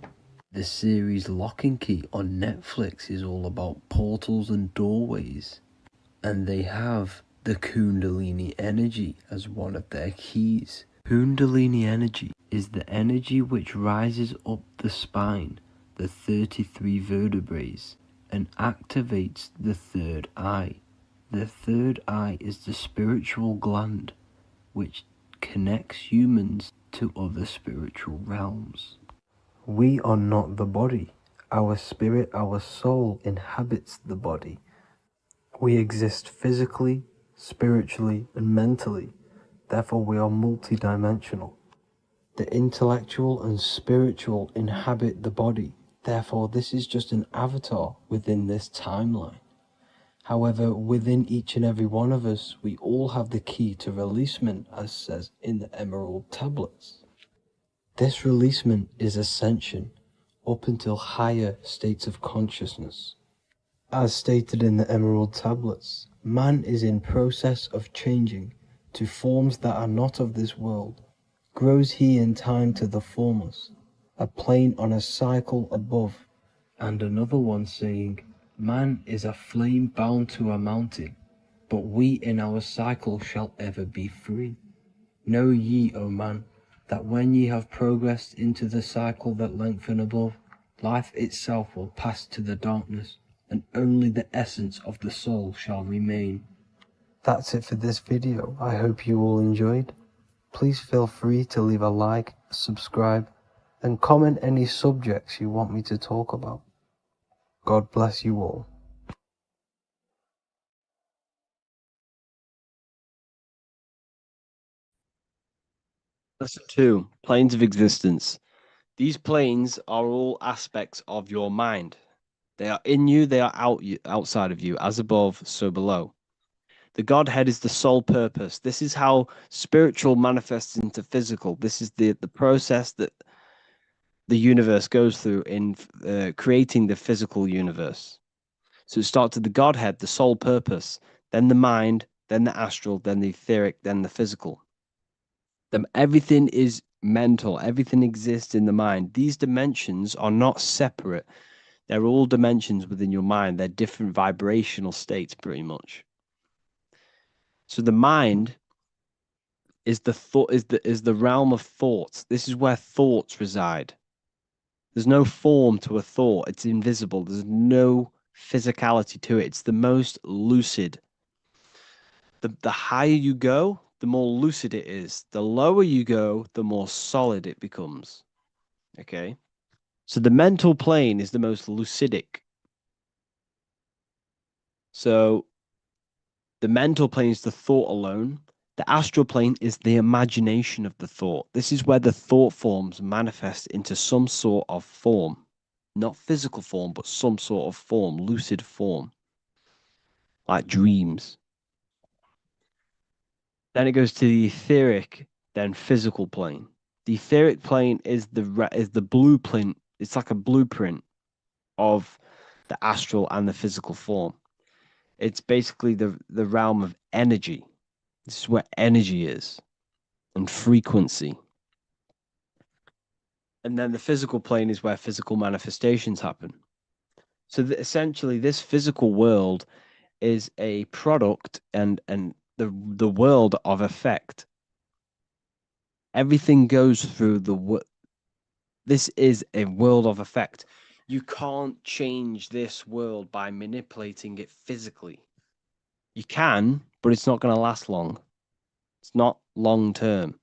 The series Lock and Key on Netflix is all about portals and doorways, and they have the Kundalini energy as one of their keys. Kundalini energy is the energy which rises up the spine, the 33 vertebrae, and activates the third eye. The third eye is the spiritual gland which connects humans to other spiritual realms. We are not the body. Our spirit, our soul inhabits the body. We exist physically, spiritually, and mentally. Therefore, we are multidimensional. The intellectual and spiritual inhabit the body. Therefore, this is just an avatar within this timeline. However, within each and every one of us, we all have the key to releasement, as says in the Emerald Tablets. This releasement is ascension, up until higher states of consciousness. As stated in the Emerald Tablets, man is in process of changing to forms that are not of this world. Grows he in time to the formless, a plane on a cycle above, and another one saying, man is a flame bound to a mountain, but we in our cycle shall ever be free. Know ye, O man, that when ye have progressed into the cycle that lengthen above, life itself will pass to the darkness, and only the essence of the soul shall remain. That's it for this video. I hope you all enjoyed. Please feel free to leave a like, subscribe, and comment any subjects you want me to talk about. God bless you all. Lesson 2, Planes of Existence. These planes are all aspects of your mind. They are in you, they are outside of you, as above, so below. The Godhead is the sole purpose. This is how spiritual manifests into physical. This is the process that the universe goes through in creating the physical universe. So it starts with the Godhead, the sole purpose, then the mind, then the astral, then the etheric, then the physical. Everything is mental. Everything exists in the mind. These dimensions are not separate. They're all dimensions within your mind. They're different vibrational states, pretty much. So the mind is the realm of thoughts. This is where thoughts reside. There's no form to a thought. It's invisible. There's no physicality to it. It's the most lucid. The higher you go, the more lucid it is. The lower you go, the more solid it becomes. Okay? So the mental plane is the most lucidic. So the mental plane is the thought alone. The astral plane is the imagination of the thought. This is where the thought forms manifest into some sort of form. Not physical form, but some sort of form, lucid form. Like dreams. Then it goes to the etheric, then physical plane. The etheric plane is the blueprint It's like a blueprint of the astral and the physical form. It's basically the realm of energy. This is where energy is and frequency. And then the physical plane is where physical manifestations happen. So essentially, this physical world is a product and the world of effect. Everything goes through this is a world of effect. You can't change this world by manipulating it physically. You can, but it's not going to last long. It's not long term.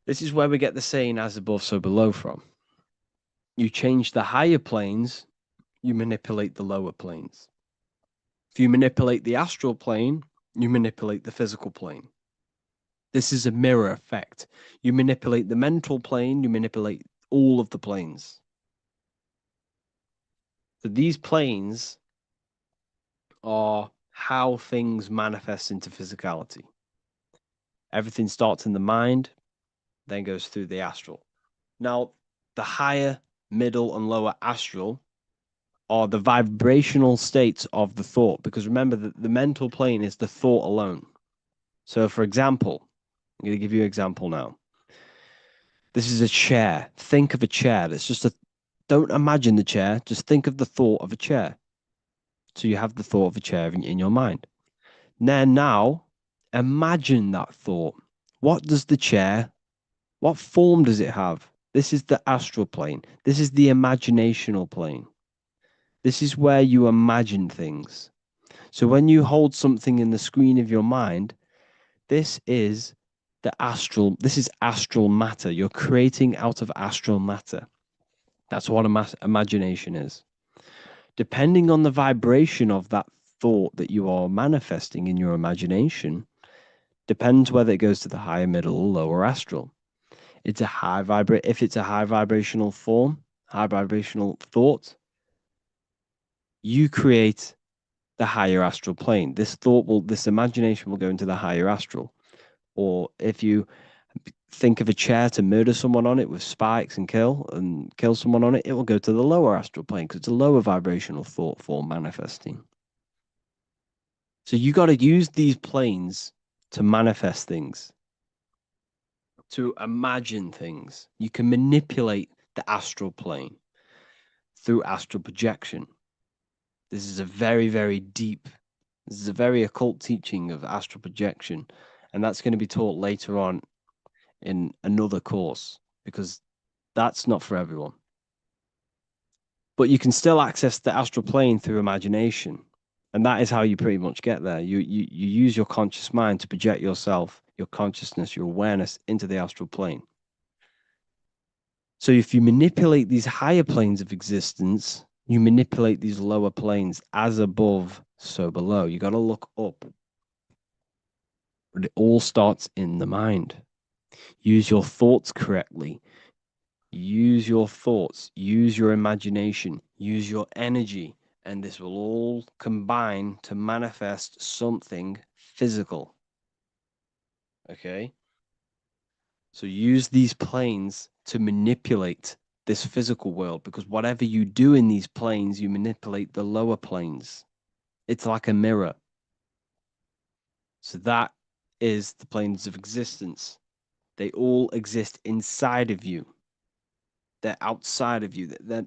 This is where we get the saying as above, so below from. You change the higher planes, you manipulate the lower planes. If you manipulate the astral plane, you manipulate the physical plane. This is a mirror effect. You manipulate the mental plane, you manipulate all of the planes. So these planes are how things manifest into physicality. Everything starts in the mind, then goes through the astral. Now, the higher, middle, and lower astral are the vibrational states of the thought, because remember that the mental plane is the thought alone. So, for example, I'm going to give you an example now. This is a chair. Think of a chair. That's just don't imagine the chair. Just think of the thought of a chair. So you have the thought of a chair in your mind. Then now, imagine that thought. What form does it have? This is the astral plane. This is the imaginational plane. This is where you imagine things. So when you hold something in the screen of your mind, this is astral matter. You're creating out of astral matter. That's what imagination is. Depending on the vibration of that thought that you are manifesting in your imagination, depends whether it goes to the higher, middle, or lower astral. If it's a high vibrational form, high vibrational thought, you create the higher astral plane. This imagination will go into the higher astral. Or if you think of a chair to murder someone on it with spikes and kill someone on it, it will go to the lower astral plane because it's a lower vibrational thought form manifesting. So you got to use these planes to manifest things, to imagine things. You can manipulate the astral plane through astral projection. This is a very, very deep, this is a very occult teaching of astral projection. And that's going to be taught later on in another course because that's not for everyone. But you can still access the astral plane through imagination. And that is how you pretty much get there. You use your conscious mind to project yourself, your consciousness, your awareness into the astral plane. So if you manipulate these higher planes of existence, you manipulate these lower planes as above, so below. You got to look up. But it all starts in the mind. Use your thoughts correctly. Use your thoughts. Use your imagination. Use your energy. And this will all combine to manifest something physical. Okay? So use these planes to manipulate this physical world, because whatever you do in these planes, you manipulate the lower planes. It's like a mirror. So that is the planes of existence. They all exist inside of you. They're outside of you. They're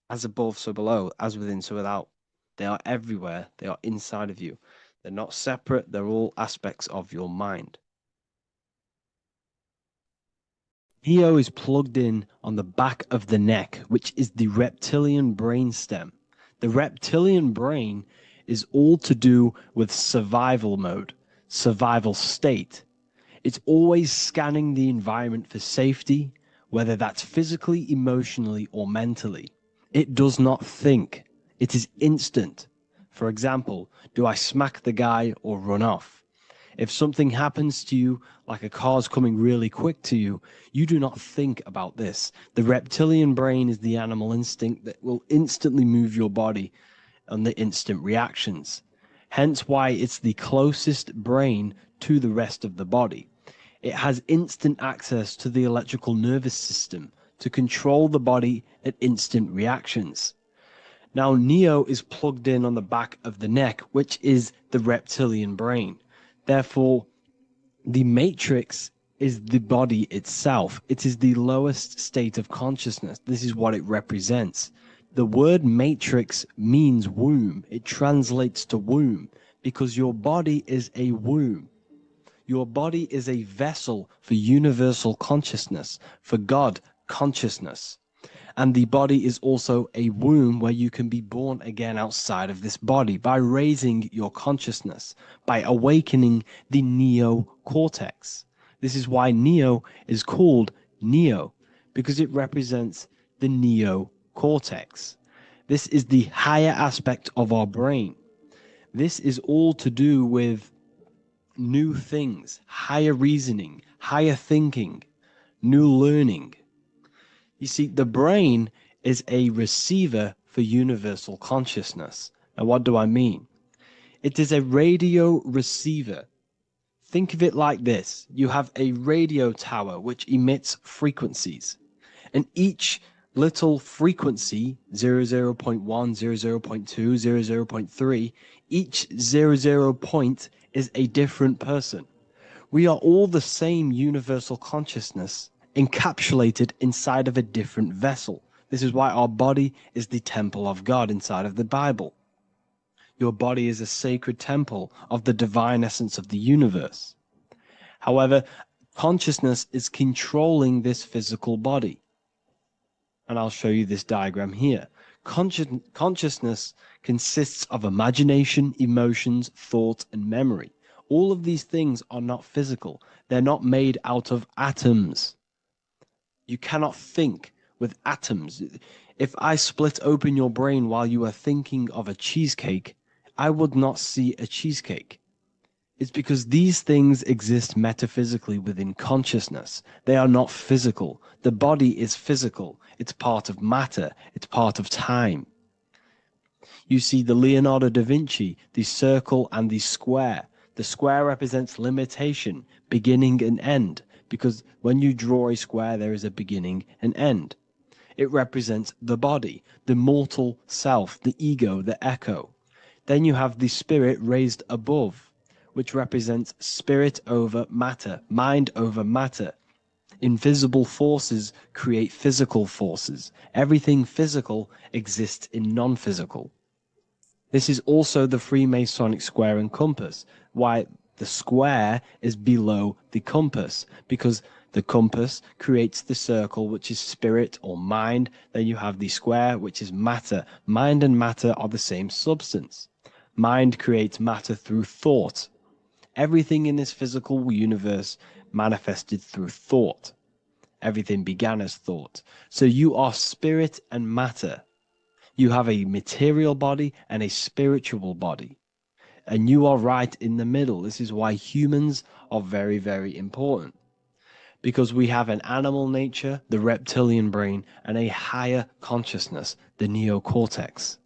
as above, so below, as within, so without. They are everywhere. They are inside of you. They're not separate. They're all aspects of your mind. Neo is plugged in on the back of the neck, which is the reptilian brainstem. The reptilian brain is all to do with survival mode, survival state. It's always scanning the environment for safety, whether that's physically, emotionally, or mentally. It does not think. It is instant. For example, do I smack the guy or run off? If something happens to you, like a car's coming really quick to you, you do not think about this. The reptilian brain is the animal instinct that will instantly move your body on the instant reactions. Hence why it's the closest brain to the rest of the body. It has instant access to the electrical nervous system, to control the body at instant reactions. Now, Neo is plugged in on the back of the neck, which is the reptilian brain. Therefore, the matrix is the body itself. It is the lowest state of consciousness. This is what it represents. The word matrix means womb. It translates to womb because your body is a womb. Your body is a vessel for universal consciousness, for God consciousness. And the body is also a womb where you can be born again outside of this body by raising your consciousness, by awakening the neocortex. This is why Neo is called Neo, because it represents the neocortex. This is the higher aspect of our brain. This is all to do with new things, higher reasoning, higher thinking, new learning. You see, the brain is a receiver for universal consciousness. Now, what do I mean? It is a radio receiver. Think of it like this. You have a radio tower which emits frequencies, and each little frequency, 00.1, 00.2, 00.3, each 00 point is a different person. We are all the same universal consciousness encapsulated inside of a different vessel. This is why our body is the temple of God inside of the Bible. Your body is a sacred temple of the divine essence of the universe. However, consciousness is controlling this physical body. And I'll show you this diagram here. Consciousness consists of imagination, emotions, thought, and memory. All of these things are not physical. They're not made out of atoms. You cannot think with atoms. If I split open your brain while you are thinking of a cheesecake, I would not see a cheesecake. It's because these things exist metaphysically within consciousness. They are not physical. The body is physical. It's part of matter. It's part of time. You see the Leonardo da Vinci, the circle and the square. The square represents limitation, beginning and end, because when you draw a square, there is a beginning and end. It represents the body, the mortal self, the ego, the echo. Then you have the spirit raised above, which represents spirit over matter, mind over matter. Invisible forces create physical forces. Everything physical exists in non-physical. This is also the Freemasonic square and compass, why the square is below the compass, because the compass creates the circle, which is spirit or mind. Then you have the square, which is matter. Mind and matter are the same substance. Mind creates matter through thought. Everything in this physical universe manifested through thought. Everything began as thought. So you are spirit and matter. You have a material body and a spiritual body. And you are right in the middle. This is why humans are very, very important. Because we have an animal nature, the reptilian brain, and a higher consciousness, the neocortex.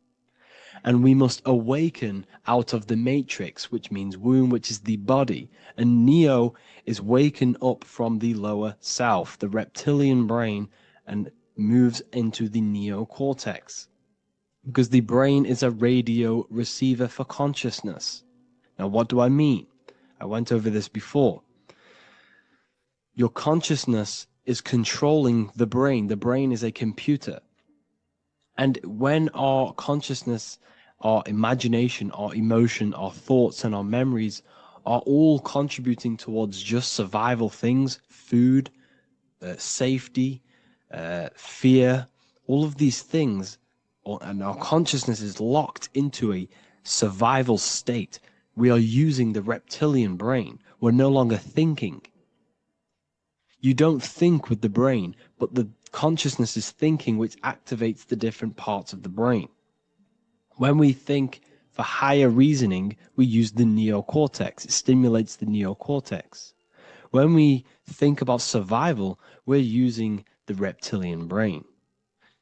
And we must awaken out of the matrix, which means womb, which is the body. And Neo is waken up from the lower self, the reptilian brain, and moves into the neocortex. Because the brain is a radio receiver for consciousness. Now, what do I mean? I went over this before. Your consciousness is controlling the brain. The brain is a computer. And when our consciousness, our imagination, our emotion, our thoughts, and our memories are all contributing towards just survival things, food, safety, fear, all of these things, and our consciousness is locked into a survival state, we are using the reptilian brain. We're no longer thinking. You don't think with the brain, but the consciousness is thinking, which activates the different parts of the brain. When we think for higher reasoning, we use the neocortex. It stimulates the neocortex. When we think about survival, we're using the reptilian brain.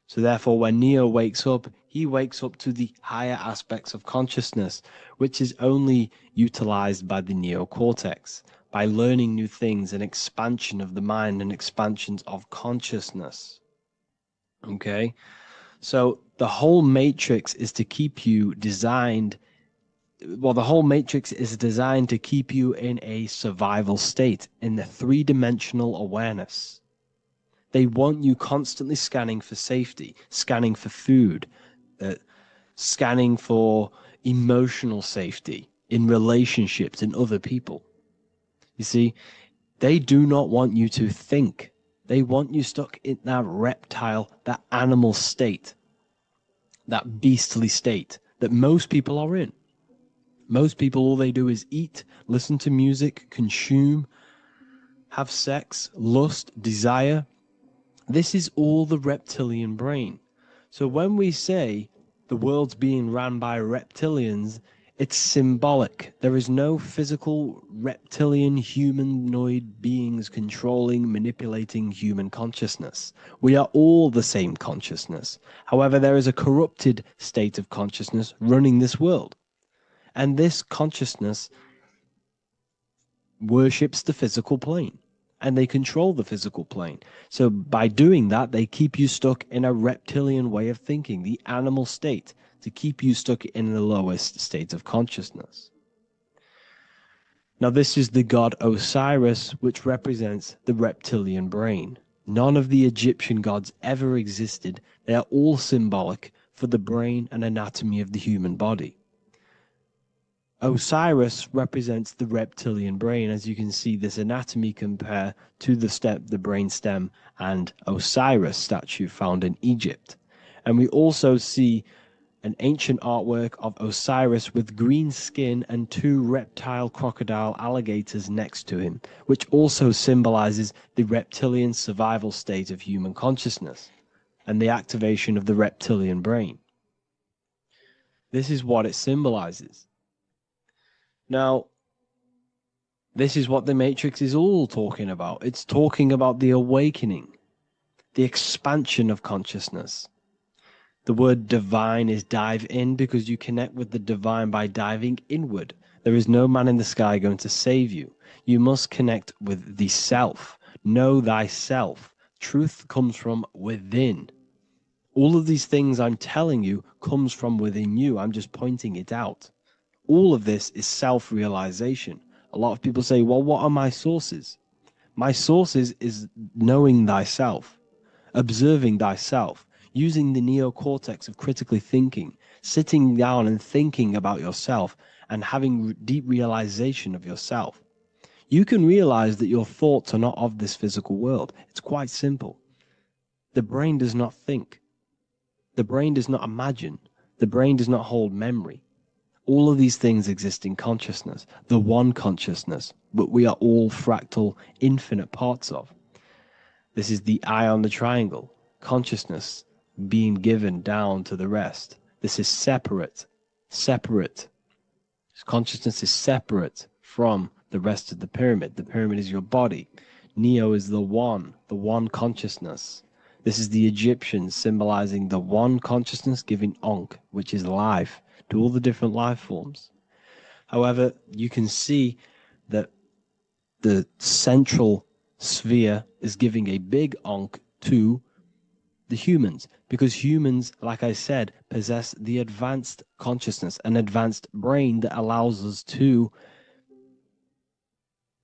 So therefore, when Neo wakes up, he wakes up to the higher aspects of consciousness, which is only utilized by the neocortex, by learning new things and expansion of the mind and expansions of consciousness. Okay? So the whole matrix is to keep you designed. Well, the whole matrix is designed to keep you in a survival state, in the three-dimensional awareness. They want you constantly scanning for safety, scanning for food, scanning for emotional safety in relationships and other people. You see, they do not want you to think. They want you stuck in that reptile, that animal state, that beastly state that most people are in. Most people, all they do is eat, listen to music, consume, have sex, lust, desire. This is all the reptilian brain. So when we say the world's being ran by reptilians, it's symbolic. There is no physical reptilian humanoid beings controlling, manipulating human consciousness. We are all the same consciousness. However, there is a corrupted state of consciousness running this world. And this consciousness worships the physical plane, and they control the physical plane. So by doing that, they keep you stuck in a reptilian way of thinking, the animal state, to keep you stuck in the lowest state of consciousness. Now, this is the god Osiris, which represents the reptilian brain. None of the Egyptian gods ever existed. They are all symbolic for the brain and anatomy of the human body. Osiris represents the reptilian brain. As you can see, this anatomy compare to the brain stem and Osiris statue found in Egypt. And we also see an ancient artwork of Osiris with green skin and two reptile crocodile alligators next to him, which also symbolizes the reptilian survival state of human consciousness and the activation of the reptilian brain. This is what it symbolizes. Now, this is what the Matrix is all talking about. It's talking about the awakening, the expansion of consciousness. The word divine is dive in because you connect with the divine by diving inward. There is no man in the sky going to save you. You must connect with the self. Know thyself. Truth comes from within. All of these things I'm telling you comes from within you. I'm just pointing it out. All of this is self-realization. A lot of people say, well, what are my sources? My sources is knowing thyself, observing thyself, using the neocortex of critically thinking, sitting down and thinking about yourself and having deep realization of yourself. You can realize that your thoughts are not of this physical world. It's quite simple. The brain does not think. The brain does not imagine. The brain does not hold memory. All of these things exist in consciousness, the one consciousness, but we are all fractal, infinite parts of. This is the eye on the triangle, consciousness being given down to the rest. This is separate. Consciousness is separate from the rest of the pyramid. The pyramid is your body. Neo is the one consciousness. This is the Egyptians symbolizing the one consciousness giving Ankh, which is life, to all the different life forms. However, you can see that the central sphere is giving a big Ankh to the humans, because humans, like I said, possess the advanced consciousness, an advanced brain that allows us to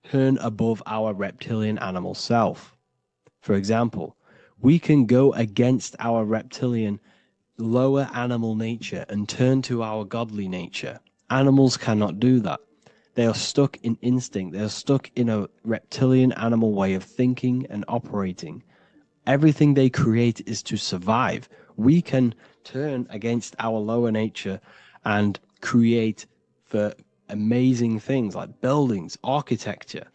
turn above our reptilian animal self. For example, we can go against our reptilian lower animal nature and turn to our godly nature. Animals cannot do that. They are stuck in instinct. They are stuck in a reptilian animal way of thinking and operating. Everything they create is to survive. We can turn against our lower nature and create for amazing things like buildings, architecture,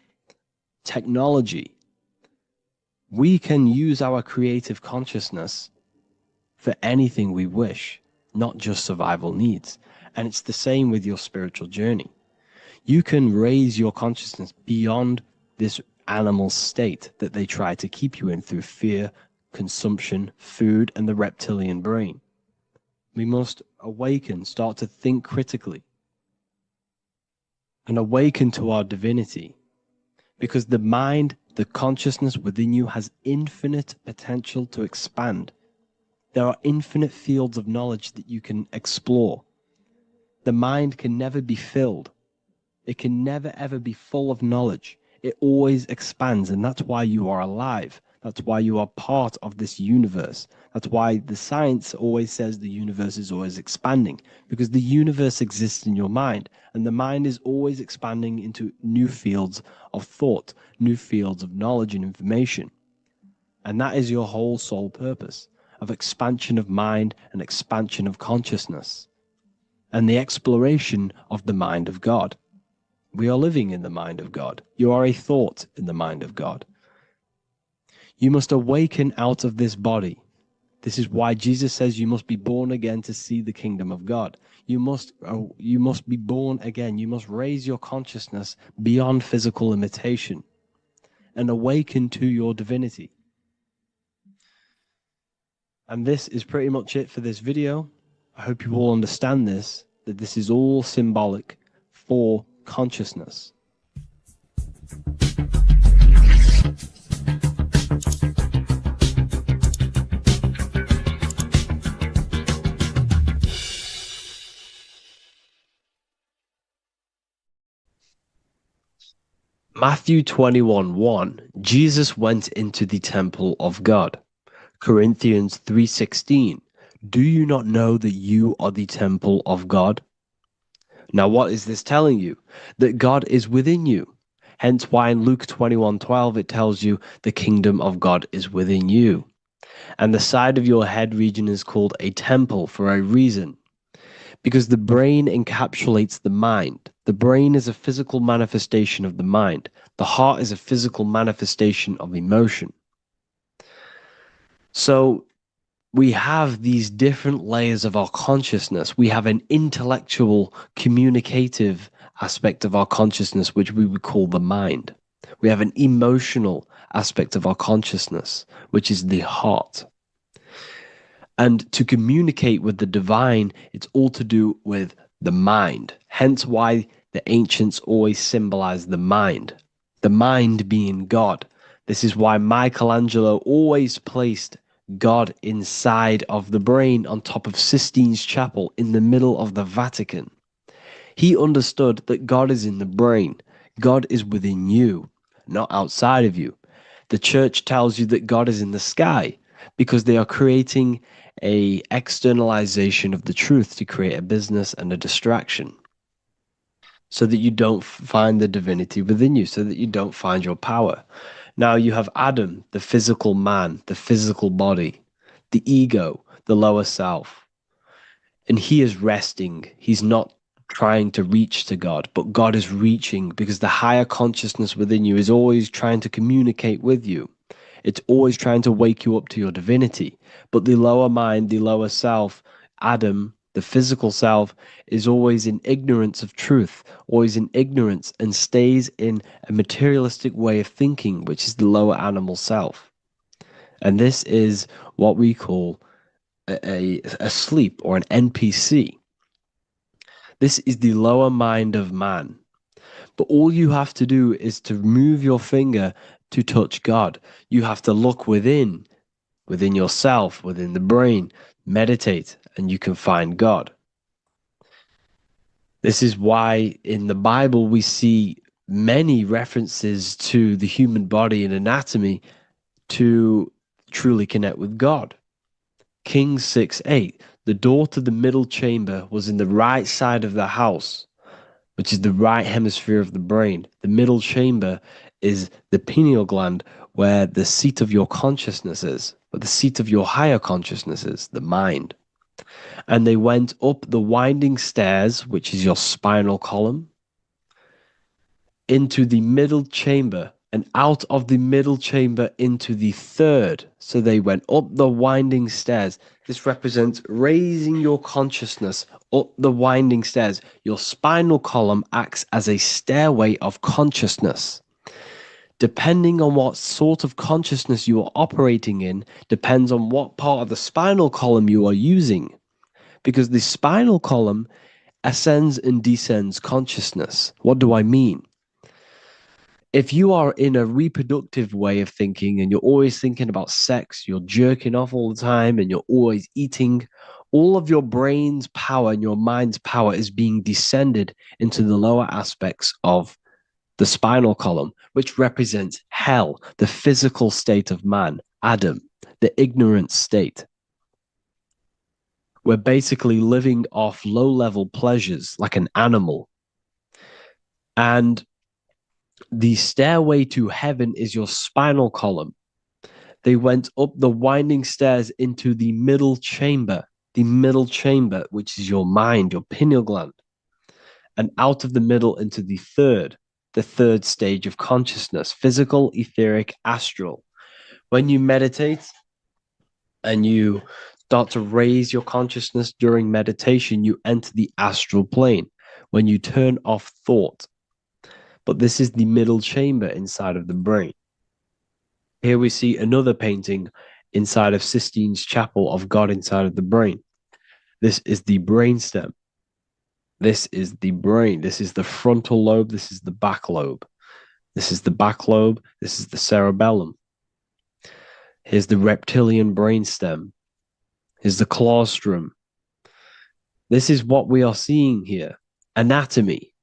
technology. We can use our creative consciousness for anything we wish, not just survival needs. And it's the same with your spiritual journey. You can raise your consciousness beyond this animal state that they try to keep you in through fear, consumption, food, and the reptilian brain. We must awaken, start to think critically, and awaken to our divinity, because the mind, the consciousness within you has infinite potential to expand. There are infinite fields of knowledge that you can explore. The mind can never be filled. It can never ever be full of knowledge. It always expands, and that's why you are alive. That's why you are part of this universe. That's why the science always says the universe is always expanding, because the universe exists in your mind, and the mind is always expanding into new fields of thought, new fields of knowledge and information. And that is your whole sole purpose of expansion of mind and expansion of consciousness and the exploration of the mind of God. We are living in the mind of God. You are a thought in the mind of God. You must awaken out of this body. This is why Jesus says you must be born again to see the kingdom of God. You must be born again. You must raise your consciousness beyond physical limitation and awaken to your divinity. And this is pretty much it for this video. I hope you all understand this, that this is all symbolic for consciousness. Matthew 21:1, Jesus went into the temple of God. Corinthians 3:16, do you not know that you are the temple of God? Now what is this telling you? That God is within you. Hence why in Luke 21:12 it tells you the kingdom of God is within you. And the side of your head region is called a temple for a reason. Because the brain encapsulates the mind. The brain is a physical manifestation of the mind. The heart is a physical manifestation of emotion. So we have these different layers of our consciousness. We have an intellectual, communicative aspect of our consciousness, which we would call the mind. We have an emotional aspect of our consciousness, which is the heart. And to communicate with the divine, it's all to do with the mind. Hence why the ancients always symbolize the mind being God. This is why Michelangelo always placed God inside of the brain on top of Sistine Chapel in the middle of the Vatican. He understood that God is in the brain. God is within you, not outside of you. The church tells you that God is in the sky because they are creating a externalization of the truth to create a business and a distraction so that you don't find the divinity within you, so that you don't find your power. Now you have Adam, the physical man, the physical body, the ego, the lower self. And he is resting. He's not trying to reach to God, but God is reaching because the higher consciousness within you is always trying to communicate with you. It's always trying to wake you up to your divinity. But the lower mind, the lower self, Adam, the physical self, is always in ignorance of truth, always in ignorance, and stays in a materialistic way of thinking, which is the lower animal self. And this is what we call a sleep or an NPC. This is the lower mind of man. But all you have to do is to move your finger to touch God. You have to look within yourself, within the brain, meditate, and you can find God. This is why in the Bible we see many references to the human body and anatomy to truly connect with God. Kings 6:8, the door to the middle chamber was in the right side of the house, which is the right hemisphere of the brain. The middle chamber is the pineal gland, where the seat of your consciousness is, where the seat of your higher consciousness is, the mind. And they went up the winding stairs, which is your spinal column, into the middle chamber, and out of the middle chamber into the third. So they went up the winding stairs. This represents raising your consciousness up the winding stairs. Your spinal column acts as a stairway of consciousness. Depending on what sort of consciousness you are operating in, depends on what part of the spinal column you are using. Because the spinal column ascends and descends consciousness. What do I mean? If you are in a reproductive way of thinking and you're always thinking about sex, you're jerking off all the time and you're always eating, all of your brain's power and your mind's power is being descended into the lower aspects of the spinal column, which represents hell, the physical state of man, Adam, the ignorant state. We're basically living off low-level pleasures like an animal. And the stairway to heaven is your spinal column. They went up the winding stairs into the middle chamber, which is your mind, your pineal gland, and out of the middle into the third stage of consciousness, physical, etheric, astral. When you meditate and you start to raise your consciousness during meditation, you enter the astral plane when you turn off thought. But this is the middle chamber inside of the brain. Here we see another painting inside of Sistine's chapel of God inside of the brain. This is the brainstem. This is the brain. This is the frontal lobe. This is the back lobe. This is the back lobe. This is the cerebellum. Here's the reptilian brainstem. Here's the claustrum. This is what we are seeing here. Anatomy.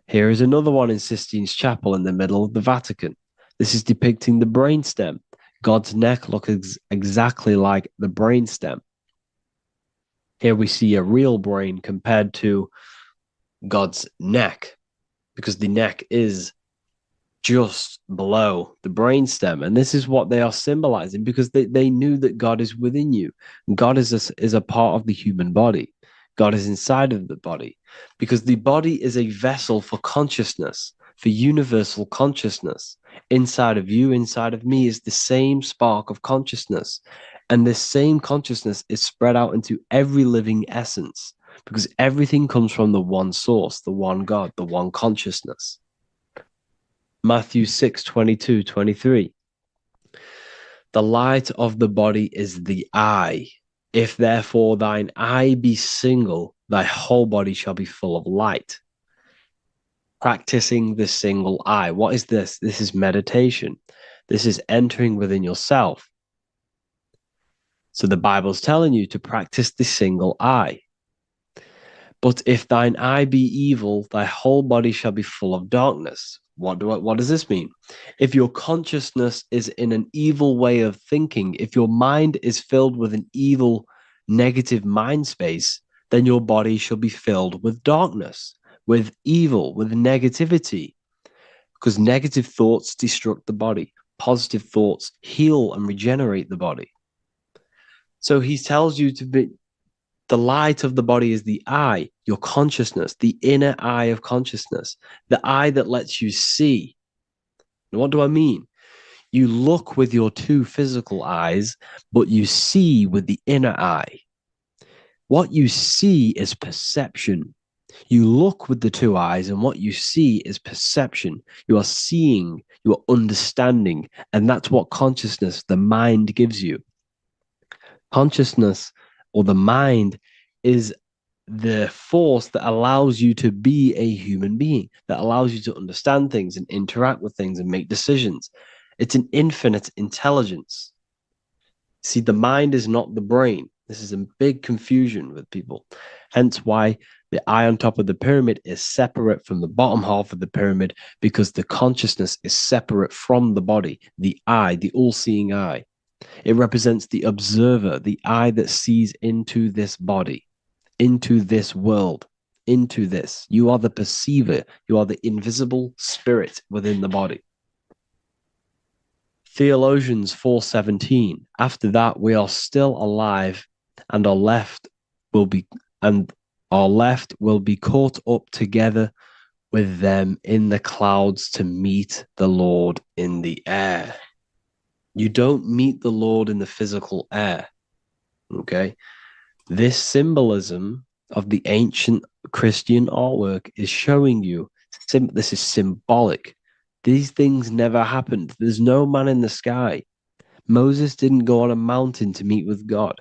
Here is another one in Sistine's chapel in the middle of the Vatican. This is depicting the brainstem. God's neck looks exactly like the brainstem. Here we see a real brain compared to God's neck, because the neck is just below the brainstem. And this is what they are symbolizing, because they knew that God is within you. God is a part of the human body. God is inside of the body, because the body is a vessel for consciousness, for universal consciousness. Inside of you, inside of me, is the same spark of consciousness. And this same consciousness is spread out into every living essence, because everything comes from the one source, the one God, the one consciousness. Matthew 6:22-23. The light of the body is the eye. If therefore thine eye be single, thy whole body shall be full of light. Practicing the single eye. What is this? This is meditation. This is entering within yourself. So the Bible's telling you to practice the single eye. But if thine eye be evil, thy whole body shall be full of darkness. What does this mean? If your consciousness is in an evil way of thinking, if your mind is filled with an evil, negative mind space, then your body shall be filled with darkness, with evil, with negativity. Because negative thoughts destruct the body. Positive thoughts heal and regenerate the body. So he tells you to be, the light of the body is the eye, your consciousness, the inner eye of consciousness, the eye that lets you see. And what do I mean? You look with your two physical eyes, but you see with the inner eye. What you see is perception. You look with the two eyes, and what you see is perception. You are seeing, you are understanding, and that's what consciousness, the mind, gives you. Consciousness, or the mind, is the force that allows you to be a human being, that allows you to understand things and interact with things and make decisions. It's an infinite intelligence. See, the mind is not the brain. This is a big confusion with people. Hence why the eye on top of the pyramid is separate from the bottom half of the pyramid, because the consciousness is separate from the body, the eye, the all-seeing eye. It represents the observer, the eye that sees into this body, into this world, into this. You are the perceiver. You are the invisible spirit within the body. Theologians 4:17. After that, we are still alive, and our left will be caught up together with them in the clouds to meet the Lord in the air. You don't meet the Lord in the physical air. Okay? This symbolism of the ancient Christian artwork is showing you this is symbolic. These things never happened. There's no man in the sky. Moses didn't go on a mountain to meet with God.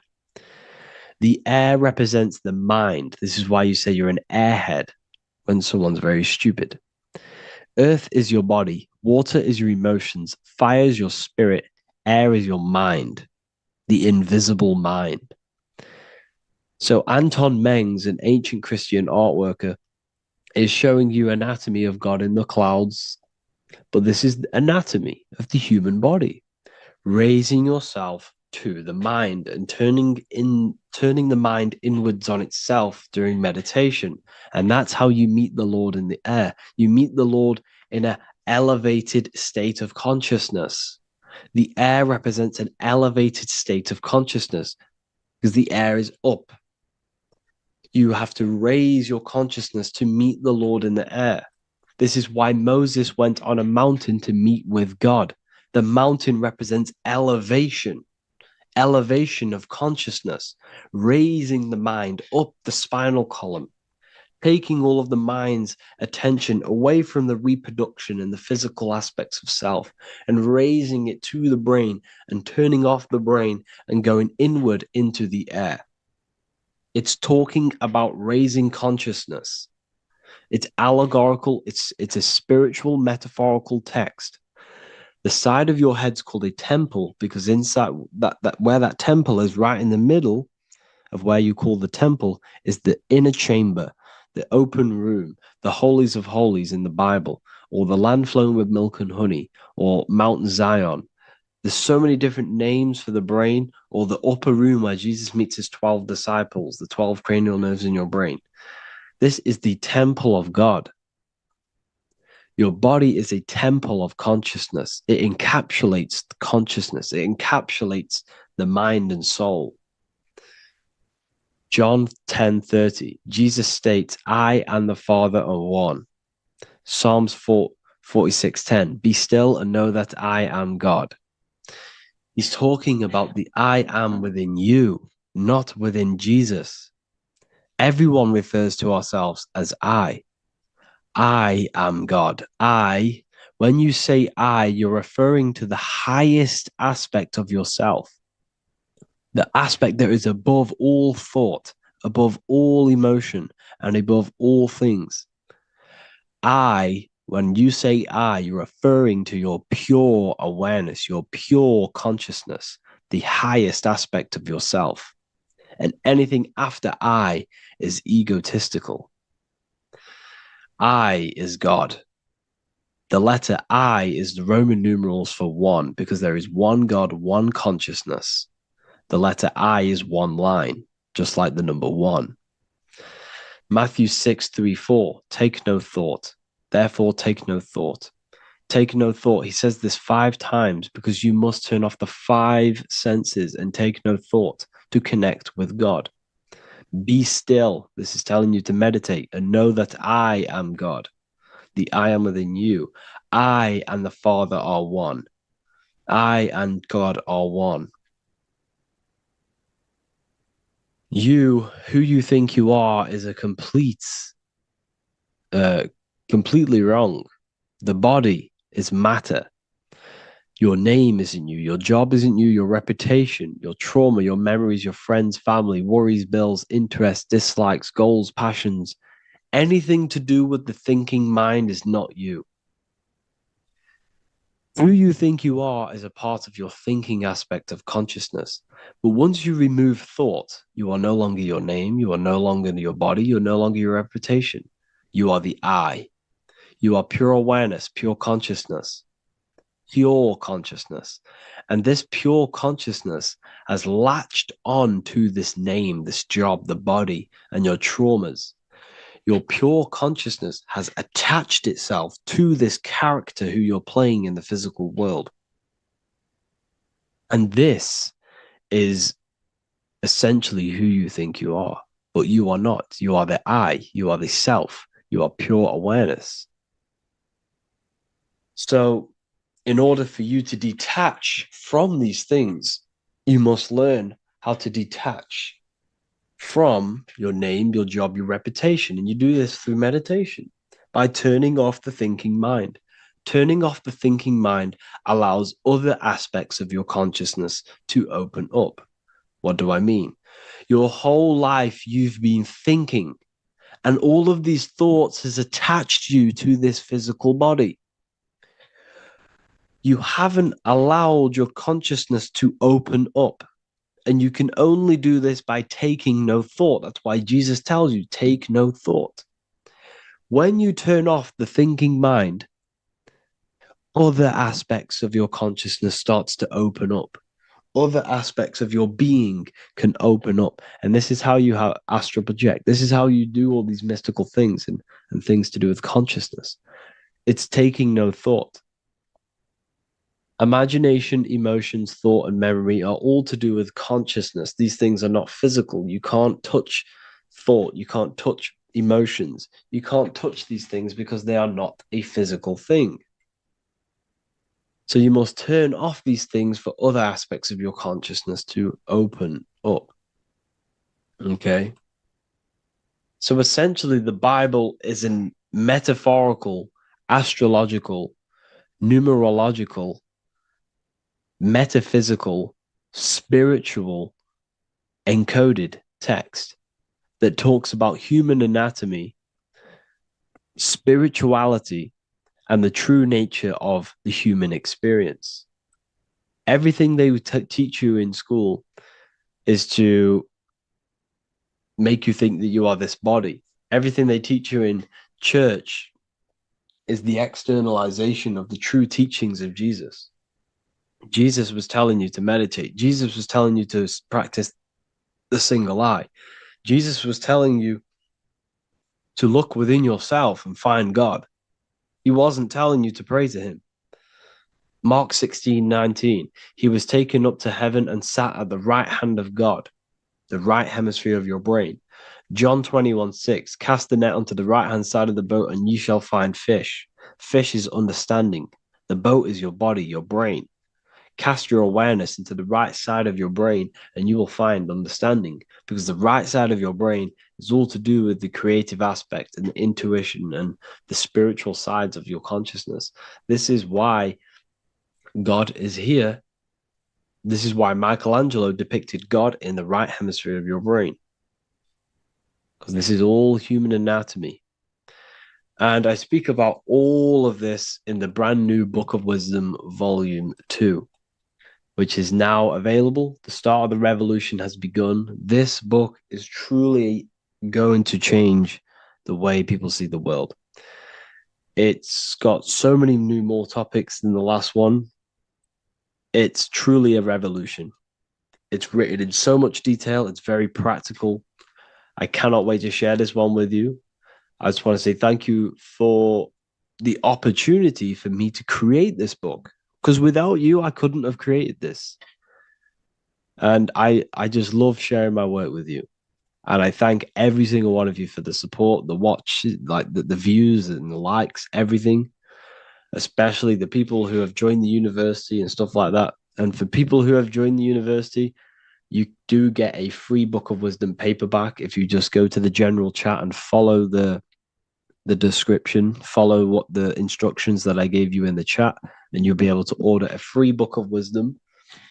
The air represents the mind. This is why you say you're an airhead when someone's very stupid. Earth is your body. Water is your emotions, fire is your spirit, air is your mind, the invisible mind. So Anton Mengs, an ancient Christian art worker, is showing you anatomy of God in the clouds, but this is the anatomy of the human body, raising yourself to the mind and turning the mind inwards on itself during meditation. And that's how you meet the Lord in the air. You meet the Lord in an elevated state of consciousness. The air represents an elevated state of consciousness because the air is up. You have to raise your consciousness to meet the Lord in the air. This is why Moses went on a mountain to meet with God. The mountain represents elevation of consciousness, raising the mind up the spinal column, taking all of the mind's attention away from the reproduction and the physical aspects of self and raising it to the brain and turning off the brain and going inward into the air. It's talking about raising consciousness. It's allegorical. It's a spiritual, metaphorical text. The side of your head's called a temple because inside that where that temple is, right in the middle of where you call the temple, is the inner chamber, the open room, the holies of holies in the Bible, or the land flowing with milk and honey, or Mount Zion. There's so many different names for the brain, or the upper room where Jesus meets his 12 disciples, the 12 cranial nerves in your brain. This is the temple of God. Your body is a temple of consciousness. It encapsulates the consciousness. It encapsulates the mind and soul. John 10:30, Jesus states, I and the Father are one. Psalms 46:10, be still and know that I am God. He's talking about the I am within you, not within Jesus. Everyone refers to ourselves as I. I am God. When you say I, you're referring to the highest aspect of yourself, the aspect that is above all thought, above all emotion, and above all things. When you say I, you're referring to your pure awareness, your pure consciousness, the highest aspect of yourself. And anything after I is egotistical. I is God. The letter I is the Roman numerals for one, because there is one God, one consciousness. The letter I is one line, just like the number one. Matthew 6:3-4, take no thought. Therefore, take no thought. Take no thought. He says this 5 times because you must turn off the 5 senses and take no thought to connect with God. Be still. This is telling you to meditate and know that I am God. The I am within you. I and the Father are one. I and God are one. You, who you think you are, is a completely wrong. The body is matter. Your name isn't you. Your job isn't you. Your reputation, your trauma, your memories, your friends, family, worries, bills, interests, dislikes, goals, passions. Anything to do with the thinking mind is not you. Who you think you are is a part of your thinking aspect of consciousness. But once you remove thought, you are no longer your name. You are no longer your body. You're no longer your reputation. You are the I. You are pure awareness, pure consciousness. Pure consciousness. And this pure consciousness has latched on to this name, this job, the body, and your traumas. Your pure consciousness has attached itself to this character who you're playing in the physical world. And this is essentially who you think you are, but you are not. You are the I, you are the self, you are pure awareness. So in order for you to detach from these things, you must learn how to detach from your name, your job, your reputation. And you do this through meditation by turning off the thinking mind. Turning off the thinking mind allows other aspects of your consciousness to open up. What do I mean? Your whole life you've been thinking, and all of these thoughts has attached you to this physical body. You haven't allowed your consciousness to open up. And you can only do this by taking no thought. That's why Jesus tells you, take no thought. When you turn off the thinking mind, other aspects of your consciousness starts to open up. Other aspects of your being can open up. And this is how you astral project. This is how you do all these mystical things and things to do with consciousness. It's taking no thought. Imagination, emotions, thought, and memory are all to do with consciousness. These things are not physical. You can't touch thought. You can't touch emotions. You can't touch these things because they are not a physical thing. So you must turn off these things for other aspects of your consciousness to open up. Okay? So essentially, the Bible is a metaphorical, astrological, numerological, metaphysical, spiritual, encoded text that talks about human anatomy, spirituality, and the true nature of the human experience. Everything they teach you in school is to make you think that you are this body. Everything they teach you in church is the externalization of the true teachings of Jesus. Jesus was telling you to meditate. Jesus was telling you to practice the single eye. Jesus was telling you to look within yourself and find God. He wasn't telling you to pray to him. Mark 16:19, he was taken up to heaven and sat at the right hand of God, the right hemisphere of your brain. John 21:6, cast the net onto the right hand side of the boat and ye shall find fish. Fish is understanding. The boat is your body, your brain. Cast your awareness into the right side of your brain and you will find understanding, because the right side of your brain is all to do with the creative aspect and the intuition and the spiritual sides of your consciousness. This is why God is here. This is why Michelangelo depicted God in the right hemisphere of your brain, because this is all human anatomy. And I speak about all of this in the brand new Book of Wisdom, Volume 2, which is now available. The start of the revolution has begun. This book is truly going to change the way people see the world. It's got so many more topics than the last one. It's truly a revolution. It's written in so much detail. It's very practical. I cannot wait to share this one with you. I just want to say thank you for the opportunity for me to create this book, because without you, I couldn't have created this. And I just love sharing my work with you. And I thank every single one of you for the support, the watch, like the views and the likes, everything, especially the people who have joined the university and stuff like that. And for people who have joined the university, you do get a free Book of Wisdom paperback if you just go to the general chat and follow the description, follow what the instructions that I gave you in the chat, and you'll be able to order a free Book of Wisdom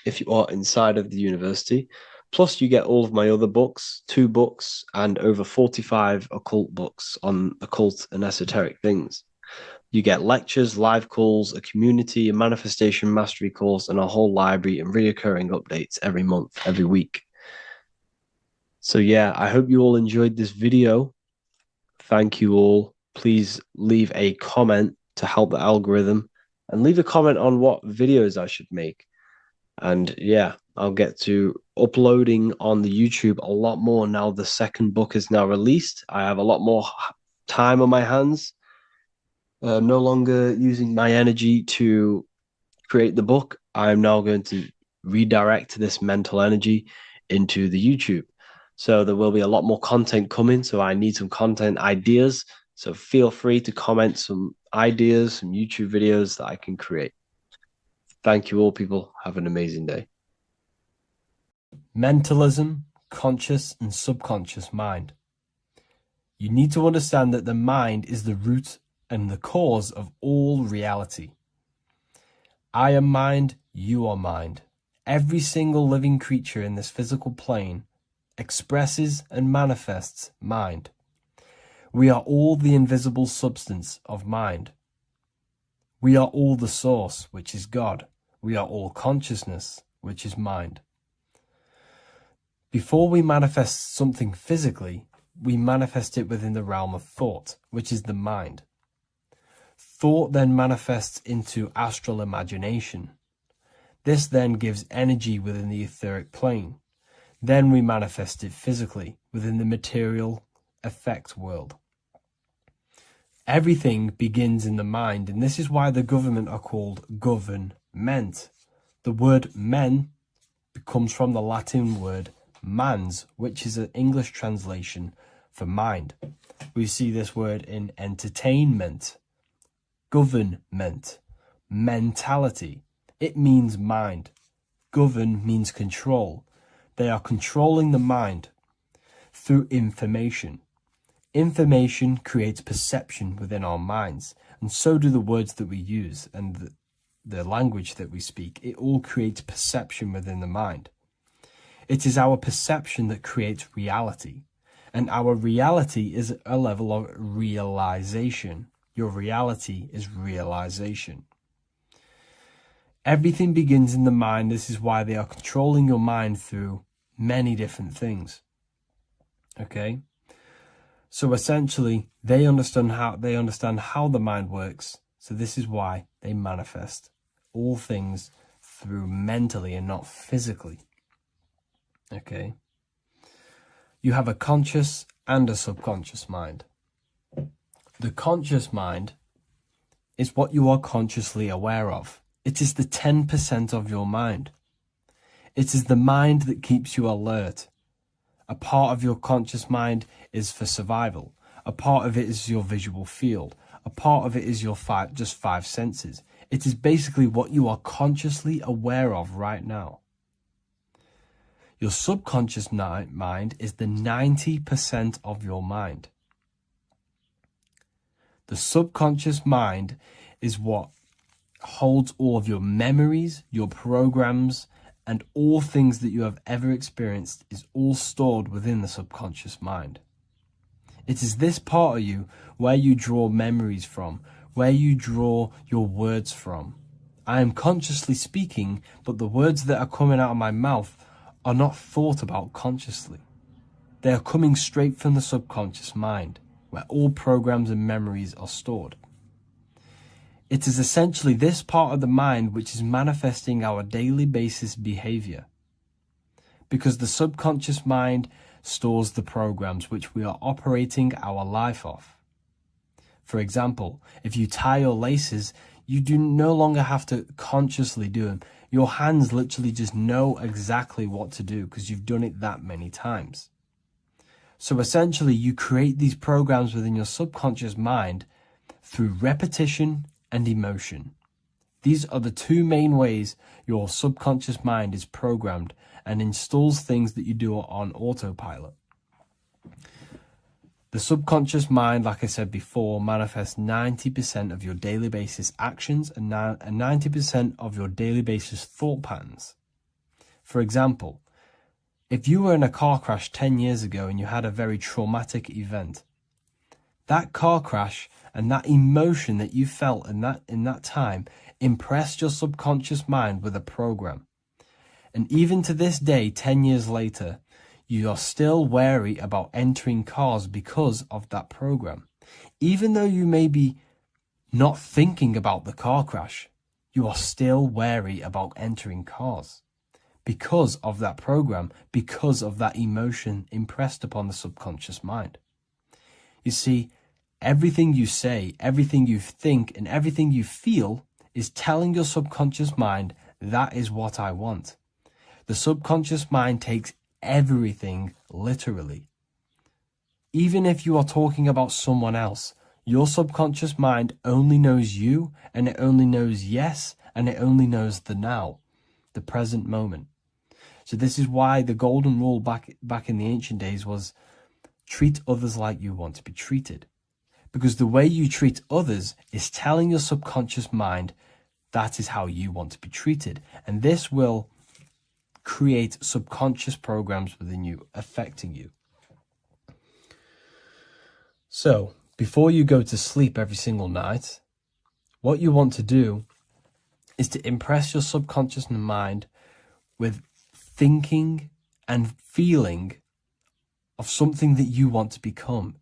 if you are inside of the university. Plus, you get all of my other books, 2 books, and over 45 occult books on occult and esoteric things. You get lectures, live calls, a community, a manifestation mastery course, and a whole library and reoccurring updates every month, every week. So yeah, I hope you all enjoyed this video. Thank you all. Please leave a comment to help the algorithm, and leave a comment on what videos I should make. And yeah, I'll get to uploading on the YouTube a lot more now. The second book is now released. I have a lot more time on my hands. No longer using my energy to create the book. I'm now going to redirect this mental energy into the YouTube. So there will be a lot more content coming. So I need some content ideas. So feel free to comment some ideas, some YouTube videos that I can create. Thank you all, people. Have an amazing day. Mentalism, conscious and subconscious mind. You need to understand that the mind is the root and the cause of all reality. I am mind, you are mind. Every single living creature in this physical plane expresses and manifests mind. We are all the invisible substance of mind. We are all the source, which is God. We are all consciousness, which is mind. Before we manifest something physically, we manifest it within the realm of thought, which is the mind. Thought then manifests into astral imagination. This then gives energy within the etheric plane. Then we manifest it physically within the material effect world. Everything begins in the mind, and this is why the government are called government. The word men comes from the Latin word mans, which is an English translation for mind. We see this word in entertainment, government, mentality. It means mind. Govern means control. They are controlling the mind through information. Information creates perception within our minds, and so do the words that we use and the language that we speak. It all creates perception within the mind. It is our perception that creates reality, and our reality is a level of realization. Your reality is realization. Everything begins in the mind. This is why they are controlling your mind through many different things. Okay? So essentially, they understand how the mind works. So this is why they manifest all things through mentally and not physically. Okay? You have a conscious and a subconscious mind. The conscious mind is what you are consciously aware of. It is the 10% of your mind. It is the mind that keeps you alert. A part of your conscious mind is for survival. A part of it is your visual field. A part of it is your just five senses. It is basically what you are consciously aware of right now. Your subconscious mind is the 90% of your mind. The subconscious mind is what holds all of your memories, your programs, and all things that you have ever experienced is all stored within the subconscious mind. It is this part of you where you draw memories from, where you draw your words from. I am consciously speaking, but the words that are coming out of my mouth are not thought about consciously. They are coming straight from the subconscious mind, where all programs and memories are stored. It is essentially this part of the mind which is manifesting our daily basis behavior. Because the subconscious mind stores the programs which we are operating our life off. For example, if you tie your laces, you do no longer have to consciously do them. Your hands literally just know exactly what to do because you've done it that many times. So essentially, you create these programs within your subconscious mind through repetition and emotion. These are the two main ways your subconscious mind is programmed and installs things that you do on autopilot. The subconscious mind, like I said before, manifests 90% of your daily basis actions and 90% of your daily basis thought patterns. For example, if you were in a car crash 10 years ago and you had a very traumatic event, that car crash and that emotion that you felt in that time impressed your subconscious mind with a program. And even to this day, 10 years later, you are still wary about entering cars because of that program. Even though you may be not thinking about the car crash, you are still wary about entering cars because of that program, because of that emotion impressed upon the subconscious mind. You see, everything you say, everything you think, and everything you feel is telling your subconscious mind, that is what I want. The subconscious mind takes everything literally. Even if you are talking about someone else, your subconscious mind only knows you, and it only knows yes, and it only knows the now, the present moment. So this is why the golden rule back in the ancient days was treat others like you want to be treated. Because the way you treat others is telling your subconscious mind that is how you want to be treated. And this will create subconscious programs within you, affecting you. So, before you go to sleep every single night, What you want to do is to impress your subconscious mind with thinking and feeling of something that you want to become.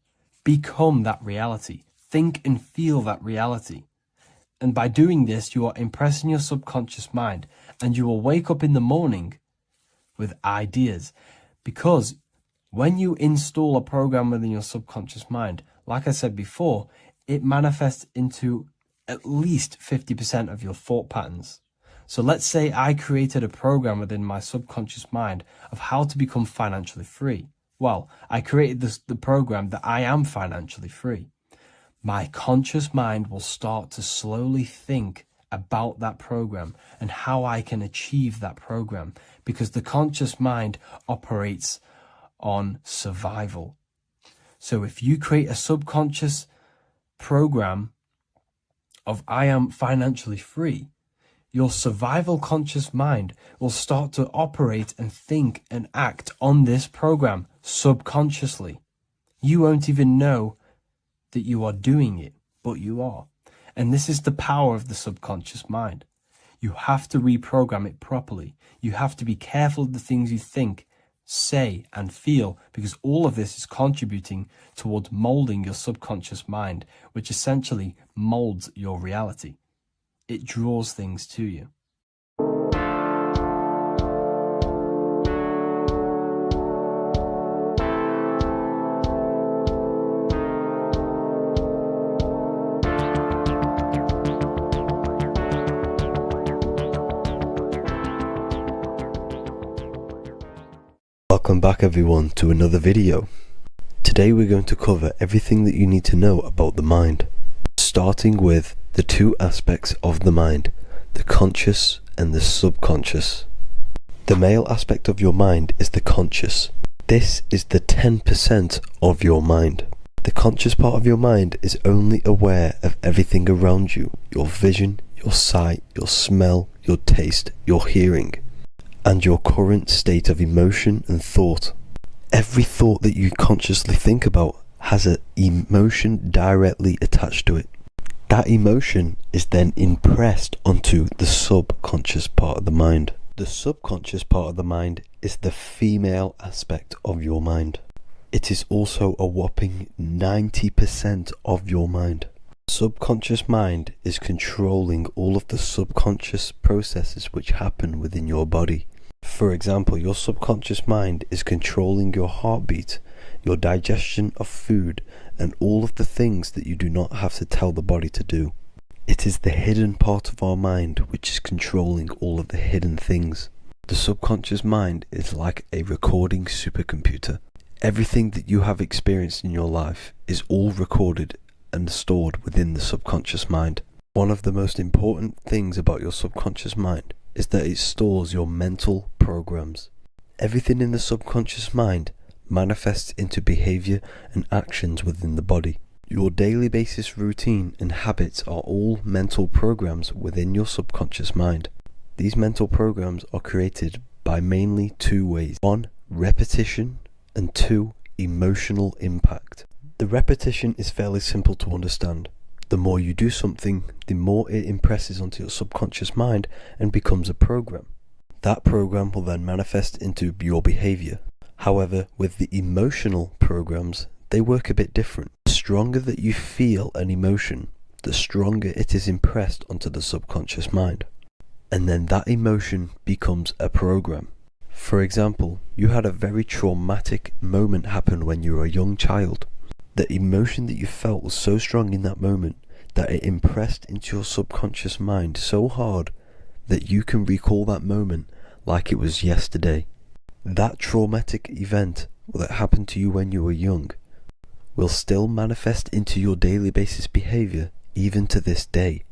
Become that reality. Think and feel that reality. And by doing this, you are impressing your subconscious mind, and you will wake up in the morning with ideas. Because when you install a program within your subconscious mind, like I said before, it manifests into at least 50% of your thought patterns. So let's say I created a program within my subconscious mind of how to become financially free. Well, I created the program that I am financially free. My conscious mind will start to slowly think about that program and how I can achieve that program, because the conscious mind operates on survival. So if you create a subconscious program of I am financially free, your survival conscious mind will start to operate and think and act on this program subconsciously. You won't even know that you are doing it, but you are. And this is the power of the subconscious mind. You have to reprogram it properly. You have to be careful of the things you think, say, and feel, because all of this is contributing towards molding your subconscious mind, which essentially molds your reality. It draws things to you. Welcome back everyone to another video. Today we're going to cover everything that you need to know about the mind, starting with the two aspects of the mind, the conscious and the subconscious. The male aspect of your mind is the conscious. This is the 10% of your mind. The conscious part of your mind is only aware of everything around you, your vision, your sight, your smell, your taste, your hearing, and your current state of emotion and thought. Every thought that you consciously think about has an emotion directly attached to it. That emotion is then impressed onto the subconscious part of the mind. The subconscious part of the mind is the female aspect of your mind. It is also a whopping 90% of your mind. Subconscious mind is controlling all of the subconscious processes which happen within your body. For example, your subconscious mind is controlling your heartbeat, your digestion of food, and all of the things that you do not have to tell the body to do. It is the hidden part of our mind which is controlling all of the hidden things. The subconscious mind is like a recording supercomputer. Everything that you have experienced in your life is all recorded and stored within the subconscious mind. One of the most important things about your subconscious mind is that it stores your mental programs. Everything in the subconscious mind manifests into behavior and actions within the body. Your daily basis routine and habits are all mental programs within your subconscious mind. These mental programs are created by mainly two ways. 1, repetition, and 2, emotional impact. The repetition is fairly simple to understand. The more you do something, the more it impresses onto your subconscious mind and becomes a program. That program will then manifest into your behavior. However, with the emotional programs, they work a bit different. The stronger that you feel an emotion, the stronger it is impressed onto the subconscious mind. And then that emotion becomes a program. For example, you had a very traumatic moment happen when you were a young child. The emotion that you felt was so strong in that moment that it impressed into your subconscious mind so hard that you can recall that moment like it was yesterday. That traumatic event that happened to you when you were young will still manifest into your daily basis behavior even to this day.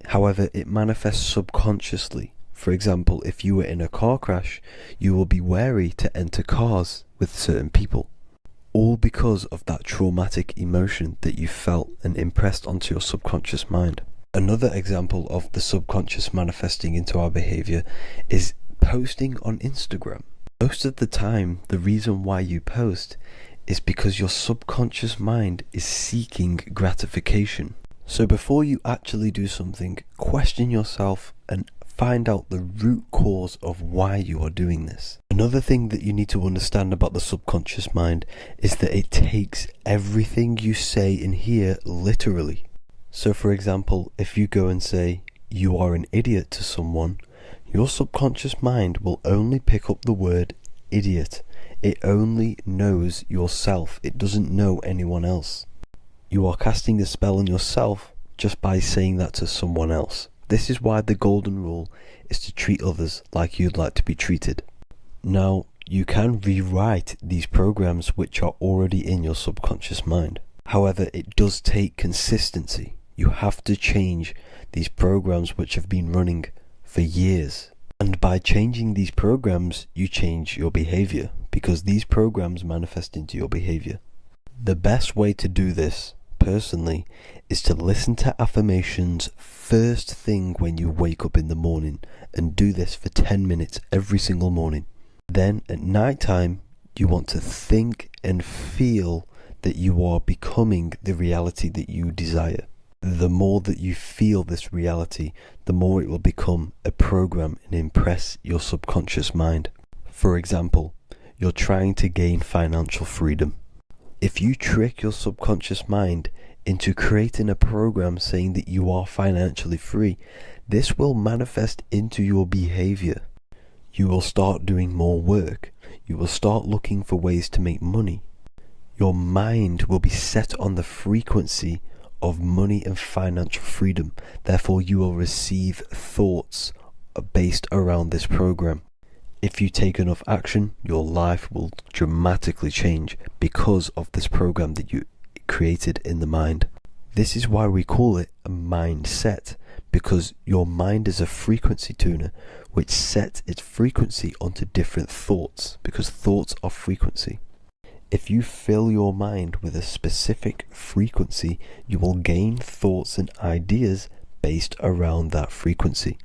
However, it manifests subconsciously. For example, if you were in a car crash, you will be wary to enter cars with certain people. All because of that traumatic emotion that you felt and impressed onto your subconscious mind. Another example of the subconscious manifesting into our behavior is posting on Instagram. Most of the time, the reason why you post is because your subconscious mind is seeking gratification. So before you actually do something, question yourself and find out the root cause of why you are doing this. Another thing that you need to understand about the subconscious mind is that it takes everything you say and hear literally. So for example, if you go and say, "You are an idiot" to someone, your subconscious mind will only pick up the word idiot. It only knows yourself. It doesn't know anyone else. You are casting a spell on yourself just by saying that to someone else. This is why the golden rule is to treat others like you'd like to be treated. Now, you can rewrite these programs which are already in your subconscious mind. However, it does take consistency. You have to change these programs which have been running for years. And by changing these programs, you change your behavior, because these programs manifest into your behavior. The best way to do this, personally, is to listen to affirmations first thing when you wake up in the morning, and do this for 10 minutes every single morning. Then at night time, you want to think and feel that you are becoming the reality that you desire. The more that you feel this reality, the more it will become a program and impress your subconscious mind. For example, you're trying to gain financial freedom. If you trick your subconscious mind into creating a program saying that you are financially free, this will manifest into your behavior. You will start doing more work. You will start looking for ways to make money. Your mind will be set on the frequency of money and financial freedom. Therefore, you will receive thoughts based around this program. If you take enough action, your life will dramatically change because of this program that you created in the mind. This is why we call it a mindset, because your mind is a frequency tuner which sets its frequency onto different thoughts, because thoughts are frequency. If you fill your mind with a specific frequency, you will gain thoughts and ideas based around that frequency.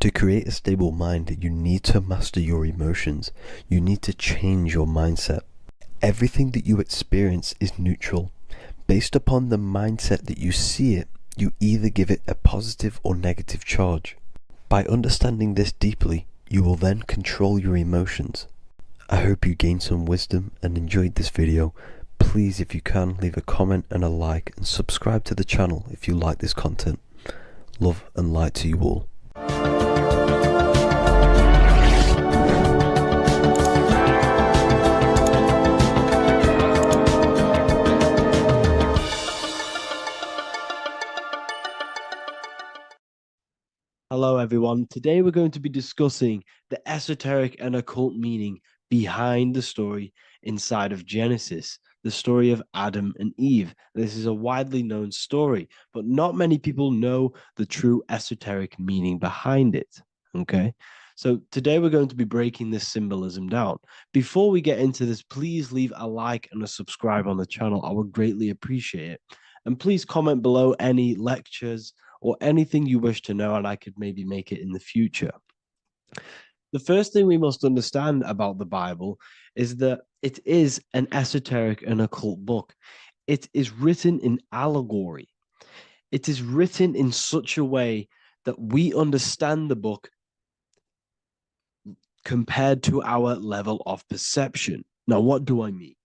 To create a stable mind, you need to master your emotions. You need to change your mindset. Everything that you experience is neutral. Based upon the mindset that you see it, you either give it a positive or negative charge. By understanding this deeply, you will then control your emotions. I hope you gained some wisdom and enjoyed this video. Please, if you can, leave a comment and a like, and subscribe to the channel if you like this content. Love and light to you all. Hello everyone, today we're going to be discussing the esoteric and occult meaning behind the story inside of Genesis, the story of Adam and Eve. This is a widely known story, but not many people know the true esoteric meaning behind it, okay? So today we're going to be breaking this symbolism down. Before we get into this, please leave a like and a subscribe on the channel. I would greatly appreciate it. And please comment below any lectures or anything you wish to know, and I could maybe make it in the future. The first thing we must understand about the Bible is that it is an esoteric and occult book. It is written in allegory. It is written in such a way that we understand the book compared to our level of perception. Now, what do I mean?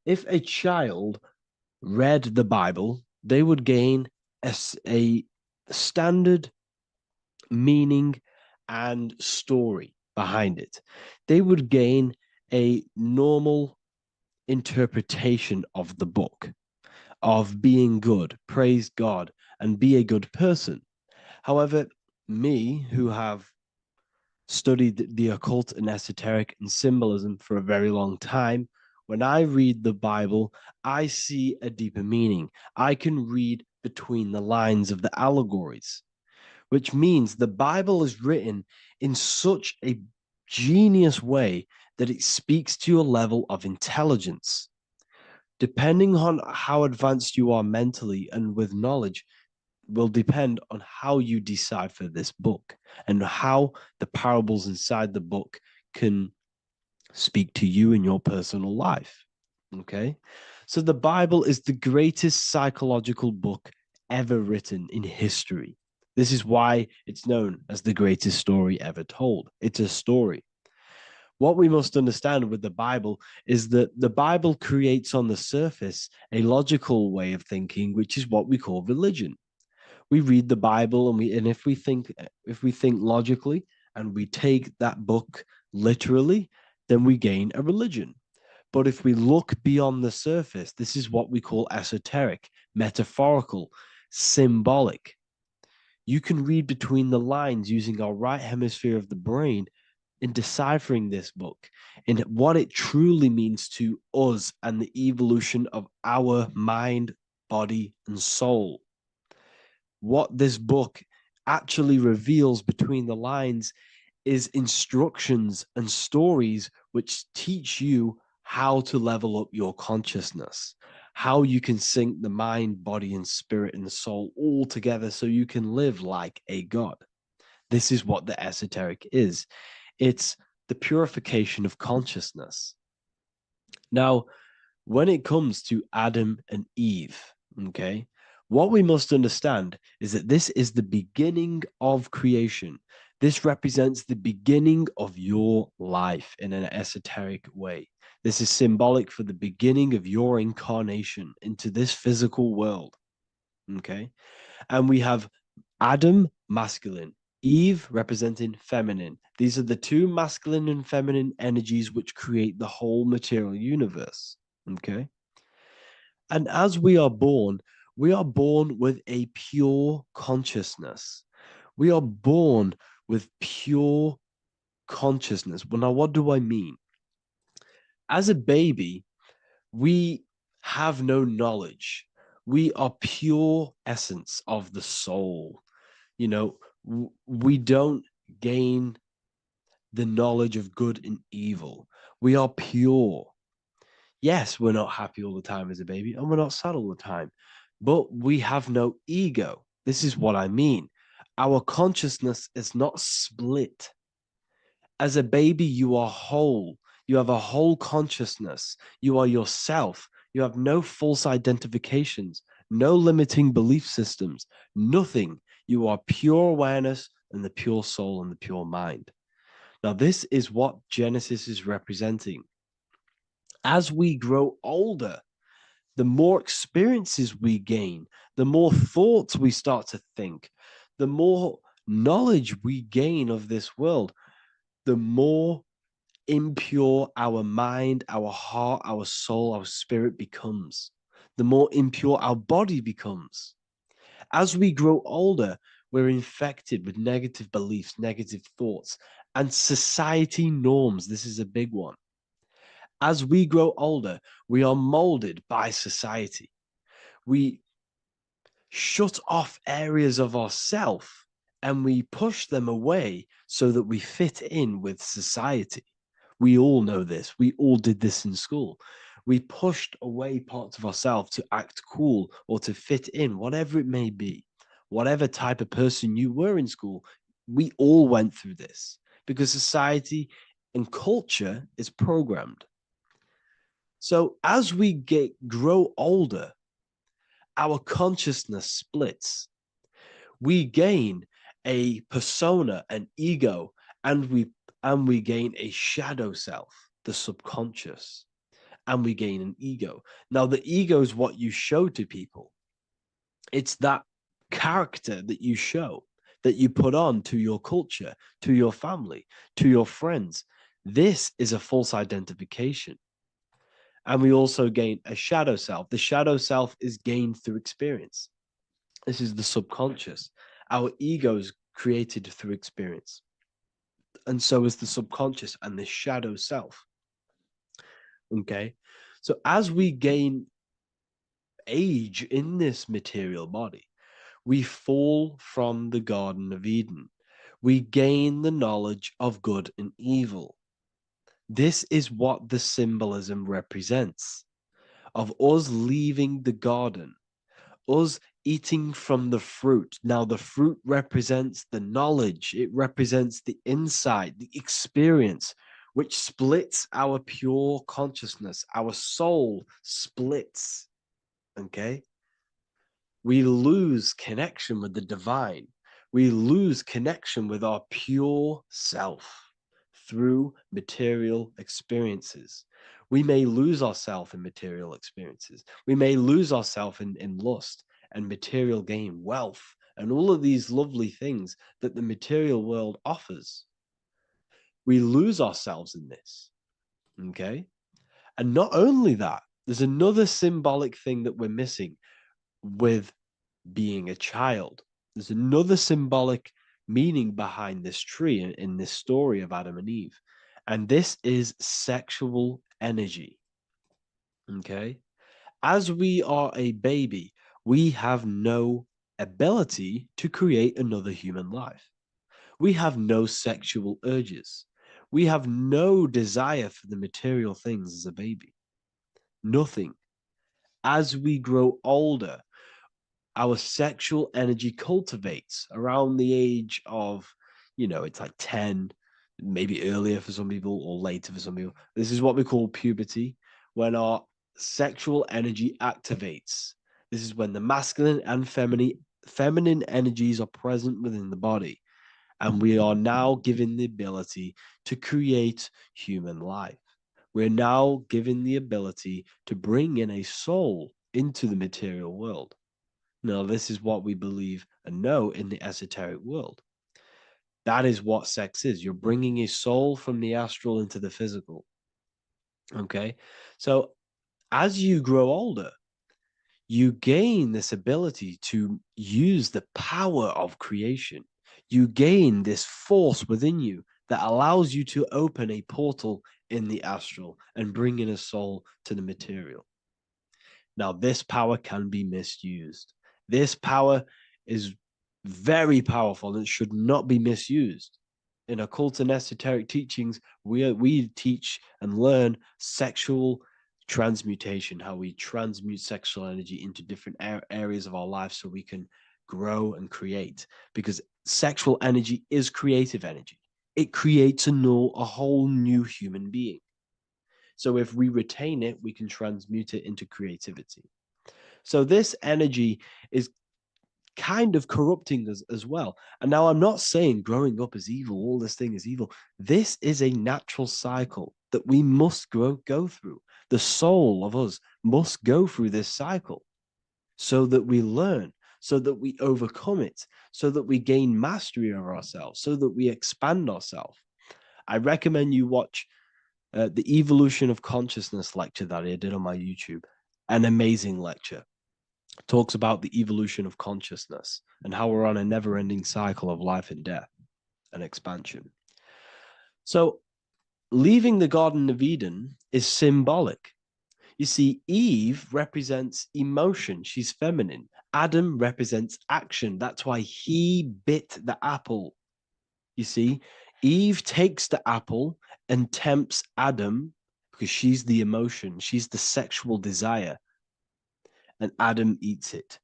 If a child read the Bible, they would gain a standard meaning and story behind it. They would gain a normal interpretation of the book, of being good, praise God, and be a good person. However, me, who have studied the occult and esoteric and symbolism for a very long time, when I read the Bible, I see a deeper meaning. I can read between the lines of the allegories, which means the Bible is written in such a genius way that it speaks to your level of intelligence. Depending on how advanced you are mentally and with knowledge, will depend on how you decipher this book and how the parables inside the book can speak to you in your personal life. Okay? So the Bible is the greatest psychological book ever written in history. This is why it's known as the greatest story ever told. It's a story. What we must understand with the Bible is that the Bible creates on the surface a logical way of thinking, which is what we call religion. We read the Bible and if we think logically and we take that book literally, then we gain a religion. But if we look beyond the surface, this is what we call esoteric, metaphorical, symbolic. You can read between the lines using our right hemisphere of the brain in deciphering this book and what it truly means to us and the evolution of our mind, body, and soul. What this book actually reveals between the lines is instructions and stories which teach you how to level up your consciousness, how you can sync the mind, body, and spirit and the soul all together so you can live like a god. This is what the esoteric is. It's the purification of consciousness. Now, when it comes to Adam and Eve, okay, what we must understand is that this is the beginning of creation. This represents the beginning of your life in an esoteric way. This is symbolic for the beginning of your incarnation into this physical world, okay? And we have Adam, masculine, Eve representing feminine. These are the two masculine and feminine energies which create the whole material universe, okay? And as we are born with a pure consciousness. We are born with pure consciousness. Well, now, what do I mean? As a baby, we have no knowledge. We are pure essence of the soul. You know, we don't gain the knowledge of good and evil. We are pure. Yes, we're not happy all the time as a baby, and we're not sad all the time, but we have no ego. This is what I mean. Our consciousness is not split. As a baby, you are whole. You have a whole consciousness. You are yourself. You have no false identifications, no limiting belief systems, nothing. You are pure awareness and the pure soul and the pure mind. Now, this is what Genesis is representing. As we grow older, the more experiences we gain, the more thoughts we start to think, the more knowledge we gain of this world, the more impure our mind, our heart, our soul, our spirit becomes, the more impure our body becomes. As we grow older, we're infected with negative beliefs, negative thoughts, and society norms. This is a big one. As we grow older, we are molded by society. We shut off areas of ourself and we push them away so that we fit in with society. We all know this. We all did this in school. We pushed away parts of ourselves to act cool or to fit in, whatever it may be. Whatever type of person you were in school, we all went through this because society and culture is programmed. So as we grow older, our consciousness splits. We gain a persona, an ego, and we gain a shadow self, the subconscious, and we gain an ego. Now, the ego is what you show to people. It's that character that you show, that you put on to your culture, to your family, to your friends. This is a false identification. And we also gain a shadow self. The shadow self is gained through experience. This is the subconscious. Our ego is created through experience. And so is the subconscious and the shadow self. Okay. So as we gain age in this material body, we fall from the Garden of Eden. We gain the knowledge of good and evil. This is what the symbolism represents of us leaving the garden, us eating from the fruit. Now, the fruit represents the knowledge, it represents the insight, the experience, which splits our pure consciousness. Our soul splits. Okay? we lose connection with the divine. We lose connection with our pure self through material experiences. We may lose ourselves in material experiences. We may lose ourselves in lust and material gain, wealth, and all of these lovely things that the material world offers. We lose ourselves in this, okay? And not only that, there's another symbolic thing that we're missing with being a child. There's another symbolic meaning behind this tree in this story of Adam and Eve. And this is sexual energy. Okay? As we are a baby, we have no ability to create another human life. We have no sexual urges. We have no desire for the material things as a baby. Nothing. As we grow older, our sexual energy cultivates around the age of, it's like 10, maybe earlier for some people or later for some people. This is what we call puberty, when our sexual energy activates. This is when the masculine and feminine energies are present within the body. And we are now given the ability to create human life. We're now given the ability to bring in a soul into the material world. Now, this is what we believe and know in the esoteric world. That is what sex is. You're bringing a soul from the astral into the physical. Okay? So as you grow older, you gain this ability to use the power of creation. You gain this force within you that allows you to open a portal in the astral and bring in a soul to the material. Now, this power can be misused. This power is very powerful and it should not be misused. In occult and esoteric teachings, we teach and learn sexual transmutation, how we transmute sexual energy into different areas of our life so we can grow and create. Because sexual energy is creative energy. It creates a whole new human being. So if we retain it, we can transmute it into creativity. So this energy is kind of corrupting us as well. And now I'm not saying growing up is evil, all this thing is evil. This is a natural cycle that we must go through. The soul of us must go through this cycle so that we learn, so that we overcome it, so that we gain mastery of ourselves, so that we expand ourselves. I recommend you watch the Evolution of Consciousness lecture that I did on my YouTube. An amazing lecture. Talks about the evolution of consciousness and how we're on a never-ending cycle of life and death and expansion. So leaving the Garden of Eden is symbolic. You see, Eve represents emotion. She's feminine. Adam represents action. That's why he bit the apple. You see, Eve takes the apple and tempts Adam because she's the emotion. She's the sexual desire. And Adam eats it.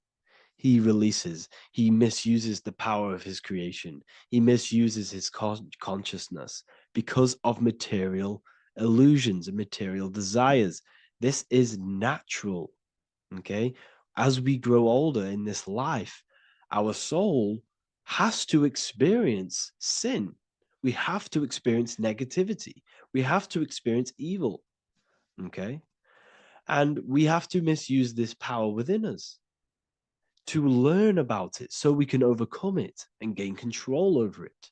He releases. He misuses the power of his creation. He misuses his consciousness because of material illusions and material desires. This is natural, okay? As we grow older in this life, our soul has to experience sin. We have to experience negativity. We have to experience evil, okay? And we have to misuse this power within us to learn about it so we can overcome it and gain control over it.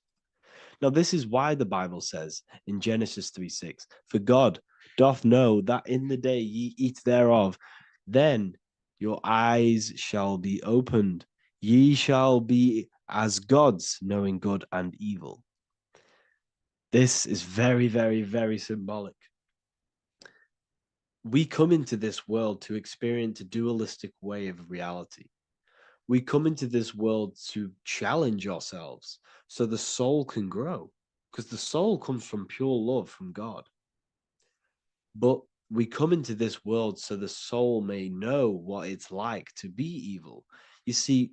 Now, this is why the Bible says in Genesis 3:6, "For God doth know that in the day ye eat thereof, then your eyes shall be opened. Ye shall be as gods, knowing good and evil." This is very, very, very symbolic. We come into this world to experience a dualistic way of reality. We come into this world to challenge ourselves so the soul can grow, because the soul comes from pure love from God. But we come into this world so the soul may know what it's like to be evil. You see,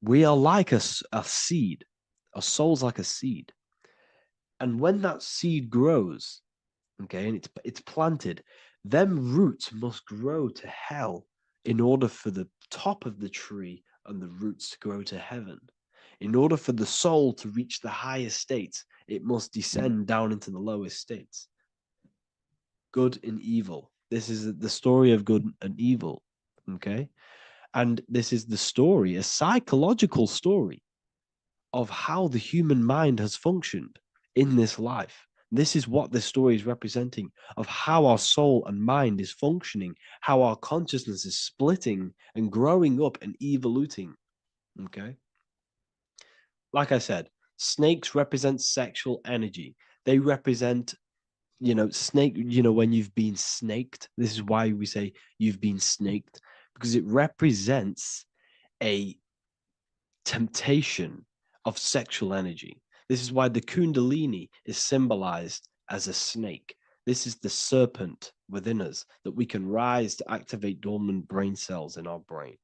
we are like a seed. Our soul's like a seed. And when that seed grows, okay, and it's planted, them roots must grow to hell in order for the top of the tree and the roots to grow to heaven. In order for the soul to reach the highest states, it must descend down into the lowest states. Good and evil. This is the story of good and evil, okay? And this is the story, a psychological story of how the human mind has functioned in this life. This is what this story is representing, of how our soul and mind is functioning, how our consciousness is splitting and growing up and evoluting. Okay. Like I said, snakes represent sexual energy. They represent, snake, when you've been snaked. This is why we say you've been snaked, because it represents a temptation of sexual energy. This is why the Kundalini is symbolized as a snake. This is the serpent within us that we can rise to activate dormant brain cells in our brain.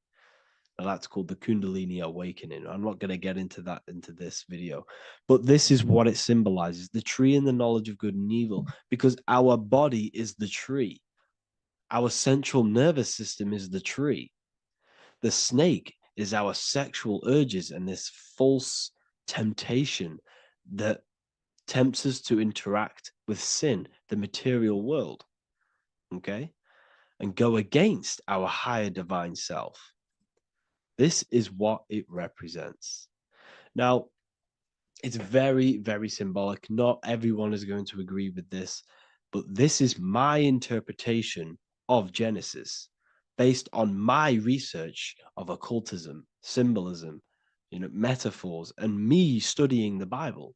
Now that's called the Kundalini awakening. I'm not going to get into that into this video, but this is what it symbolizes, the tree and the knowledge of good and evil, because our body is the tree. Our central nervous system is the tree. The snake is our sexual urges and this false temptation that tempts us to interact with sin, the material world, okay, and go against our higher divine self. This is what it represents. Now, it's very, very symbolic. Not everyone is going to agree with this, but this is my interpretation of Genesis based on my research of occultism, symbolism, metaphors, and me studying the Bible.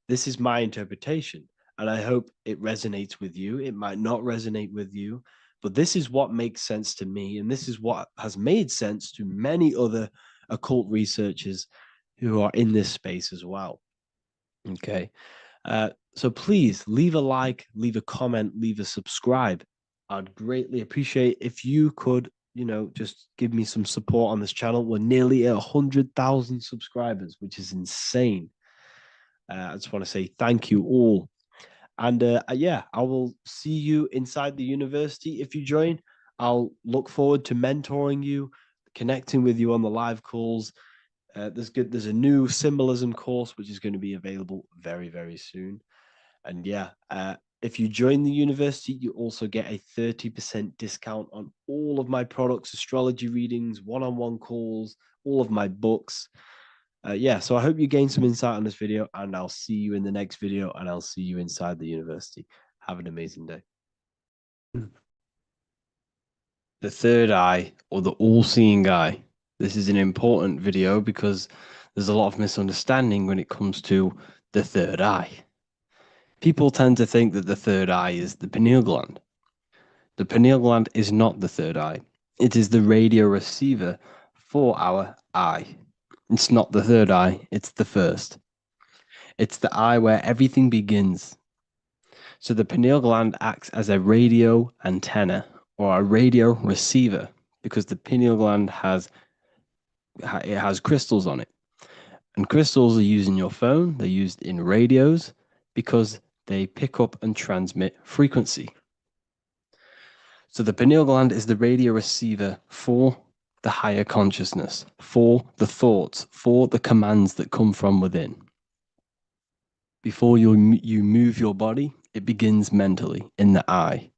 This is my interpretation, and I hope it resonates with you. It might not resonate with you, but this is what makes sense to me, and this is what has made sense to many other occult researchers who are in this space as well. Okay, so please leave a like, leave a comment, leave a subscribe. I'd greatly appreciate if you could, just give me some support on this channel. We're nearly at 100,000 subscribers, which is insane. I just want to say thank you all. And yeah, I will see you inside the university. If you join, I'll look forward to mentoring you, connecting with you on the live calls. There's a new symbolism course, which is going to be available very, very soon. And yeah, if you join the university, you also get a 30% discount on all of my products, astrology readings, one-on-one calls, all of my books. Yeah, so I hope you gain some insight on this video, and I'll see you in the next video, and I'll see you inside the university. Have an amazing day. The third eye, or the all-seeing eye. This is an important video because there's a lot of misunderstanding when it comes to the third eye. People tend to think that the third eye is the pineal gland. The pineal gland is not the third eye. It is the radio receiver for our eye. It's not the third eye, it's the first. It's the eye where everything begins. So the pineal gland acts as a radio antenna or a radio receiver because the pineal gland has crystals on it. And crystals are used in your phone, they're used in radios because they pick up and transmit frequency. So the pineal gland is the radio receiver for the higher consciousness, for the thoughts, for the commands that come from within. Before you move your body, it begins mentally in the eye.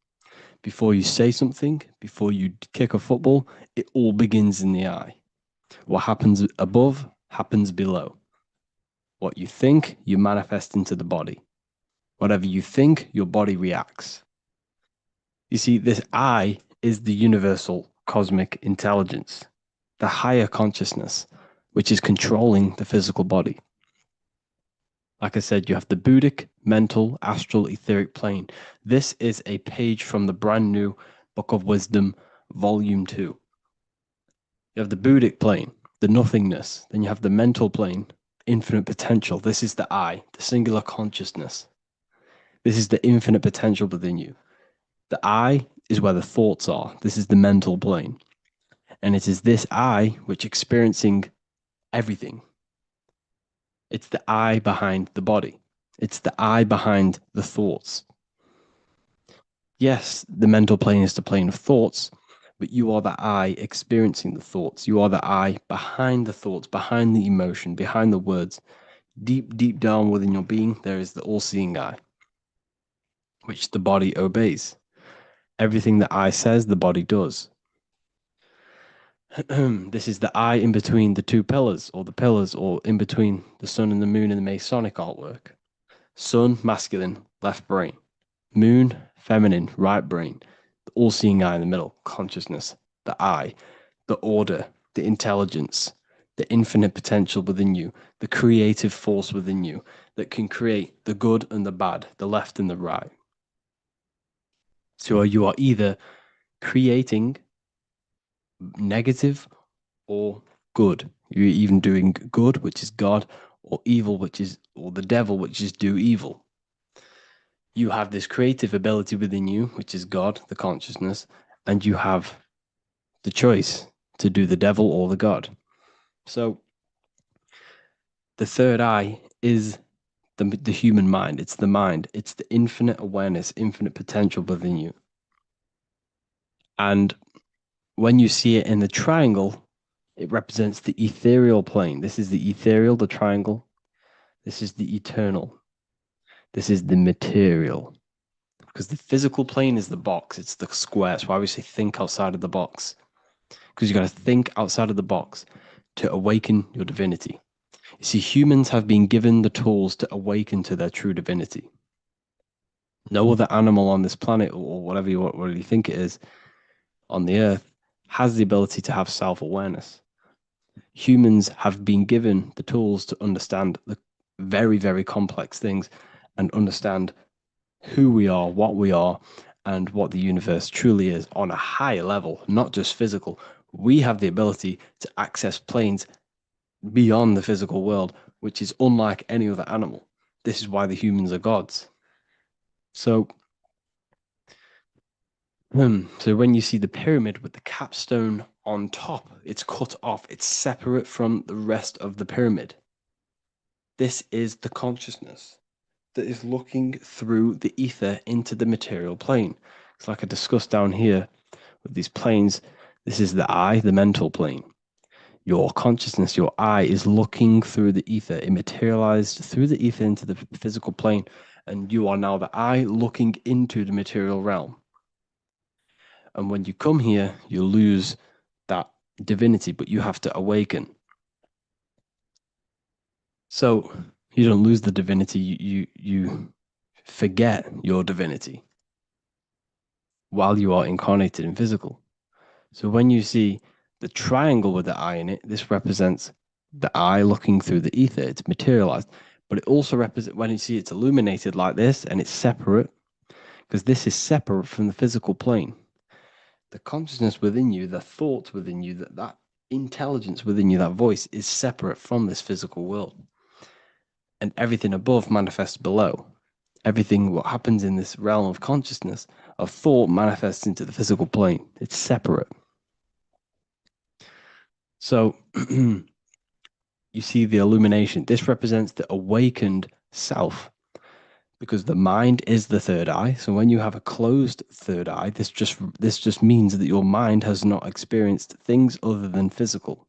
Before you say something, before you kick a football, it all begins in the eye. What happens above happens below. What you think, you manifest into the body. Whatever you think, your body reacts. You see, this eye is the universal cosmic intelligence, the higher consciousness, which is controlling the physical body. Like I said, you have the Buddhic, mental, astral, etheric plane. This is a page from the brand new Book of Wisdom, Volume 2. You have the Buddhic plane, the nothingness. Then you have the mental plane, infinite potential. This is the I, the singular consciousness. This is the infinite potential within you. The I is where the thoughts are. This is the mental plane. And it is this I which experiencing everything. It's the I behind the body. It's the I behind the thoughts. Yes, the mental plane is the plane of thoughts, but you are the I experiencing the thoughts. You are the I behind the thoughts, behind the emotion, behind the words. Deep, deep down within your being, there is the all-seeing I, which the body obeys. Everything that I says, the body does. This is the I in between the two pillars, or the pillars, or in between the sun and the moon in the Masonic artwork. Sun, masculine, left brain. Moon, feminine, right brain. The all-seeing eye in the middle, consciousness, the I, the order, the intelligence, the infinite potential within you, the creative force within you that can create the good and the bad, the left and the right. So you are either creating negative or good. You're even doing good, which is God, or evil, which is, or the devil, which is do evil. You have this creative ability within you, which is God, the consciousness, and you have the choice to do the devil or the God. So the third eye is the human mind. It's the mind. It's the infinite awareness, infinite potential within you. And when you see it in the triangle, it represents the ethereal plane. This is the ethereal, the triangle. This is the eternal. This is the material. Because the physical plane is the box. It's the square. That's why we say think outside of the box. Because you got to think outside of the box to awaken your divinity. You see, humans have been given the tools to awaken to their true divinity. No other animal on this planet, or whatever you really think it is, on the earth, has the ability to have self-awareness. Humans have been given the tools to understand the very, very complex things and understand who we are, what we are, and what the universe truly is on a higher level, not just physical. We have the ability to access planes beyond the physical world, which is unlike any other animal. This is why the humans are gods. So when you see the pyramid with the capstone on top, it's cut off, it's separate from the rest of the pyramid. This is the consciousness that is looking through the ether into the material plane. It's like I discussed down here with these planes. This is the I, the mental plane. Your consciousness, your I, is looking through the ether. It materialized through the ether into the physical plane, and you are now the I looking into the material realm. And when you come here, you lose that divinity, but you have to awaken. So you don't lose the divinity, you forget your divinity while you are incarnated in physical. So when you see the triangle with the I in it, this represents the I looking through the ether. It's materialized, but it also represents, when you see it's illuminated like this and it's separate, because this is separate from the physical plane. The consciousness within you, the thought within you, that intelligence within you, that voice is separate from this physical world. And everything above manifests below. Everything what happens in this realm of consciousness, of thought, manifests into the physical plane. It's separate. So you see the illumination. This represents the awakened self, because the mind is the third eye. So when you have a closed third eye, this just means that your mind has not experienced things other than physical.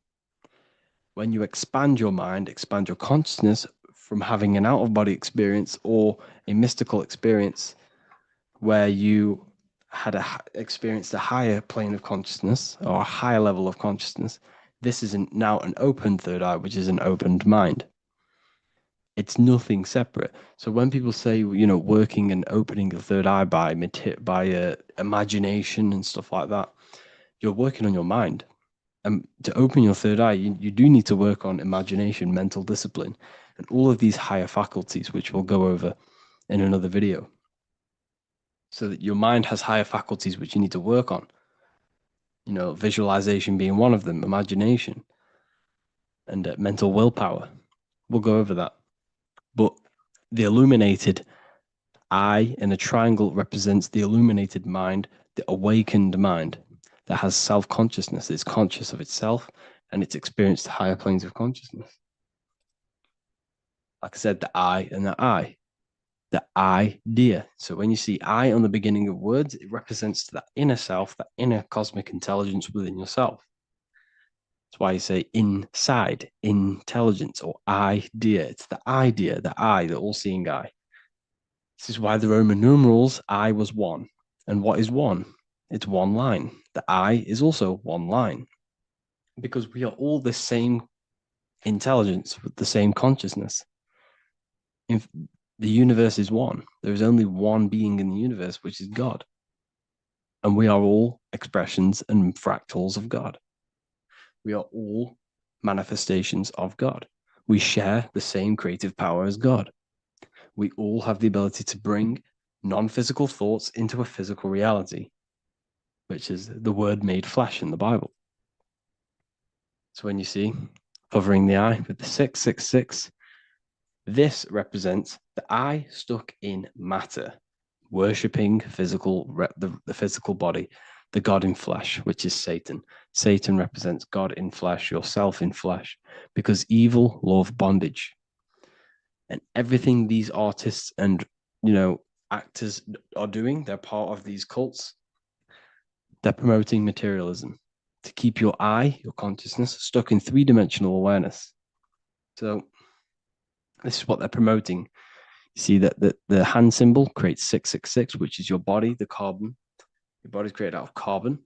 When you expand your mind, expand your consciousness from having an out-of-body experience or a mystical experience where you had experienced a higher plane of consciousness or a higher level of consciousness, this is now an open third eye, which is an opened mind. It's nothing separate. So when people say, working and opening the third eye by imagination and stuff like that, you're working on your mind. And to open your third eye, you do need to work on imagination, mental discipline, and all of these higher faculties, which we'll go over in another video. So that your mind has higher faculties which you need to work on. Visualization being one of them, imagination, and mental willpower. We'll go over that. But the illuminated eye in a triangle represents the illuminated mind, the awakened mind that has self-consciousness, is conscious of itself, and it's experienced higher planes of consciousness. Like I said, the I and the I. the idea. So when you see I on the beginning of words, it represents that inner self, that inner cosmic intelligence within yourself. That's why you say inside, intelligence, or idea. It's the idea, the I, the all-seeing eye. This is why the Roman numerals, I was one. And what is one? It's one line. The I is also one line. Because we are all the same intelligence with the same consciousness. If the universe is one, there is only one being in the universe, which is God. And we are all expressions and fractals of God. We are all manifestations of God. We share the same creative power as God. We all have the ability to bring non-physical thoughts into a physical reality, which is the word made flesh in the Bible. So when you see hovering the eye with the 666, this represents the eye stuck in matter, worshipping the physical body, the God in flesh, which is Satan. Satan represents God in flesh, yourself in flesh, because evil love bondage. And everything these artists and actors are doing, they're part of these cults. They're promoting materialism to keep your eye, your consciousness, stuck in three-dimensional awareness. So this is what they're promoting. You see that the hand symbol creates 666, which is your body, the carbon. Your body's created out of carbon.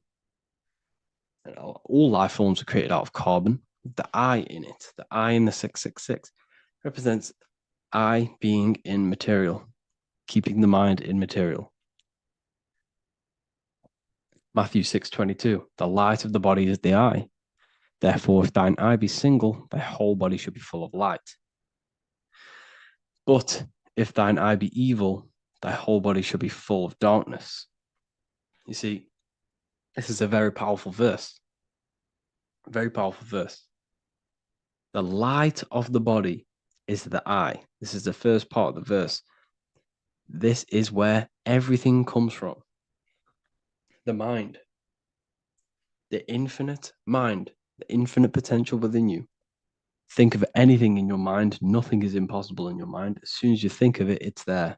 And all life forms are created out of carbon. The I in it, the I in the 666, represents I being in material, keeping the mind in material. Matthew 6:22, the light of the body is the eye. Therefore, if thine eye be single, thy whole body should be full of light. But if thine eye be evil, thy whole body should be full of darkness. You see, this is a very powerful verse. Very powerful verse. The light of the body is the eye. This is the first part of the verse. This is where everything comes from. The mind. The infinite mind. The infinite potential within you. Think of anything in your mind. Nothing is impossible in your mind. As soon as you think of it, it's there.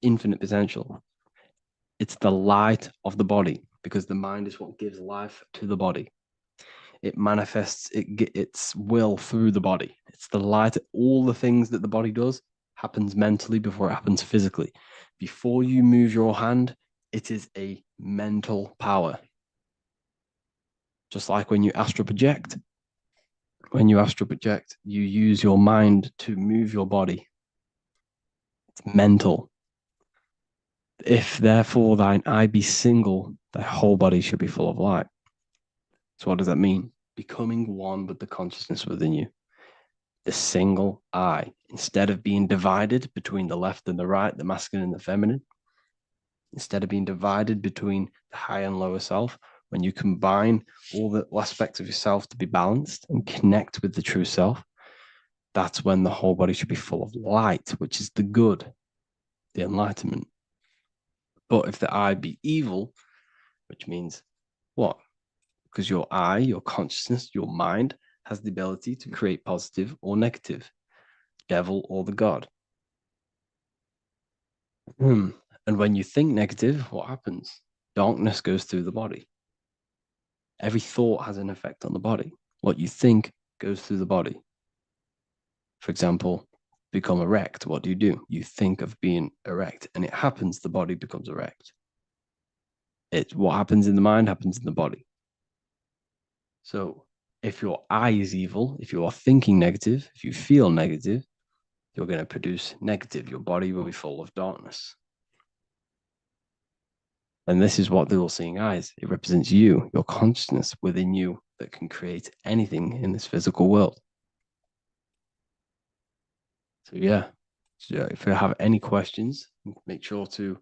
Infinite potential. It's the light of the body, because the mind is what gives life to the body. It manifests its will through the body. It's the light. All the things that the body does happens mentally before it happens physically. Before you move your hand, it is a mental power. Just like when you astral project. When you astral project, you use your mind to move your body. It's mental. If therefore thine eye be single, thy whole body should be full of light. So what does that mean? Becoming one with the consciousness within you. The single eye. Instead of being divided between the left and the right, the masculine and the feminine, instead of being divided between the high and lower self, when you combine all the aspects of yourself to be balanced and connect with the true self, that's when the whole body should be full of light, which is the good, the enlightenment. But if the eye be evil, which means what? Because your eye, your consciousness, your mind has the ability to create positive or negative, devil or the God. And when you think negative, what happens? Darkness goes through the body. Every thought has an effect on the body. What you think goes through the body. For example, become erect. What do? You think of being erect, and it happens, the body becomes erect. What happens in the mind happens in the body. So if your eye is evil, if you are thinking negative, if you feel negative, you're going to produce negative. Your body will be full of darkness. And this is what the all-seeing eye is. It represents you, your consciousness within you that can create anything in this physical world. So yeah, if you have any questions, make sure to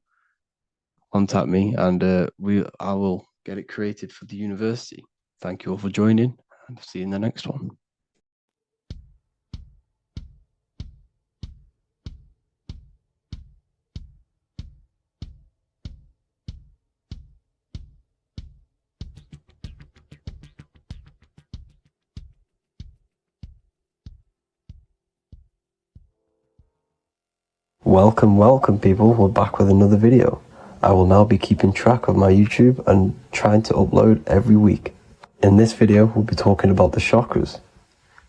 contact me, and I will get it created for the university. Thank you all for joining, and see you in the next one. Welcome people, we're back with another video. I will now be keeping track of my YouTube and trying to upload every week. In this video, we'll be talking about the chakras.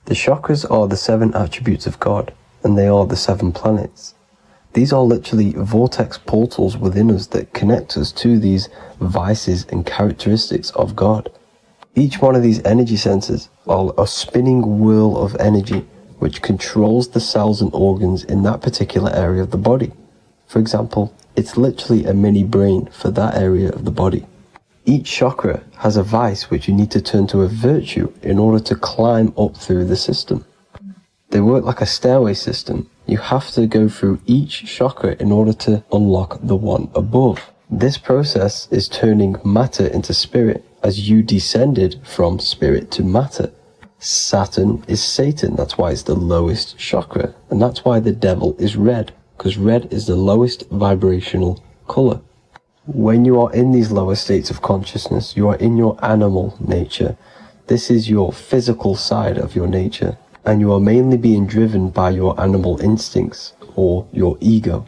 The chakras are the 7 attributes of God, and they are the 7 planets. These are literally vortex portals within us that connect us to these vices and characteristics of God. Each one of these energy centers are a spinning wheel of energy which controls the cells and organs in that particular area of the body. For example, it's literally a mini brain for that area of the body. Each chakra has a vice which you need to turn to a virtue in order to climb up through the system. They work like a stairway system. You have to go through each chakra in order to unlock the one above. This process is turning matter into spirit as you descended from spirit to matter. Saturn is Satan, that's why it's the lowest chakra, and that's why the devil is red, because red is the lowest vibrational color. When you are in these lower states of consciousness, you are in your animal nature. This is your physical side of your nature, and you are mainly being driven by your animal instincts or your ego.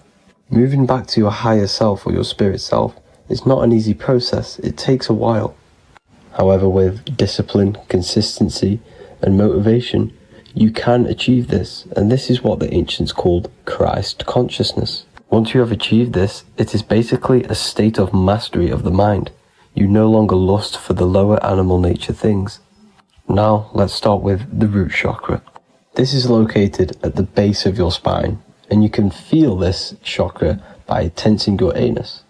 Moving back to your higher self or your spirit self is not an easy process. It takes a while. However, with discipline, consistency, and motivation, you can achieve this, and this is what the ancients called Christ consciousness. Once you have achieved this, it is basically a state of mastery of the mind. You no longer lust for the lower animal nature things. Now, let's start with the root chakra. This is located at the base of your spine, and you can feel this chakra by tensing your anus.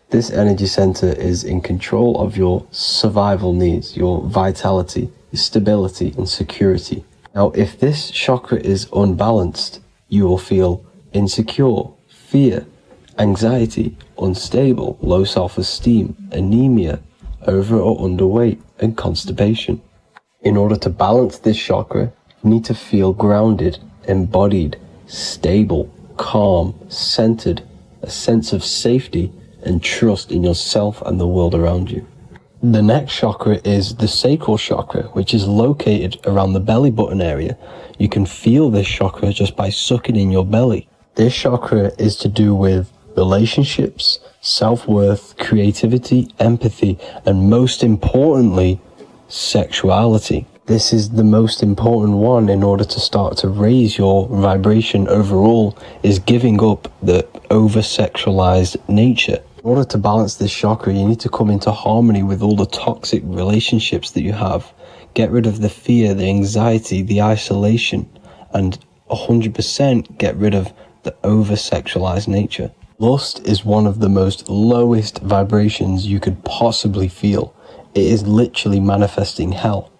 This energy center is in control of your survival needs, your vitality, your stability, and security. Now, if this chakra is unbalanced, you will feel insecure, fear, anxiety, unstable, low self-esteem, anemia, over or underweight, and constipation. In order to balance this chakra, you need to feel grounded, embodied, stable, calm, centered, a sense of safety, and trust in yourself and the world around you. The next chakra is the sacral chakra, which is located around the belly button area. You can feel this chakra just by sucking in your belly. This chakra is to do with relationships, self-worth, creativity, empathy, and most importantly, sexuality. This is the most important one in order to start to raise your vibration overall, is giving up the over-sexualized nature. In order to balance this chakra, you need to come into harmony with all the toxic relationships that you have. Get rid of the fear, the anxiety, the isolation, and 100% get rid of the over-sexualized nature. Lust is one of the most lowest vibrations you could possibly feel. It is literally manifesting hell.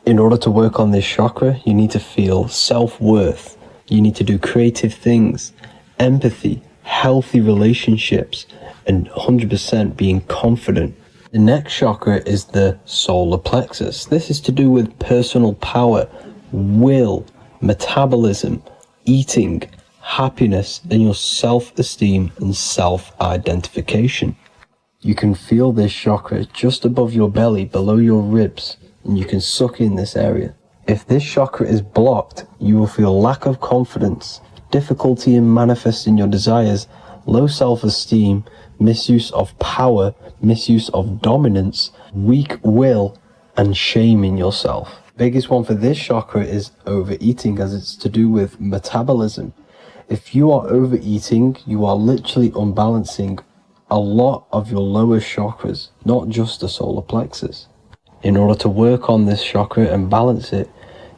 In order to work on this chakra, you need to feel self-worth. You need to do creative things, empathy, healthy relationships, and 100% being confident. The next chakra is the solar plexus. This is to do with personal power, will, metabolism, eating, happiness, and your self-esteem and self-identification. You can feel this chakra just above your belly, below your ribs, and you can suck in this area. If this chakra is blocked, you will feel lack of confidence, difficulty in manifesting your desires, low self-esteem, misuse of power, misuse of dominance, weak will, and shame in yourself. Biggest one for this chakra is overeating, as it's to do with metabolism. If you are overeating, you are literally unbalancing a lot of your lower chakras, not just the solar plexus. In order to work on this chakra and balance it,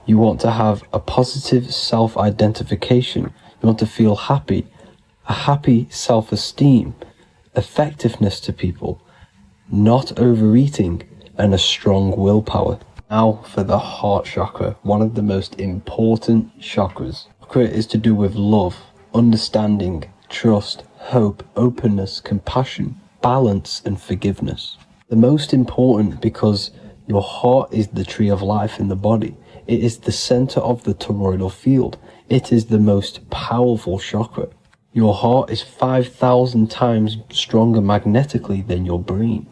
you want to have a positive self-identification. You want to feel happy, a happy self-esteem, effectiveness to people, not overeating, and a strong willpower. Now for the heart chakra, one of the most important chakras. Chakra is to do with love, understanding, trust, hope, openness, compassion, balance, and forgiveness. The most important because your heart is the tree of life in the body. It is the center of the toroidal field. It is the most powerful chakra. Your heart is 5,000 times stronger magnetically than your brain.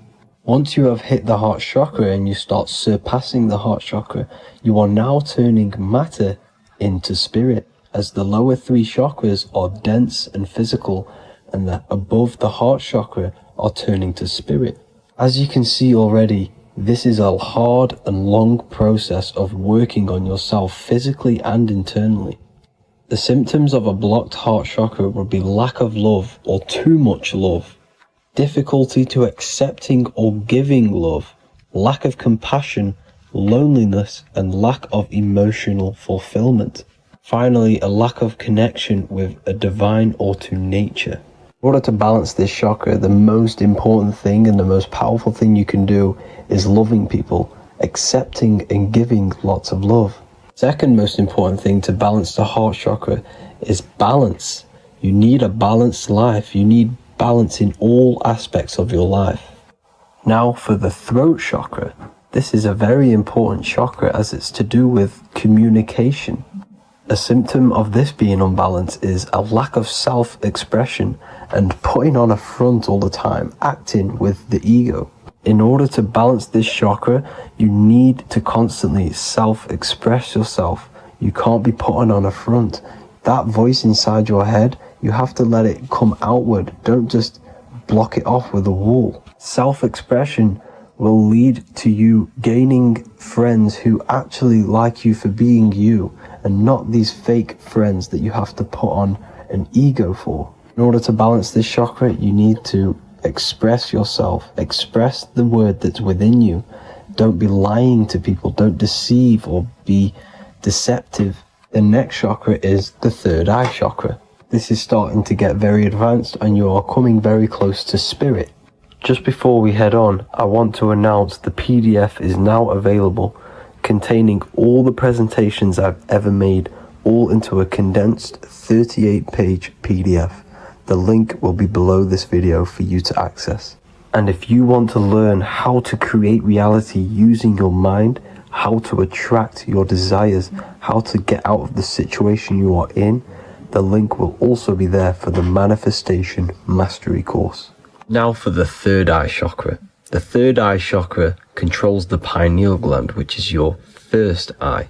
Once you have hit the heart chakra and you start surpassing the heart chakra, you are now turning matter into spirit. as the lower 3 chakras are dense and physical, and the above the heart chakra are turning to spirit. As you can see already, this is a hard and long process of working on yourself physically and internally. The symptoms of a blocked heart chakra would be lack of love or too much love, difficulty to accepting or giving love, lack of compassion, loneliness, and lack of emotional fulfillment. Finally, a lack of connection with a divine or to nature. In order to balance this chakra, the most important thing and the most powerful thing you can do is loving people, accepting and giving lots of love. Second most important thing to balance the heart chakra is balance. You need a balanced life. You need balance in all aspects of your life. Now for the throat chakra. This is a very important chakra as it's to do with communication. A symptom of this being unbalanced is a lack of self-expression and putting on a front all the time, acting with the ego. In order to balance this chakra, you need to constantly self-express yourself. You can't be putting on a front. That voice inside your head, you have to let it come outward. Don't just block it off with a wall. Self-expression will lead to you gaining friends who actually like you for being you, and not these fake friends that you have to put on an ego for. In order to balance this chakra, you need to express yourself, express the word that's within you. Don't be lying to people, don't deceive or be deceptive. The next chakra is the third eye chakra. This is starting to get very advanced and you are coming very close to spirit. Just before we head on, I want to announce the PDF is now available, containing all the presentations I've ever made, all into a condensed 38-page PDF. The link will be below this video for you to access. And if you want to learn how to create reality using your mind, how to attract your desires, how to get out of the situation you are in, the link will also be there for the Manifestation Mastery course. Now for the third eye chakra. The third eye chakra controls the pineal gland, which is your first eye.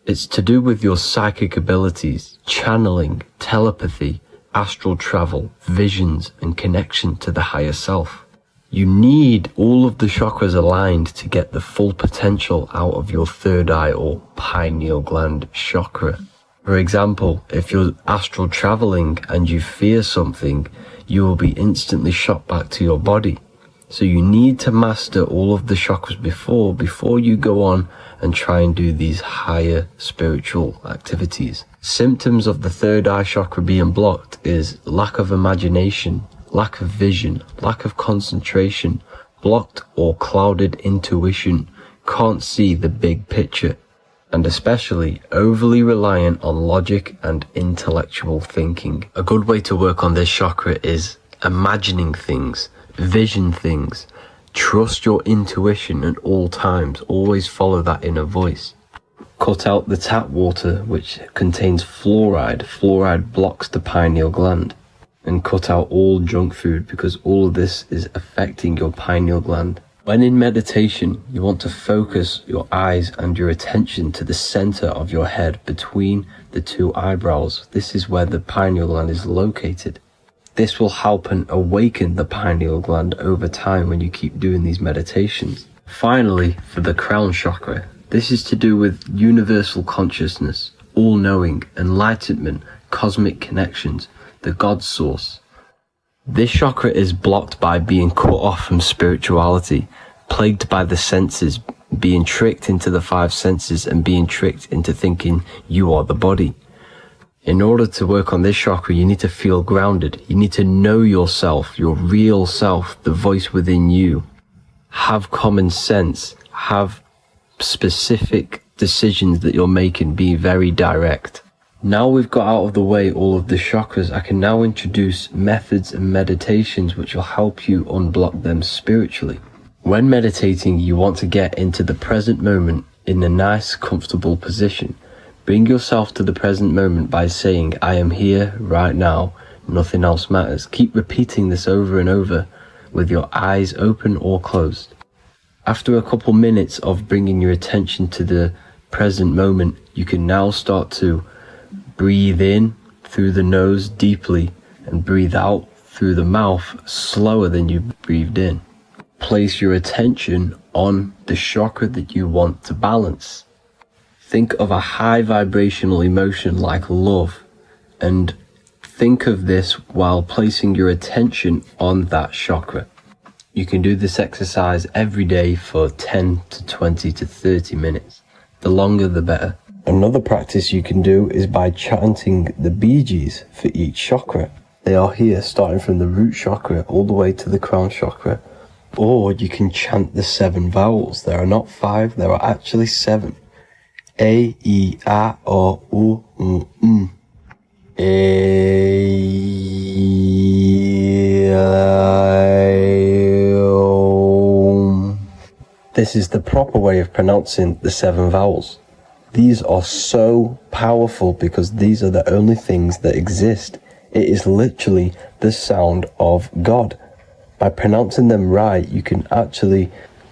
It's to do with your psychic abilities, channeling, telepathy, astral travel, visions, and connection to the higher self. You need all of the chakras aligned to get the full potential out of your third eye or pineal gland chakra. For example, if you're astral traveling and you fear something, you will be instantly shot back to your body. So you need to master all of the chakras before you go on and try and do these higher spiritual activities. Symptoms of the third eye chakra being blocked is lack of imagination, lack of vision, lack of concentration, blocked or clouded intuition, can't see the big picture, and especially overly reliant on logic and intellectual thinking. A good way to work on this chakra is imagining things, vision things, trust your intuition at all times, always follow that inner voice. Cut out the tap water which contains fluoride. Fluoride blocks the pineal gland. And cut out all junk food because all of this is affecting your pineal gland. When in meditation, you want to focus your eyes and your attention to the center of your head between the two eyebrows. This is where the pineal gland is located. This will help and awaken the pineal gland over time when you keep doing these meditations. Finally, for the crown chakra, this is to do with universal consciousness, all-knowing, enlightenment, cosmic connections, the God source. This chakra is blocked by being cut off from spirituality, plagued by the senses, being tricked into the 5 senses and being tricked into thinking you are the body. In order to work on this chakra, you need to feel grounded. You need to know yourself, your real self, the voice within you. Have common sense, have specific decisions that you're making, be very direct. Now we've got out of the way all of the chakras, I can now introduce methods and meditations which will help you unblock them spiritually. When meditating, you want to get into the present moment in a nice, comfortable position. Bring yourself to the present moment by saying, I am here right now, nothing else matters. Keep repeating this over and over with your eyes open or closed. After a couple minutes of bringing your attention to the present moment, you can now start to breathe in through the nose deeply and breathe out through the mouth slower than you breathed in. Place your attention on the chakra that you want to balance. Think of a high vibrational emotion like love, and think of this while placing your attention on that chakra. You can do this exercise every day for 10 to 20 to 30 minutes. The longer the better. Another practice you can do is by chanting the Bijis for each chakra. They are here starting from the root chakra all the way to the crown chakra. Or you can chant the 7 vowels. There are not 5, there are actually 7. A, I, A, O, U, M. This is the proper way of pronouncing the 7 vowels. These are so powerful because these are the only things that exist. It is literally the sound of God. By pronouncing them right, you can actually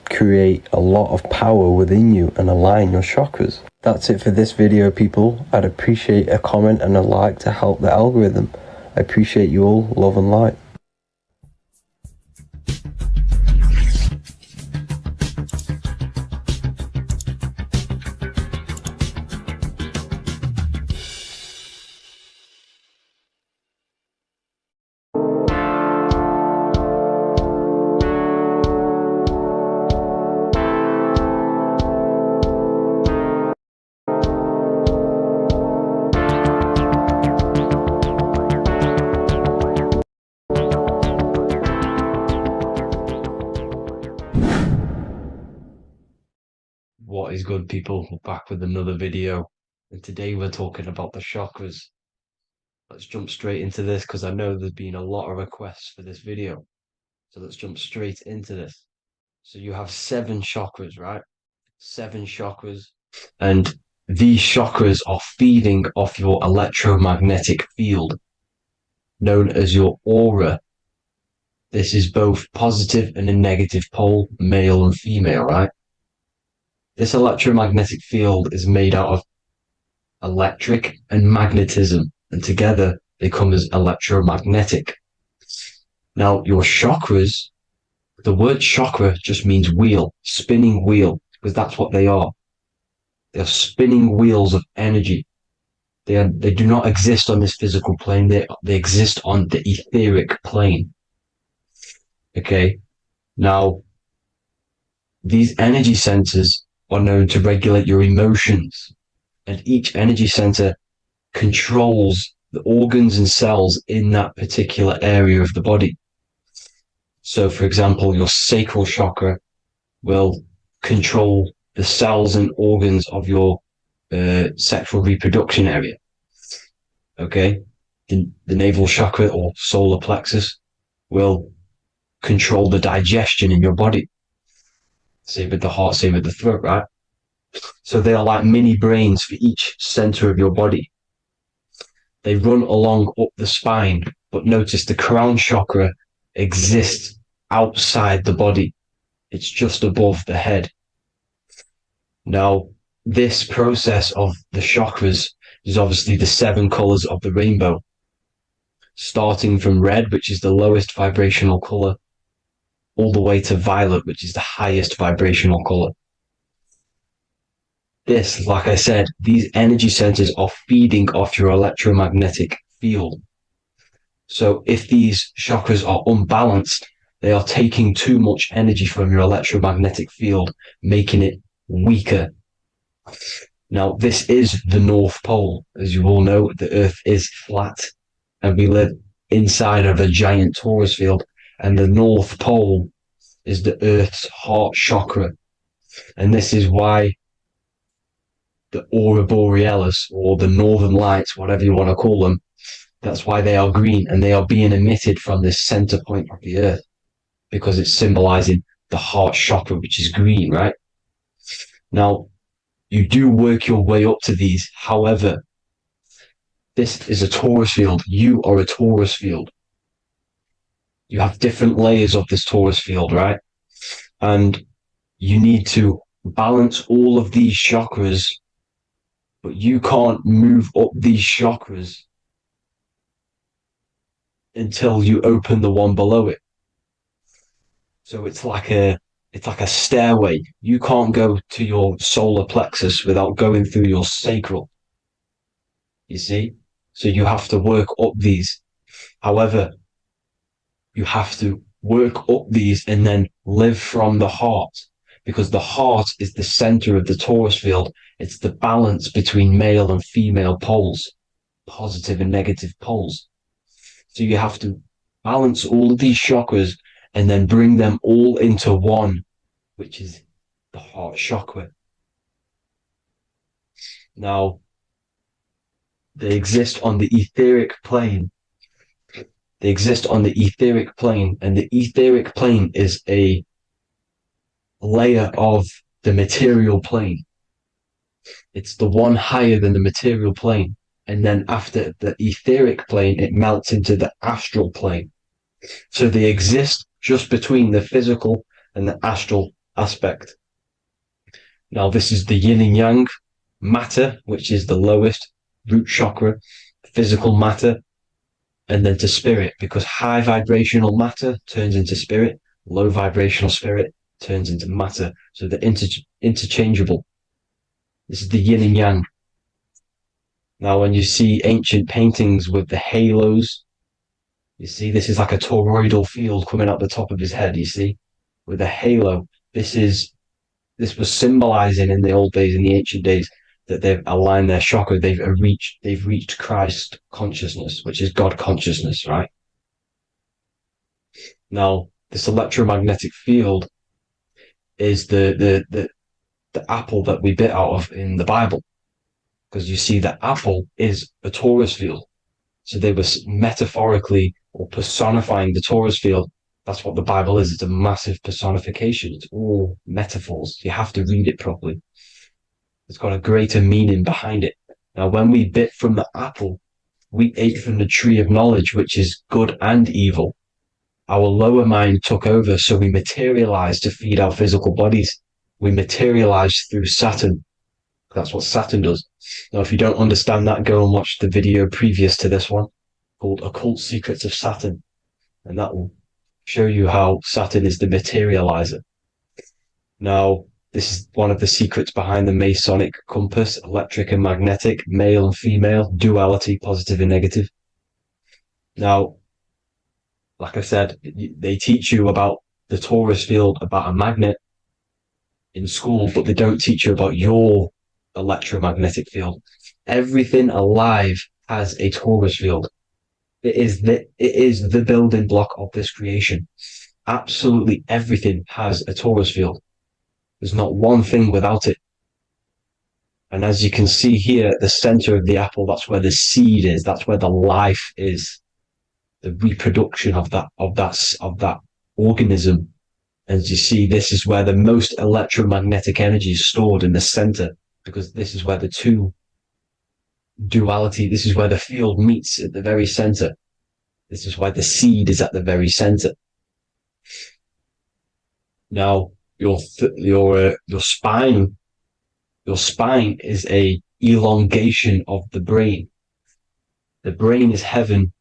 create a lot of power within you and align your chakras. That's it for this video, people. I'd appreciate a comment and a like to help the algorithm. I appreciate you all. Love and light. What is good, people? We're back with another video, and today we're talking about the chakras. Let's jump straight into this because I know there's been a lot of requests for this video. So let's jump straight into this. So you have 7 chakras, right? 7 chakras, and these chakras are feeding off your electromagnetic field, known as your aura. This is both positive and a negative pole, male and female, right? This electromagnetic field is made out of electric and magnetism, and together they come as electromagnetic. Now, your chakras, the word chakra just means wheel, spinning wheel, because that's what they are. They're spinning wheels of energy. They do not exist on this physical plane. They exist on the etheric plane. Okay? Now, these energy centers are known to regulate your emotions, and each energy center controls the organs and cells in that particular area of the body. So, for example, your sacral chakra will control the cells and organs of your sexual reproduction area. Okay? The navel chakra or solar plexus will control the digestion in your body. Same with the heart, same with the throat, right? So they are like mini brains for each center of your body. They run along up the spine, but notice the crown chakra exists outside the body. It's just above the head. Now, this process of the chakras is obviously the 7 colors of the rainbow, starting from red, which is the lowest vibrational color, all the way to violet, which is the highest vibrational color. This, like I said, these energy centers are feeding off your electromagnetic field. So if these chakras are unbalanced, they are taking too much energy from your electromagnetic field, making it weaker. Now, this is the North Pole. As you all know, the Earth is flat, and we live inside of a giant torus field, and the North Pole is the Earth's heart chakra. And this is why the aurora borealis, or the northern lights, whatever you want to call them, that's why they are green, and they are being emitted from this center point of the Earth, because it's symbolizing the heart chakra, which is green, right? Now, you do work your way up to these. However, this is a torus field. You are a torus field. You have different layers of this torus field, right? And you need to balance all of these chakras but you can't move up these chakras until you open the one below it. So it's like a stairway. You can't go to your solar plexus without going through your sacral. You see? So you have to work up these. However, you have to work up these and then live from the heart, because the heart is the center of the torus field. It's the balance between male and female poles, positive and negative poles. So you have to balance all of these chakras and then bring them all into one, which is the heart chakra. Now, they exist on the etheric plane. They exist on the etheric plane, and the etheric plane is a layer of the material plane. It's the one higher than the material plane. And then after the etheric plane, it melts into the astral plane. So they exist just between the physical and the astral aspect. Now, this is the yin and yang matter, which is the lowest root chakra, physical matter, and then to spirit, because high vibrational matter turns into spirit, low vibrational spirit turns into matter. So they're interchangeable. This is the yin and yang. Now, when you see ancient paintings with the halos, you see this is like a toroidal field coming out the top of his head, you see, with a halo. This was symbolizing in the old days, in the ancient days, that they've aligned their chakra, they've reached Christ consciousness, which is God consciousness, right? Now, this electromagnetic field is the apple that we bit out of in the Bible, because you see that apple is a torus field. So they were metaphorically or personifying the torus field. That's what the Bible is. It's a massive personification. It's all metaphors. You have to read it properly. It's got a greater meaning behind it. Now, when we bit from the apple, we ate from the tree of knowledge, which is good and evil. Our lower mind took over, so we materialized to feed our physical bodies. We materialized through Saturn. That's what Saturn does. Now, if you don't understand that, go and watch the video previous to this one called Occult Secrets of Saturn. And that will show you how Saturn is the materializer. Now, this is one of the secrets behind the Masonic compass, electric and magnetic, male and female, duality, positive and negative. Now, like I said, they teach you about the torus field, about a magnet in school, but they don't teach you about your electromagnetic field. Everything alive has a torus field. It is the building block of this creation. Absolutely everything has a torus field. There's not one thing without it. And as you can see here at the center of the apple, that's where the seed is. That's where the life is. The reproduction of that organism. As you see, this is where the most electromagnetic energy is stored, in the center, because this is where the two duality, this is where the field meets at the very center. This is why the seed is at the very center. Now, your spine is a elongation of the brain. The brain is heaven,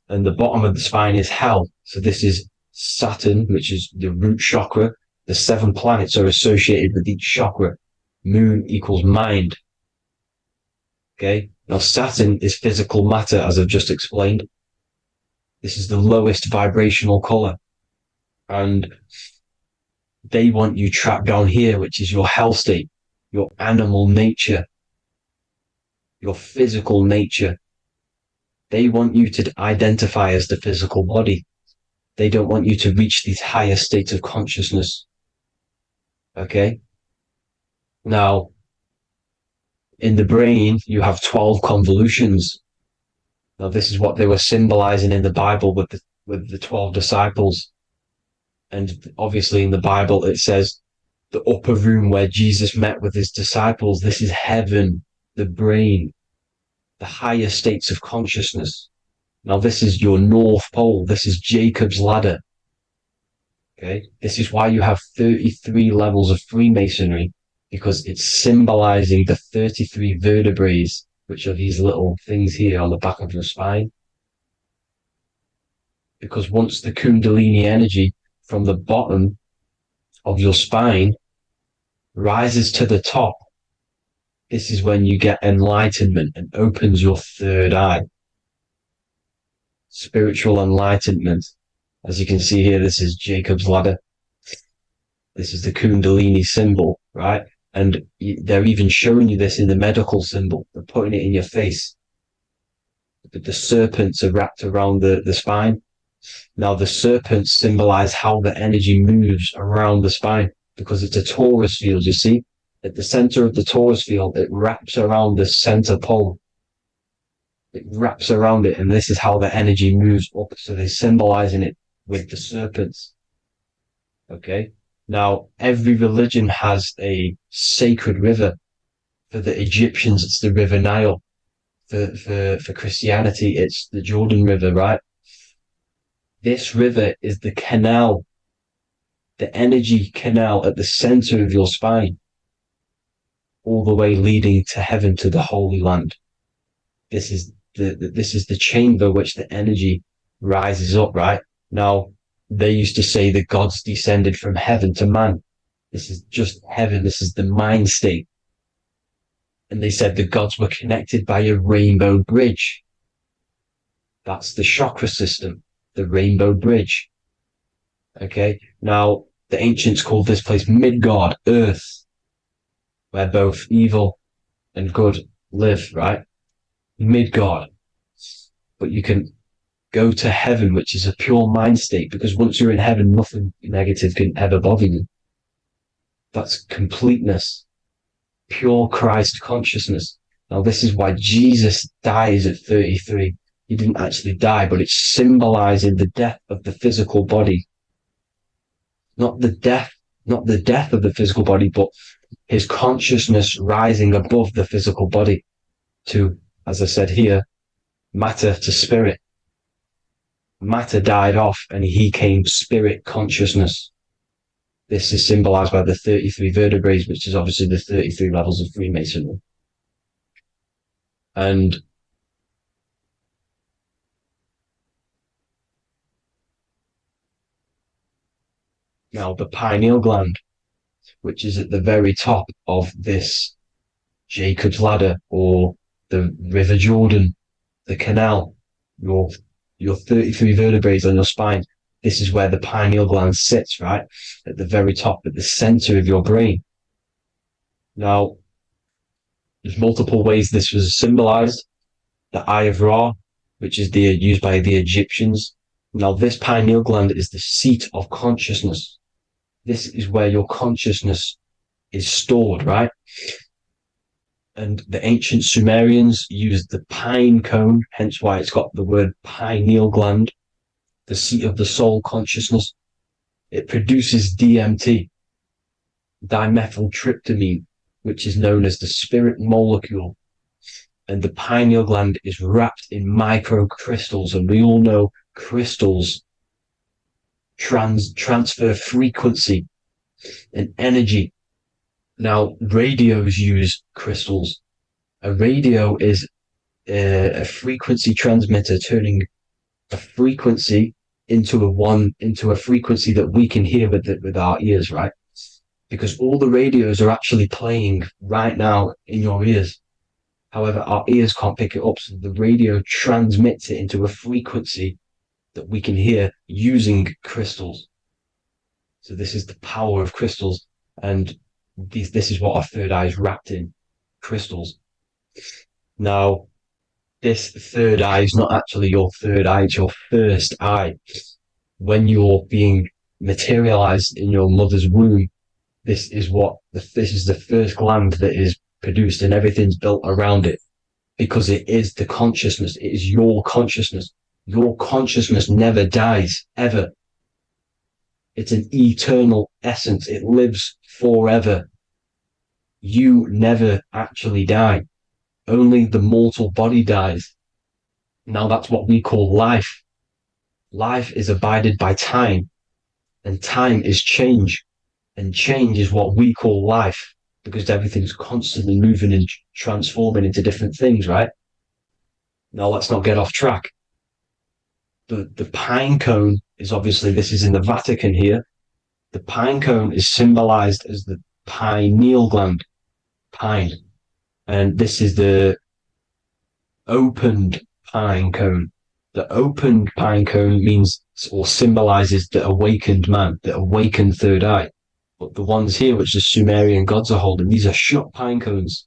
and the bottom of the spine is hell. So this is Saturn, which is the root chakra. The 7 planets are associated with each chakra. Moon equals mind. Okay. Now, Saturn is physical matter, as I've just explained. This is the lowest vibrational color. And they want you trapped down here, which is your hell state, your animal nature, your physical nature. They want you to identify as the physical body. They don't want you to reach these higher states of consciousness. Okay? Now, in the brain, you have 12 convolutions. Now, this is what they were symbolizing in the Bible with the 12 disciples. And obviously in the Bible, it says the upper room where Jesus met with his disciples. This is heaven, the brain, the higher states of consciousness. Now, this is your North Pole. This is Jacob's ladder. Okay. This is why you have 33 levels of Freemasonry, because it's symbolizing the 33 vertebrae, which are these little things here on the back of your spine. Because once the Kundalini energy from the bottom of your spine rises to the top, this is when you get enlightenment and opens your third eye. Spiritual enlightenment. As you can see here, this is Jacob's ladder. This is the Kundalini symbol, right? And they're even showing you this in the medical symbol. They're putting it in your face. The serpents are wrapped around the spine. Now, the serpents symbolize how the energy moves around the spine, because it's a torus field, you see? At the center of the torus field, it wraps around the center pole. It wraps around it, and this is how the energy moves up. So they're symbolizing it with the serpents. Okay? Now, every religion has a sacred river. For the Egyptians, it's the River Nile. For Christianity, it's the Jordan River, right? This river is the canal, the energy canal at the center of your spine, all the way leading to heaven, to the Holy Land. This is the chamber which the energy rises up, right? Now, they used to say the gods descended from heaven to man. This is just heaven. This is the mind state. And they said the gods were connected by a rainbow bridge. That's the chakra system, the rainbow bridge. Okay. Now, the ancients called this place Midgard, Earth, where both evil and good live, right? Midgard. But you can go to heaven, which is a pure mind state, because once you're in heaven, nothing negative can ever bother you. That's completeness, pure Christ consciousness. Now, this is why Jesus dies at 33. He didn't actually die, but it's symbolizing the death of the physical body. Not the death of the physical body, but his consciousness rising above the physical body to, as I said here, matter to spirit. Matter died off and he came spirit consciousness. This is symbolized by the 33 vertebrae, which is obviously the 33 levels of Freemasonry. And now the pineal gland, which is at the very top of this Jacob's ladder, or the River Jordan, the canal, your 33 vertebrae on your spine. This is where the pineal gland sits, right? At the very top, at the center of your brain. Now, there's multiple ways this was symbolized. The Eye of Ra, which is used by the Egyptians. Now, this pineal gland is the seat of consciousness. This is where your consciousness is stored, right? And the ancient Sumerians used the pine cone, hence why it's got the word pineal gland, the seat of the soul consciousness. It produces DMT, dimethyltryptamine, which is known as the spirit molecule. And the pineal gland is wrapped in microcrystals, and we all know crystals transfer frequency and energy. Now, radios use crystals. A radio is a frequency transmitter, turning a frequency into a frequency that we can hear with our ears, right? Because all the radios are actually playing right now in your ears. However, our ears can't pick it up, so the radio transmits it into a frequency that we can hear using crystals. So this is the power of crystals, and this is what our third eye is wrapped in, crystals. Now, this third eye is not actually your third eye, it's your first eye. When you're being materialized in your mother's womb, this is the first gland that is produced, and everything's built around it, because it is the consciousness. It is your consciousness. Your consciousness never dies, ever. It's an eternal essence. It lives forever. You never actually die. Only the mortal body dies. Now that's what we call life. Life is abided by time, and time is change, and change is what we call life. because everything's constantly moving and transforming into different things, right? Now let's not get off track. The pine cone is obviously, this is in the Vatican here. The pine cone is symbolized as the pineal gland, pine. And this is the opened pine cone. The opened pine cone means or symbolizes the awakened man, the awakened third eye. But the ones here, which the Sumerian gods are holding, these are shut pine cones,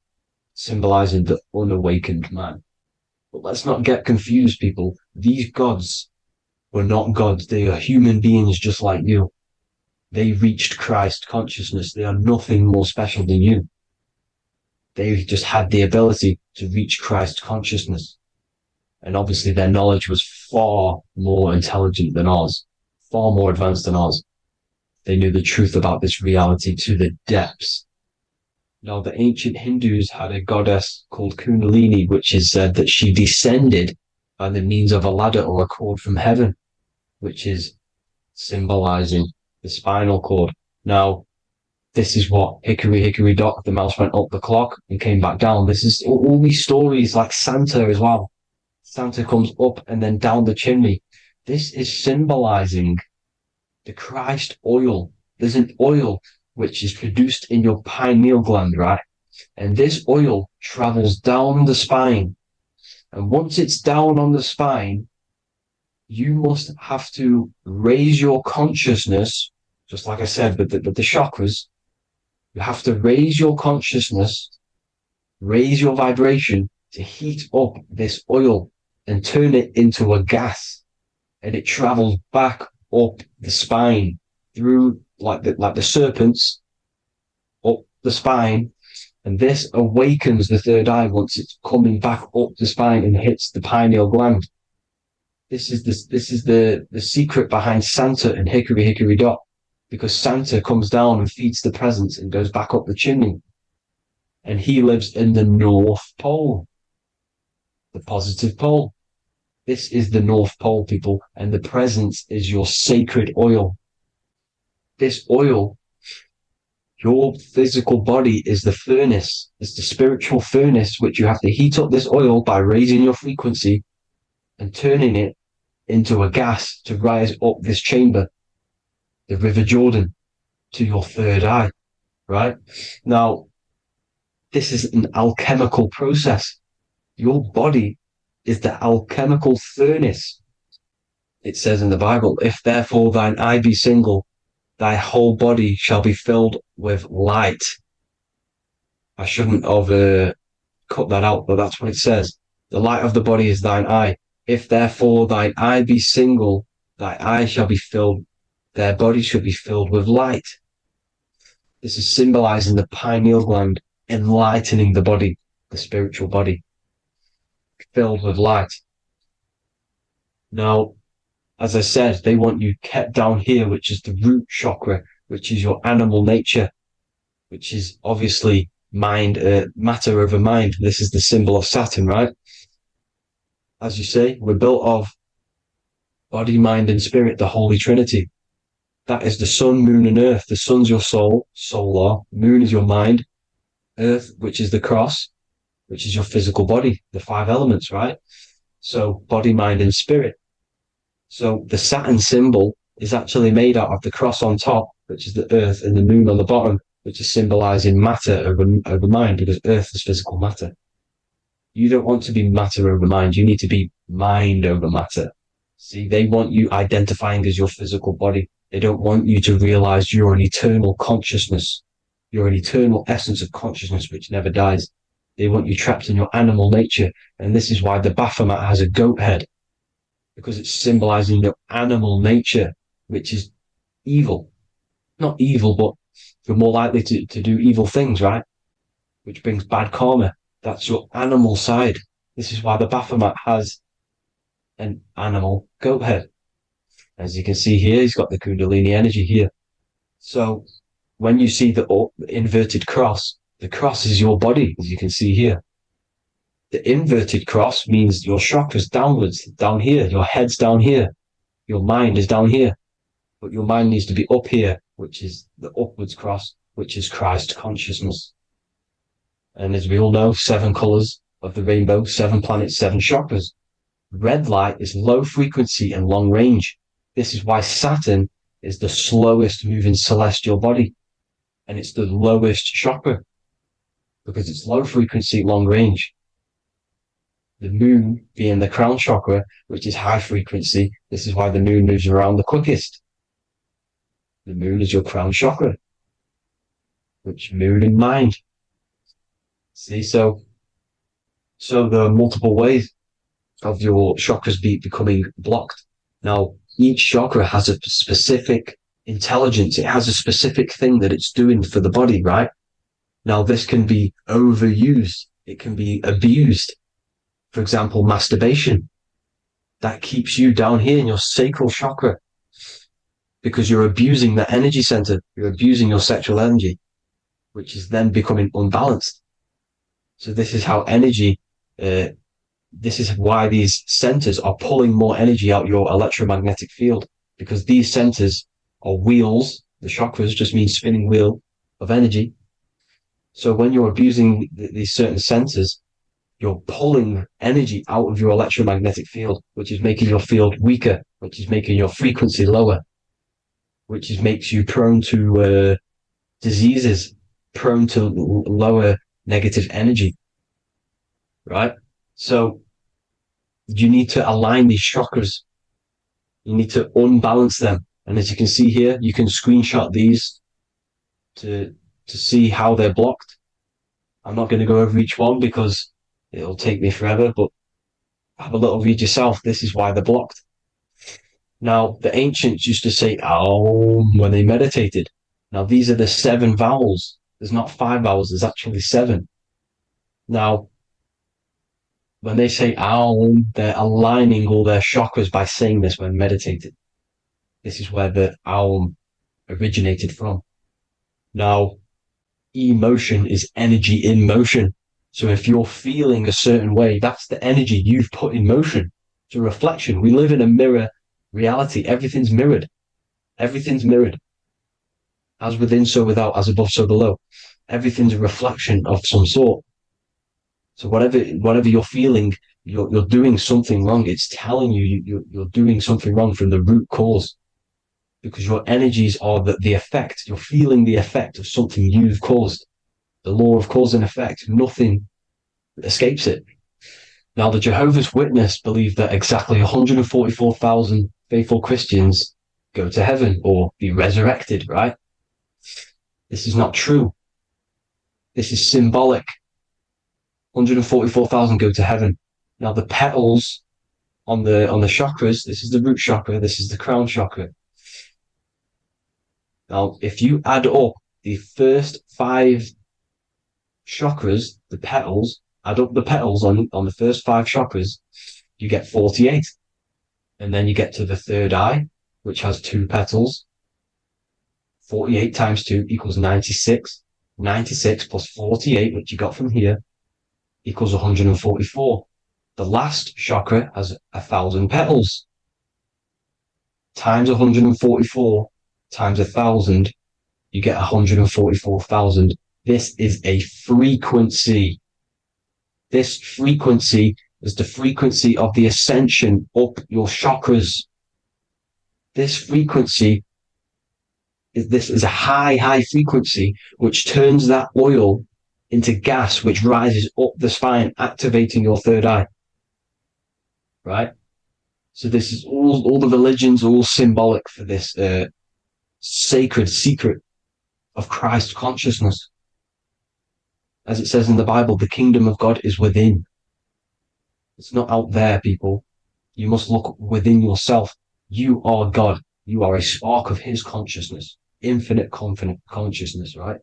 symbolizing the unawakened man. But let's not get confused, people. These gods were not gods. They are human beings just like you. They reached Christ consciousness. They are nothing more special than you. They just had the ability to reach Christ consciousness. And obviously their knowledge was far more intelligent than ours, far more advanced than ours. They knew the truth about this reality to the depths. Now, the ancient Hindus had a goddess called Kundalini, which is said that she descended by the means of a ladder or a cord from heaven, which is symbolizing the spinal cord. Now, this is what hickory hickory dock, the mouse went up the clock and came back down. This is all these stories, like Santa as well. Santa comes up and then down the chimney. This is symbolizing the Christ oil. There's an oil which is produced in your pineal gland, right? And this oil travels down the spine. And once it's down on the spine, you must have to raise your consciousness, just like I said, with the chakras. You have to raise your consciousness, raise your vibration to heat up this oil and turn it into a gas. And it travels back up the spine through like the serpents up the spine. And this awakens the third eye once it's coming back up the spine and hits the pineal gland. This is the secret behind Santa and hickory hickory dock, because Santa comes down and feeds the presents and goes back up the chimney. And he lives in the North Pole, the positive pole. This is the North Pole, people, and the presence is your sacred oil. This oil, your physical body is the furnace. It's the spiritual furnace, which you have to heat up this oil by raising your frequency and turning it into a gas to rise up this chamber, the River Jordan, to your third eye, right? Now, this is an alchemical process. Your body is the alchemical furnace. It says in the Bible, if therefore thine eye be single, thy whole body shall be filled with light. I shouldn't have cut that out, but that's what it says. The light of the body is thine eye. If therefore thine eye be single, thy eye shall be filled, their body shall be filled with light. This is symbolizing the pineal gland, enlightening the body, the spiritual body, filled with light. Now, as I said, they want you kept down here, which is the root chakra, which is your animal nature, which is obviously mind, matter over mind. This is the symbol of Saturn, right? As you say, we're built of body, mind, and spirit, the Holy Trinity. That is the sun, moon, and earth. The sun's your soul, solar. Moon is your mind. Earth, which is the cross, which is your physical body, the 5 elements, right? So body, mind, and spirit. So the Saturn symbol is actually made out of the cross on top, which is the earth, and the moon on the bottom, which is symbolizing matter over mind, because earth is physical matter. You don't want to be matter over mind. You need to be mind over matter. See, they want you identifying as your physical body. They don't want you to realize you're an eternal consciousness. You're an eternal essence of consciousness which never dies. They want you trapped in your animal nature. And this is why the Baphomet has a goat head, because it's symbolizing your animal nature, which is evil. Not evil, but you're more likely to do evil things, right? Which brings bad karma. That's your animal side. This is why the Baphomet has an animal goat head. As you can see here, he's got the Kundalini energy here. So when you see the inverted cross, the cross is your body, as you can see here. The inverted cross means your chakra's downwards, down here. Your head's down here. Your mind is down here. But your mind needs to be up here, which is the upwards cross, which is Christ consciousness. And as we all know, 7 colors of the rainbow, 7 planets, 7 chakras. Red light is low frequency and long range. This is why Saturn is the slowest moving celestial body. And it's the lowest chakra because it's low frequency, long range. The moon being the crown chakra, which is high frequency. This is why the moon moves around the quickest. The moon is your crown chakra, which moon in mind. See, so there are multiple ways of your chakras becoming blocked. Now, each chakra has a specific intelligence. It has a specific thing that it's doing for the body, right? Now, this can be overused. It can be abused. For example, masturbation. That keeps you down here in your sacral chakra because you're abusing the energy center. You're abusing your sexual energy, which is then becoming unbalanced. So this is how energy, this is why these centers are pulling more energy out your electromagnetic field, because these centers are wheels. The chakras just mean spinning wheel of energy. So when you're abusing these certain centers, you're pulling energy out of your electromagnetic field, which is making your field weaker, which is making your frequency lower, which makes you prone to diseases, prone to lower negative energy, right? So you need to align these chakras. You need to unbalance them. And as you can see here, you can screenshot these to see how they're blocked. I'm not going to go over each one because it'll take me forever, but have a little read yourself. This is why they're blocked. Now, the ancients used to say Aum when they meditated. Now, these are the 7 vowels. There's not 5 vowels, there's actually 7. Now, when they say Aum, they're aligning all their chakras by saying this when meditated. This is where the Aum originated from. Now, emotion is energy in motion. So if you're feeling a certain way, that's the energy you've put in motion. It's a reflection. We live in a mirror reality. Everything's mirrored. Everything's mirrored. As within, so without, as above, so below. Everything's a reflection of some sort. So whatever you're feeling, you're doing something wrong. It's telling you you're doing something wrong from the root cause. Because your energies are the effect. You're feeling the effect of something you've caused. The law of cause and effect, nothing escapes it. Now, the Jehovah's Witness believe that exactly 144,000 faithful Christians go to heaven or be resurrected, right? This is not true. This is symbolic. 144,000 go to heaven. Now, the petals on the chakras, this is the root chakra, this is the crown chakra. Now, if you add up the first 5 chakras, the petals, add up the petals on the first 5 chakras, you get 48. And then you get to the third eye, which has 2 petals. 48 times 2 equals 96. 96 plus 48, which you got from here, equals 144. The last chakra has 1,000 petals. Times 144 times 1,000, you get 144,000. This is a frequency. This frequency is the frequency of the ascension up your chakras. This frequency is a high frequency, which turns that oil into gas, which rises up the spine, activating your third eye. Right? So this is all the religions are all symbolic for this sacred secret of Christ consciousness. As it says in the Bible, the kingdom of God is within. It's not out there, people. You must look within yourself. You are God. You are a spark of his consciousness, infinite consciousness, right?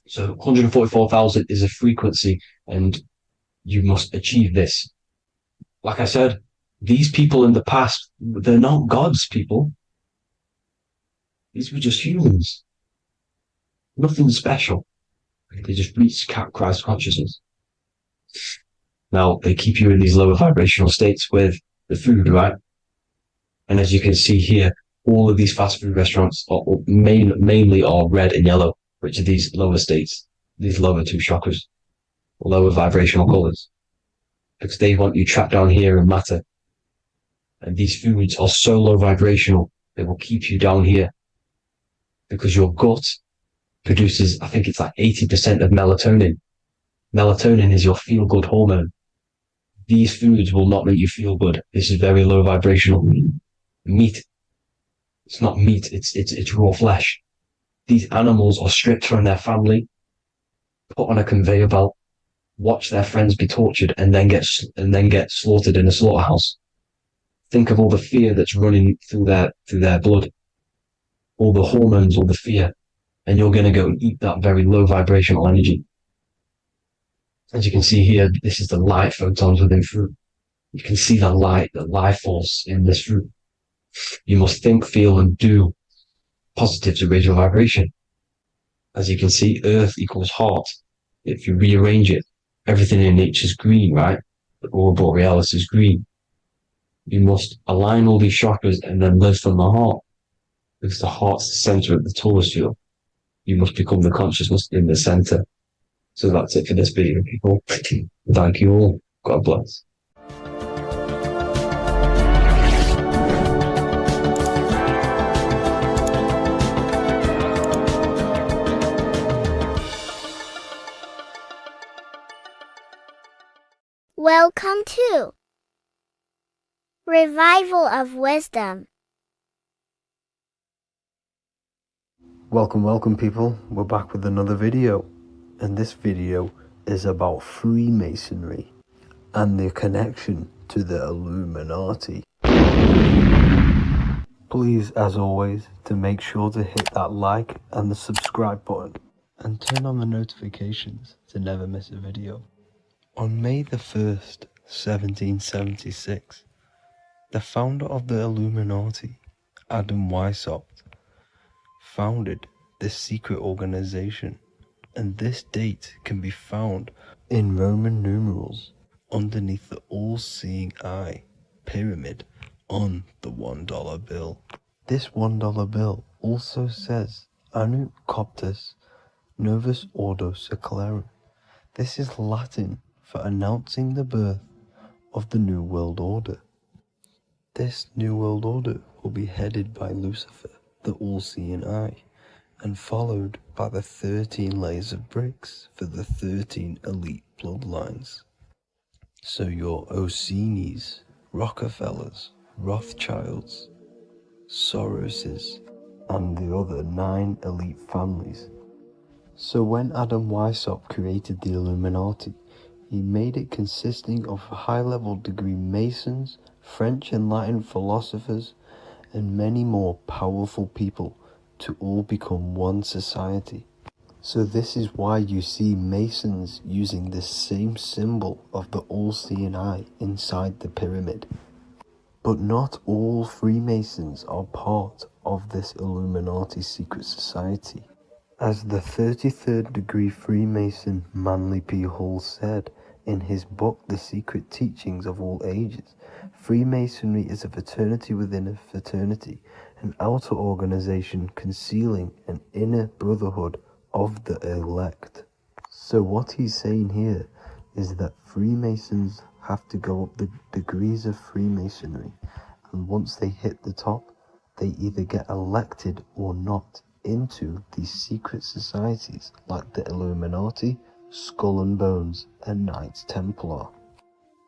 So 144,000 is a frequency, and you must achieve this. Like I said, these people in the past, they're not gods, people. These were just humans. Nothing special. They just reach Christ consciousness. Now, they keep you in these lower vibrational states with the food, right? And as you can see here, all of these fast food restaurants are mainly are red and yellow, which are these lower states. these lower two chakras, lower vibrational colours, because they want you trapped down here in matter. And these foods are so low vibrational, they will keep you down here, because your gut produces, I think it's like 80% of melatonin. Melatonin is your feel-good hormone. These foods will not make you feel good. This is very low vibrational. Meat, it's not meat, it's raw flesh. These animals are stripped from their family, put on a conveyor belt, watch their friends be tortured, and then get slaughtered in a slaughterhouse. Think of all the fear that's running through their blood, all the hormones, all the fear, and you're going to go and eat that very low vibrational energy. As you can see here, this is the light photons within fruit. You can see the life force in this fruit. You must think, feel, and do positive to raise your vibration. As you can see, earth equals heart. If you rearrange it, everything in nature is green, right? The aurora borealis is green. You must align all these chakras and then live from the heart, because the heart's the center of the Taurus field. You must become the consciousness in the center. So that's it for this video, people. Thank you all. God bless. Welcome to Revival of Wisdom. Welcome people, we're back with another video, and this video is about Freemasonry and the connection to the Illuminati. Please, as always, to make sure to hit that like and the subscribe button and turn on the notifications to never miss a video. On May the 1st, 1776, the founder of the Illuminati, Adam Weishaupt, founded this secret organization, and this date can be found in Roman numerals underneath the all-seeing eye pyramid on the $1 bill. This $1 bill also says Anno Coptus Novus Ordo Secularum. This is Latin for announcing the birth of the New World Order. This New World Order will be headed by Lucifer, the all-seeing eye, and followed by the 13 layers of bricks for the 13 elite bloodlines. So your Orsini's, Rockefellers, Rothschilds, Soroses, and the other 9 elite families. So when Adam Weishaupt created the Illuminati, he made it consisting of high-level degree Masons, French and Latin philosophers, and many more powerful people to all become one society. So this is why you see Masons using the same symbol of the all-seeing eye inside the pyramid. But not all Freemasons are part of this Illuminati secret society. As the 33rd degree Freemason Manly P. Hall said in his book The Secret Teachings of All Ages, Freemasonry is a fraternity within a fraternity, an outer organization concealing an inner brotherhood of the elect. So what he's saying here is that Freemasons have to go up the degrees of Freemasonry, and once they hit the top, they either get elected or not into these secret societies like the Illuminati, Skull and Bones, and Knights Templar.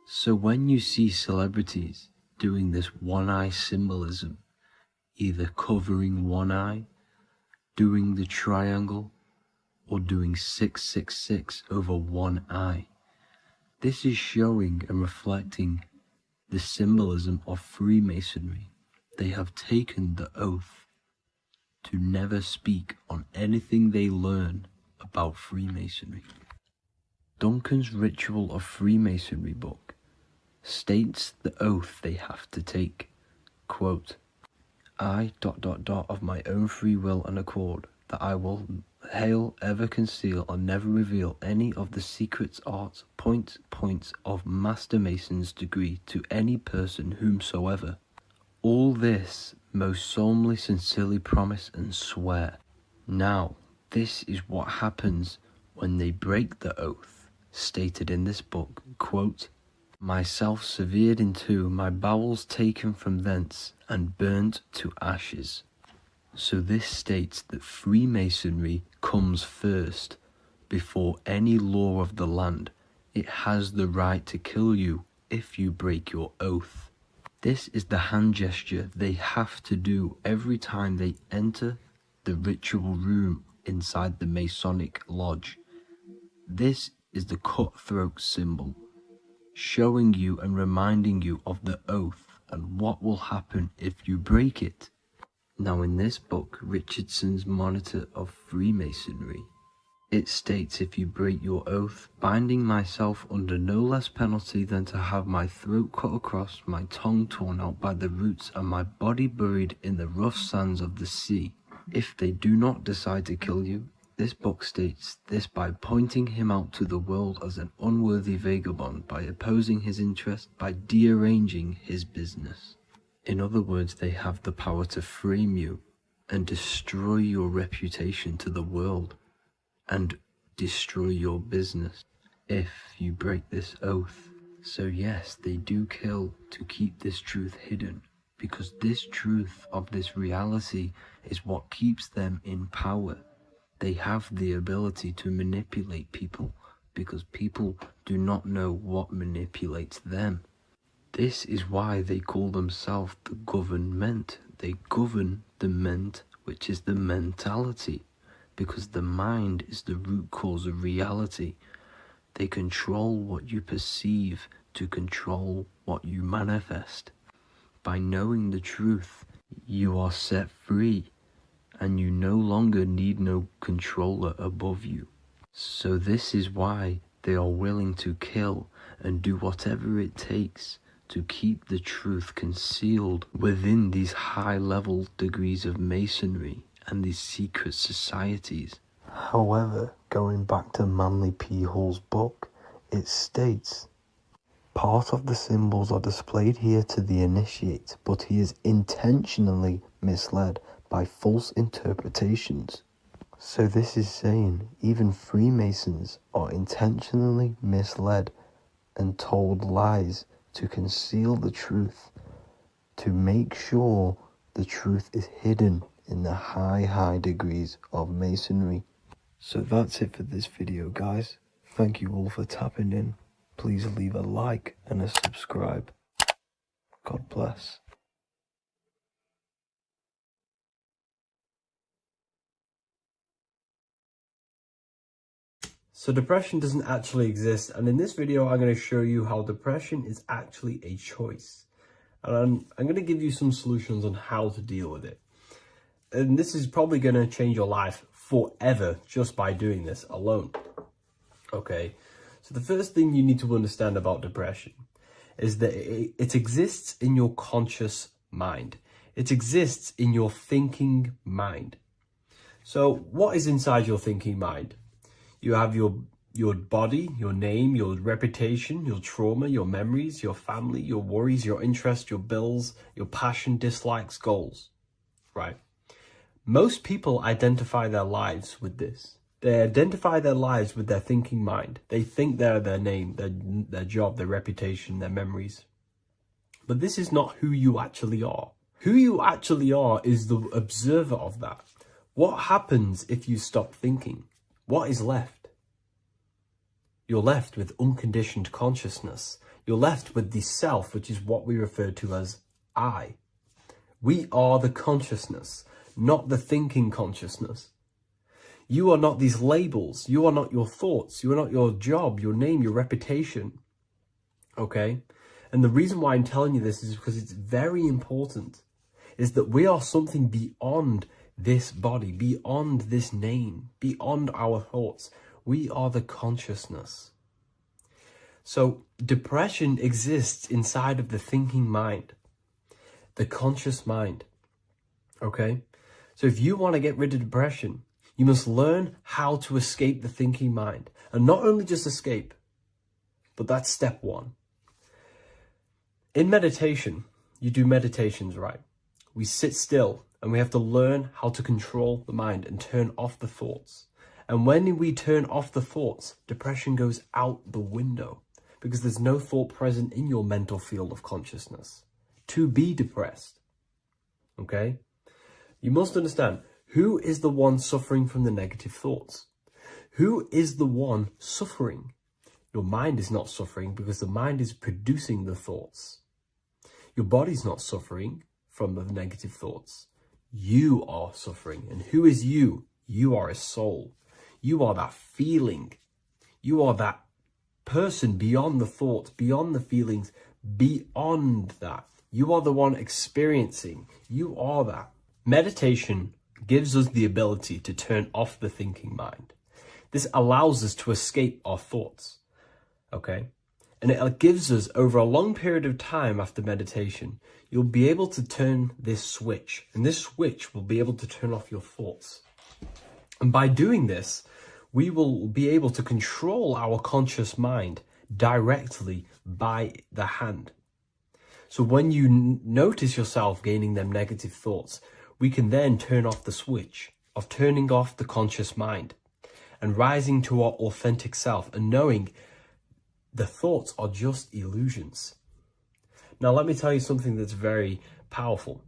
So when you see celebrities doing this one-eye symbolism, either covering one eye, doing the triangle, or doing 666 over one eye, this is showing and reflecting the symbolism of Freemasonry. They have taken the oath to never speak on anything they learn about Freemasonry. Duncan's Ritual of Freemasonry book states the oath they have to take. Quote, I ... of my own free will and accord, that I will hail, ever conceal, and never reveal any of the secrets, arts, points of Master Mason's degree to any person whomsoever. All this most solemnly, sincerely promise and swear. Now, this is what happens when they break the oath, stated in this book, quote, myself severed in two, my bowels taken from thence, and burnt to ashes. So this states that Freemasonry comes first, before any law of the land. It has the right to kill you if you break your oath. This is the hand gesture they have to do every time they enter the ritual room inside the Masonic lodge. This is the cutthroat symbol, showing you and reminding you of the oath and what will happen if you break it. Now in this book, Richardson's Monitor of Freemasonry, it states, if you break your oath, binding myself under no less penalty than to have my throat cut across, my tongue torn out by the roots, and my body buried in the rough sands of the sea. If they do not decide to kill you, this book states this by pointing him out to the world as an unworthy vagabond, by opposing his interest, by dearranging his business. In other words, they have the power to frame you and destroy your reputation to the world, and destroy your business if you break this oath. So yes, they do kill to keep this truth hidden, because this truth of this reality is what keeps them in power. They have the ability to manipulate people, because people do not know what manipulates them. This is why they call themselves the government. They govern the ment, which is the mentality, because the mind is the root cause of reality. They control what you perceive to control what you manifest. By knowing the truth, you are set free, and you no longer need no controller above you. So this is why they are willing to kill and do whatever it takes to keep the truth concealed within these high-level degrees of masonry and these secret societies. However, going back to Manly P. Hall's book, it states, part of the symbols are displayed here to the initiate, but he is intentionally misled by false interpretations. So this is saying even Freemasons are intentionally misled and told lies to conceal the truth, to make sure the truth is hidden in the high degrees of masonry. So that's it for this video, guys. Thank you all for tapping in. Please leave a like and a subscribe. God bless. So depression doesn't actually exist, and in this video I'm going to show you how depression is actually a choice. And I'm going to give you some solutions on how to deal with it. And this is probably going to change your life forever just by doing this alone. Okay, so the first thing you need to understand about depression is that it exists in your conscious mind. It exists in your thinking mind. So what is inside your thinking mind? You have your body, your name, your reputation, your trauma, your memories, your family, your worries, your interests, your bills, your passion, dislikes, goals, right? Most people identify their lives with this. They identify their lives with their thinking mind. They think they're their name, their job, their reputation, their memories. But this is not who you actually are. Who you actually are is the observer of that. What happens if you stop thinking? What is left? You're left with unconditioned consciousness. You're left with the self, which is what we refer to as I. We are the consciousness, not the thinking consciousness. You are not these labels. You are not your thoughts. You are not your job, your name, your reputation. Okay? And the reason why I'm telling you this is because it's very important, is that we are something beyond this body, beyond this name, beyond our thoughts. We are the consciousness. So depression exists inside of the thinking mind, the conscious mind. Okay? So if you want to get rid of depression, you must learn how to escape the thinking mind. And not only just escape, but that's step one. In meditation, you do meditations, right? We sit still and we have to learn how to control the mind and turn off the thoughts. And when we turn off the thoughts, depression goes out the window because there's no thought present in your mental field of consciousness to be depressed. Okay? You must understand, who is the one suffering from the negative thoughts? Who is the one suffering? Your mind is not suffering because the mind is producing the thoughts. Your body's not suffering from the negative thoughts. You are suffering. And who is you? You are a soul. You are that feeling. You are that person beyond the thoughts, beyond the feelings, beyond that. You are the one experiencing. You are that. Meditation gives us the ability to turn off the thinking mind. This allows us to escape our thoughts. Okay? And it gives us, over a long period of time after meditation, you'll be able to turn this switch. And this switch will be able to turn off your thoughts. And by doing this, we will be able to control our conscious mind directly by the hand. So when you notice yourself gaining them negative thoughts, we can then turn off the switch of turning off the conscious mind and rising to our authentic self and knowing the thoughts are just illusions. Now, let me tell you something that's very powerful.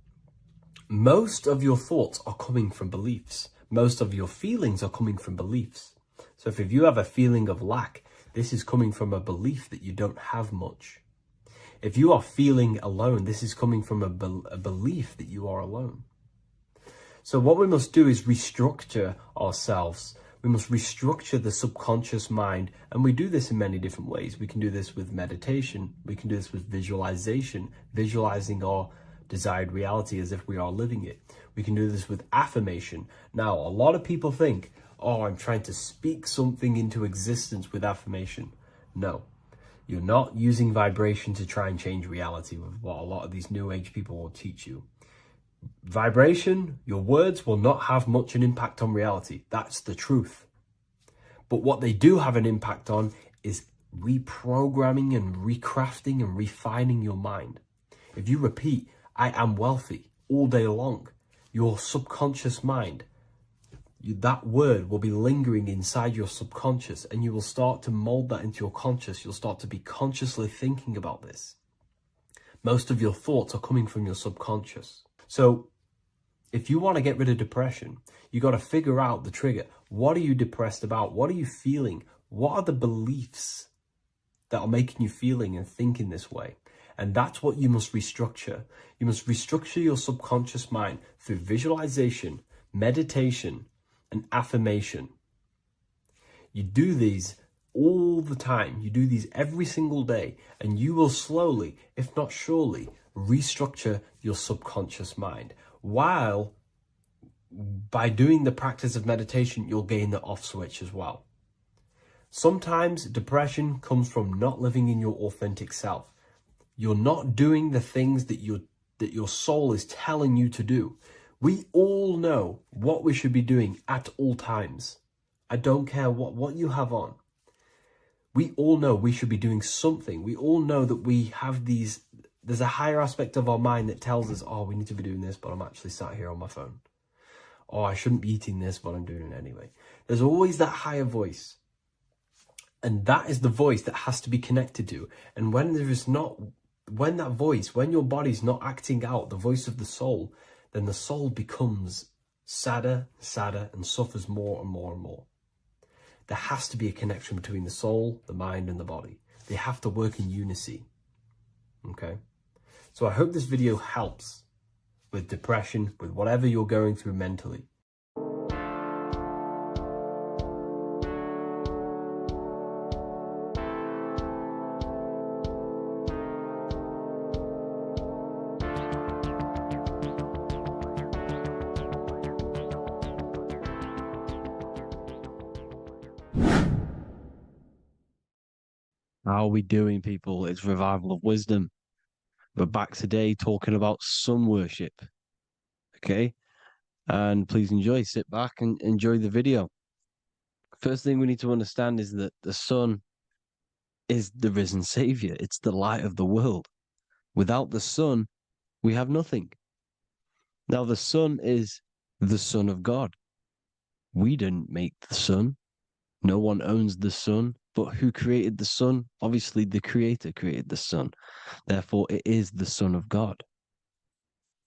Most of your thoughts are coming from beliefs. Most of your feelings are coming from beliefs. So if you have a feeling of lack, this is coming from a belief that you don't have much. If you are feeling alone, this is coming from a belief that you are alone. So what we must do is restructure ourselves. We must restructure the subconscious mind, and we do this in many different ways. We can do this with meditation. We can do this with visualization, visualizing our desired reality as if we are living it. We can do this with affirmation. Now, a lot of people think, oh, I'm trying to speak something into existence with affirmation. No, you're not using vibration to try and change reality with what a lot of these new age people will teach you. Vibration, your words will not have much an impact on reality. That's the truth. But what they do have an impact on is reprogramming and recrafting and refining your mind. If you repeat, I am wealthy all day long, your subconscious mind, that word will be lingering inside your subconscious, and you will start to mold that into your conscious. You'll start to be consciously thinking about this. Most of your thoughts are coming from your subconscious. So if you want to get rid of depression, you got to figure out the trigger. What are you depressed about? What are you feeling? What are the beliefs that are making you feeling and thinking this way? And that's what you must restructure. You must restructure your subconscious mind through visualization, meditation, and affirmation. You do these all the time. You do these every single day, and you will slowly, if not surely, restructure your subconscious mind. While by doing the practice of meditation, you'll gain the off switch as well. Sometimes depression comes from not living in your authentic self. You're not doing the things that your soul is telling you to do. We all know what we should be doing at all times. I don't care what you have on. We all know we should be doing something. We all know that we have there's a higher aspect of our mind that tells us, oh, we need to be doing this, but I'm actually sat here on my phone. Oh, I shouldn't be eating this, but I'm doing it anyway. There's always that higher voice. And that is the voice that has to be connected to. And when your body's not acting out the voice of the soul, then the soul becomes sadder, and suffers more and more and more. There has to be a connection between the soul, the mind, and the body. They have to work in unison. Okay? So I hope this video helps with depression, with whatever you're going through mentally. How are we doing, people? It's Revival of Wisdom. We're back today talking about sun worship. Okay? And please enjoy. Sit back and enjoy the video. First thing we need to understand is that the sun is the risen savior. It's the light of the world. Without the sun, we have nothing. Now, the sun is the Son of God. We didn't make the sun. No one owns the sun. But who created the sun? Obviously, the Creator created the sun. Therefore, it is the Son of God.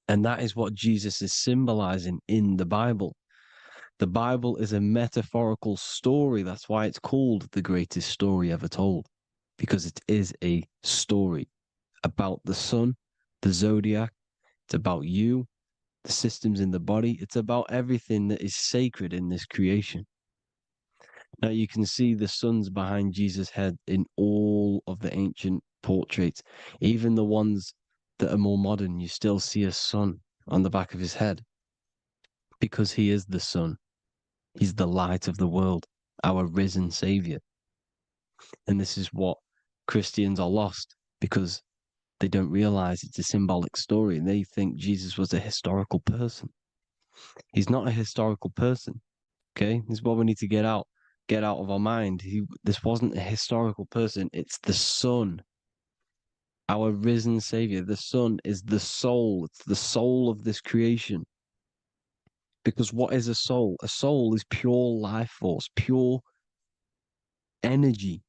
And that is what Jesus is symbolizing in the Bible. The Bible is a metaphorical story. That's why it's called the greatest story ever told, because it is a story about the sun, the zodiac. It's about you, the systems in the body. It's about everything that is sacred in this creation. Now you can see the suns behind Jesus' head in all of the ancient portraits, even the ones that are more modern. You still see a sun on the back of his head because he is the sun. He's the light of the world, our risen savior. And this is what Christians are lost because they don't realize it's a symbolic story and they think Jesus was a historical person. He's not a historical person. Okay, this is what we need to get out of our mind. This wasn't a historical person. It's the Son, our risen Savior. The Son is the soul. It's the soul of this creation. Because what is a soul? A soul is pure life force, pure energy.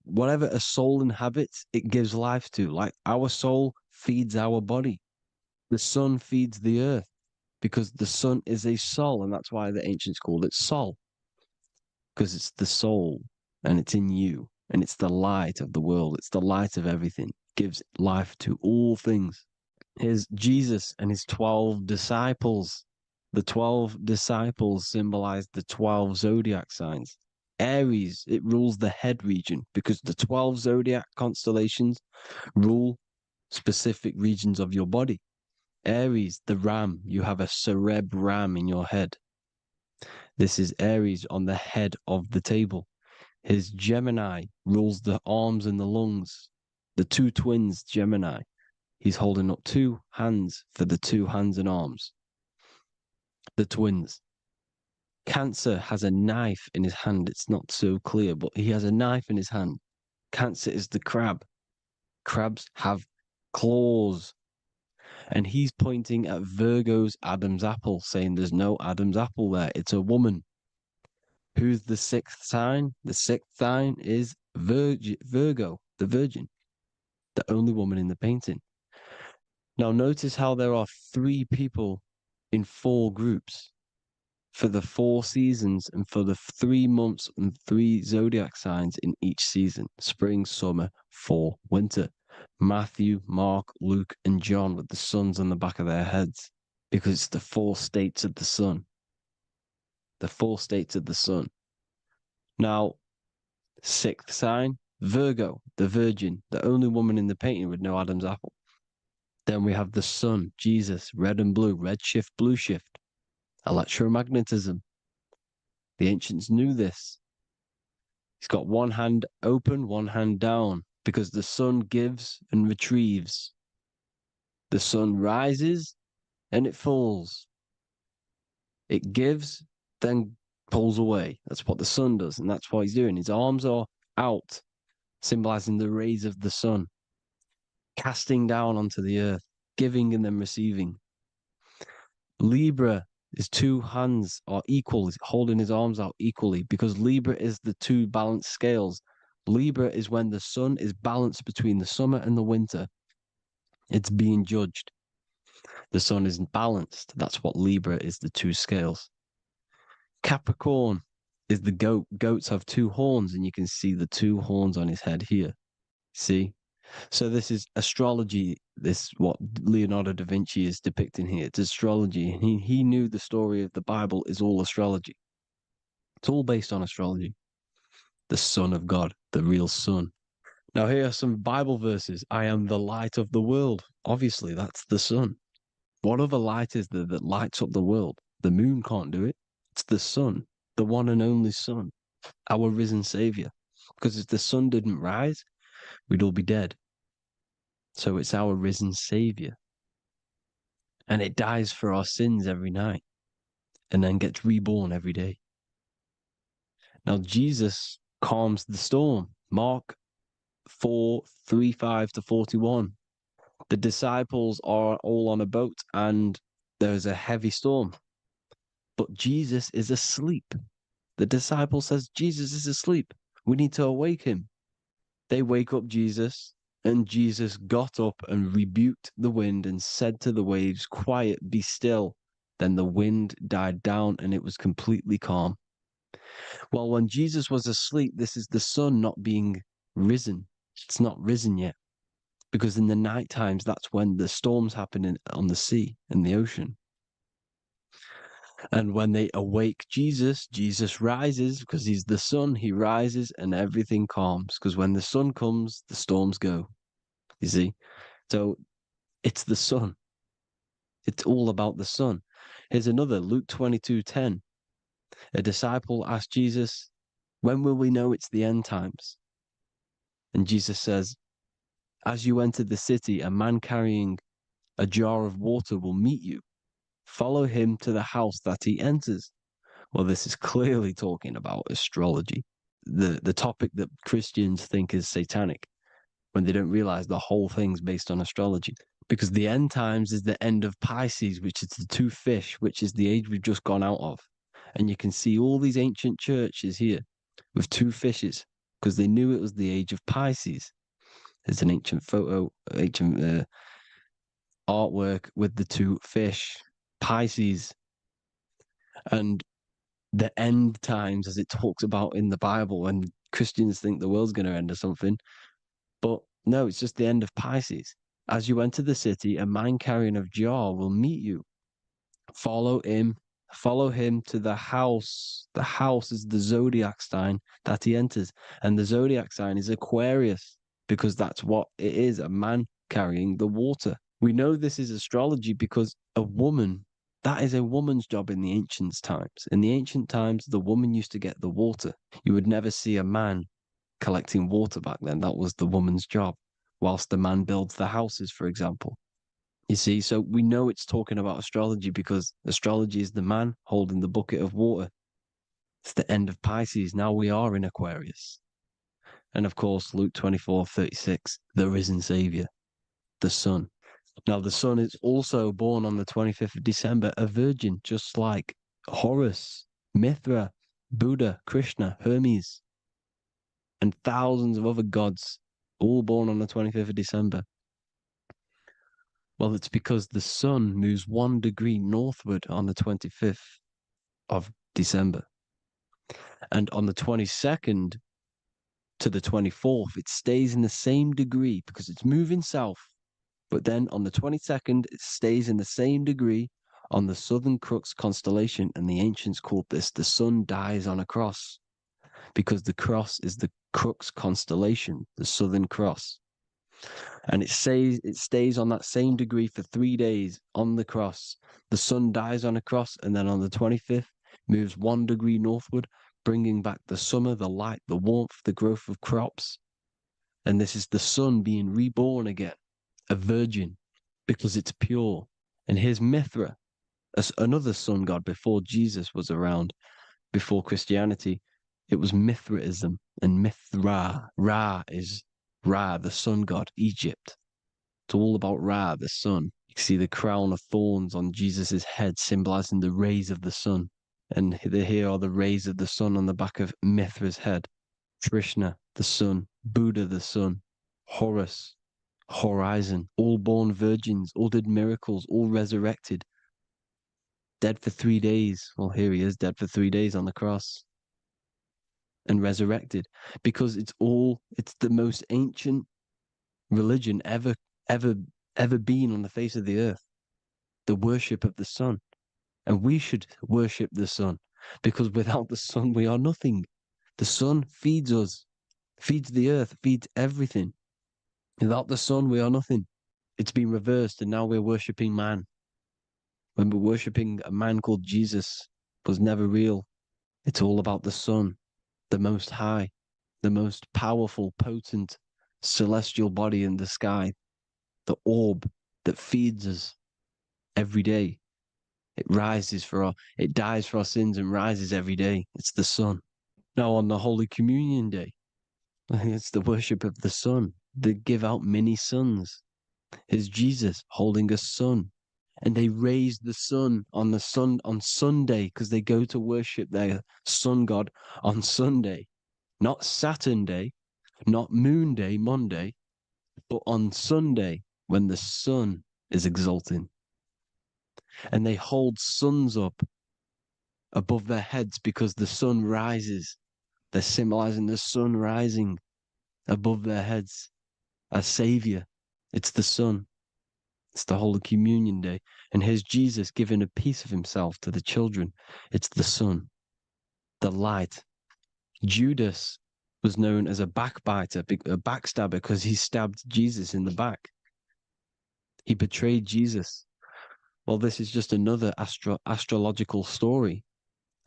Whatever a soul inhabits, it gives life to. Like our soul feeds our body. The sun feeds the earth because the sun is a soul, and that's why the ancients called it Sol. Because it's the soul and it's in you and it's the light of the world. It's the light of everything. It gives life to all things. Here's Jesus and his 12 disciples. The 12 disciples symbolize the 12 zodiac signs. Aries, it rules the head region because the 12 zodiac constellations rule specific regions of your body. Aries, the ram, you have a cerebrum in your head. This is Aries on the head of the table. His Gemini rules the arms and the lungs. The two twins, Gemini. He's holding up two hands for the two hands and arms. The twins. Cancer has a knife in his hand. It's not so clear, but he has a knife in his hand. Cancer is the crab. Crabs have claws. And he's pointing at Virgo's Adam's apple, saying there's no Adam's apple there. It's a woman. Who's the sixth sign? The sixth sign is Virgo, the Virgin, the only woman in the painting. Now notice how there are 3 people in 4 groups for the 4 seasons and for the 3 months and 3 zodiac signs in each season: spring, summer, fall, winter. Matthew, Mark, Luke, and John with the suns on the back of their heads, because it's the 4 states of the sun. The 4 states of the sun. Now, 6th sign, Virgo, the Virgin, the only woman in the painting with no Adam's apple. Then we have the sun, Jesus, red and blue, red shift, blue shift. Electromagnetism. The ancients knew this. He's got one hand open, one hand down, because the sun gives and retrieves. The sun rises and it falls. It gives, then pulls away. That's what the sun does, and that's what he's doing. His arms are out, symbolizing the rays of the sun, casting down onto the earth, giving and then receiving. Libra, his 2 hands are equal, he's holding his arms out equally, because Libra is the 2 balanced scales. Libra is when the sun is balanced between the summer and the winter. It's being judged. The sun isn't balanced. That's what Libra is, the 2 scales. Capricorn is the goat. Goats have 2 horns, and you can see the 2 horns on his head here. See? So this is astrology. This what Leonardo da Vinci is depicting here. It's astrology. He knew the story of the Bible is all astrology. It's all based on astrology. The Son of God, the real Son. Now here are some Bible verses. I am the light of the world. Obviously, that's the sun. What other light is there that lights up the world? The moon can't do it. It's the sun, the one and only Son, our risen Savior. Because if the sun didn't rise, we'd all be dead. So it's our risen Savior. And it dies for our sins every night and then gets reborn every day. Now Jesus calms the storm. Mark 4:35-41. The disciples are all on a boat and there's a heavy storm. But Jesus is asleep. The disciple says, Jesus is asleep. We need to awake him. They wake up Jesus, and Jesus got up and rebuked the wind and said to the waves, quiet, be still. Then the wind died down and it was completely calm. Well, when Jesus was asleep, this is the sun not being risen. It's not risen yet. Because in the night times, that's when the storms happen on the sea, in the ocean. And when they awake Jesus, Jesus rises because he's the sun. He rises and everything calms. Because when the sun comes, the storms go. You see? So it's the sun. It's all about the sun. Here's another, Luke 22:10. A disciple asked Jesus, when will we know it's the end times? And Jesus says, as you enter the city, a man carrying a jar of water will meet you. Follow him to the house that he enters. Well, this is clearly talking about astrology, the topic that Christians think is satanic, when they don't realize the whole thing's based on astrology. Because the end times is the end of Pisces, which is the two fish, which is the age we've just gone out of. And you can see all these ancient churches here with two fishes, because they knew it was the age of Pisces. There's an ancient photo, ancient artwork with the two fish, Pisces. And the end times, as it talks about in the Bible, and Christians think the world's going to end or something. But no, it's just the end of Pisces. As you enter the city, a man carrying a jar will meet you. Follow him to the house. The house is the zodiac sign that he enters. And the zodiac sign is Aquarius, because that's what it is, a man carrying the water. We know this is astrology because a woman, that is a woman's job in the ancient times. In the ancient times, the woman used to get the water. You would never see a man collecting water back then. That was the woman's job, whilst the man builds the houses, for example. You see, so we know it's talking about astrology because astrology is the man holding the bucket of water. It's the end of Pisces. Now we are in Aquarius. And of course, Luke 24:36, the risen Savior, the Son. Now, the sun is also born on the 25th of December, a virgin, just like Horus, Mithra, Buddha, Krishna, Hermes, and thousands of other gods, all born on the 25th of December. Well, it's because the sun moves 1 degree northward on the 25th of December. And on the 22nd to the 24th, it stays in the same degree because it's moving south. But then on the 22nd, it stays in the same degree on the Southern Crux constellation, and the ancients called this the sun dies on a cross, because the cross is the Crux constellation, the Southern Cross. And it stays on that same degree for 3 days on the cross. The sun dies on a cross, and then on the 25th, moves 1 degree northward, bringing back the summer, the light, the warmth, the growth of crops. And this is the sun being reborn again, a virgin, because it's pure. And here's Mithra, another sun god before Jesus was around, before Christianity. It was Mithraism, and Mithra, Ra is Ra, the sun god, Egypt. It's all about Ra, the sun. You can see the crown of thorns on Jesus's head, symbolizing the rays of the sun. And here are the rays of the sun on the back of Mithra's head. Krishna, the sun. Buddha, the sun. Horus, horizon. All born virgins, all did miracles, all resurrected. Dead for 3 days. Well, here he is, dead for 3 days on the cross. And resurrected. Because it's the most ancient religion ever been on the face of the earth. The worship of the sun. And we should worship the sun, because without the sun, we are nothing. The sun feeds us, feeds the earth, feeds everything. Without the sun, we are nothing. It's been reversed, and now we're worshipping man. When we're worshipping a man called Jesus, was never real. It's all about the sun, the most high, the most powerful, potent, celestial body in the sky, the orb that feeds us every day. It dies for our sins and rises every day. It's the sun. Now on the Holy Communion Day, it's the worship of the sun. They give out mini suns. Here's Jesus holding a sun. And they raise the sun on Sunday because they go to worship their sun god on Sunday, not Saturn day, not Moon day, Monday, but on Sunday when the sun is exalting. And they hold suns up above their heads because the sun rises. They're symbolizing the sun rising above their heads as savior. It's the sun. It's the Holy Communion Day. And here's Jesus giving a piece of himself to the children. It's the sun, the light. Judas was known as a backbiter, a backstabber, because he stabbed Jesus in the back. He betrayed Jesus. Well, this is just another astrological story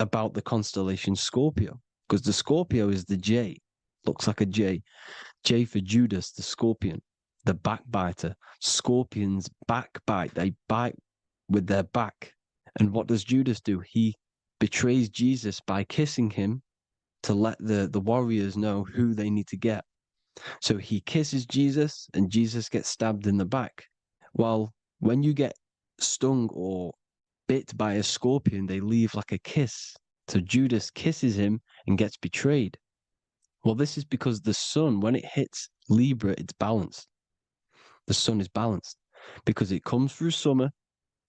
about the constellation Scorpio, because the Scorpio is the J, looks like a J. J for Judas, the scorpion, the backbiter. Scorpions backbite, they bite with their back. And what does Judas do? He betrays Jesus by kissing him to let the warriors know who they need to get. So he kisses Jesus and Jesus gets stabbed in the back. Well, when you get stung or bit by a scorpion, they leave like a kiss. So Judas kisses him and gets betrayed. Well, this is because the sun, when it hits Libra, it's balanced. The sun is balanced because it comes through summer.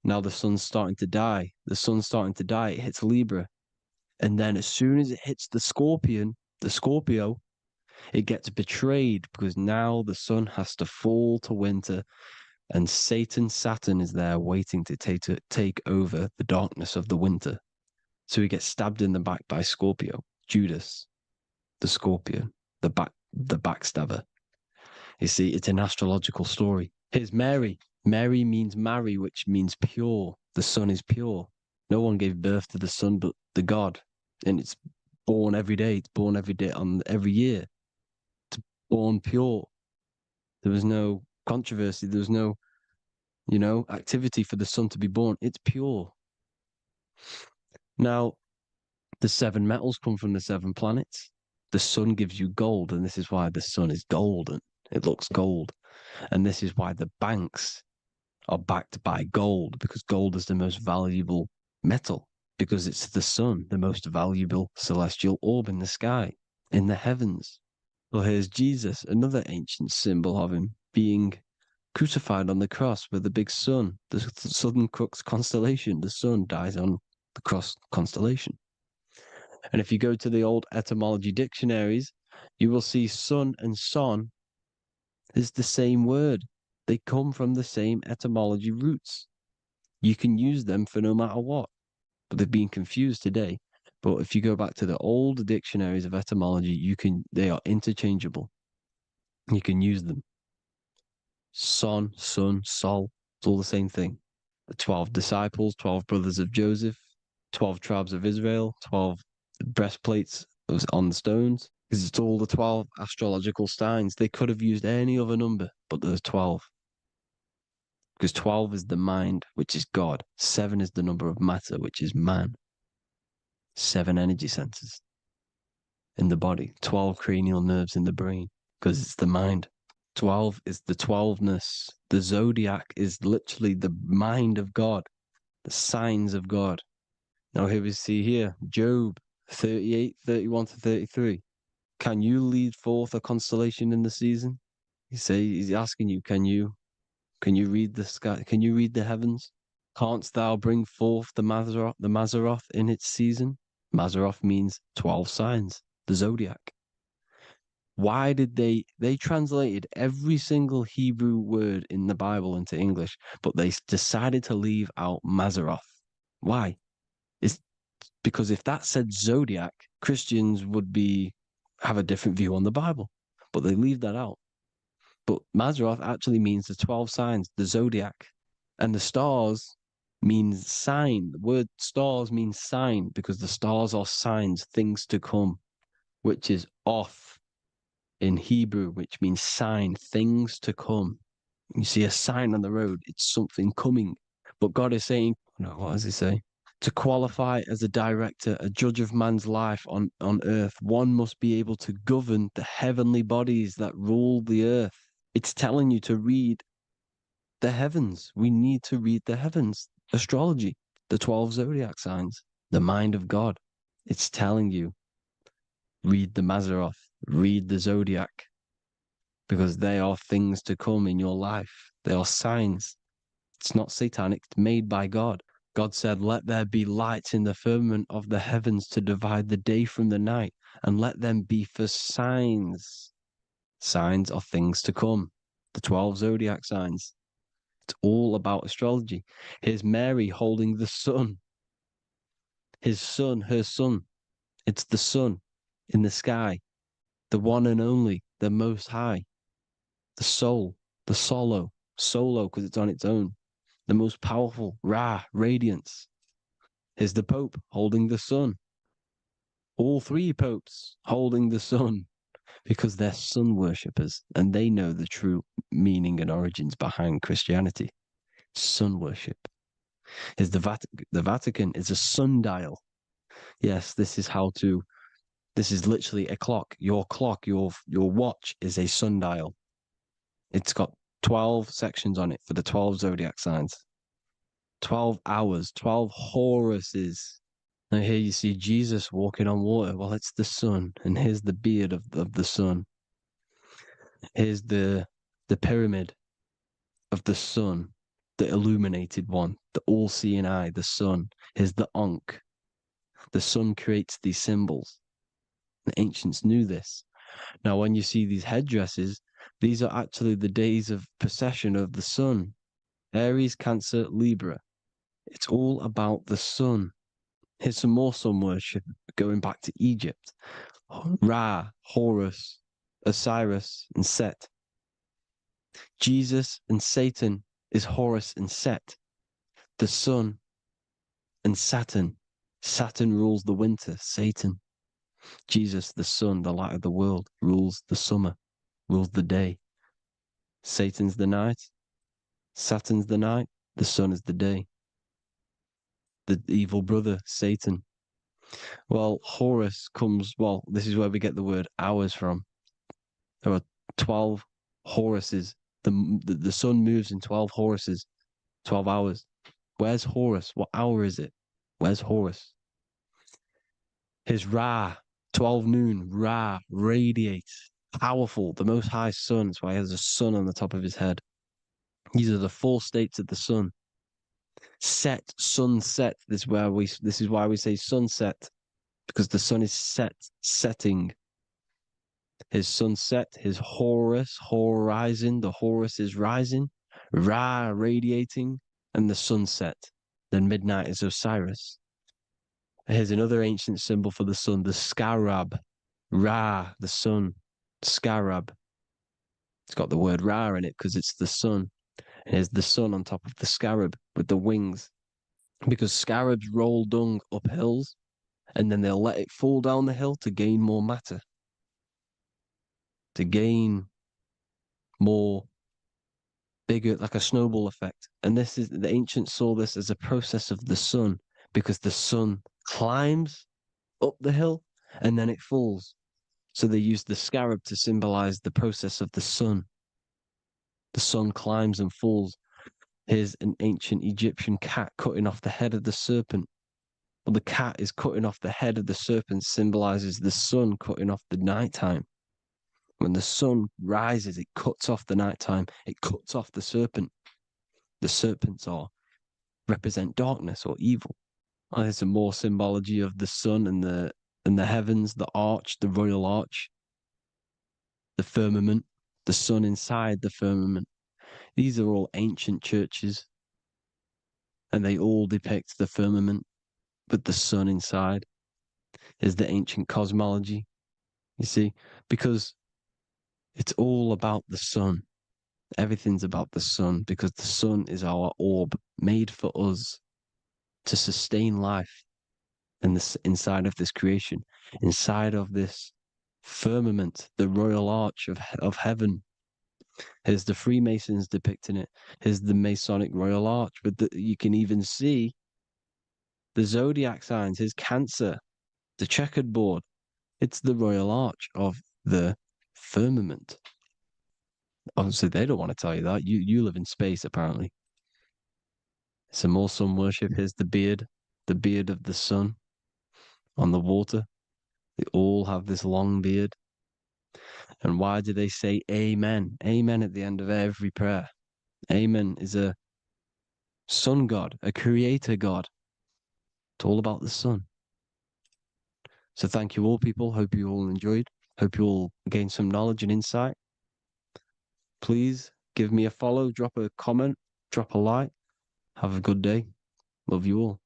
Now the sun's starting to die. The sun's starting to die. It hits Libra. And then as soon as it hits the scorpion, the Scorpio, it gets betrayed because now the sun has to fall to winter and Saturn is there waiting to take over the darkness of the winter. So he gets stabbed in the back by Scorpio, Judas, the scorpion, the backstabber. You see, it's an astrological story. Here's Mary. Mary means marry, which means pure. The sun is pure. No one gave birth to the sun but the God. And it's born every day. It's born every day on every year. It's born pure. There was no controversy. There was no, activity for the sun to be born. It's pure. Now, the 7 metals come from the 7 planets. The sun gives you gold, and this is why the sun is golden. It looks gold. And this is why the banks are backed by gold, because gold is the most valuable metal, because it's the sun, the most valuable celestial orb in the sky, in the heavens. Well, here's Jesus, another ancient symbol of him being crucified on the cross with the big sun, the Southern Crux constellation. The sun dies on the cross constellation. And if you go to the old etymology dictionaries, you will see sun and son is the same word. They come from the same etymology roots. You can use them for no matter what, but they've been confused today. But if you go back to the old dictionaries of etymology, they are interchangeable. You can use them. Son, sun, sol, it's all the same thing. The 12 disciples, 12 brothers of Joseph, 12 tribes of Israel, 12 breastplates on the stones, because it's all the 12 astrological signs. They could have used any other number, but there's 12. Because 12 is the mind, which is God. 7 is the number of matter, which is man. 7 energy centers in the body. 12 cranial nerves in the brain, because it's the mind. 12 is the 12ness. The zodiac is literally the mind of God, the signs of God. Now here we see here, Job 38, 31 to 33. Can you lead forth a constellation in the season? He's asking you, can you read the sky? Can you read the heavens? Canst thou bring forth the Mazzaroth in its season? Mazzaroth means 12 signs, the zodiac. Why did they translated every single Hebrew word in the Bible into English, but they decided to leave out Mazzaroth? Why? It's because if that said zodiac, Christians would have a different view on the Bible, but they leave that out. But Mazzaroth actually means the 12 signs, the zodiac, and the stars means sign. The word stars means sign because the stars are signs, things to come, which is off in Hebrew, which means sign, things to come. You see a sign on the road, it's something coming. But God is saying, no, what does he say? To qualify as a director, a judge of man's life on earth, one must be able to govern the heavenly bodies that rule the earth. It's telling you to read The heavens. We need to read the heavens. Astrology, the 12 zodiac signs, the mind of God. It's telling you, read the Mazzaroth, read the zodiac, because they are things to come in your life. They are signs. It's not satanic, it's made by God. God said, let there be lights in the firmament of the heavens to divide the day from the night, and let them be for signs. Signs are things to come. The 12 zodiac signs. It's all about astrology. Here's Mary holding the sun. His son, her son. It's the sun in the sky. The one and only, the most high. The soul, the solo because it's on its own. The most powerful, Ra, radiance. Here's the Pope holding the sun. All three popes holding the sun because they're sun worshippers and they know the true meaning and origins behind Christianity. Sun worship. Here's the Vatican is a sundial. Yes, this is literally a clock. Your clock, your watch is a sundial. It's got 12 sections on it for the 12 zodiac signs. 12 hours, 12 Horuses. Now here you see Jesus walking on water. Well, it's the sun. And here's the beard of the sun. Here's the pyramid of the sun, the illuminated one, the all-seeing eye, the sun. Here's the Ankh. The sun creates these symbols. The ancients knew this. Now, when you see these headdresses, these are actually the days of precession of the sun. Aries, Cancer, Libra. It's all about the sun. Here's some more sun worship going back to Egypt. Ra, Horus, Osiris, and Set. Jesus and Satan is Horus and Set. The sun and Saturn. Saturn rules the winter, Satan. Jesus, the sun, the light of the world, rules the summer, rules the day. Satan's the night, Saturn's the night, the sun is the day. The evil brother, Satan. Well, Horus comes, this is where we get the word hours from. There are 12 Horuses. The sun moves in 12 Horuses, 12 hours. Where's Horus? What hour is it? Where's Horus? His Ra, 12 noon, Ra, radiates, powerful, the most high sun. That's why he has a sun on the top of his head. These are the four states of the sun. Set, sunset. This is why we say sunset, because the sun is setting. His sunset, his Horus, horizon, the Horus is rising, Ra radiating, and the sunset. Then midnight is Osiris. Here's another ancient symbol for the sun, the scarab. Ra, the sun, scarab. It's got the word Ra in it because it's the sun. And here's the sun on top of the scarab with the wings. Because scarabs roll dung up hills, and then they'll let it fall down the hill to gain more matter. To gain more bigger, like a snowball effect. And the ancients saw this as a process of the sun, because the sun climbs up the hill and then it falls. So they used the scarab to symbolize the process of the sun. The sun climbs and falls. Here's an ancient Egyptian cat cutting off the head of the serpent. Well, the cat is cutting off the head of the serpent, symbolizes the sun cutting off the nighttime. When the sun rises, it cuts off the nighttime. It cuts off the serpent. The serpents represent darkness or evil. Oh, there's some more symbology of the sun and the heavens, the arch, the royal arch, the firmament, the sun inside the firmament. These are all ancient churches, and they all depict the firmament with the sun inside. Is the ancient cosmology, you see, because it's all about the sun. Everything's about the sun, because the sun is our orb made for us to sustain life in inside of this creation, inside of this firmament, the royal arch of heaven. Here's the Freemasons depicting it. Here's the Masonic royal arch, but you can even see the zodiac signs. Here's Cancer, the checkered board. It's the royal arch of the firmament. Obviously, they don't want to tell you that. You live in space, apparently. Some more sun worship. Here's the beard of the sun on the water. They all have this long beard. And why do they say amen? Amen at the end of every prayer. Amen is a sun god, a creator god. It's all about the sun. So thank you all, people. Hope you all enjoyed. Hope you all gained some knowledge and insight. Please give me a follow, drop a comment, drop a like. Have a good day. Love you all.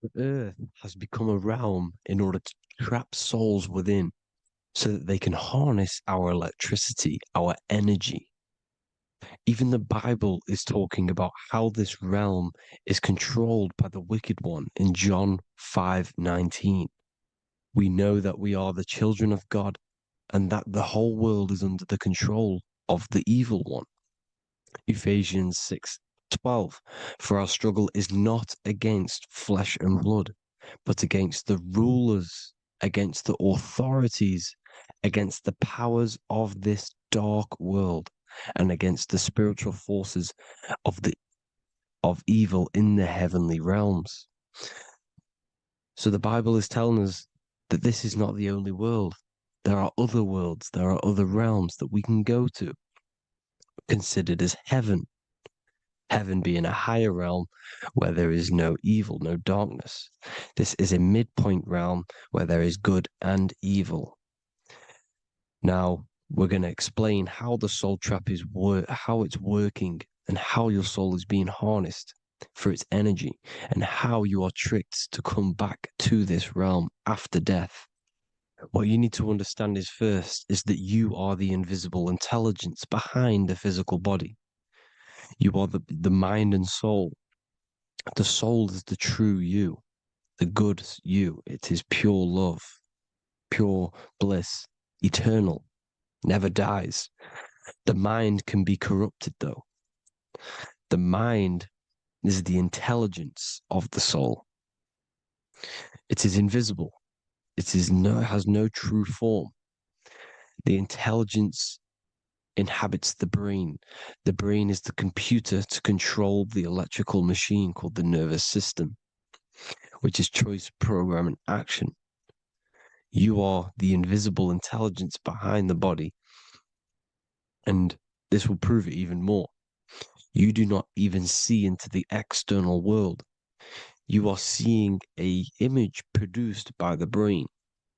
The earth has become a realm in order to trap souls within so that they can harness our electricity, our energy. Even the Bible is talking about how this realm is controlled by the wicked one in John 5:19. We know that we are the children of God and that the whole world is under the control of the evil one. Ephesians 6:12. For our struggle is not against flesh and blood, but against the rulers, against the authorities, against the powers of this dark world, and against the spiritual forces of evil in the heavenly realms. So the Bible is telling us that this is not the only world. There are other worlds, there are other realms that we can go to, considered as heaven. Heaven being a higher realm where there is no evil, no darkness. This is a midpoint realm where there is good and evil. Now, we're going to explain how the soul trap is how it's working and how your soul is being harnessed for its energy and how you are tricked to come back to this realm after death. What you need to understand is first is that you are the invisible intelligence behind the physical body. You are the mind and soul. The soul is the true you, the good you. It is pure love, pure bliss, eternal, never dies. The mind can be corrupted, though. The mind is the intelligence of the soul. It is invisible. It has no true form. The intelligence inhabits the brain. The brain is the computer to control the electrical machine called the nervous system, which is choice, program, and action. You are the invisible intelligence behind the body, and this will prove it even more. You do not even see into the external world. You are seeing an image produced by the brain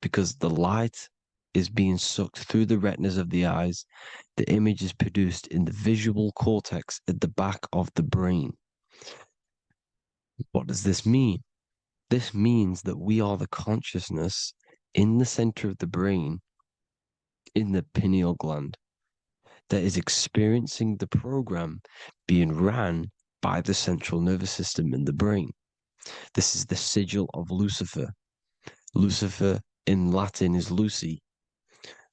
because the light is being sucked through the retinas of the eyes. The image is produced in the visual cortex at the back of the brain. What does this mean? This means that we are the consciousness in the center of the brain, in the pineal gland, that is experiencing the program being ran by the central nervous system in the brain. This is the sigil of Lucifer. Lucifer in Latin is Lucy.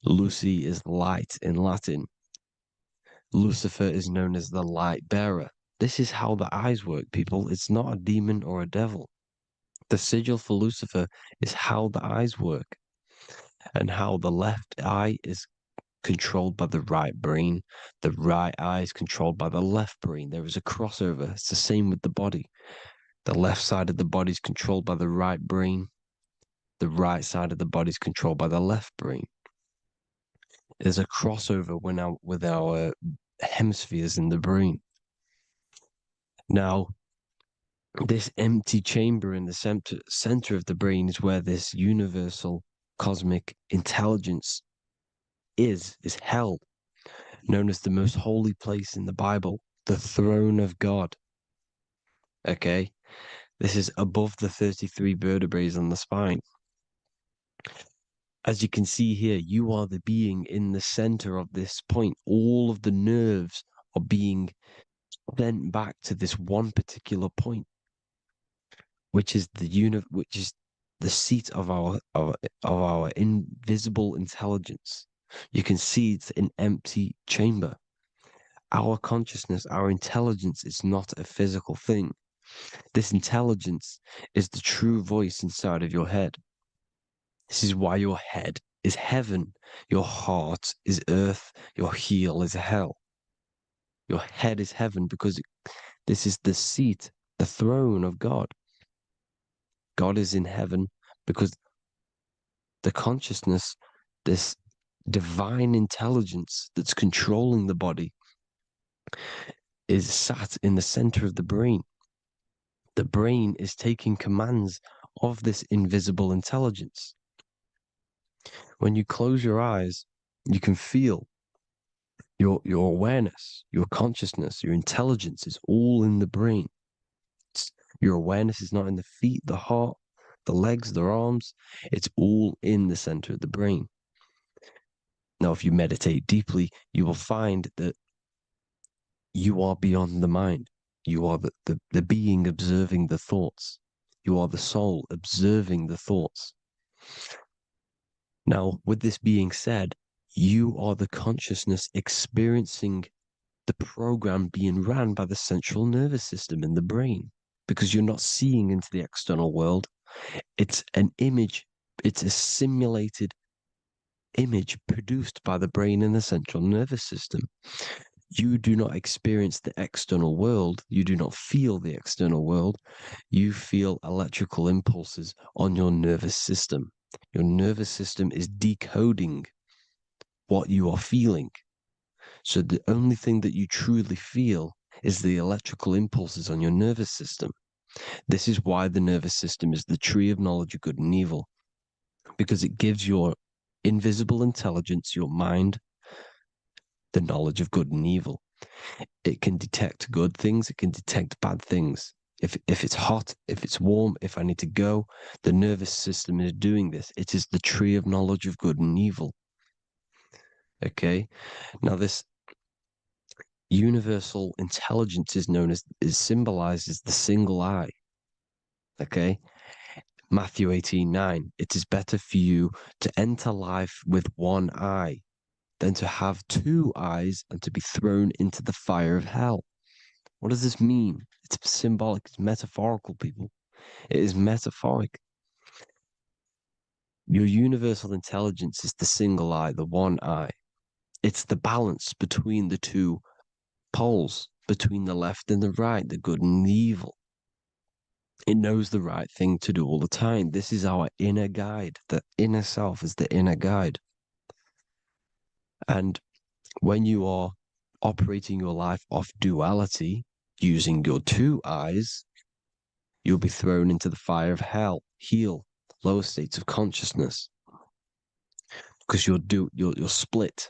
Lucy is light in Latin. Lucifer is known as the light bearer. This is how the eyes work, people. It's not a demon or a devil. The sigil for Lucifer is how the eyes work and how the left eye is controlled by the right brain. The right eye is controlled by the left brain. There is a crossover. It's the same with the body. The left side of the body is controlled by the right brain. The right side of the body is controlled by the left brain. There's a crossover with our hemispheres in the brain. Now, this empty chamber in the center of the brain is where this universal cosmic intelligence is held, known as the most holy place in the Bible, the throne of God. Okay? This is above the 33 vertebrae on the spine. As you can see here, you are the being in the center of this point. All of the nerves are being sent back to this one particular point, which is which is the seat of our invisible intelligence. You can see it's an empty chamber. Our consciousness, our intelligence is not a physical thing. This intelligence is the true voice inside of your head. This is why your head is heaven, your heart is earth, your heel is hell. Your head is heaven because this is the seat, the throne of God. God is in heaven because the consciousness, this divine intelligence that's controlling the body, is sat in the center of the brain. The brain is taking commands of this invisible intelligence. When you close your eyes, you can feel your awareness, your consciousness, your intelligence is all in the brain. Your awareness is not in the feet, the heart, the legs, the arms. It's all in the center of the brain. Now, if you meditate deeply, you will find that you are beyond the mind. You are the being observing the thoughts. You are the soul observing the thoughts. Now, with this being said, you are the consciousness experiencing the program being ran by the central nervous system in the brain, because you're not seeing into the external world. It's an image, it's a simulated image produced by the brain and the central nervous system. You do not experience the external world. You do not feel the external world. You feel electrical impulses on your nervous system. Your nervous system is decoding what you are feeling. So the only thing that you truly feel is the electrical impulses on your nervous system. This is why the nervous system is the tree of knowledge of good and evil, because it gives your invisible intelligence, your mind, the knowledge of good and evil. It can detect good things, it can detect bad things. If it's hot, if it's warm, if I need to go, the nervous system is doing this. It is the tree of knowledge of good and evil. Okay? Now this universal intelligence is symbolized as the single eye. Okay? Matthew 18:9. It is better for you to enter life with one eye than to have two eyes and to be thrown into the fire of hell. What does this mean? It's symbolic, it's metaphorical, people. It is metaphoric. Your universal intelligence is the single eye, the one eye. It's the balance between the two poles, between the left and the right, the good and the evil. It knows the right thing to do all the time. This is our inner guide. The inner self is the inner guide. And when you are operating your life off duality, using your two eyes, you'll be thrown into the fire of hell, lower states of consciousness. Because you're split.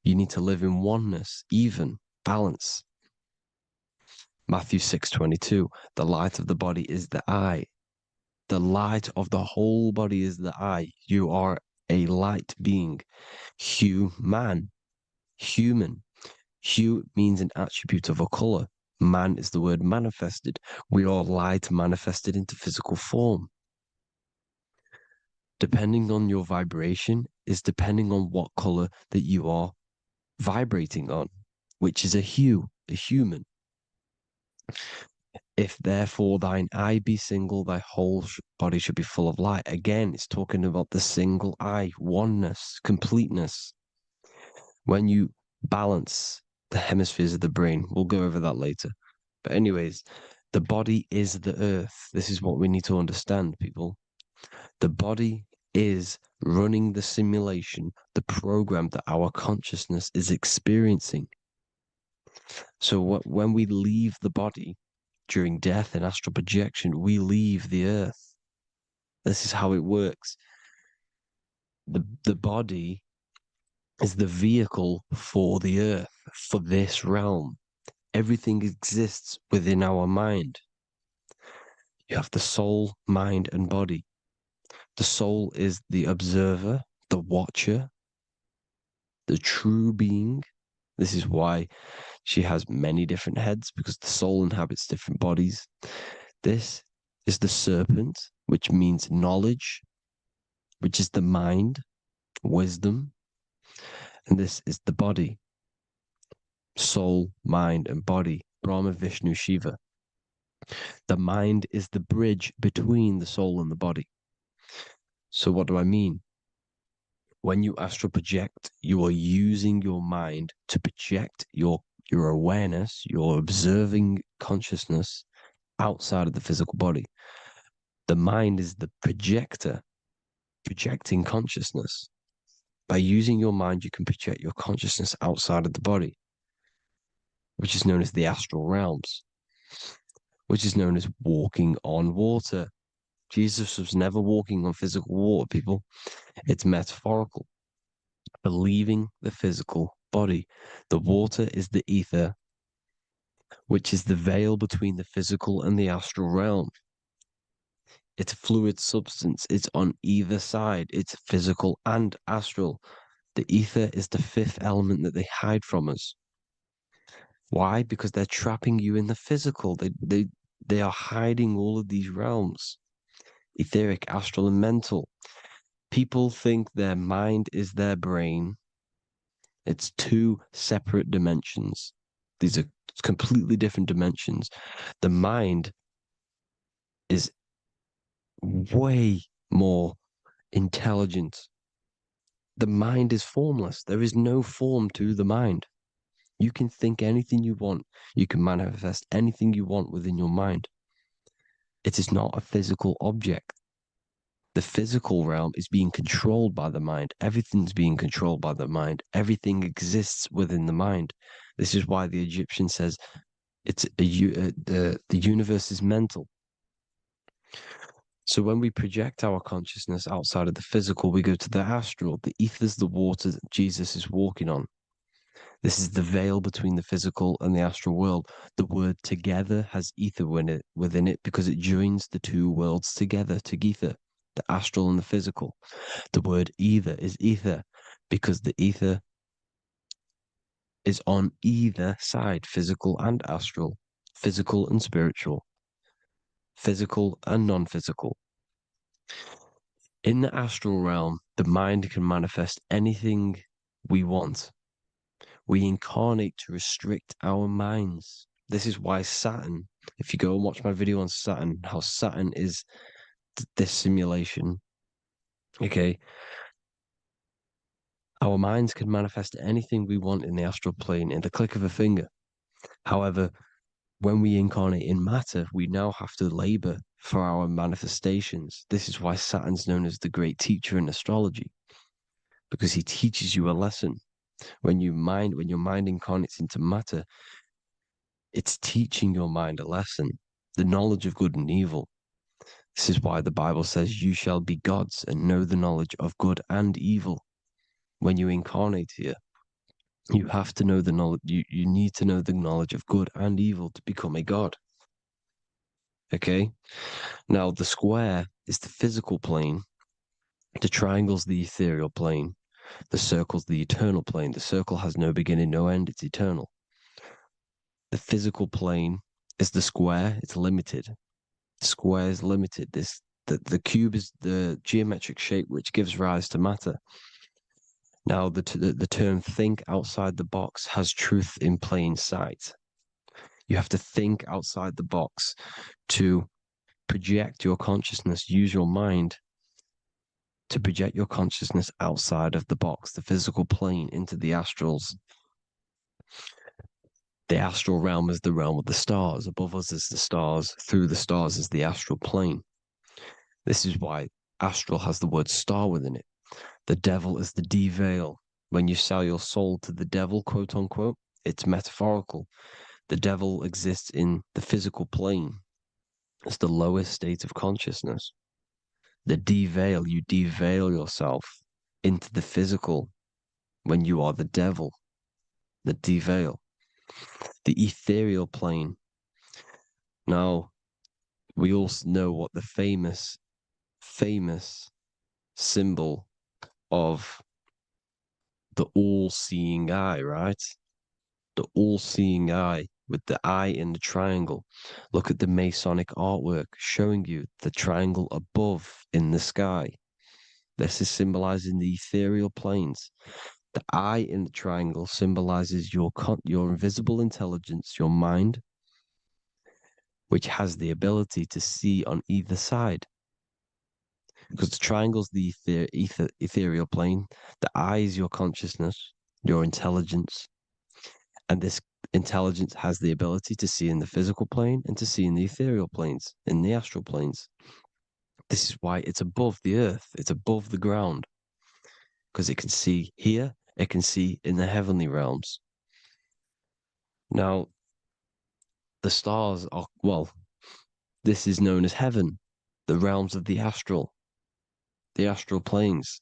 You need to live in oneness, even, balance. Matthew 6:22, the light of the body is the eye. The light of the whole body is the eye. You are a light being. Human. Hue means an attribute of a color. Man is the word manifested. We are light manifested into physical form. Depending on your vibration is depending on what color that you are vibrating on, which is a hue, a human. If therefore thine eye be single, thy whole body should be full of light. Again, it's talking about the single eye, oneness, completeness. When you balance the hemispheres of the brain, we'll go over that later. But anyways, the body is the earth. This is what we need to understand, people. The body is running the simulation, the program that our consciousness is experiencing. So when we leave the body during death and astral projection, we leave the earth. This is how it works. The body is the vehicle for the earth, for this realm. Everything exists within our mind. You have the soul, mind, and body. The soul is the observer, the watcher, the true being. This is why she has many different heads, because the soul inhabits different bodies. This is the serpent, which means knowledge, which is the mind, wisdom. And this is the body, soul, mind, and body, Brahma, Vishnu, Shiva. The mind is the bridge between the soul and the body. So what do I mean? When you astral project, you are using your mind to project your awareness, your observing consciousness outside of the physical body. The mind is the projector, projecting consciousness. By using your mind, you can project your consciousness outside of the body, which is known as the astral realms, which is known as walking on water. Jesus was never walking on physical water, people. It's metaphorical. Believing the physical body. The water is the ether, which is the veil between the physical and the astral realm. It's a fluid substance. It's on either side. It's physical and astral. The ether is the fifth element that they hide from us. Why? Because they're trapping you in the physical. They are hiding all of these realms. Etheric, astral, and mental. People think their mind is their brain. It's two separate dimensions. These are completely different dimensions. The mind is way more intelligent. The mind is formless. There is no form to the mind. You can think anything you want. You can manifest anything you want within your mind. It is not a physical object. The physical realm is being controlled by the mind. Everything's being controlled by the mind. Everything exists within the mind. This is why the Egyptian says the universe is mental. So when we project our consciousness outside of the physical, we go to the astral. The ether is the water that Jesus is walking on. This is the veil between the physical and the astral world. The word together has ether within it because it joins the two worlds together, together, the astral and the physical. The word either is ether because the ether is on either side, physical and astral, physical and spiritual, physical and non-physical. In the astral realm, the mind can manifest anything we want. We incarnate to restrict our minds. This is why Saturn, if you go and watch my video on Saturn, how Saturn is this simulation, okay? Our minds can manifest anything we want in the astral plane in the click of a finger. However, when we incarnate in matter, we now have to labor for our manifestations. This is why Saturn's known as the great teacher in astrology, because he teaches you a lesson. When your mind incarnates into matter, it's teaching your mind a lesson, the knowledge of good and evil. This is why the Bible says, you shall be gods and know the knowledge of good and evil. When you incarnate here, you have to know the knowledge, you need to know the knowledge of good and evil to become a god. Okay? Now, the square is the physical plane, the triangle's the ethereal plane, the circle's the eternal plane. The circle has no beginning, no end, it's eternal. The physical plane is the square, it's limited. The square is limited. The cube is the geometric shape which gives rise to matter. Now, the term think outside the box has truth in plain sight. You have to think outside the box to project your consciousness, use your mind to project your consciousness outside of the box, the physical plane, into the astrals. The astral realm is the realm of the stars. Above us is the stars. Through the stars is the astral plane. This is why astral has the word star within it. The devil is the deveil. When you sell your soul to the devil, quote unquote, it's metaphorical. The devil exists in the physical plane. It's the lowest state of consciousness. The deveil, you deveil yourself into the physical when you are the devil. The deveil. The ethereal plane. Now, we all know what the famous symbol of the all-seeing eye, right? The all-seeing eye with the eye in the triangle. Look at the Masonic artwork showing you the triangle above in the sky. This is symbolizing the ethereal planes. The eye in the triangle symbolizes your invisible intelligence, your mind, which has the ability to see on either side. Because the triangle's the ethereal plane. The eye is your consciousness, your intelligence. And this intelligence has the ability to see in the physical plane and to see in the ethereal planes, in the astral planes. This is why it's above the earth, it's above the ground. Because it can see here, it can see in the heavenly realms. Now, the stars are, well, this is known as heaven, the realms of the astral planes.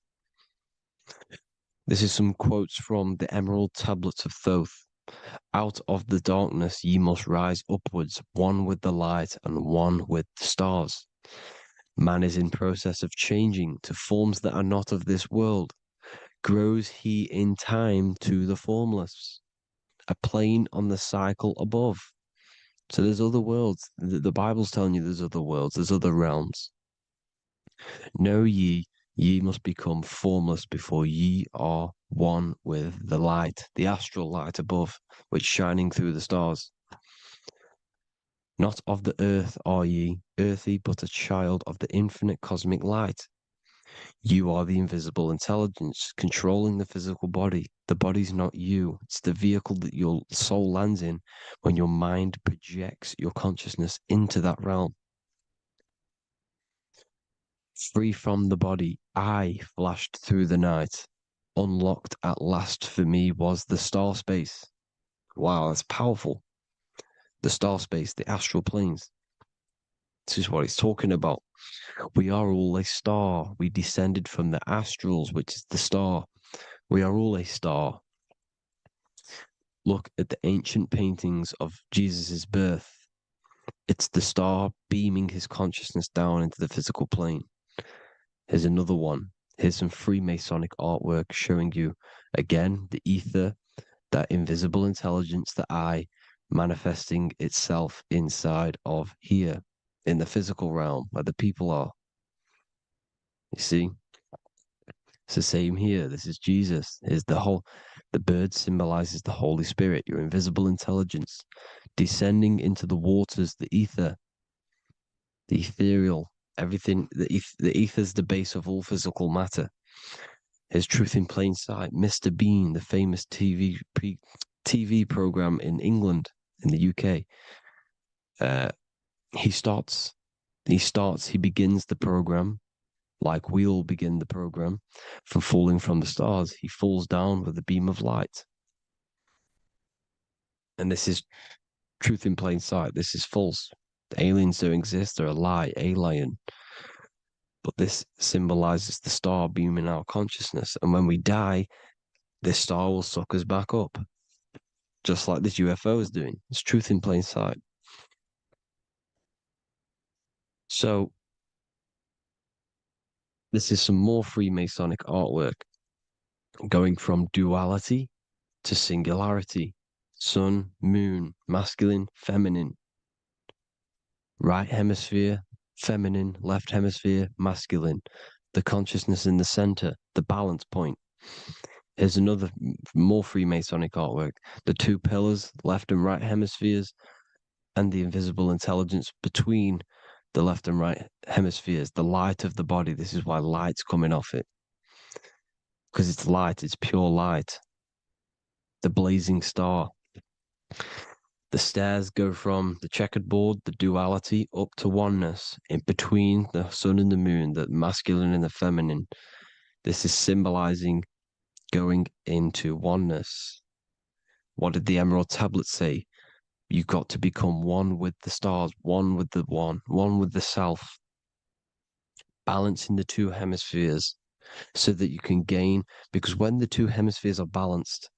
This is some quotes from the Emerald Tablets of Thoth. Out of the darkness ye must rise upwards, one with the light and one with the stars. Man is in process of changing to forms that are not of this world. Grows he in time to the formless, a plane on the cycle above. So there's other worlds. The Bible's telling you there's other worlds, there's other realms. Know ye must become formless before ye are one with the light, the astral light above, which shining through the stars. Not of the earth are ye, earthy, but a child of the infinite cosmic light. You are the invisible intelligence controlling the physical body. The body's not you. It's the vehicle that your soul lands in when your mind projects your consciousness into that realm. Free from the body, I flashed through the night. Unlocked at last for me was the star space. Wow, that's powerful. The star space, the astral planes. This is what it's talking about. We are all a star. We descended from the astrals, which is the star. We are all a star. Look at the ancient paintings of Jesus' birth. It's the star beaming his consciousness down into the physical plane. Here's another one. Here's some Freemasonic artwork showing you, again, the ether, that invisible intelligence, the eye, manifesting itself inside of here, in the physical realm, where the people are. You see? It's the same here. This is Jesus. Here's the bird symbolizes the Holy Spirit, your invisible intelligence, descending into the waters, the ether, the ethereal, everything. The ether is the base of all physical matter. Here's Truth in Plain Sight. Mr. Bean, the famous TV program in England, in the UK. He begins the program like we all begin the program from falling from the stars. He falls down with a beam of light. And this is Truth in Plain Sight. This is false. The aliens don't exist. They're a lie, alien. But this symbolizes the star beaming our consciousness. And when we die, this star will suck us back up. Just like this UFO is doing. It's Truth in Plain Sight. So, this is some more Freemasonic artwork. Going from duality to singularity. Sun, moon, masculine, feminine. Right hemisphere, feminine, left hemisphere, masculine. The consciousness in the center, the balance point. Here's another more Freemasonic artwork. The two pillars, left and right hemispheres, and the invisible intelligence between the left and right hemispheres, the light of the body. This is why light's coming off it. Because it's light, it's pure light. The blazing star. The stairs go from the checkered board, the duality, up to oneness, in between the sun and the moon, the masculine and the feminine. This is symbolizing going into oneness. What did the Emerald Tablets say? You've got to become one with the stars, one with the one with the self. Balancing the two hemispheres so that you can gain, because when the two hemispheres are balanced,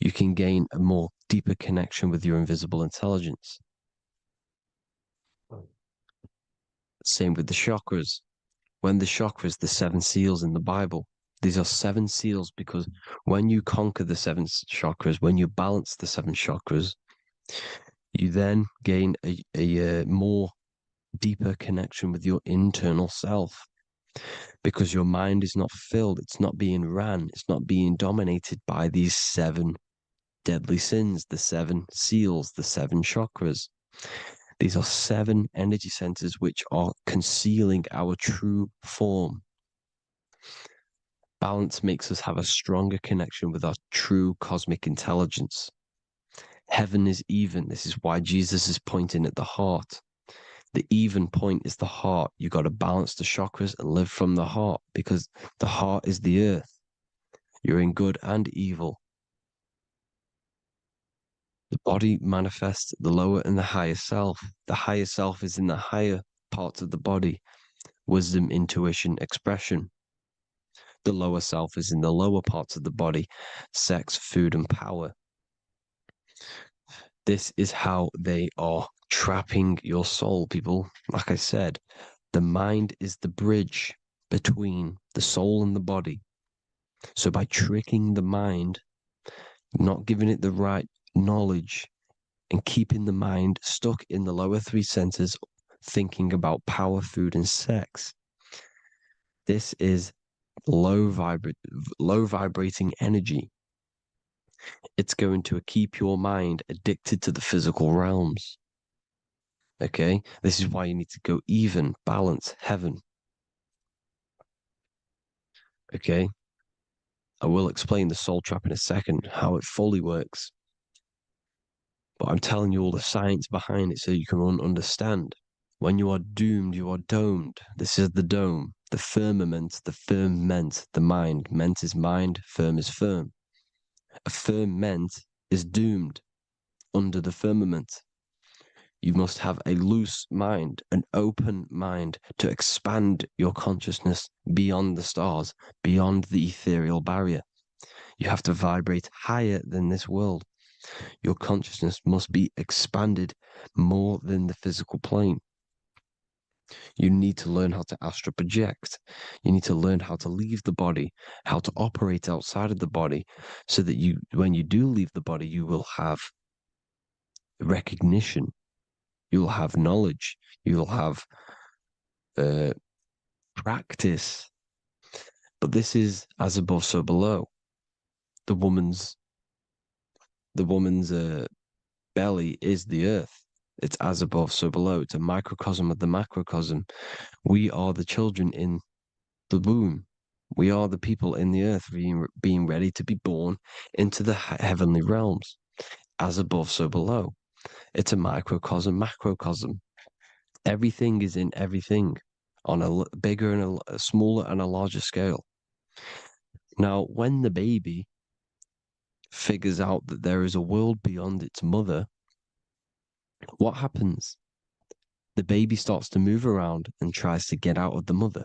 you can gain a more deeper connection with your invisible intelligence. Same with the chakras. When the chakras, the seven seals in the Bible, These are 7 seals because when you conquer the 7 chakras, when you balance the 7 chakras, you then gain a more deeper connection with your internal self, because your mind is not filled, it's not being ran, it's not being dominated by these 7 deadly sins, the 7 seals, the 7 chakras. These are 7 energy centers which are concealing our true form. Balance makes us have a stronger connection with our true cosmic intelligence. Heaven is even. This is why Jesus is pointing at the heart. The even point is the heart. You got to balance the chakras and live from the heart, because the heart is the earth. You're in good and evil. The body manifests the lower and the higher self. The higher self is in the higher parts of the body. Wisdom, intuition, expression. The lower self is in the lower parts of the body. Sex, food, and power. This is how they are trapping your soul, people. Like I said, the mind is the bridge between the soul and the body. So by tricking the mind, not giving it the right knowledge, and keeping the mind stuck in the lower 3 centers, thinking about power, food, and sex, this is low vibrating energy. It's going to keep your mind addicted to the physical realms. Okay? This is why you need to go even, balance, heaven. Okay? I will explain the soul trap in a second, how it fully works. But I'm telling you all the science behind it so you can understand. When you are doomed, you are domed. This is the dome, the firmament, the firmament, the mind. Ment is mind, firm is firm. A firmament is doomed under the firmament. You must have a loose mind, an open mind to expand your consciousness beyond the stars, beyond the ethereal barrier. You have to vibrate higher than this world. Your consciousness must be expanded more than the physical plane. You need to learn how to astral project. You need to learn how to leave the body, how to operate outside of the body, so that you, when you do leave the body, you will have recognition. You'll have knowledge. You'll have practice. But this is as above, so below. The woman's belly is the earth. It's as above, so below. It's a microcosm of the macrocosm. We are the children in the womb. We are the people in the earth being ready to be born into the heavenly realms. As above, so below. It's a microcosm, macrocosm. Everything is in everything on a bigger and a smaller and a larger scale. Now, when the baby figures out that there is a world beyond its mother, what happens? The baby starts to move around and tries to get out of the mother.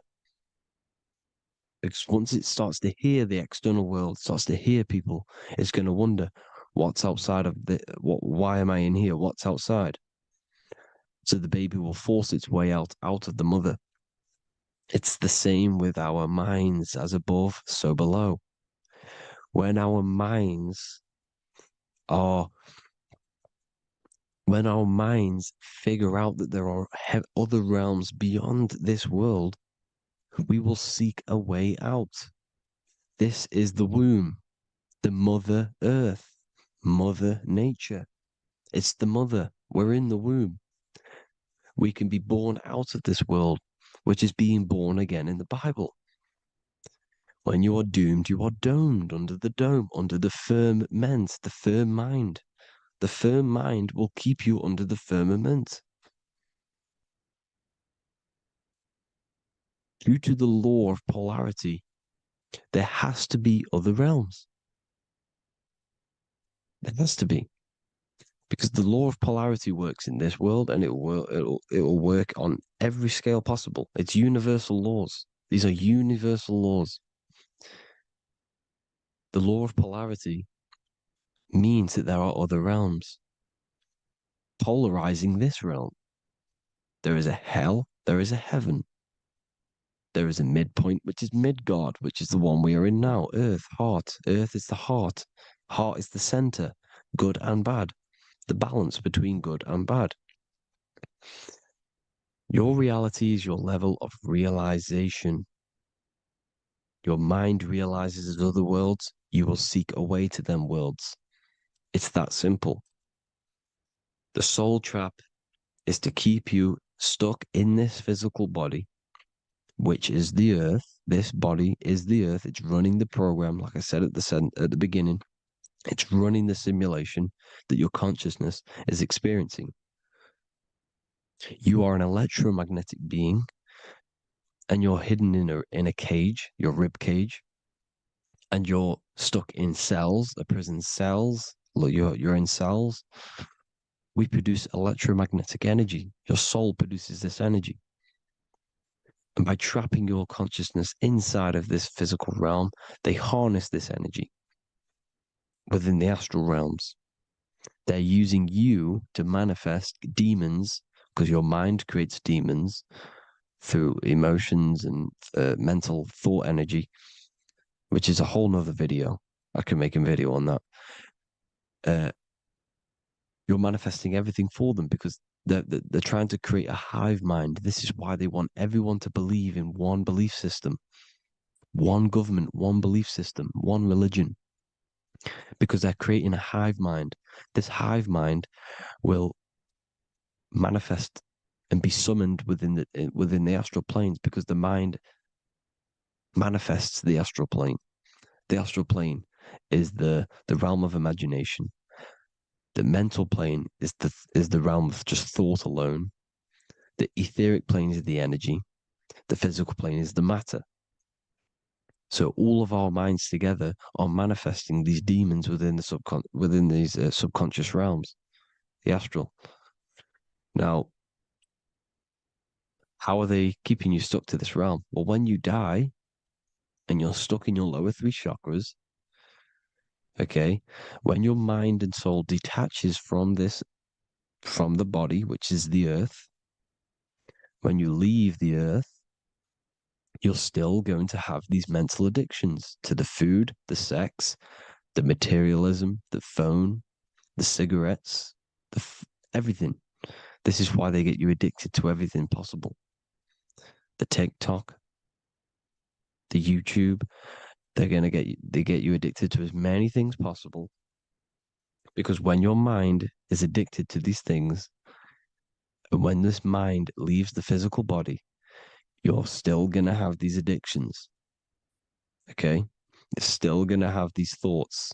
Because once it starts to hear the external world, starts to hear people, it's going to wonder, what's outside of why am I in here? What's outside? So the baby will force its way out of the mother. It's the same with our minds, as above, so below. When our minds figure out that there are other realms beyond this world, we will seek a way out. This is the womb, the mother earth, mother nature. It's the mother. We're in the womb. We can be born out of this world, which is being born again in the Bible. When you are doomed, you are domed under the dome, under the firmament, the firm mind. The firm mind will keep you under the firmament. Due to the law of polarity, there has to be other realms. There has to be. Because the law of polarity works in this world, and it will work on every scale possible. It's universal laws. These are universal laws. The law of polarity means that there are other realms polarizing this realm. There is a hell, there is a heaven. There is a midpoint, which is Midgard, which is the one we are in now. Earth, heart. Earth is the heart. Heart is the center, good and bad. The balance between good and bad. Your reality is your level of realization. Your mind realizes other worlds, you will seek a way to them worlds. It's that simple. The soul trap is to keep you stuck in this physical body, which is the earth. This body is the earth. It's running the program, like I said at the beginning. It's running the simulation that your consciousness is experiencing. You are an electromagnetic being, and you're hidden in a cage, your rib cage, and you're stuck in cells, a prison cells. Look, you're in cells. We produce electromagnetic energy. Your soul produces this energy. And by trapping your consciousness inside of this physical realm, they harness this energy within the astral realms. They're using you to manifest demons, because your mind creates demons through emotions and mental thought energy, which is a whole nother video. I can make a video on that. You're manifesting everything for them because they're trying to create a hive mind. This is why they want everyone to believe in one belief system, one government, one belief system, one religion, because they're creating a hive mind. This hive mind will manifest and be summoned within the astral planes, because the mind manifests the astral plane. The astral plane is the realm of imagination. The mental plane is the realm of just thought alone. The etheric plane is the energy. The physical plane is the matter. So all of our minds together are manifesting these demons within these subconscious realms, the astral. Now, how are they keeping you stuck to this realm? Well, when you die and you're stuck in your lower three chakras, okay, when your mind and soul detaches from the body, which is the earth, when you leave the earth, you're still going to have these mental addictions to the food, the sex, the materialism, the phone, the cigarettes, everything. This is why they get you addicted to everything possible. The TikTok, the YouTube, they get you addicted to as many things possible. Because when your mind is addicted to these things, and when this mind leaves the physical body, you're still going to have these addictions. Okay? You're still going to have these thoughts.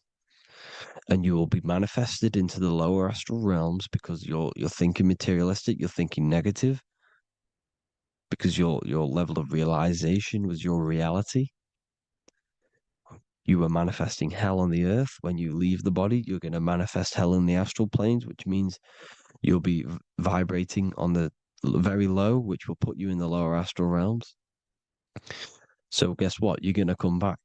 And you will be manifested into the lower astral realms because you're thinking materialistic, you're thinking negative, because your level of realization was your reality. You were manifesting hell on the earth. When you leave the body, you're going to manifest hell in the astral planes, which means you'll be vibrating on the very low, which will put you in the lower astral realms. So guess what? You're going to come back.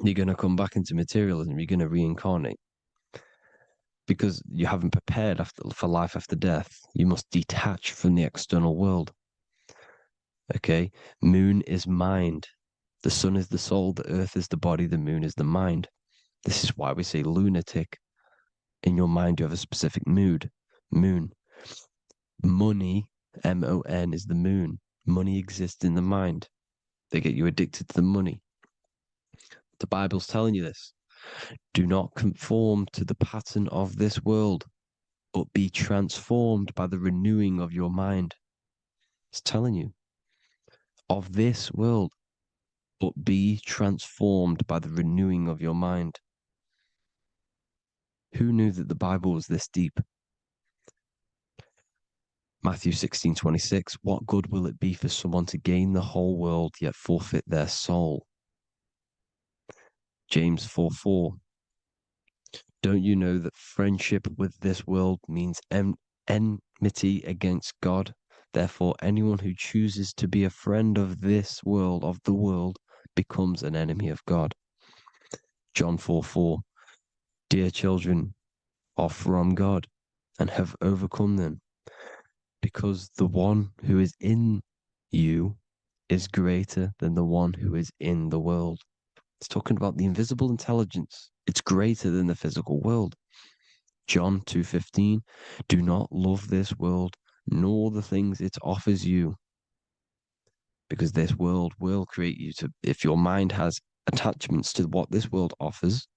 You're going to come back into materialism. You're going to reincarnate. Because you haven't prepared for life after death. You must detach from the external world. Okay? Moon is mind. The sun is the soul. The earth is the body. The moon is the mind. This is why we say lunatic. In your mind, you have a specific mood. Moon. Money, M-O-N, is the moon. Money exists in the mind. They get you addicted to the money. The Bible's telling you this. Do not conform to the pattern of this world, but be transformed by the renewing of your mind. It's telling you. Of this world, but be transformed by the renewing of your mind. Who knew that the Bible was this deep? Matthew 16:26, what good will it be for someone to gain the whole world yet forfeit their soul? James 4:4, don't you know that friendship with this world means enmity against God? Therefore, anyone who chooses to be a friend of this world, of the world, becomes an enemy of God. John 4:4, dear children are from God and have overcome them, because the one who is in you is greater than the one who is in the world. It's talking about the invisible intelligence. It's greater than the physical world. John 2:15, do not love this world, nor the things it offers you. Because this world will create you to, if your mind has attachments to what this world offers,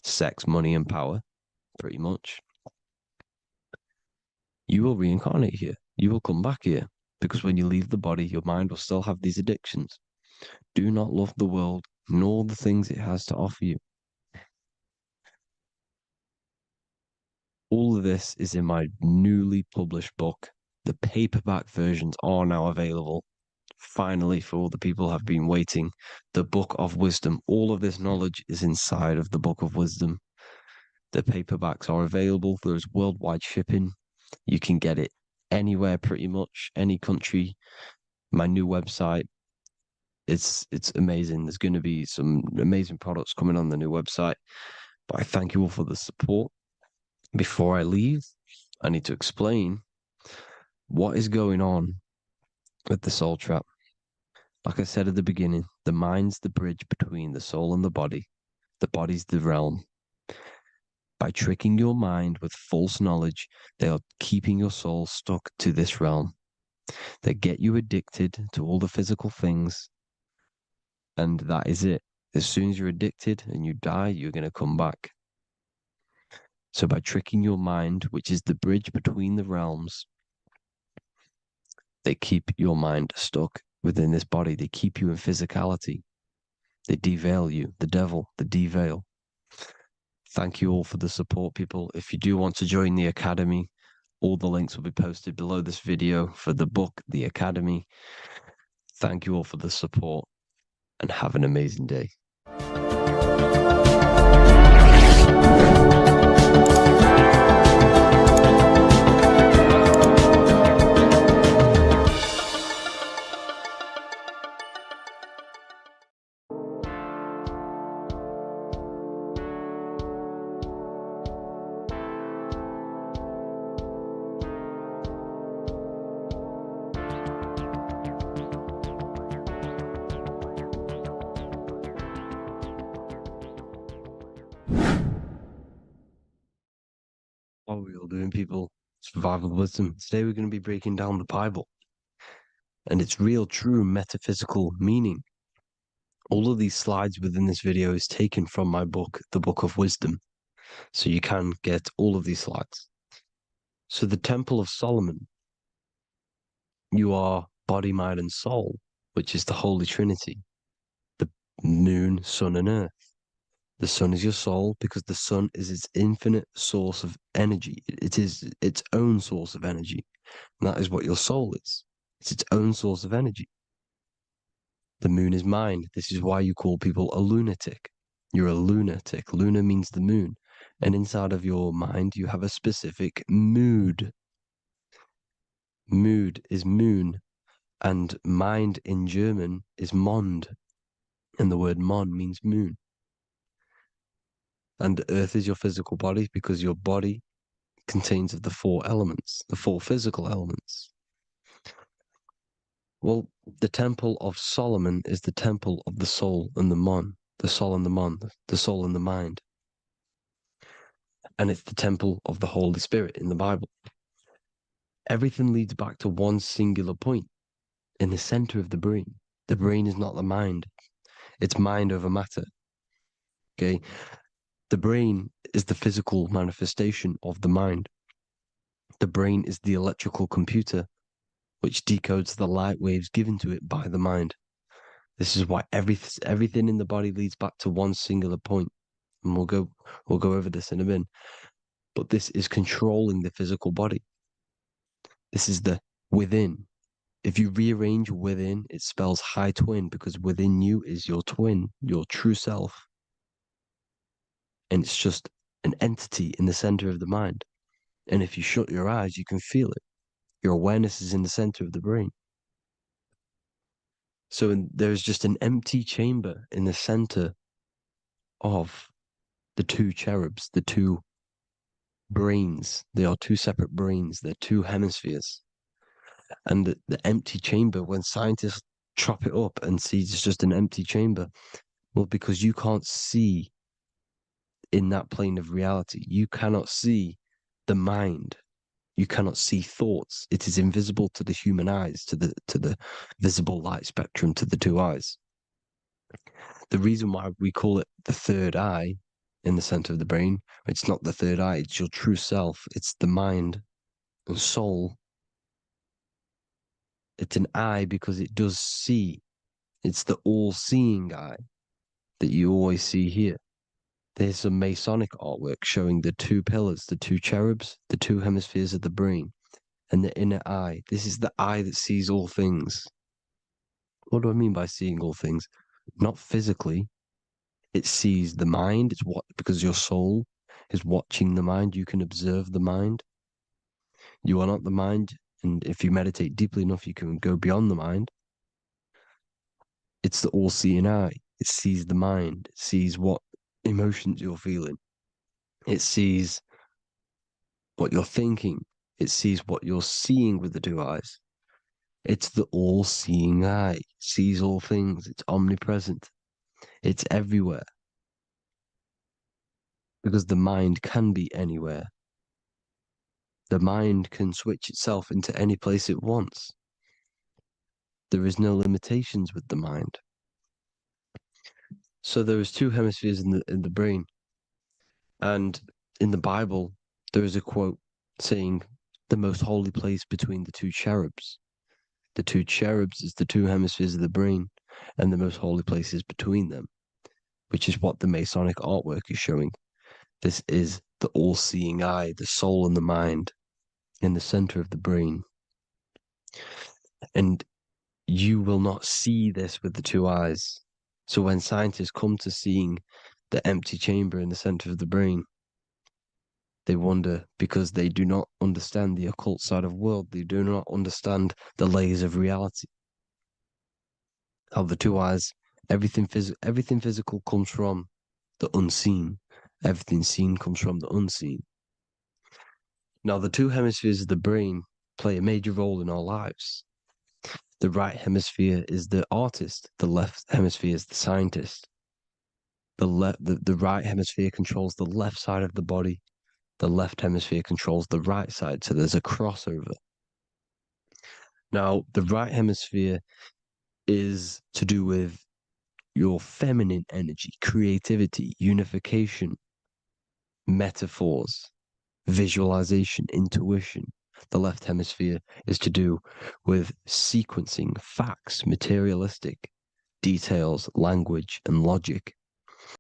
sex, money, and power, pretty much, you will reincarnate here. You will come back here. Because when you leave the body, your mind will still have these addictions. Do not love the world, nor the things it has to offer you. All of this is in my newly published book. The paperback versions are now available. Finally, for all the people who have been waiting, the Book of Wisdom. All of this knowledge is inside of the Book of Wisdom. The paperbacks are available. There's worldwide shipping. You can get it anywhere, pretty much, any country. My new website. It's amazing. There's going to be some amazing products coming on the new website. But I thank you all for the support. Before I leave, I need to explain what is going on with the soul trap. Like I said at the beginning, the mind's the bridge between the soul and the body. The body's the realm. By tricking your mind with false knowledge, they are keeping your soul stuck to this realm. They get you addicted to all the physical things, and that is it. As soon as you're addicted and you die, you're going to come back. So by tricking your mind, which is the bridge between the realms, they keep your mind stuck within this body. They keep you in physicality. They deveil you, the devil, the deveil. Thank you all for the support, people. If you do want to join the Academy, all the links will be posted below this video for the book, The Academy. Thank you all for the support and have an amazing day. What are we all doing, people? Survival wisdom. Today we're going to be breaking down the Bible and its real, true metaphysical meaning. All of these slides within this video is taken from my book, The Book of Wisdom. So you can get all of these slides. So the Temple of Solomon, you are body, mind, and soul, which is the Holy Trinity. The moon, sun, and earth. The sun is your soul because the sun is its infinite source of energy. It is its own source of energy. And that is what your soul is. It's its own source of energy. The moon is mind. This is why you call people a lunatic. You're a lunatic. Luna means the moon. And inside of your mind, you have a specific mood. Mood is moon. And mind in German is Mond. And the word Mon means moon. And earth is your physical body because your body contains of the four elements, the four physical elements. Well, the Temple of Solomon is the temple of the soul and the Mon, the soul and the Mon, the soul and the mind. And it's the temple of the Holy Spirit in the Bible. Everything leads back to one singular point in the center of the brain. The brain is not the mind. It's mind over matter. Okay? The brain is the physical manifestation of the mind. The brain is the electrical computer which decodes the light waves given to it by the mind. This is why everything in the body leads back to one singular point. And we'll go over this in a minute. But this is controlling the physical body. This is the within. If you rearrange within, it spells high twin because within you is your twin, your true self. And it's just an entity in the center of the mind. And if you shut your eyes, you can feel it. Your awareness is in the center of the brain. So there's just an empty chamber in the center of the two cherubs, the two brains. They are two separate brains. They're two hemispheres. And the empty chamber, when scientists chop it up and see it's just an empty chamber, well, because you can't see in that plane of reality, you cannot see the mind. You cannot see thoughts. It is invisible to the human eyes, to the visible light spectrum, to the two eyes. The reason why we call it the third eye in the center of the brain, it's not the third eye, it's your true self, it's the mind and soul. It's an eye because it does see. It's the all-seeing eye that you always see here. There's some Masonic artwork showing the two pillars, the two cherubs, the two hemispheres of the brain, and the inner eye. This is the eye that sees all things. What do I mean by seeing all things? Not physically. It sees the mind. It's what, because your soul is watching the mind. You can observe the mind. You are not the mind. And if you meditate deeply enough, you can go beyond the mind. It's the all-seeing eye. It sees the mind. It sees what emotions you're feeling. It sees what you're thinking. It sees what you're seeing with the two eyes. It's the all-seeing eye. It sees all things. It's omnipresent. It's everywhere. Because the mind can be anywhere. The mind can switch itself into any place it wants. There is no limitations with the mind. So there is two hemispheres in the brain. And in the Bible, there is a quote saying the most holy place between the two cherubs. The two cherubs is the two hemispheres of the brain, and the most holy place is between them, which is what the Masonic artwork is showing. This is the all-seeing eye, the soul and the mind in the center of the brain. And you will not see this with the two eyes. So when scientists come to seeing the empty chamber in the center of the brain, they wonder because they do not understand the occult side of the world. They do not understand the layers of reality. How the two eyes, everything physical comes from the unseen. Everything seen comes from the unseen. Now, the two hemispheres of the brain play a major role in our lives. The right hemisphere is the artist. The left hemisphere is the scientist. The right hemisphere controls the left side of the body. The left hemisphere controls the right side. So there's a crossover. Now, the right hemisphere is to do with your feminine energy, creativity, unification, metaphors, visualization, intuition. The left hemisphere is to do with sequencing, facts, materialistic, details, language, and logic.